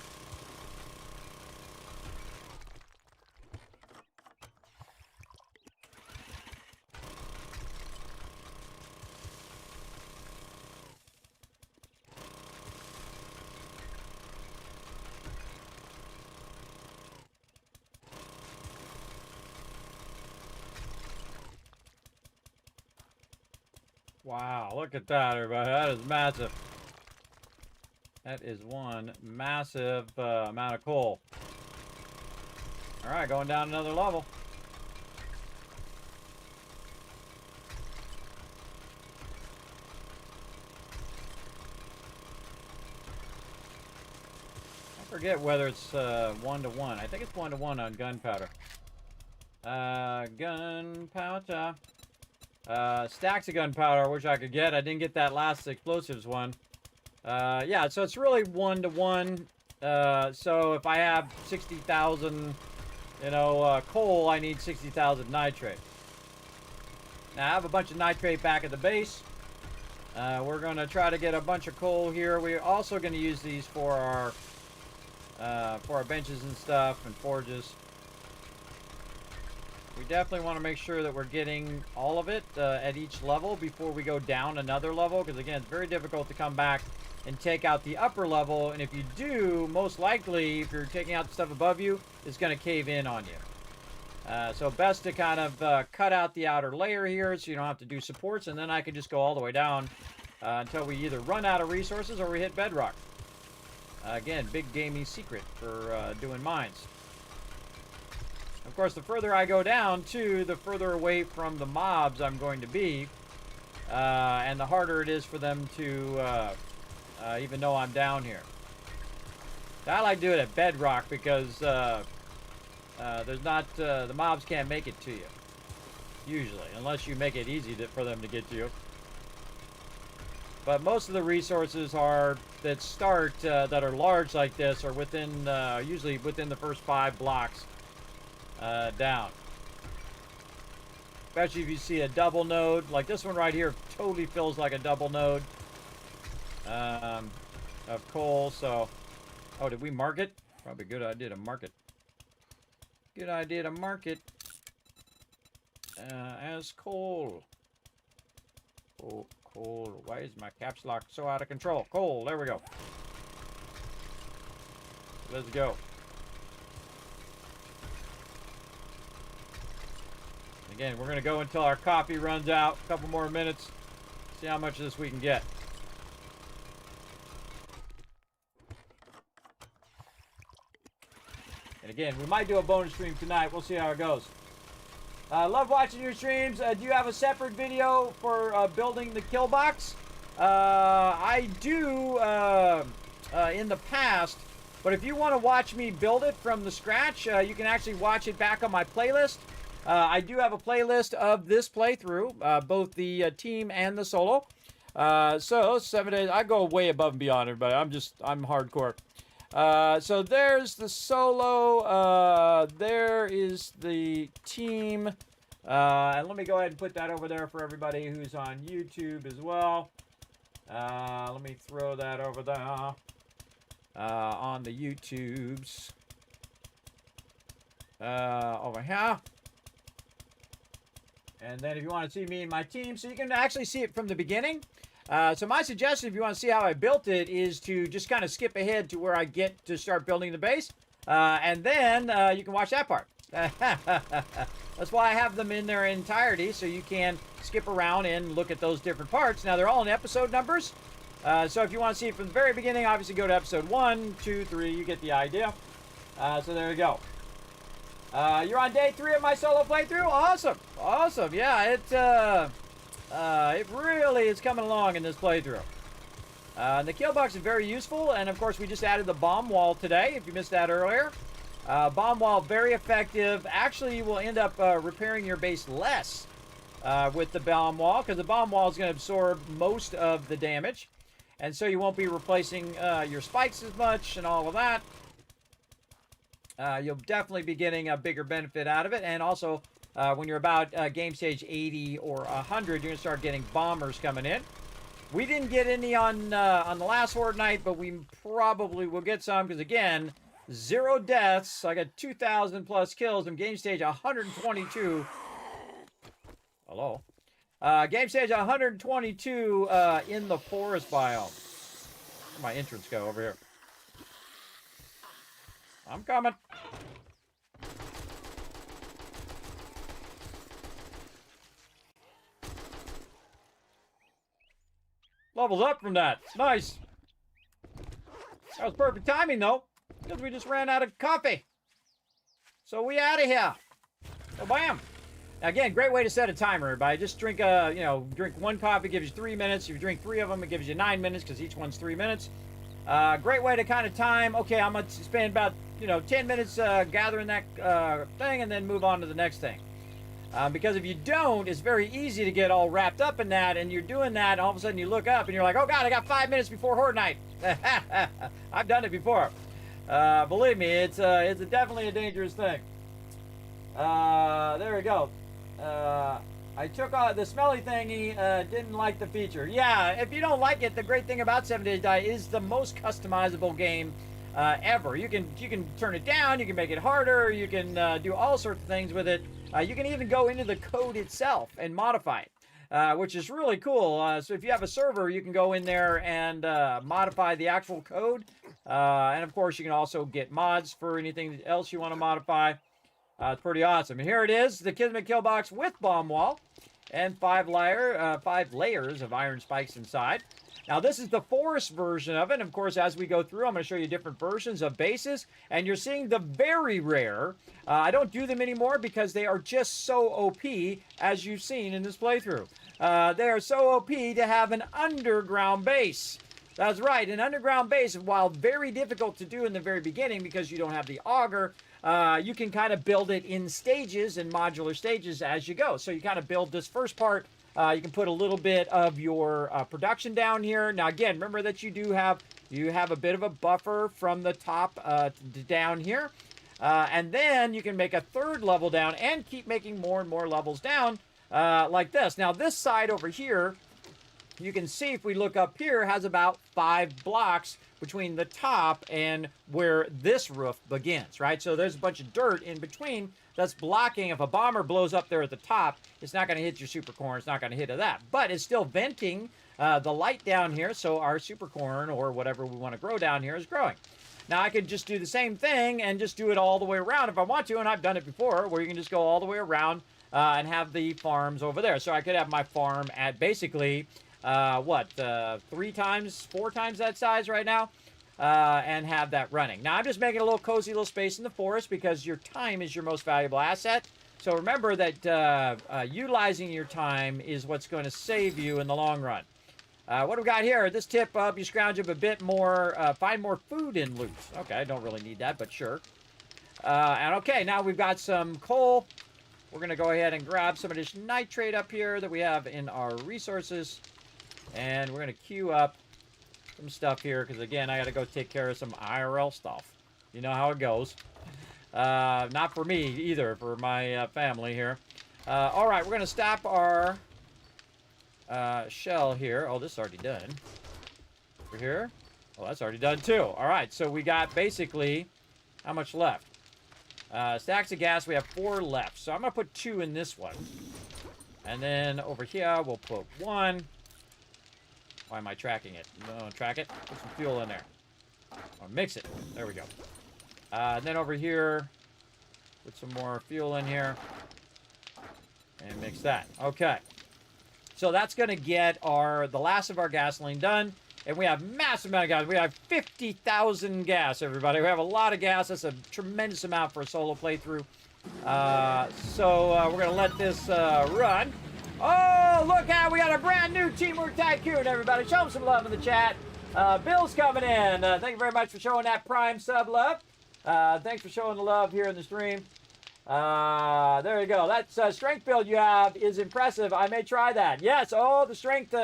Wow, look at that, everybody. That is massive. That is one massive amount of coal. All right, going down another level. I forget whether it's 1-to-1. I think it's 1-to-1 on gunpowder. Gunpowder. Stacks of gunpowder, I wish I could get. I didn't get that last explosives one. Yeah, so it's really 1-to-1. So if I have 60,000, coal, I need 60,000 nitrate. Now I have a bunch of nitrate back at the base. We're going to try to get a bunch of coal here. We're also going to use these for our benches and stuff and forges. We definitely want to make sure that we're getting all of it at each level before we go down another level, because again, it's very difficult to come back and take out the upper level, and if you do, most likely, if you're taking out the stuff above you, it's going to cave in on you. So best to kind of cut out the outer layer here so you don't have to do supports, and then I can just go all the way down until we either run out of resources or we hit bedrock. Again, big gamey secret for doing mines. Of course, the further I go down, too, the further away from the mobs I'm going to be. And the harder it is for them to even know I'm down here. I like to do it at bedrock because there's not the mobs can't make it to you. Usually, unless you make it easy for them to get to you. But most of the resources that start that are large like this are within usually within the first 5 blocks. Down. Especially if you see a double node. Like this one right here totally feels like a double node of coal. So, oh, did we mark it? Probably a good idea to mark it. Good idea to mark it as coal. Oh, coal. Why is my caps lock so out of control? Coal. There we go. Let's go. Again, we're going to go until our coffee runs out. A couple more minutes. See how much of this we can get. And again, we might do a bonus stream tonight. We'll see how it goes. Love watching your streams. Do you have a separate video for building the kill box? I do in the past. But if you want to watch me build it from the scratch, you can actually watch it back on my playlist. I do have a playlist of this playthrough, both the team and the solo. So 7 days, I go way above and beyond everybody. I'm hardcore. So there's the solo. There is the team. And let me go ahead and put that over there for everybody who's on YouTube as well. Let me throw that over there on the YouTubes. Over here. And then if you want to see me and my team, so you can actually see it from the beginning. So my suggestion, if you want to see how I built it, is to just kind of skip ahead to where I get to start building the base. And then you can watch that part. That's why I have them in their entirety, so you can skip around and look at those different parts. Now, they're all in episode numbers. So if you want to see it from the very beginning, obviously go to episode 1, 2, 3. You get the idea. So there you go. You're on day 3 of my solo playthrough? Awesome. Awesome. Yeah, it really is coming along in this playthrough. The kill box is very useful, and of course we just added the bomb wall today, if you missed that earlier. Bomb wall, very effective. Actually, you will end up repairing your base less with the bomb wall, because the bomb wall is going to absorb most of the damage. And so you won't be replacing your spikes as much and all of that. You'll definitely be getting a bigger benefit out of it. And also, when you're about game stage 80 or 100, you're going to start getting bombers coming in. We didn't get any on the last Horde night, but we probably will get some because, again, 0 deaths. I got 2,000 plus kills. I'm game stage 122. Hello. Game stage 122 in the forest biome. Where'd my entrance go? Over here. I'm coming. Levels up from that. Nice. That was perfect timing, though, because we just ran out of coffee. So we out of here. So bam. Again, great way to set a timer, everybody. Just drink drink 1 coffee, gives you 3 minutes. If you drink 3 of them, it gives you 9 minutes because each one's 3 minutes. Great way to kind of time. Okay, I'm going to spend about 10 minutes gathering that thing and then move on to the next thing. Because if you don't, it's very easy to get all wrapped up in that, and you're doing that, and all of a sudden you look up and you're like, oh God, I got 5 minutes before Horde night. I've done it before. Believe me, it's definitely a dangerous thing. There we go. I took the smelly thingy, didn't like the feature. Yeah, if you don't like it, the great thing about 7 Days Die is the most customizable game ever. You can turn it down, you can make it harder, you can do all sorts of things with it. You can even go into the code itself and modify it, which is really cool. So if you have a server, you can go in there and modify the actual code. And of course, you can also get mods for anything else you want to modify. It's pretty awesome. And here it is, the Kismet kill box with bomb wall and 5 layers of iron spikes inside. Now, this is the forest version of it. And of course, as we go through, I'm going to show you different versions of bases. And you're seeing the very rare. I don't do them anymore because they are just so OP, as you've seen in this playthrough. They are so OP to have an underground base. That's right, an underground base, while very difficult to do in the very beginning because you don't have the auger, you can kind of build it in stages, in modular stages as you go. So you kind of build this first part. You can put a little bit of your production down here. Now, again, remember that you have a bit of a buffer from the top down here. And then you can make a 3rd level down and keep making more and more levels down like this. Now, this side over here, you can see if we look up here, has about 5 blocks between the top and where this roof begins, right? So there's a bunch of dirt in between that's blocking. If a bomber blows up there at the top, it's not going to hit your super corn. It's not going to hit that. But it's still venting the light down here, so our super corn or whatever we want to grow down here is growing. Now, I could just do the same thing and just do it all the way around if I want to, and I've done it before, where you can just go all the way around and have the farms over there. So I could have my farm at basically, 4 times that size right now, and have that running. Now, I'm just making a little cozy little space in the forest because your time is your most valuable asset. So remember that utilizing your time is what's going to save you in the long run. What do we got here? This tip up, you scrounge up a bit more, find more food in loot. Okay, I don't really need that, but sure. And okay, now we've got some coal. We're going to go ahead and grab some of this nitrate up here that we have in our resources. And we're going to queue up some stuff here because, again, I got to go take care of some IRL stuff. You know how it goes. Not for me either, for my family here. All right, we're going to stop our shell here. Oh, this is already done. Over here. Oh, that's already done too. All right, so we got basically how much left? Stacks of gas, we have 4 left. So I'm going to put 2 in this one. And then over here, we'll put 1. Why am I tracking it? No, track it. Put some fuel in there. Or mix it. There we go. And then over here, put some more fuel in here. And mix that. Okay. So that's going to get the last of our gasoline done. And we have massive amount of gas. We have 50,000 gas, everybody. We have a lot of gas. That's a tremendous amount for a solo playthrough. So we're going to let this run. Oh, look out. We got a brand new Teamwork Tycoon, everybody. Show them some love in the chat. Bill's coming in. Thank you very much for showing that Prime sub love. Thanks for showing the love here in the stream. There you go. That strength build you have is impressive. I may try that. Yes, the strength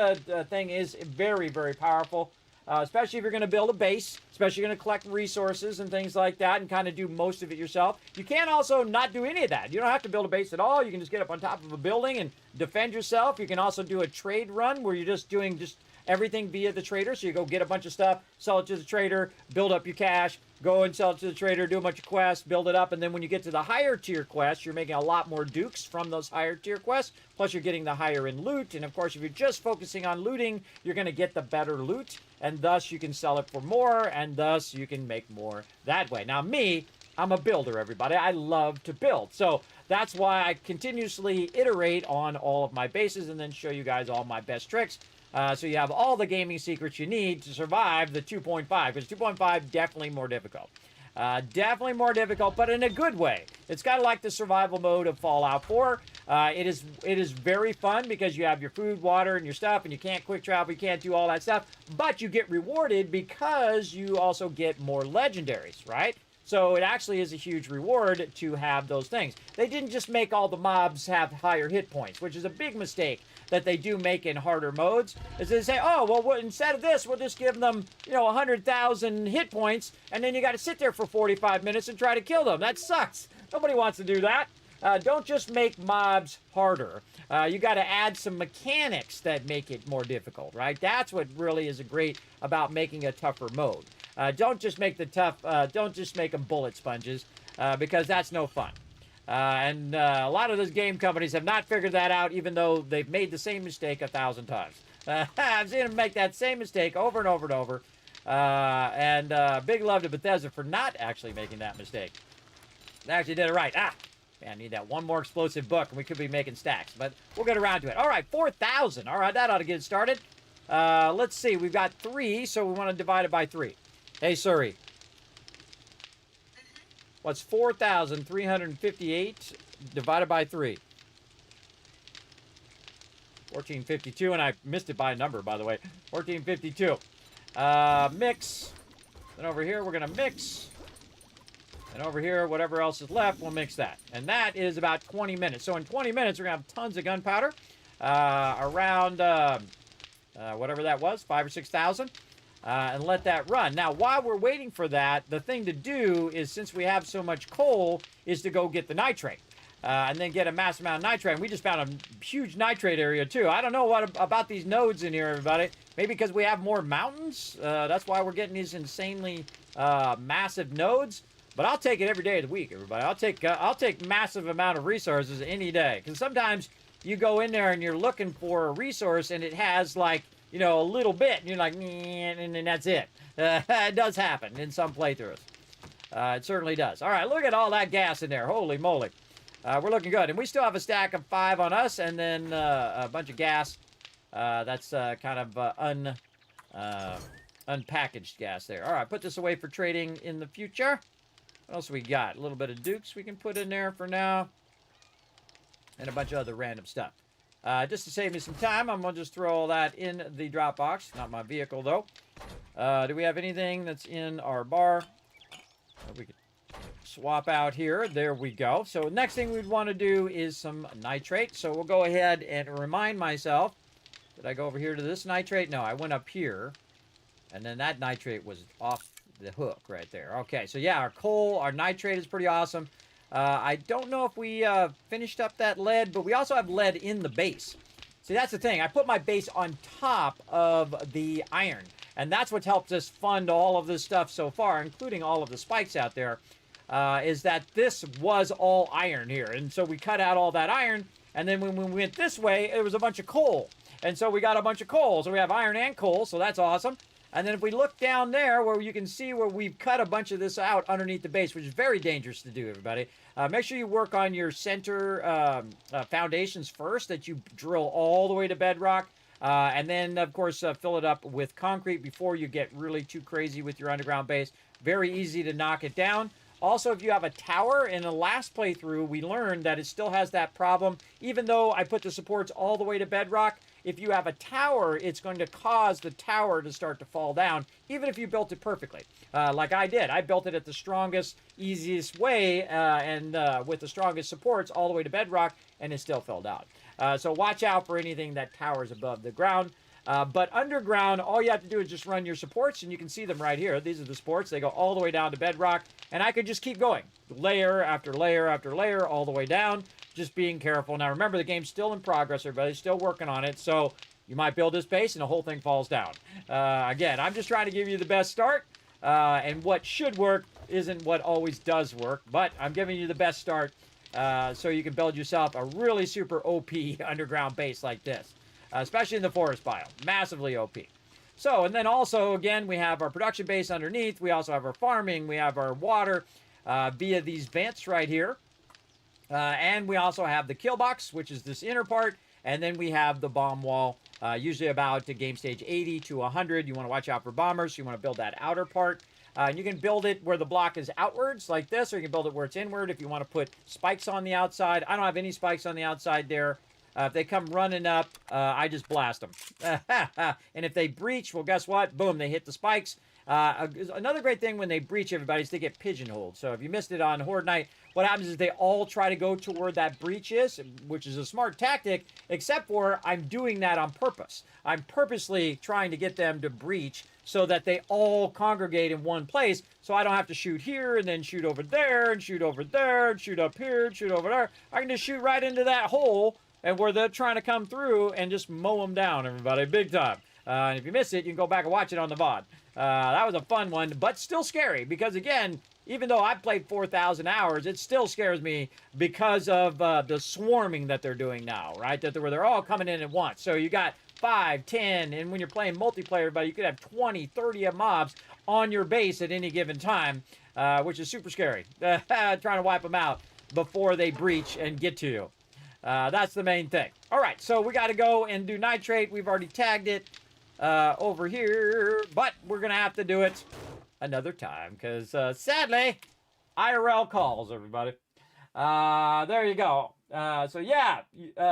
thing is very, very powerful. Especially if you're going to build a base, especially if you're going to collect resources and things like that and kind of do most of it yourself. You can also not do any of that. You don't have to build a base at all. You can just get up on top of a building and defend yourself. You can also do a trade run where you're just doing everything via the trader. So you go get a bunch of stuff, sell it to the trader, build up your cash, go and sell it to the trader, do a bunch of quests, build it up, and then when you get to the higher tier quests, you're making a lot more dukes from those higher tier quests, plus you're getting the higher in loot, and of course if you're just focusing on looting, you're going to get the better loot, and thus you can sell it for more, and thus you can make more that way. Now me, I'm a builder, everybody. I love to build. So that's why I continuously iterate on all of my bases and then show you guys all my best tricks. So you have all the gaming secrets you need to survive the 2.5, because 2.5 definitely more difficult. Definitely more difficult, but in a good way. It's kind of like the survival mode of Fallout 4. It is very fun because you have your food, water, and your stuff, and you can't quick travel, you can't do all that stuff, but you get rewarded because you also get more legendaries, right? So it actually is a huge reward to have those things. They didn't just make all the mobs have higher hit points, which is a big mistake that they do make in harder modes, is they say, oh, well, instead of this, we'll just give them, 100,000 hit points, and then you got to sit there for 45 minutes and try to kill them. That sucks. Nobody wants to do that. Don't just make mobs harder. You got to add some mechanics that make it more difficult, right? That's what really is great about making a tougher mode. Don't just make don't just make them bullet sponges, because that's no fun. And a lot of those game companies have not figured that out, even though they've made the same mistake 1,000 times. I've seen them make that same mistake over and over and over. Big love to Bethesda for not actually making that mistake. They actually did it right. Man, I need that one more explosive book, and we could be making stacks. But we'll get around to it. All right, 4,000. All right, that ought to get it started. Let's see. We've got 3, so we want to divide it by 3. Hey, Suri. What's 4,358 divided by 3? 1452, and I missed it by a number, by the way. 1452. Mix. Then over here, we're going to mix. And over here, whatever else is left, we'll mix that. And that is about 20 minutes. So in 20 minutes, we're going to have tons of gunpowder. Around, whatever that was, 5,000 or 6,000. And let that run. Now, while we're waiting for that, the thing to do is, since we have so much coal, is to go get the nitrate. And then get a massive amount of nitrate. And we just found a huge nitrate area, too. I don't know what about these nodes in here, everybody. Maybe because we have more mountains? That's why we're getting these insanely massive nodes. But I'll take it every day of the week, everybody. I'll take massive amount of resources any day. Because sometimes you go in there and you're looking for a resource and it has, like, a little bit, and you're like, and then that's it. It does happen in some playthroughs. It certainly does. All right, look at all that gas in there. Holy moly. We're looking good. And we still have a stack of 5 on us, and then a bunch of gas. That's kind of unpackaged gas there. All right, put this away for trading in the future. What else we got? A little bit of dukes we can put in there for now. And a bunch of other random stuff. Just to save me some time, I'm going to just throw all that in the drop box. Not my vehicle, though. Do we have anything that's in our bar? We could swap out here. There we go. So next thing we'd want to do is some nitrate. So we'll go ahead and remind myself. Did I go over here to this nitrate? No, I went up here. And then that nitrate was off the hook right there. Okay, so yeah, our coal, our nitrate is pretty awesome. I don't know if we finished up that lead, but we also have lead in the base. See, that's the thing. I put my base on top of the iron, and that's what's helped us fund all of this stuff so far, including all of the spikes out there, is that this was all iron here. And so we cut out all that iron, and then when we went this way, it was a bunch of coal. And so we got a bunch of coal. So we have iron and coal, so that's awesome. And then if we look down there where you can see where we've cut a bunch of this out underneath the base, which is very dangerous to do, everybody. Make sure you work on your center foundations first, that you drill all the way to bedrock. And then, of course, fill it up with concrete before you get really too crazy with your underground base. Very easy to knock it down. Also, if you have a tower, in the last playthrough, we learned that it still has that problem. Even though I put the supports all the way to bedrock, if you have a tower, it's going to cause the tower to start to fall down, even if you built it perfectly. Like I did. I built it at the strongest, easiest way, and with the strongest supports all the way to bedrock, and it still fell down. So watch out for anything that towers above the ground. But underground, all you have to do is just run your supports, and you can see them right here. These are the supports. They go all the way down to bedrock, and I could just keep going. Layer after layer after layer, all the way down, just being careful. Now, remember, the game's still in progress, everybody. Still working on it, so You might build this base and the whole thing falls down. Again, I'm just trying to give you the best start. And what should work isn't what always does work. But I'm giving you the best start so you can build yourself a really super OP underground base like this. Especially in the forest biome. Massively OP. So, and then also, again, we have our production base underneath. We also have our farming. We have our water via these vents right here. And we also have the kill box, which is this inner part. And then we have the bomb wall, usually about to game stage 80 to 100. You want to watch out for bombers. So you want to build that outer part. And you can build it where the block is outwards like this, or you can build it where it's inward if you want to put spikes on the outside. I don't have any spikes on the outside there. If they come running up, I just blast them. And if they breach, well, guess what? Boom, they hit the spikes. Another great thing when they breach, everybody, is they get pigeonholed. So if you missed it on Horde Night, what happens is they all try to go to where that breach is, which is a smart tactic, except for I'm doing that on purpose. I'm purposely trying to get them to breach so that they all congregate in one place, so I don't have to shoot here and then shoot over there and shoot over there and shoot up here and shoot over there. I can just shoot right into that hole and where they're trying to come through and just mow them down, everybody, big time. And if you miss it, you can go back and watch it on the VOD. That was a fun one, but still scary because, again, even though I've played 4,000 hours, it still scares me because of the swarming that they're doing now, right? Where they're all coming in at once. So you got 5, 10, and when you're playing multiplayer, but you could have 20, 30 of mobs on your base at any given time, which is super scary. Trying to wipe them out before they breach and get to you. That's the main thing. All right, so we got to go and do nitrate. We've already tagged it over here, but we're going to have to do it another time because, sadly, IRL calls, everybody. There you go. So, yeah,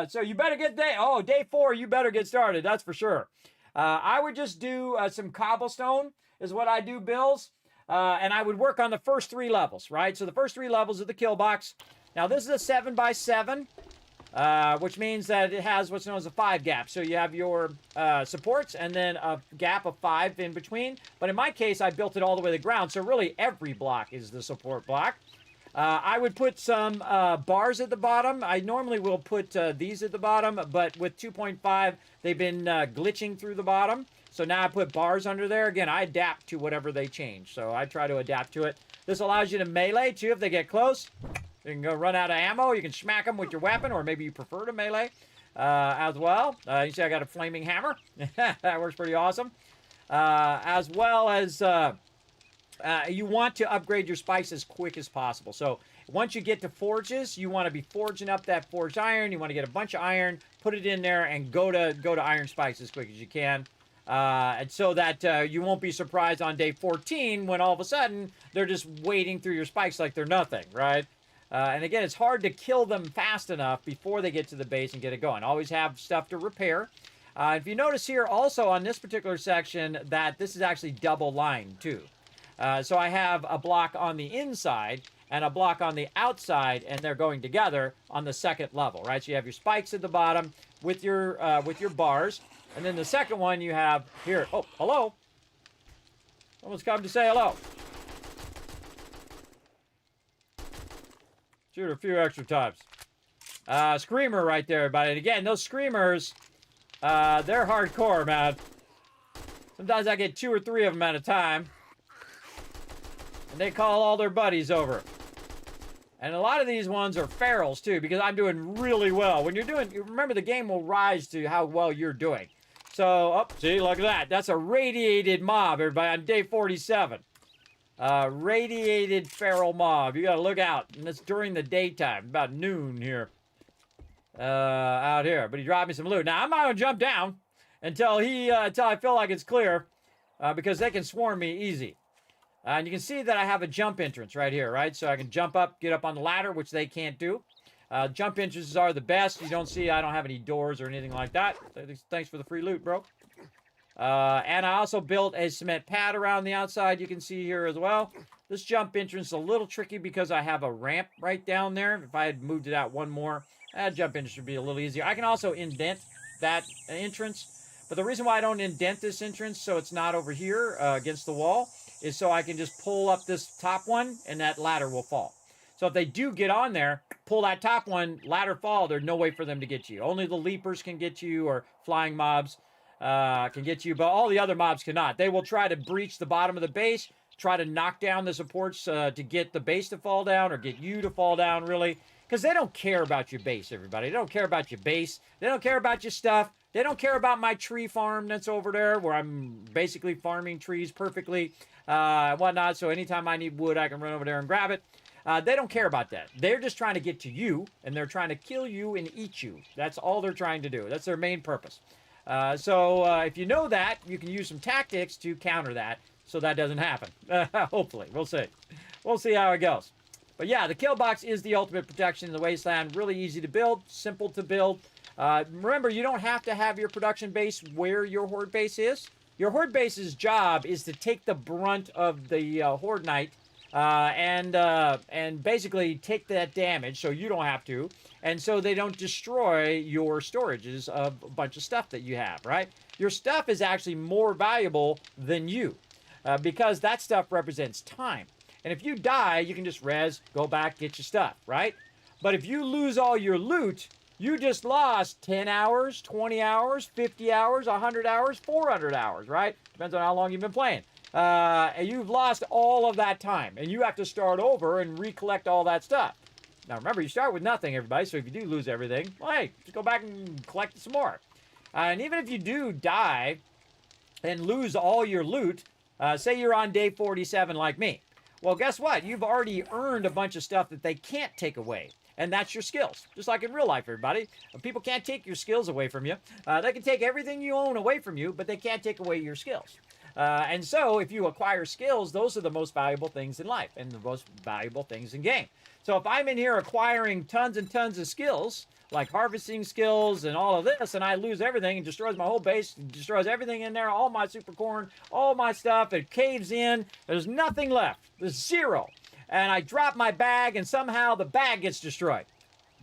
so you better get day 4, you better get started. That's for sure. I would just do some cobblestone is what I do, Bills. And I would work on the first 3 levels, right? So the first 3 levels of the kill box. Now, this is a 7x7. Which means that it has what's known as a 5 gap. So you have your supports and then a gap of 5 in between. But in my case, I built it all the way to the ground. So really every block is the support block. I would put some bars at the bottom. I normally will put these at the bottom, but with 2.5, they've been glitching through the bottom. So now I put bars under there. Again, I adapt to whatever they change. So I try to adapt to it. This allows you to melee too if they get close. You can go run out of ammo. You can smack them with your weapon, or maybe you prefer to melee as well. You see I got a flaming hammer. That works pretty awesome. As well as you want to upgrade your spikes as quick as possible. So once you get to forges, you want to be forging up that forged iron. You want to get a bunch of iron, put it in there, and go to iron spikes as quick as you can. And so that you won't be surprised on day 14 when all of a sudden they're just wading through your spikes like they're nothing, right? And again, it's hard to kill them fast enough before they get to the base and get it going. Always have stuff to repair. If you notice here also on this particular section that this is actually double lined too. So I have a block on the inside and a block on the outside, and they're going together on the second level, right? So you have your spikes at the bottom with your bars. And then the second one you have here. Oh, hello. Someone's come to say hello. Shoot a few extra times. Screamer right there, everybody. And again, those screamers, they're hardcore, man. Sometimes I get 2 or 3 of them at a time. And they call all their buddies over. And a lot of these ones are ferals, too, because I'm doing really well. When you're doing, remember, the game will rise to how well you're doing. So, oh, see, look at that. That's a radiated mob, everybody, on day 47. Radiated feral mob. You gotta look out. And it's during the daytime, about noon here. Out here. But he dropped me some loot. Now, I'm not gonna jump down until I feel like it's clear. Because they can swarm me easy. And you can see that I have a jump entrance right here, right? So I can jump up, get up on the ladder, which they can't do. Jump entrances are the best. You don't see, I don't have any doors or anything like that. Thanks for the free loot, bro. And I also built a cement pad around the outside, you can see here as well. This jump entrance is a little tricky because I have a ramp right down there. If I had moved it out one more, that jump entrance would be a little easier. I can also indent that entrance. But the reason why I don't indent this entrance so it's not over here against the wall is so I can just pull up this top one and that ladder will fall. So if they do get on there, pull that top one, ladder fall, there's no way for them to get you. Only the leapers can get you, or flying mobs can get you, but all the other mobs cannot. They will try to breach the bottom of the base, try to knock down the supports to get the base to fall down, or get you to fall down, really. Because they don't care about your base, everybody. They don't care about your base. They don't care about your stuff. They don't care about my tree farm that's over there, where I'm basically farming trees perfectly, whatnot. So anytime I need wood, I can run over there and grab it. They don't care about that. They're just trying to get to you, and they're trying to kill you and eat you. That's all they're trying to do. That's their main purpose. So if you know that, you can use some tactics to counter that, so that doesn't happen. Hopefully. We'll see. We'll see how it goes. But yeah, the kill box is the ultimate protection in the wasteland. Really easy to build, simple to build. Remember, you don't have to have your production base where your horde base is. Your horde base's job is to take the brunt of the horde knight and basically take that damage, so you don't have to, and so they don't destroy your storages of a bunch of stuff that you have, right? Your stuff is actually more valuable than you, because that stuff represents time. And if you die, you can just res, go back, get your stuff, right? But if you lose all your loot, you just lost 10 hours, 20 hours, 50 hours, 100 hours, 400 hours, right? Depends on how long you've been playing. And you've lost all of that time, and you have to start over and recollect all that stuff. Now remember, you start with nothing, everybody, so if you do lose everything, well, hey, just go back and collect some more. And even if you do die and lose all your loot, say you're on day 47 like me, well, guess what? You've already earned a bunch of stuff that they can't take away. And that's your skills. Just like in real life, everybody. People can't take your skills away from you. They can take everything you own away from you, but they can't take away your skills. And so if you acquire skills, those are the most valuable things in life and the most valuable things in game. So if I'm in here acquiring tons and tons of skills, like harvesting skills and all of this, and I lose everything and destroys my whole base, destroys everything in there, all my super corn, all my stuff, it caves in, there's nothing left. There's zero. And I drop my bag, and somehow the bag gets destroyed.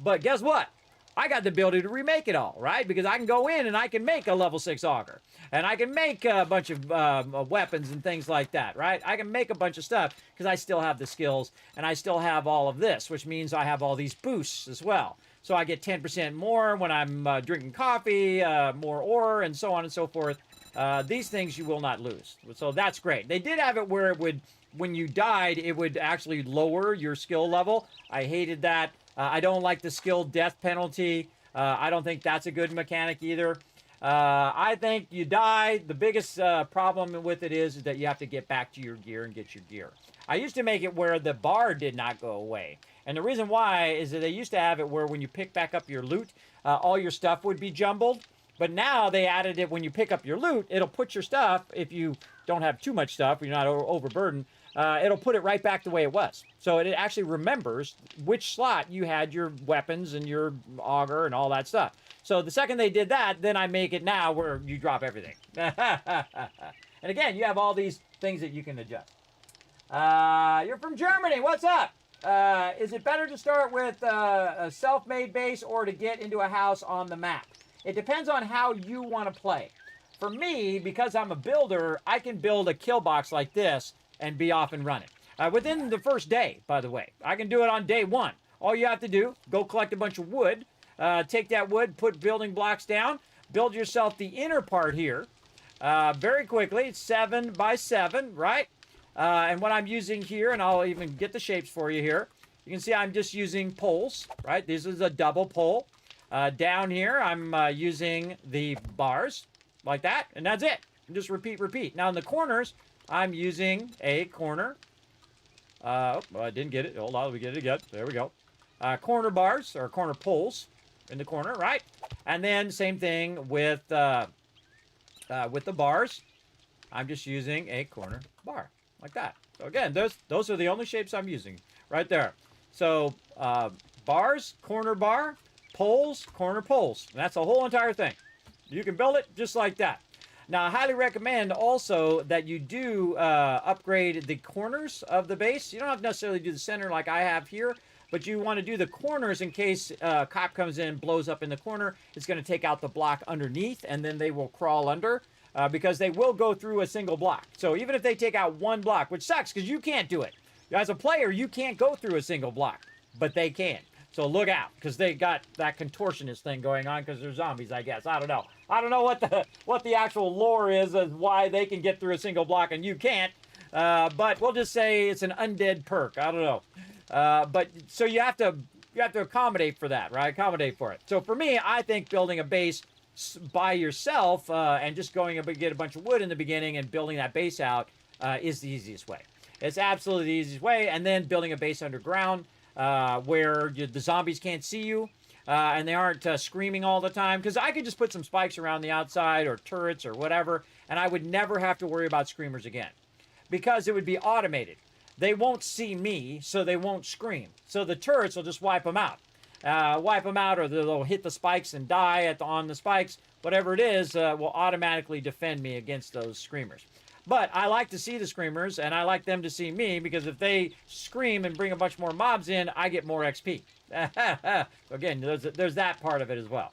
But guess what? I got the ability to remake it all, right? Because I can go in and I can make a level 6 auger. And I can make a bunch of weapons and things like that, right? I can make a bunch of stuff because I still have the skills, and I still have all of this, which means I have all these boosts as well. So I get 10% more when I'm drinking coffee, more ore, and so on and so forth. These things you will not lose. So that's great. They did have it where it would, when you died, it would actually lower your skill level. I hated that. I don't like the skill death penalty. I don't think that's a good mechanic either. I think you die. The biggest problem with it is that you have to get back to your gear and get your gear. I used to make it where the bar did not go away. And the reason why is that they used to have it where when you pick back up your loot, all your stuff would be jumbled. But now they added it when you pick up your loot, it'll put your stuff, if you don't have too much stuff, you're not overburdened, it'll put it right back the way it was. So it actually remembers which slot you had your weapons and your auger and all that stuff. So the second they did that, then I make it now where you drop everything. And again, you have all these things that you can adjust. You're from Germany. What's up? Is it better to start with a self-made base or to get into a house on the map? It depends on how you want to play. For me, because I'm a builder, I can build a kill box like this and be off and running. Within the first day, by the way. I can do it on day 1. All you have to do, go collect a bunch of wood, take that wood, put building blocks down, build yourself the inner part here very quickly. It's 7 by 7, right? And what I'm using here, and I'll even get the shapes for you here, you can see I'm just using poles, right? This is a double pole. Down here, I'm using the bars like that, and that's it. And just repeat, repeat. Now in the corners, I'm using a corner. I didn't get it. Hold on, let me get it again. There we go. Corner bars, or corner poles in the corner, right? And then same thing with the bars. I'm just using a corner bar, like that. So again, those are the only shapes I'm using, right there. So bars, corner bar, poles, corner poles. And that's the whole entire thing. You can build it just like that. Now, I highly recommend also that you do upgrade the corners of the base. You don't have to necessarily do the center like I have here, but you want to do the corners in case a cop comes in and blows up in the corner. It's going to take out the block underneath, and then they will crawl under because they will go through a single block. So even if they take out one block, which sucks because you can't do it. As a player, you can't go through a single block, but they can. So look out, because they got that contortionist thing going on because they're zombies, I guess. I don't know. I don't know what the actual lore is as why they can get through a single block and you can't. But we'll just say it's an undead perk. I don't know. But so you have to accommodate for that, right? Accommodate for it. So for me, I think building a base by yourself and just going and get a bunch of wood in the beginning and building that base out is the easiest way. It's absolutely the easiest way. And then building a base underground where the zombies can't see you and they aren't screaming all the time. Because I could just put some spikes around the outside or turrets or whatever, and I would never have to worry about screamers again. Because it would be automated. They won't see me, so they won't scream. So the turrets will just wipe them out. Or they'll hit the spikes and die on the spikes. Whatever it is will automatically defend me against those screamers. But I like to see the screamers, and I like them to see me, because if they scream and bring a bunch more mobs in, I get more XP. Again, there's that part of it as well.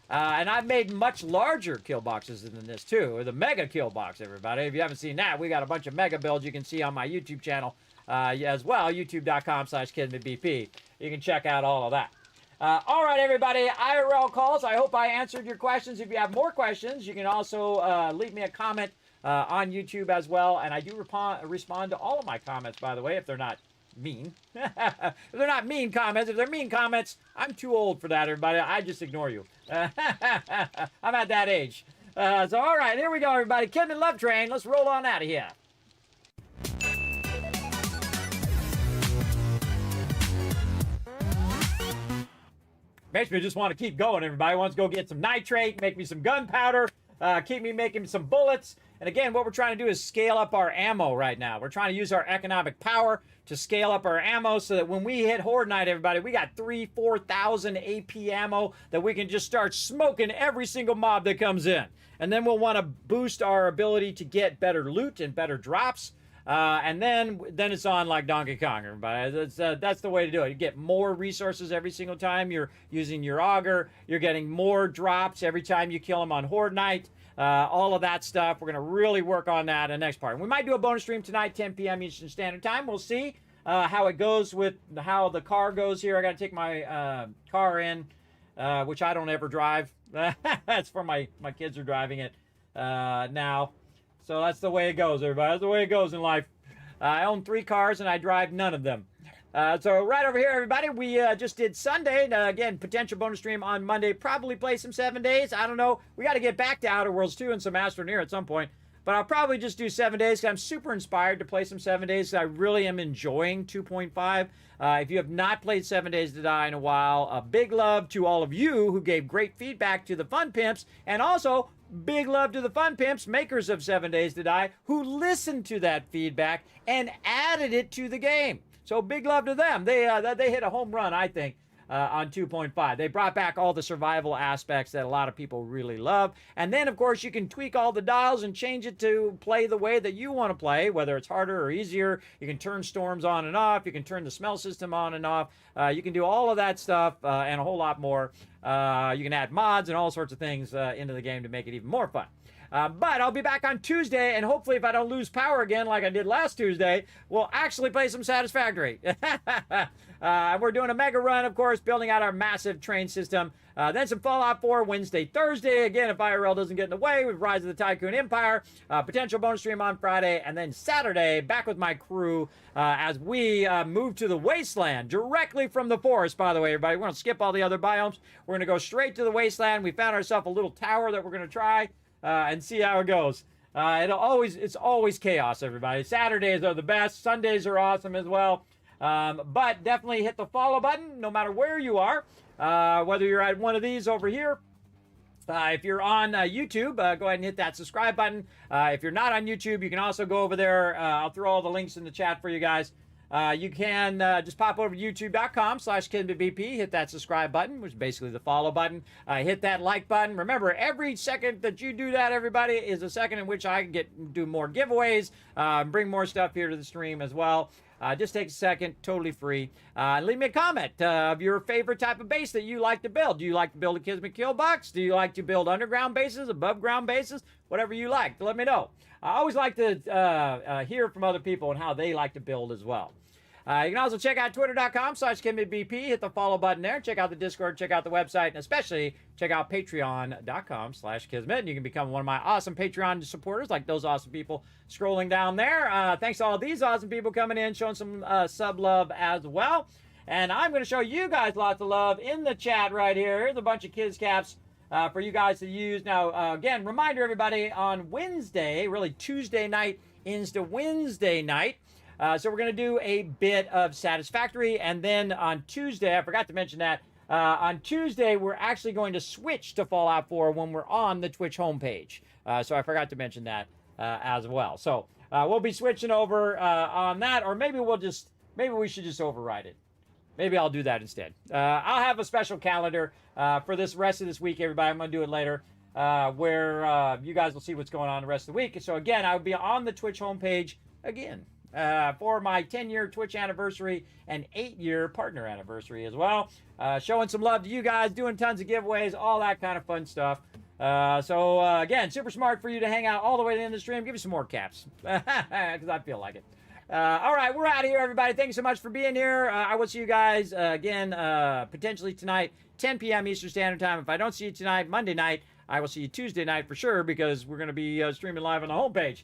And I've made much larger kill boxes than this, too. The mega kill box, everybody. If you haven't seen that, we got a bunch of mega builds you can see on my YouTube channel as well, youtube.com/KismetBP. You can check out all of that. All right, everybody, IRL calls. I hope I answered your questions. If you have more questions, you can also leave me a comment on YouTube as well. And I do respond to all of my comments, by the way, if they're not mean. If they're not mean comments. If they're mean comments, I'm too old for that, everybody. I just ignore you. I'm at that age. So, all right, here we go, everybody. Kismet Love Train. Let's roll on out of here. Makes me just want to keep going, everybody. Wants to go get some nitrate, make me some gunpowder, keep me making some bullets. And again, what we're trying to do is scale up our ammo right now. We're trying to use our economic power to scale up our ammo so that when we hit Horde Night, everybody, we got 3,000-4,000 AP ammo that we can just start smoking every single mob that comes in. And then we'll want to boost our ability to get better loot and better drops. And then it's on like Donkey Kong, everybody. That's the way to do it. You get more resources every single time you're using your auger. You're getting more drops every time you kill them on Horde Night. All of that stuff. We're going to really work on that in the next part. We might do a bonus stream tonight, 10 p.m. Eastern Standard Time. We'll see how it goes with how the car goes here. I got to take my car in, which I don't ever drive. That's for my kids are driving it now. So that's the way it goes, everybody. That's the way it goes in life. I own 3 cars and I drive none of them. So right over here, everybody, we just did Sunday. Again, potential bonus stream on Monday. Probably play some 7 days. I don't know. We got to get back to Outer Worlds 2 and some Astroneer at some point. But I'll probably just do 7 days because I'm super inspired to play some 7 days. I really am enjoying 2.5. If you have not played 7 Days to Die in a while, a big love to all of you who gave great feedback to the Fun Pimps. And also, big love to the Fun Pimps, makers of 7 Days to Die, who listened to that feedback and added it to the game. So big love to them. They hit a home run, I think, on 2.5. They brought back all the survival aspects that a lot of people really love. And then, of course, you can tweak all the dials and change it to play the way that you want to play, whether it's harder or easier. You can turn storms on and off. You can turn the smell system on and off. You can do all of that stuff and a whole lot more. You can add mods and all sorts of things into the game to make it even more fun. But I'll be back on Tuesday, and hopefully if I don't lose power again like I did last Tuesday, we'll actually play some Satisfactory. We're doing a mega run, of course, building out our massive train system. Then some Fallout 4 Wednesday, Thursday. Again, if IRL doesn't get in the way with Rise of the Tycoon Empire. Potential bonus stream on Friday. And then Saturday, back with my crew as we move to the Wasteland, directly from the forest, by the way, everybody. We're going to skip all the other biomes. We're going to go straight to the Wasteland. We found ourselves a little tower that we're going to try. And see how it goes. It's always chaos, everybody. Saturdays are the best. Sundays are awesome as well. But definitely hit the follow button no matter where you are. Whether you're at one of these over here. If you're on YouTube, go ahead and hit that subscribe button. If you're not on YouTube, you can also go over there. I'll throw all the links in the chat for you guys. You can just pop over to youtube.com/KismetBP, hit that subscribe button, which is basically the follow button. Hit that like button. Remember, every second that you do that, everybody, is a second in which I can do more giveaways, bring more stuff here to the stream as well. Just take a second, totally free. Leave me a comment of your favorite type of base that you like to build. Do you like to build a Kismet kill box? Do you like to build underground bases, above ground bases? Whatever you like, let me know. I always like to hear from other people and how they like to build as well. You can also check out twitter.com/KismetBP. Hit the follow button there. Check out the Discord. Check out the website. And especially check out patreon.com/Kismet. And you can become one of my awesome Patreon supporters like those awesome people scrolling down there. Thanks to all these awesome people coming in, showing some sub love as well. And I'm going to show you guys lots of love in the chat right here. Here's a bunch of Kiz Caps for you guys to use. Now, again, reminder everybody, on Wednesday, really Tuesday night into Wednesday night, so we're going to do a bit of Satisfactory, and then on Tuesday, I forgot to mention that, on Tuesday, we're actually going to switch to Fallout 4 when we're on the Twitch homepage. So I forgot to mention that as well. So we'll be switching over on that, or maybe we should just override it. Maybe I'll do that instead. I'll have a special calendar for this rest of this week, everybody. I'm going to do it later, where you guys will see what's going on the rest of the week. So again, I'll be on the Twitch homepage again for my 10-year Twitch anniversary and 8-year partner anniversary as well. Showing some love to you guys, doing tons of giveaways, all that kind of fun stuff. So again, super smart for you to hang out all the way to the end of the stream. Give me some more caps, because I feel like it. All right, we're out of here, everybody. Thank you so much for being here. I will see you guys again, potentially tonight, 10 p.m. Eastern Standard Time. If I don't see you tonight, Monday night, I will see you Tuesday night for sure, because we're going to be streaming live on the homepage.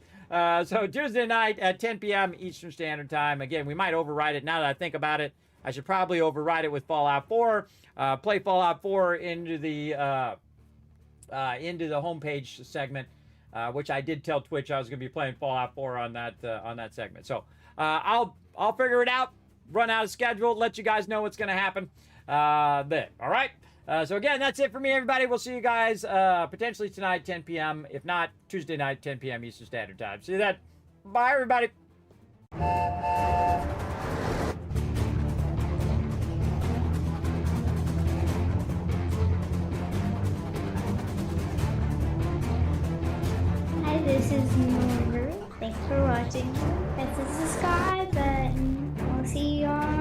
So Tuesday night at 10 p.m. Eastern Standard Time. Again, we might override it. Now that I think about it, I should probably override it with Fallout 4. Play Fallout 4 into the homepage segment, which I did tell Twitch I was going to be playing Fallout 4 on that segment. So I'll figure it out, run out of schedule, let you guys know what's going to happen then. All right. So again, that's it for me, everybody. We'll see you guys potentially tonight, 10 p.m. If not, Tuesday night, 10 p.m. Eastern Standard Time. See you then. Bye, everybody. Hi, this is Norbert. Thanks for watching. Hit the subscribe button. We'll see you on